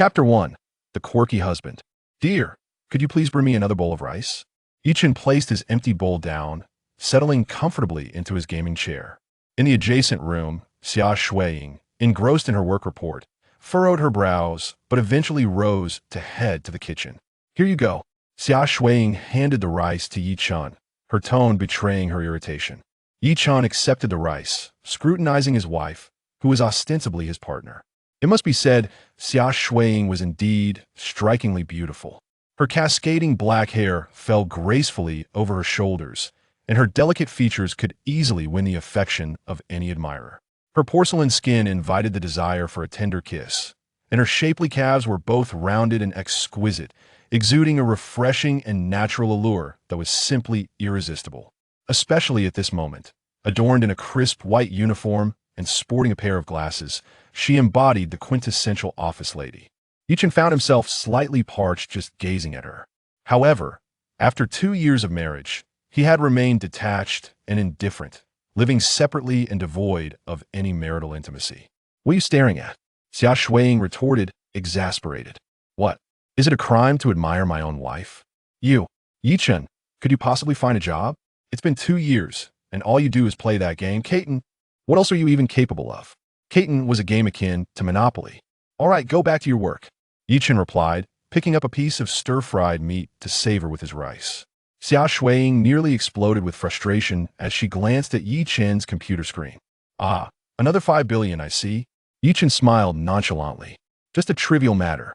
Chapter 1. The Quirky Husband. Dear, could you please bring me another bowl of rice? Chen placed his empty bowl down, settling comfortably into his gaming chair. In the adjacent room, Xia Shuiying, engrossed in her work report, furrowed her brows, but eventually rose to head to the kitchen. Here you go. Xia Shuiying handed the rice to Chen, her tone betraying her irritation. Chen accepted the rice, scrutinizing his wife, who was ostensibly his partner. It must be said, Xia Shuiying was indeed strikingly beautiful. Her cascading black hair fell gracefully over her shoulders, and her delicate features could easily win the affection of any admirer. Her porcelain skin invited the desire for a tender kiss, and her shapely calves were both rounded and exquisite, exuding a refreshing and natural allure that was simply irresistible. Especially at this moment, adorned in a crisp white uniform and sporting a pair of glasses, she embodied the quintessential office lady. Chen found himself slightly parched just gazing at her. However, after 2 years of marriage, he had remained detached and indifferent, living separately and devoid of any marital intimacy. What are you staring at? Xia Shuiying retorted, exasperated. What? Is it a crime to admire my own wife? Chen, could you possibly find a job? It's been 2 years, and all you do is play that game. Caton, what else are you even capable of? Caton was a game akin to Monopoly. All right, go back to your work. Chen replied, picking up a piece of stir-fried meat to savor with his rice. Xia Shuiying nearly exploded with frustration as she glanced at Chen's computer screen. Ah, another 5 billion, I see. Chen smiled nonchalantly. Just a trivial matter.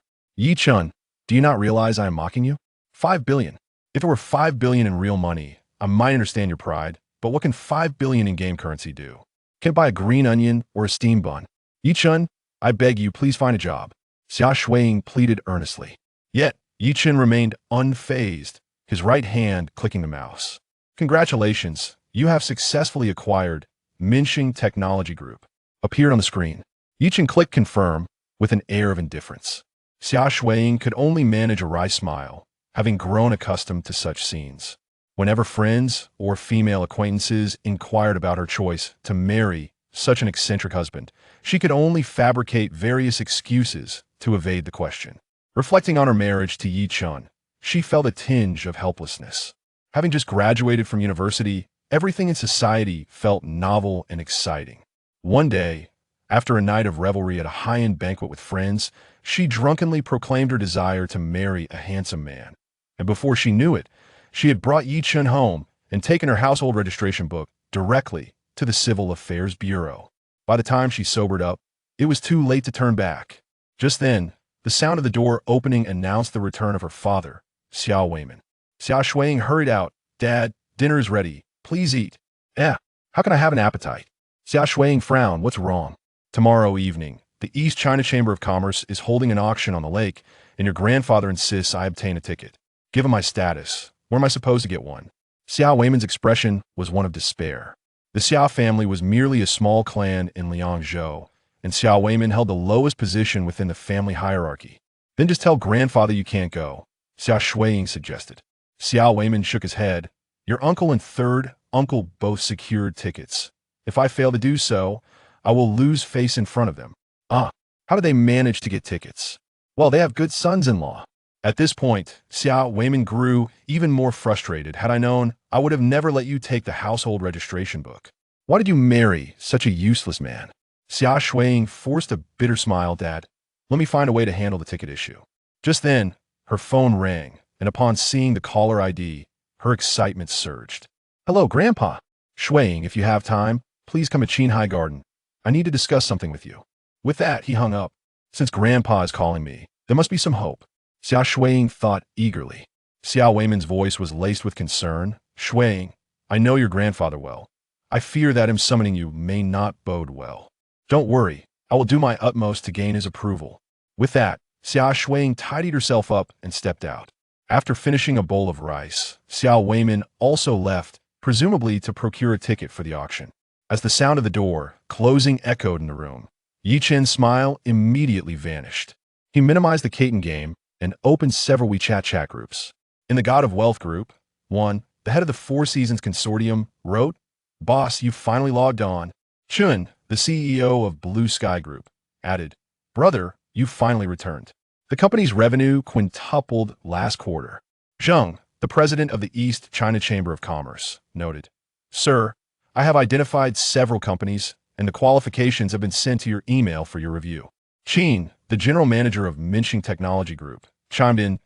Chen, do you not realize I am mocking you? 5 billion. If it were 5 billion in real money, I might understand your pride, but what can 5 billion in game currency do? Can it buy a green onion or a steam bun? Chen, I beg you, please find a job. Xia Shuiying pleaded earnestly. Yet, Chen remained unfazed, his right hand clicking the mouse. Congratulations, you have successfully acquired Minxing Technology Group. Appeared on the screen. Chen clicked confirm with an air of indifference. Xia Shuiying could only manage a wry smile, having grown accustomed to such scenes. Whenever friends or female acquaintances inquired about her choice to marry such an eccentric husband, she could only fabricate various excuses to evade the question. Reflecting on her marriage to Chen, she felt a tinge of helplessness. Having just graduated from university, everything in society felt novel and exciting. One day, after a night of revelry at a high-end banquet with friends, she drunkenly proclaimed her desire to marry a handsome man. And before she knew it, she had brought Chen home and taken her household registration book directly to the Civil Affairs Bureau. By the time she sobered up, it was too late to turn back. Just then, the sound of the door opening announced the return of her father, Xiao Weiman. Xia Shuiying hurried out. Dad, dinner is ready. Please eat. How can I have an appetite? Xia Shuiying frowned. What's wrong? Tomorrow evening, the East China Chamber of Commerce is holding an auction on the lake, and your grandfather insists I obtain a ticket. Given my status, where am I supposed to get one? Xiao Weiman's expression was one of despair. The Xiao family was merely a small clan in Liangzhou, and Xiao Weiman held the lowest position within the family hierarchy. Then just tell grandfather you can't go, Xia Shuiying suggested. Xiao Weiman shook his head. Your uncle and third uncle both secured tickets. If I fail to do so, I will lose face in front of them. How did they manage to get tickets? Well, they have good sons-in-law. At this point, Xiao Weiman grew even more frustrated. Had I known, I would have never let you take the household registration book. Why did you marry such a useless man? Xia Shuiying forced a bitter smile. Dad, let me find a way to handle the ticket issue. Just then, her phone rang, and upon seeing the caller ID, her excitement surged. Hello, Grandpa. Shuiying, if you have time, please come to Qinghai Garden. I need to discuss something with you. With that, he hung up. Since Grandpa is calling me, there must be some hope. Xia Shuiying thought eagerly. Xiao Weiman's voice was laced with concern. Shuiying, I know your grandfather well. I fear that him summoning you may not bode well. Don't worry, I will do my utmost to gain his approval. With that, Xia Shuiying tidied herself up and stepped out. After finishing a bowl of rice, Xiao Weiman also left, presumably to procure a ticket for the auction. As the sound of the door closing echoed in the room, Chen's smile immediately vanished. He minimized the Caton game and opened several WeChat chat groups. In the God of Wealth group, the head of the Four Seasons Consortium, wrote, Boss, you finally logged on. Chun, the CEO of Blue Sky Group, added, Brother, you finally returned. The company's revenue quintupled last quarter. Zheng, the president of the East China Chamber of Commerce, noted, "Sir, I have identified several companies, and the qualifications have been sent to your email for your review." Qin, the general manager of Minxing Technology Group, chimed in,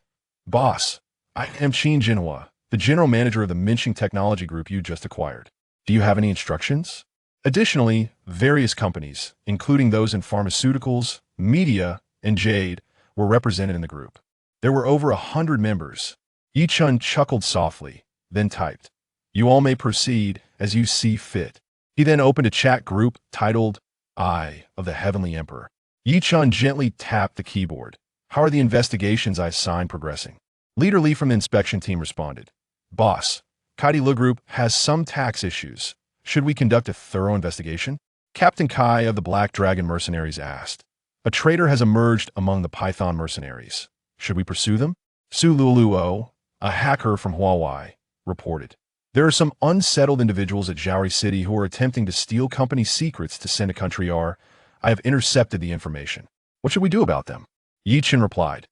"Boss, I am Qin Jinhua, the general manager of the Minxing Technology Group you just acquired. Do you have any instructions?" Additionally, various companies, including those in pharmaceuticals, media, and jade, were represented in the group. There were over 100 members. Yi Chun chuckled softly, then typed, "You all may proceed as you see fit." He then opened a chat group titled, "Eye of the Heavenly Emperor." Yi Chun gently tapped the keyboard. "How are the investigations I assigned progressing?" Leader Li from the inspection team responded, "Boss, Kaidi Lu Group has some tax issues. Should we conduct a thorough investigation?" Captain Kai of the Black Dragon Mercenaries asked. "A traitor has emerged among the Python mercenaries. Should we pursue them?" Su Luluo, a hacker from Huawei, reported, "There are some unsettled individuals at Zhaori City who are attempting to steal company secrets to send a country R. I have intercepted the information. What should we do about them?" Yi Chen replied,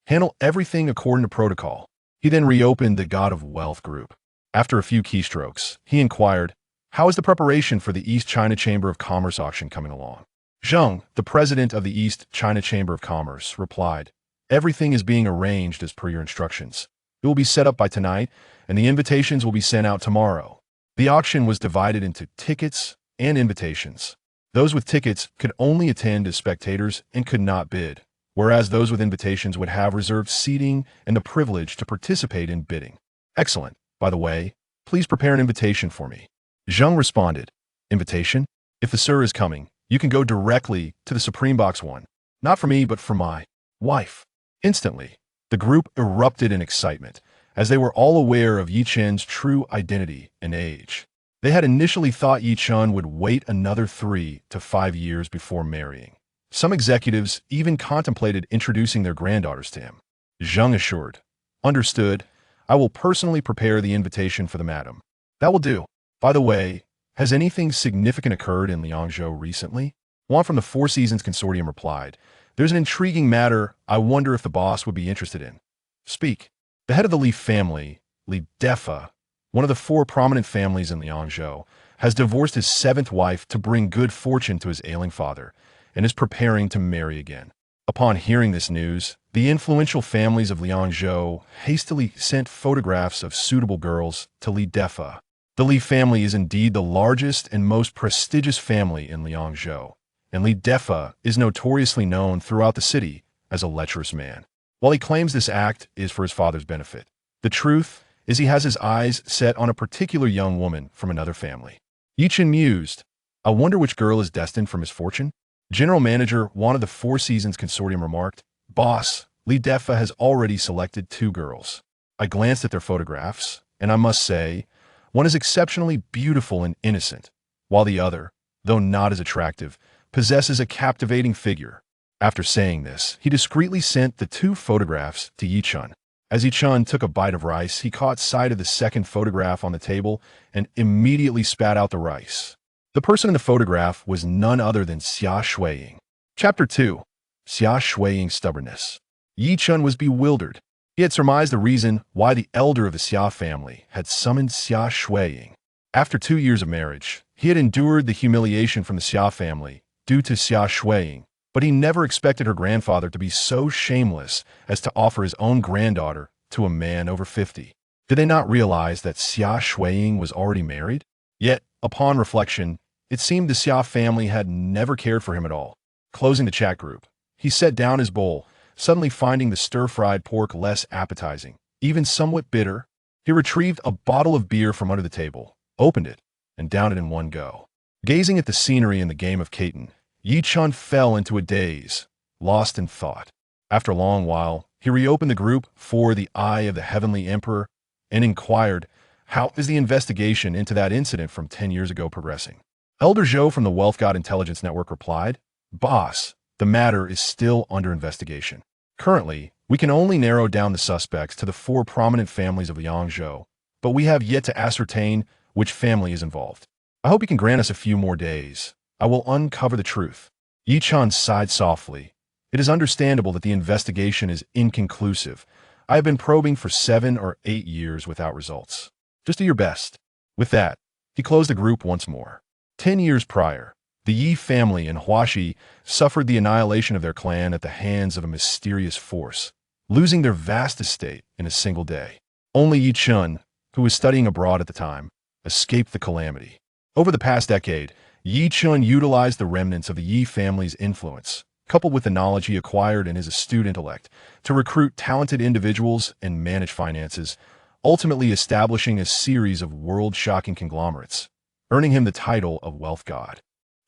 "Handle everything according to protocol." He then reopened the God of Wealth group. After a few keystrokes, he inquired, "How is the preparation for the East China Chamber of Commerce auction coming along?" Zheng, the president of the East China Chamber of Commerce, replied, "Everything is being arranged as per your instructions. It will be set up by tonight, and the invitations will be sent out tomorrow." The auction was divided into tickets and invitations. Those with tickets could only attend as spectators and could not bid, whereas those with invitations would have reserved seating and the privilege to participate in bidding. "Excellent. By the way, please prepare an invitation for me." Zheng responded, "Invitation? If the sir is coming, you can go directly to the Supreme Box 1. Not for me, but for my wife." Instantly, the group erupted in excitement, as they were all aware of Yi Chen's true identity and age. They had initially thought Yi Chen would wait another 3 to 5 years before marrying. Some executives even contemplated introducing their granddaughters to him. Zheng assured, "Understood. I will personally prepare the invitation for the madam." "That will do. By the way, has anything significant occurred in Liangzhou recently?" One from the Four Seasons Consortium replied, "There's an intriguing matter I wonder if the boss would be interested in." "Speak." The head of the Li family, Li Defa, one of the 4 prominent families in Liangzhou, has divorced his 7th wife to bring good fortune to his ailing father, and is preparing to marry again. Upon hearing this news, the influential families of Liangzhou hastily sent photographs of suitable girls to Li Defa. The Li family is indeed the largest and most prestigious family in Liangzhou, and Li Defa is notoriously known throughout the city as a lecherous man. While he claims this act is for his father's benefit, the truth is he has his eyes set on a particular young woman from another family. Yi Chen mused, "I wonder which girl is destined for misfortune?" General Manager, one of the Four Seasons Consortium, remarked, "Boss, Li Defa has already selected 2 girls. I glanced at their photographs, and I must say, one is exceptionally beautiful and innocent, while the other, though not as attractive, possesses a captivating figure." After saying this, he discreetly sent the 2 photographs to Yi Chen. As Yi Chen took a bite of rice, he caught sight of the second photograph on the table and immediately spat out the rice. The person in the photograph was none other than Xia Shuiying. Chapter 2. Xia Shuiying's Stubbornness. Yi Chen was bewildered. He had surmised the reason why the elder of the Xia family had summoned Xia Shuiying. After 2 years of marriage, he had endured the humiliation from the Xia family due to Xia Shuiying, but he never expected her grandfather to be so shameless as to offer his own granddaughter to a man over 50. Did they not realize that Xia Shuiying was already married? Yet, upon reflection, it seemed the Xia family had never cared for him at all. Closing the chat group, he set down his bowl, suddenly finding the stir-fried pork less appetizing, even somewhat bitter. He retrieved a bottle of beer from under the table, opened it, and downed it in one go. Gazing at the scenery in the game of Catan, Yi Chen fell into a daze, lost in thought. After a long while, he reopened the group for the Eye of the Heavenly Emperor and inquired, "How is the investigation into that incident from 10 years ago progressing?" Elder Zhou from the Wealth God Intelligence Network replied, "Boss, the matter is still under investigation. Currently, we can only narrow down the suspects to the 4 prominent families of Liangzhou, but we have yet to ascertain which family is involved. I hope you can grant us a few more days. I will uncover the truth." Yi Chen sighed softly, It is understandable that the investigation is inconclusive. I have been probing for 7 or 8 years without results. Just do your best." With that, he closed the group once more. 10 years prior, the Yi family in Huaxi suffered the annihilation of their clan at the hands of a mysterious force, losing their vast estate in a single day. Only Yi Chen, who was studying abroad at the time, escaped the calamity. Over the past decade, Yi Chen utilized the remnants of the Yi family's influence, coupled with the knowledge he acquired in his astute intellect, to recruit talented individuals and manage finances, ultimately establishing a series of world-shocking conglomerates, earning him the title of Wealth God.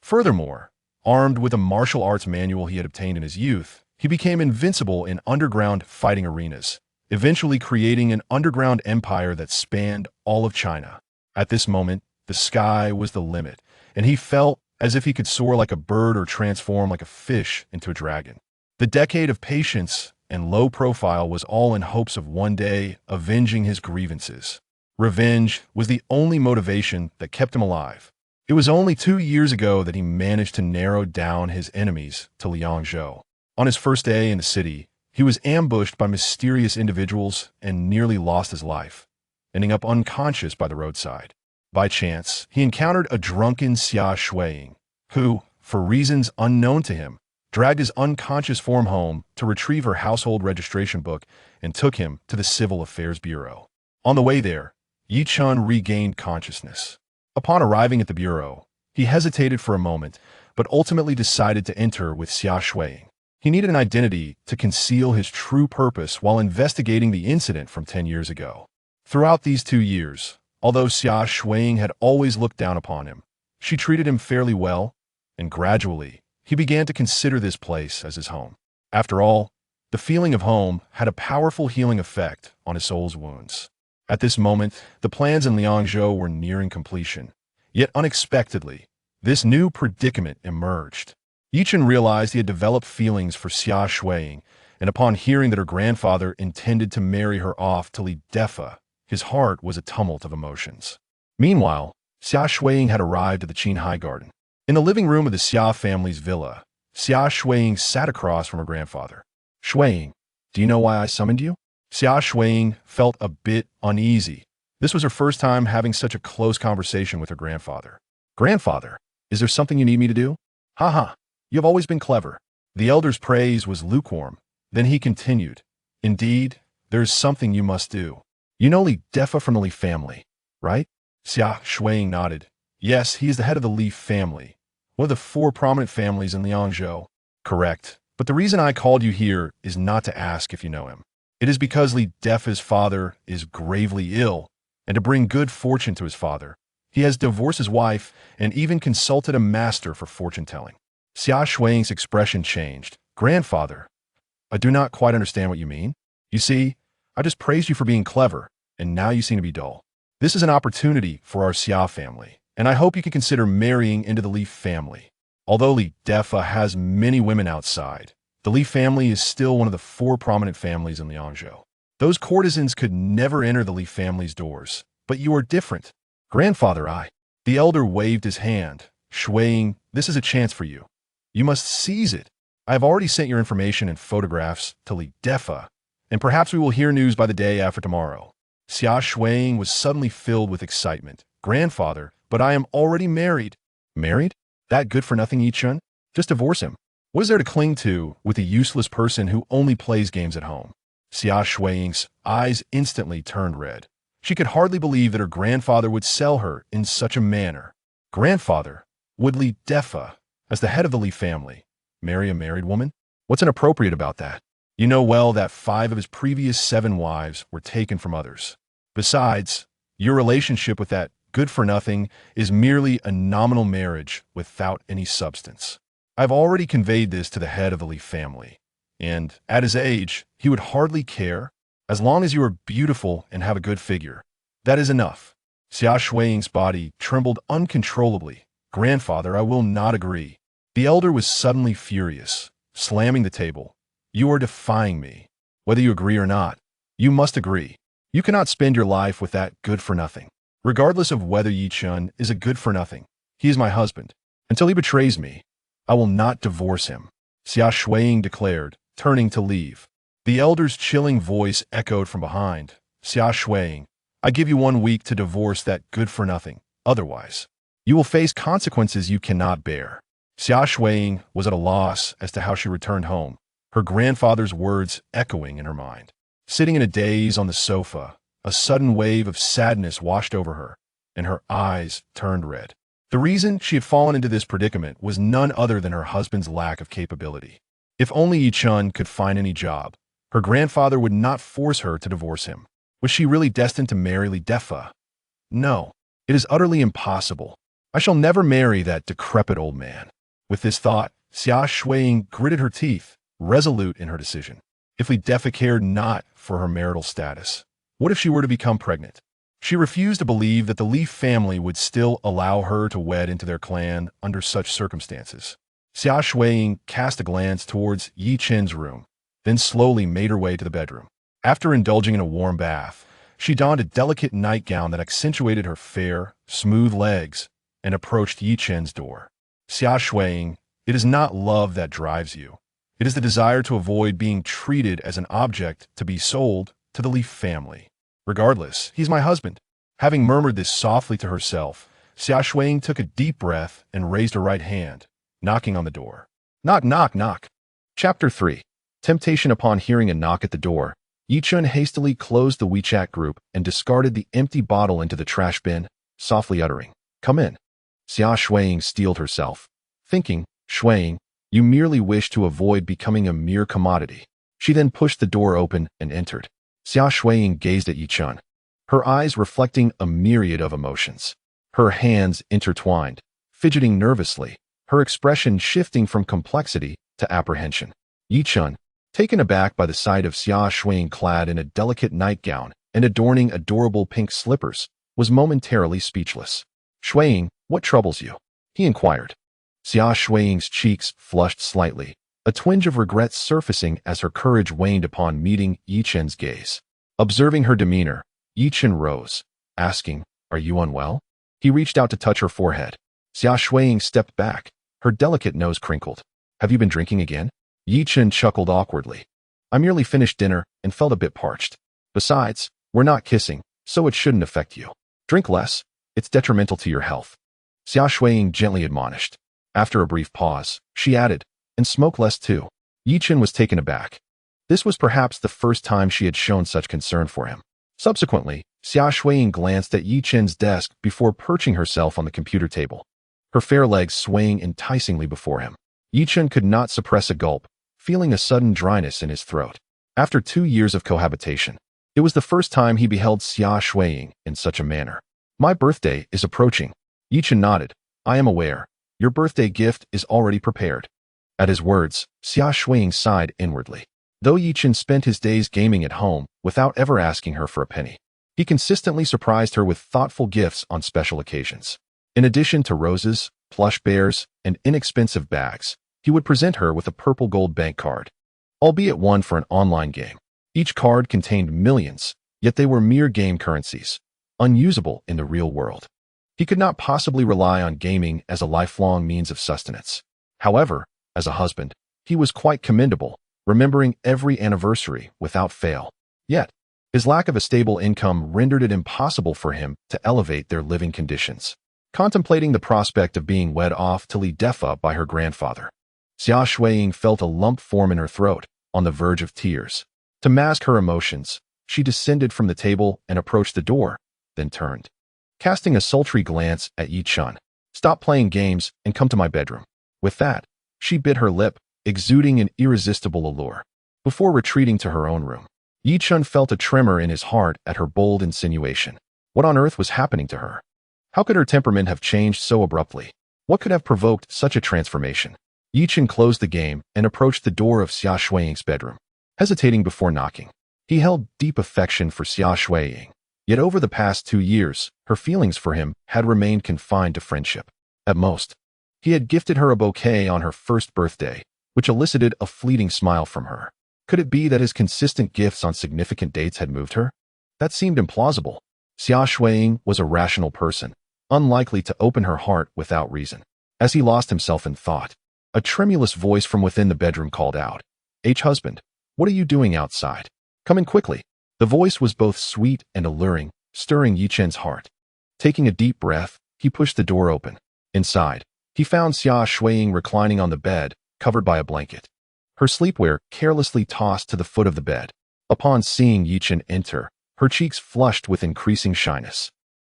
Furthermore, armed with a martial arts manual he had obtained in his youth, he became invincible in underground fighting arenas, eventually creating an underground empire that spanned all of China. At this moment, the sky was the limit, and he felt as if he could soar like a bird or transform like a fish into a dragon. The decade of patience and low profile was all in hopes of one day avenging his grievances. Revenge was the only motivation that kept him alive. It was only 2 years ago that he managed to narrow down his enemies to Liangzhou. On his first day in the city, he was ambushed by mysterious individuals and nearly lost his life, ending up unconscious by the roadside. By chance, he encountered a drunken Xia Shuiying, who, for reasons unknown to him, dragged his unconscious form home to retrieve her household registration book and took him to the Civil Affairs Bureau. On the way there, Yi Chen regained consciousness. Upon arriving at the bureau, he hesitated for a moment, but ultimately decided to enter with Xia Shuiying. He needed an identity to conceal his true purpose while investigating the incident from 10 years ago. Throughout these 2 years, although Xia Shuiying had always looked down upon him, she treated him fairly well, and gradually, he began to consider this place as his home. After all, the feeling of home had a powerful healing effect on his soul's wounds. At this moment, the plans in Liangzhou were nearing completion. Yet unexpectedly, this new predicament emerged. Yi Chen realized he had developed feelings for Xia Shuiying, and upon hearing that her grandfather intended to marry her off to Li Defa, his heart was a tumult of emotions. Meanwhile, Xia Shuiying had arrived at the Qinghai Garden. In the living room of the Xia family's villa, Xia Shuiying sat across from her grandfather. "Shuiying, do you know why I summoned you?" Xia Shuiying felt a bit uneasy. This was her first time having such a close conversation with her grandfather. "Grandfather, is there something you need me to do?" "Haha, you have always been clever." The elder's praise was lukewarm. Then he continued, "Indeed, there is something you must do. You know Li Defa from the Li family, right?" Xia Shuiying nodded. "Yes, he is the head of the Li family, one of the 4 prominent families in Liangzhou." "Correct. But the reason I called you here is not to ask if you know him. It is because Li Defa's father is gravely ill, and to bring good fortune to his father, he has divorced his wife and even consulted a master for fortune-telling." Xia Shuiying's expression changed. "Grandfather, I do not quite understand what you mean. You see, I just praised you for being clever, and now you seem to be dull. This is an opportunity for our Xia family, and I hope you can consider marrying into the Li family. Although Li Defa has many women outside, the Li family is still one of the 4 prominent families in Liangzhou. Those courtesans could never enter the Li family's doors, but you are different." "Grandfather, The elder waved his hand. "Shuiying, this is a chance for you. You must seize it. I have already sent your information and photographs to Li Defa, and perhaps we will hear news by the day after tomorrow." Xia Shuiying was suddenly filled with excitement. "Grandfather, but I am already married." "Married? That good-for-nothing Yi Chen? Just divorce him. What is there to cling to with a useless person who only plays games at home?" Xia Shuiying's eyes instantly turned red. She could hardly believe that her grandfather would sell her in such a manner. "Grandfather, would Li Defa, as the head of the Li family, marry a married woman? What's inappropriate about that? You know well that 5 of his previous 7 wives were taken from others. Besides, your relationship with that good-for-nothing is merely a nominal marriage without any substance. I've already conveyed this to the head of the Li family, and at his age, he would hardly care. As long as you are beautiful and have a good figure, that is enough." Xia Shuiying's body trembled uncontrollably. "Grandfather, I will not agree." The elder was suddenly furious, slamming the table. "You are defying me. Whether you agree or not, you must agree. You cannot spend your life with that good-for-nothing. Regardless of whether Yi Chen is a good-for-nothing, he is my husband. Until he betrays me, I will not divorce him." Xia Shuiying declared, turning to leave. The elder's chilling voice echoed from behind. Xia Shuiying, I give you 1 week to divorce that good-for-nothing. Otherwise, you will face consequences you cannot bear. Xia Shuiying was at a loss as to how she returned home, her grandfather's words echoing in her mind. Sitting in a daze on the sofa, a sudden wave of sadness washed over her, and her eyes turned red. The reason she had fallen into this predicament was none other than her husband's lack of capability. If only Yi Chun could find any job, her grandfather would not force her to divorce him. Was she really destined to marry Li Defa? No, it is utterly impossible. I shall never marry that decrepit old man. With this thought, Xia Shuiying gritted her teeth, resolute in her decision. If Li Defa cared not for her marital status, what if she were to become pregnant? She refused to believe that the Li family would still allow her to wed into their clan under such circumstances. Xia Shuiying cast a glance towards Yi Chen's room, then slowly made her way to the bedroom. After indulging in a warm bath, she donned a delicate nightgown that accentuated her fair, smooth legs and approached Yi Chen's door. Xia Shuiying, it is not love that drives you. It is the desire to avoid being treated as an object to be sold to the Li family. Regardless, he's my husband. Having murmured this softly to herself, Xia Shuiying took a deep breath and raised her right hand, knocking on the door. Knock, knock, knock. Chapter 3. Temptation. Upon hearing a knock at the door, Yi Chun hastily closed the WeChat group and discarded the empty bottle into the trash bin, softly uttering, "Come in." Xia Shuiying steeled herself, thinking, "Shuiying, you merely wish to avoid becoming a mere commodity." She then pushed the door open and entered. Xia Shuiying gazed at Yi Chun, her eyes reflecting a myriad of emotions. Her hands intertwined, fidgeting nervously, her expression shifting from complexity to apprehension. Yi Chun, taken aback by the sight of Xia Shuiying clad in a delicate nightgown and adorning adorable pink slippers, was momentarily speechless. "Shuiying, what troubles you?" he inquired. Xia Shuiying's cheeks flushed slightly, a twinge of regret surfacing as her courage waned upon meeting Yi Chen's gaze. Observing her demeanor, Yi Chen rose, asking, "Are you unwell?" He reached out to touch her forehead. Xia Shuiying stepped back, her delicate nose crinkled. "Have you been drinking again?" Yi Chen chuckled awkwardly. "I merely finished dinner and felt a bit parched. Besides, we're not kissing, so it shouldn't affect you. Drink less, it's detrimental to your health." Xia Shuiying gently admonished. After a brief pause, she added, "And smoke less too." Yi Chen was taken aback. This was perhaps the first time she had shown such concern for him. Subsequently, Xia Shuiying glanced at Yi Chen's desk before perching herself on the computer table, her fair legs swaying enticingly before him. Yi Chen could not suppress a gulp, feeling a sudden dryness in his throat. After 2 years of cohabitation, it was the first time he beheld Xia Shuiying in such a manner. "My birthday is approaching." Yi Chen nodded. "I am aware. Your birthday gift is already prepared." At his words, Xia Shuiying sighed inwardly. Though Yi Chen spent his days gaming at home without ever asking her for a penny, he consistently surprised her with thoughtful gifts on special occasions. In addition to roses, plush bears, and inexpensive bags, he would present her with a purple gold bank card, albeit one for an online game. Each card contained millions, yet they were mere game currencies, unusable in the real world. He could not possibly rely on gaming as a lifelong means of sustenance. However, as a husband, he was quite commendable, remembering every anniversary without fail. Yet, his lack of a stable income rendered it impossible for him to elevate their living conditions. Contemplating the prospect of being wed off to Li Defa by her grandfather, Xia Shuiying felt a lump form in her throat, on the verge of tears. To mask her emotions, she descended from the table and approached the door, then turned. Casting a sultry glance at Yi Chun, "Stop playing games and come to my bedroom." With that, she bit her lip, exuding an irresistible allure. Before retreating to her own room, Yi Chun felt a tremor in his heart at her bold insinuation. What on earth was happening to her? How could her temperament have changed so abruptly? What could have provoked such a transformation? Yi Chun closed the game and approached the door of Xia Shuiying's bedroom, hesitating before knocking. He held deep affection for Xia Shuiying, yet over the past 2 years, her feelings for him had remained confined to friendship. At most, he had gifted her a bouquet on her first birthday, which elicited a fleeting smile from her. Could it be that his consistent gifts on significant dates had moved her? That seemed implausible. Xia Shuiying was a rational person, unlikely to open her heart without reason. As he lost himself in thought, A tremulous voice from within the bedroom called out, "Husband, what are you doing outside? Come in quickly." The voice was both sweet and alluring, stirring Yi Chen's heart. Taking a deep breath, he pushed the door open. Inside, he found Xia Shuiying reclining on the bed, covered by a blanket. Her sleepwear carelessly tossed to the foot of the bed. Upon seeing Yi Chen enter, her cheeks flushed with increasing shyness.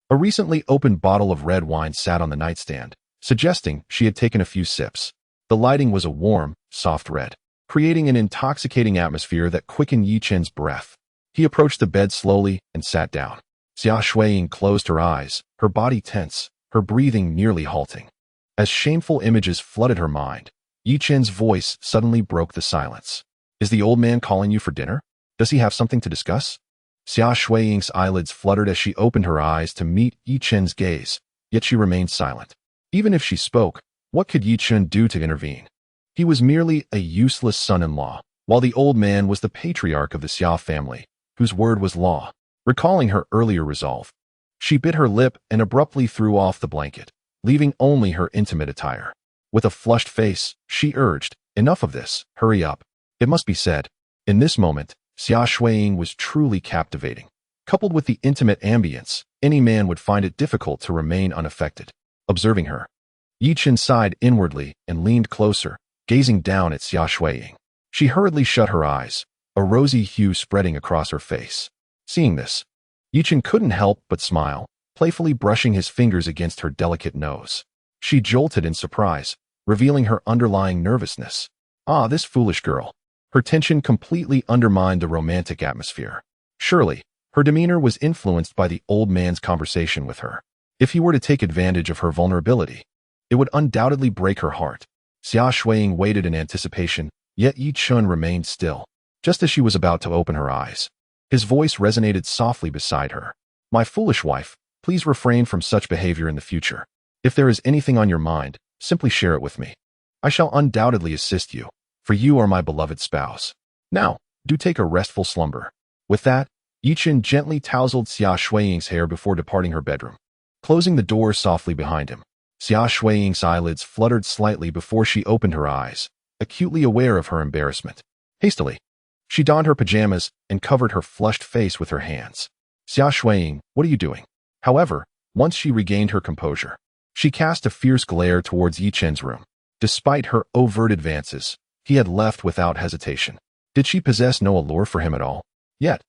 A recently opened bottle of red wine sat on the nightstand, suggesting she had taken a few sips. The lighting was a warm, soft red, creating an intoxicating atmosphere that quickened Yi Chen's breath. He approached the bed slowly and sat down. Xia Shuiying closed her eyes, her body tense, her breathing nearly halting. As shameful images flooded her mind, Yi Chen's voice suddenly broke the silence. "Is the old man calling you for dinner? Does he have something to discuss?" Xia Shuiying's eyelids fluttered as she opened her eyes to meet Yi Chen's gaze, yet she remained silent. Even if she spoke, what could Yi Chen do to intervene? He was merely a useless son-in-law, while the old man was the patriarch of the Xia family, whose word was law. Recalling her earlier resolve, she bit her lip and abruptly threw off the blanket, leaving only her intimate attire. With a flushed face, she urged, "Enough of this, hurry up." It must be said, in this moment, Xia Shuiying was truly captivating. Coupled with the intimate ambience, any man would find it difficult to remain unaffected. Observing her, Yi Chen sighed inwardly and leaned closer, gazing down at Xia Shuiying. She hurriedly shut her eyes, a rosy hue spreading across her face. Seeing this, Yi Chen couldn't help but smile, playfully brushing his fingers against her delicate nose. She jolted in surprise, revealing her underlying nervousness. Ah, this foolish girl. Her tension completely undermined the romantic atmosphere. Surely, her demeanor was influenced by the old man's conversation with her. If he were to take advantage of her vulnerability, it would undoubtedly break her heart. Xia Shuiying waited in anticipation, yet Yi Chen remained still. Just as she was about to open her eyes, his voice resonated softly beside her. "My foolish wife, please refrain from such behavior in the future. If there is anything on your mind, simply share it with me. I shall undoubtedly assist you, for you are my beloved spouse. Now, do take a restful slumber." With that, Yi Chen gently tousled Xia Shuiying's hair before departing her bedroom, closing the door softly behind him. Xia Shuiying's eyelids fluttered slightly before she opened her eyes, acutely aware of her embarrassment. Hastily, she donned her pajamas and covered her flushed face with her hands. "Xia Shuiying, what are you doing?" However, once she regained her composure, she cast a fierce glare towards Yi Chen's room. Despite her overt advances, he had left without hesitation. Did she possess no allure for him at all? Yet,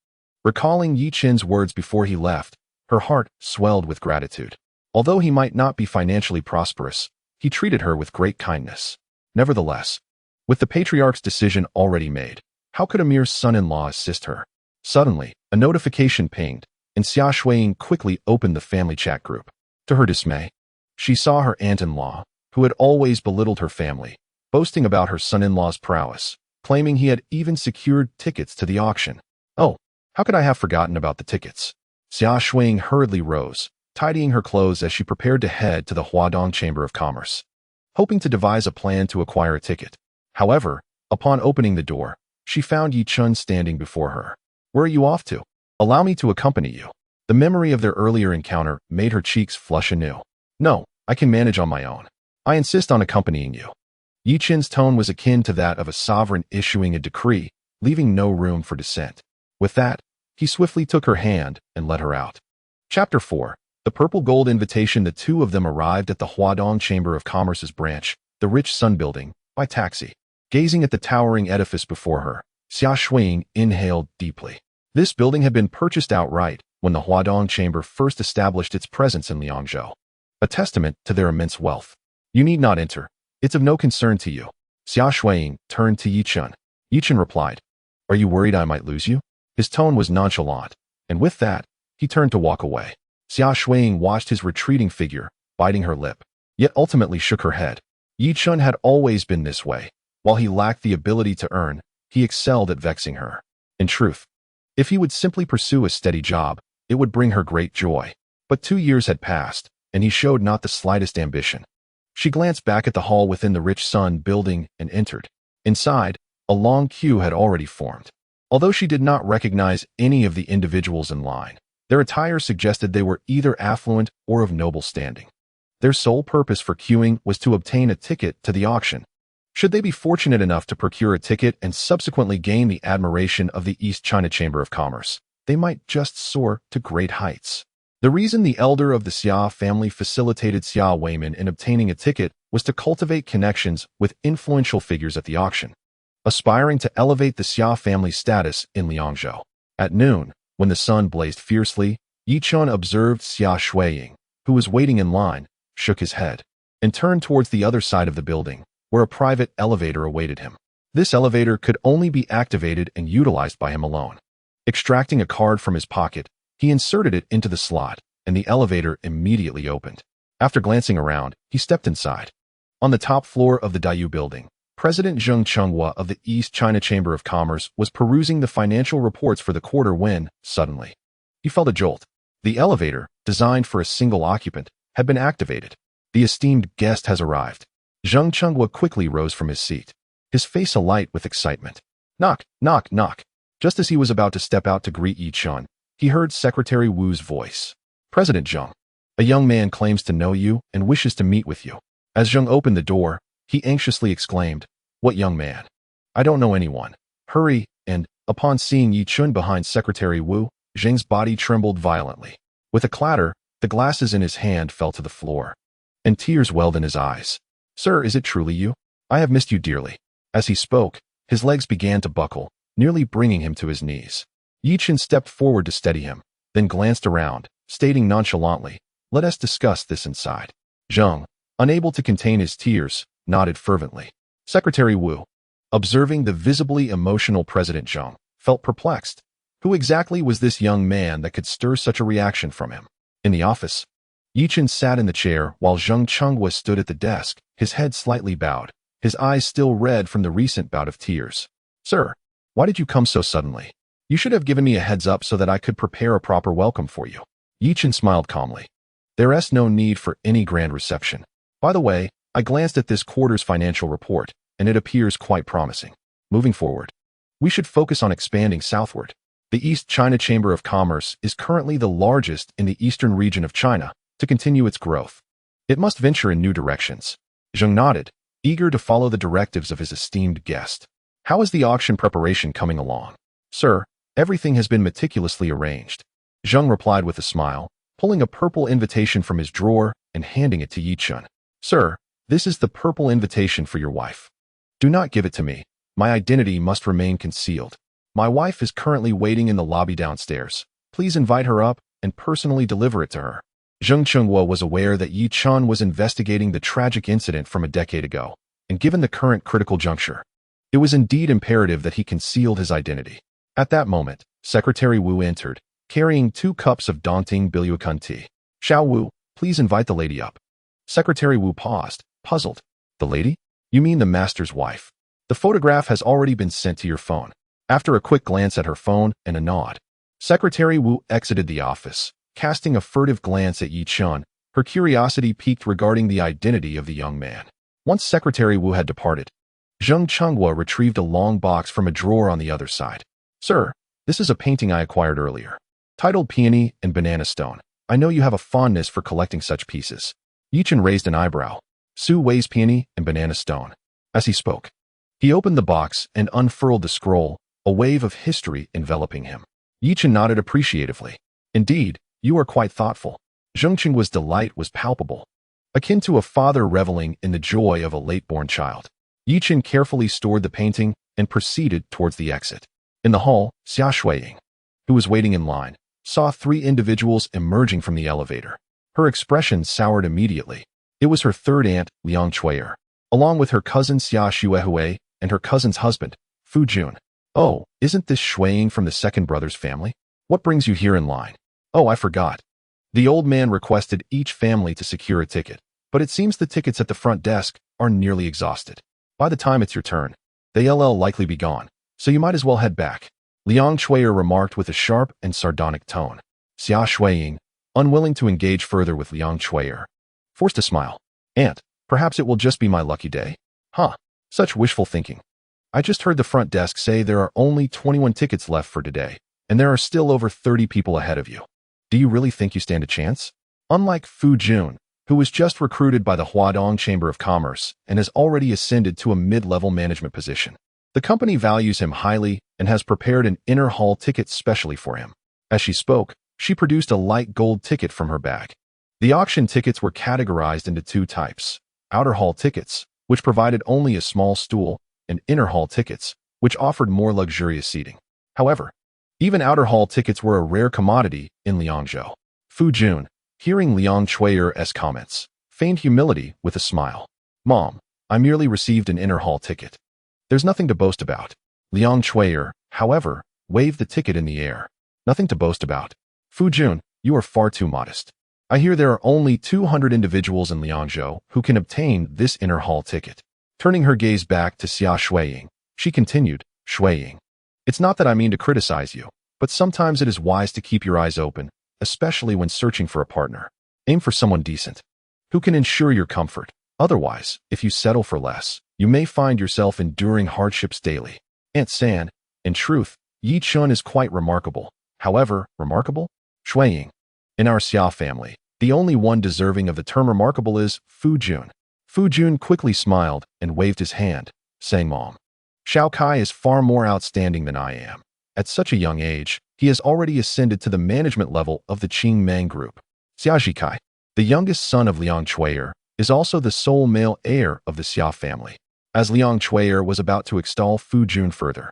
recalling Yi Chen's words before he left, her heart swelled with gratitude. Although he might not be financially prosperous, he treated her with great kindness. Nevertheless, with the patriarch's decision already made, how could a mere son-in-law assist her? Suddenly, a notification pinged, and Xia Shuiying quickly opened the family chat group. To her dismay, she saw her aunt-in-law, who had always belittled her family, boasting about her son-in-law's prowess, claiming he had even secured tickets to the auction. "Oh, how could I have forgotten about the tickets?" Xia Shuiying hurriedly rose, tidying her clothes as she prepared to head to the Huadong Chamber of Commerce, hoping to devise a plan to acquire a ticket. However, upon opening the door, she found Yi Chen standing before her. "Where are you off to? Allow me to accompany you." The memory of their earlier encounter made her cheeks flush anew. "No, I can manage on my own. I insist on accompanying you." Yi Chen's tone was akin to that of a sovereign issuing a decree, leaving no room for dissent. With that, he swiftly took her hand and led her out. Chapter 4. The Purple Gold Invitation. The two of them arrived at the Huadong Chamber of Commerce's branch, the Rich Sun Building, by taxi. Gazing at the towering edifice before her, Xia Shuiying inhaled deeply. This building had been purchased outright when the Huadong Chamber first established its presence in Liangzhou, a testament to their immense wealth. "You need not enter. It's of no concern to you." Xia Shuiying turned to Yi Chen. Yi Chen replied, "Are you worried I might lose you?" His tone was nonchalant, and with that, he turned to walk away. Xia Shuiying watched his retreating figure, biting her lip, yet ultimately shook her head. Yi Chen had always been this way. While he lacked the ability to earn, he excelled at vexing her. In truth, if he would simply pursue a steady job, it would bring her great joy. But 2 years had passed, and he showed not the slightest ambition. She glanced back at the hall within the Rich Sun Building and entered. Inside, a long queue had already formed. Although she did not recognize any of the individuals in line, their attire suggested they were either affluent or of noble standing. Their sole purpose for queuing was to obtain a ticket to the auction. Should they be fortunate enough to procure a ticket and subsequently gain the admiration of the East China Chamber of Commerce, they might just soar to great heights. The reason the elder of the Xia family facilitated Xia Weimin in obtaining a ticket was to cultivate connections with influential figures at the auction, aspiring to elevate the Xia family's status in Liangzhou. At noon, when the sun blazed fiercely, Yi Chun observed Xia Shuiying, who was waiting in line, shook his head, and turned towards the other side of the building, where a private elevator awaited him. This elevator could only be activated and utilized by him alone. Extracting a card from his pocket, he inserted it into the slot, and the elevator immediately opened. After glancing around, he stepped inside. On the top floor of the Dayu building, President Zheng Chenghua of the East China Chamber of Commerce was perusing the financial reports for the quarter when, suddenly, he felt a jolt. The elevator, designed for a single occupant, had been activated. The esteemed guest has arrived. Zheng Chenghua quickly rose from his seat, his face alight with excitement. Knock, knock, knock. Just as he was about to step out to greet Yi Chun, he heard Secretary Wu's voice. President Zheng, a young man claims to know you and wishes to meet with you. As Zheng opened the door, he anxiously exclaimed, What young man? I don't know anyone. Hurry, and, upon seeing Yi Chun behind Secretary Wu, Zheng's body trembled violently. With a clatter, the glasses in his hand fell to the floor, and tears welled in his eyes. Sir, is it truly you? I have missed you dearly. As he spoke, his legs began to buckle, nearly bringing him to his knees. Yi Chun stepped forward to steady him, then glanced around, stating nonchalantly, Let us discuss this inside. Zheng, unable to contain his tears, nodded fervently. Secretary Wu, observing the visibly emotional President Zheng, felt perplexed. Who exactly was this young man that could stir such a reaction from him? In the office, Yi Chun sat in the chair while Zheng Chenghua stood at the desk, his head slightly bowed, his eyes still red from the recent bout of tears. Sir, why did you come so suddenly? You should have given me a heads up so that I could prepare a proper welcome for you. Yi Chun smiled calmly. There is no need for any grand reception. By the way, I glanced at this quarter's financial report, and it appears quite promising. Moving forward, we should focus on expanding southward. The East China Chamber of Commerce is currently the largest in the eastern region of China. To continue its growth, it must venture in new directions. Zheng nodded, eager to follow the directives of his esteemed guest. How is the auction preparation coming along? Sir, everything has been meticulously arranged. Zheng replied with a smile, pulling a purple invitation from his drawer and handing it to Yi Chun. Sir, this is the purple invitation for your wife. Do not give it to me. My identity must remain concealed. My wife is currently waiting in the lobby downstairs. Please invite her up and personally deliver it to her. Zheng Chenghua was aware that Yi Chun was investigating the tragic incident from a decade ago, and given the current critical juncture, it was indeed imperative that he concealed his identity. At that moment, Secretary Wu entered, carrying 2 cups of daunting Biluakun tea. Xiao Wu, please invite the lady up. Secretary Wu paused, puzzled. The lady? You mean the master's wife? The photograph has already been sent to your phone. After a quick glance at her phone and a nod, Secretary Wu exited the office. Casting a furtive glance at Yi Chun, her curiosity piqued regarding the identity of the young man. Once Secretary Wu had departed, Zheng Chenghua retrieved a long box from a drawer on the other side. Sir, this is a painting I acquired earlier. Titled Peony and Banana Stone. I know you have a fondness for collecting such pieces. Yi Chun raised an eyebrow. Su Wei's Peony and Banana Stone. As he spoke, he opened the box and unfurled the scroll, a wave of history enveloping him. Yi Chun nodded appreciatively. Indeed, you are quite thoughtful. Zheng Chenghua's delight was palpable, akin to a father reveling in the joy of a late-born child. Yi Chun carefully stored the painting and proceeded towards the exit. In the hall, Xia Shuiying, who was waiting in line, saw 3 individuals emerging from the elevator. Her expression soured immediately. It was her third aunt, Liang Chuier, along with her cousin Xia Xuehui and her cousin's husband, Fu Jun. Oh, isn't this Shuiying from the second brother's family? What brings you here in line? Oh, I forgot. The old man requested each family to secure a ticket, but it seems the tickets at the front desk are nearly exhausted. By the time it's your turn, they'll likely be gone, so you might as well head back. Liang Chuier remarked with a sharp and sardonic tone. Xia Shuiying, unwilling to engage further with Liang Chuier, forced a smile. Aunt, perhaps it will just be my lucky day. Huh, such wishful thinking. I just heard the front desk say there are only 21 tickets left for today, and there are still over 30 people ahead of you. Do you really think you stand a chance? Unlike Fu Jun, who was just recruited by the Huadong Chamber of Commerce and has already ascended to a mid-level management position. The company values him highly and has prepared an inner hall ticket specially for him. As she spoke, she produced a light gold ticket from her bag. The auction tickets were categorized into two types: outer hall tickets, which provided only a small stool, and inner hall tickets, which offered more luxurious seating. However, even outer hall tickets were a rare commodity in Liangzhou. Fu Jun, hearing Liang Chueyer's comments, feigned humility with a smile. "Mom, I merely received an inner hall ticket. There's nothing to boast about." Liang Chueyer, however, waved the ticket in the air. "Nothing to boast about? Fu Jun, you are far too modest. I hear there are only 200 individuals in Liangzhou who can obtain this inner hall ticket." Turning her gaze back to Xia Shuiying, she continued, "Shuiying, it's not that I mean to criticize you, but sometimes it is wise to keep your eyes open, especially when searching for a partner. Aim for someone decent, who can ensure your comfort. Otherwise, if you settle for less, you may find yourself enduring hardships daily." Aunt San, in truth, Yi Chun is quite remarkable. However, remarkable? Shuiying. In our Xia family, the only one deserving of the term remarkable is Fu Jun. Fu Jun quickly smiled and waved his hand, saying, "Mom, Xiao Kai is far more outstanding than I am. At such a young age, he has already ascended to the management level of the Qing Mang Group." Xia Zhikai, the youngest son of Liang Chueyer, is also the sole male heir of the Xia family. As Liang Chueyer was about to extol Fu Jun further,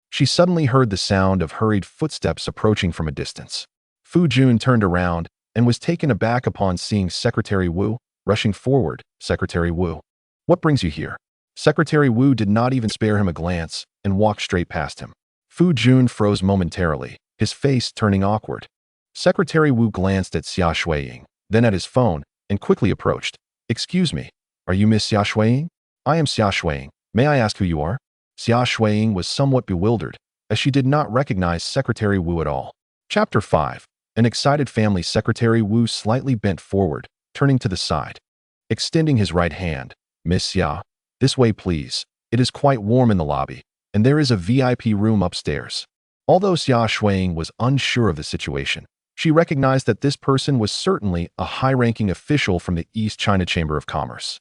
she suddenly heard the sound of hurried footsteps approaching from a distance. Fu Jun turned around and was taken aback upon seeing Secretary Wu rushing forward. "Secretary Wu, what brings you here?" Secretary Wu did not even spare him a glance and walked straight past him. Fu Jun froze momentarily, his face turning awkward. Secretary Wu glanced at Xia Shuiying, then at his phone, and quickly approached. "Excuse me, are you Miss Xia Shuiying?" "I am Xia Shuiying. May I ask who you are?" Xia Shuiying was somewhat bewildered, as she did not recognize Secretary Wu at all. Chapter 5. An excited family. Secretary Wu slightly bent forward, turning to the side. Extending his right hand, "Miss Xia, this way please. It is quite warm in the lobby, and there is a VIP room upstairs." Although Xia Shuiying was unsure of the situation, she recognized that this person was certainly a high-ranking official from the East China Chamber of Commerce.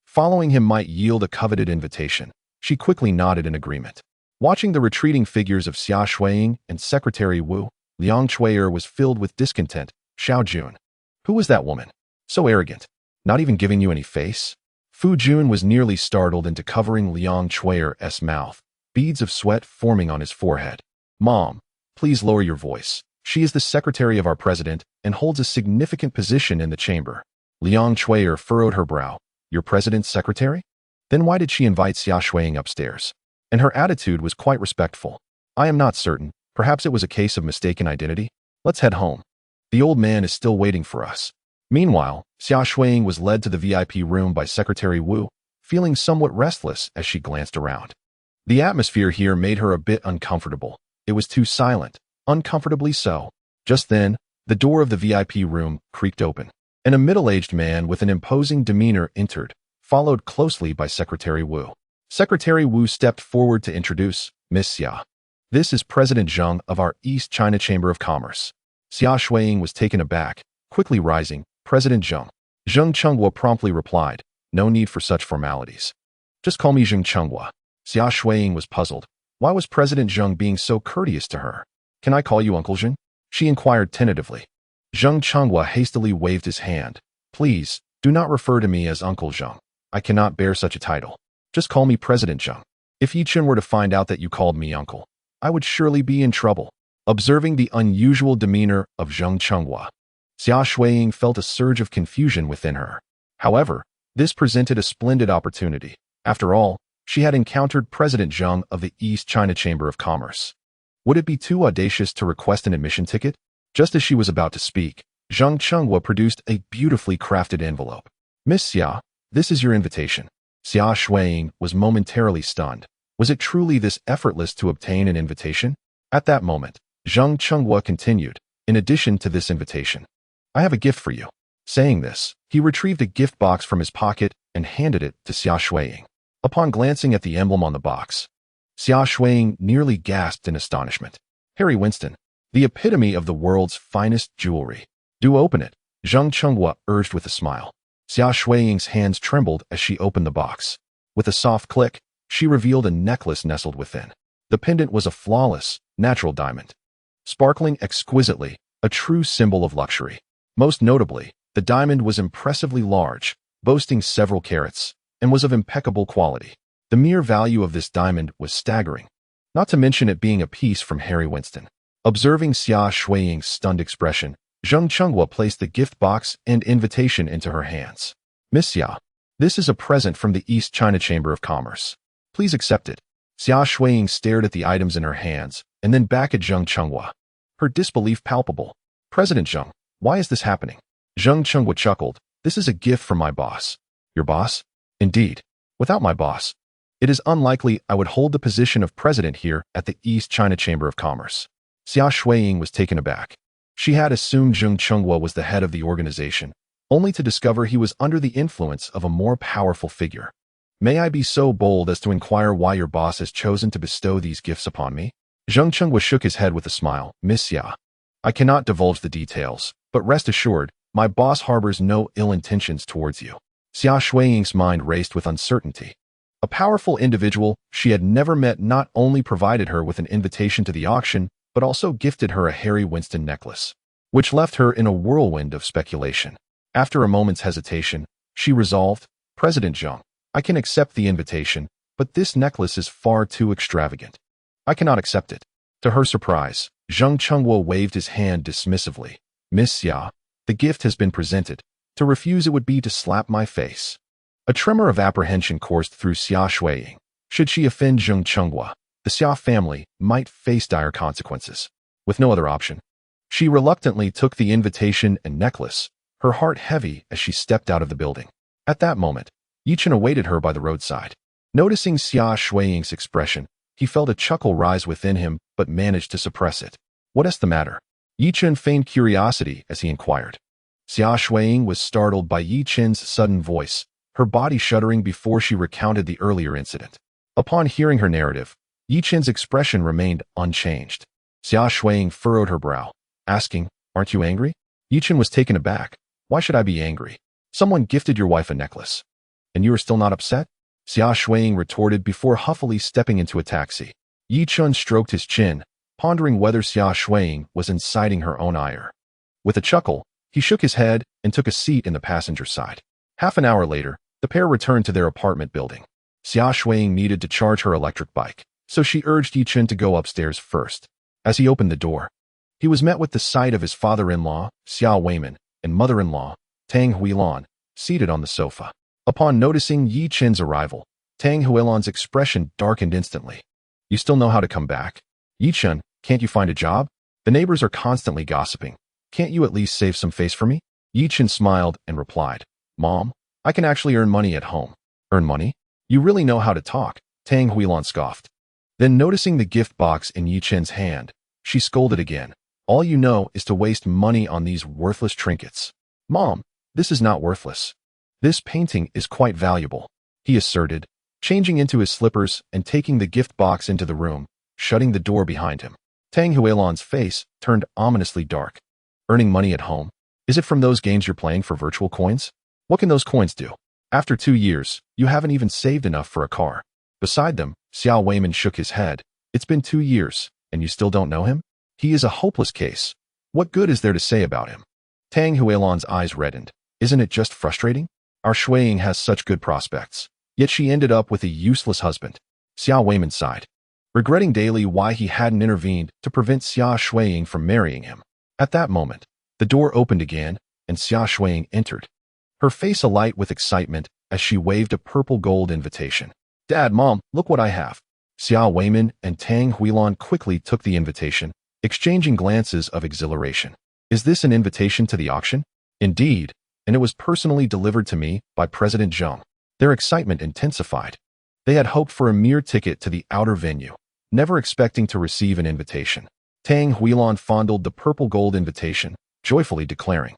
Following him might yield a coveted invitation. She quickly nodded in agreement. Watching the retreating figures of Xia Shuiying and Secretary Wu, Liang Chueyer was filled with discontent. "Xiao Jun, who was that woman? So arrogant, not even giving you any face?" Fu Jun was nearly startled into covering Liang Chueyer's mouth, beads of sweat forming on his forehead. "Mom, please lower your voice. She is the secretary of our president and holds a significant position in the chamber." Liang Chueyer furrowed her brow. "Your president's secretary? Then why did she invite Xia Shuiying upstairs?" And her attitude was quite respectful. "I am not certain. Perhaps it was a case of mistaken identity. Let's head home. The old man is still waiting for us." Meanwhile, Xia Shuiying was led to the VIP room by Secretary Wu, feeling somewhat restless as she glanced around. The atmosphere here made her a bit uncomfortable. It was too silent, uncomfortably so. Just then, the door of the VIP room creaked open, and a middle-aged man with an imposing demeanor entered, followed closely by Secretary Wu. Secretary Wu stepped forward to introduce, "Miss Xia. This is President Zheng of our East China Chamber of Commerce." Xia Shuiying was taken aback, quickly rising. "President Zheng." Zheng Chenghua promptly replied, "No need for such formalities. Just call me Zheng Chenghua." Xia Shuiying was puzzled. Why was President Zheng being so courteous to her? "Can I call you Uncle Zheng?" she inquired tentatively. Zheng Chenghua hastily waved his hand. "Please, do not refer to me as Uncle Zheng. I cannot bear such a title. Just call me President Zheng. If Yi Chen were to find out that you called me uncle, I would surely be in trouble." Observing the unusual demeanor of Zheng Chenghua, Xia Shuiying felt a surge of confusion within her. However, this presented a splendid opportunity. After all, she had encountered President Zheng of the East China Chamber of Commerce. Would it be too audacious to request an admission ticket? Just as she was about to speak, Zheng Chenghua produced a beautifully crafted envelope. "Miss Xia, this is your invitation." Xia Shuiying was momentarily stunned. Was it truly this effortless to obtain an invitation? At that moment, Zheng Chenghua continued, "In addition to this invitation, I have a gift for you." Saying this, he retrieved a gift box from his pocket and handed it to Xia Shuiying. Upon glancing at the emblem on the box, Xia Shuiying nearly gasped in astonishment. "Harry Winston, the epitome of the world's finest jewelry. Do open it," Zheng Chenghua urged with a smile. Xia Shuiying's hands trembled as she opened the box. With a soft click, she revealed a necklace nestled within. The pendant was a flawless, natural diamond, sparkling exquisitely, a true symbol of luxury. Most notably, the diamond was impressively large, boasting several carats, and was of impeccable quality. The mere value of this diamond was staggering, not to mention it being a piece from Harry Winston. Observing Xia Shuiying's stunned expression, Zheng Chenghua placed the gift box and invitation into her hands. Miss Xia, this is a present from the East China Chamber of Commerce. Please accept it. Xia Shuiying stared at the items in her hands and then back at Zheng Chenghua, her disbelief palpable. President Zheng, why is this happening? Zheng Chenghua chuckled. This is a gift from my boss. Your boss? Indeed. Without my boss, it is unlikely I would hold the position of president here at the East China Chamber of Commerce. Xia Shuiying was taken aback. She had assumed Zheng Chenghua was the head of the organization, only to discover he was under the influence of a more powerful figure. May I be so bold as to inquire why your boss has chosen to bestow these gifts upon me? Zheng Chenghua shook his head with a smile. Miss Xia, I cannot divulge the details, but rest assured, my boss harbors no ill intentions towards you. Xia Shuiying's mind raced with uncertainty. A powerful individual she had never met not only provided her with an invitation to the auction, but also gifted her a Harry Winston necklace, which left her in a whirlwind of speculation. After a moment's hesitation, she resolved, President Zheng, I can accept the invitation, but this necklace is far too extravagant. I cannot accept it. To her surprise, Zheng Chenghua waved his hand dismissively. Miss Xia, the gift has been presented. To refuse it would be to slap my face. A tremor of apprehension coursed through Xia Shuiying. Should she offend Zheng Chenghua, the Xia family might face dire consequences. With no other option, she reluctantly took the invitation and necklace, her heart heavy as she stepped out of the building. At that moment, Yi Chen awaited her by the roadside. Noticing Xia Shuiying's expression, he felt a chuckle rise within him but managed to suppress it. What is the matter? Yi Chen feigned curiosity as he inquired. Xia Shuiying was startled by Yi Chen's sudden voice, her body shuddering before she recounted the earlier incident. Upon hearing her narrative, Yi Chen's expression remained unchanged. Xia Shuiying furrowed her brow, asking, Aren't you angry? Yi Chen was taken aback. Why should I be angry? Someone gifted your wife a necklace. And you are still not upset? Xia Shuiying retorted before huffily stepping into a taxi. Yi Chen stroked his chin, pondering whether Xia Shuiying was inciting her own ire. With a chuckle, he shook his head and took a seat in the passenger side. Half an hour later, the pair returned to their apartment building. Xia Shuiying needed to charge her electric bike, so she urged Yi Chen to go upstairs first. As he opened the door, he was met with the sight of his father-in-law, Xia Weiman, and mother-in-law, Tang Huilan, seated on the sofa. Upon noticing Yi Chen's arrival, Tang Huilan's expression darkened instantly. You still know how to come back? Yi Chen, can't you find a job? The neighbors are constantly gossiping. Can't you at least save some face for me? Yi Chen smiled and replied, Mom, I can actually earn money at home. Earn money? You really know how to talk, Tang Huilan scoffed. Then noticing the gift box in Yi Chen's hand, she scolded again. All you know is to waste money on these worthless trinkets. Mom, this is not worthless. This painting is quite valuable, he asserted, changing into his slippers and taking the gift box into the room, shutting the door behind him. Tang Huilan's face turned ominously dark. Earning money at home? Is it from those games you're playing for virtual coins? What can those coins do? After 2 years, you haven't even saved enough for a car. Beside them, Xiao Weiman shook his head. It's been 2 years, and you still don't know him? He is a hopeless case. What good is there to say about him? Tang Huilan's eyes reddened. Isn't it just frustrating? Our Shuiying has such good prospects, yet she ended up with a useless husband. Xiao Weiman sighed, regretting daily why he hadn't intervened to prevent Xia Shuiying from marrying him. At that moment, the door opened again, and Xia Shuiying entered, her face alight with excitement as she waved a purple gold invitation. Dad, Mom, look what I have. Xiao Weiman and Tang Huilan quickly took the invitation, exchanging glances of exhilaration. Is this an invitation to the auction? Indeed, and it was personally delivered to me by President Zheng. Their excitement intensified. They had hoped for a mere ticket to the outer venue, never expecting to receive an invitation. Tang Huilan fondled the purple gold invitation, joyfully declaring,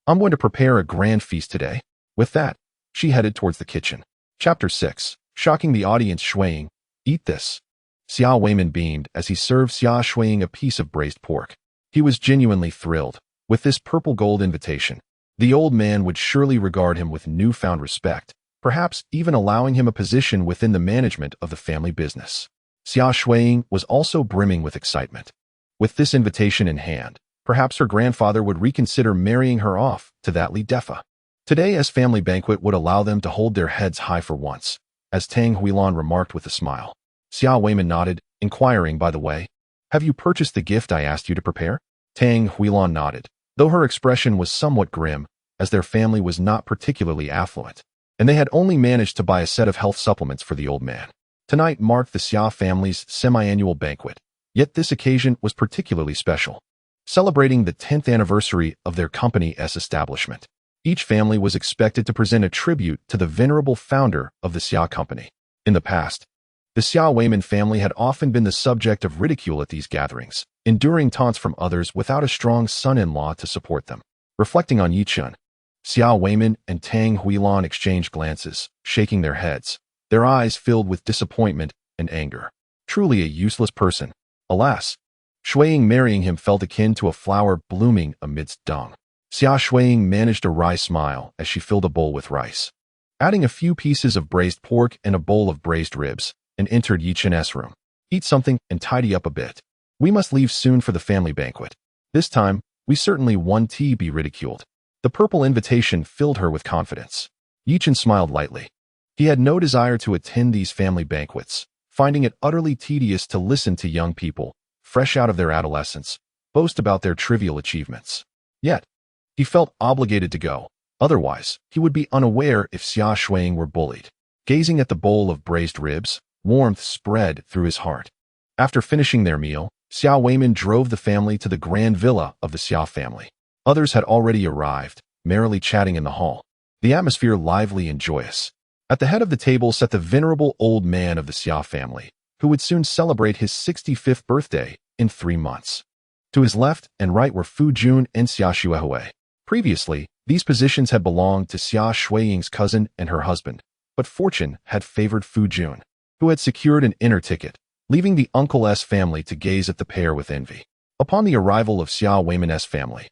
I'm going to prepare a grand feast today. With that, she headed towards the kitchen. Chapter 6. Shocking the audience. Shuiying, eat this. Xiao Weiman beamed as he served Xia Shuiying a piece of braised pork. He was genuinely thrilled. With this purple gold invitation, The old man would surely regard him with newfound respect, perhaps even allowing him a position within the management of the family business. Xia Shuiying was also brimming with excitement. With this invitation in hand, perhaps her grandfather would reconsider marrying her off to that Li Defa. Today's family banquet would allow them to hold their heads high for once, as Tang Huilan remarked with a smile. Xia Weiman nodded, inquiring, by the way, "Have you purchased the gift I asked you to prepare?" Tang Huilan nodded, though her expression was somewhat grim, as their family was not particularly affluent, and they had only managed to buy a set of health supplements for the old man. Tonight marked the Xia family's semi-annual banquet, yet this occasion was particularly special, celebrating the 10th anniversary of their company's establishment. Each family was expected to present a tribute to the venerable founder of the Xia company. In the past, the Xia Weiman family had often been the subject of ridicule at these gatherings, enduring taunts from others without a strong son-in-law to support them. Reflecting on Yi Chen, Xia Weiman and Tang Huilan exchanged glances, shaking their heads, their eyes filled with disappointment and anger. Truly a useless person. Alas, Shuiying marrying him felt akin to a flower blooming amidst dung. Xia Shuiying managed a wry smile as she filled a bowl with rice, adding a few pieces of braised pork and a bowl of braised ribs, and entered Yi Chen's room. "Eat something and tidy up a bit. We must leave soon for the family banquet. This time, we certainly won't be ridiculed." The purple invitation filled her with confidence. Yi Chen smiled lightly. He had no desire to attend these family banquets, finding it utterly tedious to listen to young people, fresh out of their adolescence, boast about their trivial achievements. Yet, he felt obligated to go. Otherwise, he would be unaware if Xia Shuiying were bullied. Gazing at the bowl of braised ribs, warmth spread through his heart. After finishing their meal, Xia Weiman drove the family to the grand villa of the Xia family. Others had already arrived, merrily chatting in the hall, the atmosphere lively and joyous. At the head of the table sat the venerable old man of the Xia family, who would soon celebrate his 65th birthday in 3 months. To his left and right were Fu Jun and Xia Xuehui. Previously, these positions had belonged to Xia Shuiying's cousin and her husband, but fortune had favored Fu Jun, who had secured an inner ticket, leaving the uncle's family to gaze at the pair with envy. Upon the arrival of Xia Weiman's family,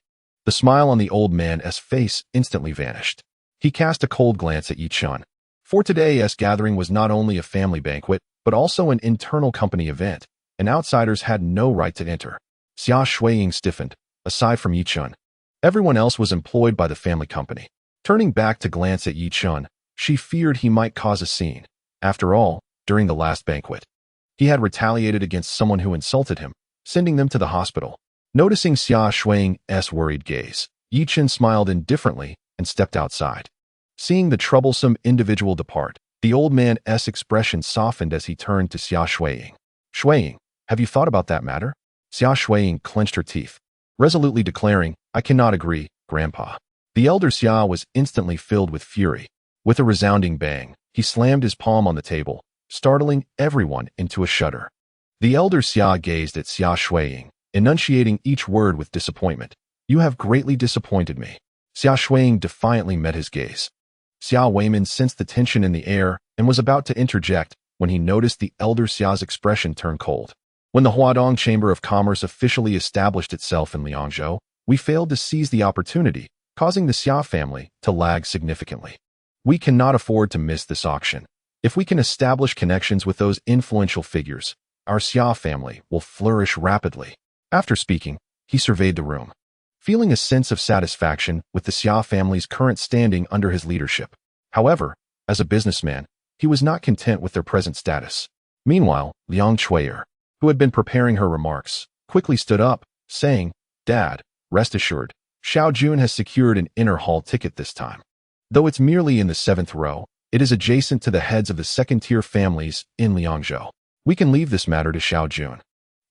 the smile on the old man's face instantly vanished. He cast a cold glance at Yi Chen. For today's gathering was not only a family banquet, but also an internal company event, and outsiders had no right to enter. Xia Shuiying stiffened. Aside from Yi Chen, everyone else was employed by the family company. Turning back to glance at Yi Chen, she feared he might cause a scene. After all, during the last banquet, he had retaliated against someone who insulted him, sending them to the hospital. Noticing Xia Shuiying's worried gaze, Yi Chen smiled indifferently and stepped outside. Seeing the troublesome individual depart, the old man's expression softened as he turned to Xia Shuiying. "Shuiying, have you thought about that matter?" Xia Shuiying clenched her teeth, resolutely declaring, "I cannot agree, Grandpa." The elder Xia was instantly filled with fury. With a resounding bang, he slammed his palm on the table, startling everyone into a shudder. The elder Xia gazed at Xia Shuiying, enunciating each word with disappointment. "You have greatly disappointed me." Xia Shuiying defiantly met his gaze. Xia Weiman sensed the tension in the air and was about to interject when he noticed the elder Xia's expression turn cold. "When the Huadong Chamber of Commerce officially established itself in Liangzhou, we failed to seize the opportunity, causing the Xia family to lag significantly. We cannot afford to miss this auction. If we can establish connections with those influential figures, our Xia family will flourish rapidly." After speaking, he surveyed the room, feeling a sense of satisfaction with the Xia family's current standing under his leadership. However, as a businessman, he was not content with their present status. Meanwhile, Liang Chuier, who had been preparing her remarks, quickly stood up, saying, "Dad, rest assured, Xiao Jun has secured an inner hall ticket this time. Though it's merely in the 7th row, it is adjacent to the heads of the second-tier families in Liangzhou. We can leave this matter to Xiao Jun.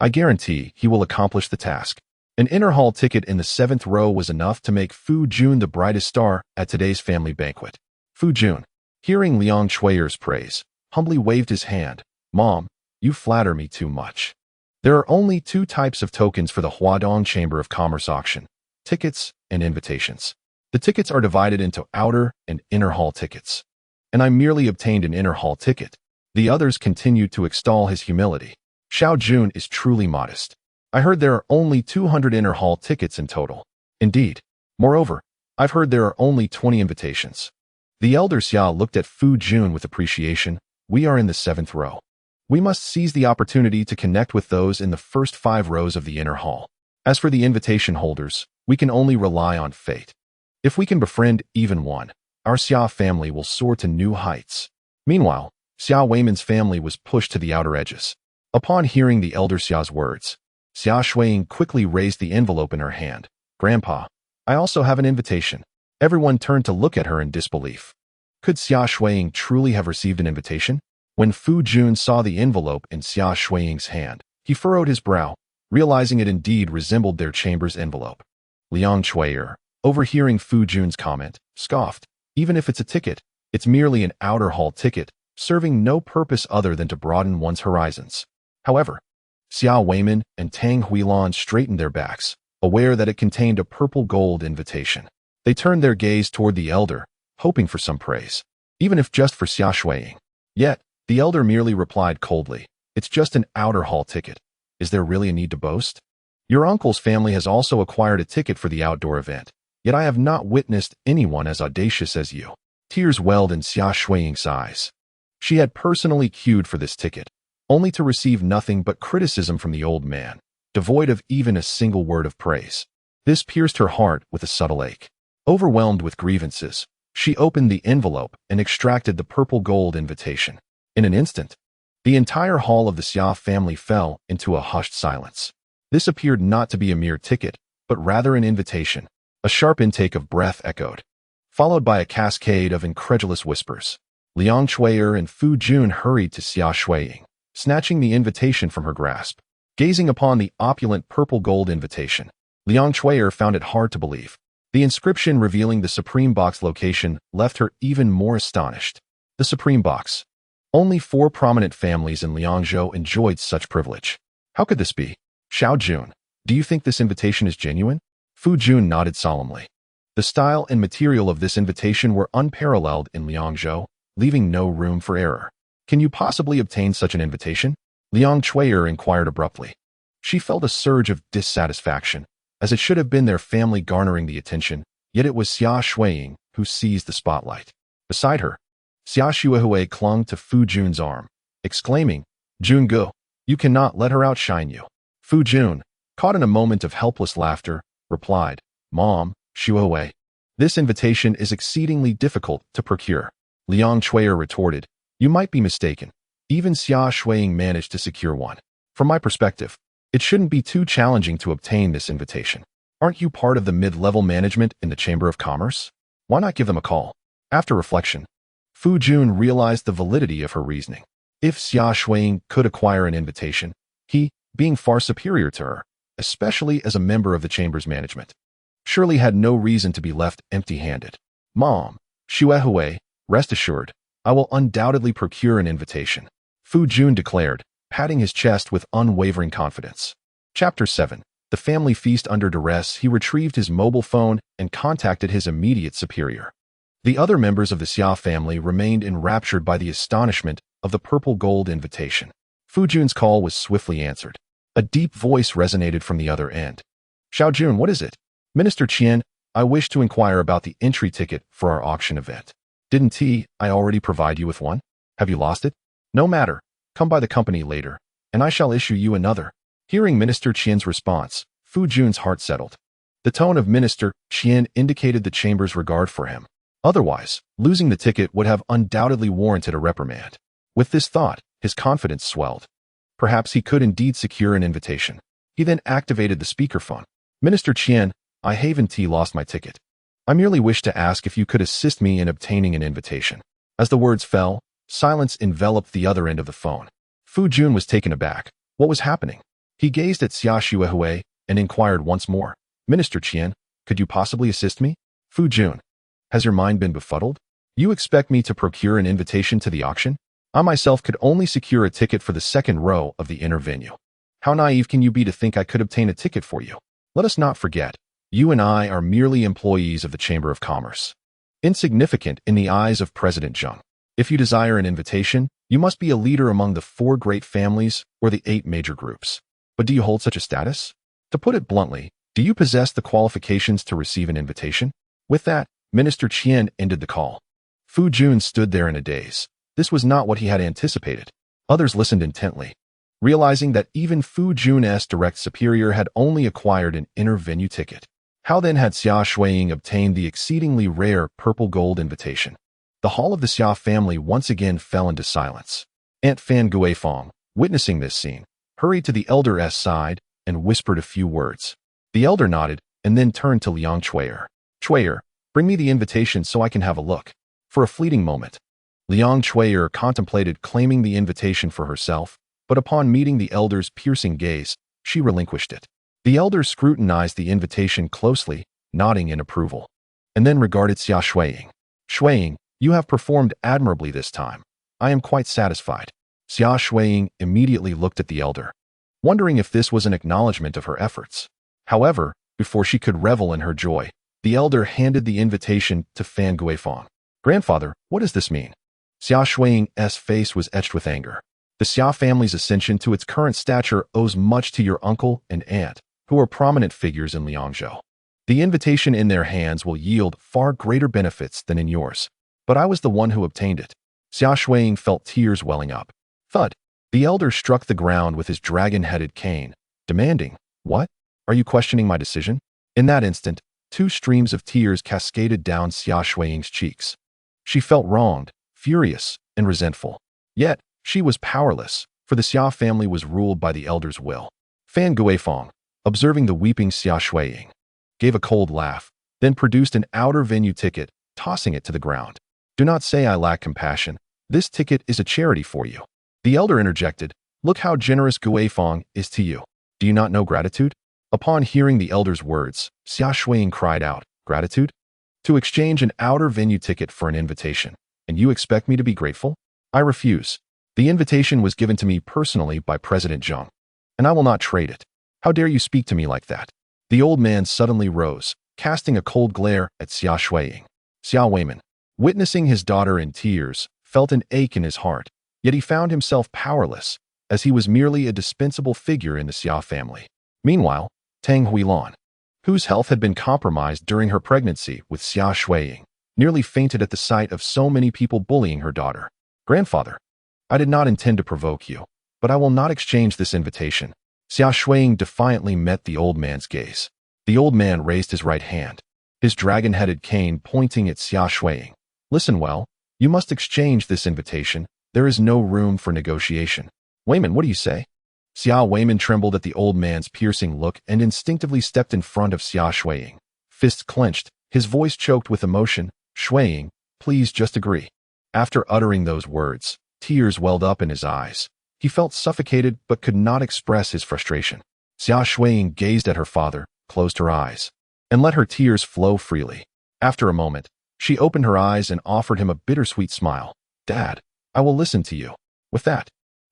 I guarantee he will accomplish the task." An inner hall ticket in the 7th row was enough to make Fu Jun the brightest star at today's family banquet. Fu Jun, hearing Liang Chuier's praise, humbly waved his hand. "Mom, you flatter me too much. There are only 2 types of tokens for the Huadong Chamber of Commerce auction: tickets and invitations. The tickets are divided into outer and inner hall tickets, and I merely obtained an inner hall ticket." The others continued to extol his humility. "Xiao Jun is truly modest. I heard there are only 200 inner hall tickets in total." Indeed. Moreover, I've heard there are only 20 invitations. The elder Xia looked at Fu Jun with appreciation. We are in the 7th row. We must seize the opportunity to connect with those in the first 5 rows of the inner hall. As for the invitation holders, we can only rely on fate. If we can befriend even one, our Xia family will soar to new heights. Meanwhile, Xia Weiman's family was pushed to the outer edges. Upon hearing the elder Xia's words, Xia Shuiying quickly raised the envelope in her hand. Grandpa, I also have an invitation. Everyone turned to look at her in disbelief. Could Xia Shuiying truly have received an invitation? When Fu Jun saw the envelope in Xia Shuiying's hand, he furrowed his brow, realizing it indeed resembled their chamber's envelope. Liang Chui'er, overhearing Fu Jun's comment, scoffed. Even if it's a ticket, it's merely an outer hall ticket, serving no purpose other than to broaden one's horizons. However, Xia Weiman and Tang Huilan straightened their backs, aware that it contained a purple gold invitation. They turned their gaze toward the elder, hoping for some praise, even if just for Xia Shuiying. Yet, the elder merely replied coldly, "It's just an outer hall ticket. Is there really a need to boast? Your uncle's family has also acquired a ticket for the outdoor event, yet I have not witnessed anyone as audacious as you." Tears welled in Xia Shuiying's eyes. She had personally queued for this ticket, only to receive nothing but criticism from the old man, devoid of even a single word of praise. This pierced her heart with a subtle ache. Overwhelmed with grievances, she opened the envelope and extracted the purple gold invitation. In an instant, the entire hall of the Xia family fell into a hushed silence. This appeared not to be a mere ticket, but rather an invitation. A sharp intake of breath echoed, followed by a cascade of incredulous whispers. Liang Chui'er and Fu Jun hurried to Xia Shuiying, snatching the invitation from her grasp. Gazing upon the opulent purple gold invitation, Liang Chui'er found it hard to believe. The inscription revealing the Supreme Box location left her even more astonished. The Supreme Box. Only 4 prominent families in Liangzhou enjoyed such privilege. How could this be? Xiao Jun, do you think this invitation is genuine? Fu Jun nodded solemnly. The style and material of this invitation were unparalleled in Liangzhou, leaving no room for error. Can you possibly obtain such an invitation? Liang Chui'er inquired abruptly. She felt a surge of dissatisfaction, as it should have been their family garnering the attention, yet it was Xia Shuiying who seized the spotlight. Beside her, Xia Shuihui clung to Fu Jun's arm, exclaiming, "Jungu, you cannot let her outshine you." Fu Jun, caught in a moment of helpless laughter, replied, "Mom, Shuihui, this invitation is exceedingly difficult to procure." Liang Chui'er retorted, "You might be mistaken. Even Xia Shuiying managed to secure one. From my perspective, it shouldn't be too challenging to obtain this invitation. Aren't you part of the mid-level management in the Chamber of Commerce? Why not give them a call?" After reflection, Fu Jun realized the validity of her reasoning. If Xia Shuiying could acquire an invitation, he, being far superior to her, especially as a member of the Chamber's management, surely had no reason to be left empty-handed. "Mom, Shuihui, rest assured, I will undoubtedly procure an invitation," Fu Jun declared, patting his chest with unwavering confidence. Chapter 7. The family feast under duress. He retrieved his mobile phone and contacted his immediate superior. The other members of the Xia family remained enraptured by the astonishment of the purple gold invitation. Fu Jun's call was swiftly answered. A deep voice resonated from the other end. "Xiao Jun, what is it?" "Minister Qian, I wish to inquire about the entry ticket for our auction event." "Didn't I already provide you with one? Have you lost it?" "No matter. Come by the company later, and I shall issue you another." Hearing Minister Qian's response, Fu Jun's heart settled. The tone of Minister Qian indicated the chamber's regard for him. Otherwise, losing the ticket would have undoubtedly warranted a reprimand. With this thought, his confidence swelled. Perhaps he could indeed secure an invitation. He then activated the speakerphone. "Minister Qian, I haven't lost my ticket. I merely wish to ask if you could assist me in obtaining an invitation." As the words fell, silence enveloped the other end of the phone. Fu Jun was taken aback. What was happening? He gazed at Xia Shuihui and inquired once more, "Minister Qian, could you possibly assist me?" "Fu Jun, has your mind been befuddled? You expect me to procure an invitation to the auction? I myself could only secure a ticket for the 2nd row of the inner venue. How naive can you be to think I could obtain a ticket for you? Let us not forget, you and I are merely employees of the Chamber of Commerce. Insignificant in the eyes of President Zheng. If you desire an invitation, you must be a leader among the 4 great families or the 8 major groups. But do you hold such a status? To put it bluntly, do you possess the qualifications to receive an invitation?" With that, Minister Qian ended the call. Fu Jun stood there in a daze. This was not what he had anticipated. Others listened intently, realizing that even Fu Jun's direct superior had only acquired an inner venue ticket. How then had Xia Shuiying obtained the exceedingly rare purple gold invitation? The hall of the Xia family once again fell into silence. Aunt Fan Guifeng, witnessing this scene, hurried to the elder's side and whispered a few words. The elder nodded and then turned to Liang Chuier. Chuier, bring me the invitation so I can have a look. For a fleeting moment, Liang Chuier contemplated claiming the invitation for herself, but upon meeting the elder's piercing gaze, she relinquished it. The elder scrutinized the invitation closely, nodding in approval, and then regarded Xia Shuiying. Shuiying, you have performed admirably this time. I am quite satisfied. Xia Shuiying immediately looked at the elder, wondering if this was an acknowledgement of her efforts. However, before she could revel in her joy, the elder handed the invitation to Fan Guifeng. Grandfather, what does this mean? Xia Shuiying's face was etched with anger. The Xia family's ascension to its current stature owes much to your uncle and aunt, who are prominent figures in Liangzhou. The invitation in their hands will yield far greater benefits than in yours. But I was the one who obtained it. Xia Shuiying felt tears welling up. Thud. The elder struck the ground with his dragon-headed cane, demanding, What? Are you questioning my decision? In that instant, 2 streams of tears cascaded down Xia Shuiying's cheeks. She felt wronged, furious, and resentful. Yet, she was powerless, for the Xia family was ruled by the elder's will. Fan Guifeng, observing the weeping Xia Shuiying, gave a cold laugh, then produced an outer venue ticket, tossing it to the ground. Do not say I lack compassion. This ticket is a charity for you. The elder interjected, Look how generous Guifeng is to you. Do you not know gratitude? Upon hearing the elder's words, Xia Shuiying cried out, Gratitude? To exchange an outer venue ticket for an invitation, and you expect me to be grateful? I refuse. The invitation was given to me personally by President Zheng, and I will not trade it. How dare you speak to me like that? The old man suddenly rose, casting a cold glare at Xia Shuiying. Xia Weiman, witnessing his daughter in tears, felt an ache in his heart, yet he found himself powerless, as he was merely a dispensable figure in the Xia family. Meanwhile, Tang Huilan, whose health had been compromised during her pregnancy with Xia Shuiying, nearly fainted at the sight of so many people bullying her daughter. Grandfather, I did not intend to provoke you, but I will not exchange this invitation. Xia Shuiying defiantly met the old man's gaze. The old man raised his right hand, his dragon-headed cane pointing at Xia Shuiying. Listen well, you must exchange this invitation. There is no room for negotiation. Weiman, what do you say? Xia Weiman trembled at the old man's piercing look and instinctively stepped in front of Xia Shuiying. Fists clenched, his voice choked with emotion. Shuiying, please just agree. After uttering those words, tears welled up in his eyes. He felt suffocated but could not express his frustration. Xia Shuiying gazed at her father, closed her eyes, and let her tears flow freely. After a moment, she opened her eyes and offered him a bittersweet smile. Dad, I will listen to you. With that,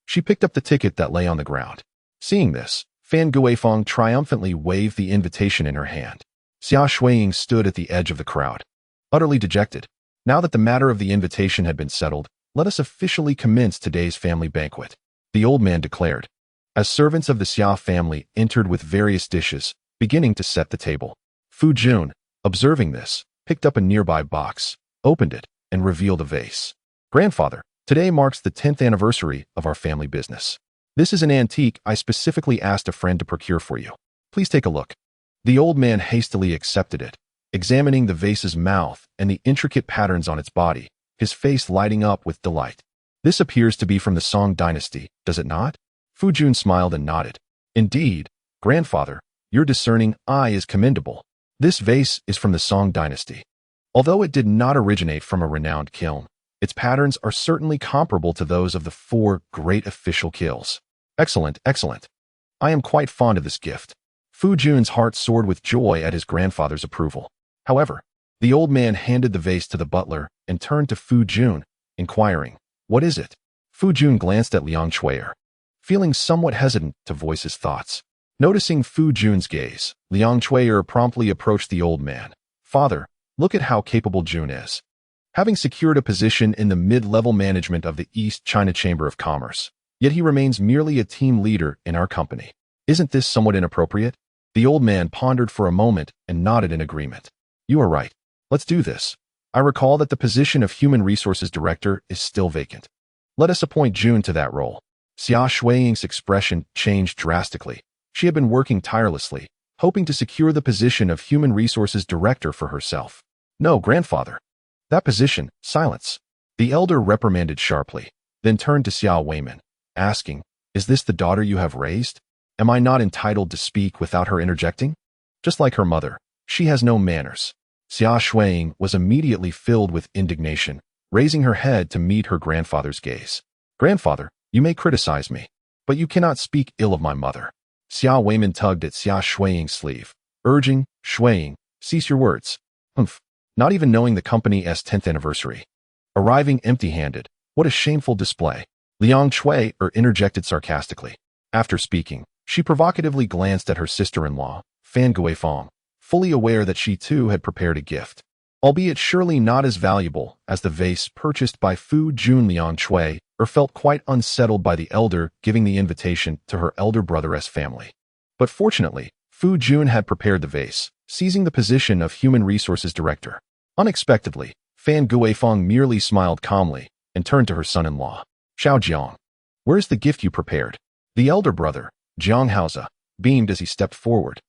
she picked up the ticket that lay on the ground. Seeing this, Fan Guifeng triumphantly waved the invitation in her hand. Xia Shuiying stood at the edge of the crowd, utterly dejected. Now that the matter of the invitation had been settled, let us officially commence today's family banquet, the old man declared, as servants of the Xia family entered with various dishes, beginning to set the table. Fu Jun, observing this, picked up a nearby box, opened it, and revealed a vase. Grandfather, today marks the 10th anniversary of our family business. This is an antique I specifically asked a friend to procure for you. Please take a look. The old man hastily accepted it, examining the vase's mouth and the intricate patterns on its body, his face lighting up with delight. This appears to be from the Song dynasty, does it not? Fu Jun smiled and nodded. Indeed, grandfather, your discerning eye is commendable. This vase is from the Song dynasty. Although it did not originate from a renowned kiln, its patterns are certainly comparable to those of the 4 great official kilns. Excellent, excellent. I am quite fond of this gift. Fu Jun's heart soared with joy at his grandfather's approval. However, the old man handed the vase to the butler and turned to Fu Jun, inquiring, What is it? Fu Jun glanced at Liang Chuier, feeling somewhat hesitant to voice his thoughts. Noticing Fu Jun's gaze, Liang Chuier promptly approached the old man. Father, look at how capable Jun is. Having secured a position in the mid-level management of the East China Chamber of Commerce, yet he remains merely a team leader in our company. Isn't this somewhat inappropriate? The old man pondered for a moment and nodded in agreement. You are right. Let's do this. I recall that the position of Human Resources Director is still vacant. Let us appoint June to that role. Xia Shuiying's expression changed drastically. She had been working tirelessly, hoping to secure the position of Human Resources Director for herself. No, grandfather. That position, silence. The elder reprimanded sharply, then turned to Xiao Weiman, asking, "Is this the daughter you have raised? Am I not entitled to speak without her interjecting? Just like her mother, she has no manners." Xia Shuiying was immediately filled with indignation, raising her head to meet her grandfather's gaze. "Grandfather, you may criticize me, but you cannot speak ill of my mother." Xiao Weiman tugged at Xia Shuiying's sleeve, urging, "Shuiying, cease your words." Humph, not even knowing the company's 10th anniversary. Arriving empty-handed, what a shameful display. Liang Chui interjected sarcastically. After speaking, she provocatively glanced at her sister-in-law, Fan Guifeng, fully aware that she too had prepared a gift, albeit surely not as valuable as the vase purchased by Fu Jun. Liang Chui felt quite unsettled by the elder giving the invitation to her elder brother's family. But fortunately, Fu Jun had prepared the vase, seizing the position of Human Resources Director. Unexpectedly, Fan Guifeng merely smiled calmly and turned to her son-in-law. "Xiao Jiang, where's the gift you prepared?" The elder brother, Jiang Haoze, beamed as he stepped forward,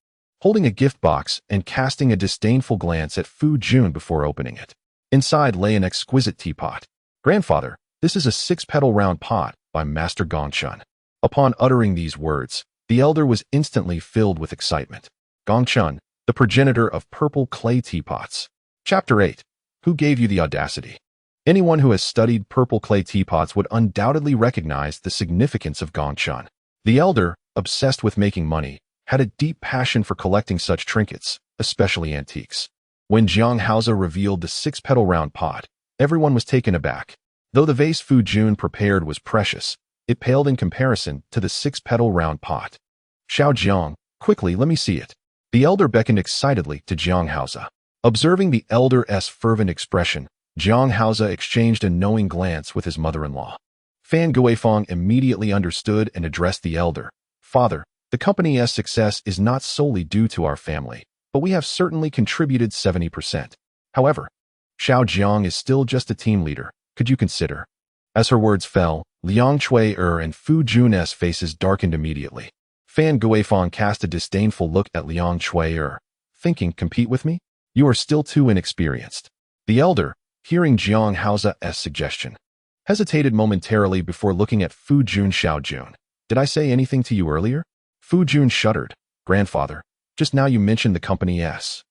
holding a gift box and casting a disdainful glance at Fu Jun before opening it. Inside lay an exquisite teapot. "Grandfather, this is a 6-petal round pot by Master Gong Chen." Upon uttering these words, the elder was instantly filled with excitement. Gong Chen, the progenitor of purple clay teapots. Chapter 8. Who gave you the audacity? Anyone who has studied purple clay teapots would undoubtedly recognize the significance of Gong Chen. The elder, obsessed with making money, had a deep passion for collecting such trinkets, especially antiques. When Jiang Haoze revealed the 6-petal round pot, everyone was taken aback. Though the vase Fu Jun prepared was precious, it paled in comparison to the 6-petal round pot. "Xiao Jiang, quickly, let me see it." The elder beckoned excitedly to Jiang Haoze. Observing the elder's fervent expression, Jiang Haoze exchanged a knowing glance with his mother-in-law. Fan Guifeng immediately understood and addressed the elder. "Father, the company's success is not solely due to our family, but we have certainly contributed 70%. However, Xiao Jiang is still just a team leader. Could you consider?" As her words fell, Liang Chui and Fu Jun's faces darkened immediately. Fan Guifeng cast a disdainful look at Liang Chui, thinking, "Compete with me? You are still too inexperienced." The elder, hearing Jiang Haoze's suggestion, hesitated momentarily before looking at Fu Jun. "Xiao Jun, did I say anything to you earlier?" Fu Jun shuddered. "Grandfather, just now you mentioned the company's."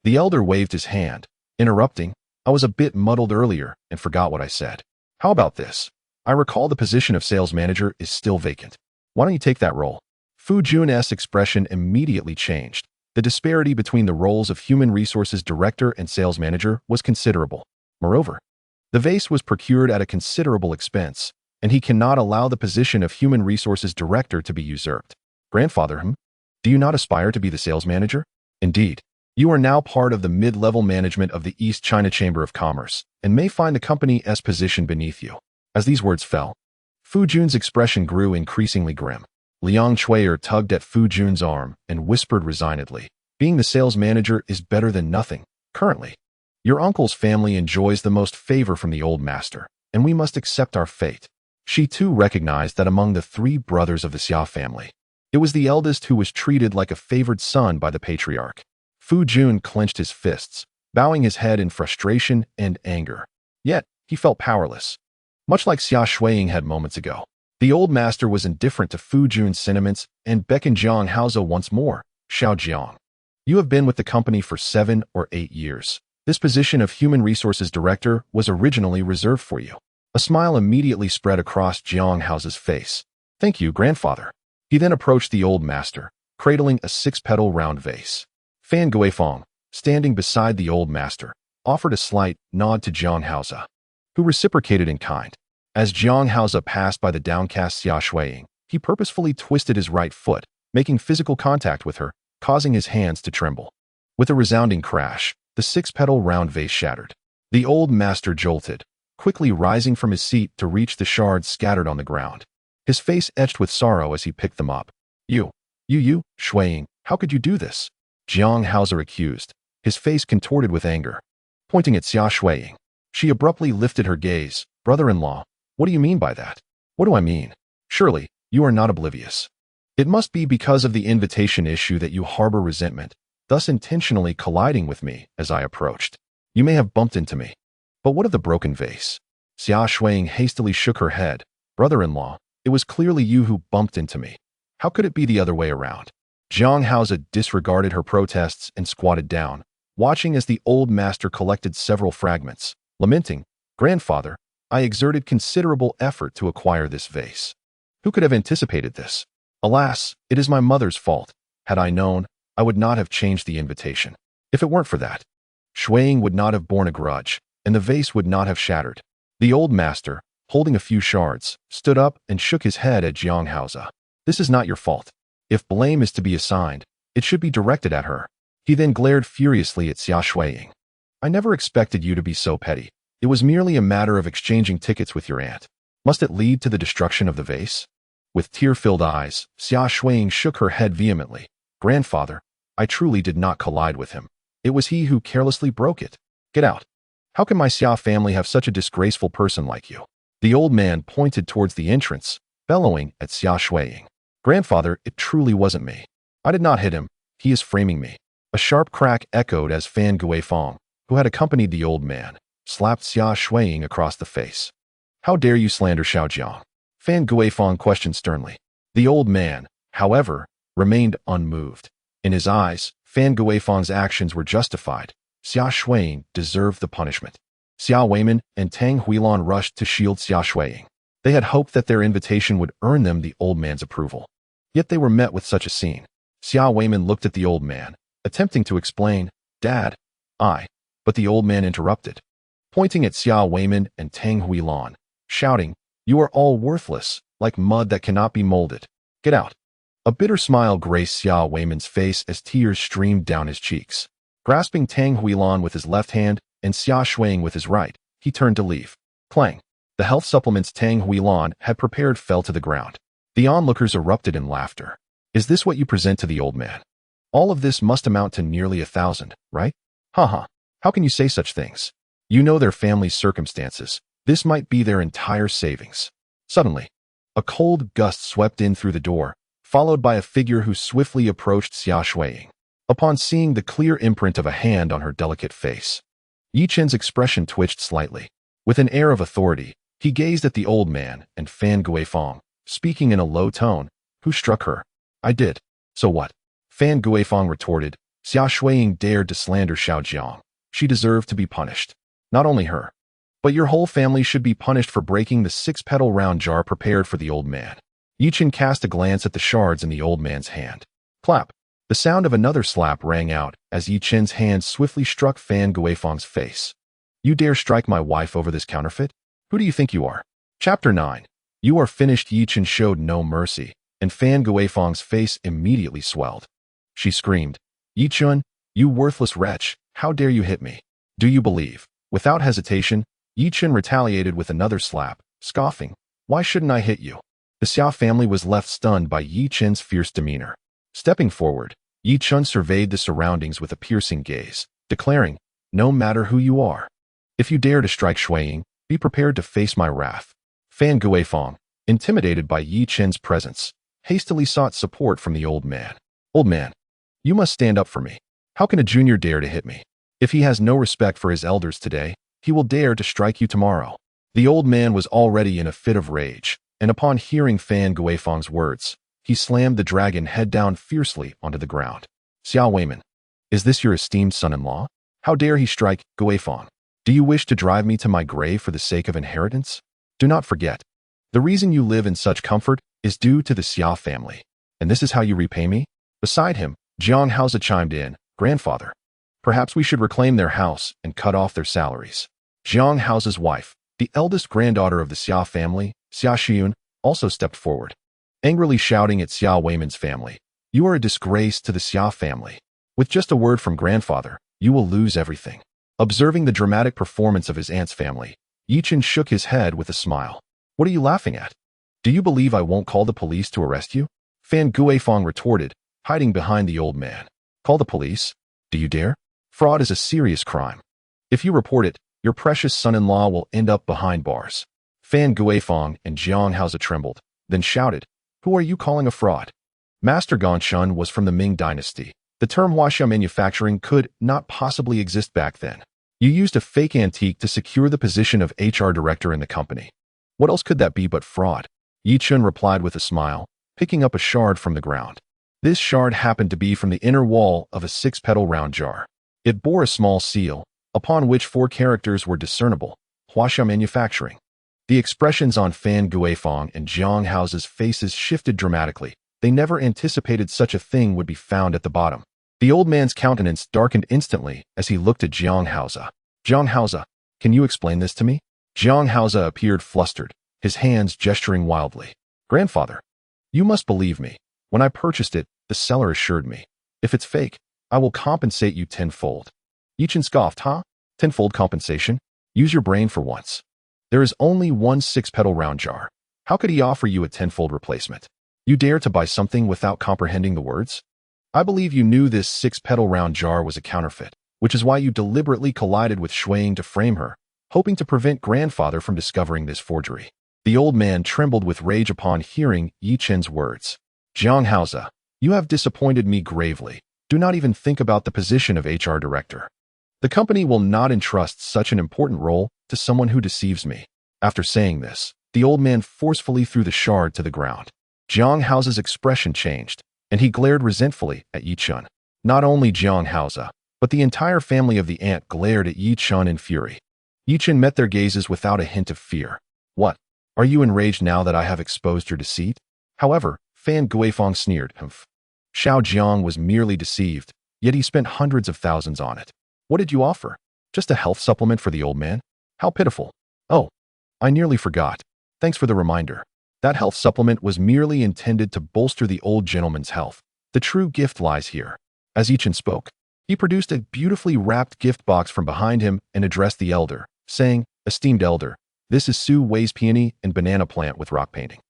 The elder waved his hand, interrupting, "I was a bit muddled earlier and forgot what I said. How about this? I recall the position of sales manager is still vacant. Why don't you take that role?" Fu Jun's expression immediately changed. The disparity between the roles of Human Resources Director and Sales Manager was considerable. Moreover, the vase was procured at a considerable expense, and he cannot allow the position of Human Resources Director to be usurped. "Grandfather, do you not aspire to be the Sales Manager? Indeed, you are now part of the mid-level management of the East China Chamber of Commerce, and may find the company's position beneath you." As these words fell, Fu Jun's expression grew increasingly grim. Liang Chui tugged at Fu Jun's arm and whispered resignedly, "Being the sales manager is better than nothing, currently. Your uncle's family enjoys the most favor from the old master, and we must accept our fate." She too recognized that among the 3 brothers of the Xia family, it was the eldest who was treated like a favored son by the patriarch. Fu Jun clenched his fists, bowing his head in frustration and anger. Yet, he felt powerless, much like Xia Shuiying had moments ago. The old master was indifferent to Fu Jun's sentiments and beckoned Jiang Haoze once more. "Xiao Jiang, you have been with the company for 7 or 8 years. This position of Human Resources Director was originally reserved for you." A smile immediately spread across Jiang Haoze's face. "Thank you, grandfather." He then approached the old master, cradling a 6-petal round vase. Fan Guifeng, standing beside the old master, offered a slight nod to Jiang Haoze, who reciprocated in kind. As Jiang Haoze passed by the downcast Xia Shuiying, he purposefully twisted his right foot, making physical contact with her, causing his hands to tremble. With a resounding crash, the 6-petal round vase shattered. The old master jolted, quickly rising from his seat to reach the shards scattered on the ground. His face etched with sorrow as he picked them up. You, Shuiying, how could you do this?" Jiang Haoze accused, his face contorted with anger. Pointing at Xia Shuiying, she abruptly lifted her gaze. Brother-in-law, what do you mean by that? What do I mean? Surely, you are not oblivious. It must be because of the invitation issue that you harbor resentment, thus intentionally colliding with me as I approached. You may have bumped into me. But what of the broken vase? Xia Shuiying hastily shook her head. Brother-in-law, it was clearly you who bumped into me. How could it be the other way around? Jiang Haoze disregarded her protests and squatted down, watching as the old master collected several fragments, lamenting, Grandfather, I exerted considerable effort to acquire this vase. Who could have anticipated this? Alas, it is my mother's fault. Had I known, I would not have changed the invitation. If it weren't for that, Shuiying would not have borne a grudge, and the vase would not have shattered. The old master, holding a few shards, stood up and shook his head at Jiang Haoze. This is not your fault. If blame is to be assigned, it should be directed at her. He then glared furiously at Xia Shuiying. I never expected you to be so petty. It was merely a matter of exchanging tickets with your aunt. Must it lead to the destruction of the vase? With tear-filled eyes, Xia Shuiying shook her head vehemently. Grandfather, I truly did not collide with him. It was he who carelessly broke it. Get out. How can my Xia family have such a disgraceful person like you? The old man pointed towards the entrance, bellowing at Xia Shuiying. Grandfather, it truly wasn't me. I did not hit him. He is framing me. A sharp crack echoed as Fan Guifeng, who had accompanied the old man, slapped Xia Shuiying across the face. How dare you slander Xiaojiang? Fan Guifeng questioned sternly. The old man, however, remained unmoved. In his eyes, Fan Guifeng's actions were justified. Xia Shuiying deserved the punishment. Xia Weiman and Tang Huilan rushed to shield Xia Shuiying. They had hoped that their invitation would earn them the old man's approval. Yet they were met with such a scene. Xia Weiman looked at the old man, attempting to explain, Dad, but the old man interrupted, pointing at Xia Weiman and Tang Huilan, shouting, You are all worthless, like mud that cannot be molded. Get out. A bitter smile graced Xia Weiman's face as tears streamed down his cheeks. Grasping Tang Huilan with his left hand and Xia Shuiying with his right, he turned to leave. Clang. The health supplements Tang Huilan had prepared fell to the ground. The onlookers erupted in laughter. Is this what you present to the old man? All of this must amount to nearly 1,000, right? Haha. How can you say such things? You know their family's circumstances. This might be their entire savings. Suddenly, a cold gust swept in through the door, followed by a figure who swiftly approached Xia Shuiying. Upon seeing the clear imprint of a hand on her delicate face, Yi Chen's expression twitched slightly. With an air of authority, he gazed at the old man and Fan Guifeng, speaking in a low tone, Who struck her? I did. So what? Fan Guifeng retorted. Xia Shuiying dared to slander Xiaojiang. She deserved to be punished. Not only her, but your whole family should be punished for breaking the 6-petal round jar prepared for the old man. Yi Chen cast a glance at the shards in the old man's hand. Clap. The sound of another slap rang out as Yi Chen's hand swiftly struck Fan Guifeng's face. You dare strike my wife over this counterfeit? Who do you think you are? Chapter 9. You are finished. Yi Chen showed no mercy, and Fan Guifeng's face immediately swelled. She screamed, Yi Chen, you worthless wretch, how dare you hit me? Do you believe? Without hesitation, Yi Chen retaliated with another slap, scoffing, Why shouldn't I hit you? The Xia family was left stunned by Yi Chen's fierce demeanor. Stepping forward, Yi Chen surveyed the surroundings with a piercing gaze, declaring, No matter who you are, if you dare to strike Shuiying, be prepared to face my wrath. Fan Guifeng, intimidated by Yi Chen's presence, hastily sought support from the old man. Old man, you must stand up for me. How can a junior dare to hit me? If he has no respect for his elders today, he will dare to strike you tomorrow. The old man was already in a fit of rage, and upon hearing Fan Guifeng's words, he slammed the dragon head down fiercely onto the ground. Xia Weiman, is this your esteemed son-in-law? How dare he strike Guifeng? Do you wish to drive me to my grave for the sake of inheritance? Do not forget, the reason you live in such comfort is due to the Xia family. And this is how you repay me? Beside him, Jiang Haoze chimed in, Grandfather, perhaps we should reclaim their house and cut off their salaries. Jiang Haoze's wife, the eldest granddaughter of the Xia family, Xia Xiyun, also stepped forward, angrily shouting at Xia Weiman's family, You are a disgrace to the Xia family. With just a word from grandfather, you will lose everything. Observing the dramatic performance of his aunt's family, Yi Chen shook his head with a smile. What are you laughing at? Do you believe I won't call the police to arrest you? Fan Guifeng retorted, hiding behind the old man. Call the police? Do you dare? Fraud is a serious crime. If you report it, your precious son-in-law will end up behind bars. Fan Guifeng and Jiang Haoze trembled, then shouted, "Who are you calling a fraud?" Master Gongshun was from the Ming dynasty. The term huaxia manufacturing could not possibly exist back then. You used a fake antique to secure the position of HR director in the company. What else could that be but fraud? Yi Chun replied with a smile, picking up a shard from the ground. This shard happened to be from the inner wall of a 6-petal round jar. It bore a small seal, upon which 4 characters were discernible: huaxia manufacturing. The expressions on Fan Guifeng and Jiang Haoze's faces shifted dramatically. They never anticipated such a thing would be found at the bottom. The old man's countenance darkened instantly as he looked at Jiang Haoze. "Jiang Haoze, can you explain this to me?" Jiang Haoze appeared flustered, his hands gesturing wildly. "Grandfather, you must believe me. When I purchased it, the seller assured me, if it's fake, I will compensate you tenfold." Yi Chun scoffed, "Huh? Tenfold compensation? Use your brain for once. There is only one 6-petal round jar. How could he offer you a tenfold replacement? You dare to buy something without comprehending the words? I believe you knew this 6-petal round jar was a counterfeit, which is why you deliberately collided with Shuiying to frame her, hoping to prevent grandfather from discovering this forgery." The old man trembled with rage upon hearing Yi Chen's words. "Jiang Haoze, you have disappointed me gravely. Do not even think about the position of HR director. The company will not entrust such an important role to someone who deceives me." After saying this, the old man forcefully threw the shard to the ground. Jiang Haoze's expression changed, and he glared resentfully at Yi Chun. Not only Jiang Haoze, but the entire family of the ant glared at Yi Chun in fury. Yi Chun met their gazes without a hint of fear. "What? Are you enraged now that I have exposed your deceit?" However, Fan Guifeng sneered. "Humph. Xiao Jiang was merely deceived, yet he spent hundreds of thousands on it. What did you offer? Just a health supplement for the old man? How pitiful. Oh, I nearly forgot. Thanks for the reminder. That health supplement was merely intended to bolster the old gentleman's health. The true gift lies here." As Yi Chun spoke, he produced a beautifully wrapped gift box from behind him and addressed the elder, saying, "Esteemed elder, this is Su Wei's peony and banana plant with rock painting.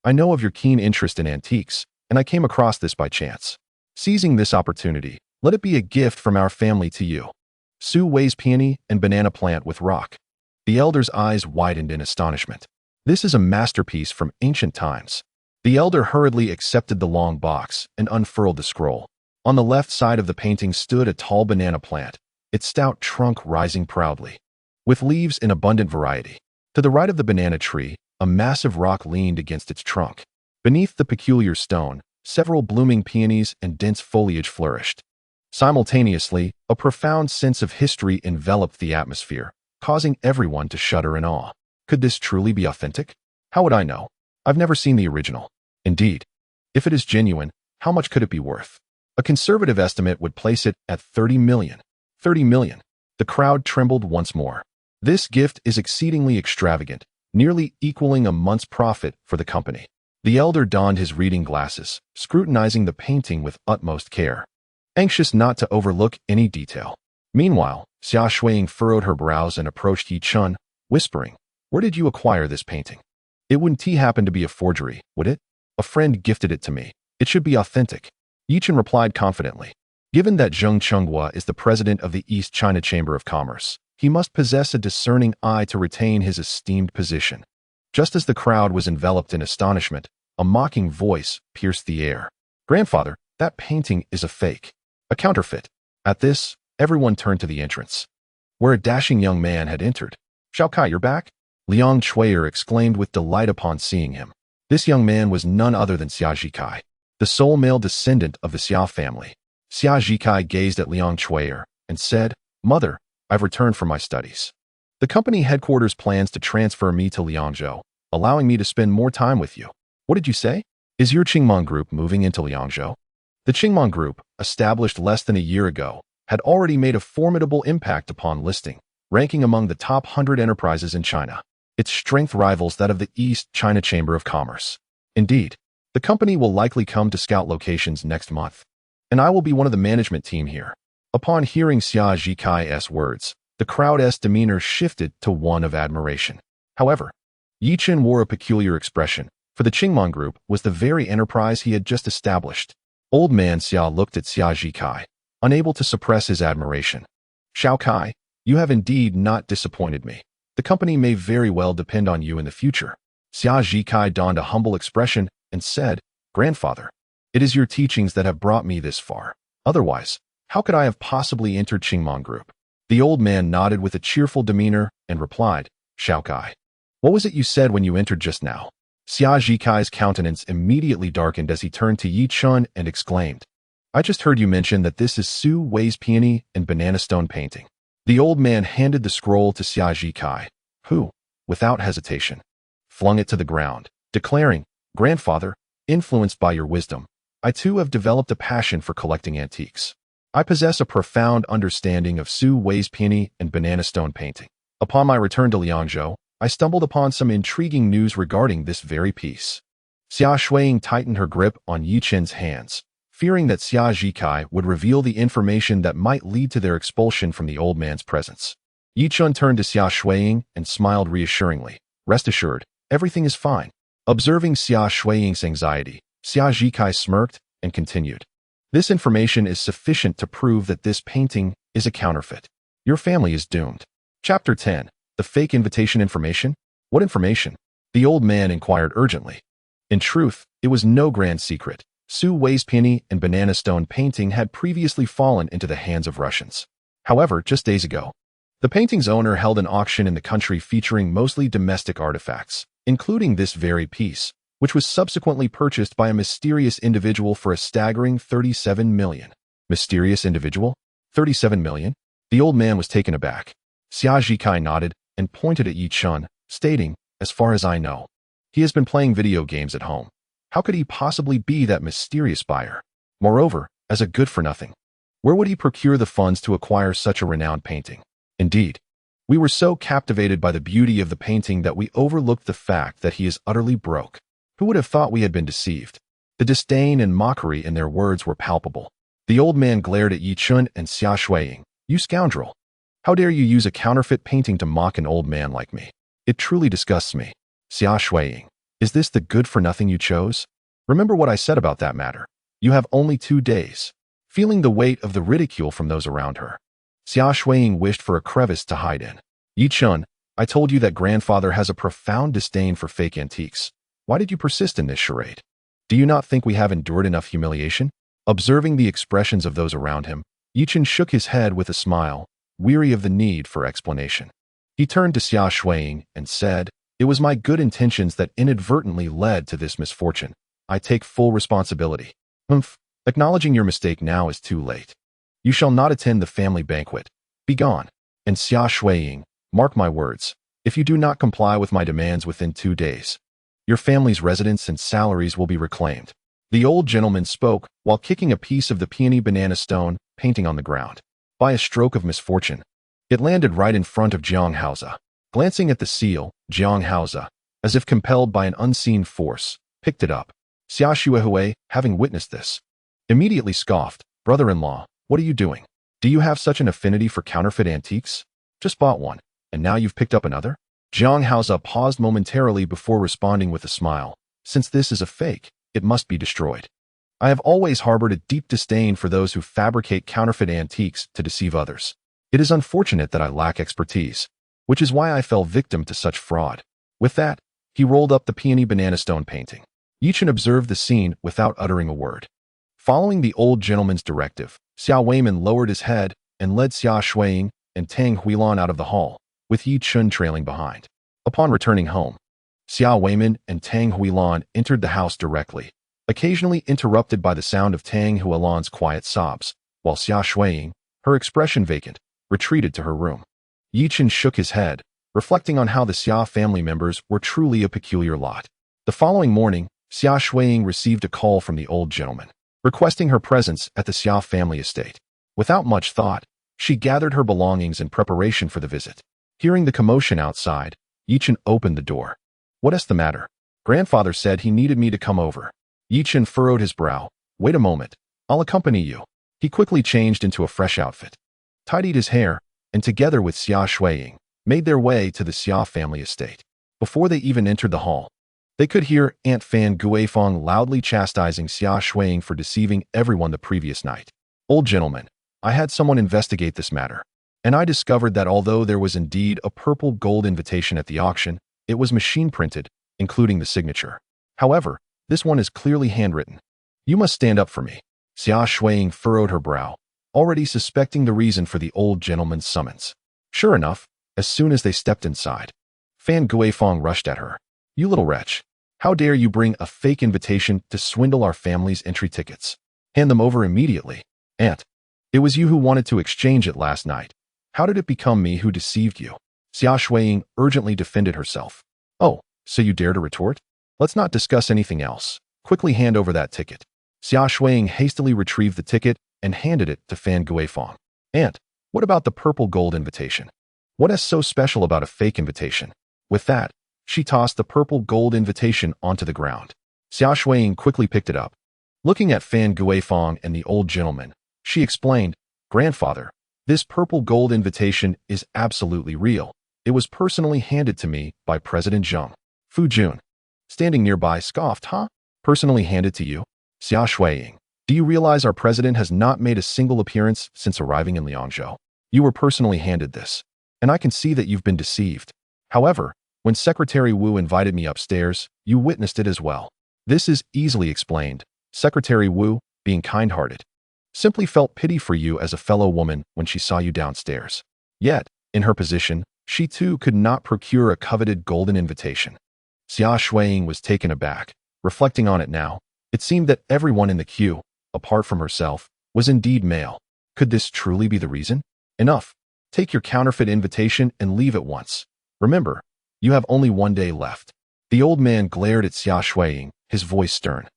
I know of your keen interest in antiques, and I came across this by chance. Seizing this opportunity, let it be a gift from our family to you. Su Wei's peony and banana plant with rock." The elder's eyes widened in astonishment. This is a masterpiece from ancient times. The elder hurriedly accepted the long box and unfurled the scroll. On the left side of the painting stood a tall banana plant, its stout trunk rising proudly, with leaves in abundant variety. To the right of the banana tree, a massive rock leaned against its trunk. Beneath the peculiar stone, several blooming peonies and dense foliage flourished. Simultaneously, a profound sense of history enveloped the atmosphere, causing everyone to shudder in awe. Could this truly be authentic? How would I know? I've never seen the original. Indeed, if it is genuine, how much could it be worth? A conservative estimate would place it at 30 million. 30 million. The crowd trembled once more. This gift is exceedingly extravagant, nearly equaling a month's profit for the company. The elder donned his reading glasses, scrutinizing the painting with utmost care, anxious not to overlook any detail. Meanwhile, Xia Shuiying furrowed her brows and approached Yi Chun, whispering, "Where did you acquire this painting? It wouldn't happen to be a forgery, would it? A friend gifted it to me. It should be authentic." Yi Chun replied confidently. Given that Zheng Chenghua is the president of the East China Chamber of Commerce, he must possess a discerning eye to retain his esteemed position. Just as the crowd was enveloped in astonishment, a mocking voice pierced the air. "Grandfather, that painting is a fake. A counterfeit." At this, everyone turned to the entrance, where a dashing young man had entered. "Xiao Kai, you're back?" Liang Chuier exclaimed with delight upon seeing him. This young man was none other than Xia Zhikai, the sole male descendant of the Xia family. Xia Zhikai gazed at Liang Chuier and said, "Mother, I've returned from my studies. The company headquarters plans to transfer me to Liangzhou, allowing me to spend more time with you." "What did you say? Is your Qingmong Group moving into Liangzhou?" The Qingmong Group, established less than a year ago, had already made a formidable impact upon listing, ranking among the top 100 enterprises in China. Its strength rivals that of the East China Chamber of Commerce. Indeed, the company will likely come to scout locations next month, and I will be one of the management team here. Upon hearing Xia Zhikai's words, the crowd's demeanor shifted to one of admiration. However, Yi Chun wore a peculiar expression, for the Qingmong Group was the very enterprise he had just established. Old man Xia looked at Xia Zhikai, unable to suppress his admiration. "Xiao Kai, You have indeed not disappointed me. The company may very well depend on you in the future. Xia Zhikai donned a humble expression and said, Grandfather, it is your teachings that have brought me this far. Otherwise, how could I have possibly entered Qingmong Group? The old man nodded with a cheerful demeanor and replied, Xiaokai, what was it you said when you entered just now? Xia Zhikai's countenance immediately darkened as he turned to Yi Chun and exclaimed, I just heard you mention that this is Su Wei's peony and banana stone painting. The old man handed the scroll to Xia Zhikai, who, without hesitation, flung it to the ground, declaring, Grandfather, influenced by your wisdom, I too have developed a passion for collecting antiques. I possess a profound understanding of Su Wei's peony and banana stone painting. Upon my return to Liangzhou, I stumbled upon some intriguing news regarding this very piece. Xia Shuiying tightened her grip on Yi Chen's hands, fearing that Xia Zhikai would reveal the information that might lead to their expulsion from the old man's presence. Yi Chun turned to Xia Shuiying and smiled reassuringly. Rest assured, everything is fine. Observing Xia Shuiying's anxiety, Xia Zhikai smirked and continued. This information is sufficient to prove that this painting is a counterfeit. Your family is doomed. Chapter 10. The fake invitation information? What information? The old man inquired urgently. In truth, it was no grand secret. Su Wei's peony and banana stone painting had previously fallen into the hands of Russians. However, just days ago, the painting's owner held an auction in the country featuring mostly domestic artifacts, including this very piece, which was subsequently purchased by a mysterious individual for a staggering 37 million. Mysterious individual? 37 million? The old man was taken aback. Xia Zhikai nodded and pointed at Yi Chun, stating, as far as I know, he has been playing video games at home. How could he possibly be that mysterious buyer? Moreover, as a good-for-nothing, where would he procure the funds to acquire such a renowned painting? Indeed, we were so captivated by the beauty of the painting that we overlooked the fact that he is utterly broke. Who would have thought we had been deceived? The disdain and mockery in their words were palpable. The old man glared at Yi Chun and Xia Shuiying. You scoundrel! How dare you use a counterfeit painting to mock an old man like me? It truly disgusts me. Xia Shuiying, is this the good-for-nothing you chose? Remember what I said about that matter. You have only 2 days. Feeling the weight of the ridicule from those around her, Xia Shuiying wished for a crevice to hide in. Yi Chun, I told you that grandfather has a profound disdain for fake antiques. Why did you persist in this charade? Do you not think we have endured enough humiliation? Observing the expressions of those around him, Yi Chun shook his head with a smile, weary of the need for explanation. He turned to Xia Shuiying and said, It was my good intentions that inadvertently led to this misfortune. I take full responsibility. Acknowledging your mistake now is too late. You shall not attend the family banquet. Be gone. And Xia Shuiying, mark my words, if you do not comply with my demands within 2 days, your family's residence and salaries will be reclaimed. The old gentleman spoke while kicking a piece of the peony banana stone painting on the ground. By a stroke of misfortune, it landed right in front of Jiang Haoza. Glancing at the seal, Jiang Haoza, as if compelled by an unseen force, picked it up. Xia Shuihui, having witnessed this, immediately scoffed, Brother-in-law, what are you doing? Do you have such an affinity for counterfeit antiques? Just bought one, and now you've picked up another? Jiang Haoza paused momentarily before responding with a smile. Since this is a fake, it must be destroyed. I have always harbored a deep disdain for those who fabricate counterfeit antiques to deceive others. It is unfortunate that I lack expertise, which is why I fell victim to such fraud. With that, he rolled up the peony banana stone painting. Yi Chun observed the scene without uttering a word. Following the old gentleman's directive, Xiao Weiman lowered his head and led Xia Shuiying and Tang Huilan out of the hall, with Yi Chun trailing behind. Upon returning home, Xiao Weiman and Tang Huilan entered the house directly, occasionally interrupted by the sound of Tang Huilan's quiet sobs, while Xia Shuiying, her expression vacant, retreated to her room. Yi Chun shook his head, reflecting on how the Xia family members were truly a peculiar lot. The following morning, Xia Shuiying received a call from the old gentleman, requesting her presence at the Xia family estate. Without much thought, she gathered her belongings in preparation for the visit. Hearing the commotion outside, Yi Chun opened the door. What is the matter? Grandfather said he needed me to come over. Yi Chun furrowed his brow. Wait a moment. I'll accompany you. He quickly changed into a fresh outfit, tidied his hair, and together with Xia Shuiying, made their way to the Xia family estate. Before they even entered the hall, they could hear Aunt Fan Guifeng loudly chastising Xia Shuiying for deceiving everyone the previous night. Old gentleman, I had someone investigate this matter, and I discovered that although there was indeed a purple gold invitation at the auction, it was machine printed, including the signature. However, this one is clearly handwritten. You must stand up for me. Xia Shuiying furrowed her brow, already suspecting the reason for the old gentleman's summons. Sure enough, as soon as they stepped inside, Fan Guifeng rushed at her. You little wretch. How dare you bring a fake invitation to swindle our family's entry tickets? Hand them over immediately. Aunt, it was you who wanted to exchange it last night. How did it become me who deceived you? Xia Shuiying urgently defended herself. Oh, so you dare to retort? Let's not discuss anything else. Quickly hand over that ticket. Xia Shuiying hastily retrieved the ticket and handed it to Fan Guifeng. Aunt, what about the purple gold invitation? What is so special about a fake invitation? With that, she tossed the purple gold invitation onto the ground. Xia Shuiying quickly picked it up. Looking at Fan Guifeng and the old gentleman, she explained, Grandfather, this purple gold invitation is absolutely real. It was personally handed to me by President Zheng. Fu Jun, standing nearby, scoffed, Huh? Personally handed to you? Xia Shuiying, do you realize our president has not made a single appearance since arriving in Liangzhou? You were personally handed this, and I can see that you've been deceived. However, when Secretary Wu invited me upstairs, you witnessed it as well. This is easily explained. Secretary Wu, being kind-hearted, simply felt pity for you as a fellow woman when she saw you downstairs. Yet, in her position, she too could not procure a coveted golden invitation. Xia Shuiying was taken aback. Reflecting on it now, it seemed that everyone in the queue, apart from herself, was indeed male. Could this truly be the reason? Enough. Take your counterfeit invitation and leave at once. Remember, you have only 1 day left. The old man glared at Xia Shuiying, his voice stern.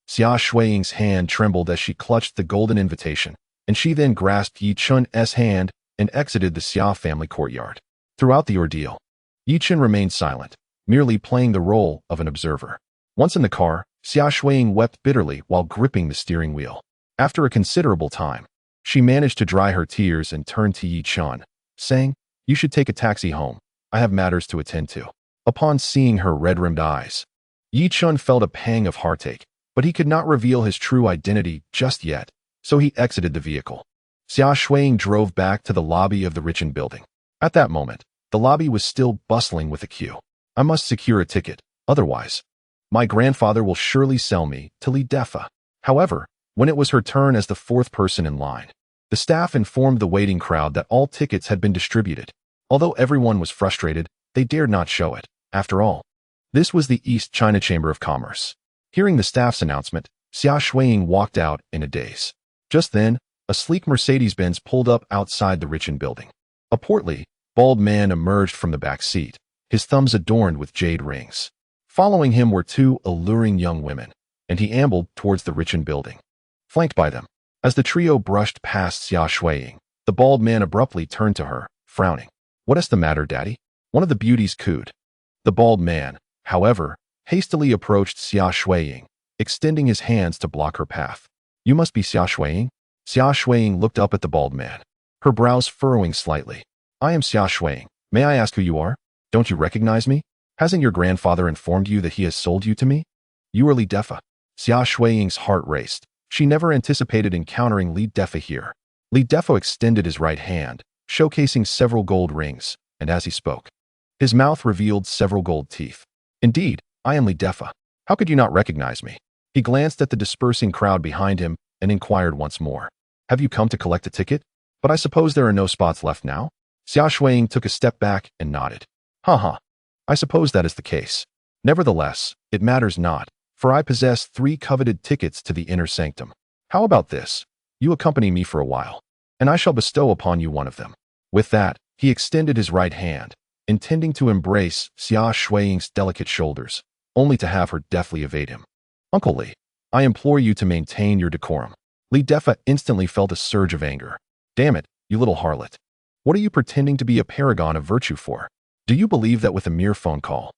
Xia Shuiying's hand trembled as she clutched the golden invitation, and she then grasped Yi Chun's hand and exited the Xia family courtyard. Throughout the ordeal, Yi Chen remained silent, merely playing the role of an observer. Once in the car, Xia Shuiying wept bitterly while gripping the steering wheel. After a considerable time, she managed to dry her tears and turned to Yi Chen, saying, You should take a taxi home. I have matters to attend to. Upon seeing her red-rimmed eyes, Yi Chen felt a pang of heartache, but he could not reveal his true identity just yet, so he exited the vehicle. Xia Shuiying drove back to the lobby of the Richen building. At that moment, the lobby was still bustling with a queue. I must secure a ticket, otherwise, my grandfather will surely sell me to Li Defa. However, when it was her turn as the fourth person in line, the staff informed the waiting crowd that all tickets had been distributed. Although everyone was frustrated, they dared not show it. After all, this was the East China Chamber of Commerce. Hearing the staff's announcement, Xia Shuiying walked out in a daze. Just then, a sleek Mercedes-Benz pulled up outside the Richen building. A portly, bald man emerged from the back seat, his thumbs adorned with jade rings. Following him were 2 alluring young women, and he ambled towards the Richen building, flanked by them. As the trio brushed past Xia Shuiying, the bald man abruptly turned to her, frowning. What is the matter, Daddy? One of the beauties cooed. The bald man, however, hastily approached Xia Shuiying, extending his hands to block her path. You must be Xia Shuiying? Xia Shuiying looked up at the bald man, her brows furrowing slightly. I am Xia Shuiying. May I ask who you are? Don't you recognize me? Hasn't your grandfather informed you that he has sold you to me? You are Li Defa. Xia Shuiying's heart raced. She never anticipated encountering Li Defa here. Li Defa extended his right hand, showcasing several gold rings, and as he spoke, his mouth revealed several gold teeth. Indeed, I am Li Defa. How could you not recognize me? He glanced at the dispersing crowd behind him and inquired once more. Have you come to collect a ticket? But I suppose there are no spots left now? Xia Shuiying took a step back and nodded. Haha. I suppose that is the case. Nevertheless, it matters not, for I possess 3 coveted tickets to the inner sanctum. How about this? You accompany me for a while, and I shall bestow upon you one of them. With that, he extended his right hand, intending to embrace Xia Shuiying's delicate shoulders, only to have her deftly evade him. Uncle Li, I implore you to maintain your decorum. Li Defa instantly felt a surge of anger. Damn it, you little harlot. What are you pretending to be a paragon of virtue for? Do you believe that with a mere phone call,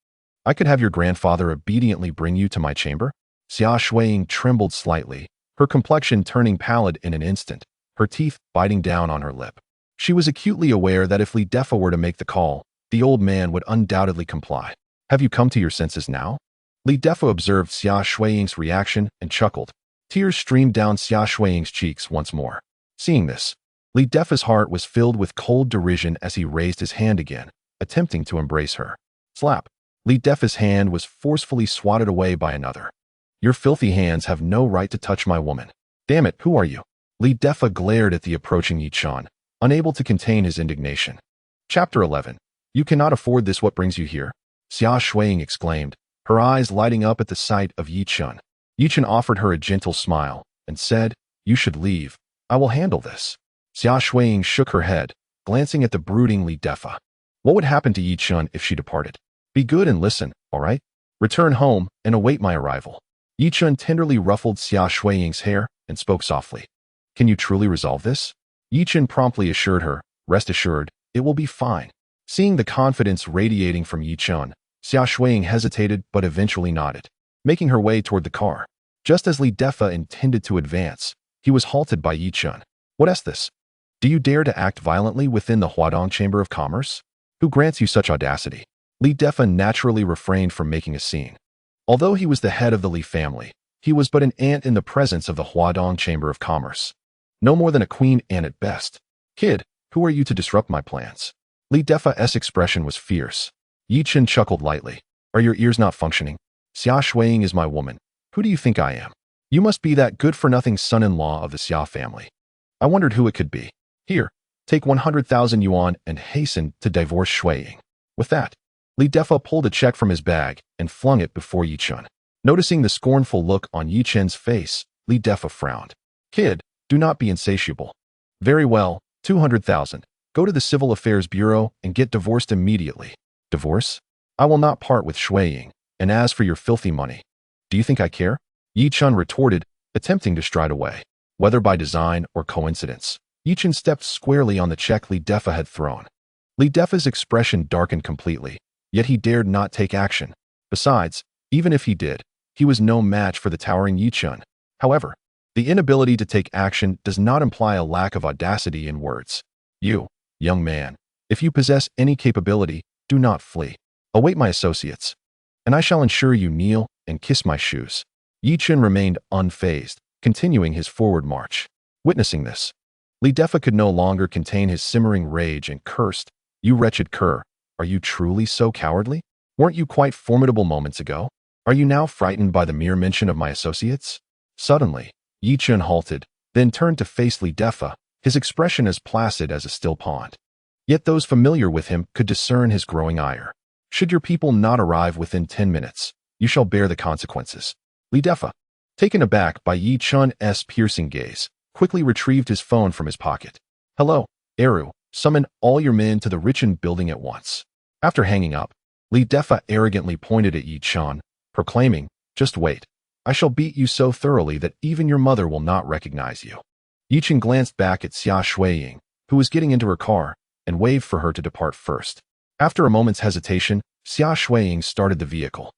I could have your grandfather obediently bring you to my chamber? Xia Shuiying trembled slightly, her complexion turning pallid in an instant, her teeth biting down on her lip. She was acutely aware that if Li Defa were to make the call, the old man would undoubtedly comply. Have you come to your senses now? Li Defa observed Xia Shuiying's reaction and chuckled. Tears streamed down Xia Shuiying's cheeks once more. Seeing this, Li Defa's heart was filled with cold derision as he raised his hand again, attempting to embrace her. Slap. Li Defa's hand was forcefully swatted away by another. Your filthy hands have no right to touch my woman. Damn it, who are you? Li Defa glared at the approaching Yi Chen, unable to contain his indignation. Chapter 11. You cannot afford this. What brings you here? Xia Shuiying exclaimed, her eyes lighting up at the sight of Yi Chen. Yi Chen offered her a gentle smile and said, you should leave. I will handle this. Xia Shuiying shook her head, glancing at the brooding Li Defa. What would happen to Yi Chen if she departed? Be good and listen, all right? Return home and await my arrival. Yi Chen tenderly ruffled Xia Shuiying's hair and spoke softly. Can you truly resolve this? Yi Chen promptly assured her, rest assured, it will be fine. Seeing the confidence radiating from Yi Chen, Xia Shuiying hesitated but eventually nodded, making her way toward the car. Just as Li Defa intended to advance, he was halted by Yi Chen. What is this? Do you dare to act violently within the Huadong Chamber of Commerce? Who grants you such audacity? Li Defa naturally refrained from making a scene. Although he was the head of the Li family, he was but an ant in the presence of the Huadong Chamber of Commerce. No more than a queen ant at best. Kid, who are you to disrupt my plans? Li Defa's expression was fierce. Yi Chen chuckled lightly. Are your ears not functioning? Xia Shuiying is my woman. Who do you think I am? You must be that good-for-nothing son-in-law of the Xia family. I wondered who it could be. Here, take 100,000 yuan and hasten to divorce Shuiying. With that, Li Defa pulled a check from his bag and flung it before Yi Chen. Noticing the scornful look on Yi Chen's face, Li Defa frowned. Kid, do not be insatiable. Very well, 200,000. Go to the Civil Affairs Bureau and get divorced immediately. Divorce? I will not part with Shuiying, and as for your filthy money, do you think I care? Yi Chen retorted, attempting to stride away. Whether by design or coincidence, Yi Chen stepped squarely on the check Li Defa had thrown. Li Defa's expression darkened completely, yet he dared not take action. Besides, even if he did, he was no match for the towering Yi Chen. However, the inability to take action does not imply a lack of audacity in words. You, young man, if you possess any capability, do not flee. Await my associates, and I shall ensure you kneel and kiss my shoes. Yi Chen remained unfazed, continuing his forward march. Witnessing this, Li Defa could no longer contain his simmering rage and cursed, You wretched cur, are you truly so cowardly? Weren't you quite formidable moments ago? Are you now frightened by the mere mention of my associates? Suddenly, Yi Chen halted, then turned to face Li Defa, his expression as placid as a still pond. Yet those familiar with him could discern his growing ire. Should your people not arrive within 10 minutes, you shall bear the consequences. Li Defa, taken aback by Yi Chen's piercing gaze, quickly retrieved his phone from his pocket. Hello, Eru, summon all your men to the Richen building at once. After hanging up, Li Defa arrogantly pointed at Yi Chen, proclaiming, Just wait. I shall beat you so thoroughly that even your mother will not recognize you. Yi Chen glanced back at Xia Shuiying, who was getting into her car, and waved for her to depart first. After a moment's hesitation, Xia Shuiying started the vehicle.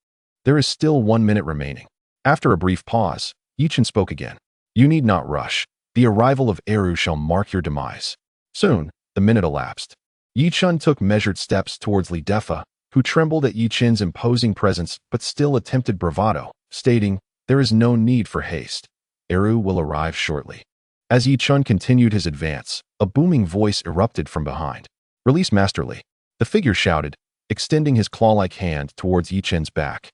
There is still 1 minute remaining. After a brief pause, Yi Chen spoke again. You need not rush. The arrival of Eru shall mark your demise. Soon, the minute elapsed. Yi Chen took measured steps towards Li Defa, who trembled at Yi Chen's imposing presence but still attempted bravado, stating, There is no need for haste. Eru will arrive shortly. As Yi Chen continued his advance, a booming voice erupted from behind. Release Masterly. The figure shouted, extending his claw-like hand towards Yi Chen's back.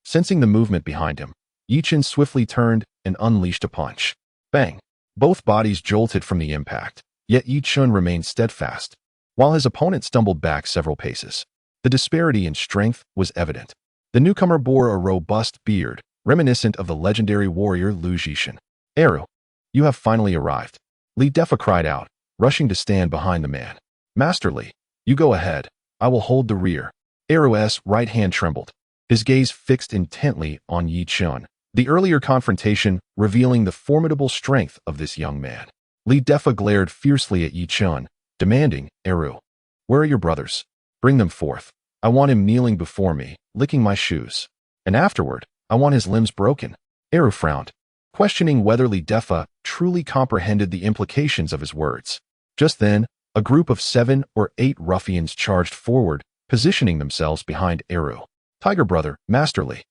Sensing the movement behind him, Yi Chen swiftly turned and unleashed a punch. Bang! Both bodies jolted from the impact, yet Yi Chen remained steadfast, while his opponent stumbled back several paces. The disparity in strength was evident. The newcomer bore a robust beard, reminiscent of the legendary warrior Lu Zhishan. Eru, you have finally arrived. Li Defa cried out, rushing to stand behind the man. Masterly, you go ahead. I will hold the rear. Eru's right hand trembled, his gaze fixed intently on Yi Chen, the earlier confrontation revealing the formidable strength of this young man. Li Defa glared fiercely at Yi Chen, demanding, Eru, where are your brothers? Bring them forth. I want him kneeling before me, licking my shoes. And afterward, I want his limbs broken. Eru frowned, questioning whether Li Defa truly comprehended the implications of his words. Just then, a group of 7 or 8 ruffians charged forward, positioning themselves behind Eru. Tiger brother, Masterly.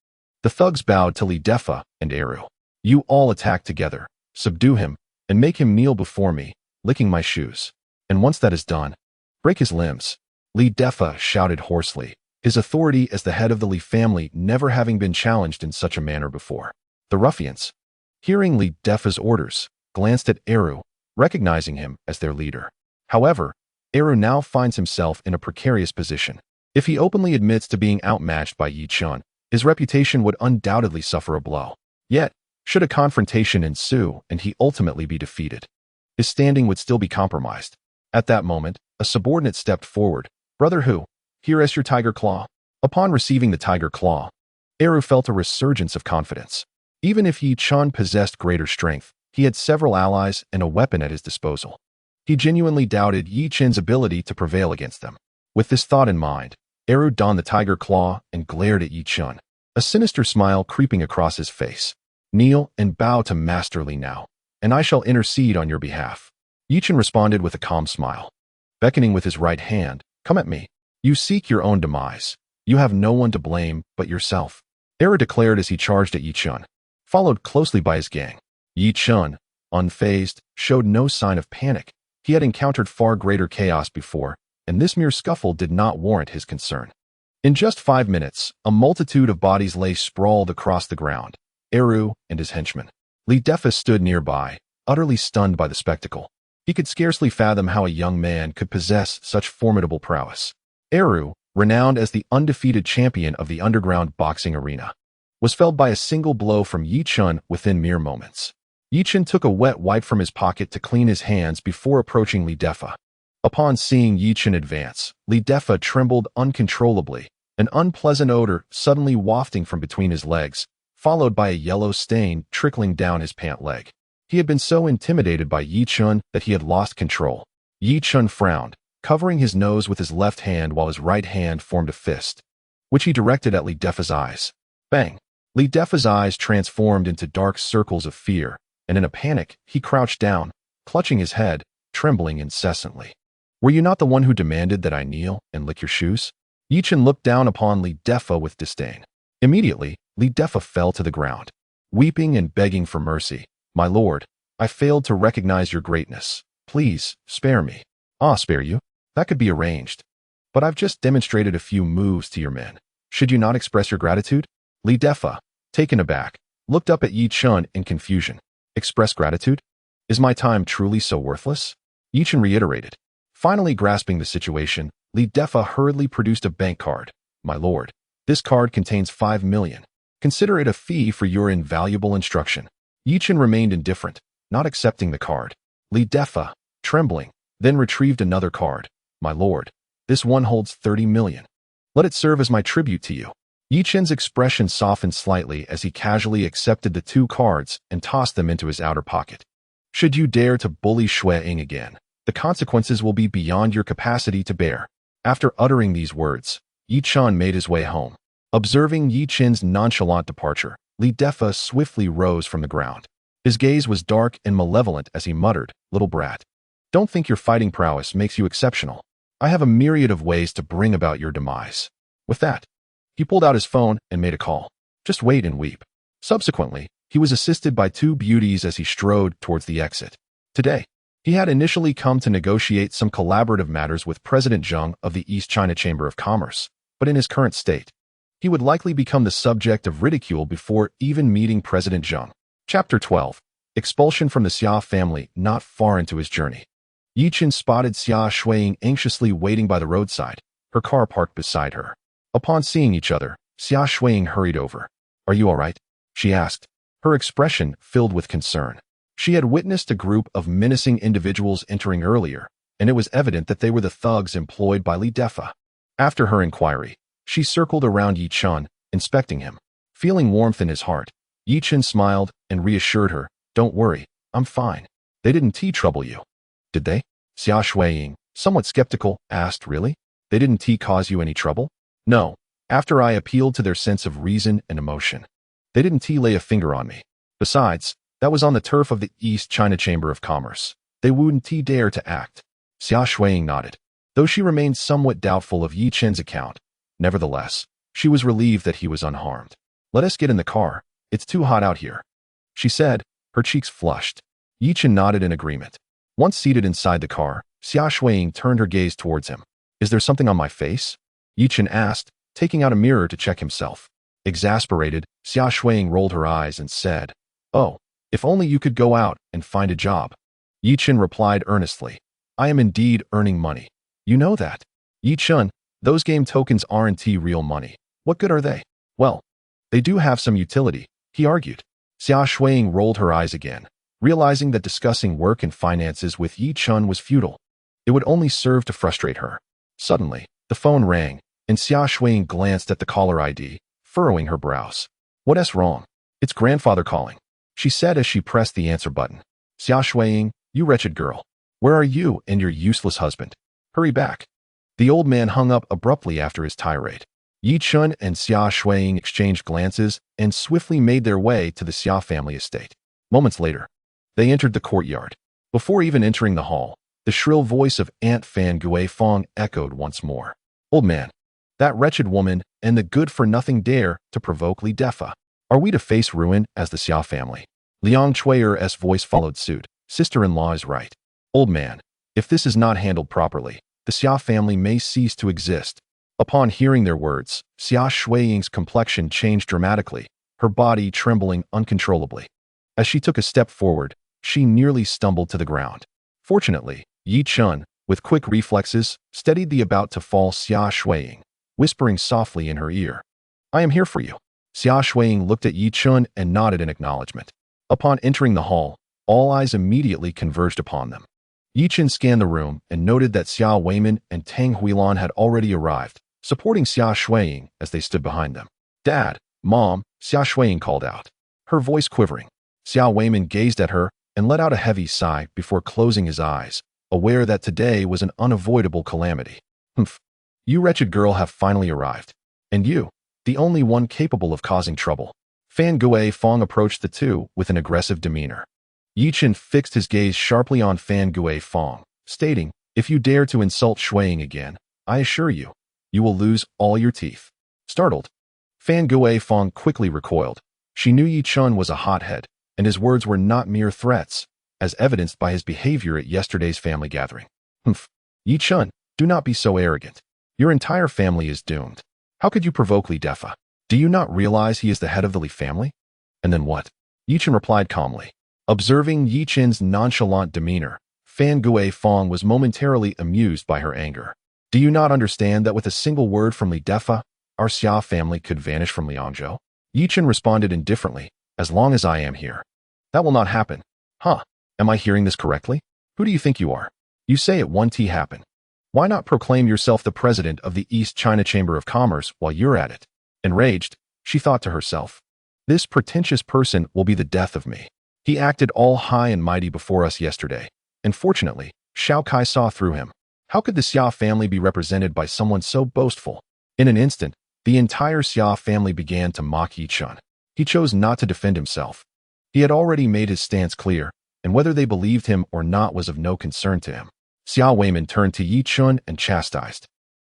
The thugs bowed to Li Defa and Eru. You all attack together, subdue him, and make him kneel before me, licking my shoes. And once that is done, break his limbs. Li Defa shouted hoarsely, his authority as the head of the Li family never having been challenged in such a manner before. The ruffians, hearing Li Defa's orders, glanced at Eru, recognizing him as their leader. However, Eru now finds himself in a precarious position. If he openly admits to being outmatched by Yi Chen, his reputation would undoubtedly suffer a blow. Yet, should a confrontation ensue and he ultimately be defeated, his standing would still be compromised. At that moment, a subordinate stepped forward. "Brother Hu, here is your tiger claw." Upon receiving the tiger claw, Eru felt a resurgence of confidence. Even if Yi Chen possessed greater strength, he had several allies and a weapon at his disposal. He genuinely doubted Yi Chen's ability to prevail against them. With this thought in mind, Eru donned the tiger claw and glared at Yi Chen, a sinister smile creeping across his face. "Kneel and bow to Master Li now, and I shall intercede on your behalf." Yi Chen responded with a calm smile. Beckoning with his right hand, "Come at me. You seek your own demise. You have no one to blame but yourself," Eru declared as he charged at Yi Chen, followed closely by his gang. Yi Chen, unfazed, showed no sign of panic. He had encountered far greater chaos before, and this mere scuffle did not warrant his concern. In just 5 minutes, a multitude of bodies lay sprawled across the ground. Eru and his henchmen. Li Defa stood nearby, utterly stunned by the spectacle. He could scarcely fathom how a young man could possess such formidable prowess. Eru, renowned as the undefeated champion of the underground boxing arena, was felled by a single blow from Yi Chen within mere moments. Yi Chen took a wet wipe from his pocket to clean his hands before approaching Li Defa. Upon seeing Yi Chen advance, Li Defa trembled uncontrollably, an unpleasant odor suddenly wafting from between his legs, followed by a yellow stain trickling down his pant leg. He had been so intimidated by Yi Chen that he had lost control. Yi Chen frowned, covering his nose with his left hand while his right hand formed a fist, which he directed at Li Defa's eyes. Bang! Li Defa's eyes transformed into dark circles of fear, and in a panic, he crouched down, clutching his head, trembling incessantly. "Were you not the one who demanded that I kneel and lick your shoes?" Yi Chen looked down upon Li Defa with disdain. Immediately, Li Defa fell to the ground, weeping and begging for mercy. "My lord, I failed to recognize your greatness. Please, spare me." "Ah, spare you? That could be arranged. But I've just demonstrated a few moves to your men. Should you not express your gratitude?" Li Defa, taken aback, looked up at Yi Chen in confusion. "Express gratitude? Is my time truly so worthless?" Yi Chen reiterated. Finally grasping the situation, Li Defa hurriedly produced a bank card. "My lord, this card contains 5 million. Consider it a fee for your invaluable instruction." Yi Chen remained indifferent, not accepting the card. Li Defa, trembling, then retrieved another card. "My lord, this one holds 30 million. Let it serve as my tribute to you." Yi Chen's expression softened slightly as he casually accepted the 2 cards and tossed them into his outer pocket. "Should you dare to bully Shui Ying again, the consequences will be beyond your capacity to bear." After uttering these words, Yi Chen made his way home. Observing Yi Chen's nonchalant departure, Li Defa swiftly rose from the ground. His gaze was dark and malevolent as he muttered, "Little brat. Don't think your fighting prowess makes you exceptional. I have a myriad of ways to bring about your demise." With that, he pulled out his phone and made a call. "Just wait and weep." Subsequently, he was assisted by 2 beauties as he strode towards the exit. Today, he had initially come to negotiate some collaborative matters with President Zheng of the East China Chamber of Commerce, but in his current state, he would likely become the subject of ridicule before even meeting President Zheng. Chapter 12. Expulsion from the Xia family. Not far into his journey, Yi Chen spotted Xia Shuiying anxiously waiting by the roadside, her car parked beside her. Upon seeing each other, Xia Shuiying hurried over. "Are you all right?" she asked, her expression filled with concern. She had witnessed a group of menacing individuals entering earlier, and it was evident that they were the thugs employed by Li Defa. After her inquiry, she circled around Yi Chen, inspecting him. Feeling warmth in his heart, Yi Chen smiled and reassured her, "Don't worry, I'm fine. They didn't trouble you." "Did they?" Xia Shuiying, somewhat skeptical, asked. "Really? They didn't cause you any trouble?" "No. After I appealed to their sense of reason and emotion, they didn't lay a finger on me. Besides, that was on the turf of the East China Chamber of Commerce. They wouldn't dare to act." Xia Shuiying nodded. Though she remained somewhat doubtful of Yi Chen's account, nevertheless, she was relieved that he was unharmed. "Let us get in the car. It's too hot out here," she said, her cheeks flushed. Yi Chen nodded in agreement. Once seated inside the car, Xia Shuiying turned her gaze towards him. Is there something on my face? Yi Chen asked, taking out a mirror to check himself. Exasperated, Xia Shuiying rolled her eyes and said, "Oh, if only you could go out and find a job." Yi Chen replied earnestly, "I am indeed earning money. You know that." Yi Chen, those game tokens aren't real money. What good are they? Well, they do have some utility, he argued. Xia Shuiying rolled her eyes again, realizing that discussing work and finances with Yi Chen was futile. It would only serve to frustrate her. Suddenly, the phone rang, and Xia Shuiying glanced at the caller ID, furrowing her brows. What's wrong? It's grandfather calling, she said as she pressed the answer button. Xia Shuiying, you wretched girl. Where are you and your useless husband? Hurry back. The old man hung up abruptly after his tirade. Yi Chen and Xia Shuiying exchanged glances and swiftly made their way to the Xia family estate. Moments later, they entered the courtyard. Before even entering the hall, the shrill voice of Aunt Fan Guifeng echoed once more. Old man, that wretched woman and the good-for-nothing dare to provoke Li Defa. Are we to face ruin as the Xia family? Liang Chuier's voice followed suit. Sister-in-law is right. Old man, if this is not handled properly, the Xia family may cease to exist. Upon hearing their words, Xia Shuiying's complexion changed dramatically, her body trembling uncontrollably. As she took a step forward, she nearly stumbled to the ground. Fortunately, Yi Chen, with quick reflexes, steadied the about-to-fall Xia Shuiying, whispering softly in her ear, "I am here for you." Xia Shuiying looked at Yi Chen and nodded in acknowledgement. Upon entering the hall, all eyes immediately converged upon them. Yi Chen scanned the room and noted that Xia Weiman and Tang Huilan had already arrived, supporting Xia Shuiying as they stood behind them. "Dad, Mom," Xia Shuiying called out, her voice quivering. Xia Weiman gazed at her and let out a heavy sigh before closing his eyes, aware that today was an unavoidable calamity. "Humph. You wretched girl have finally arrived. And you, the only one capable of causing trouble." Fan Guifeng approached the two with an aggressive demeanor. Yi Chen fixed his gaze sharply on Fan Guifeng, stating, "If you dare to insult Shuiying again, I assure you, you will lose all your teeth." Startled, Fan Guifeng quickly recoiled. She knew Yi Chen was a hothead, and his words were not mere threats, as evidenced by his behavior at yesterday's family gathering. "Humph. Yi Chen, do not be so arrogant. Your entire family is doomed. How could you provoke Li Defa? Do you not realize he is the head of the Li family?" "And then what?" Yi Chen replied calmly. Observing Yi Chen's nonchalant demeanor, Fan Guifeng was momentarily amused by her anger. "Do you not understand that with a single word from Li Defa, our Xia family could vanish from Liangzhou?" Yi Chen responded indifferently, "As long as I am here. That will not happen." "Huh, am I hearing this correctly? Who do you think you are? You say it won't happen. Why not proclaim yourself the president of the East China Chamber of Commerce while you're at it?" Enraged, she thought to herself, "This pretentious person will be the death of me. He acted all high and mighty before us yesterday, and fortunately, Shao Kai saw through him. How could the Xia family be represented by someone so boastful?" In an instant, the entire Xia family began to mock Yi Chen. He chose not to defend himself. He had already made his stance clear, and whether they believed him or not was of no concern to him. Xia Weiman turned to Yi Chen and chastised,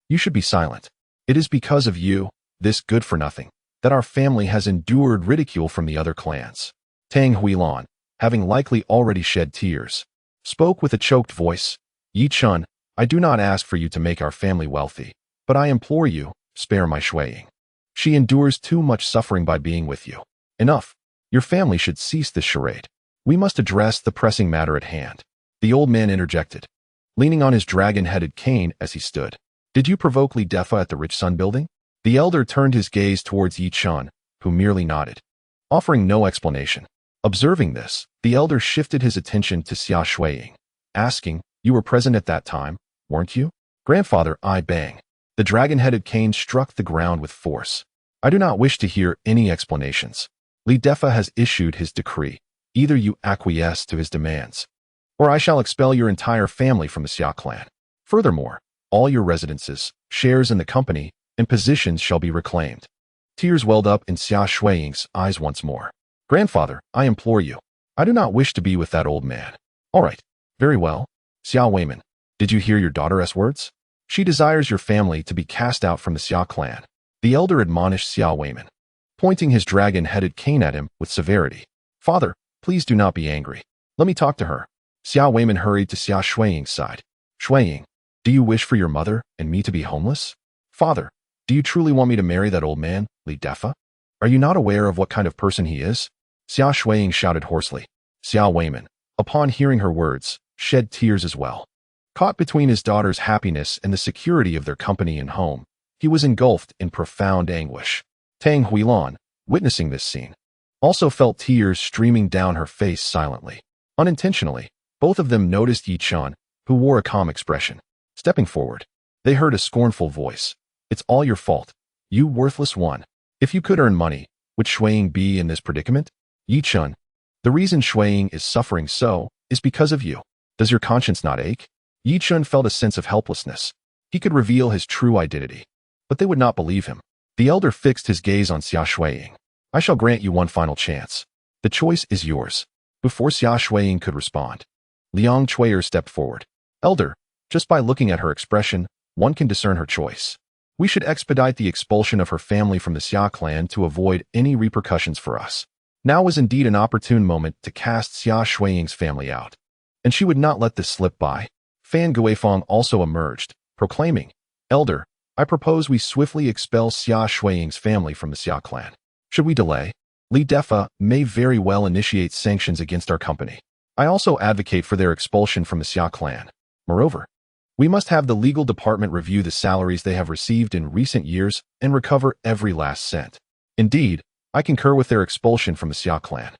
"You should be silent. It is because of you, this good-for-nothing, that our family has endured ridicule from the other clans." Tang Huilan, having likely already shed tears, spoke with a choked voice, "Yi Chen, I do not ask for you to make our family wealthy, but I implore you, spare my Shuiying. She endures too much suffering by being with you. Enough. Your family should cease this charade. We must address the pressing matter at hand." The old man interjected, leaning on his dragon-headed cane as he stood. "Did you provoke Li Defa at the Rich Sun building?" The elder turned his gaze towards Yi Chen, who merely nodded, offering no explanation. Observing this, the elder shifted his attention to Xia Shuiying, asking, "You were present at that time, weren't you?" "Grandfather, I bang." The dragon-headed cane struck the ground with force. "I do not wish to hear any explanations. Li Defa has issued his decree. Either you acquiesce to his demands, or I shall expel your entire family from the Xia clan. Furthermore, all your residences, shares in the company, and positions shall be reclaimed." Tears welled up in Xia Shuiying's eyes once more. "Grandfather, I implore you. I do not wish to be with that old man." "All right. Very well. Xia Weiman, did you hear your daughter's words? She desires your family to be cast out from the Xia clan." The elder admonished Xia Weiman, pointing his dragon-headed cane at him with severity. "Father, please do not be angry. Let me talk to her." Xiao Weiman hurried to Xia Shuiying's side. Shuiying, do you wish for your mother and me to be homeless? Father, do you truly want me to marry that old man, Li Defa? Are you not aware of what kind of person he is? Xia Shuiying shouted hoarsely. Xiao Weiman, upon hearing her words, shed tears as well. Caught between his daughter's happiness and the security of their company and home, he was engulfed in profound anguish. Tang Huilan, witnessing this scene, also felt tears streaming down her face silently. Unintentionally, both of them noticed Yi Chun, who wore a calm expression. Stepping forward, they heard a scornful voice. It's all your fault, you worthless one. If you could earn money, would Shuiying be in this predicament? Yi Chun, the reason Shuiying is suffering so is because of you. Does your conscience not ache? Yi Chun felt a sense of helplessness. He could reveal his true identity, but they would not believe him. The elder fixed his gaze on Xia Shuiying. I shall grant you one final chance. The choice is yours. Before Xia Shuiying could respond, Liang Chuier stepped forward. Elder, just by looking at her expression, one can discern her choice. We should expedite the expulsion of her family from the Xia clan to avoid any repercussions for us. Now was indeed an opportune moment to cast Xia Shuiying's family out, and she would not let this slip by. Fan Guifeng also emerged, proclaiming, Elder, I propose we swiftly expel Xia Shuiying's family from the Xia clan. Should we delay, Li Defa may very well initiate sanctions against our company. I also advocate for their expulsion from the Xia clan. Moreover, we must have the legal department review the salaries they have received in recent years and recover every last cent. Indeed, I concur with their expulsion from the Xia clan.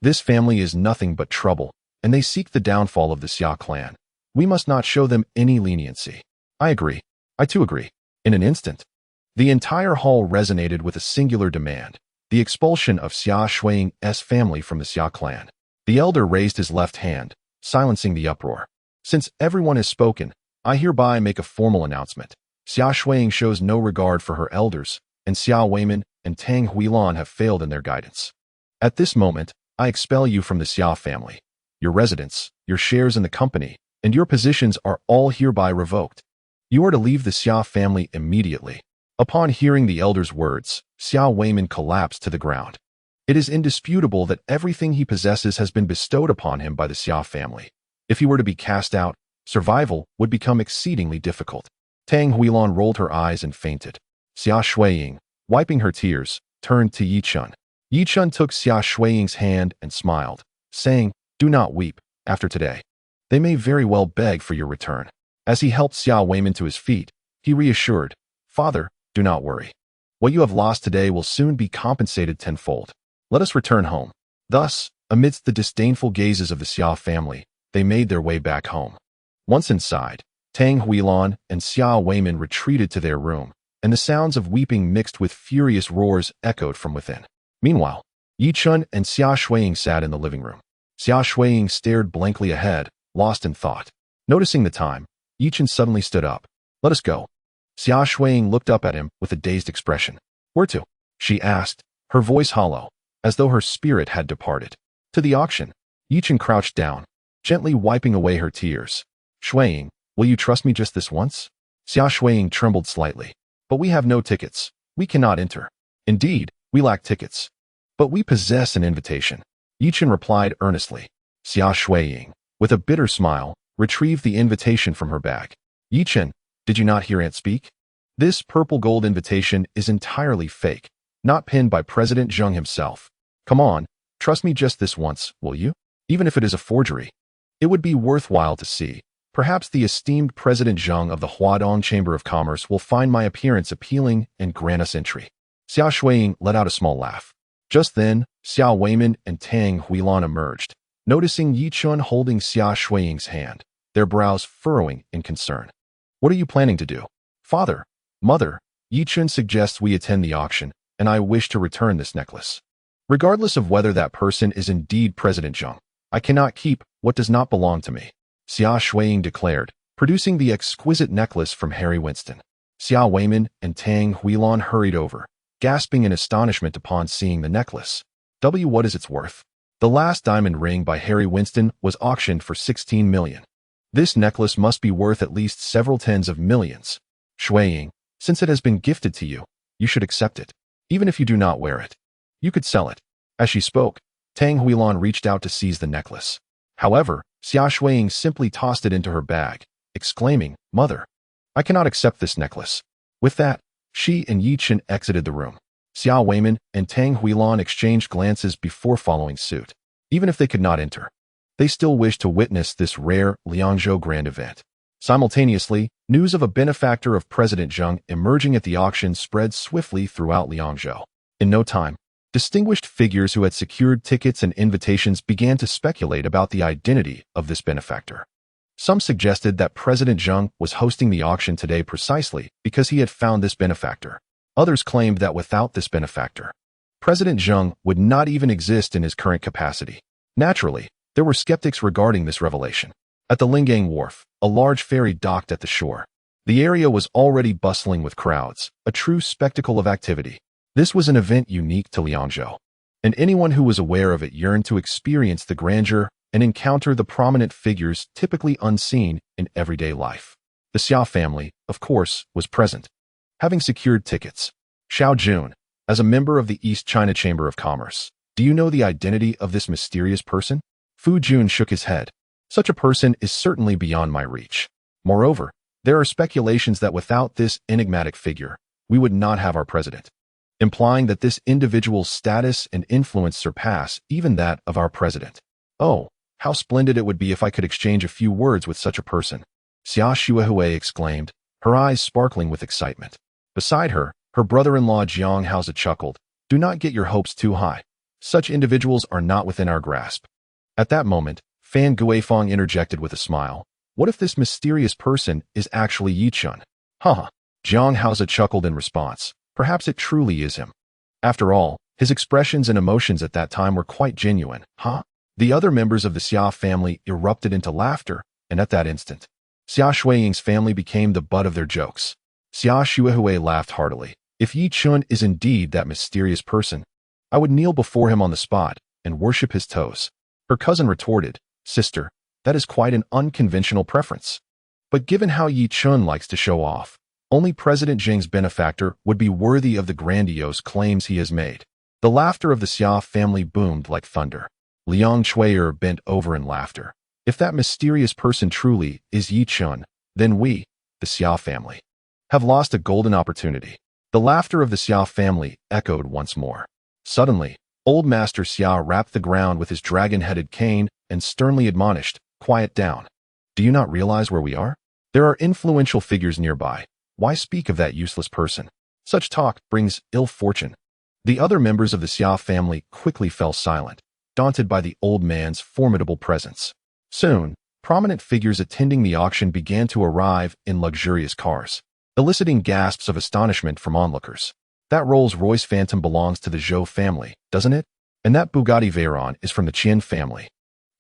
This family is nothing but trouble, and they seek the downfall of the Xia clan. We must not show them any leniency. I agree. I too agree. In an instant, the entire hall resonated with a singular demand, the expulsion of Xia Shuiying's family from the Xia clan. The elder raised his left hand, silencing the uproar. Since everyone has spoken, I hereby make a formal announcement. Xia Shuiying shows no regard for her elders, and Xiao Weiman and Tang Huilan have failed in their guidance. At this moment, I expel you from the Xia family. Your residence, your shares in the company, and your positions are all hereby revoked. You are to leave the Xia family immediately. Upon hearing the elder's words, Xiao Weiman collapsed to the ground. It is indisputable that everything he possesses has been bestowed upon him by the Xia family. If he were to be cast out, survival would become exceedingly difficult. Tang Huilan rolled her eyes and fainted. Xia Shuiying, wiping her tears, turned to Yi Chun. Yi Chun took Xia Shuiying's hand and smiled, saying, Do not weep, after today. They may very well beg for your return. As he helped Xiao Weiman to his feet, he reassured, Father, do not worry. What you have lost today will soon be compensated tenfold. Let us return home. Thus, amidst the disdainful gazes of the Xia family, they made their way back home. Once inside, Tang Huilan and Xiao Weiman retreated to their room, and the sounds of weeping mixed with furious roars echoed from within. Meanwhile, Yi Chun and Xia Shuiying sat in the living room. Xia Shuiying stared blankly ahead, lost in thought. Noticing the time, Yi Chun suddenly stood up. Let us go. Xia Shuiying looked up at him with a dazed expression. Where to? She asked, her voice hollow, as though her spirit had departed. To the auction. Yi Chun crouched down, gently wiping away her tears. Shuiying, will you trust me just this once? Xia Shuiying trembled slightly. But we have no tickets. We cannot enter. Indeed, we lack tickets. But we possess an invitation. Yi Chun replied earnestly. Xia Shuiying, with a bitter smile, retrieved the invitation from her bag. Yi Chun, did you not hear Aunt speak? This purple gold invitation is entirely fake, not pinned by President Zheng himself. Come on, trust me just this once, will you? Even if it is a forgery. It would be worthwhile to see. Perhaps the esteemed President Zheng of the Huadong Chamber of Commerce will find my appearance appealing and grant us entry. Xia Shuiying let out a small laugh. Just then, Xiao Weiman and Tang Huilan emerged, noticing Yi Chun holding Xia Shuiying's hand, their brows furrowing in concern. What are you planning to do? Father, Mother, Yi Chun suggests we attend the auction, and I wish to return this necklace. Regardless of whether that person is indeed President Zheng, I cannot keep what does not belong to me, Xia Shuiying declared, producing the exquisite necklace from Harry Winston. Xiao Weiman and Tang Huilan hurried over, gasping in astonishment upon seeing the necklace. What is its worth? The last diamond ring by Harry Winston was auctioned for 16 million. This necklace must be worth at least several tens of millions. Shuiying, since it has been gifted to you, you should accept it, even if you do not wear it. You could sell it. As she spoke, Tang Huilan reached out to seize the necklace. However, Xia Shuiying simply tossed it into her bag, exclaiming, "Mother, I cannot accept this necklace." With that, she and Yi Chen exited the room. Xia Weiman and Tang Huilan exchanged glances before following suit. Even if they could not enter, they still wished to witness this rare Liangzhou grand event. Simultaneously, news of a benefactor of President Zheng emerging at the auction spread swiftly throughout Liangzhou. In no time, distinguished figures who had secured tickets and invitations began to speculate about the identity of this benefactor. Some suggested that President Zheng was hosting the auction today precisely because he had found this benefactor. Others claimed that without this benefactor, President Zheng would not even exist in his current capacity. Naturally, there were skeptics regarding this revelation. At the Lingang Wharf, a large ferry docked at the shore. The area was already bustling with crowds, a true spectacle of activity. This was an event unique to Liangzhou, and anyone who was aware of it yearned to experience the grandeur and encounter the prominent figures typically unseen in everyday life. The Xia family, of course, was present. Having secured tickets, Xiao Jun, as a member of the East China Chamber of Commerce, do you know the identity of this mysterious person? Fu Jun shook his head. Such a person is certainly beyond my reach. Moreover, there are speculations that without this enigmatic figure, we would not have our president, implying that this individual's status and influence surpass even that of our president. Oh, how splendid it would be if I could exchange a few words with such a person, Xia Shuihui exclaimed, her eyes sparkling with excitement. Beside her, her brother-in-law Jiang Haozi chuckled. Do not get your hopes too high. Such individuals are not within our grasp. At that moment, Fan Guifeng interjected with a smile. What if this mysterious person is actually Yi Chen? Haha. Jiang Haozi chuckled in response. Perhaps it truly is him. After all, his expressions and emotions at that time were quite genuine. Huh? The other members of the Xia family erupted into laughter, and at that instant, Xia Shuiying's family became the butt of their jokes. Xia Shuihui laughed heartily. If Yi Chen is indeed that mysterious person, I would kneel before him on the spot and worship his toes. Her cousin retorted, Sister, that is quite an unconventional preference. But given how Yi Chen likes to show off, only President Zheng's benefactor would be worthy of the grandiose claims he has made. The laughter of the Xia family boomed like thunder. Liang Chuier bent over in laughter. If that mysterious person truly is Yi Chen, then we, the Xia family, have lost a golden opportunity. The laughter of the Xia family echoed once more. Suddenly, old Master Xia rapped the ground with his dragon-headed cane and sternly admonished, Quiet down. Do you not realize where we are? There are influential figures nearby. Why speak of that useless person? Such talk brings ill fortune. The other members of the Xia family quickly fell silent, daunted by the old man's formidable presence. Soon, prominent figures attending the auction began to arrive in luxurious cars, eliciting gasps of astonishment from onlookers. That Rolls-Royce Phantom belongs to the Zhou family, doesn't it? And that Bugatti Veyron is from the Qian family.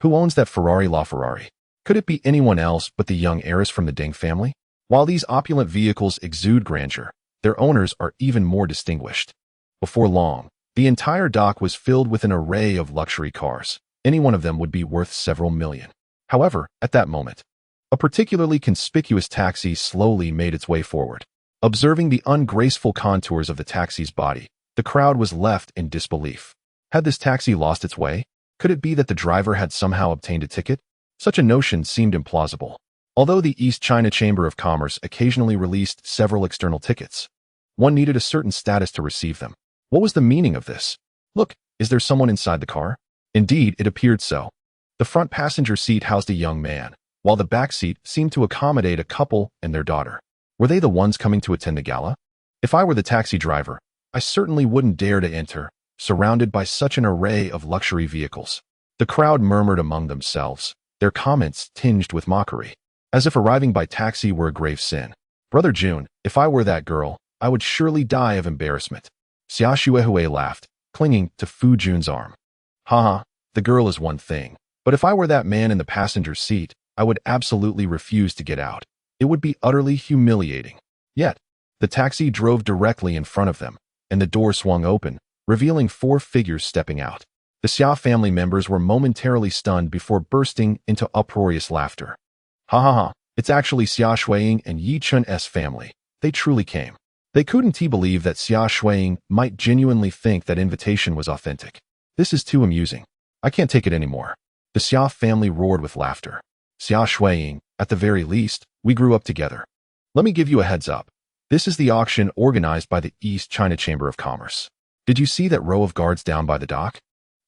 Who owns that Ferrari LaFerrari? Could it be anyone else but the young heiress from the Deng family? While these opulent vehicles exude grandeur, their owners are even more distinguished. Before long, the entire dock was filled with an array of luxury cars. Any one of them would be worth several million. However, at that moment, a particularly conspicuous taxi slowly made its way forward. Observing the ungraceful contours of the taxi's body, the crowd was left in disbelief. Had this taxi lost its way? Could it be that the driver had somehow obtained a ticket? Such a notion seemed implausible. Although the East China Chamber of Commerce occasionally released several external tickets, one needed a certain status to receive them. What was the meaning of this? Look, is there someone inside the car? Indeed, it appeared so. The front passenger seat housed a young man, while the back seat seemed to accommodate a couple and their daughter. Were they the ones coming to attend the gala? If I were the taxi driver, I certainly wouldn't dare to enter, surrounded by such an array of luxury vehicles. The crowd murmured among themselves, their comments tinged with mockery, as if arriving by taxi were a grave sin. Brother Jun, if I were that girl, I would surely die of embarrassment. Xia Shuihui laughed, clinging to Fu Jun's arm. Haha, the girl is one thing, but if I were that man in the passenger seat, I would absolutely refuse to get out. It would be utterly humiliating. Yet, the taxi drove directly in front of them, and the door swung open, revealing 4 figures stepping out. The Xia family members were momentarily stunned before bursting into uproarious laughter. Ha ha ha, it's actually Xia Shuiying and Yi Chen's family. They truly came. They couldn't believe that Xia Shuiying might genuinely think that invitation was authentic. This is too amusing. I can't take it anymore. The Xia family roared with laughter. Xia Shuiying, at the very least, we grew up together. Let me give you a heads up. This is the auction organized by the East China Chamber of Commerce. Did you see that row of guards down by the dock?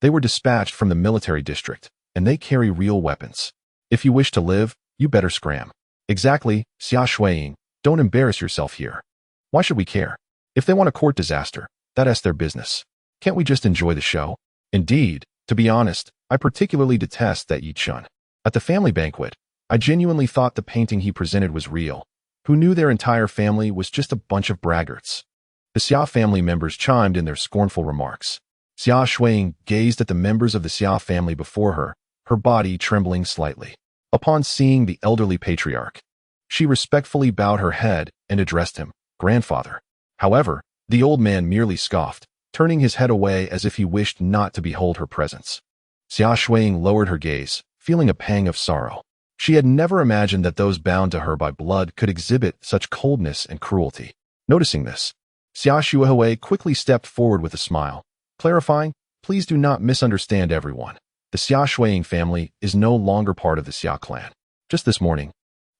They were dispatched from the military district, and they carry real weapons. If you wish to live, you better scram. Exactly, Xia Shuiying, don't embarrass yourself here. Why should we care? If they want a court disaster, that's their business. Can't we just enjoy the show? Indeed, to be honest, I particularly detest that Yi Chun. At the family banquet, I genuinely thought the painting he presented was real. Who knew their entire family was just a bunch of braggarts? The Xia family members chimed in their scornful remarks. Xia Shuiying gazed at the members of the Xia family before her, her body trembling slightly. Upon seeing the elderly patriarch, she respectfully bowed her head and addressed him, grandfather. However, the old man merely scoffed, turning his head away as if he wished not to behold her presence. Xia Shuiying lowered her gaze, feeling a pang of sorrow. She had never imagined that those bound to her by blood could exhibit such coldness and cruelty. Noticing this, Xia Shuihui quickly stepped forward with a smile, clarifying, please do not misunderstand everyone. The Xia Shuiying family is no longer part of the Xia clan. Just this morning,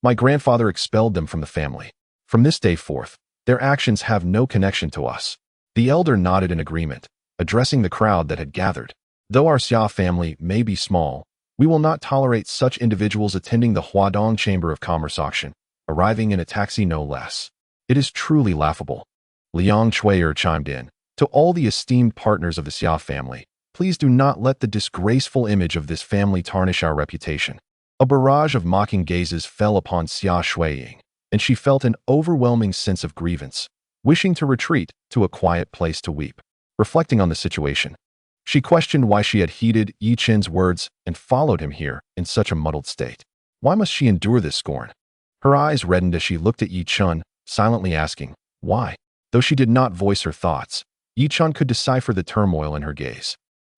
my grandfather expelled them from the family. From this day forth, their actions have no connection to us. The elder nodded in agreement, addressing the crowd that had gathered. Though our Xia family may be small, we will not tolerate such individuals attending the Huadong Chamber of Commerce auction, arriving in a taxi no less. It is truly laughable. Liang Chuier chimed in. To all the esteemed partners of the Xia family, please do not let the disgraceful image of this family tarnish our reputation. A barrage of mocking gazes fell upon Xia Shuiying, and she felt an overwhelming sense of grievance, wishing to retreat to a quiet place to weep. Reflecting on the situation, she questioned why she had heeded Yi Chen's words and followed him here in such a muddled state. Why must she endure this scorn? Her eyes reddened as she looked at Yi Chen, silently asking, why? Though she did not voice her thoughts, Yi Chen could decipher the turmoil in her gaze.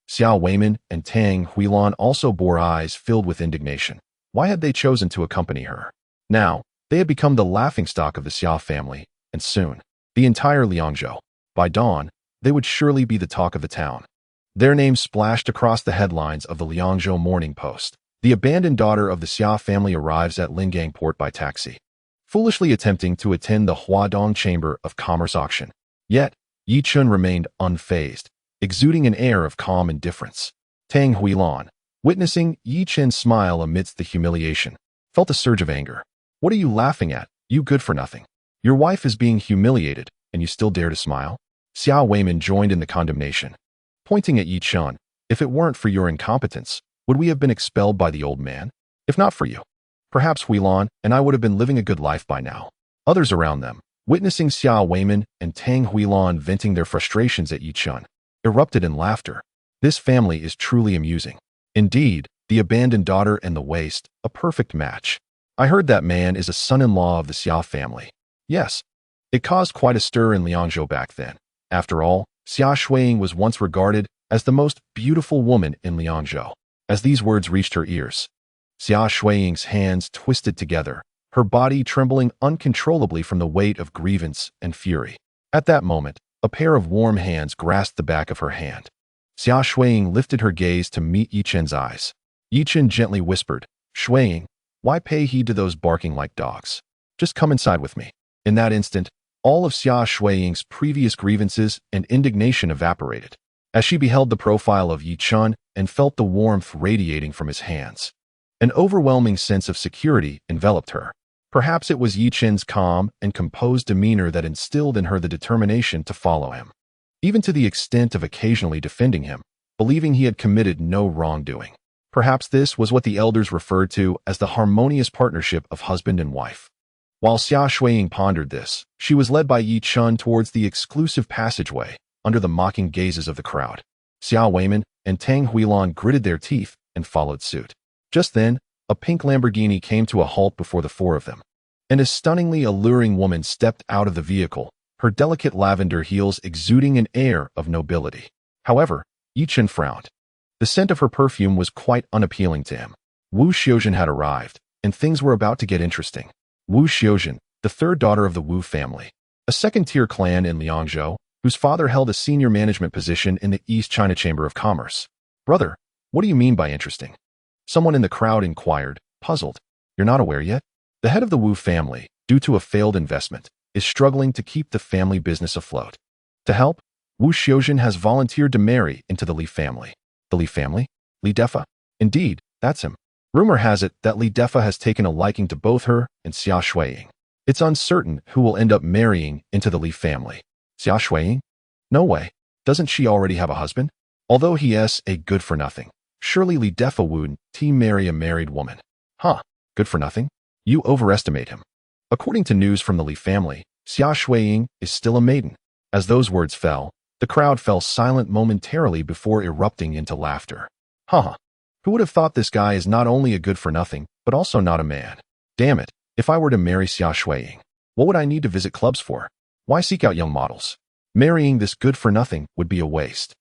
Xiao Weiman and Tang Huilan also bore eyes filled with indignation. Why had they chosen to accompany her? Now, they had become the laughingstock of the Xia family, and soon, the entire Liangzhou. By dawn, they would surely be the talk of the town. Their names splashed across the headlines of the Liangzhou Morning Post. The abandoned daughter of the Xia family arrives at Lingang port by taxi, foolishly attempting to attend the Huadong Chamber of Commerce auction. Yet, Yi Chun remained unfazed, exuding an air of calm indifference. Tang Huilan, witnessing Yi Chen's smile amidst the humiliation, felt a surge of anger. What are you laughing at, you good-for-nothing? Your wife is being humiliated, and you still dare to smile? Xiao Weiman joined in the condemnation, pointing at Yi Chen. If it weren't for your incompetence, would we have been expelled by the old man? If not for you, perhaps Huilan and I would have been living a good life by now. Others around them, witnessing Xiao Weiman and Tang Huilan venting their frustrations at Yi Chen, erupted in laughter. This family is truly amusing. Indeed, the abandoned daughter and the waste, a perfect match. I heard that man is a son-in-law of the Xia family. Yes, it caused quite a stir in Liangzhou back then. After all, Xia Shuiying was once regarded as the most beautiful woman in Liangzhou. As these words reached her ears, Xia Shuiying's hands twisted together, her body trembling uncontrollably from the weight of grievance and fury. At that moment, a pair of warm hands grasped the back of her hand. Xia Shuiying lifted her gaze to meet Yi Chen's eyes. Yi Chen gently whispered, Shuiying, why pay heed to those barking like dogs? Just come inside with me. In that instant, all of Xia Shuiying's previous grievances and indignation evaporated, as she beheld the profile of Yi Chen and felt the warmth radiating from his hands. An overwhelming sense of security enveloped her. Perhaps it was Yi Chen's calm and composed demeanor that instilled in her the determination to follow him, even to the extent of occasionally defending him, believing he had committed no wrongdoing. Perhaps this was what the elders referred to as the harmonious partnership of husband and wife. While Xia Shuiying pondered this, she was led by Yi Chen towards the exclusive passageway, under the mocking gazes of the crowd. Xiao Weiman and Tang Huilan gritted their teeth and followed suit. Just then, a pink Lamborghini came to a halt before the four of them, and a stunningly alluring woman stepped out of the vehicle, her delicate lavender heels exuding an air of nobility. However, Yi Chen frowned. The scent of her perfume was quite unappealing to him. Wu Xiuzhen had arrived, and things were about to get interesting. Wu Xiuzhen, the third daughter of the Wu family, a second-tier clan in Liangzhou, whose father held a senior management position in the East China Chamber of Commerce. Brother, what do you mean by interesting? Someone in the crowd inquired, puzzled. You're not aware yet? The head of the Wu family, due to a failed investment, is struggling to keep the family business afloat. To help, Wu Xiaojun has volunteered to marry into the Li family. The Li family? Li Defa? Indeed, that's him. Rumor has it that Li Defa has taken a liking to both her and Xia Shuiying. It's uncertain who will end up marrying into the Li family. Xia Shuiying? No way. Doesn't she already have a husband? Although he is a good-for-nothing, surely Li Defa wouldn't marry a married woman. Huh, good-for-nothing? You overestimate him. According to news from the Li family, Xia Shuiying is still a maiden. As those words fell, the crowd fell silent momentarily before erupting into laughter. Huh. Who would have thought this guy is not only a good-for-nothing, but also not a man? Damn it, if I were to marry Xia Shuiying, what would I need to visit clubs for? Why seek out young models? Marrying this good-for-nothing would be a waste.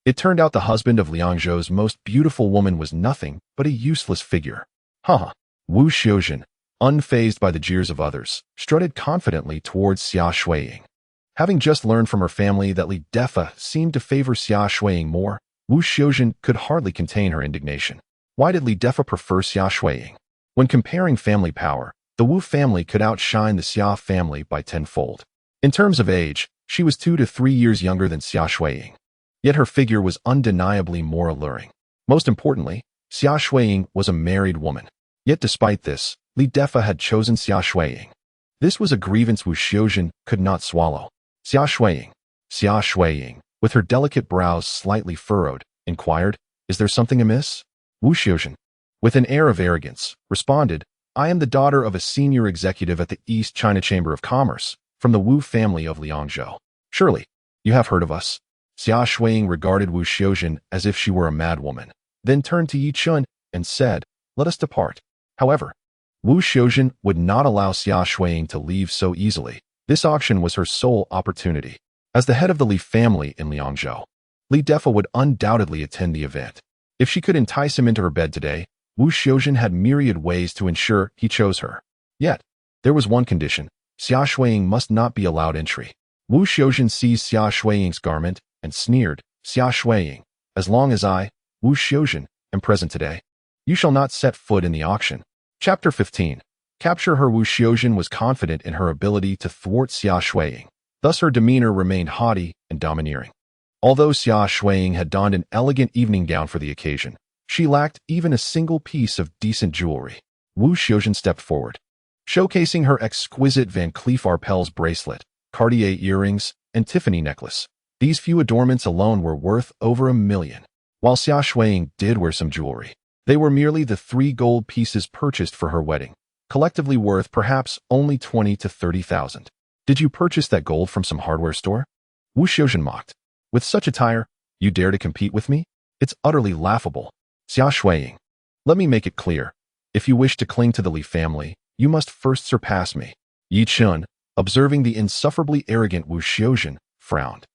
It turned out the husband of Liangzhou's most beautiful woman was nothing but a useless figure. Haha. Wu Xiaojun, unfazed by the jeers of others, strutted confidently towards Xia Shuiying. Having just learned from her family that Li Defa seemed to favor Xia Shuiying more, Wu Xiaojun could hardly contain her indignation. Why did Li Defa prefer Xia Shuiying? When comparing family power, the Wu family could outshine the Xia family by tenfold. In terms of age, she was 2 to 3 years younger than Xia Shuiying. Yet her figure was undeniably more alluring. Most importantly, Xia Shuiying was a married woman. Yet despite this, Li Defa had chosen Xia Shuiying. This was a grievance Wu Xiaojun could not swallow. Xia Shuiying, with her delicate brows slightly furrowed, inquired, "Is there something amiss?" Wu Xiaojun, with an air of arrogance, responded, "I am the daughter of a senior executive at the East China Chamber of Commerce, from the Wu family of Liangzhou. Surely, you have heard of us." Xia Shuiying regarded Wu Xiaojun as if she were a madwoman, then turned to Yi Chun and said, "Let us depart." However, Wu Xiaojun would not allow Xia Shuiying to leave so easily. This auction was her sole opportunity. As the head of the Li family in Liangzhou, Li Defa would undoubtedly attend the event. If she could entice him into her bed today, Wu Xiaojun had myriad ways to ensure he chose her. Yet, there was one condition: Xia Shuiying must not be allowed entry. Wu Xiaojun seized Xia Shuiying's garment and sneered, "Xia Shuiying, as long as I, Wu Xiaojun, am present today, you shall not set foot in the auction." Chapter 15. Capture her. Wu Xiaojun was confident in her ability to thwart Xia Shuiying. Thus her demeanor remained haughty and domineering. Although Xia Shuiying had donned an elegant evening gown for the occasion, she lacked even a single piece of decent jewelry. Wu Xiaojun stepped forward, showcasing her exquisite Van Cleef Arpels bracelet, Cartier earrings, and Tiffany necklace. These few adornments alone were worth over $1 million. While Xia Shuiying did wear some jewelry, they were merely the 3 gold pieces purchased for her wedding, collectively worth perhaps only 20 to 30,000. "Did you purchase that gold from some hardware store?" Wu Xiaojun mocked. "With such attire, you dare to compete with me? It's utterly laughable." Xia Shuiying, let me make it clear. If you wish to cling to the Li family, you must first surpass me. Yi Chun, observing the insufferably arrogant Wu Xiaojun, frowned.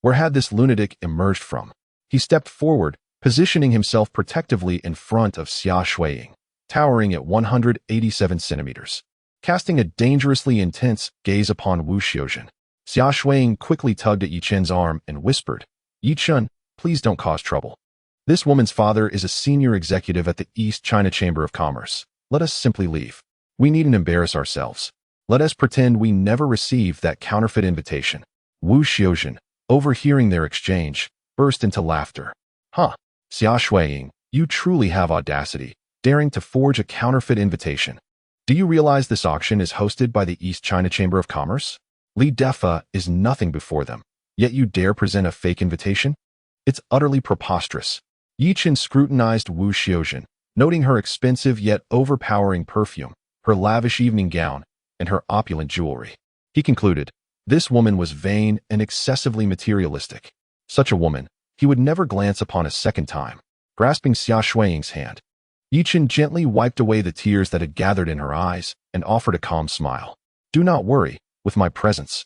Where had this lunatic emerged from? He stepped forward, positioning himself protectively in front of Xia Shuiying, towering at 187 centimeters. Casting a dangerously intense gaze upon Wu Xiaojun, Xia Shuiying quickly tugged at Yi Chen's arm and whispered, "Yi Chen, please don't cause trouble. This woman's father is a senior executive at the East China Chamber of Commerce. Let us simply leave. We needn't embarrass ourselves. Let us pretend we never received that counterfeit invitation." Wu Xiaojun, overhearing their exchange, burst into laughter. "Huh, Xia Shuiying, you truly have audacity, daring to forge a counterfeit invitation. Do you realize this auction is hosted by the East China Chamber of Commerce? Li Defa is nothing before them, yet you dare present a fake invitation? It's utterly preposterous." Yi Chen scrutinized Wu Xiaojun, noting her expensive yet overpowering perfume, her lavish evening gown, and her opulent jewelry. He concluded, this woman was vain and excessively materialistic. Such a woman, he would never glance upon a second time. Grasping Xia Shuiying's hand, Yi Chen gently wiped away the tears that had gathered in her eyes and offered a calm smile. "Do not worry, with my presence,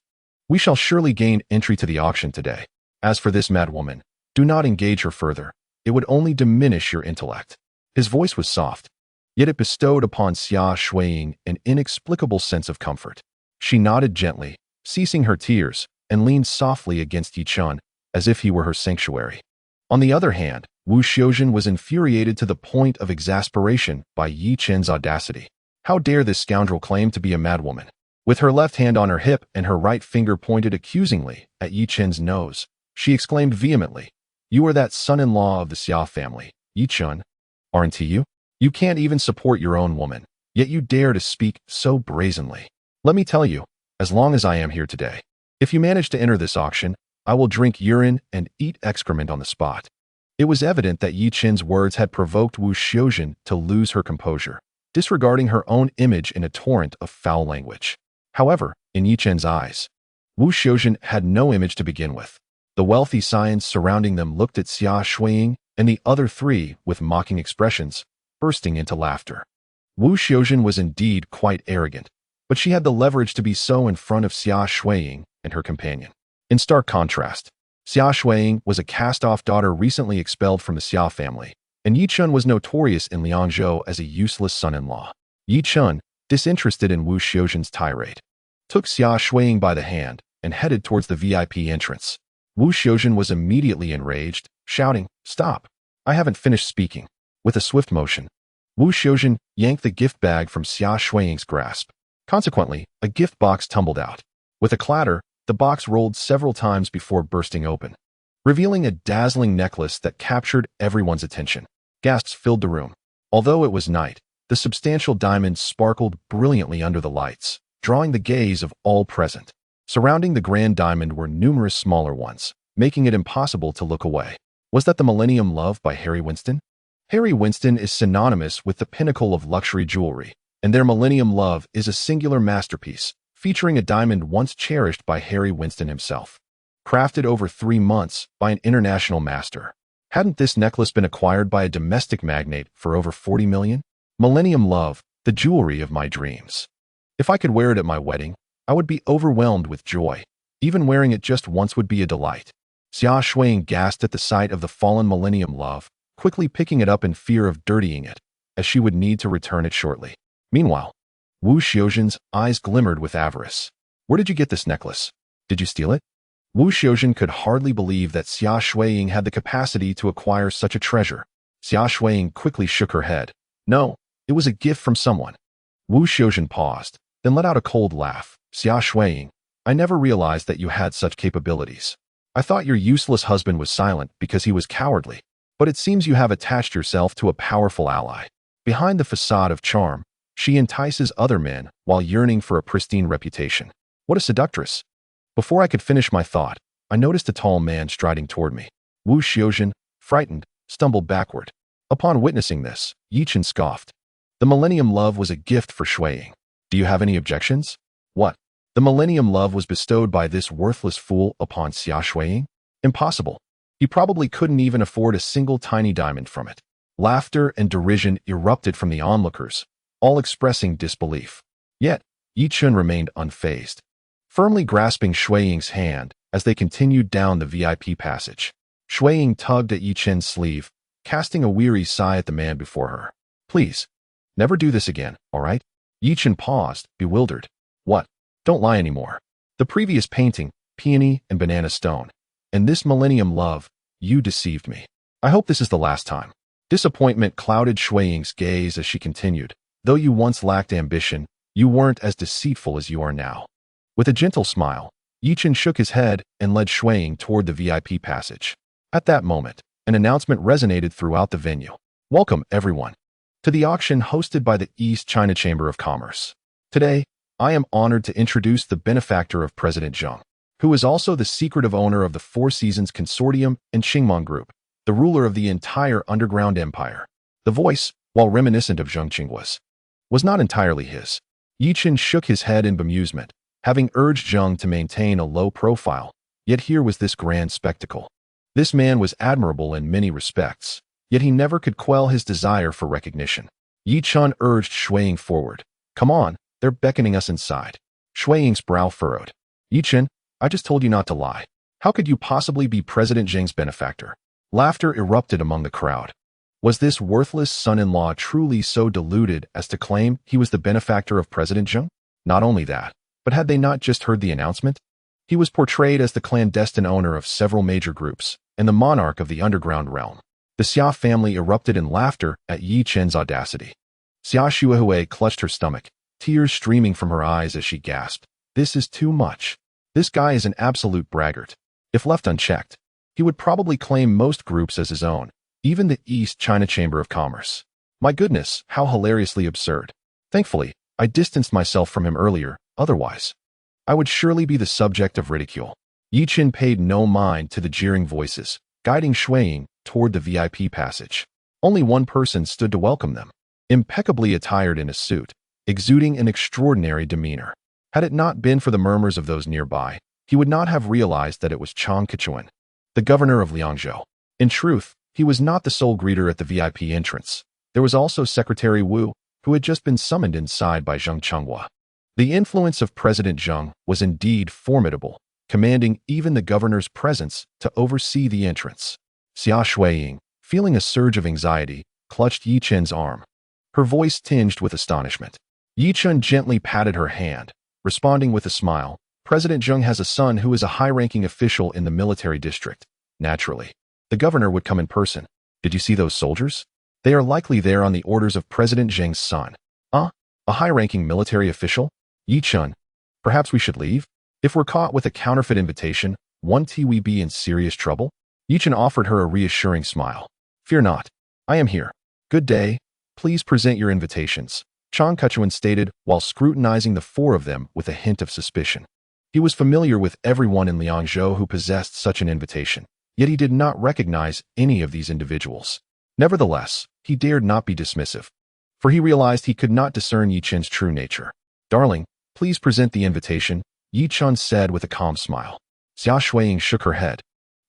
we shall surely gain entry to the auction today. As for this mad woman, do not engage her further. It would only diminish your intellect." His voice was soft, yet it bestowed upon Xia Shuiying an inexplicable sense of comfort. She nodded gently, ceasing her tears, and leaned softly against Yi Chun, as if he were her sanctuary. On the other hand, Wu Xiaojun was infuriated to the point of exasperation by Yi Chen's audacity. How dare this scoundrel claim to be a madwoman? With her left hand on her hip and her right finger pointed accusingly at Yi Chen's nose, she exclaimed vehemently, "You are that son-in-law of the Xia family, Yi Chen, aren't you? You can't even support your own woman, yet you dare to speak so brazenly. Let me tell you, as long as I am here today, if you manage to enter this auction, I will drink urine and eat excrement on the spot." It was evident that Yi Chen's words had provoked Wu Xiaojun to lose her composure, disregarding her own image in a torrent of foul language. However, in Yi Chen's eyes, Wu Xiaojun had no image to begin with. The wealthy scions surrounding them looked at Xia Shuiying and the other three with mocking expressions, bursting into laughter. Wu Xiaojun was indeed quite arrogant, but she had the leverage to be so in front of Xia Shuiying and her companion. In stark contrast, Xia Shuiying was a cast-off daughter recently expelled from the Xia family, and Yi Chen was notorious in Liangzhou as a useless son-in-law. Yi Chen, disinterested in Wu Xiaojun's tirade, took Xia Shuiying by the hand and headed towards the VIP entrance. Wu Xiaojun was immediately enraged, shouting, "Stop! I haven't finished speaking." With a swift motion, Wu Xiaojun yanked the gift bag from Xia Shuiying's grasp. Consequently, a gift box tumbled out. With a clatter, the box rolled several times before bursting open, revealing a dazzling necklace that captured everyone's attention. Gasps filled the room. Although it was night, the substantial diamond sparkled brilliantly under the lights, drawing the gaze of all present. Surrounding the grand diamond were numerous smaller ones, making it impossible to look away. Was that the Millennium Love by Harry Winston? Harry Winston is synonymous with the pinnacle of luxury jewelry, and their Millennium Love is a singular masterpiece, featuring a diamond once cherished by Harry Winston himself. Crafted over 3 months by an international master. Hadn't this necklace been acquired by a domestic magnate for over 40 million? Millennium Love, the jewelry of my dreams. If I could wear it at my wedding, I would be overwhelmed with joy. Even wearing it just once would be a delight. Xia Shuiying gasped at the sight of the fallen Millennium Love, quickly picking it up in fear of dirtying it, as she would need to return it shortly. Meanwhile, Wu Xiaojun's eyes glimmered with avarice. "Where did you get this necklace? Did you steal it?" Wu Xiaojun could hardly believe that Xia Shuiying had the capacity to acquire such a treasure. Xia Shuiying quickly shook her head. "No, it was a gift from someone." Wu Xiaojun paused, then let out a cold laugh. "Xia Shuiying, I never realized that you had such capabilities. I thought your useless husband was silent because he was cowardly, but it seems you have attached yourself to a powerful ally. Behind the facade of charm, she entices other men while yearning for a pristine reputation. What a seductress." Before I could finish my thought, I noticed a tall man striding toward me. Wu Xiaojun, frightened, stumbled backward. Upon witnessing this, Yi Chen scoffed. "The Millennium Love was a gift for Shuiying. Do you have any objections?" "What? The Millennium Love was bestowed by this worthless fool upon Xia Shuiying? Impossible. He probably couldn't even afford a single tiny diamond from it." Laughter and derision erupted from the onlookers, all expressing disbelief. Yet, Yi Chen remained unfazed, firmly grasping Shuiying's hand as they continued down the VIP passage. Shuiying tugged at Yi Chen's sleeve, casting a weary sigh at the man before her. "Please, never do this again, all right?" Yi Chen paused, bewildered. "What? Don't lie anymore. The previous painting, Peony and Banana Stone, and this Millennium Love, you deceived me. I hope this is the last time." Disappointment clouded Shuiying's gaze as she continued. "Though you once lacked ambition, you weren't as deceitful as you are now." With a gentle smile, Yi Chen shook his head and led Shuiying toward the VIP passage. At that moment, an announcement resonated throughout the venue. "Welcome, everyone, to the auction hosted by the East China Chamber of Commerce. Today, I am honored to introduce the benefactor of President Zheng, who is also the secretive owner of the Four Seasons Consortium and Qingmong Group, the ruler of the entire underground empire." The voice, while reminiscent of Zheng Qinggua's, was not entirely his. Yi Chen shook his head in bemusement, having urged Zheng to maintain a low profile, yet here was this grand spectacle. This man was admirable in many respects, yet he never could quell his desire for recognition. Yi Chen urged Shuiying forward. "Come on, they're beckoning us inside." Shuiying's brow furrowed. "Yi Chen, I just told you not to lie. How could you possibly be President Zheng's benefactor?" Laughter erupted among the crowd. Was this worthless son-in-law truly so deluded as to claim he was the benefactor of President Zheng? Not only that, but had they not just heard the announcement? He was portrayed as the clandestine owner of several major groups, and the monarch of the underground realm. The Xia family erupted in laughter at Yi Chen's audacity. Xia Shuihui clutched her stomach, tears streaming from her eyes as she gasped. This is too much. This guy is an absolute braggart. If left unchecked, he would probably claim most groups as his own, even the East China Chamber of Commerce. My goodness, how hilariously absurd. Thankfully, I distanced myself from him earlier, otherwise I would surely be the subject of ridicule. Yi Chen paid no mind to the jeering voices, guiding Shui Ying toward the VIP passage. Only one person stood to welcome them, impeccably attired in a suit, exuding an extraordinary demeanor. Had it not been for the murmurs of those nearby, he would not have realized that it was Chang Kechuan, the governor of Liangzhou. In truth, he was not the sole greeter at the VIP entrance. There was also Secretary Wu, who had just been summoned inside by Zheng Chenghua. The influence of President Zheng was indeed formidable, commanding even the governor's presence to oversee the entrance. Xia Shuiying, feeling a surge of anxiety, clutched Yi Chen's arm, her voice tinged with astonishment. Yi Chen gently patted her hand, responding with a smile. President Zheng has a son who is a high-ranking official in the military district. Naturally, the governor would come in person. Did you see those soldiers? They are likely there on the orders of President Zheng's son. A high-ranking military official? Yi Chen, perhaps we should leave? If we're caught with a counterfeit invitation, won't we be in serious trouble? Yi Chen offered her a reassuring smile. Fear not. I am here. Good day. Please present your invitations, Chang Kechuan stated while scrutinizing the four of them with a hint of suspicion. He was familiar with everyone in Liangzhou who possessed such an invitation, yet he did not recognize any of these individuals. Nevertheless, he dared not be dismissive, for he realized he could not discern Yi Chen's true nature. Darling, please present the invitation, Yi Chen said with a calm smile. Xia Shuiying shook her head,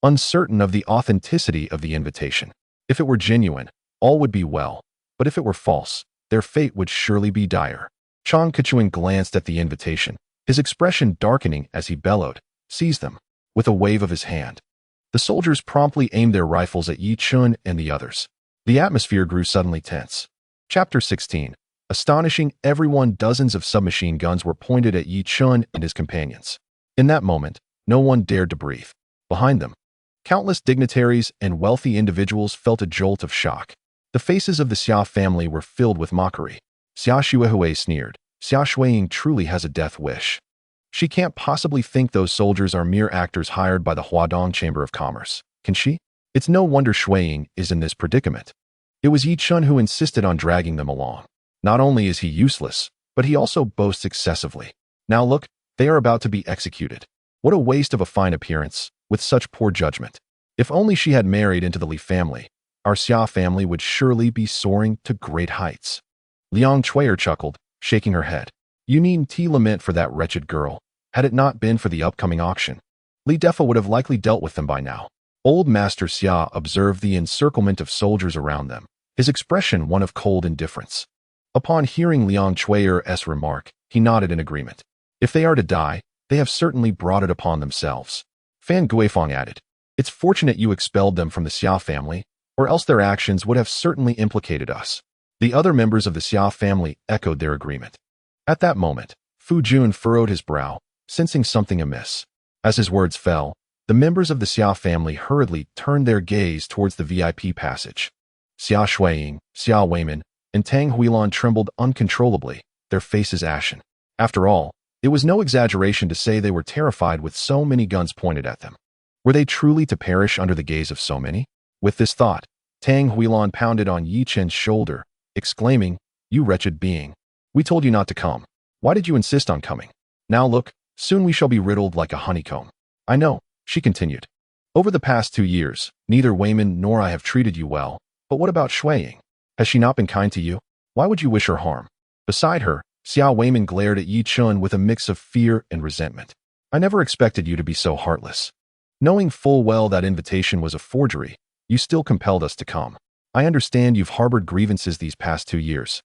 uncertain of the authenticity of the invitation. If it were genuine, all would be well, but if it were false, their fate would surely be dire. Chang Kechuan glanced at the invitation, his expression darkening as he bellowed, "Seize them," with a wave of his hand. The soldiers promptly aimed their rifles at Yi Chen and the others. The atmosphere grew suddenly tense. Chapter 16. Astonishing everyone, dozens of submachine guns were pointed at Yi Chen and his companions. In that moment, no one dared to breathe. Behind them, countless dignitaries and wealthy individuals felt a jolt of shock. The faces of the Xia family were filled with mockery. Xia Shuihui sneered. Xia Shuiying truly has a death wish. She can't possibly think those soldiers are mere actors hired by the Huadong Chamber of Commerce, can she? It's no wonder Shuiying is in this predicament. It was Yi Chen who insisted on dragging them along. Not only is he useless, but he also boasts excessively. Now look, they are about to be executed. What a waste of a fine appearance, with such poor judgment. If only she had married into the Li family, our Xia family would surely be soaring to great heights. Liang Chuier chuckled, shaking her head. You needn't lament for that wretched girl. Had it not been for the upcoming auction, Li Defa would have likely dealt with them by now. Old Master Xia observed the encirclement of soldiers around them, his expression one of cold indifference. Upon hearing Liang Chuier's remark, he nodded in agreement. If they are to die, they have certainly brought it upon themselves. Fan Guifang added, It's fortunate you expelled them from the Xia family, or else their actions would have certainly implicated us. The other members of the Xia family echoed their agreement. At that moment, Fu Jun furrowed his brow, sensing something amiss. As his words fell, the members of the Xia family hurriedly turned their gaze towards the VIP passage. Xia Shuiying, Xia Weimin, and Tang Huilan trembled uncontrollably, their faces ashen. After all, it was no exaggeration to say they were terrified with so many guns pointed at them. Were they truly to perish under the gaze of so many? With this thought, Tang Huilan pounded on Yi Chen's shoulder, exclaiming, You wretched being! We told you not to come. Why did you insist on coming? Now look, soon we shall be riddled like a honeycomb. I know, she continued. Over the past 2 years, neither Weimin nor I have treated you well, but what about Shuiying? Has she not been kind to you? Why would you wish her harm? Beside her, Xia Weimin glared at Yi Chen with a mix of fear and resentment. I never expected you to be so heartless. Knowing full well that invitation was a forgery, you still compelled us to come. I understand you've harbored grievances these past 2 years.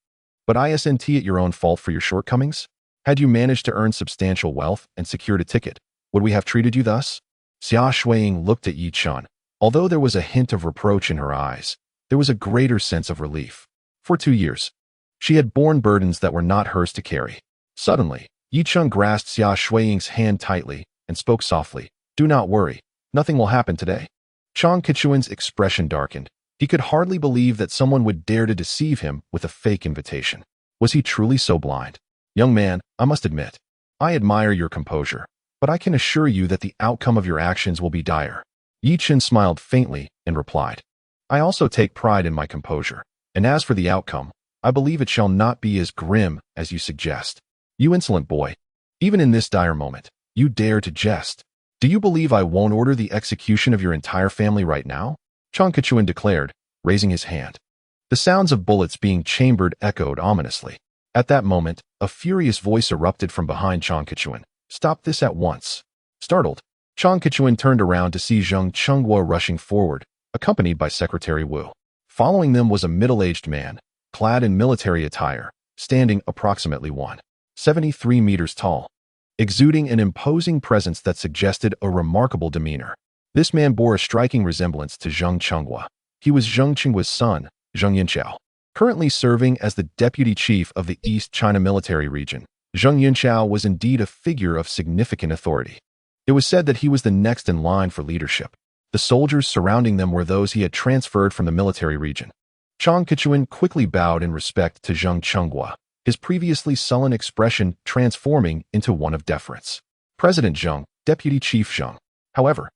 But isn't it your own fault for your shortcomings? Had you managed to earn substantial wealth and secured a ticket, would we have treated you thus? Xia Shuiying looked at Yi Chen. Although there was a hint of reproach in her eyes, there was a greater sense of relief. For 2 years, she had borne burdens that were not hers to carry. Suddenly, Yi Chen grasped Xia Shuiying's hand tightly and spoke softly. Do not worry. Nothing will happen today. Chang Qichuan's expression darkened. He could hardly believe that someone would dare to deceive him with a fake invitation. Was he truly so blind? Young man, I must admit, I admire your composure, but I can assure you that the outcome of your actions will be dire. Yi Chen smiled faintly and replied, I also take pride in my composure, and as for the outcome, I believe it shall not be as grim as you suggest. You insolent boy, even in this dire moment, you dare to jest. Do you believe I won't order the execution of your entire family right now? Chang Qichuan declared, raising his hand. The sounds of bullets being chambered echoed ominously. At that moment, a furious voice erupted from behind Chang Qichuan. Stop this at once. Startled, Chang Qichuan turned around to see Zheng Chenghua rushing forward, accompanied by Secretary Wu. Following them was a middle-aged man, clad in military attire, standing approximately 173 meters tall, exuding an imposing presence that suggested a remarkable demeanor. This man bore a striking resemblance to Zheng Chenghua. He was Zheng Qinghua's son, Zheng Yinqiao. Currently serving as the deputy chief of the East China military region, Zheng Yinqiao was indeed a figure of significant authority. It was said that he was the next in line for leadership. The soldiers surrounding them were those he had transferred from the military region. Chang Qichuan quickly bowed in respect to Zheng Chenghua, his previously sullen expression transforming into one of deference. President Zheng, Deputy Chief Zheng. However,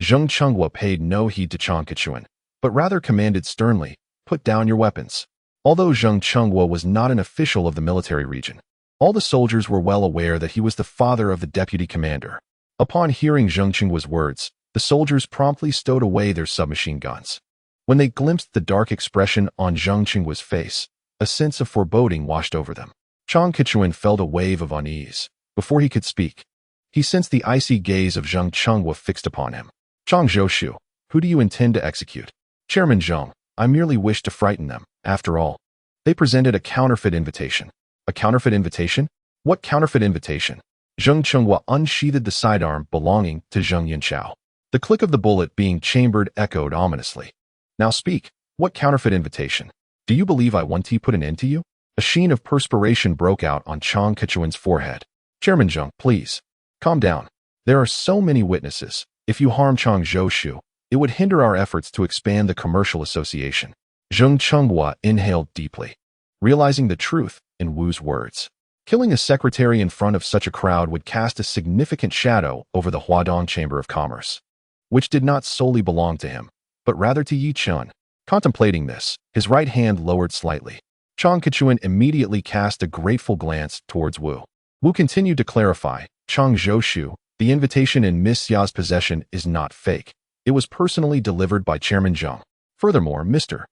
Zheng Chenghua paid no heed to Chang Qichuan, but rather commanded sternly, put down your weapons. Although Zheng Chenghua was not an official of the military region, all the soldiers were well aware that he was the father of the deputy commander. Upon hearing Zheng Chenhua's words, the soldiers promptly stowed away their submachine guns. When they glimpsed the dark expression on Zheng Chenhua's face, a sense of foreboding washed over them. Chang Qichuan felt a wave of unease. Before he could speak, he sensed the icy gaze of Zheng Chenghua fixed upon him. Chang Zhoushu, who do you intend to execute? Chairman Zheng, I merely wish to frighten them. After all, they presented a counterfeit invitation. A counterfeit invitation? What counterfeit invitation? Zheng Chenghua unsheathed the sidearm belonging to Zheng Yinqiao. The click of the bullet being chambered echoed ominously. Now speak, what counterfeit invitation? Do you believe I want to put an end to you? A sheen of perspiration broke out on Chang Qichuan's forehead. Chairman Zheng, please, calm down. There are so many witnesses. If you harm Chang Zhoushu, it would hinder our efforts to expand the commercial association. Zheng Chenghua inhaled deeply, realizing the truth in Wu's words. Killing a secretary in front of such a crowd would cast a significant shadow over the Huadong Chamber of Commerce, which did not solely belong to him, but rather to Yi Chen. Contemplating this, his right hand lowered slightly. Chang Qichuan immediately cast a grateful glance towards Wu. Wu continued to clarify, Chang Zhoushu, the invitation in Miss Xia's possession is not fake. It was personally delivered by Chairman Zheng. Furthermore, Mr.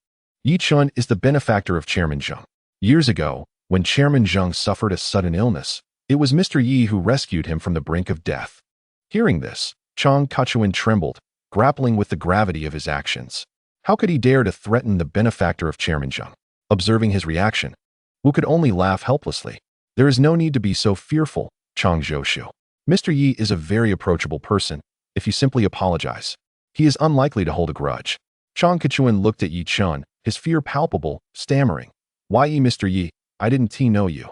Yi Chen is the benefactor of Chairman Zheng. Years ago, when Chairman Zheng suffered a sudden illness, it was Mr. Yi who rescued him from the brink of death. Hearing this, Chang Qichuan trembled, grappling with the gravity of his actions. How could he dare to threaten the benefactor of Chairman Zheng? Observing his reaction, Wu could only laugh helplessly. There is no need to be so fearful, Chang Zhoushu. Mr. Yi is a very approachable person. If you simply apologize, he is unlikely to hold a grudge. Chang Qichuan looked at Yi Chen, his fear palpable, stammering. Why Mr. Yi, I didn't know you.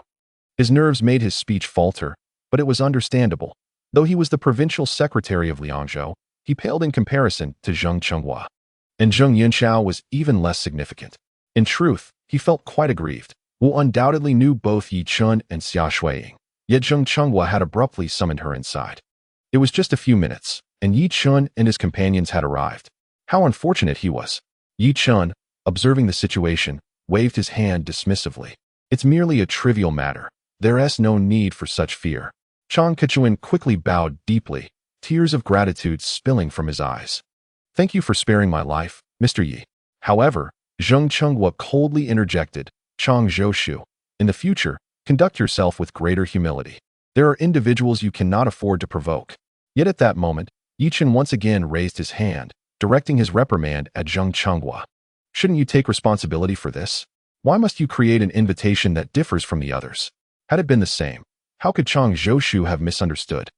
His nerves made his speech falter, but it was understandable. Though he was the provincial secretary of Liangzhou, he paled in comparison to Zheng Chenghua. And Zheng Yinqiao was even less significant. In truth, he felt quite aggrieved. Wu undoubtedly knew both Yi Chen and Xia Shuiying, yet Zheng Chenghua had abruptly summoned her inside. It was just a few minutes, and Yi Chen and his companions had arrived. How unfortunate he was. Yi Chen, observing the situation, waved his hand dismissively. It's merely a trivial matter. There's no need for such fear. Chang Qichuan quickly bowed deeply, tears of gratitude spilling from his eyes. Thank you for sparing my life, Mr. Yi. However, Zheng Chenghua coldly interjected, Chang Zhoushu, in the future, conduct yourself with greater humility. There are individuals you cannot afford to provoke. Yet at that moment, Yi Chen once again raised his hand, directing his reprimand at Zheng Chenghua. Shouldn't you take responsibility for this? Why must you create an invitation that differs from the others? Had it been the same, how could Chang Zhoushu have misunderstood?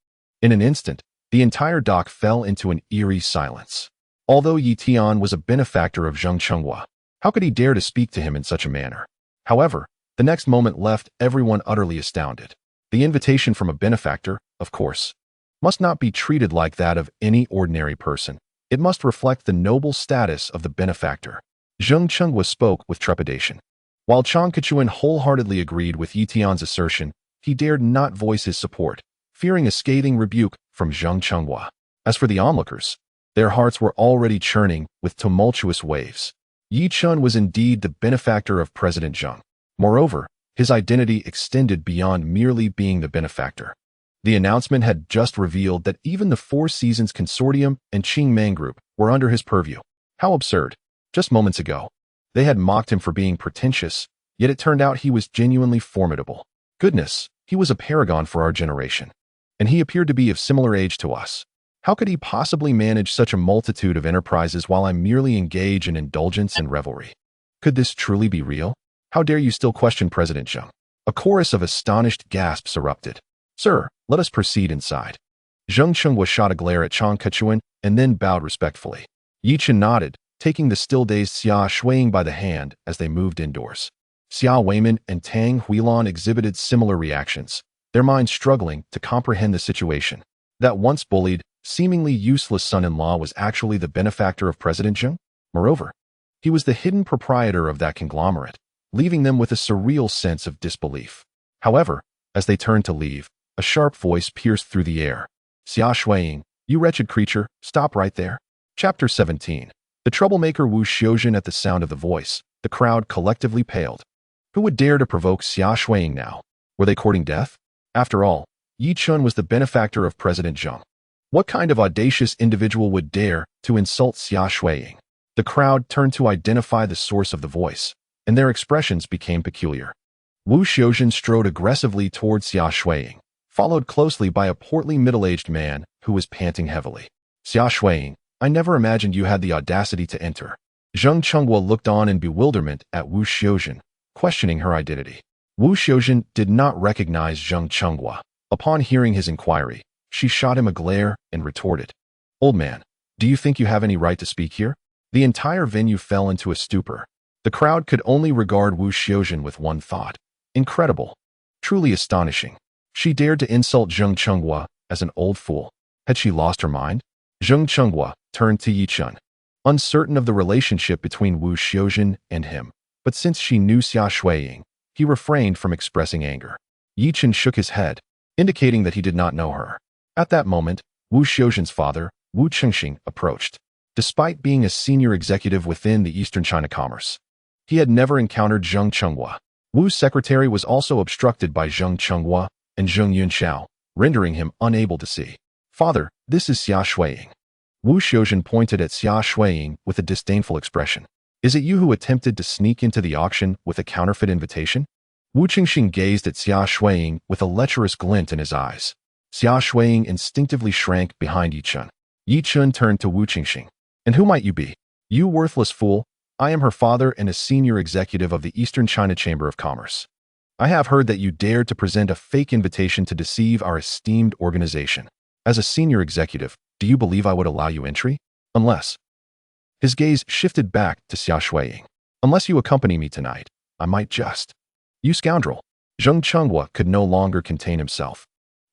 In an instant, the entire dock fell into an eerie silence. Although Yi Tian was a benefactor of Zheng Chenghua, how could he dare to speak to him in such a manner? However, the next moment left everyone utterly astounded. The invitation from a benefactor, of course, must not be treated like that of any ordinary person. It must reflect the noble status of the benefactor. Zheng Chenghua spoke with trepidation. While Chang Kechuan wholeheartedly agreed with Yi Tian's assertion, he dared not voice his support, fearing a scathing rebuke from Zheng Chenghua. As for the onlookers, their hearts were already churning with tumultuous waves. Yi Chun was indeed the benefactor of President Zheng. Moreover, his identity extended beyond merely being the benefactor. The announcement had just revealed that even the Four Seasons Consortium and Qing Mang Group were under his purview. How absurd. Just moments ago, they had mocked him for being pretentious, yet it turned out he was genuinely formidable. Goodness, he was a paragon for our generation. And he appeared to be of similar age to us. How could he possibly manage such a multitude of enterprises while I merely engage in indulgence and revelry? Could this truly be real? How dare you still question President Zheng? A chorus of astonished gasps erupted. Sir, let us proceed inside. Zheng Chenghua shot a glare at Chang Kechuan and then bowed respectfully. Yi Chen nodded, taking the still-dazed Xia Shuiying by the hand as they moved indoors. Xia Weiman and Tang Huilan exhibited similar reactions, their minds struggling to comprehend the situation. That once bullied, seemingly useless son-in-law was actually the benefactor of President Zheng? Moreover, he was the hidden proprietor of that conglomerate, leaving them with a surreal sense of disbelief. However, as they turned to leave, a sharp voice pierced through the air. Xia Shuiying, you wretched creature, stop right there. Chapter 17. The troublemaker Wu Xiuzhen. At the sound of the voice, the crowd collectively paled. Who would dare to provoke Xia Shuiying now? Were they courting death? After all, Yi Chun was the benefactor of President Zheng. What kind of audacious individual would dare to insult Xia Shuiying? The crowd turned to identify the source of the voice, and their expressions became peculiar. Wu Xiuzhen strode aggressively towards Xia Shuiying, followed closely by a portly middle-aged man who was panting heavily. Xia Shuiying, I never imagined you had the audacity to enter. Zheng Chenghua looked on in bewilderment at Wu Xiuzhen, questioning her identity. Wu Xiuzhen did not recognize Zheng Chenghua. Upon hearing his inquiry, she shot him a glare and retorted, Old man, do you think you have any right to speak here? The entire venue fell into a stupor. The crowd could only regard Wu Xiuzhen with one thought. Incredible. Truly astonishing. She dared to insult Zheng Chenghua as an old fool. Had she lost her mind? Zheng Chenghua turned to Yi Chun, uncertain of the relationship between Wu Xiuzhen and him, but since she knew Xia Shuiying, he refrained from expressing anger. Yi Chun shook his head, indicating that he did not know her. At that moment, Wu Xiuzhen's father, Wu Chengxing, approached. Despite being a senior executive within the Eastern China Commerce, he had never encountered Zheng Chenghua. Wu's secretary was also obstructed by Zheng Chenghua and Zheng Yunxiao, rendering him unable to see. Father, this is Xia Shuiying. Wu Xiuzhen pointed at Xia Shuiying with a disdainful expression. Is it you who attempted to sneak into the auction with a counterfeit invitation? Wu Chengxing gazed at Xia Shuiying with a lecherous glint in his eyes. Xia Shuiying instinctively shrank behind Yi Chun. Yi Chun turned to Wu Chengxing. And who might you be? You worthless fool. I am her father and a senior executive of the Eastern China Chamber of Commerce. I have heard that you dared to present a fake invitation to deceive our esteemed organization. As a senior executive, do you believe I would allow you entry? Unless... His gaze shifted back to Xia Shuiying. Unless you accompany me tonight, I might just... You scoundrel. Zheng Chenghua could no longer contain himself.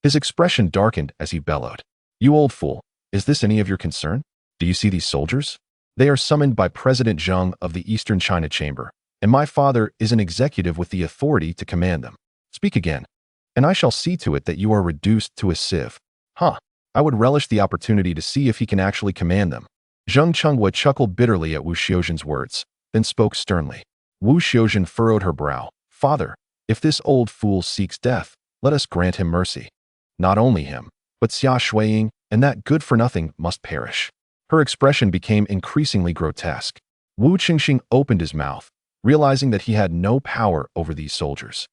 His expression darkened as he bellowed. You old fool, is this any of your concern? Do you see these soldiers? They are summoned by President Zheng of the Eastern China Chamber, and my father is an executive with the authority to command them. Speak again, and I shall see to it that you are reduced to a sieve. Huh, I would relish the opportunity to see if he can actually command them. Zheng Chenghua chuckled bitterly at Wu Xiuzhen's words, then spoke sternly. Wu Xiuzhen furrowed her brow. Father, if this old fool seeks death, let us grant him mercy. Not only him, but Xia Shuiying and that good-for-nothing must perish. Her expression became increasingly grotesque. Wu Chengxing opened his mouth, realizing that he had no power over these soldiers.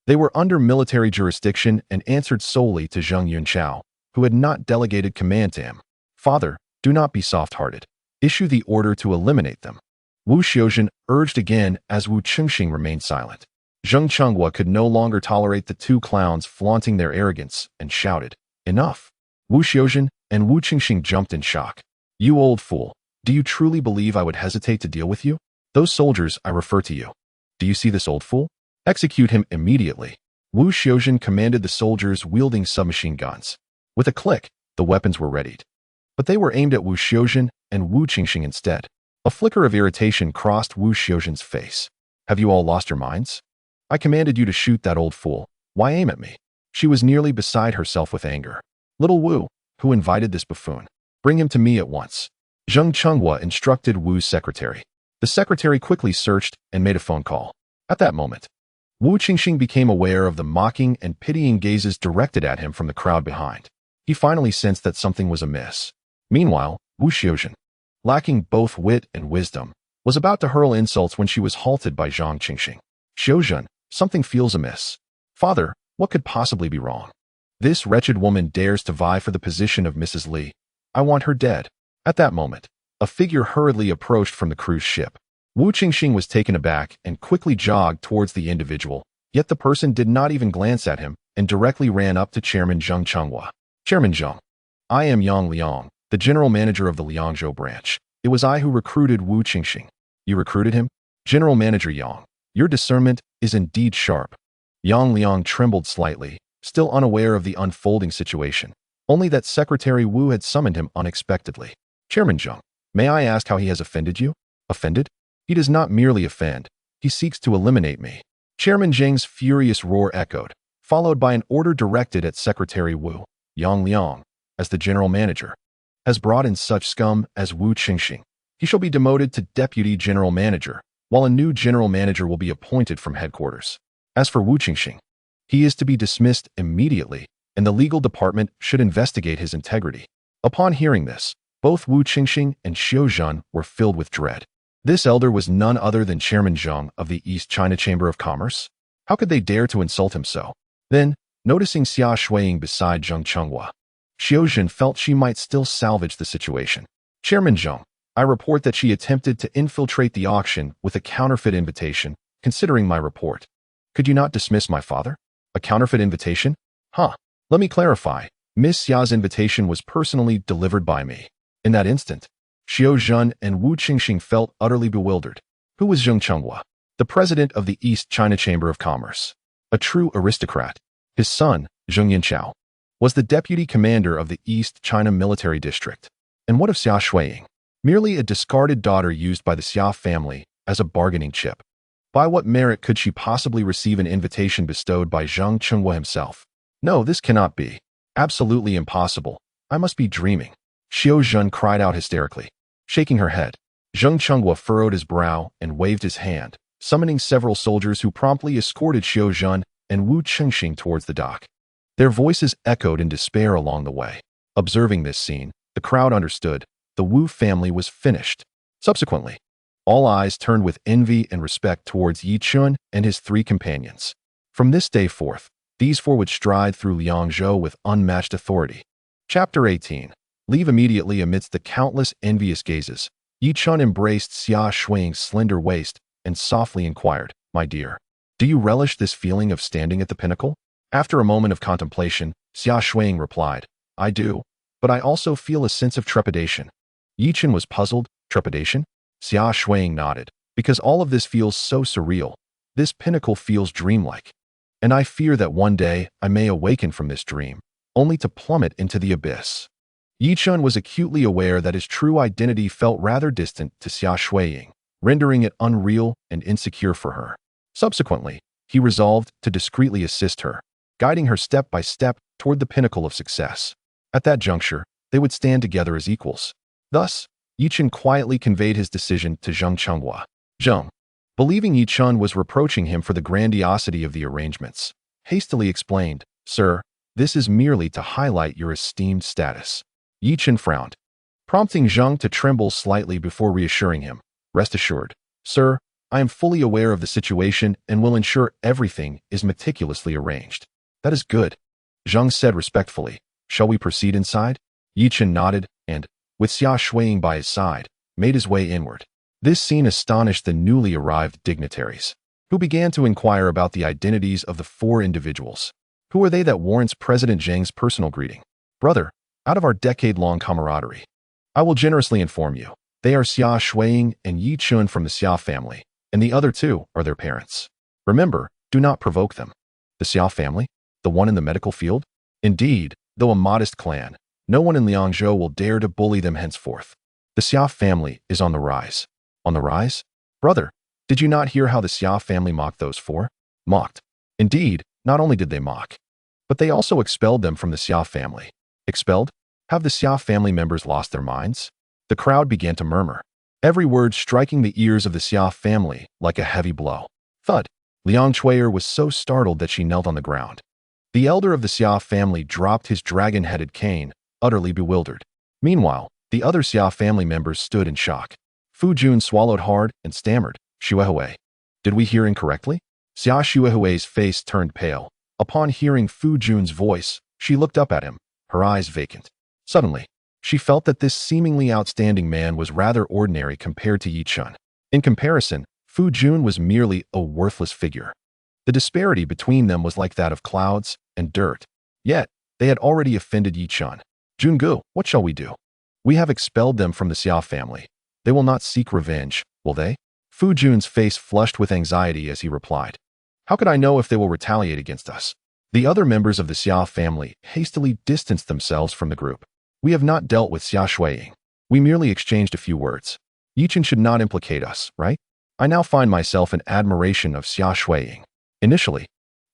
They were under military jurisdiction and answered solely to Zheng Yunxiao, who had not delegated command to him. Father, do not be soft-hearted. Issue the order to eliminate them. Wu Xiuzhen urged again as Wu Chengxing remained silent. Zheng Chenghua could no longer tolerate the two clowns flaunting their arrogance and shouted, Enough! Wu Xiuzhen and Wu Chengxing jumped in shock. You old fool, do you truly believe I would hesitate to deal with you? Those soldiers I refer to you. Do you see this old fool? Execute him immediately. Wu Xiuzhen commanded the soldiers wielding submachine guns. With a click, the weapons were readied. But they were aimed at Wu Xiuzhen and Wu Qingxing instead. A flicker of irritation crossed Wu Xiuzhen's face. Have you all lost your minds? I commanded you to shoot that old fool. Why aim at me? She was nearly beside herself with anger. Little Wu, who invited this buffoon? Bring him to me at once. Zheng Chenghua instructed Wu's secretary. The secretary quickly searched and made a phone call. At that moment, Wu Qingxing became aware of the mocking and pitying gazes directed at him from the crowd behind. He finally sensed that something was amiss. Meanwhile, Wu Xiuzhen, lacking both wit and wisdom, was about to hurl insults when she was halted by Zhang Qingxing. Xiuzhen, something feels amiss. Father, what could possibly be wrong? This wretched woman dares to vie for the position of Mrs. Li. I want her dead. At that moment, a figure hurriedly approached from the cruise ship. Wu Qingxing was taken aback and quickly jogged towards the individual, yet the person did not even glance at him and directly ran up to Chairman Zheng Chenghua. Chairman Zheng, I am Yang Liang, the general manager of the Liangzhou branch. It was I who recruited Wu Qingxing. You recruited him? General Manager Yang, your discernment is indeed sharp. Yang Liang trembled slightly, still unaware of the unfolding situation, only that Secretary Wu had summoned him unexpectedly. Chairman Zheng, may I ask how he has offended you? Offended? He does not merely offend, he seeks to eliminate me. Chairman Zheng's furious roar echoed, followed by an order directed at Secretary Wu. Yang Liang, as the general manager, has brought in such scum as Wu Qingxing. He shall be demoted to deputy general manager, while a new general manager will be appointed from headquarters. As for Wu Qingxing, he is to be dismissed immediately, and the legal department should investigate his integrity. Upon hearing this, both Wu Qingxing and Xiuzhen were filled with dread. This elder was none other than Chairman Zheng of the East China Chamber of Commerce. How could they dare to insult him so? Then, noticing Xia Shuiying beside Zheng Chenghua, Xiuzhen felt she might still salvage the situation. Chairman Zheng, I report that she attempted to infiltrate the auction with a counterfeit invitation, considering my report. Could you not dismiss my father? A counterfeit invitation? Huh. Let me clarify. Miss Xia's invitation was personally delivered by me. In that instant, Xiuzhen and Wu Qingxing felt utterly bewildered. Who was Zheng Chenghua? The president of the East China Chamber of Commerce. A true aristocrat. His son, Zheng Yanchao, was the deputy commander of the East China Military District. And what of Xia Shuiying? Merely a discarded daughter used by the Xia family as a bargaining chip. By what merit could she possibly receive an invitation bestowed by Zheng Chenghua himself? No, this cannot be. Absolutely impossible. I must be dreaming. Xiuzhen cried out hysterically. Shaking her head, Zheng Chenghua furrowed his brow and waved his hand, summoning several soldiers who promptly escorted Xiuzhen and Wu Qingxing towards the dock. Their voices echoed in despair along the way. Observing this scene, the crowd understood the Wu family was finished. Subsequently, all eyes turned with envy and respect towards Yi Chun and his three companions. From this day forth, these four would stride through Liangzhou with unmatched authority. Chapter 18. Leave immediately amidst the countless envious gazes. Yi Chun embraced Xia Shuiying's slender waist and softly inquired, My dear, do you relish this feeling of standing at the pinnacle? After a moment of contemplation, Xia Shuiying replied, I do, but I also feel a sense of trepidation. Yi Chun was puzzled. Trepidation? Xia Shuiying nodded. Because all of this feels so surreal. This pinnacle feels dreamlike. And I fear that one day I may awaken from this dream, only to plummet into the abyss. Yi Chun was acutely aware that his true identity felt rather distant to Xia Shuiying, rendering it unreal and insecure for her. Subsequently, he resolved to discreetly assist her, guiding her step by step toward the pinnacle of success. At that juncture, they would stand together as equals. Thus, Yi Chun quietly conveyed his decision to Zheng Chenghua. Zheng, believing Yi Chun was reproaching him for the grandiosity of the arrangements, hastily explained, Sir, this is merely to highlight your esteemed status. Yi Chun frowned, prompting Zheng to tremble slightly before reassuring him. Rest assured, sir, I am fully aware of the situation and will ensure everything is meticulously arranged. That is good, Zheng said respectfully. Shall we proceed inside? Yi Chun nodded and, with Xia Shuiying by his side, made his way inward. This scene astonished the newly arrived dignitaries, who began to inquire about the identities of the four individuals. Who are they that warrants President Zheng's personal greeting? Brother, out of our decade-long camaraderie, I will generously inform you. They are Xia Shuiying and Yi Chun from the Xia family, and the other two are their parents. Remember, do not provoke them. The Xia family? The one in the medical field? Indeed, though a modest clan, no one in Liangzhou will dare to bully them henceforth. The Xia family is on the rise. On the rise? Brother, did you not hear how the Xia family mocked those four? Mocked. Indeed, not only did they mock, but they also expelled them from the Xia family. Expelled? Have the Xia family members lost their minds? The crowd began to murmur, every word striking the ears of the Xia family like a heavy blow. Thud. Liang Chui'er was so startled that she knelt on the ground. The elder of the Xia family dropped his dragon-headed cane, utterly bewildered. Meanwhile, the other Xia family members stood in shock. Fu Jun swallowed hard and stammered, Xuehui. Did we hear incorrectly? Xia Xuehui's face turned pale. Upon hearing Fu Jun's voice, she looked up at him, her eyes vacant. Suddenly, she felt that this seemingly outstanding man was rather ordinary compared to Yi Chen. In comparison, Fu Jun was merely a worthless figure. The disparity between them was like that of clouds and dirt. Yet, they had already offended Yi Chen. Jungu, what shall we do? We have expelled them from the Xia family. They will not seek revenge, will they? Fu Jun's face flushed with anxiety as he replied. How could I know if they will retaliate against us? The other members of the Xia family hastily distanced themselves from the group. We have not dealt with Xia Shuiying. We merely exchanged a few words. Yi Chen should not implicate us, right? I now find myself in admiration of Xia Shuiying. Initially,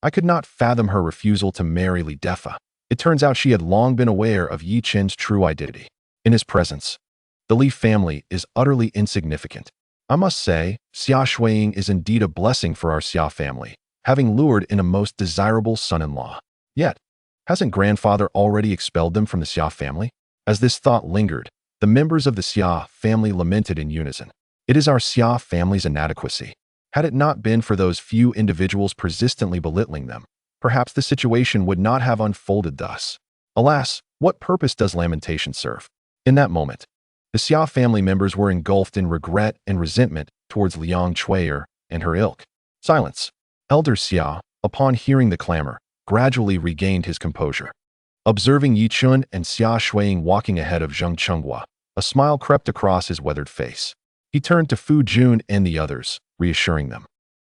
I could not fathom her refusal to marry Li Defa. It turns out she had long been aware of Yi Chen's true identity. In his presence, the Li family is utterly insignificant. I must say, Xia Shuiying is indeed a blessing for our Xia family, having lured in a most desirable son-in-law. Yet, hasn't grandfather already expelled them from the Xia family? As this thought lingered, the members of the Xia family lamented in unison. It is our Xia family's inadequacy. Had it not been for those few individuals persistently belittling them, perhaps the situation would not have unfolded thus. Alas, what purpose does lamentation serve? In that moment, the Xia family members were engulfed in regret and resentment towards Liang Chui'er and her ilk. Silence. Elder Xia, upon hearing the clamor, gradually regained his composure. Observing Yi Chen and Xia Shuiying walking ahead of Zheng Chenghua, a smile crept across his weathered face. He turned to Fu Jun and the others, reassuring them.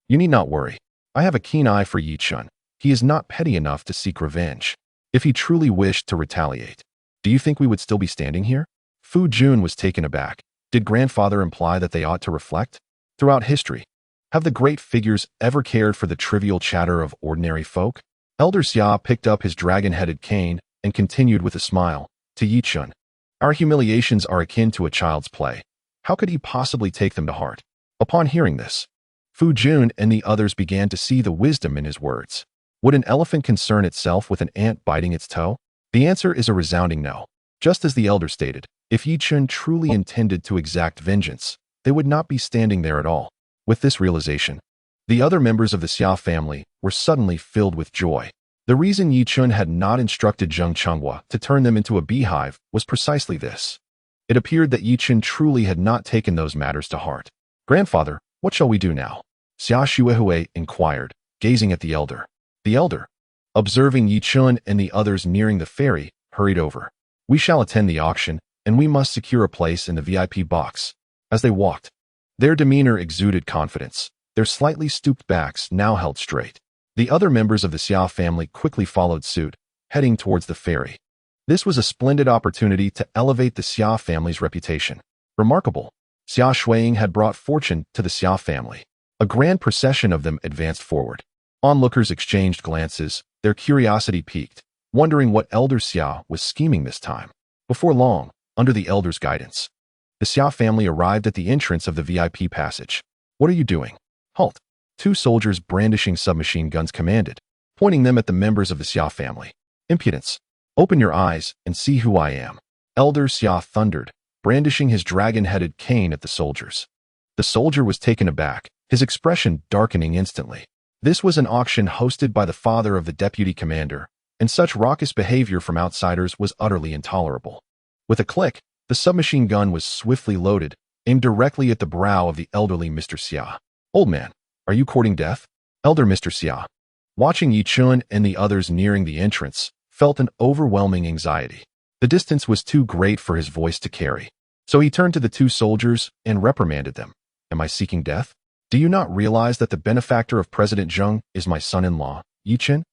You need not worry. I have a keen eye for Yi Chen. He is not petty enough to seek revenge. If he truly wished to retaliate, do you think we would still be standing here? Fu Jun was taken aback. Did grandfather imply that they ought to reflect? Throughout history, have the great figures ever cared for the trivial chatter of ordinary folk? Elder Xia picked up his dragon-headed cane and continued with a smile, to Yi Chen. Our humiliations are akin to a child's play. How could he possibly take them to heart? Upon hearing this, Fu Jun and the others began to see the wisdom in his words. Would an elephant concern itself with an ant biting its toe? The answer is a resounding no. Just as the elder stated, if Yi Chen truly intended to exact vengeance, they would not be standing there at all. With this realization, the other members of the Xia family were suddenly filled with joy. The reason Yi Chen had not instructed Zheng Chenghua to turn them into a beehive was precisely this. It appeared that Yi Chen truly had not taken those matters to heart. Grandfather, what shall we do now? Xia Xuehui inquired, gazing at the elder. The elder, observing Yi Chen and the others nearing the ferry, hurried over. We shall attend the auction, and we must secure a place in the VIP box. As they walked, their demeanor exuded confidence. Their slightly stooped backs now held straight. The other members of the Xia family quickly followed suit, heading towards the ferry. This was a splendid opportunity to elevate the Xia family's reputation. Remarkable, Xia Shuiying had brought fortune to the Xia family. A grand procession of them advanced forward. Onlookers exchanged glances, their curiosity piqued, wondering what Elder Xia was scheming this time. Before long, under the elder's guidance, the Xia family arrived at the entrance of the VIP passage. What are you doing? Halt! Two soldiers brandishing submachine guns commanded, pointing them at the members of the Xia family. Impudence! Open your eyes and see who I am. Elder Xia thundered, brandishing his dragon-headed cane at the soldiers. The soldier was taken aback, his expression darkening instantly. This was an auction hosted by the father of the deputy commander, and such raucous behavior from outsiders was utterly intolerable. With a click, the submachine gun was swiftly loaded, aimed directly at the brow of the elderly Mr. Xia. Old man, are you courting death? Elder Mr. Xia, watching Yi Chen and the others nearing the entrance, felt an overwhelming anxiety. The distance was too great for his voice to carry. So he turned to the two soldiers and reprimanded them. Am I seeking death? Do you not realize that the benefactor of President Zheng is my son-in-law, Yi Chen?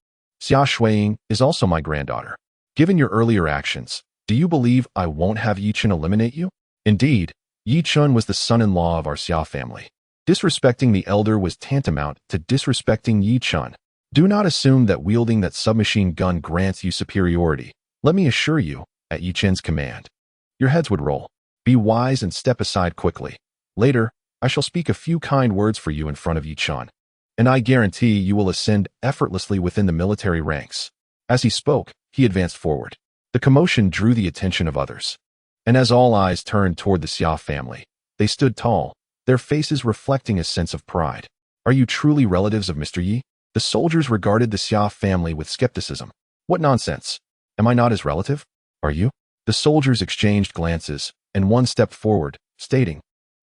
Xia Shuiying is also my granddaughter. Given your earlier actions, do you believe I won't have Yi Chen eliminate you? Indeed, Yi Chun was the son-in-law of our Xia family. Disrespecting the elder was tantamount to disrespecting Yi Chun. Do not assume that wielding that submachine gun grants you superiority. Let me assure you, at Yi Chun's command, your heads would roll. Be wise and step aside quickly. Later, I shall speak a few kind words for you in front of Yi Chun, and I guarantee you will ascend effortlessly within the military ranks. As he spoke, he advanced forward. The commotion drew the attention of others, and as all eyes turned toward the Xia family, they stood tall, their faces reflecting a sense of pride. Are you truly relatives of Mr. Yi? The soldiers regarded the Xia family with skepticism. What nonsense! Am I not his relative? Are you? The soldiers exchanged glances, and one stepped forward, stating,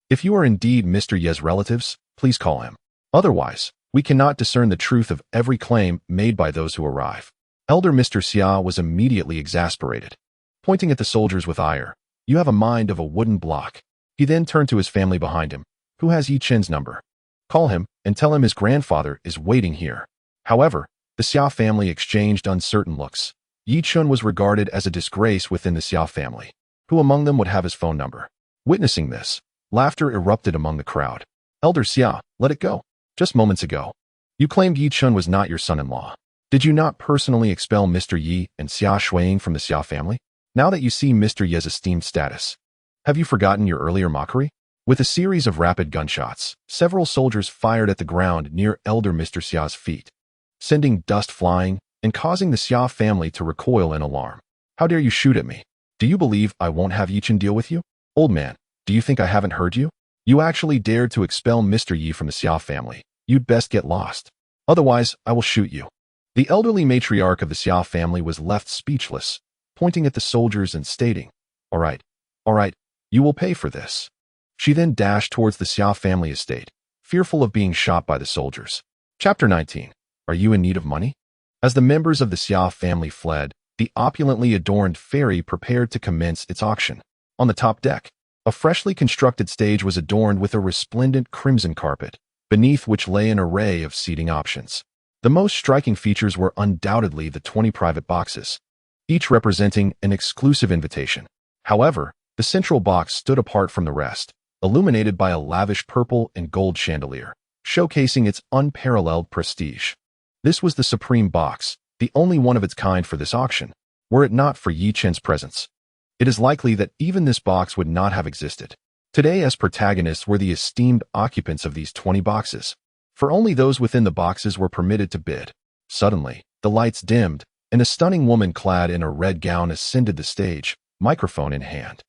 if you are indeed Mr. Ye's relatives, please call him. Otherwise, we cannot discern the truth of every claim made by those who arrive. Elder Mr. Xia was immediately exasperated. Pointing at the soldiers with ire, you have a mind of a wooden block. He then turned to his family behind him. Who has Yi Chen's number? Call him and tell him his grandfather is waiting here. However, the Xia family exchanged uncertain looks. Yi Chun was regarded as a disgrace within the Xia family. Who among them would have his phone number? Witnessing this, laughter erupted among the crowd. Elder Xia, let it go. Just moments ago, you claimed Yi Chun was not your son-in-law. Did you not personally expel Mr. Yi and Xia Shuiying from the Xia family? Now that you see Mr. Ye's esteemed status, have you forgotten your earlier mockery? With a series of rapid gunshots, several soldiers fired at the ground near Elder Mr. Xia's feet, sending dust flying and causing the Xia family to recoil in alarm. How dare you shoot at me? Do you believe I won't have Yi Chun deal with you? Old man, do you think I haven't heard you? You actually dared to expel Mr. Yi from the Xia family. You'd best get lost. Otherwise, I will shoot you. The elderly matriarch of the Xia family was left speechless, pointing at the soldiers and stating, all right, you will pay for this. She then dashed towards the Xia family estate, fearful of being shot by the soldiers. Chapter 19. Are you in need of money? As the members of the Xia family fled, the opulently adorned ferry prepared to commence its auction. On the top deck, a freshly constructed stage was adorned with a resplendent crimson carpet, beneath which lay an array of seating options. The most striking features were undoubtedly the 20 private boxes, each representing an exclusive invitation. However, the central box stood apart from the rest, illuminated by a lavish purple and gold chandelier, showcasing its unparalleled prestige. This was the supreme box, the only one of its kind for this auction. Were it not for Yi Chen's presence, it is likely that even this box would not have existed. Today, as protagonists were the esteemed occupants of these 20 boxes, for only those within the boxes were permitted to bid. Suddenly, the lights dimmed, and a stunning woman clad in a red gown ascended the stage, microphone in hand.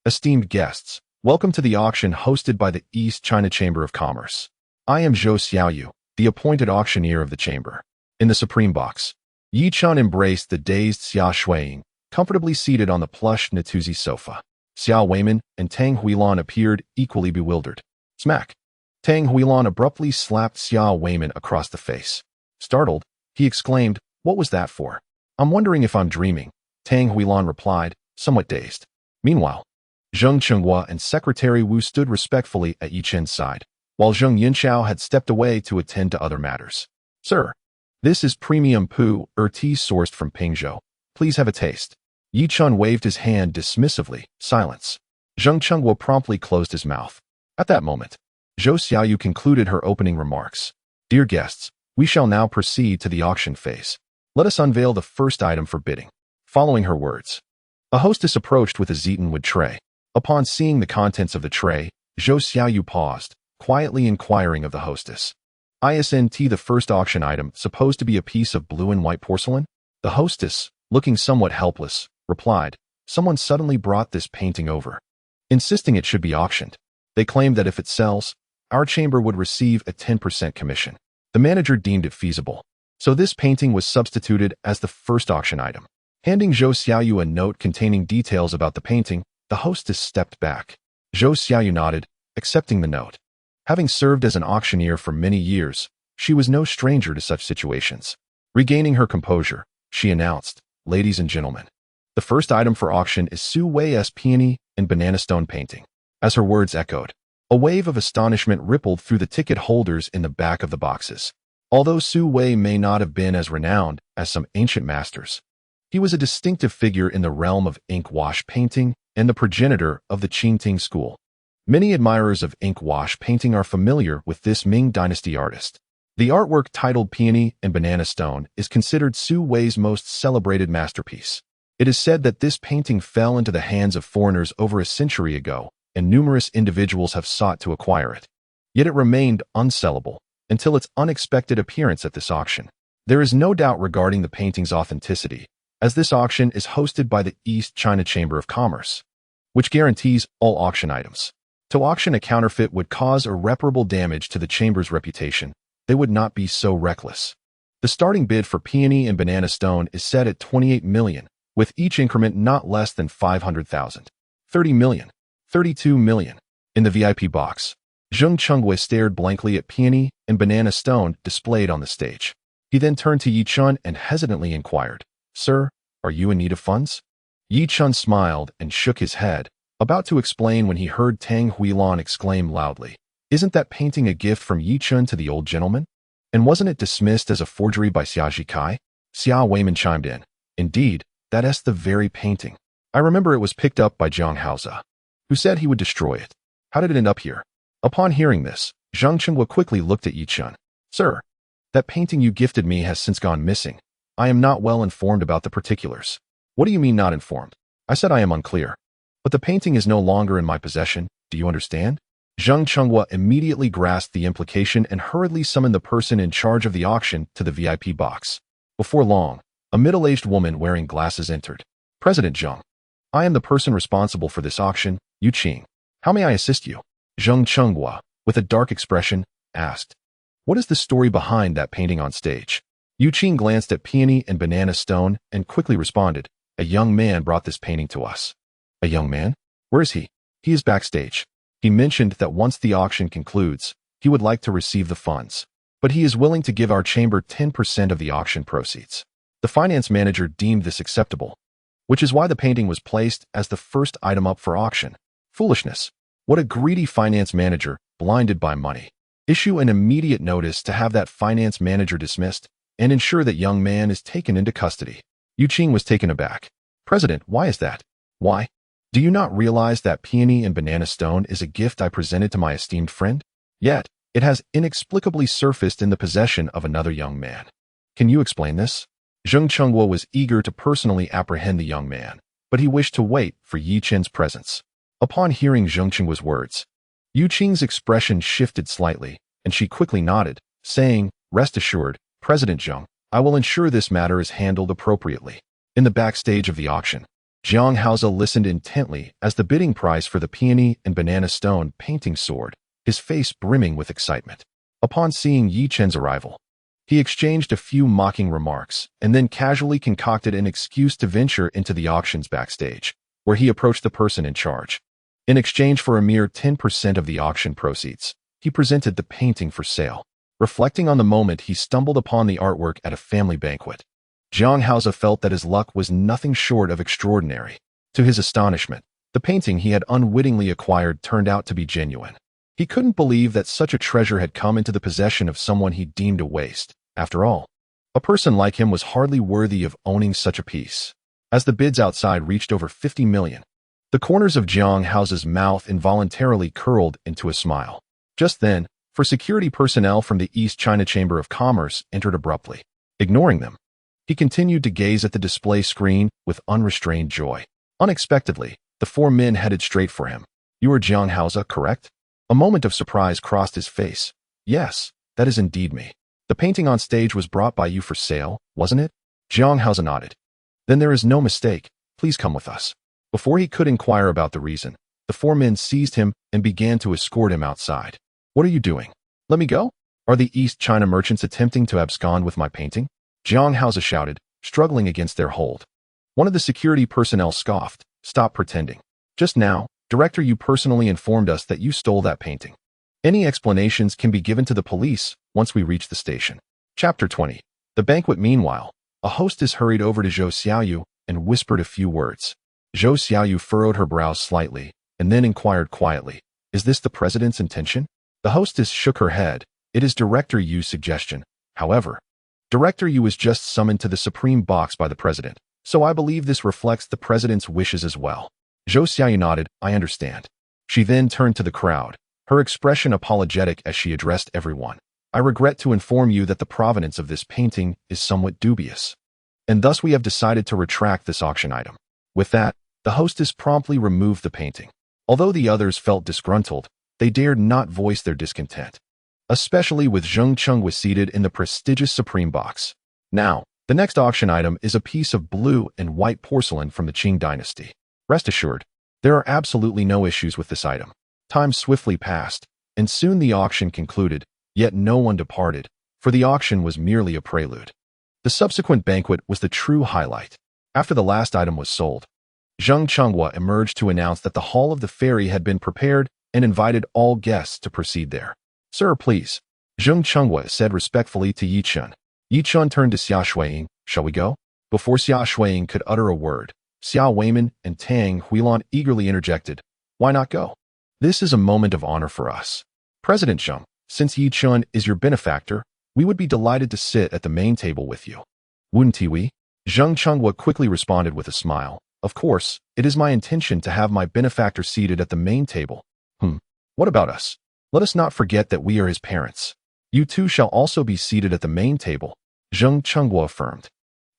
Esteemed guests, welcome to the auction hosted by the East China Chamber of Commerce. I am Zhou Xiaoyu, the appointed auctioneer of the chamber. In the supreme box, Yi Chun embraced the dazed Xia Shuiying, comfortably seated on the plush Natuzi sofa. Xiao Weiman and Tang Huilan appeared equally bewildered. Smack! Tang Huilan abruptly slapped Xiao Weiman across the face. Startled, he exclaimed, "What was that for?" "I'm wondering if I'm dreaming," Tang Huilan replied, somewhat dazed. Meanwhile, Zheng Chenghua and Secretary Wu stood respectfully at Yi Chen's side, while Zheng Yinchao had stepped away to attend to other matters. "Sir, this is premium pu tea sourced from Pingzhou. Please have a taste." Yi Chun waved his hand dismissively. Silence. Zheng Chenghua promptly closed his mouth. At that moment, Zhou Xiaoyu concluded her opening remarks. "Dear guests, we shall now proceed to the auction phase. Let us unveil the first item for bidding." Following her words, a hostess approached with a zeatonwood tray. Upon seeing the contents of the tray, Zhou Xiaoyu paused, quietly inquiring of the hostess. "Isn't the first auction item supposed to be a piece of blue and white porcelain?" The hostess, looking somewhat helpless, replied, "Someone suddenly brought this painting over, insisting it should be auctioned. They claimed that if it sells, our chamber would receive a 10% commission. The manager deemed it feasible, so this painting was substituted as the first auction item." Handing Zhou Xiaoyu a note containing details about the painting, the hostess stepped back. Zhou Xiaoyu nodded, accepting the note. Having served as an auctioneer for many years, she was no stranger to such situations. Regaining her composure, she announced, "Ladies and gentlemen, the first item for auction is Su Wei's peony and banana stone painting." As her words echoed, a wave of astonishment rippled through the ticket holders in the back of the boxes. Although Su Wei may not have been as renowned as some ancient masters, he was a distinctive figure in the realm of ink wash painting and the progenitor of the Qingting school. Many admirers of ink wash painting are familiar with this Ming Dynasty artist. The artwork titled Peony and Banana Stone is considered Su Wei's most celebrated masterpiece. It is said that this painting fell into the hands of foreigners over a century ago, and numerous individuals have sought to acquire it. Yet it remained unsellable until its unexpected appearance at this auction. There is no doubt regarding the painting's authenticity, as this auction is hosted by the East China Chamber of Commerce, which guarantees all auction items. To auction a counterfeit would cause irreparable damage to the chamber's reputation. They would not be so reckless. The starting bid for Peony and Banana Stone is set at 28 million, with each increment not less than 500,000. 30 million. 32 million. In the VIP box, Zheng Chengwei stared blankly at Peony and Banana Stone displayed on the stage. He then turned to Yi Chun and hesitantly inquired, "Sir, are you in need of funds?" Yi Chun smiled and shook his head, about to explain when he heard Tang Huilan exclaim loudly, "Isn't that painting a gift from Yi Chun to the old gentleman? And wasn't it dismissed as a forgery by Xia Zhikai?" Xia Weiman chimed in, "Indeed, that is the very painting. I remember it was picked up by Jiang Haoze, who said he would destroy it. How did it end up here?" Upon hearing this, Zheng Chengwa quickly looked at Yi Chun. "Sir, that painting you gifted me has since gone missing. I am not well informed about the particulars." "What do you mean not informed?" "I said I am unclear. But the painting is no longer in my possession. Do you understand?" Zheng Chengwa immediately grasped the implication and hurriedly summoned the person in charge of the auction to the VIP box. Before long, a middle-aged woman wearing glasses entered. "President Zheng, I am the person responsible for this auction, Yu Qing. How may I assist you?" Zheng Chengwa, with a dark expression, asked. "What is the story behind that painting on stage?" Yu Qing glanced at Peony and Banana Stone and quickly responded, "A young man brought this painting to us." "A young man? Where is he?" "He is backstage. He mentioned that once the auction concludes, he would like to receive the funds, but he is willing to give our chamber 10% of the auction proceeds." The finance manager deemed this acceptable, which is why the painting was placed as the first item up for auction. Foolishness. What a greedy finance manager, blinded by money. Issue an immediate notice to have that finance manager dismissed and ensure that young man is taken into custody. Yu Qing was taken aback. "President, why is that?" "Why? Do you not realize that Peony and Banana Stone is a gift I presented to my esteemed friend? Yet, it has inexplicably surfaced in the possession of another young man. Can you explain this?" Zheng Chengwa was eager to personally apprehend the young man, but he wished to wait for Yi Chen's presence. Upon hearing Zheng Chengwa's words, Yu Qing's expression shifted slightly, and she quickly nodded, saying, "Rest assured, President Zheng, I will ensure this matter is handled appropriately." In the backstage of the auction, Jiang Haoze listened intently as the bidding price for the Peony and Banana Stone painting soared, his face brimming with excitement. Upon seeing Yi Chen's arrival, he exchanged a few mocking remarks and then casually concocted an excuse to venture into the auction's backstage, where he approached the person in charge. In exchange for a mere 10% of the auction proceeds, he presented the painting for sale. Reflecting on the moment, he stumbled upon the artwork at a family banquet. Jiang Haoze felt that his luck was nothing short of extraordinary. To his astonishment, the painting he had unwittingly acquired turned out to be genuine. He couldn't believe that such a treasure had come into the possession of someone he deemed a waste. After all, a person like him was hardly worthy of owning such a piece. As the bids outside reached over 50 million, the corners of Jiang Haoze's mouth involuntarily curled into a smile. Just then, for security personnel from the East China Chamber of Commerce entered abruptly. Ignoring them, he continued to gaze at the display screen with unrestrained joy. Unexpectedly, the four men headed straight for him. "You are Jiang Haoze, correct?" A moment of surprise crossed his face. "Yes, that is indeed me. The painting on stage was brought by you for sale, wasn't it?" Jiang Haoze nodded. "Then there is no mistake. Please come with us." Before he could inquire about the reason, the four men seized him and began to escort him outside. "What are you doing? Let me go? Are the East China merchants attempting to abscond with my painting?" Jiang Haoze shouted, struggling against their hold. One of the security personnel scoffed, "Stop pretending. Just now, Director, you personally informed us that you stole that painting. Any explanations can be given to the police once we reach the station." Chapter 20. The banquet. Meanwhile, a hostess hurried over to Zhou Xiaoyu and whispered a few words. Zhou Xiaoyu furrowed her brows slightly and then inquired quietly, "Is this the president's intention?" The hostess shook her head. "It is Director Yu's suggestion. However, Director Yu was just summoned to the Supreme Box by the president, so I believe this reflects the president's wishes as well." Zhou Xiaoyu nodded, I understand. She then turned to the crowd, her expression apologetic as she addressed everyone. I regret to inform you that the provenance of this painting is somewhat dubious, and thus we have decided to retract this auction item. With that, the hostess promptly removed the painting. Although the others felt disgruntled, they dared not voice their discontent, especially with Zheng Chengwa seated in the prestigious Supreme Box. Now, the next auction item is a piece of blue and white porcelain from the Qing dynasty. Rest assured, there are absolutely no issues with this item. Time swiftly passed, and soon the auction concluded, yet no one departed, for the auction was merely a prelude. The subsequent banquet was the true highlight. After the last item was sold, Zheng Chengwa emerged to announce that the Hall of the Fairy had been prepared and invited all guests to proceed there. Sir, please, Zheng Chengwa said respectfully to Yi Chen. Yi Chen turned to Xia Shuiying, shall we go? Before Xia Shuiying could utter a word, Xia Weiman and Tang Huilan eagerly interjected, why not go? This is a moment of honor for us. President Zheng, since Yi Chen is your benefactor, we would be delighted to sit at the main table with you. Wouldn't we? Zheng Chengwa quickly responded with a smile. Of course, it is my intention to have my benefactor seated at the main table. What about us? Let us not forget that we are his parents. You two shall also be seated at the main table, Zheng Chengwa affirmed.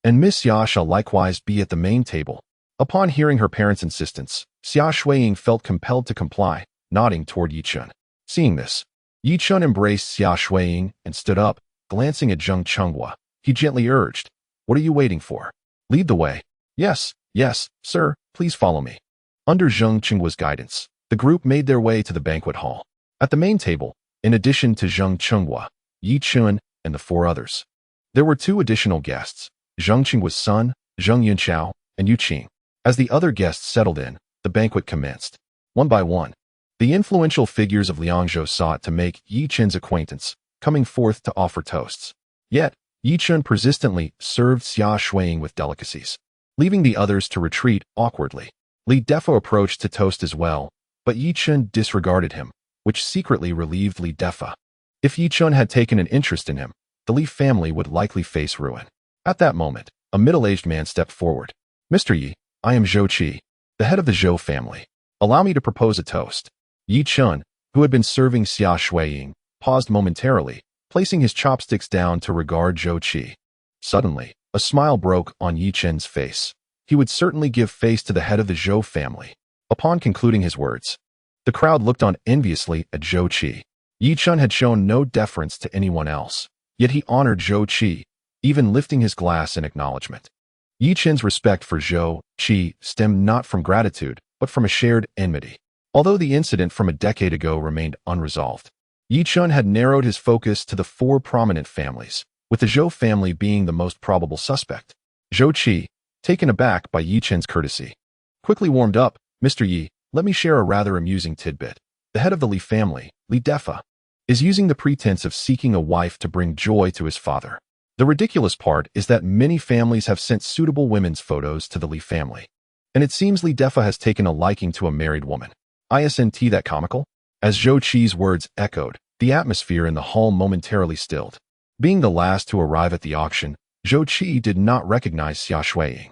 And Miss Xia shall likewise be at the main table. Upon hearing her parents' insistence, Xia Shuiying felt compelled to comply, nodding toward Yi Chen. Seeing this, Yi Chen embraced Xia Shuiying and stood up, glancing at Zheng Chengwa. He gently urged, what are you waiting for? Lead the way. Yes, sir, please follow me. Under Zheng Chengwa's guidance, the group made their way to the banquet hall. At the main table, in addition to Zheng Chengwa, Yi Chen, and the four others, there were two additional guests, Zheng Chengwa's son, Zheng Yunqiao, and Yu Qing. As the other guests settled in, the banquet commenced. One by one, the influential figures of Liangzhou sought to make Yi Chen's acquaintance, coming forth to offer toasts. Yet, Yi Chen persistently served Xia Shuiying with delicacies, leaving the others to retreat awkwardly. Li Defo approached to toast as well, but Yi Chen disregarded him, which secretly relieved Li Defo. If Yi Chen had taken an interest in him, the Li family would likely face ruin. At that moment, a middle-aged man stepped forward. Mr. Yi, I am Zhou Qi, the head of the Zhou family. Allow me to propose a toast. Yi Chen, who had been serving Xia Shuiying, paused momentarily, placing his chopsticks down to regard Zhou Qi. Suddenly, a smile broke on Yi Chen's face. He would certainly give face to the head of the Zhou family. Upon concluding his words, the crowd looked on enviously at Zhou Qi. Yi Chen had shown no deference to anyone else, yet he honored Zhou Qi, even lifting his glass in acknowledgement. Yi Chen's respect for Zhou Qi stemmed not from gratitude, but from a shared enmity. Although the incident from a decade ago remained unresolved, Yi Chen had narrowed his focus to the four prominent families, with the Zhou family being the most probable suspect. Zhou Qi, taken aback by Yi Chen's courtesy, quickly warmed up. Mr. Yi, let me share a rather amusing tidbit. The head of the Li family, Li Defo, is using the pretense of seeking a wife to bring joy to his father. The ridiculous part is that many families have sent suitable women's photos to the Li family, and it seems Li Defo has taken a liking to a married woman. Isn't that comical? As Zhou Qi's words echoed, the atmosphere in the hall momentarily stilled. Being the last to arrive at the auction, Zhou Qi did not recognize Xia Shuiying.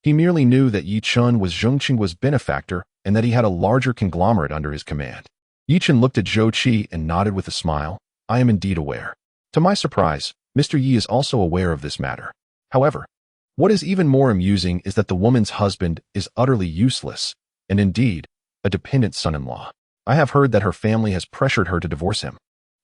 He merely knew that Yi Chen was Zheng Chengwa's benefactor and that he had a larger conglomerate under his command. Yi Chen looked at Zhou Qi and nodded with a smile. I am indeed aware. To my surprise, Mr. Yi is also aware of this matter. However, what is even more amusing is that the woman's husband is utterly useless, and indeed, a dependent son-in-law. I have heard that her family has pressured her to divorce him.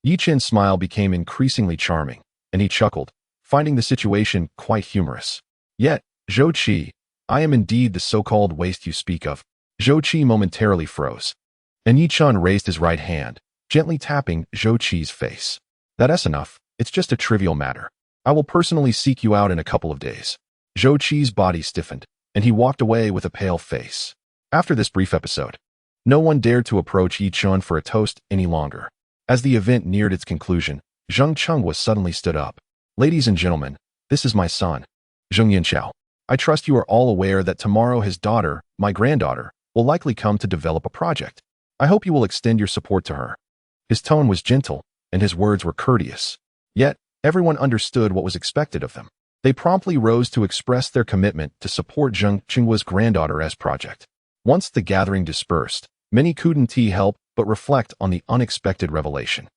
Yi Chen's smile became increasingly charming, and he chuckled, finding the situation quite humorous. Yet, Zhou Qi, I am indeed the so-called waste you speak of. Zhou Qi momentarily froze, and Yi Chen raised his right hand, gently tapping Zhou Qi's face. That's enough, it's just a trivial matter. I will personally seek you out in a couple of days. Zhou Qi's body stiffened, and he walked away with a pale face. After this brief episode, no one dared to approach Yi Chen for a toast any longer. As the event neared its conclusion, Zheng Chengwa suddenly stood up. Ladies and gentlemen, this is my son, Zheng Yunqiao. I trust you are all aware that tomorrow his daughter, my granddaughter, will likely come to develop a project. I hope you will extend your support to her. His tone was gentle, and his words were courteous. Yet, everyone understood what was expected of them. They promptly rose to express their commitment to support Zheng Chengwa's granddaughter's project. Once the gathering dispersed, many couldn't help but reflect on the unexpected revelation.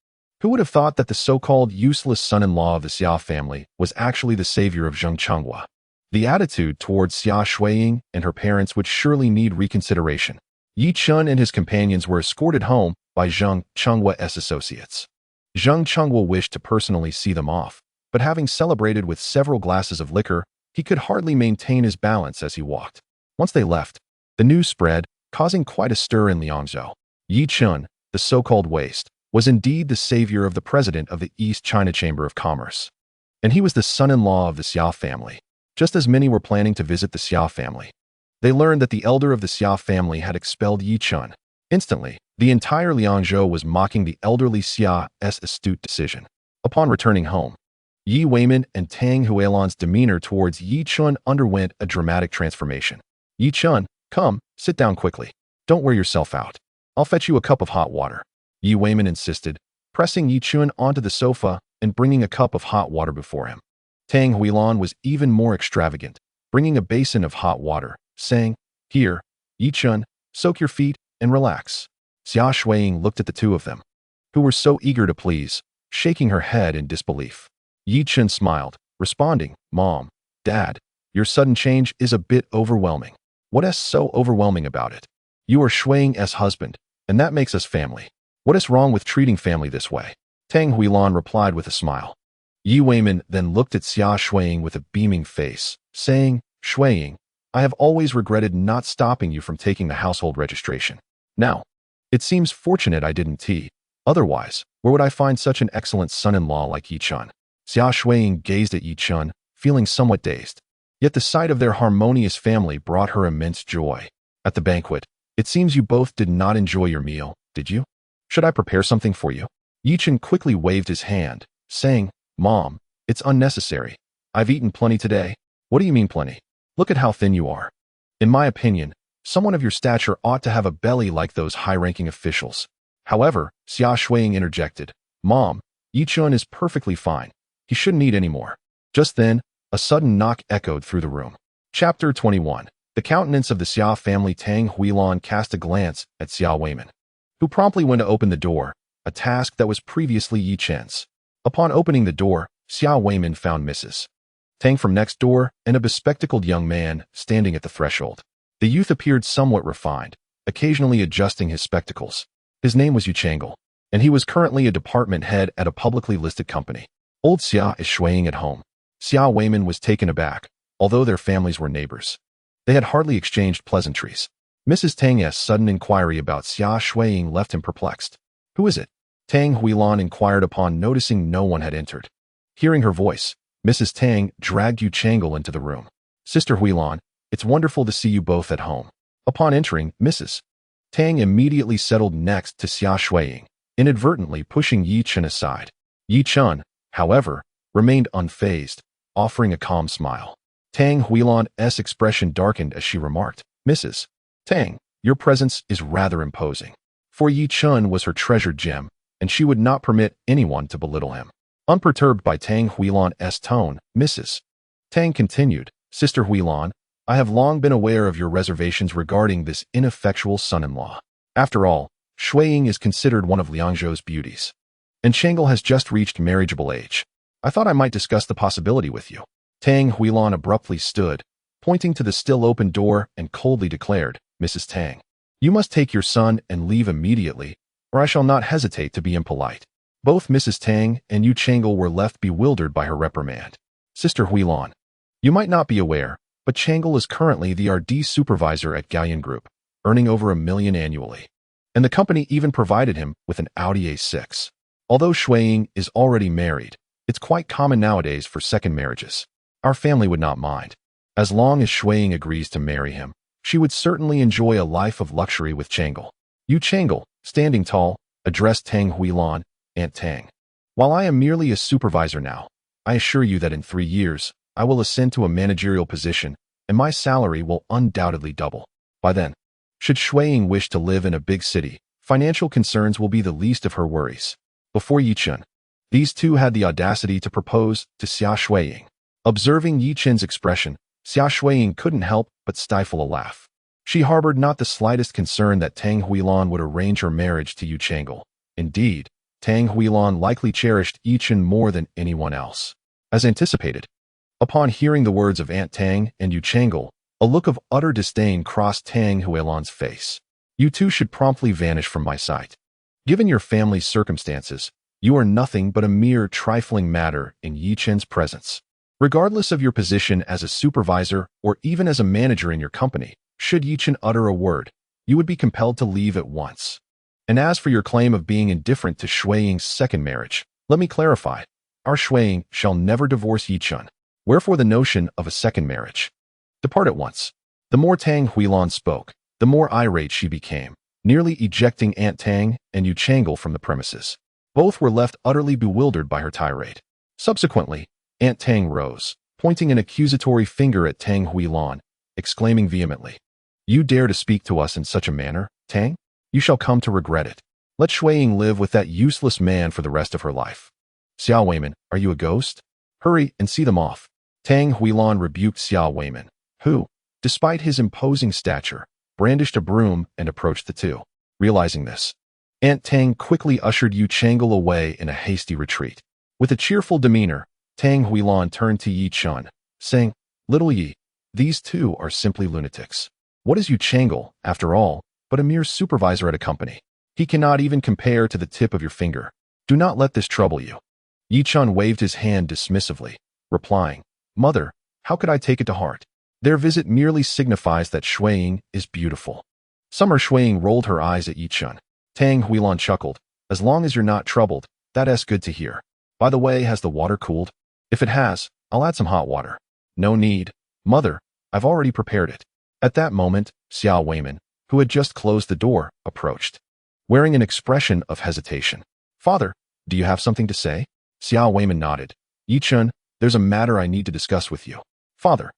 Who would have thought that the so-called useless son-in-law of the Xia family was actually the savior of Zheng Chenghua? The attitude towards Xia Shuiying and her parents would surely need reconsideration. Yi Chun and his companions were escorted home by Zheng Chenghua's associates. Zheng Chenghua wished to personally see them off, but having celebrated with several glasses of liquor, he could hardly maintain his balance as he walked. Once they left, the news spread, causing quite a stir in Liangzhou. Yi Chun, the so-called waste, was indeed the savior of the president of the East China Chamber of Commerce. And he was the son-in-law of the Xia family. Just as many were planning to visit the Xia family, they learned that the elder of the Xia family had expelled Yi Chun. Instantly, the entire Liangzhou was mocking the elderly Xia's astute decision. Upon returning home, Yi Weimin and Tang Huilan's demeanor towards Yi Chun underwent a dramatic transformation. Yi Chun, come, sit down quickly. Don't wear yourself out. I'll fetch you a cup of hot water. Yi Weimin insisted, pressing Yi Chun onto the sofa and bringing a cup of hot water before him. Tang Huilan was even more extravagant, bringing a basin of hot water, saying, Here, Yi Chun, soak your feet and relax. Xia Shuiying looked at the two of them, who were so eager to please, shaking her head in disbelief. Yi Chun smiled, responding, Mom, Dad, your sudden change is a bit overwhelming. What is so overwhelming about it? You are Shuiying's husband, and that makes us family. What is wrong with treating family this way? Tang Huilan replied with a smile. Yi Weimin then looked at Xia Shuiying with a beaming face, saying, Shuiying, I have always regretted not stopping you from taking the household registration. Now, it seems fortunate I didn't. Otherwise, where would I find such an excellent son-in-law like Yi Chun? Xia Shuiying gazed at Yi Chun, feeling somewhat dazed. Yet the sight of their harmonious family brought her immense joy. At the banquet, it seems you both did not enjoy your meal, did you? Should I prepare something for you? Yi Chun quickly waved his hand, saying, Mom, it's unnecessary. I've eaten plenty today. What do you mean plenty? Look at how thin you are. In my opinion, someone of your stature ought to have a belly like those high-ranking officials. However, Xia Shuiying interjected, Mom, Yi Chun is perfectly fine. He shouldn't eat anymore. Just then, a sudden knock echoed through the room. Chapter 21. The countenance of the Xia family. Tang Huilan cast a glance at Xia Weimin, who promptly went to open the door, a task that was previously Yi Chen's. Upon opening the door, Xia Weimin found Mrs. Tang from next door and a bespectacled young man standing at the threshold. The youth appeared somewhat refined, occasionally adjusting his spectacles. His name was Yu Changle, and he was currently a department head at a publicly listed company. Old Xia is Shuiying at home. Xia Weimin was taken aback, although their families were neighbors. They had hardly exchanged pleasantries. Mrs. Tang's sudden inquiry about Xia Shuiying left him perplexed. Who is it? Tang Huilan inquired upon noticing no one had entered. Hearing her voice, Mrs. Tang dragged Yu Changle into the room. Sister Huilan, it's wonderful to see you both at home. Upon entering, Mrs. Tang immediately settled next to Xia Shuiying, inadvertently pushing Yi Chun aside. Yi Chun, however, remained unfazed, offering a calm smile. Tang Huilan's expression darkened as she remarked, Mrs. Tang, your presence is rather imposing. For Yi Chun was her treasured gem, and she would not permit anyone to belittle him. Unperturbed by Tang Huilan's tone, Mrs. Tang continued, Sister Huilan, I have long been aware of your reservations regarding this ineffectual son-in-law. After all, Shuiying is considered one of Liangzhou's beauties, and Changle has just reached marriageable age. I thought I might discuss the possibility with you. Tang Huilan abruptly stood, pointing to the still open door, and coldly declared, Mrs. Tang, you must take your son and leave immediately, or I shall not hesitate to be impolite. Both Mrs. Tang and Yu Changle were left bewildered by her reprimand. Sister Huilan, you might not be aware, but Changle is currently the RD supervisor at Gallion Group, earning over $1 million annually. And the company even provided him with an Audi A6. Although Shuiying is already married, it's quite common nowadays for second marriages. Our family would not mind. As long as Shuiying agrees to marry him, she would certainly enjoy a life of luxury with Changle. Yu Changle, standing tall, addressed Tang Huilan, Aunt Tang. While I am merely a supervisor now, I assure you that in 3 years, I will ascend to a managerial position, and my salary will undoubtedly double. By then, should Shuiying wish to live in a big city, financial concerns will be the least of her worries. Before Yi Chun, these two had the audacity to propose to Xia Shuiying. Observing Yi Chun's expression, Xia Shuiying couldn't help but stifle a laugh. She harbored not the slightest concern that Tang Huilan would arrange her marriage to Yu Changle. Indeed, Tang Huilan likely cherished Yi Chen more than anyone else. As anticipated, upon hearing the words of Aunt Tang and Yu Changle, a look of utter disdain crossed Tang Huilan's face. You two should promptly vanish from my sight. Given your family's circumstances, you are nothing but a mere trifling matter in Yi Chen's presence. Regardless of your position as a supervisor or even as a manager in your company, should Yi Chen utter a word, you would be compelled to leave at once. And as for your claim of being indifferent to Shui Ying's second marriage, let me clarify. Our Shui Ying shall never divorce Yi Chen. Wherefore the notion of a second marriage? Depart at once. The more Tang Huilan spoke, the more irate she became, nearly ejecting Aunt Tang and Yu Changle from the premises. Both were left utterly bewildered by her tirade. Subsequently, Aunt Tang rose, pointing an accusatory finger at Tang Huilan, exclaiming vehemently, "You dare to speak to us in such a manner, Tang? You shall come to regret it. Let Shui Ying live with that useless man for the rest of her life. Xiao Weiman, are you a ghost? Hurry and see them off." Tang Huilan rebuked Xiao Weiman, who, despite his imposing stature, brandished a broom and approached the two. Realizing this, Aunt Tang quickly ushered Yu Changle away in a hasty retreat. With a cheerful demeanor, Tang Huilan turned to Yi Chen, saying, "Little Yi, these two are simply lunatics. What is Yu Changle, after all, but a mere supervisor at a company? He cannot even compare to the tip of your finger. Do not let this trouble you." Yi Chen waved his hand dismissively, replying, "Mother, how could I take it to heart? Their visit merely signifies that Shui Ying is beautiful." Summer Shui Ying rolled her eyes at Yi Chen. Tang Huilan chuckled, "As long as you're not troubled, that's good to hear. By the way, has the water cooled? If it has, I'll add some hot water." "No need, Mother, I've already prepared it." At that moment, Xiao Weiman, who had just closed the door, approached, wearing an expression of hesitation. "Father, do you have something to say?" Xiao Weiman nodded. "Yi Chen, there's a matter I need to discuss with you." "Father,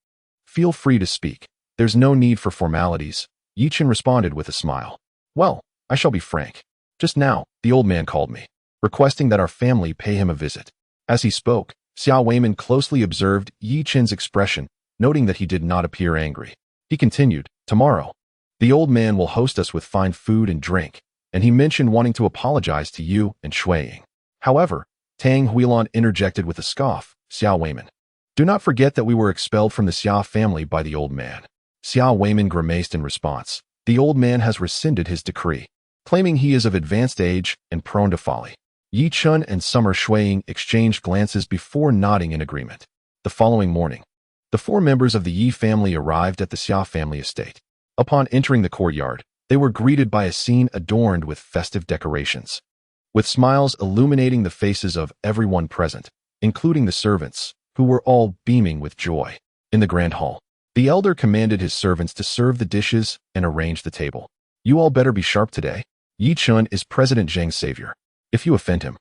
feel free to speak. There's no need for formalities," Yi Chen responded with a smile. "Well, I shall be frank. Just now, the old man called me, requesting that our family pay him a visit." As he spoke, Xiao Weiman closely observed Yi Chen's expression, noting that he did not appear angry. He continued, "Tomorrow, the old man will host us with fine food and drink, and he mentioned wanting to apologize to you and Shui Ying." However, Tang Huilan interjected with a scoff, "Xiao Weiman, do not forget that we were expelled from the Xia family by the old man." Xiao Weiman grimaced in response. "The old man has rescinded his decree, claiming he is of advanced age and prone to folly." Yi Chen and Summer Shui Ying exchanged glances before nodding in agreement. The following morning, the four members of the Yi family arrived at the Xia family estate. Upon entering the courtyard, they were greeted by a scene adorned with festive decorations, with smiles illuminating the faces of everyone present, including the servants, who were all beaming with joy. In the grand hall, the elder commanded his servants to serve the dishes and arrange the table. "You all better be sharp today. Yi Chen is President Zhang's savior. If you offend him,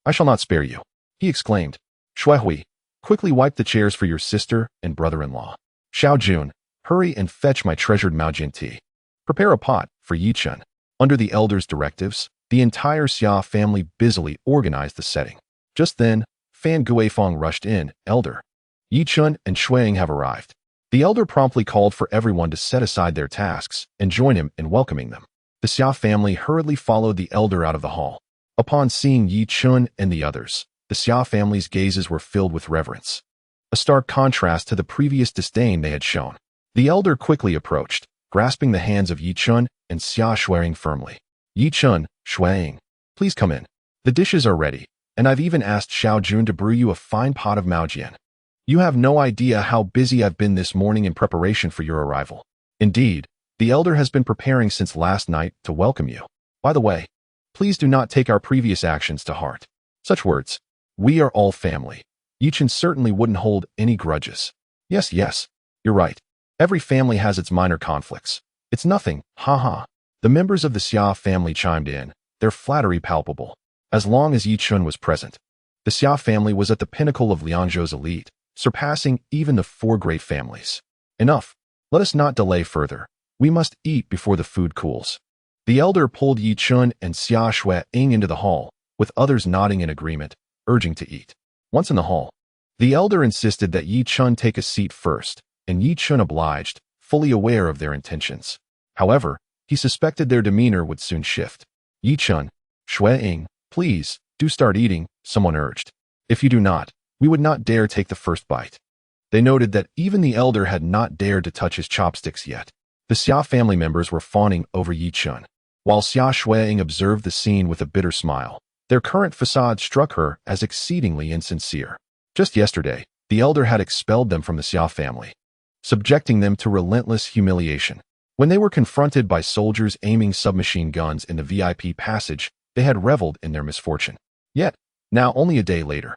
I shall not spare you," he exclaimed. "Shui Hui, quickly wipe the chairs for your sister and brother-in-law. Xiao Jun, hurry and fetch my treasured Maojian tea. Prepare a pot for Yi Chen." Under the elder's directives, the entire Xia family busily organized the setting. Just then, Fan Guifeng rushed in. "Elder, Yi Chen and Shui Ying have arrived." The elder promptly called for everyone to set aside their tasks and join him in welcoming them. The Xia family hurriedly followed the elder out of the hall. Upon seeing Yi Chen and the others, the Xia family's gazes were filled with reverence, a stark contrast to the previous disdain they had shown. The elder quickly approached, grasping the hands of Yi Chen and Xia Shuiying firmly. "Yi Chen, Shuiying, please come in. The dishes are ready, and I've even asked Xiao Jun to brew you a fine pot of Maojian. You have no idea how busy I've been this morning in preparation for your arrival. Indeed, the elder has been preparing since last night to welcome you. By the way, please do not take our previous actions to heart." Such words. We are all family. Yi Chen certainly wouldn't hold any grudges. Yes, you're right. Every family has its minor conflicts. It's nothing, ha. The members of the Xia family chimed in, their flattery palpable. As long as Yi Chen was present, the Xia family was at the pinnacle of Lianzhou's elite, surpassing even the four great families. Enough. Let us not delay further. We must eat before the food cools. The elder pulled Yi Chen and Xia Shuiying into the hall, with others nodding in agreement, urging to eat. Once in the hall, the elder insisted that Yi Chen take a seat first, and Yi Chen obliged, fully aware of their intentions. However, he suspected their demeanor would soon shift. Yi Chen, Shui-ing, please, do start eating, someone urged. If you do not, we would not dare take the first bite. They noted that even the elder had not dared to touch his chopsticks yet. The Xia family members were fawning over Yi Chen, while Xia Shui-ing observed the scene with a bitter smile. Their current facade struck her as exceedingly insincere. Just yesterday, the elder had expelled them from the Xia family, subjecting them to relentless humiliation. When they were confronted by soldiers aiming submachine guns in the VIP passage, they had reveled in their misfortune. Yet, now only a day later,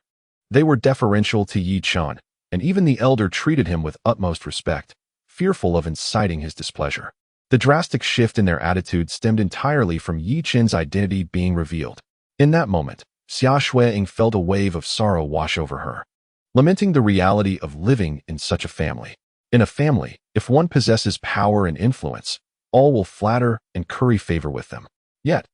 they were deferential to Yi Chen, and even the elder treated him with utmost respect, fearful of inciting his displeasure. The drastic shift in their attitude stemmed entirely from Yi Chen's identity being revealed. In that moment, Xia Shui-ing felt a wave of sorrow wash over her, lamenting the reality of living in such a family. In a family, if one possesses power and influence, all will flatter and curry favor with them. Yet,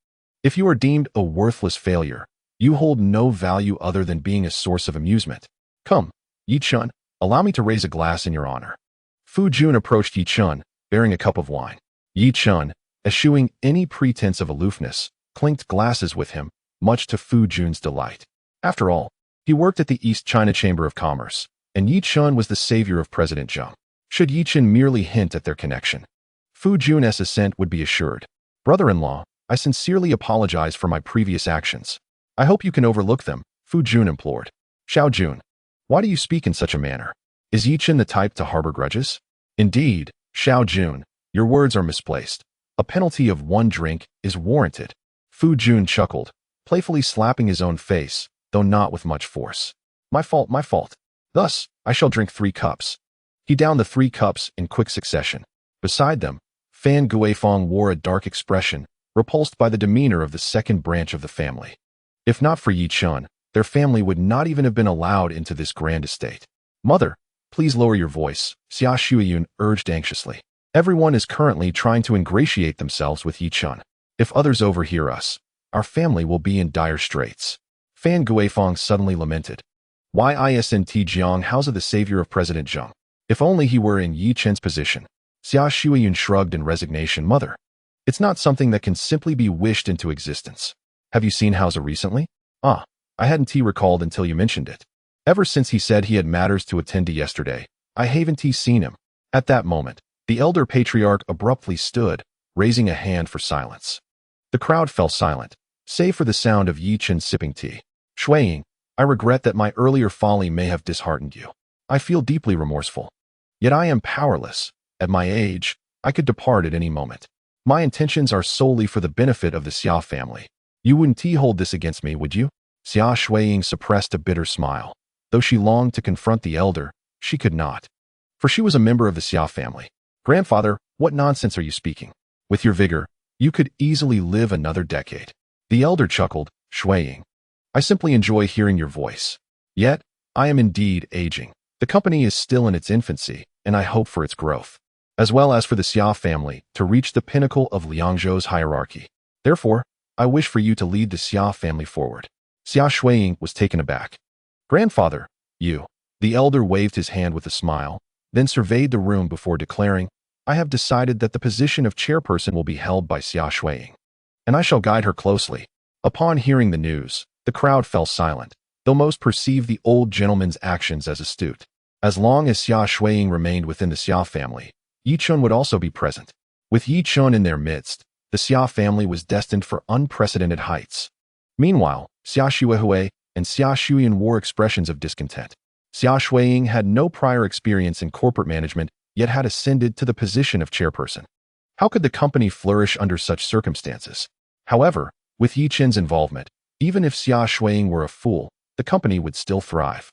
if you are deemed a worthless failure, you hold no value other than being a source of amusement. Come, Yi Chen, allow me to raise a glass in your honor. Fu Jun approached Yi Chen, bearing a cup of wine. Yi Chen, eschewing any pretense of aloofness, clinked glasses with him, much to Fu Jun's delight. After all, he worked at the East China Chamber of Commerce, and Yi Chen was the savior of President Zheng. Should Yi Chen merely hint at their connection, Fu Jun's assent would be assured. Brother-in-law, I sincerely apologize for my previous actions. I hope you can overlook them, Fu Jun implored. Xiao Jun, why do you speak in such a manner? Is Yi Chen the type to harbor grudges? Indeed, Xiao Jun, your words are misplaced. A penalty of 1 drink is warranted. Fu Jun chuckled, playfully slapping his own face, though not with much force. My fault, my fault. Thus, I shall drink 3 cups. He downed the 3 cups in quick succession. Beside them, Fan Guifeng wore a dark expression, repulsed by the demeanor of the second branch of the family. If not for Yi Chen, their family would not even have been allowed into this grand estate. Mother, please lower your voice, Xia Shuiyun urged anxiously. Everyone is currently trying to ingratiate themselves with Yi Chen. If others overhear us, our family will be in dire straits. Fan Guifeng suddenly lamented. Why isn't Jiang Haoza the savior of President Zheng? If only he were in Yi Chen's position. Xia Shuiyun shrugged in resignation. Mother, it's not something that can simply be wished into existence. Have you seen Haoza recently? Ah, I hadn't recalled until you mentioned it. Ever since he said he had matters to attend to yesterday, I haven't seen him. At that moment, the elder patriarch abruptly stood, raising a hand for silence. The crowd fell silent, save for the sound of Yi Chen sipping tea. Shui-ing, I regret that my earlier folly may have disheartened you. I feel deeply remorseful. Yet I am powerless. At my age, I could depart at any moment. My intentions are solely for the benefit of the Xia family. You wouldn't hold this against me, would you? Xia Shui-ing suppressed a bitter smile. Though she longed to confront the elder, she could not. For she was a member of the Xia family. Grandfather, what nonsense are you speaking? With your vigor, you could easily live another decade. The elder chuckled, Shui-ing. I simply enjoy hearing your voice. Yet, I am indeed aging. The company is still in its infancy, and I hope for its growth, as well as for the Xia family to reach the pinnacle of Liangzhou's hierarchy. Therefore, I wish for you to lead the Xia family forward. Xia Shui-ing was taken aback. Grandfather, you. The elder waved his hand with a smile, then surveyed the room before declaring, I have decided that the position of chairperson will be held by Xia Shui-ing, and I shall guide her closely. Upon hearing the news, the crowd fell silent, though most perceived the old gentleman's actions as astute. As long as Xia Shui-ing remained within the Xia family, Yi Chen would also be present. With Yi Chen in their midst, the Xia family was destined for unprecedented heights. Meanwhile, Xia Shuihui and Xia Shuiyun wore expressions of discontent. Xia Shuiying had no prior experience in corporate management, yet had ascended to the position of chairperson. How could the company flourish under such circumstances? However, with Yi Chen's involvement, even if Xia Shuiying were a fool, the company would still thrive.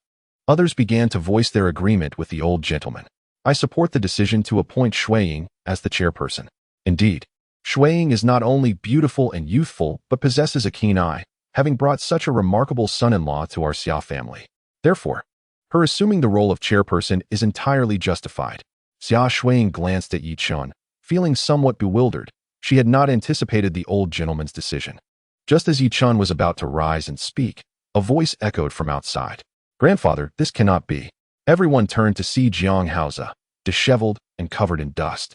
Others began to voice their agreement with the old gentleman. I support the decision to appoint Shuiying as the chairperson. Indeed, Shuiying is not only beautiful and youthful, but possesses a keen eye, having brought such a remarkable son-in-law to our Xia family. Therefore, her assuming the role of chairperson is entirely justified. Xia Shuiying glanced at Yi Chen, feeling somewhat bewildered. She had not anticipated the old gentleman's decision. Just as Yi Chen was about to rise and speak, a voice echoed from outside. Grandfather, this cannot be. Everyone turned to see Jiang Haoza, disheveled and covered in dust.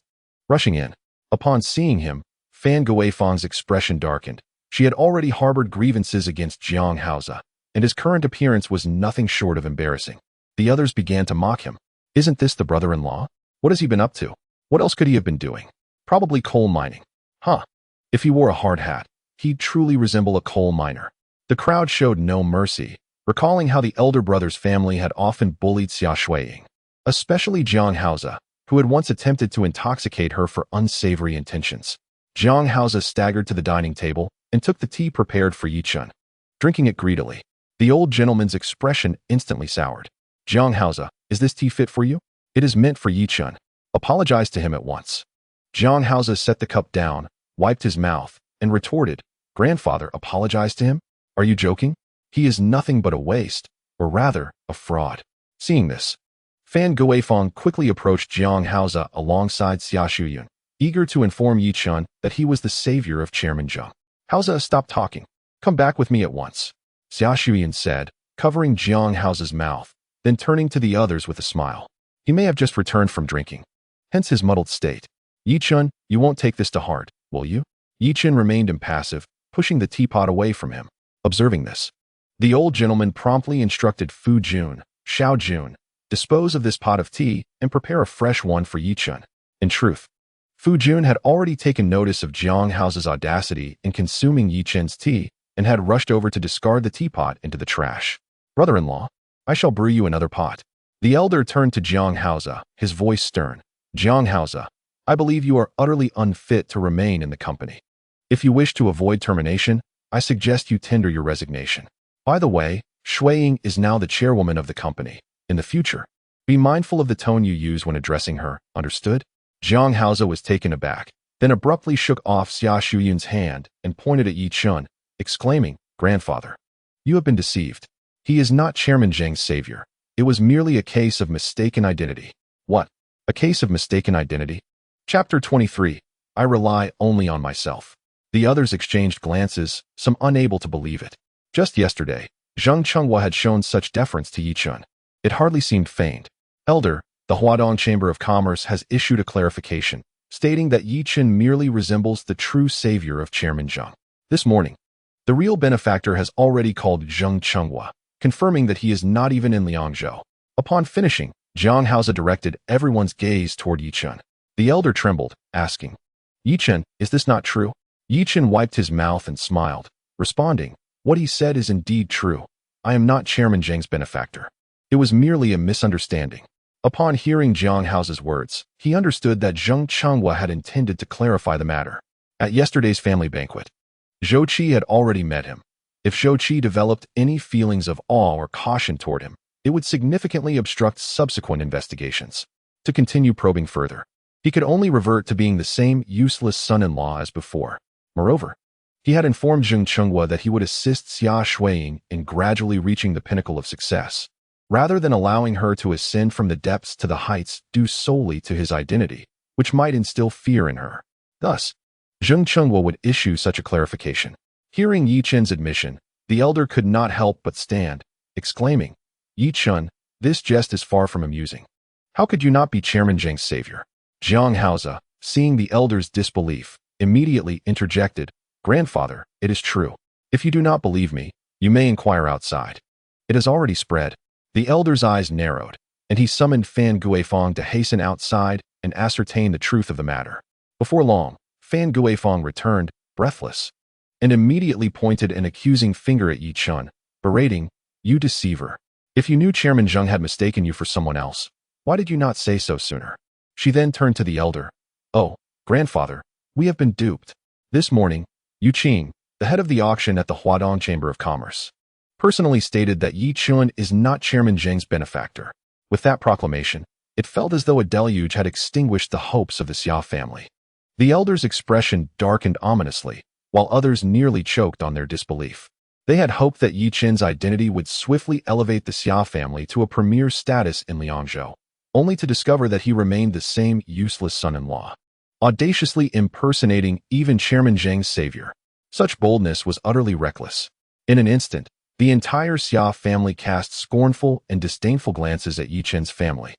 Rushing in, Upon seeing him, Fan Guifang's expression darkened. She had already harbored grievances against Jiang Haoze, and his current appearance was nothing short of embarrassing. The others began to mock him. Isn't this the brother-in-law? What has he been up to? What else could he have been doing? Probably coal mining. Huh. If he wore a hard hat, he'd truly resemble a coal miner. The crowd showed no mercy, recalling how the elder brother's family had often bullied Xia Shuiying, especially Jiang Haoze, who had once attempted to intoxicate her for unsavory intentions. Jiang Haoze staggered to the dining table and took the tea prepared for Yi Chen, drinking it greedily. The old gentleman's expression instantly soured. Jiang Haoze, is this tea fit for you? It is meant for Yi Chen. Apologize to him at once. Jiang Haoze set the cup down, wiped his mouth, and retorted, Grandfather, apologize to him? Are you joking? He is nothing but a waste, or rather, a fraud. Seeing this, Fan Guifang quickly approached Jiang Haoze alongside Xia Shuiyun, eager to inform Yi Chen that he was the savior of Chairman Zheng. Haoze, stop talking. Come back with me at once, Xia Shuiyun said, covering Jiang Haoze's mouth, then turning to the others with a smile. He may have just returned from drinking, hence his muddled state. Yi Chen, you won't take this to heart, will you? Yi Chen remained impassive, pushing the teapot away from him. Observing this, the old gentleman promptly instructed Fu Jun, Xiao Jun, dispose of this pot of tea and prepare a fresh one for Yi Chen. In truth, Fu Jun had already taken notice of Jiang Haoze's audacity in consuming Yi Chen's tea and had rushed over to discard the teapot into the trash. Brother-in-law, I shall brew you another pot. The elder turned to Jiang Haoze, his voice stern. Jiang Haoze, I believe you are utterly unfit to remain in the company. If you wish to avoid termination, I suggest you tender your resignation. By the way, Shuiying is now the chairwoman of the company. In the future, be mindful of the tone you use when addressing her, understood? Jiang Haoze was taken aback, then abruptly shook off Xia Shuyun's hand and pointed at Yi Chen, exclaiming, Grandfather, you have been deceived. He is not Chairman Zheng's savior. It was merely a case of mistaken identity. What? A case of mistaken identity? Chapter 23. I rely only on myself. The others exchanged glances, some unable to believe it. Just yesterday, Zheng Chenghua had shown such deference to Yi Chen. It hardly seemed feigned. Elder, the Huadong Chamber of Commerce has issued a clarification, stating that Yi Chen merely resembles the true savior of Chairman Zheng. This morning, the real benefactor has already called Zheng Chenghua, confirming that he is not even in Liangzhou. Upon finishing, Jiang Haoze directed everyone's gaze toward Yi Chen. The elder trembled, asking, Yi Chen, is this not true? Yi Chen wiped his mouth and smiled, responding, what he said is indeed true. I am not Chairman Zheng's benefactor. It was merely a misunderstanding. Upon hearing Jiang Haoze's words, he understood that Zheng Chenghua had intended to clarify the matter. At yesterday's family banquet, Zhou Qi had already met him. If Zhou Qi developed any feelings of awe or caution toward him, it would significantly obstruct subsequent investigations. To continue probing further, he could only revert to being the same useless son-in-law as before. Moreover, he had informed Zheng Chenghua that he would assist Xia Shuiying in gradually reaching the pinnacle of success, rather than allowing her to ascend from the depths to the heights due solely to his identity, which might instill fear in her. Thus, Zheng Chenghua would issue such a clarification. Hearing Yi Chen's admission, the elder could not help but stand, exclaiming, Yi Chen, this jest is far from amusing. How could you not be Chairman Zheng's savior? Jiang Haoze, seeing the elder's disbelief, immediately interjected, Grandfather, it is true. If you do not believe me, you may inquire outside. It has already spread. The elder's eyes narrowed, and he summoned Fan Guifang to hasten outside and ascertain the truth of the matter. Before long, Fan Guifang returned, breathless, and immediately pointed an accusing finger at Yi Chen, berating, You deceiver. If you knew Chairman Zheng had mistaken you for someone else, why did you not say so sooner? She then turned to the elder. Oh, Grandfather, we have been duped. This morning, Yu Qing, the head of the auction at the Huadong Chamber of Commerce, personally stated that Yi Chen is not Chairman Zheng's benefactor. With that proclamation, it felt as though a deluge had extinguished the hopes of the Xia family. The elder's expression darkened ominously, while others nearly choked on their disbelief. They had hoped that Yi Chen's identity would swiftly elevate the Xia family to a premier status in Liangzhou, only to discover that he remained the same useless son-in-law, audaciously impersonating even Chairman Zheng's savior. Such boldness was utterly reckless. In an instant, the entire Xia family cast scornful and disdainful glances at Yi Chen's family,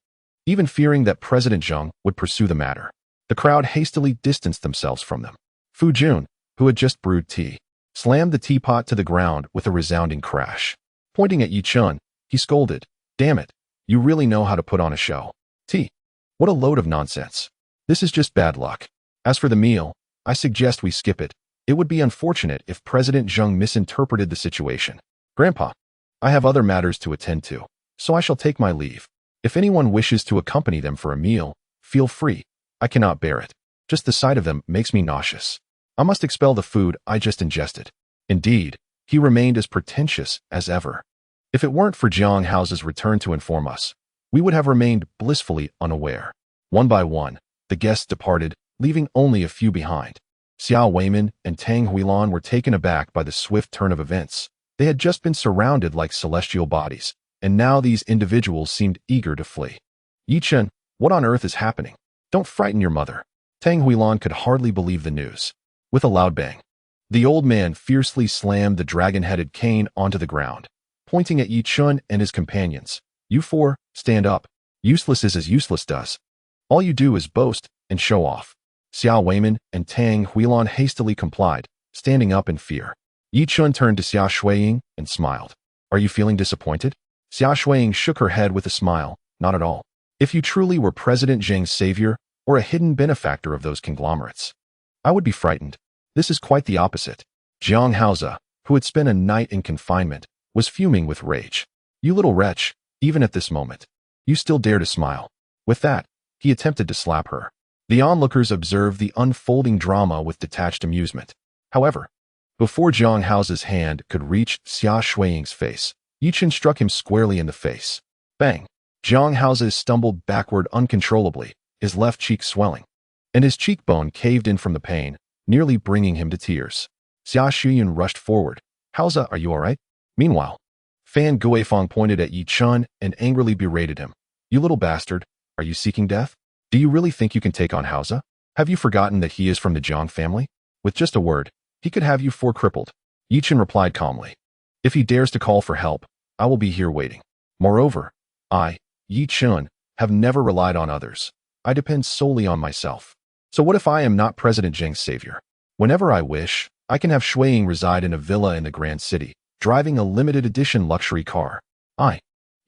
even fearing that President Zheng would pursue the matter. The crowd hastily distanced themselves from them. Fu Jun, who had just brewed tea, slammed the teapot to the ground with a resounding crash. Pointing at Yi Chun, he scolded, "Damn it, you really know how to put on a show. Tea. What a load of nonsense. This is just bad luck. As for the meal, I suggest we skip it. It would be unfortunate if President Zheng misinterpreted the situation. Grandpa, I have other matters to attend to, so I shall take my leave. If anyone wishes to accompany them for a meal, feel free. I cannot bear it. Just the sight of them makes me nauseous. I must expel the food I just ingested." Indeed, he remained as pretentious as ever. If it weren't for Jiang Hao's return to inform us, we would have remained blissfully unaware. One by one, the guests departed, leaving only a few behind. Xiao Weiman and Tang Huilan were taken aback by the swift turn of events. They had just been surrounded like celestial bodies, and now these individuals seemed eager to flee. "Yi Chen, what on earth is happening? Don't frighten your mother." Tang Huilan could hardly believe the news. With a loud bang, the old man fiercely slammed the dragon-headed cane onto the ground, pointing at Yi Chun and his companions. "You four, stand up. Useless is as useless does. All you do is boast and show off." Xiao Weiman and Tang Huilan hastily complied, standing up in fear. Yi Chun turned to Xia Shuiying and smiled. "Are you feeling disappointed?" Xia Shuiying shook her head with a smile. "Not at all. If you truly were President Zheng's savior or a hidden benefactor of those conglomerates, I would be frightened. This is quite the opposite." Jiang Haoza, who had spent a night in confinement, was fuming with rage. "You little wretch, even at this moment, you still dare to smile." With that, he attempted to slap her. The onlookers observed the unfolding drama with detached amusement. However, before Jiang Haoza's hand could reach Xia Shuiying's face, Yi Chen struck him squarely in the face. Bang! Jiang Haoza stumbled backward uncontrollably, his left cheek swelling, and his cheekbone caved in from the pain, nearly bringing him to tears. Xia Shuiying rushed forward. "Haoza, are you all right?" Meanwhile, Fan Guifang pointed at Yi Chun and angrily berated him. "You little bastard, are you seeking death? Do you really think you can take on Haoza? Have you forgotten that he is from the Jiang family? With just a word, he could have you four crippled." Yi Chen replied calmly. "If he dares to call for help, I will be here waiting. Moreover, I, Yi Chun, have never relied on others. I depend solely on myself. So what if I am not President Zheng's savior? Whenever I wish, I can have Shuiying reside in a villa in the Grand City, driving a limited edition luxury car. I,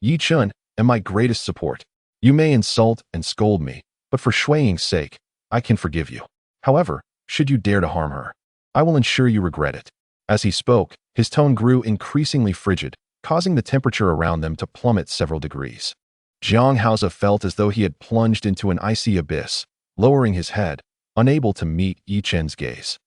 Yi Chun, am my greatest support. You may insult and scold me, but for Shuiying's sake, I can forgive you. However, should you dare to harm her, I will ensure you regret it." As he spoke, his tone grew increasingly frigid, causing the temperature around them to plummet several degrees. Jiang Haoza felt as though he had plunged into an icy abyss, lowering his head, unable to meet Yi Chen's gaze.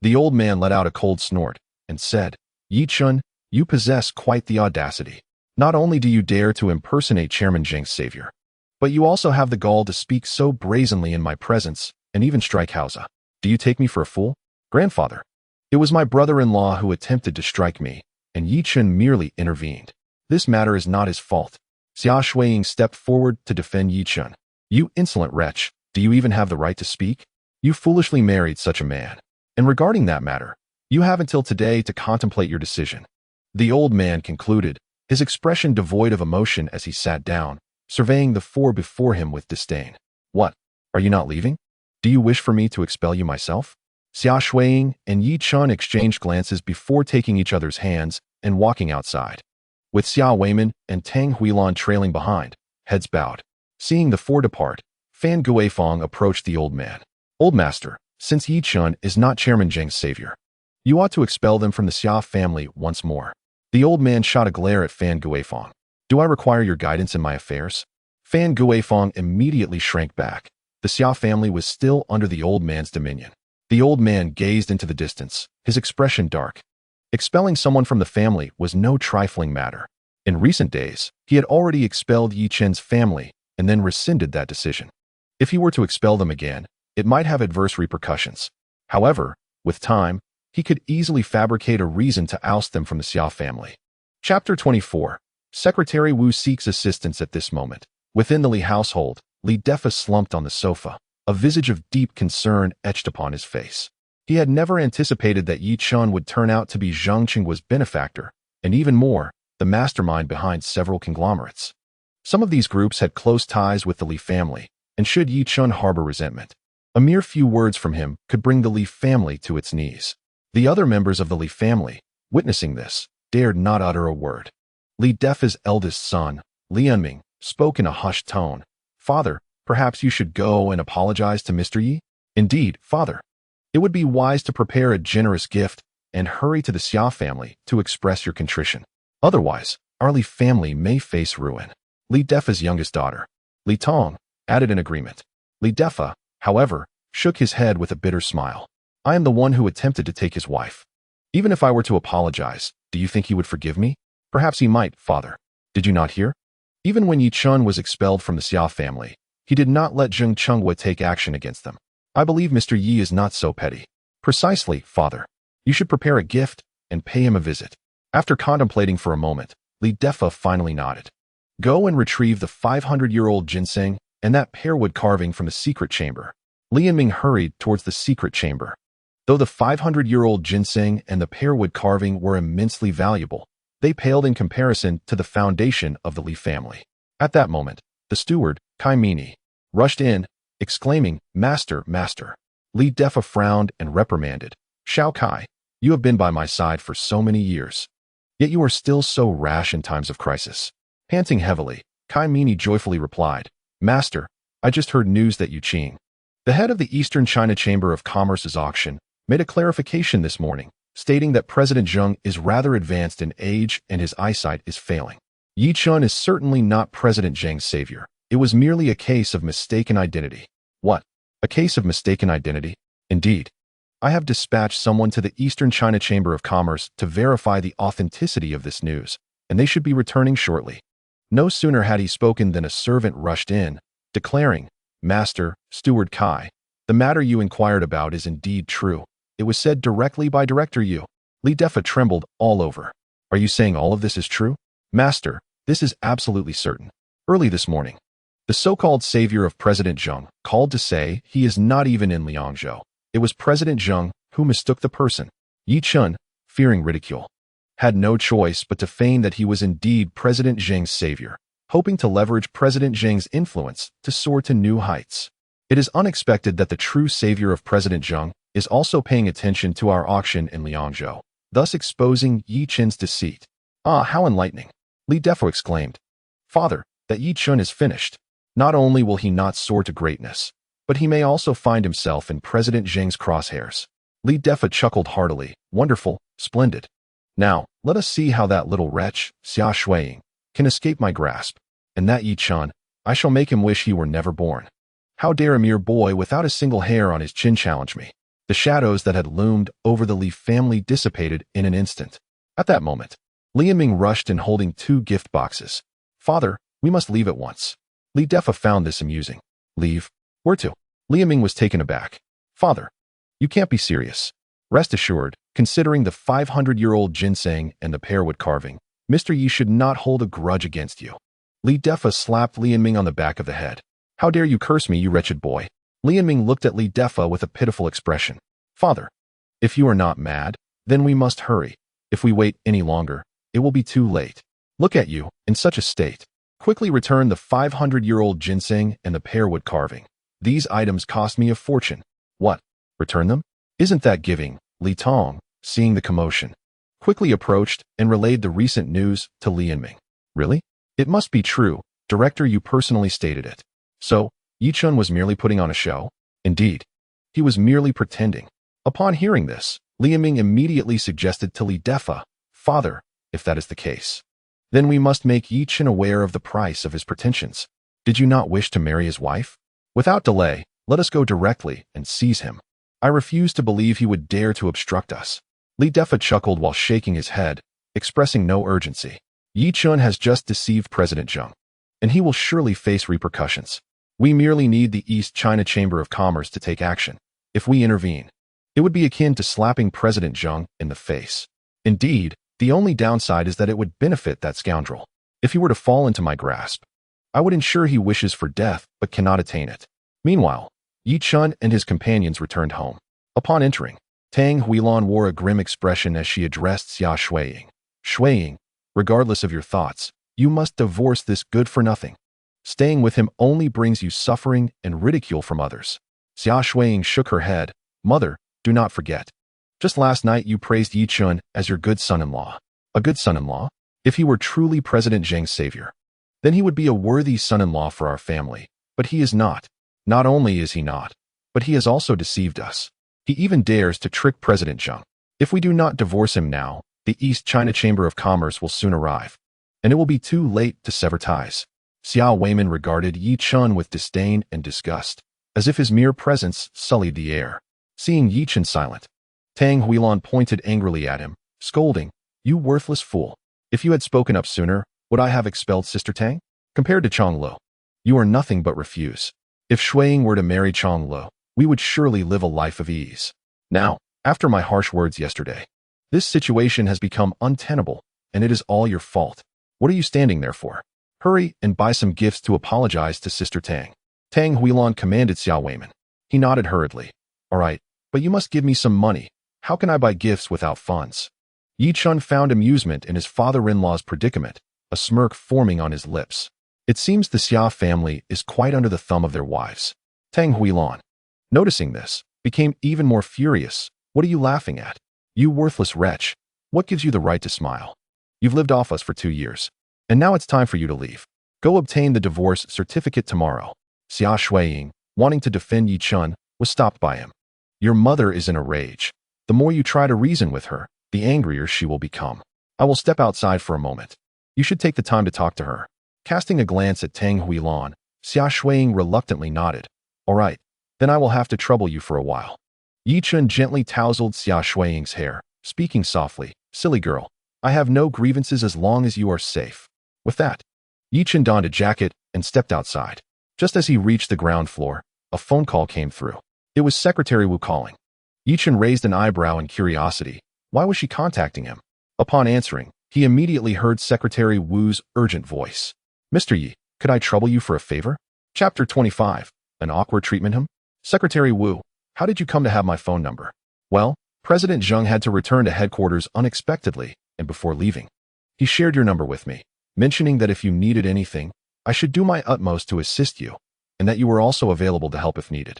The old man let out a cold snort and said, "Yi Chun, you possess quite the audacity. Not only do you dare to impersonate Chairman Zheng's savior, but you also have the gall to speak so brazenly in my presence and even strike Haoza. Do you take me for a fool? Grandfather, it was my brother-in-law who attempted to strike me, and Yi Chun merely intervened. This matter is not his fault." Xia Shuiying stepped forward to defend Yi Chun. "You insolent wretch, do you even have the right to speak? You foolishly married such a man. And regarding that matter, you have until today to contemplate your decision." The old man concluded, his expression devoid of emotion as he sat down, surveying the four before him with disdain. "What? Are you not leaving? Do you wish for me to expel you myself?" Xia Shuiying and Yi Chun exchanged glances before taking each other's hands and walking outside. With Xiao Weiman and Tang Huilan trailing behind, heads bowed. Seeing the four depart, Fan Guifang approached the old man. "Old master, since Yi Chun is not Chairman Zheng's savior, you ought to expel them from the Xia family once more." The old man shot a glare at Fan Guifang. "Do I require your guidance in my affairs?" Fan Guifang immediately shrank back. The Xia family was still under the old man's dominion. The old man gazed into the distance, his expression dark. Expelling someone from the family was no trifling matter. In recent days, he had already expelled Yi Chen's family and then rescinded that decision. If he were to expel them again, it might have adverse repercussions. However, with time, he could easily fabricate a reason to oust them from the Xia family. Chapter 24. Secretary Wu seeks assistance at this moment. Within the Li household, Li Defa slumped on the sofa, a visage of deep concern etched upon his face. He had never anticipated that Yi Chun would turn out to be Zhang Qingguo's benefactor, and even more, the mastermind behind several conglomerates. Some of these groups had close ties with the Li family, and should Yi Chun harbor resentment, A mere few words from him could bring the Li family to its knees. The other members of the Li family, witnessing this, dared not utter a word. Li Defa's eldest son, Li Enming, spoke in a hushed tone. Father, perhaps you should go and apologize to Mr. Yi? Indeed, father. It would be wise to prepare a generous gift and hurry to the Xia family to express your contrition. Otherwise, our Li family may face ruin. Li Defa's youngest daughter, Li Tong, added in agreement. Li Defa, however, shook his head with a bitter smile. I am the one who attempted to take his wife. Even if I were to apologize, do you think he would forgive me? Perhaps he might, father. Did you not hear? Even when Yi Chun was expelled from the Xia family, he did not let Zheng Chunghua take action against them. I believe Mr. Yi is not so petty. Precisely, father. You should prepare a gift and pay him a visit. After contemplating for a moment, Li Defa finally nodded. Go and retrieve the 500-year-old ginseng and that pearwood carving from the secret chamber. Li Enming hurried towards the secret chamber. Though the 500-year-old ginseng and the pearwood carving were immensely valuable, they paled in comparison to the foundation of the Li family. At that moment, the steward, Kai Mini, rushed in, exclaiming, Master, Master. Li Defa frowned and reprimanded. Shao Kai, you have been by my side for so many years. Yet you are still so rash in times of crisis. Panting heavily, Kai Mini joyfully replied, Master, I just heard news that Yu Qing, the head of the Eastern China Chamber of Commerce's auction, made a clarification this morning, stating that President Zheng is rather advanced in age and his eyesight is failing. Yi Chun is certainly not President Zheng's savior. It was merely a case of mistaken identity. What? A case of mistaken identity? Indeed. I have dispatched someone to the Eastern China Chamber of Commerce to verify the authenticity of this news, and they should be returning shortly. No sooner had he spoken than a servant rushed in, declaring, Master, Steward Kai, the matter you inquired about is indeed true. It was said directly by Director Yu. Li Defa trembled all over. Are you saying all of this is true? Master, this is absolutely certain. Early this morning, the so-called savior of President Zheng called to say he is not even in Liangzhou. It was President Zheng who mistook the person. Yi Chun, fearing ridicule, had no choice but to feign that he was indeed President Zheng's savior, hoping to leverage President Zheng's influence to soar to new heights. It is unexpected that the true savior of President Zheng is also paying attention to our auction in Liangzhou, thus exposing Yi Chun's deceit. Ah, how enlightening! Li Defa exclaimed. Father, that Yi Chun is finished. Not only will he not soar to greatness, but he may also find himself in President Zheng's crosshairs. Li Defa chuckled heartily. Wonderful, splendid. Now, let us see how that little wretch, Xia Shuiying, can escape my grasp. And that Yi Chun, I shall make him wish he were never born. How dare a mere boy without a single hair on his chin challenge me? The shadows that had loomed over the Li family dissipated in an instant. At that moment, Li Enming rushed in holding 2 gift boxes. Father, we must leave at once. Li Defa found this amusing. Leave? Where to? Li Enming was taken aback. Father, you can't be serious. Rest assured, considering the 500-year-old ginseng and the pearwood carving, Mr. Yi should not hold a grudge against you. Li Defa slapped Li Enming on the back of the head. How dare you curse me, you wretched boy? Li Enming looked at Li Defa with a pitiful expression. Father, if you are not mad, then we must hurry. If we wait any longer, it will be too late. Look at you, in such a state. Quickly return the 500-year-old ginseng and the pearwood carving. These items cost me a fortune. What? Return them? Isn't that giving? Li Tong, seeing the commotion, quickly approached and relayed the recent news to Li Enming. Really? It must be true. Director, you personally stated it. So, Yi Chun was merely putting on a show? Indeed. He was merely pretending. Upon hearing this, Li Enming immediately suggested to Li Defa, Father, if that is the case, then we must make Yi Chun aware of the price of his pretensions. Did you not wish to marry his wife? Without delay, let us go directly and seize him. I refuse to believe he would dare to obstruct us. Li Defa chuckled while shaking his head, expressing no urgency. Yi Chun has just deceived President Zheng, and he will surely face repercussions. We merely need the East China Chamber of Commerce to take action. If we intervene, it would be akin to slapping President Zheng in the face. Indeed, the only downside is that it would benefit that scoundrel. If he were to fall into my grasp, I would ensure he wishes for death but cannot attain it. Meanwhile, Yi Chun and his companions returned home. Upon entering, Tang Huilon wore a grim expression as she addressed Xia Shuiying. Shuiying, regardless of your thoughts, you must divorce this good-for-nothing. Staying with him only brings you suffering and ridicule from others. Xia Shuiying shook her head. Mother, do not forget. Just last night you praised Yi Chun as your good son-in-law. A good son-in-law? If he were truly President Zheng's savior, then he would be a worthy son-in-law for our family. But he is not. Not only is he not, but he has also deceived us. He even dares to trick President Zheng. If we do not divorce him now, the East China Chamber of Commerce will soon arrive, and it will be too late to sever ties. Xiao Weiman regarded Yi Chun with disdain and disgust, as if his mere presence sullied the air. Seeing Yi Chun silent, Tang Huilon pointed angrily at him, scolding, "You worthless fool. If you had spoken up sooner, would I have expelled Sister Tang? Compared to Chong Lo, you are nothing but refuse. If Shuiying were to marry Chong Lo, we would surely live a life of ease. Now, after my harsh words yesterday, this situation has become untenable, and it is all your fault. What are you standing there for? Hurry and buy some gifts to apologize to Sister Tang." Tang Huilon commanded Xiao Weiman. He nodded hurriedly. "All right, but you must give me some money. How can I buy gifts without funds?" Yi Chun found amusement in his father-in-law's predicament, a smirk forming on his lips. It seems the Xia family is quite under the thumb of their wives. Tang Huilon, noticing this, became even more furious. "What are you laughing at? You worthless wretch. What gives you the right to smile? You've lived off us for 2 years, and now it's time for you to leave. Go obtain the divorce certificate tomorrow." Xia Shuiying, wanting to defend Yi Chun, was stopped by him. "Your mother is in a rage. The more you try to reason with her, the angrier she will become. I will step outside for a moment. You should take the time to talk to her." Casting a glance at Tang Huilon, Xia Shuiying reluctantly nodded. "All right, then I will have to trouble you for a while." Yi Chun gently tousled Xia Shuiying's hair, speaking softly, "Silly girl, I have no grievances as long as you are safe." With that, Yi Chun donned a jacket and stepped outside. Just as he reached the ground floor, a phone call came through. It was Secretary Wu calling. Yi Chun raised an eyebrow in curiosity. Why was she contacting him? Upon answering, he immediately heard Secretary Wu's urgent voice. "Mr. Yi, could I trouble you for a favor?" Chapter 25. An awkward treatment. Secretary Wu, how did you come to have my phone number? Well, President Zheng had to return to headquarters unexpectedly, and before leaving, he shared your number with me, mentioning that if you needed anything, I should do my utmost to assist you, and that you were also available to help if needed.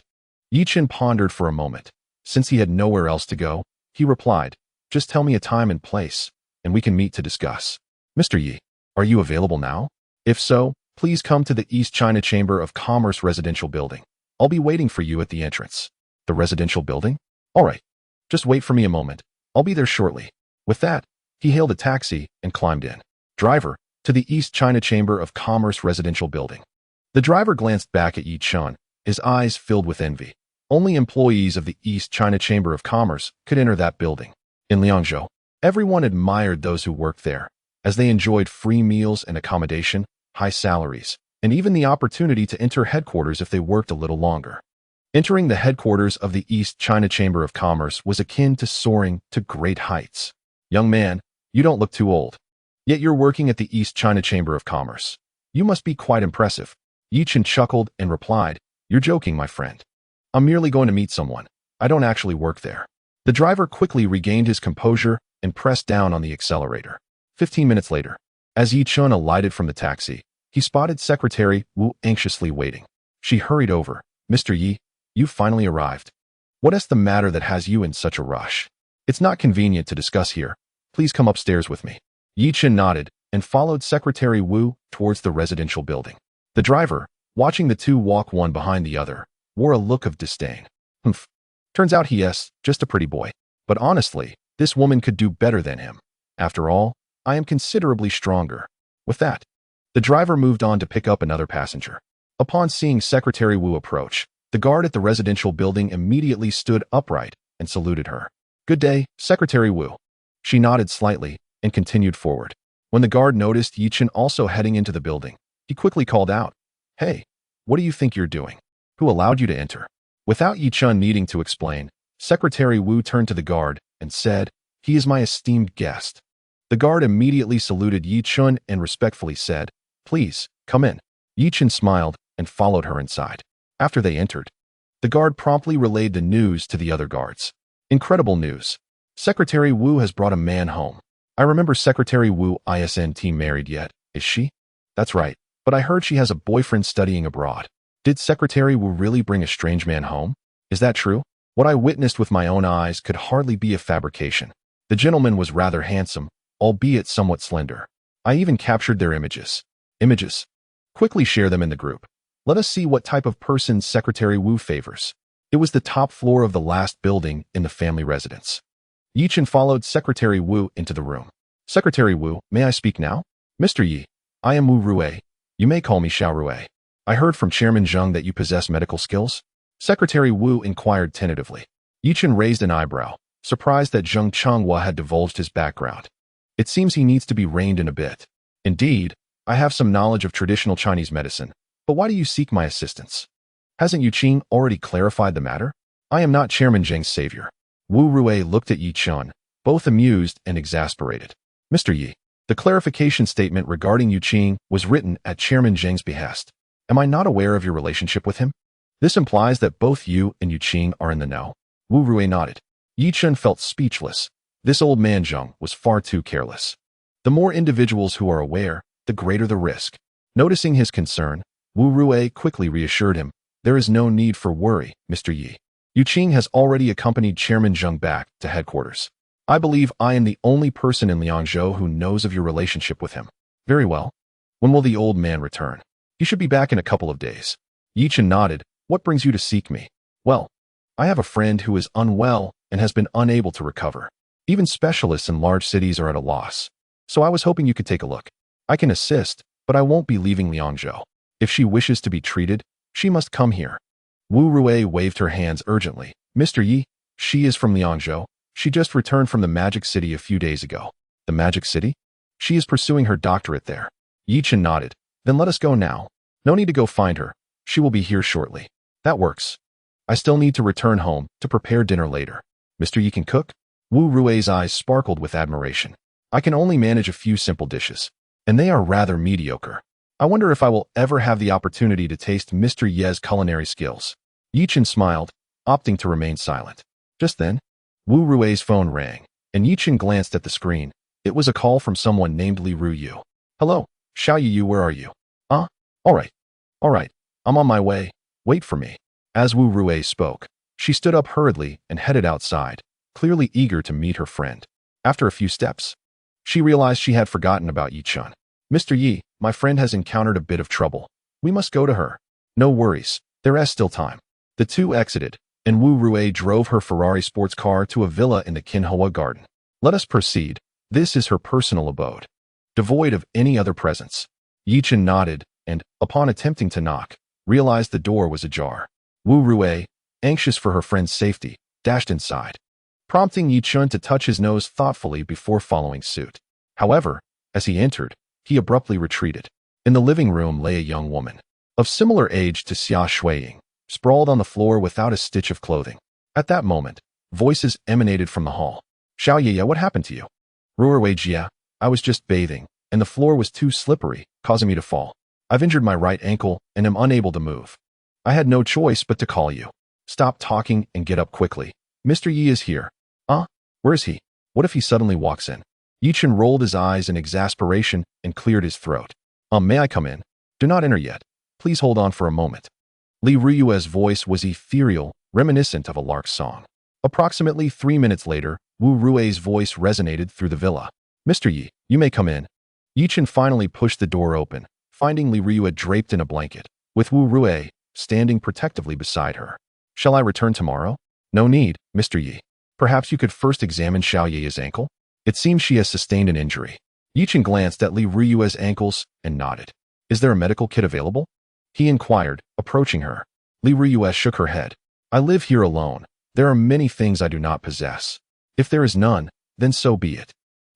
Yi Chun pondered for a moment. Since he had nowhere else to go, he replied, "Just tell me a time and place, and we can meet to discuss." "Mr. Yi, are you available now? If so, please come to the East China Chamber of Commerce residential building. I'll be waiting for you at the entrance." "The residential building? All right. Just wait for me a moment. I'll be there shortly." With that, he hailed a taxi and climbed in. "Driver, to the East China Chamber of Commerce residential building." The driver glanced back at Yi Chun, his eyes filled with envy. Only employees of the East China Chamber of Commerce could enter that building. In Liangzhou, everyone admired those who worked there, as they enjoyed free meals and accommodation, high salaries, and even the opportunity to enter headquarters if they worked a little longer. Entering the headquarters of the East China Chamber of Commerce was akin to soaring to great heights. "Young man, you don't look too old. Yet you're working at the East China Chamber of Commerce. You must be quite impressive." Yi Chun chuckled and replied, "You're joking, my friend. I'm merely going to meet someone. I don't actually work there." The driver quickly regained his composure and pressed down on the accelerator. 15 minutes later, as Yi Chun alighted from the taxi, he spotted Secretary Wu anxiously waiting. She hurried over. "Mr. Yi, you've finally arrived. What is the matter that has you in such a rush? It's not convenient to discuss here. Please come upstairs with me." Yi Chun nodded and followed Secretary Wu towards the residential building. The driver, watching the two walk one behind the other, wore a look of disdain. "Humph. Turns out he is just a pretty boy. But honestly, this woman could do better than him. After all, I am considerably stronger." With that, the driver moved on to pick up another passenger. Upon seeing Secretary Wu approach, the guard at the residential building immediately stood upright and saluted her. "Good day, Secretary Wu." She nodded slightly and continued forward. When the guard noticed Yi Chun also heading into the building, he quickly called out, "Hey, what do you think you're doing? Who allowed you to enter?" Without Yi Chun needing to explain, Secretary Wu turned to the guard and said, "He is my esteemed guest." The guard immediately saluted Yi Chun and respectfully said, "Please, come in." Yi Chun smiled and followed her inside. After they entered, the guard promptly relayed the news to the other guards. "Incredible news. Secretary Wu has brought a man home. I remember Secretary Wu isn't married yet, is she?" "That's right, but I heard she has a boyfriend studying abroad." "Did Secretary Wu really bring a strange man home?" Is that true? What I witnessed with my own eyes could hardly be a fabrication. The gentleman was rather handsome, albeit somewhat slender. I even captured their images. Images. Quickly share them in the group. Let us see what type of person Secretary Wu favors. It was the top floor of the last building in the family residence. Yi Chen followed Secretary Wu into the room. Secretary Wu, may I speak now? Mr. Yi, I am Wu Rui. You may call me Xiao Rui. I heard from Chairman Zheng that you possess medical skills. Secretary Wu inquired tentatively. Yi Chen raised an eyebrow, surprised that Zheng Changhua had divulged his background. It seems he needs to be reined in a bit. Indeed, I have some knowledge of traditional Chinese medicine, but why do you seek my assistance? Hasn't Yu Qing already clarified the matter? I am not Chairman Zheng's savior. Wu Rui looked at Yi Chen, both amused and exasperated. Mr. Yi, the clarification statement regarding Yu Qing was written at Chairman Zheng's behest. Am I not aware of your relationship with him? This implies that both you and Yu Qing are in the know. Wu Rui nodded. Yi Chen felt speechless. This old man Zheng was far too careless. The more individuals who are aware, the greater the risk. Noticing his concern, Wu Rui quickly reassured him. There is no need for worry, Mr. Yi. Yu Qing has already accompanied Chairman Zheng back to headquarters. I believe I am the only person in Liangzhou who knows of your relationship with him. Very well. When will the old man return? He should be back in a couple of days. Yi Chen nodded. What brings you to seek me? Well, I have a friend who is unwell and has been unable to recover. Even specialists in large cities are at a loss. So I was hoping you could take a look. I can assist, but I won't be leaving Liangzhou. If she wishes to be treated, she must come here. Wu Rui waved her hands urgently. Mr. Yi, she is from Liangzhou. She just returned from the Magic City a few days ago. The Magic City? She is pursuing her doctorate there. Yi Chen nodded. Then let us go now. No need to go find her. She will be here shortly. That works. I still need to return home to prepare dinner later. Mr. Yi can cook? Wu Rui's eyes sparkled with admiration. I can only manage a few simple dishes, and they are rather mediocre. I wonder if I will ever have the opportunity to taste Mr. Ye's culinary skills. Yi Chen smiled, opting to remain silent. Just then, Wu Rui's phone rang, and Yi Chen glanced at the screen. It was a call from someone named Li Ruyu. Hello, Xiao Yu, where are you? All right, I'm on my way. Wait for me. As Wu Rui spoke, she stood up hurriedly and headed outside, clearly eager to meet her friend. After a few steps, she realized she had forgotten about Yi Chen. Mr. Yi, my friend has encountered a bit of trouble. We must go to her. No worries, there is still time. The two exited, and Wu Rui drove her Ferrari sports car to a villa in the Qinhua garden. Let us proceed. This is her personal abode, devoid of any other presence. Yi Chen nodded, and, upon attempting to knock, realized the door was ajar. Wu Rui, anxious for her friend's safety, dashed inside, prompting Yi Chen to touch his nose thoughtfully before following suit. However, as he entered, he abruptly retreated. In the living room lay a young woman, of similar age to Xia Shuiying, sprawled on the floor without a stitch of clothing. At that moment, voices emanated from the hall. Xiao Ye, what happened to you? Ruerwei Jia, I was just bathing, and the floor was too slippery, causing me to fall. I've injured my right ankle and am unable to move. I had no choice but to call you. Stop talking and get up quickly. Mr. Yi is here. Where is he? What if he suddenly walks in? Yi Chen rolled his eyes in exasperation and cleared his throat. May I come in? Do not enter yet. Please hold on for a moment. Li Ruyue's voice was ethereal, reminiscent of a lark's song. Approximately 3 minutes later, Wu Rui's voice resonated through the villa. Mr. Yi, you may come in. Yi Chen finally pushed the door open, finding Li Ruyue draped in a blanket, with Wu Rui standing protectively beside her. Shall I return tomorrow? No need, Mr. Yi. Perhaps you could first examine Xiao Ye's ankle? It seems she has sustained an injury. Yi Chen glanced at Li Ruyue's ankles and nodded. Is there a medical kit available? He inquired, approaching her. Li Ruyue shook her head. I live here alone. There are many things I do not possess. If there is none, then so be it.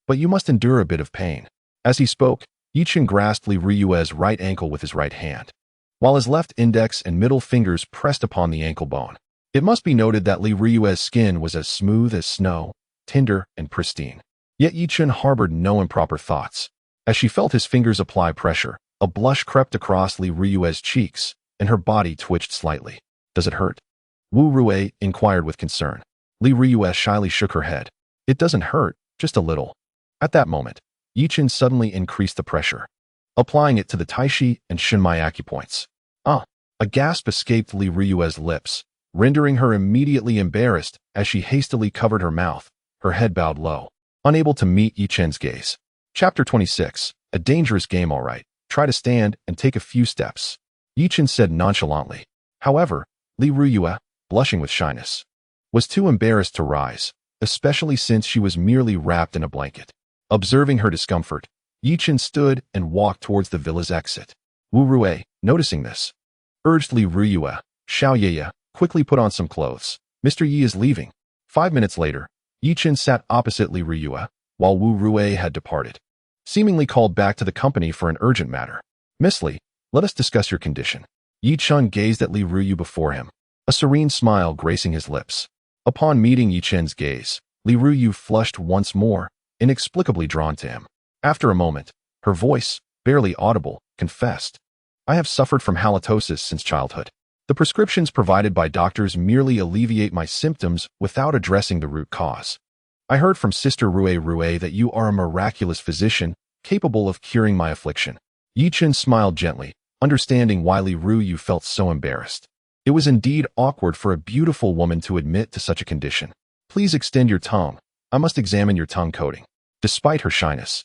But you must endure a bit of pain. As he spoke, Yi Chen grasped Li Ruyue's right ankle with his right hand, while his left index and middle fingers pressed upon the ankle bone. It must be noted that Li Ruyue's skin was as smooth as snow, tender and pristine. Yet Yi Chen harbored no improper thoughts. As she felt his fingers apply pressure, a blush crept across Li Ruyue's cheeks, and her body twitched slightly. Does it hurt? Wu Rui inquired with concern. Li Ruyue shyly shook her head. It doesn't hurt, just a little. At that moment, Yi Chen suddenly increased the pressure, applying it to the Taishi and Shinmai acupoints. A gasp escaped Li Ruyue's lips, rendering her immediately embarrassed as she hastily covered her mouth, her head bowed low, unable to meet Yi Chen's gaze. Chapter 26. A dangerous game, all right. Try to stand and take a few steps, Yi Chen said nonchalantly. However, Li Ruyue, blushing with shyness, was too embarrassed to rise, especially since she was merely wrapped in a blanket. Observing her discomfort, Yi Chen stood and walked towards the villa's exit. Wu Rue, noticing this, urged Li Ruyue, Xiao Yeye, quickly put on some clothes. Mr. Yi is leaving. 5 minutes later, Yi Chen sat opposite Li Ruyue, while Wu Rue had departed, seemingly called back to the company for an urgent matter. Miss Li, let us discuss your condition. Yi Chen gazed at Li Ruyue before him, a serene smile gracing his lips. Upon meeting Yi Chen's gaze, Li Ruyue flushed once more, inexplicably drawn to him. After a moment, her voice, barely audible, confessed, I have suffered from halitosis since childhood. The prescriptions provided by doctors merely alleviate my symptoms without addressing the root cause. I heard from Sister Rue that you are a miraculous physician, capable of curing my affliction. Yi Chen smiled gently, understanding why Li Ruyue felt so embarrassed. It was indeed awkward for a beautiful woman to admit to such a condition. Please extend your tongue. I must examine your tongue coating. Despite her shyness,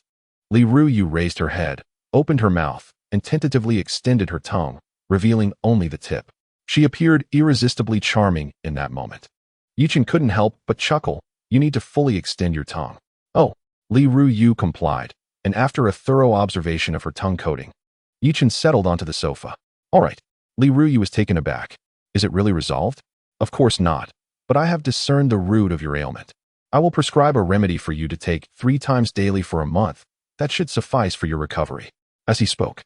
Li Ruyue raised her head, opened her mouth, and tentatively extended her tongue, revealing only the tip. She appeared irresistibly charming in that moment. Yi Chen couldn't help but chuckle. You need to fully extend your tongue. Oh, Li Ruyue complied, and after a thorough observation of her tongue coating, Yi Chen settled onto the sofa. All right. Li Ruyue was taken aback. Is it really resolved? Of course not, but I have discerned the root of your ailment. I will prescribe a remedy for you to take 3 times daily for a month. That should suffice for your recovery. As he spoke,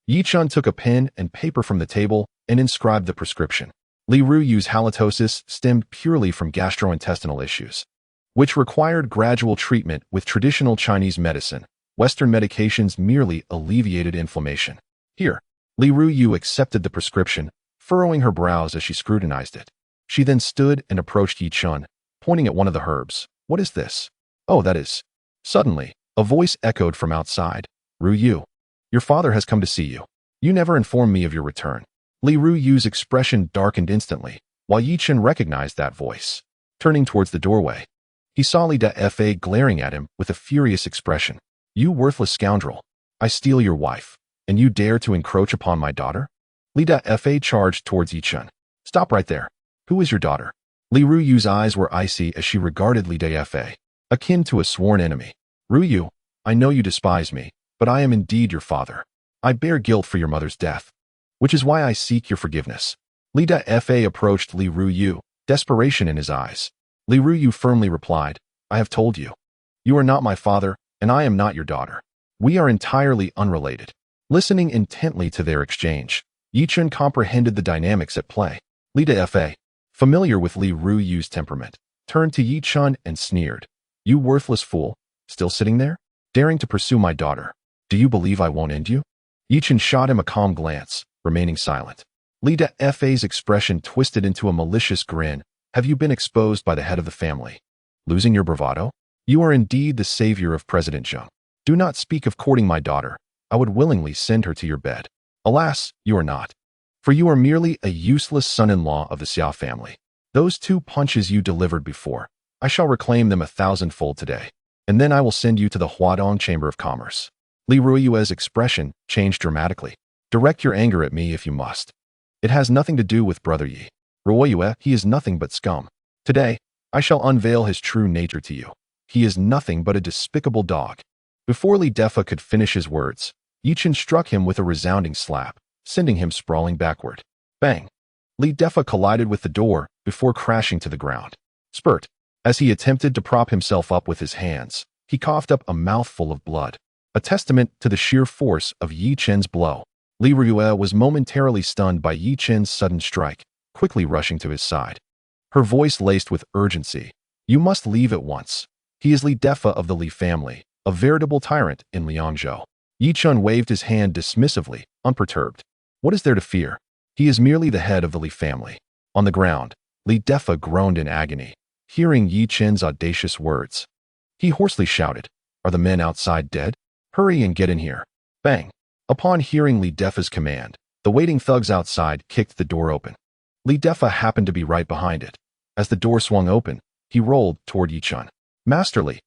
Yi Chen took a pen and paper from the table and inscribed the prescription. Li Ruyue's halitosis stemmed purely from gastrointestinal issues, which required gradual treatment with traditional Chinese medicine. Western medications merely alleviated inflammation. Here, Li Ruyue accepted the prescription, furrowing her brows as she scrutinized it. She then stood and approached Yi Chen, pointing at one of the herbs. What is this? Oh, that is. Suddenly, a voice echoed from outside. Ruyue, your father has come to see you. You never informed me of your return. Li Ruyue's expression darkened instantly, while Yi Chen recognized that voice. Turning towards the doorway, he saw Li Defa glaring at him with a furious expression. You worthless scoundrel. I steal your wife, and you dare to encroach upon my daughter? Li Defa charged towards Yi Chen. Stop right there. Who is your daughter? Li Ruyue's eyes were icy as she regarded Li Defa, akin to a sworn enemy. Ruyue, I know you despise me, but I am indeed your father. I bear guilt for your mother's death, which is why I seek your forgiveness. Li Defa approached Li Ruyue, desperation in his eyes. Li Ruyue firmly replied, I have told you. You are not my father, and I am not your daughter. We are entirely unrelated. Listening intently to their exchange, Yi Chen comprehended the dynamics at play. Li Defa, familiar with Li Ruyue's temperament, turned to Yi Chen and sneered. You worthless fool, still sitting there? Daring to pursue my daughter. Do you believe I won't end you? Yi Chen shot him a calm glance, remaining silent. Li Defa's expression twisted into a malicious grin. Have you been exposed by the head of the family? Losing your bravado? You are indeed the savior of President Zheng. Do not speak of courting my daughter. I would willingly send her to your bed. Alas, you are not. For you are merely a useless son-in-law of the Xia family. Those 2 punches you delivered before, I shall reclaim them 1,000-fold today, and then I will send you to the Huadong Chamber of Commerce. Li Ruyue's expression changed dramatically. Direct your anger at me if you must. It has nothing to do with Brother Yi. Ruyue, he is nothing but scum. Today, I shall unveil his true nature to you. He is nothing but a despicable dog. Before Li Defa could finish his words, Yi Chen struck him with a resounding slap, sending him sprawling backward. Bang! Li Defa collided with the door before crashing to the ground. Spurt! As he attempted to prop himself up with his hands, he coughed up a mouthful of blood, a testament to the sheer force of Yi Chen's blow. Li Ruyue was momentarily stunned by Yi Chen's sudden strike, quickly rushing to his side. Her voice laced with urgency. You must leave at once. He is Li Defa of the Li family, a veritable tyrant in Liangzhou. Yi Chen waved his hand dismissively, unperturbed. What is there to fear? He is merely the head of the Li family. On the ground, Li Defa groaned in agony, hearing Yi Chen's audacious words. He hoarsely shouted, Are the men outside dead? Hurry and get in here. Bang! Upon hearing Li Defa's command, the waiting thugs outside kicked the door open. Li Defa happened to be right behind it. As the door swung open, he rolled toward Yi Chun. Masterly,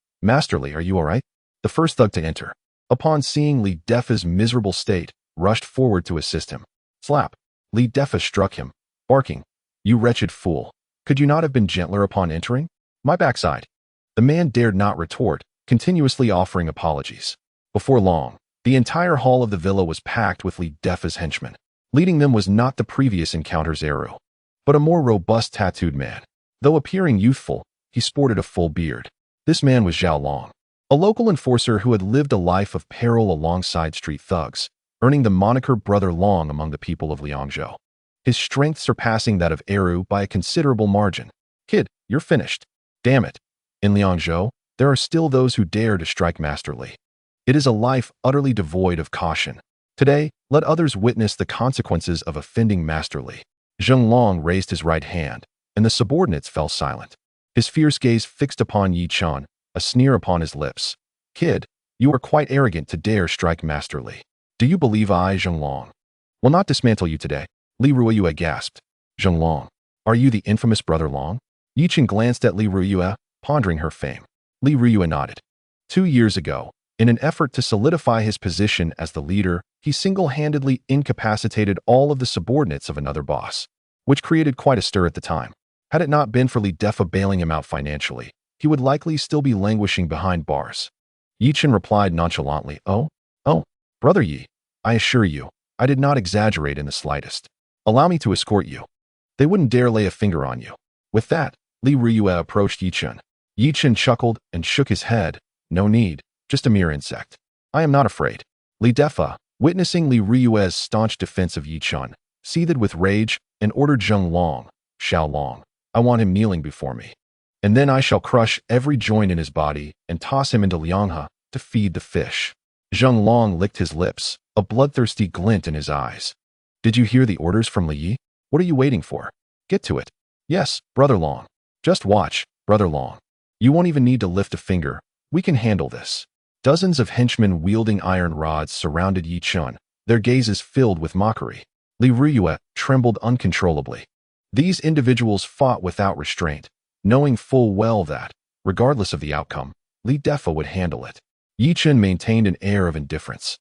are you all right? The first thug to enter, upon seeing Li Defa's miserable state, rushed forward to assist him. Slap. Li Defa struck him, barking, "You wretched fool. Could you not have been gentler upon entering? My backside." The man dared not retort, continuously offering apologies. Before long, the entire hall of the villa was packed with Li Defa's henchmen. Leading them was not the previous encounter's Eru, but a more robust tattooed man. Though appearing youthful, he sported a full beard. This man was Zhao Long, a local enforcer who had lived a life of peril alongside street thugs, earning the moniker Brother Long among the people of Liangzhou. His strength surpassing that of Eru by a considerable margin. "Kid, you're finished. Damn it. In Liangzhou, there are still those who dare to strike Master Li. It is a life utterly devoid of caution. Today, let others witness the consequences of offending Master Li." Zheng Long raised his right hand, and the subordinates fell silent. His fierce gaze fixed upon Yi Chun, a sneer upon his lips. "Kid, you are quite arrogant to dare strike Master Li. Do you believe I, Zheng Long, will not dismantle you today?" Li Ruiyue gasped. "Zheng Long, are you the infamous Brother Long?" Yi Chun glanced at Li Ruiyue, pondering her fame. Li Ruiyue nodded. 2 years ago, in an effort to solidify his position as the leader, he single-handedly incapacitated all of the subordinates of another boss, which created quite a stir at the time. Had it not been for Li Defa bailing him out financially, he would likely still be languishing behind bars. Yi Chun replied nonchalantly, Oh, Brother Yi, I assure you, I did not exaggerate in the slightest. Allow me to escort you. They wouldn't dare lay a finger on you." With that, Li Ruiyue approached Yi Chun. Yi Chun chuckled and shook his head. "No need, just a mere insect. I am not afraid." Li Defa, witnessing Li Ruiyue's staunch defense of Yi Chun, seethed with rage and ordered Zheng Long, "Xiao Long, I want him kneeling before me. And then I shall crush every joint in his body and toss him into Lianghe to feed the fish." Zheng Long licked his lips, a bloodthirsty glint in his eyes. "Did you hear the orders from Li Yi? What are you waiting for? Get to it." "Yes, Brother Long. Just watch, Brother Long. You won't even need to lift a finger. We can handle this." Dozens of henchmen wielding iron rods surrounded Yi Chun, their gazes filled with mockery. Li Ruiyue trembled uncontrollably. These individuals fought without restraint, knowing full well that, regardless of the outcome, Li Defa would handle it. Yi Chun maintained an air of indifference,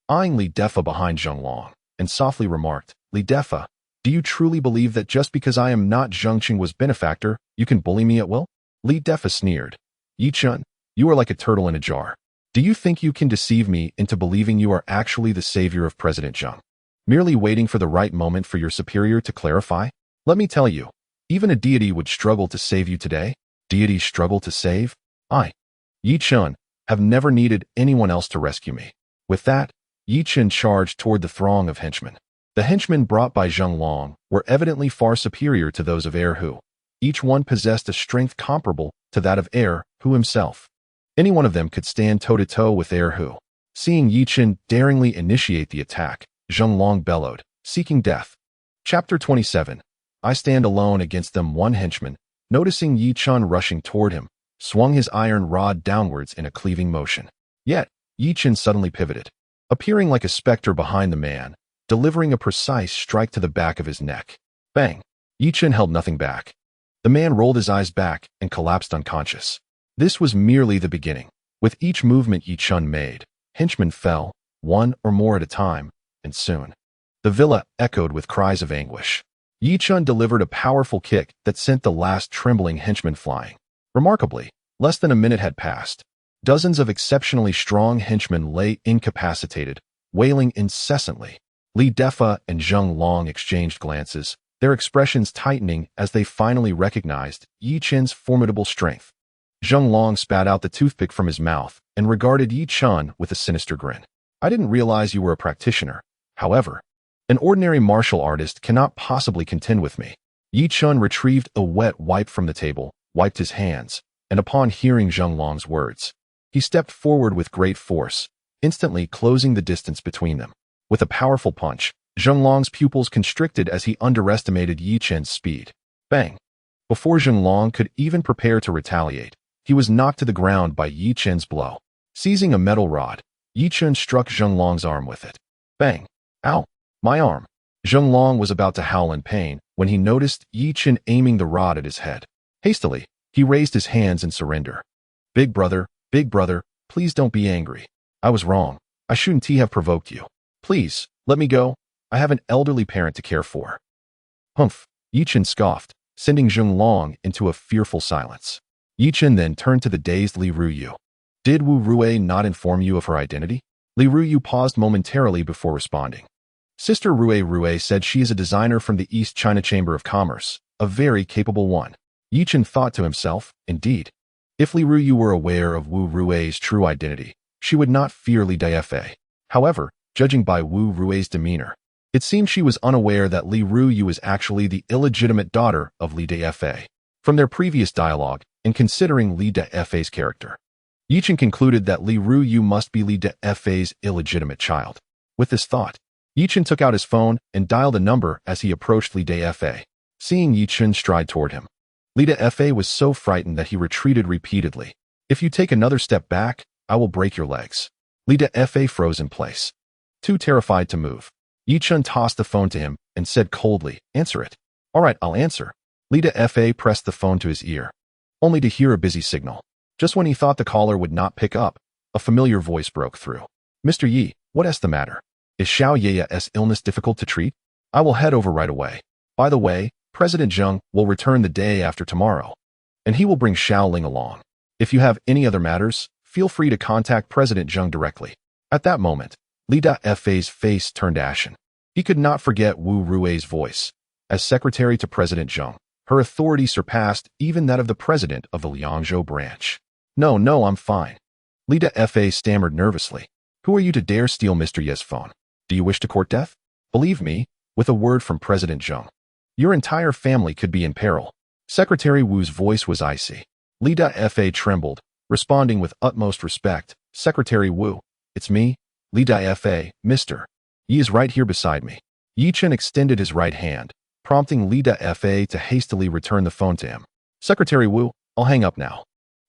eyeing Li Defa behind Zheng Long, and softly remarked, "Li Defa, do you truly believe that just because I am not Zheng Qing's benefactor, you can bully me at will?" Li Defa sneered. "Yi Chun, you are like a turtle in a jar. Do you think you can deceive me into believing you are actually the savior of President Zheng, merely waiting for the right moment for your superior to clarify? Let me tell you, even a deity would struggle to save you today. Deities struggle to save? I, Yi Chun, have never needed anyone else to rescue me." With that, Yi Chun charged toward the throng of henchmen. The henchmen brought by Zheng Long were evidently far superior to those of Erhu. Each one possessed a strength comparable to that of Erhu himself. Any one of them could stand toe-to-toe with Erhu. Seeing Yi Chun daringly initiate the attack, Zheng Long bellowed, seeking death. Chapter 27. I stand alone against them. One henchman, noticing Yi Chun rushing toward him, swung his iron rod downwards in a cleaving motion. Yet, Yi Chun suddenly pivoted, appearing like a specter behind the man, delivering a precise strike to the back of his neck. Bang! Yi Chun held nothing back. The man rolled his eyes back and collapsed unconscious. This was merely the beginning. With each movement Yi Chun made, henchmen fell, one or more at a time, and soon the villa echoed with cries of anguish. Yi Chun delivered a powerful kick that sent the last trembling henchman flying. Remarkably, less than a minute had passed. Dozens of exceptionally strong henchmen lay incapacitated, wailing incessantly. Li Defa and Zheng Long exchanged glances, their expressions tightening as they finally recognized Yi Chun's formidable strength. Zheng Long spat out the toothpick from his mouth and regarded Yi Chun with a sinister grin. "I didn't realize you were a practitioner. However, an ordinary martial artist cannot possibly contend with me." Yi Chun retrieved a wet wipe from the table, wiped his hands, and upon hearing Zheng Long's words, he stepped forward with great force, instantly closing the distance between them. With a powerful punch, Zheng Long's pupils constricted as he underestimated Yi Chun's speed. Bang! Before Zheng Long could even prepare to retaliate, he was knocked to the ground by Yi Chun's blow. Seizing a metal rod, Yi Chun struck Zheng Long's arm with it. Bang! Ow! My arm! Zheng Long was about to howl in pain when he noticed Yi Chen aiming the rod at his head. Hastily, he raised his hands in surrender. Big brother, please don't be angry. I was wrong. I shouldn't have provoked you. Please, let me go. I have an elderly parent to care for. Humph, Yi Chen scoffed, sending Zheng Long into a fearful silence. Yi Chen then turned to the dazed Li Ruyu. Did Wu Rui not inform you of her identity? Li Ruyu paused momentarily before responding. Sister Rui said she is a designer from the East China Chamber of Commerce, a very capable one. Yi Chen thought to himself, indeed. If Li Ruyu were aware of Wu Rui's true identity, she would not fear Li Daifei. However, judging by Wu Rui's demeanor, it seemed she was unaware that Li Ruyu is actually the illegitimate daughter of Li Daifei. From their previous dialogue, and considering Li Daifei's character, Yi Chen concluded that Li Ruyu must be Li Daifei's illegitimate child. With this thought, Yi Chen took out his phone and dialed a number as he approached Li Daifei. Seeing Yi Chen stride toward him, Li Daifei was so frightened that he retreated repeatedly. If you take another step back, I will break your legs. Li Daifei froze in place. Too terrified to move, Yi Chen tossed the phone to him and said coldly, answer it. All right, I'll answer. Li Daifei pressed the phone to his ear, only to hear a busy signal. Just when he thought the caller would not pick up, a familiar voice broke through. Mr. Yi, what is the matter? Is Xiao Ye's illness difficult to treat? I will head over right away. By the way, President Zheng will return the day after tomorrow, and he will bring Xiao Ling along. If you have any other matters, feel free to contact President Zheng directly. At that moment, Li Daifei's face turned ashen. He could not forget Wu Rui's voice. As secretary to President Zheng, her authority surpassed even that of the president of the Liangzhou branch. No, I'm fine. Li Daifei stammered nervously. Who are you to dare steal Mr. Ye's phone? Do you wish to court death? Believe me, with a word from President Zheng, your entire family could be in peril. Secretary Wu's voice was icy. Li Daifei trembled, responding with utmost respect. Secretary Wu, it's me, Li Daifei, Mr. Yi is right here beside me. Yi Chen extended his right hand, prompting Li Daifei to hastily return the phone to him. Secretary Wu, I'll hang up now.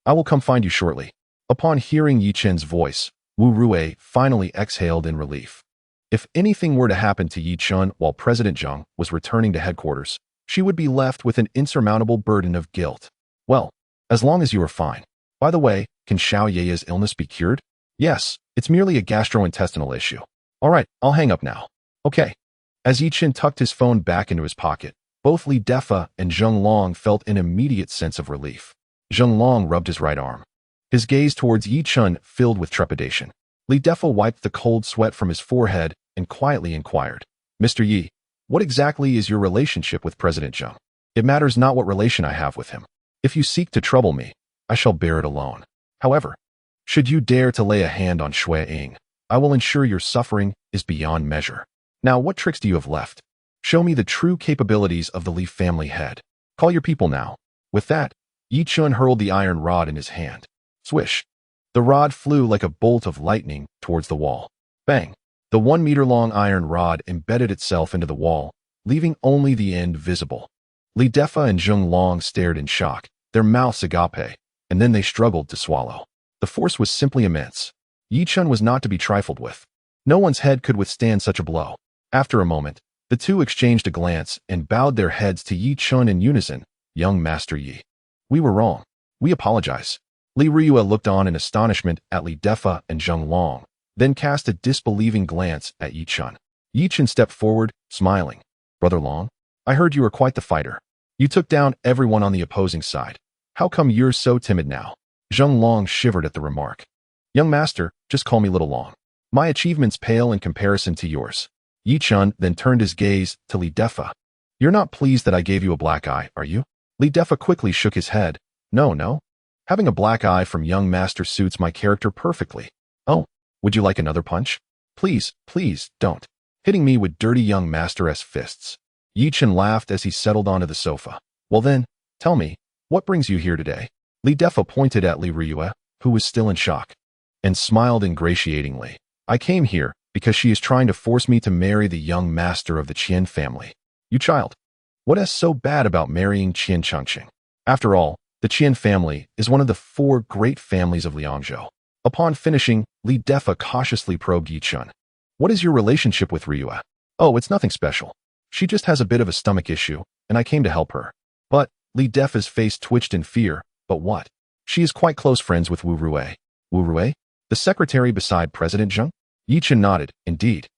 I will come find you shortly. Upon hearing Yi Chen's voice, Wu Rui finally exhaled in relief. If anything were to happen to Yi Chen while President Zheng was returning to headquarters, she would be left with an insurmountable burden of guilt. Well, as long as you are fine. By the way, can Xiao Ye's illness be cured? Yes, it's merely a gastrointestinal issue. All right, I'll hang up now. Okay. As Yi Chen tucked his phone back into his pocket, both Li Daifei and Zheng Long felt an immediate sense of relief. Zheng Long rubbed his right arm. His gaze towards Yi Chen filled with trepidation. Li Daifei wiped the cold sweat from his forehead and quietly inquired, Mr. Yi, what exactly is your relationship with President Zheng? It matters not what relation I have with him. If you seek to trouble me, I shall bear it alone. However, should you dare to lay a hand on Shui Ying, I will ensure your suffering is beyond measure. Now, what tricks do you have left? Show me the true capabilities of the Li family head. Call your people now. With that, Yi Chen hurled the iron rod in his hand. Swish. The rod flew like a bolt of lightning towards the wall. Bang. The 1-meter-long iron rod embedded itself into the wall, leaving only the end visible. Li Daifei and Zheng Long stared in shock, their mouths agape, and then they struggled to swallow. The force was simply immense. Yi Chen was not to be trifled with. No one's head could withstand such a blow. After a moment, the two exchanged a glance and bowed their heads to Yi Chen in unison. Young Master Yi. We were wrong. We apologize. Li Ruyu looked on in astonishment at Li Daifei and Zheng Long, then cast a disbelieving glance at Yi Chen. Yi Chen stepped forward, smiling. Brother Long, I heard you were quite the fighter. You took down everyone on the opposing side. How come you're so timid now? Zheng Long shivered at the remark. Young master, just call me Little Long. My achievements pale in comparison to yours. Yi Chen then turned his gaze to Li Daifei. You're not pleased that I gave you a black eye, are you? Li Daifei quickly shook his head. No. Having a black eye from young master suits my character perfectly. Oh, would you like another punch? Please, don't. Hitting me with dirty young master's fists. Yi Chen laughed as he settled onto the sofa. Well then, tell me, what brings you here today? Li Daifei pointed at Li Ruyu, who was still in shock, and smiled ingratiatingly. I came here because she is trying to force me to marry the young master of the Qian family. You child, what is so bad about marrying Qian Chengqing? After all, the Qian family is one of the 4 great families of Liangzhou. Upon finishing, Li Daifei cautiously probed Yi Chen. What is your relationship with Ruyu? Oh, it's nothing special. She just has a bit of a stomach issue, and I came to help her. But, Li Defa's face twitched in fear. But what? She is quite close friends with Wu Rui. Wu Rui? The secretary beside President Zheng? Yi Chen nodded. Indeed.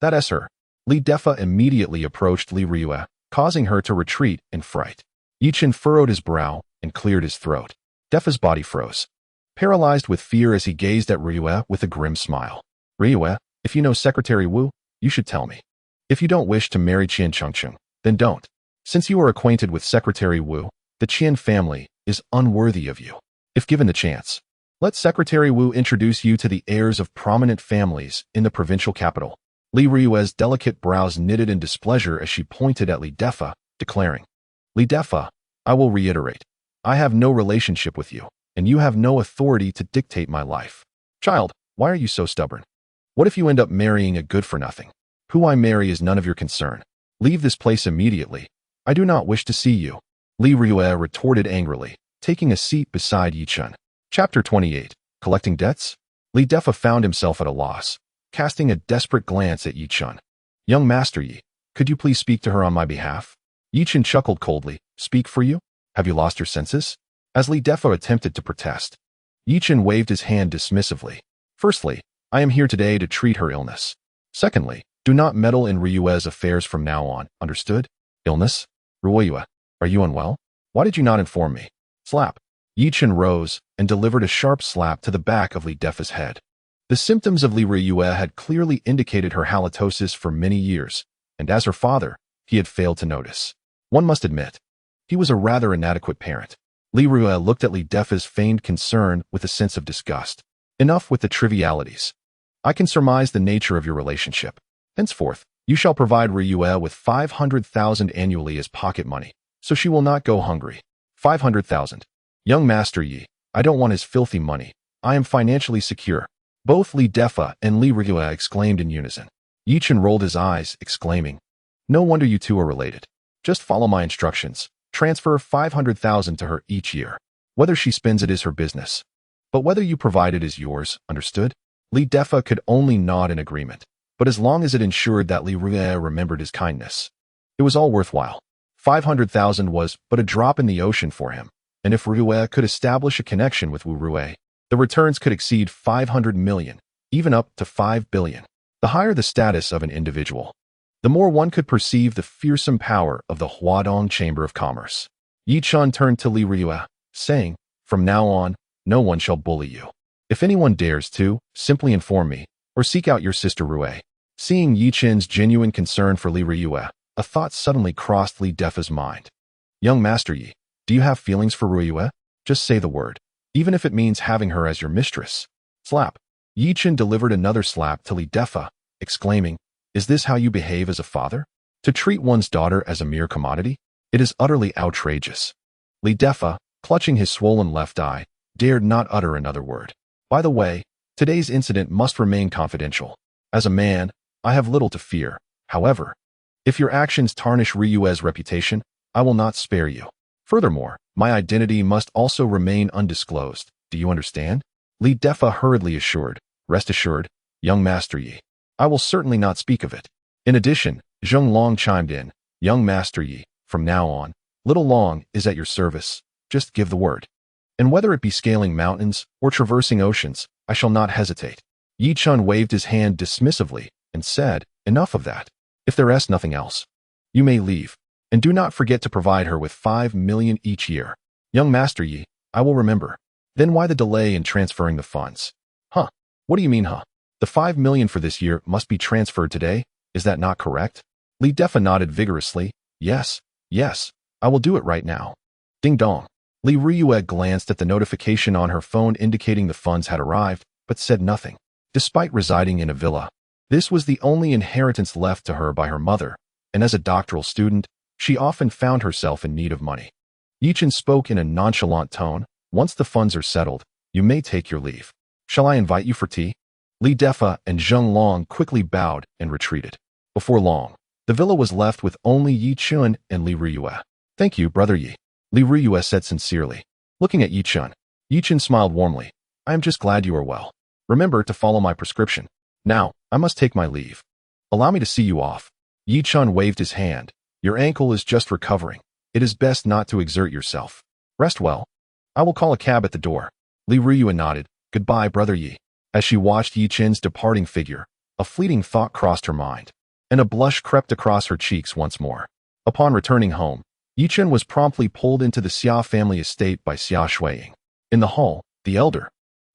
That's her. Li Defa immediately approached Li Rui, causing her to retreat in fright. Yi Chen furrowed his brow and cleared his throat. Defa's body froze, paralyzed with fear as he gazed at Rui with a grim smile. Rui, if you know Secretary Wu, you should tell me. If you don't wish to marry Qian Chengcheng, then don't. Since you are acquainted with Secretary Wu, the Qian family is unworthy of you. If given the chance, let Secretary Wu introduce you to the heirs of prominent families in the provincial capital. Li Rui's delicate brows knitted in displeasure as she pointed at Li Defa, declaring, Li Defa, I will reiterate. I have no relationship with you, and you have no authority to dictate my life. Child, why are you so stubborn? What if you end up marrying a good-for-nothing? Who I marry is none of your concern. Leave this place immediately. I do not wish to see you. Li Rui retorted angrily, taking a seat beside Yi Chen. Chapter 28. Collecting Debts? Li Defa found himself at a loss, casting a desperate glance at Yi Chen. Young Master Yi, could you please speak to her on my behalf? Yi Chen chuckled coldly. Speak for you? Have you lost your senses? As Li Defa attempted to protest, Yi Chen waved his hand dismissively. Firstly, I am here today to treat her illness. Secondly, do not meddle in Rui's affairs from now on, understood? Illness? Rui, are you unwell? Why did you not inform me? Slap. Yi Chen rose and delivered a sharp slap to the back of Li Defa's head. The symptoms of Li Rui had clearly indicated her halitosis for many years, and as her father, he had failed to notice. One must admit, he was a rather inadequate parent. Li Rui looked at Li Defa's feigned concern with a sense of disgust. Enough with the trivialities. I can surmise the nature of your relationship. Henceforth, you shall provide Rui with 500,000 annually as pocket money, so she will not go hungry. 500,000. Young Master Yi, I don't want his filthy money. I am financially secure. Both Li Defa and Li Rui exclaimed in unison. Yi Chen rolled his eyes, exclaiming, no wonder you two are related. Just follow my instructions. Transfer 500,000 to her each year. Whether she spends it is her business. But whether you provide it is yours, understood? Li Defa could only nod in agreement, but as long as it ensured that Li Rui remembered his kindness, it was all worthwhile. 500,000 was but a drop in the ocean for him, and if Rui could establish a connection with Wu Rui, the returns could exceed 500 million, even up to 5 billion. The higher the status of an individual, the more one could perceive the fearsome power of the Huadong Chamber of Commerce. Yi Chen turned to Li Rui, saying, from now on, no one shall bully you. If anyone dares to, simply inform me, or seek out your sister Rui. Seeing Yi Chen's genuine concern for Li Rui, a thought suddenly crossed Li Defa's mind. Young Master Yi, do you have feelings for Rui? Just say the word, even if it means having her as your mistress. Slap. Yi Chen delivered another slap to Li Defa, exclaiming, is this how you behave as a father? To treat one's daughter as a mere commodity? It is utterly outrageous. Li Defa, clutching his swollen left eye, dared not utter another word. By the way, today's incident must remain confidential. As a man, I have little to fear. However, if your actions tarnish Rui's reputation, I will not spare you. Furthermore, my identity must also remain undisclosed. Do you understand? Li Defa hurriedly assured. Rest assured, young Master Yi, I will certainly not speak of it. In addition, Zheng Long chimed in. Young Master Yi, from now on, little Long is at your service. Just give the word. And whether it be scaling mountains or traversing oceans, I shall not hesitate. Yi Chen waved his hand dismissively and said, enough of that. If there is nothing else, you may leave. And do not forget to provide her with 5 million each year. Young Master Yi, I will remember. Then why the delay in transferring the funds? Huh? What do you mean, huh? The 5 million for this year must be transferred today, is that not correct? Li Defa nodded vigorously. Yes, I will do it right now. Ding dong. Li Rui glanced at the notification on her phone indicating the funds had arrived, but said nothing. Despite residing in a villa, this was the only inheritance left to her by her mother, and as a doctoral student, she often found herself in need of money. Yi Chen spoke in a nonchalant tone. Once the funds are settled, you may take your leave. Shall I invite you for tea? Li Defa and Zheng Long quickly bowed and retreated. Before long, the villa was left with only Yi Chen and Li Rui. Thank you, Brother Yi, Li Rui said sincerely. Looking at Yi Chen smiled warmly. I am just glad you are well. Remember to follow my prescription. Now, I must take my leave. Allow me to see you off. Yi Chun waved his hand. Your ankle is just recovering. It is best not to exert yourself. Rest well. I will call a cab at the door. Li Ruyuan nodded. Goodbye, brother Yi. As she watched Yi Chen's departing figure, a fleeting thought crossed her mind, and a blush crept across her cheeks once more. Upon returning home, Yi Chen was promptly pulled into the Xia family estate by Xia Shuiying. In the hall, the elder,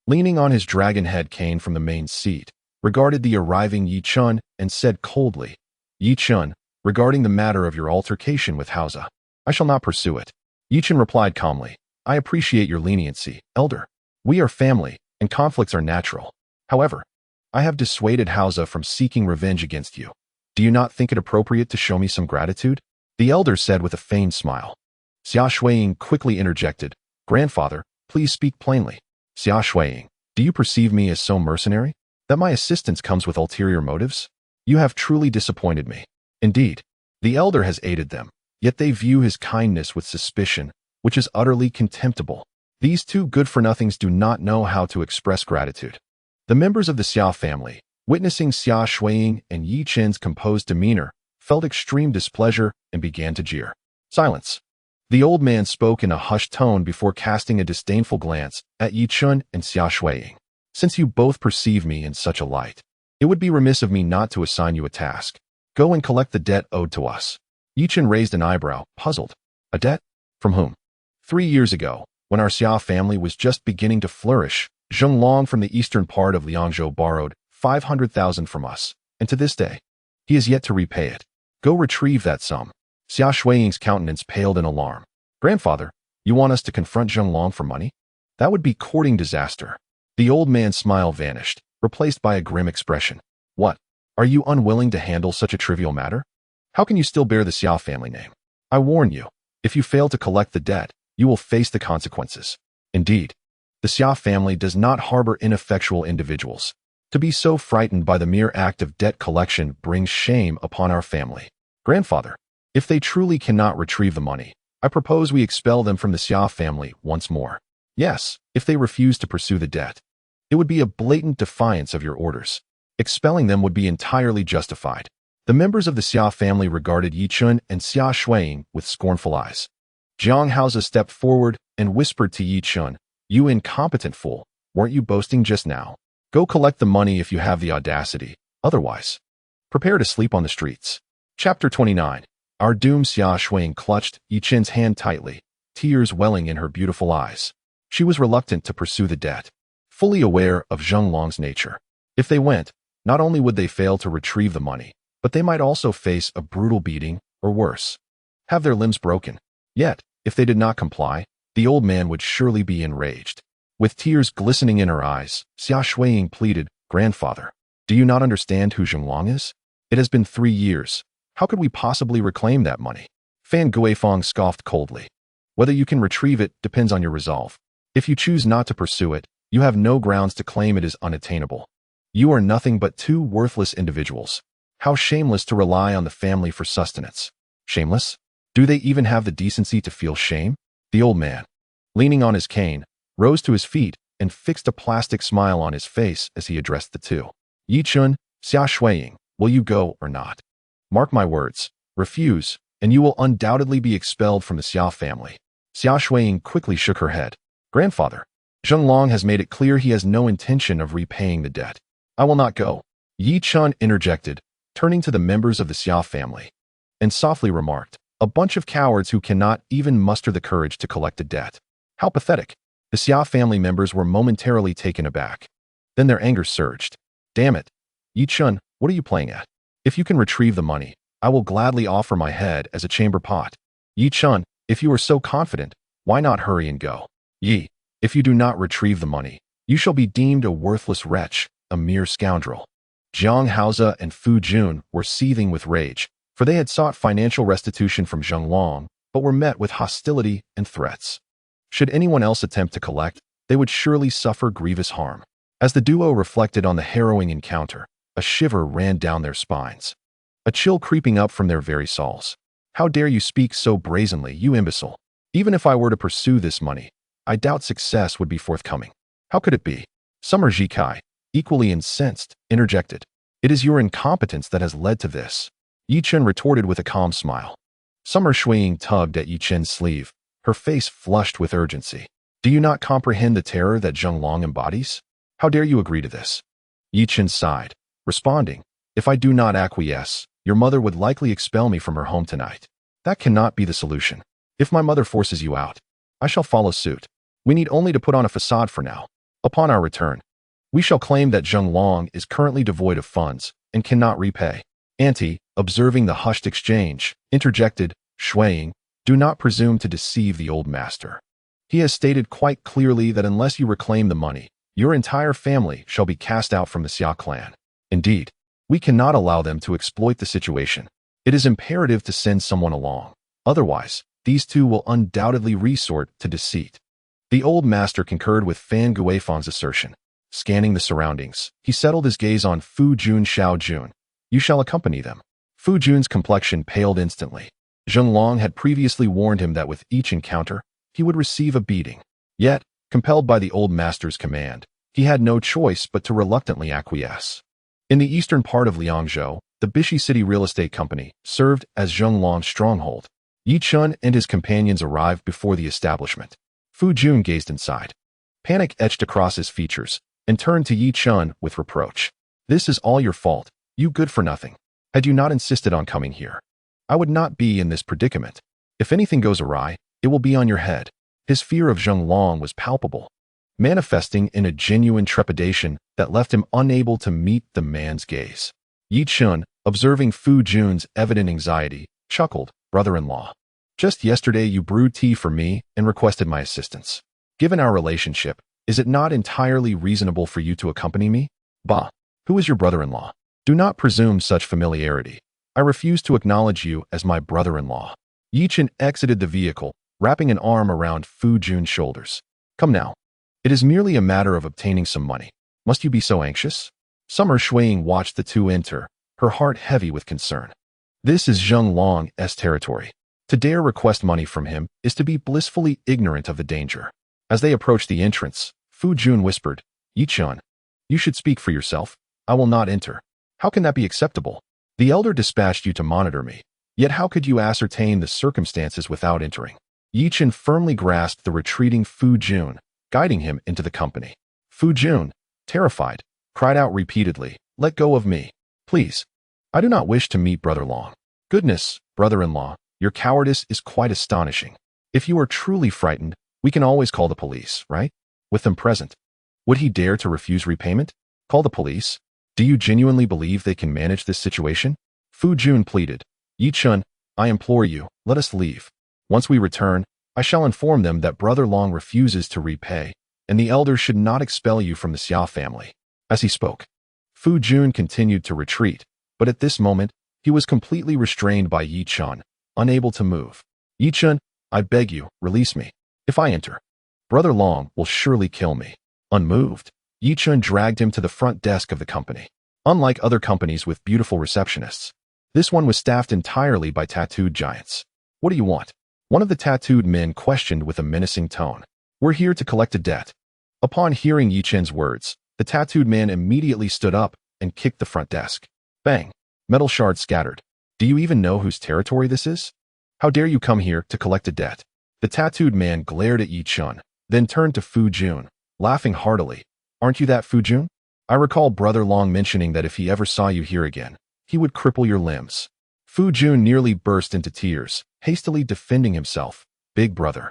leaning on his dragon-head cane from the main seat, regarded the arriving Yi Chun and said coldly, Yi Chun, regarding the matter of your altercation with Hausa, I shall not pursue it. Yi Chun replied calmly, I appreciate your leniency, elder. We are family, and conflicts are natural. However, I have dissuaded Hausa from seeking revenge against you. Do you not think it appropriate to show me some gratitude? The elder said with a feigned smile. Xia Shuiying quickly interjected, Grandfather, please speak plainly. Xia Shuiying, do you perceive me as so mercenary? That my assistance comes with ulterior motives? You have truly disappointed me. Indeed, the elder has aided them, yet they view his kindness with suspicion, which is utterly contemptible. These two good-for-nothings do not know how to express gratitude. The members of the Xia family, witnessing Xia Shuiying and Yi Chen's composed demeanor, felt extreme displeasure and began to jeer. Silence. The old man spoke in a hushed tone before casting a disdainful glance at Yi Chun and Xia Shuiying. Since you both perceive me in such a light, it would be remiss of me not to assign you a task. Go and collect the debt owed to us. Yi Chun raised an eyebrow, puzzled. A debt? From whom? 3 years ago, when our Xia family was just beginning to flourish, Zheng Long from the eastern part of Liangzhou borrowed 500,000 from us, and to this day, he has yet to repay it. Go retrieve that sum. Xia Shuiying's countenance paled in alarm. Grandfather, you want us to confront Zheng Long for money? That would be courting disaster. The old man's smile vanished, replaced by a grim expression. What? Are you unwilling to handle such a trivial matter? How can you still bear the Xia family name? I warn you, if you fail to collect the debt, you will face the consequences. Indeed, the Xia family does not harbor ineffectual individuals. To be so frightened by the mere act of debt collection brings shame upon our family. Grandfather, if they truly cannot retrieve the money, I propose we expel them from the Xia family once more. Yes, if they refuse to pursue the debt. It would be a blatant defiance of your orders. Expelling them would be entirely justified. The members of the Xia family regarded Yi Chun and Xia Shuiying with scornful eyes. Jiang Haoze stepped forward and whispered to Yi Chun, You incompetent fool, weren't you boasting just now? Go collect the money if you have the audacity. Otherwise, prepare to sleep on the streets. Chapter 29. Our doomed Xia Shuiying clutched Yi Chen's hand tightly, tears welling in her beautiful eyes. She was reluctant to pursue the debt, fully aware of Zheng Long's nature. If they went, not only would they fail to retrieve the money, but they might also face a brutal beating, or worse, have their limbs broken. Yet, if they did not comply, the old man would surely be enraged. With tears glistening in her eyes, Xia Shuiying pleaded, Grandfather, do you not understand who Zheng Long is? It has been 3 years. How could we possibly reclaim that money? Fan Guifeng scoffed coldly. Whether you can retrieve it depends on your resolve. If you choose not to pursue it, you have no grounds to claim it is unattainable. You are nothing but two worthless individuals. How shameless to rely on the family for sustenance. Shameless? Do they even have the decency to feel shame? The old man, leaning on his cane, rose to his feet and fixed a plastic smile on his face as he addressed the two. Yi Chun, Xia Shuiying, will you go or not? Mark my words, refuse, and you will undoubtedly be expelled from the Xia family. Xia Shuiying quickly shook her head. Grandfather, Zheng Long has made it clear he has no intention of repaying the debt. I will not go. Yi Chun interjected, turning to the members of the Xia family, and softly remarked, a bunch of cowards who cannot even muster the courage to collect the debt. How pathetic. The Xia family members were momentarily taken aback. Then their anger surged. Damn it. Yi Chun, what are you playing at? If you can retrieve the money, I will gladly offer my head as a chamber pot. Yi Chun, if you are so confident, why not hurry and go? Yi, if you do not retrieve the money, you shall be deemed a worthless wretch, a mere scoundrel. Jiang Haoze and Fu Jun were seething with rage, for they had sought financial restitution from Zheng Long, but were met with hostility and threats. Should anyone else attempt to collect, they would surely suffer grievous harm. As the duo reflected on the harrowing encounter, a shiver ran down their spines, a chill creeping up from their very souls. How dare you speak so brazenly, you imbecile? Even if I were to pursue this money, I doubt success would be forthcoming. How could it be? Summer Jikai, equally incensed, interjected. It is your incompetence that has led to this. Yi Chen retorted with a calm smile. Summer Shuiying tugged at Yi Chen's sleeve, her face flushed with urgency. Do you not comprehend the terror that Zheng Long embodies? How dare you agree to this? Yi Chen sighed, responding, if I do not acquiesce, your mother would likely expel me from her home tonight. That cannot be the solution. If my mother forces you out, I shall follow suit. We need only to put on a facade for now. Upon our return, we shall claim that Zheng Long is currently devoid of funds and cannot repay. Auntie, observing the hushed exchange, interjected, Shuiying, do not presume to deceive the old master. He has stated quite clearly that unless you reclaim the money, your entire family shall be cast out from the Xia clan. Indeed, we cannot allow them to exploit the situation. It is imperative to send someone along. Otherwise, these two will undoubtedly resort to deceit. The old master concurred with Fan Guifang's assertion. Scanning the surroundings, he settled his gaze on Fu Jun Xiao Jun. You shall accompany them. Fu Jun's complexion paled instantly. Zheng Long had previously warned him that with each encounter, he would receive a beating. Yet, compelled by the old master's command, he had no choice but to reluctantly acquiesce. In the eastern part of Liangzhou, the Bishi City Real Estate Company served as Zheng Long's stronghold. Yi Chen and his companions arrived before the establishment. Fu Jun gazed inside. Panic etched across his features, and turned to Yi Chen with reproach. This is all your fault, you good-for-nothing. Had you not insisted on coming here, I would not be in this predicament. If anything goes awry, it will be on your head. His fear of Zheng Long was palpable, manifesting in a genuine trepidation that left him unable to meet the man's gaze. Yi Chen, observing Fu Jun's evident anxiety, chuckled, brother-in-law. Just yesterday you brewed tea for me and requested my assistance. Given our relationship, is it not entirely reasonable for you to accompany me? Bah, who is your brother-in-law? Do not presume such familiarity. I refuse to acknowledge you as my brother-in-law. Yi Chen exited the vehicle, wrapping an arm around Fu Jun's shoulders. Come now. It is merely a matter of obtaining some money. Must you be so anxious? Summer Shuiying watched the two enter, her heart heavy with concern. This is Zheng Long's territory. To dare request money from him is to be blissfully ignorant of the danger. As they approached the entrance, Fu Jun whispered, Yi Chen, you should speak for yourself. I will not enter. How can that be acceptable? The elder dispatched you to monitor me. Yet how could you ascertain the circumstances without entering? Yi Chen firmly grasped the retreating Fu Jun, guiding him into the company. Fu Jun, terrified, cried out repeatedly, let go of me, please. I do not wish to meet Brother Long. Goodness, brother-in-law, your cowardice is quite astonishing. If you are truly frightened, we can always call the police, right? With them present. Would he dare to refuse repayment? Call the police? Do you genuinely believe they can manage this situation? Fu Jun pleaded. Yi Chen, I implore you, let us leave. Once we return, I shall inform them that Brother Long refuses to repay, and the elder should not expel you from the Xia family. As he spoke, Fu Jun continued to retreat, but at this moment, he was completely restrained by Yi Chen, unable to move. Yi Chen, I beg you, release me. If I enter, Brother Long will surely kill me. Unmoved, Yi Chen dragged him to the front desk of the company. Unlike other companies with beautiful receptionists, this one was staffed entirely by tattooed giants. What do you want? One of the tattooed men questioned with a menacing tone. We're here to collect a debt. Upon hearing Yi Chen's words, the tattooed man immediately stood up and kicked the front desk. Bang! Metal shards scattered. Do you even know whose territory this is? How dare you come here to collect a debt? The tattooed man glared at Yi Chen, then turned to Fu Jun, laughing heartily. Aren't you that Fu Jun? I recall Brother Long mentioning that if he ever saw you here again, he would cripple your limbs. Fu Jun nearly burst into tears, hastily defending himself. Big brother.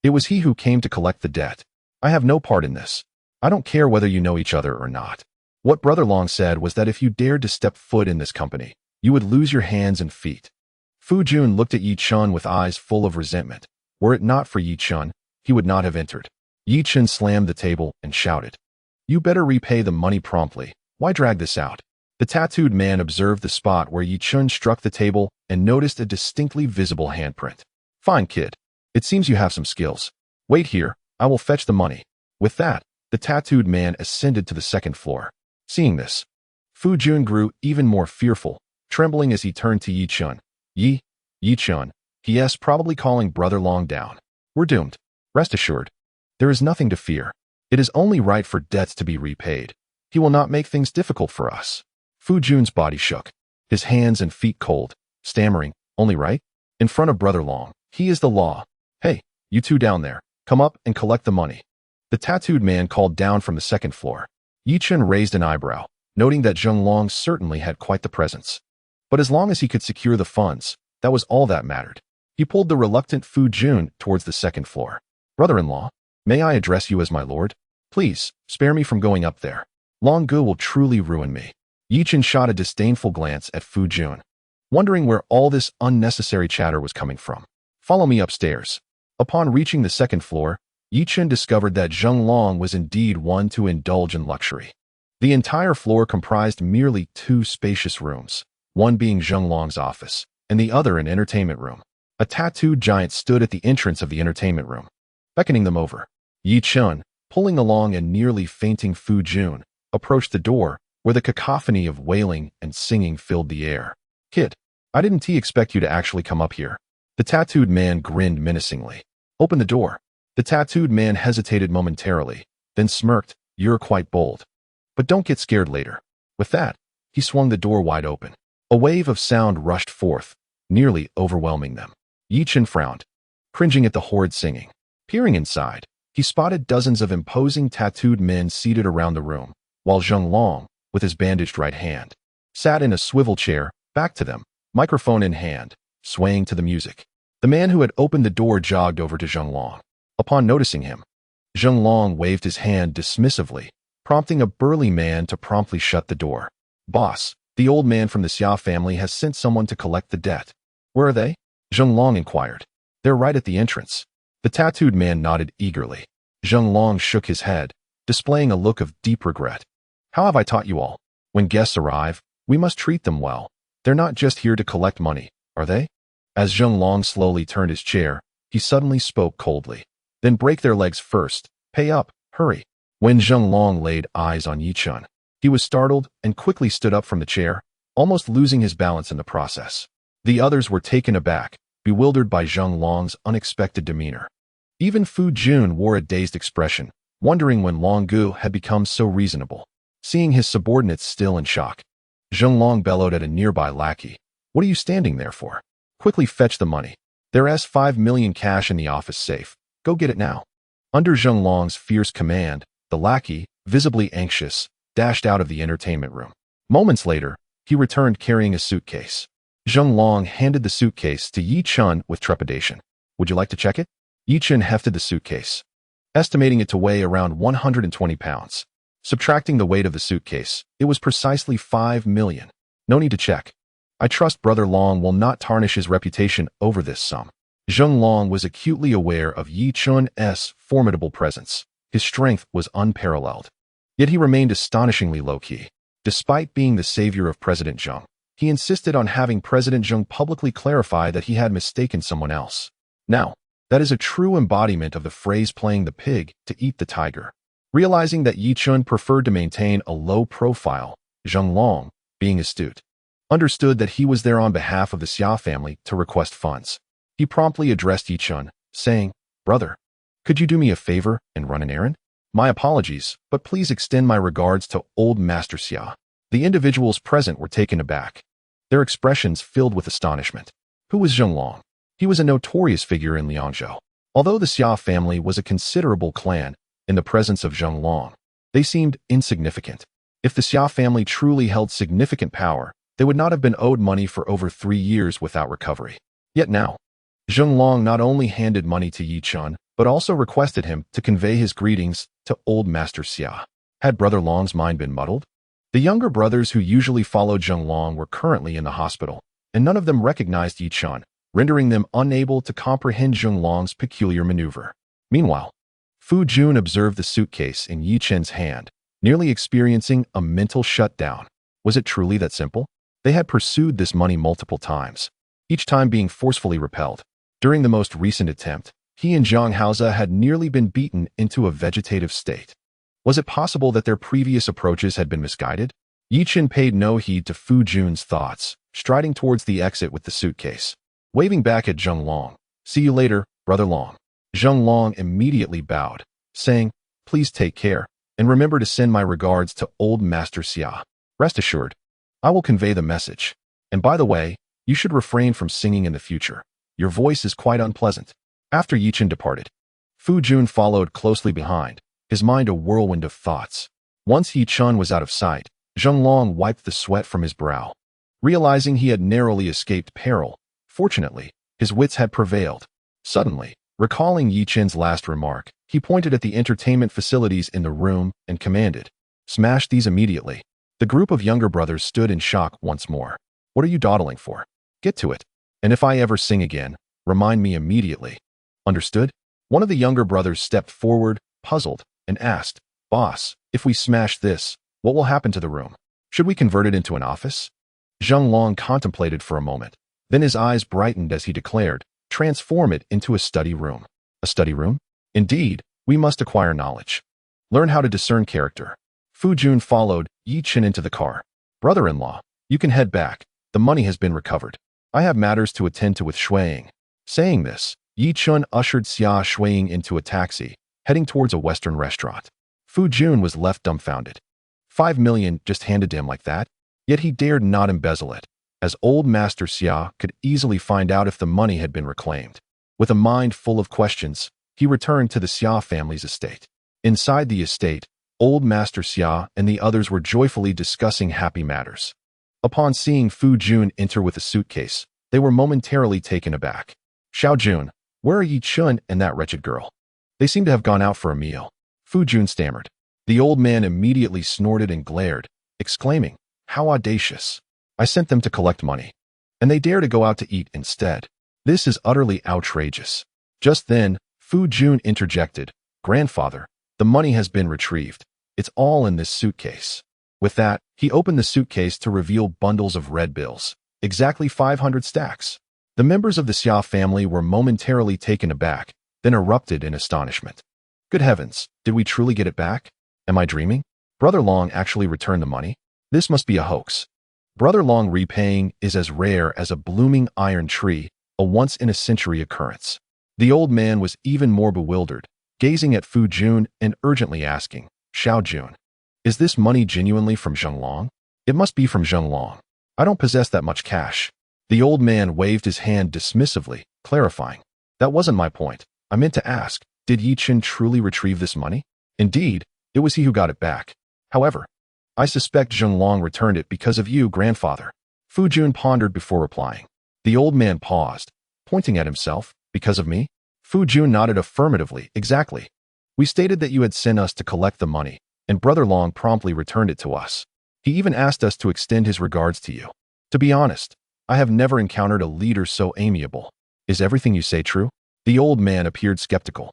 It was he who came to collect the debt. I have no part in this. I don't care whether you know each other or not. What Brother Long said was that if you dared to step foot in this company, you would lose your hands and feet. Fu Jun looked at Yi Chen with eyes full of resentment. Were it not for Yi Chen, he would not have entered. Yi Chen slammed the table and shouted, You better repay the money promptly. Why drag this out? The tattooed man observed the spot where Yi Chen struck the table and noticed a distinctly visible handprint. Fine, kid. It seems you have some skills. Wait here, I will fetch the money. With that, the tattooed man ascended to the second floor. Seeing this, Fu Jun grew even more fearful, trembling as he turned to Yi Chen. Yi Chen, he probably calling Brother Long down. We're doomed. Rest assured. There is nothing to fear. It is only right for debts to be repaid. He will not make things difficult for us. Fu Jun's body shook, his hands and feet cold, stammering, only right? In front of Brother Long. He is the law. Hey, you two down there, come up and collect the money. The tattooed man called down from the second floor. Yi Chen raised an eyebrow, noting that Zheng Long certainly had quite the presence. But as long as he could secure the funds, that was all that mattered. He pulled the reluctant Fu Jun towards the second floor. Brother-in-law, may I address you as my lord? Please, spare me from going up there. Long Gu will truly ruin me. Yi Chen shot a disdainful glance at Fu Jun, wondering where all this unnecessary chatter was coming from. Follow me upstairs. Upon reaching the second floor, Yi Chen discovered that Zheng Long was indeed one to indulge in luxury. The entire floor comprised merely two spacious rooms, one being Zheng Long's office, and the other an entertainment room. A tattooed giant stood at the entrance of the entertainment room, beckoning them over. Yi Chen, pulling along and nearly fainting Fu Jun, approached the door, where the cacophony of wailing and singing filled the air. Kid, I didn't expect you to actually come up here. The tattooed man grinned menacingly. Open the door. The tattooed man hesitated momentarily, then smirked. You're quite bold. But don't get scared later. With that, he swung the door wide open. A wave of sound rushed forth, nearly overwhelming them. Yi Chen frowned, cringing at the horrid singing. Peering inside, he spotted dozens of imposing tattooed men seated around the room, while Zheng Long, with his bandaged right hand, sat in a swivel chair, back to them, microphone in hand, swaying to the music. The man who had opened the door jogged over to Zheng Long. Upon noticing him, Zheng Long waved his hand dismissively, prompting a burly man to promptly shut the door. Boss, the old man from the Xia family has sent someone to collect the debt. Where are they? Zheng Long inquired. They're right at the entrance. The tattooed man nodded eagerly. Zheng Long shook his head, displaying a look of deep regret. How have I taught you all? When guests arrive, we must treat them well. They're not just here to collect money, are they? As Zheng Long slowly turned his chair, he suddenly spoke coldly. Then break their legs first. Pay up. Hurry. When Zheng Long laid eyes on Yi Chen, he was startled and quickly stood up from the chair, almost losing his balance in the process. The others were taken aback, bewildered by Zheng Long's unexpected demeanor. Even Fu Jun wore a dazed expression, wondering when Long Gu had become so reasonable. Seeing his subordinates still in shock, Zheng Long bellowed at a nearby lackey. What are you standing there for? Quickly fetch the money. There's 5 million cash in the office safe. Go get it now. Under Zheng Long's fierce command, the lackey, visibly anxious, dashed out of the entertainment room. Moments later, he returned carrying a suitcase. Zheng Long handed the suitcase to Yi Chen with trepidation. Would you like to check it? Yi Chen hefted the suitcase, estimating it to weigh around 120 pounds. Subtracting the weight of the suitcase, it was precisely 5 million. No need to check. I trust Brother Long will not tarnish his reputation over this sum. Zheng Long was acutely aware of Yi Chen's formidable presence. His strength was unparalleled. Yet he remained astonishingly low-key. Despite being the savior of President Zheng, he insisted on having President Zheng publicly clarify that he had mistaken someone else. Now, that is a true embodiment of the phrase playing the pig to eat the tiger. Realizing that Yi Chen preferred to maintain a low profile, Zheng Long, being astute, understood that he was there on behalf of the Xia family to request funds. He promptly addressed Yi Chen, saying, Brother, could you do me a favor and run an errand? My apologies, but please extend my regards to old Master Xia. The individuals present were taken aback, their expressions filled with astonishment. Who was Zheng Long? He was a notorious figure in Liangzhou. Although the Xia family was a considerable clan, in the presence of Zheng Long, they seemed insignificant. If the Xia family truly held significant power, they would not have been owed money for over 3 years without recovery. Yet now, Zheng Long not only handed money to Yi Chen, but also requested him to convey his greetings to old Master Xia. Had Brother Long's mind been muddled? The younger brothers who usually followed Zheng Long were currently in the hospital, and none of them recognized Yi Chen, rendering them unable to comprehend Zheng Long's peculiar maneuver. Meanwhile, Fu Jun observed the suitcase in Yi Chen's hand, nearly experiencing a mental shutdown. Was it truly that simple? They had pursued this money multiple times, each time being forcefully repelled. During the most recent attempt, he and Zhang Haoze had nearly been beaten into a vegetative state. Was it possible that their previous approaches had been misguided? Yi Chen paid no heed to Fu Jun's thoughts, striding towards the exit with the suitcase. Waving back at Zheng Long, see you later, Brother Long. Zheng Long immediately bowed, saying, please take care, and remember to send my regards to old Master Xia. Rest assured, I will convey the message. And by the way, You should refrain from singing in the future. Your voice is quite unpleasant. After Yi Chen departed, Fu Jun followed closely behind, his mind a whirlwind of thoughts. Once Yi Chen was out of sight, Zheng Long wiped the sweat from his brow. Realizing he had narrowly escaped peril, fortunately, his wits had prevailed. Suddenly, recalling Yi Chen's last remark, he pointed at the entertainment facilities in the room and commanded, "Smash these immediately." The group of younger brothers stood in shock once more. "What are you dawdling for? Get to it. And if I ever sing again, remind me immediately. Understood?" One of the younger brothers stepped forward, puzzled, and asked, "Boss, if we smash this, what will happen to the room? Should we convert it into an office?" Zheng Long contemplated for a moment. Then his eyes brightened as he declared, "Transform it into a study room." "A study room? Indeed, we must acquire knowledge. Learn how to discern character." Fu Jun followed Yi Chen into the car. "Brother-in-law, you can head back. The money has been recovered. I have matters to attend to with Shuiying." Saying this, Yi Chen ushered Xia Shuiying into a taxi, heading towards a Western restaurant. Fu Jun was left dumbfounded. 5 million just handed to him like that? Yet he dared not embezzle it, as old Master Xia could easily find out if the money had been reclaimed. With a mind full of questions, he returned to the Xia family's estate. Inside the estate, old Master Xia and the others were joyfully discussing happy matters. Upon seeing Fu Jun enter with a suitcase, they were momentarily taken aback. "Xiao Jun, where are Yi Chen and that wretched girl? They seem to have gone out for a meal." Fu Jun stammered. The old man immediately snorted and glared, exclaiming, "How audacious! I sent them to collect money, and they dare to go out to eat instead. This is utterly outrageous." Just then, Fu Jun interjected, "Grandfather, the money has been retrieved. It's all in this suitcase." With that, he opened the suitcase to reveal bundles of red bills, exactly 500 stacks. The members of the Xia family were momentarily taken aback, then erupted in astonishment. "Good heavens, did we truly get it back? Am I dreaming? Brother Long actually returned the money? This must be a hoax." Brother Long repaying is as rare as a blooming iron tree, a once-in-a-century occurrence. The old man was even more bewildered, gazing at Fu Jun and urgently asking, "Xiao Jun, is this money genuinely from Zheng Long?" "It must be from Zheng Long. I don't possess that much cash." The old man waved his hand dismissively, clarifying, "That wasn't my point. I meant to ask, did Yi Chen truly retrieve this money? Indeed, it was he who got it back. However, I suspect Zheng Long returned it because of you, grandfather." Fu Jun pondered before replying. The old man paused, pointing at himself. "Because of me?" Fu Jun nodded affirmatively. "Exactly. We stated that you had sent us to collect the money, and Brother Long promptly returned it to us. He even asked us to extend his regards to you. To be honest, I have never encountered a leader so amiable. Is everything you say true?" The old man appeared skeptical.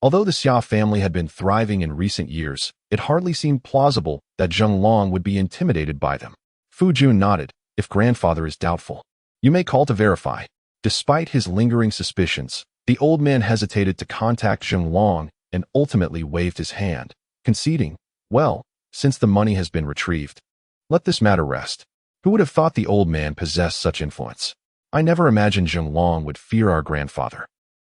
Although the Xia family had been thriving in recent years, it hardly seemed plausible that Zheng Long would be intimidated by them. Fu Jun nodded. "If grandfather is doubtful, you may call to verify." Despite his lingering suspicions, the old man hesitated to contact Zheng Long and ultimately waved his hand, conceding, "Well, since the money has been retrieved, let this matter rest." Who would have thought the old man possessed such influence? "I never imagined Zheng Long would fear our grandfather.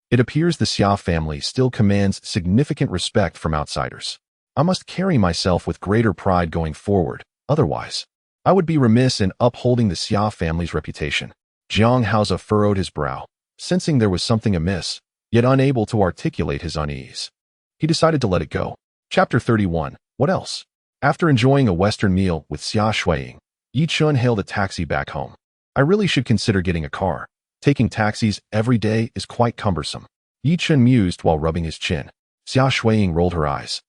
It appears the Xia family still commands significant respect from outsiders. I must carry myself with greater pride going forward, otherwise, I would be remiss in upholding the Xia family's reputation." Jiang Haoza furrowed his brow, sensing there was something amiss, yet unable to articulate his unease. He decided to let it go. Chapter 31. What else? After enjoying a Western meal with Xia Shuiying, Yi Chen hailed a taxi back home. "I really should consider getting a car. Taking taxis every day is quite cumbersome." Yi Chen mused while rubbing his chin. Xia Shuiying rolled her eyes.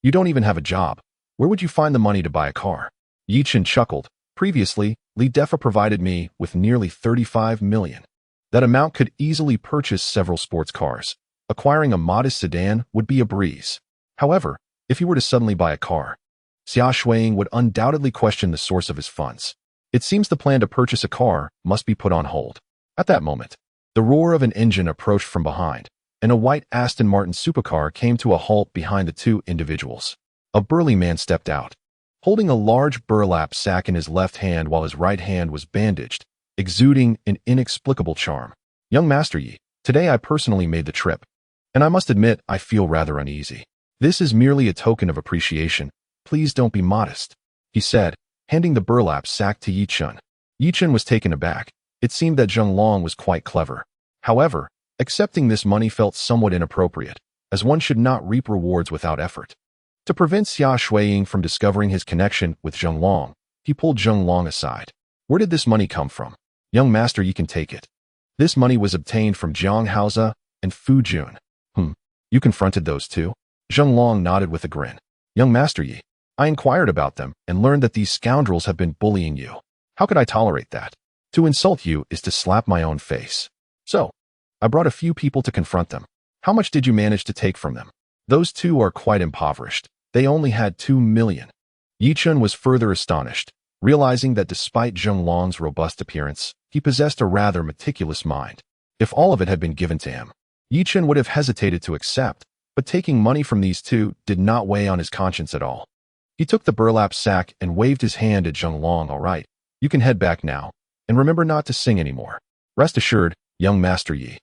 "You don't even have a job. Where would you find the money to buy a car?" Yi Chen chuckled. "Previously, Li Defa provided me with nearly 35 million. That amount could easily purchase several sports cars. Acquiring a modest sedan would be a breeze. However, if he were to suddenly buy a car, Xia Shuiying would undoubtedly question the source of his funds. It seems the plan to purchase a car must be put on hold." At that moment, the roar of an engine approached from behind, and a white Aston Martin supercar came to a halt behind the two individuals. A burly man stepped out, holding a large burlap sack in his left hand while his right hand was bandaged, exuding an inexplicable charm. "Young Master Yi, today I personally made the trip, and I must admit I feel rather uneasy. This is merely a token of appreciation. Please don't be modest," he said, handing the burlap sack to Yi Chen. Yi Chen was taken aback. It seemed that Zheng Long was quite clever. However, accepting this money felt somewhat inappropriate, as one should not reap rewards without effort. To prevent Xia Shuiying from discovering his connection with Zheng Long, he pulled Zheng Long aside. Where did this money come from? Young master, you can take it. This money was obtained from Jiang Haoze and Fu Jun. You confronted those two? Zheng Long nodded with a grin. Young master Yi, I inquired about them and learned that these scoundrels have been bullying you. How could I tolerate that? To insult you is to slap my own face. So, I brought a few people to confront them. How much did you manage to take from them? Those two are quite impoverished. They only had 2 million. Yi Chen was further astonished, realizing that despite Zheng Long's robust appearance, he possessed a rather meticulous mind. If all of it had been given to him, Yi Chen would have hesitated to accept, but taking money from these two did not weigh on his conscience at all. He took the burlap sack and waved his hand at Zheng Long. All right, you can head back now, and remember not to sing anymore. Rest assured, young Master Yi,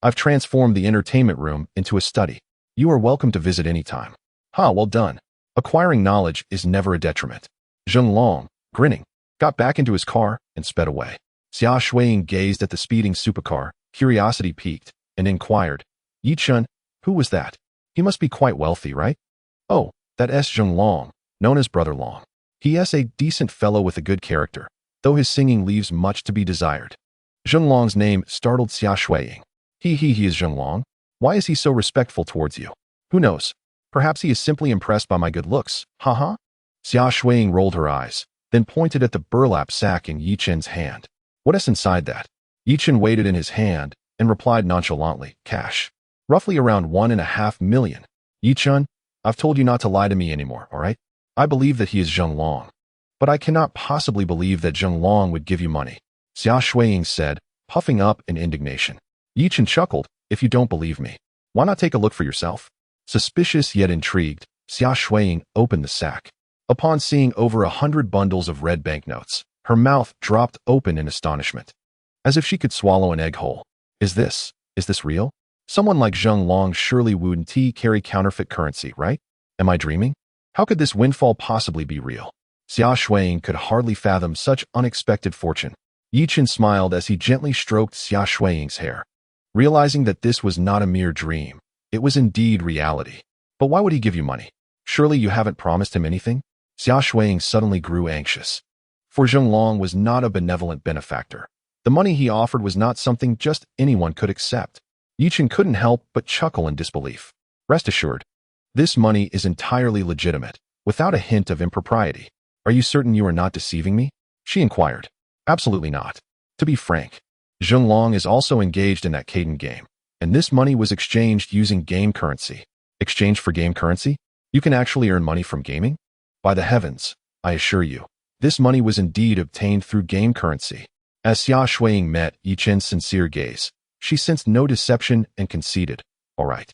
I've transformed the entertainment room into a study. You are welcome to visit any time. Well done. Acquiring knowledge is never a detriment. Zheng Long, grinning, got back into his car and sped away. Xia Shuiying gazed at the speeding supercar, curiosity piqued, and inquired, Yi Chen, who was that? He must be quite wealthy, right? Oh, that is Zheng Long, known as Brother Long. He is a decent fellow with a good character, though his singing leaves much to be desired. Zheng Long's name startled Xia Shuiying. He is Zheng Long? Why is he so respectful towards you? Who knows? Perhaps he is simply impressed by my good looks. Xia Shuiying rolled her eyes, then pointed at the burlap sack in Yi Chen's hand. What is inside that? Yi Chen weighed it in his hand and replied nonchalantly, cash. Roughly around 1.5 million. Yi Chen, I've told you not to lie to me anymore, all right? I believe that he is Zheng Long. But I cannot possibly believe that Zheng Long would give you money, Xia Shuiying said, puffing up in indignation. Yi Chen chuckled, if you don't believe me, why not take a look for yourself? Suspicious yet intrigued, Xia Shuiying opened the sack. Upon seeing over 100 bundles of red banknotes, her mouth dropped open in astonishment, as if she could swallow an egg whole. Is this real? Someone like Zheng Long surely wouldn't carry counterfeit currency, right? Am I dreaming? How could this windfall possibly be real? Xia Shuiying could hardly fathom such unexpected fortune. Yi Chen smiled as he gently stroked Xia Shuiying's hair. Realizing that this was not a mere dream, it was indeed reality. But why would he give you money? Surely you haven't promised him anything? Xia Shuiying suddenly grew anxious. For Zheng Long was not a benevolent benefactor. The money he offered was not something just anyone could accept. Yi Chen couldn't help but chuckle in disbelief. Rest assured, this money is entirely legitimate, without a hint of impropriety. Are you certain you are not deceiving me? She inquired. Absolutely not. To be frank, Zheng Long is also engaged in that Caden game, and this money was exchanged using game currency. Exchange for game currency? You can actually earn money from gaming? By the heavens, I assure you, this money was indeed obtained through game currency. As Xia Shuiying met Yi Chen's sincere gaze, she sensed no deception and conceded, all right,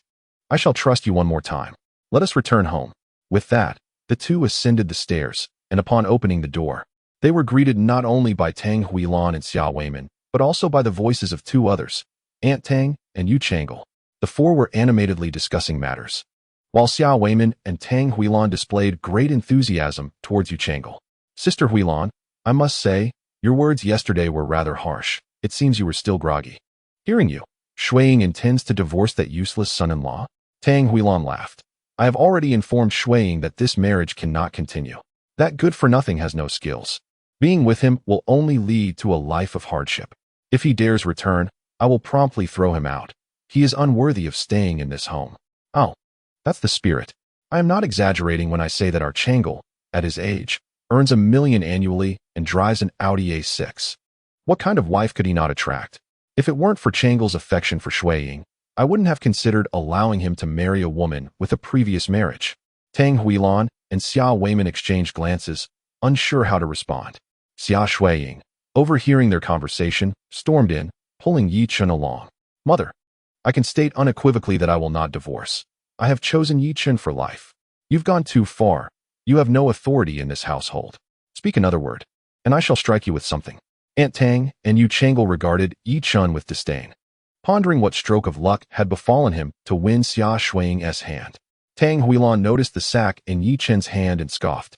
I shall trust you one more time. Let us return home. With that, the two ascended the stairs, and upon opening the door, they were greeted not only by Tang Huilan and Xia Weiman, but also by the voices of two others, Aunt Tang and Yu Changle. The four were animatedly discussing matters, while Xia Weiman and Tang Huilan displayed great enthusiasm towards Yu Changle. Sister Huilan, I must say, your words yesterday were rather harsh. It seems you were still groggy. Hearing you, Shuiying intends to divorce that useless son-in-law? Tang Huilan laughed. I have already informed Shuiying that this marriage cannot continue. That good-for-nothing has no skills. Being with him will only lead to a life of hardship. If he dares return, I will promptly throw him out. He is unworthy of staying in this home. Oh, that's the spirit. I am not exaggerating when I say that our Changle, at his age, earns $1 million annually and drives an Audi A6. What kind of wife could he not attract? If it weren't for Changle's affection for Shuiying, I wouldn't have considered allowing him to marry a woman with a previous marriage. Tang Huilan and Xia Weiman exchanged glances, unsure how to respond. Xia Shuiying, overhearing their conversation, stormed in, pulling Yi Chen along. Mother, I can state unequivocally that I will not divorce. I have chosen Yi Chen for life. You've gone too far. You have no authority in this household. Speak another word, and I shall strike you with something. Aunt Tang and Yu Changle regarded Yi Chen with disdain, pondering what stroke of luck had befallen him to win Xia Shuiying's hand. Tang Huilan noticed the sack in Yi Chen's hand and scoffed.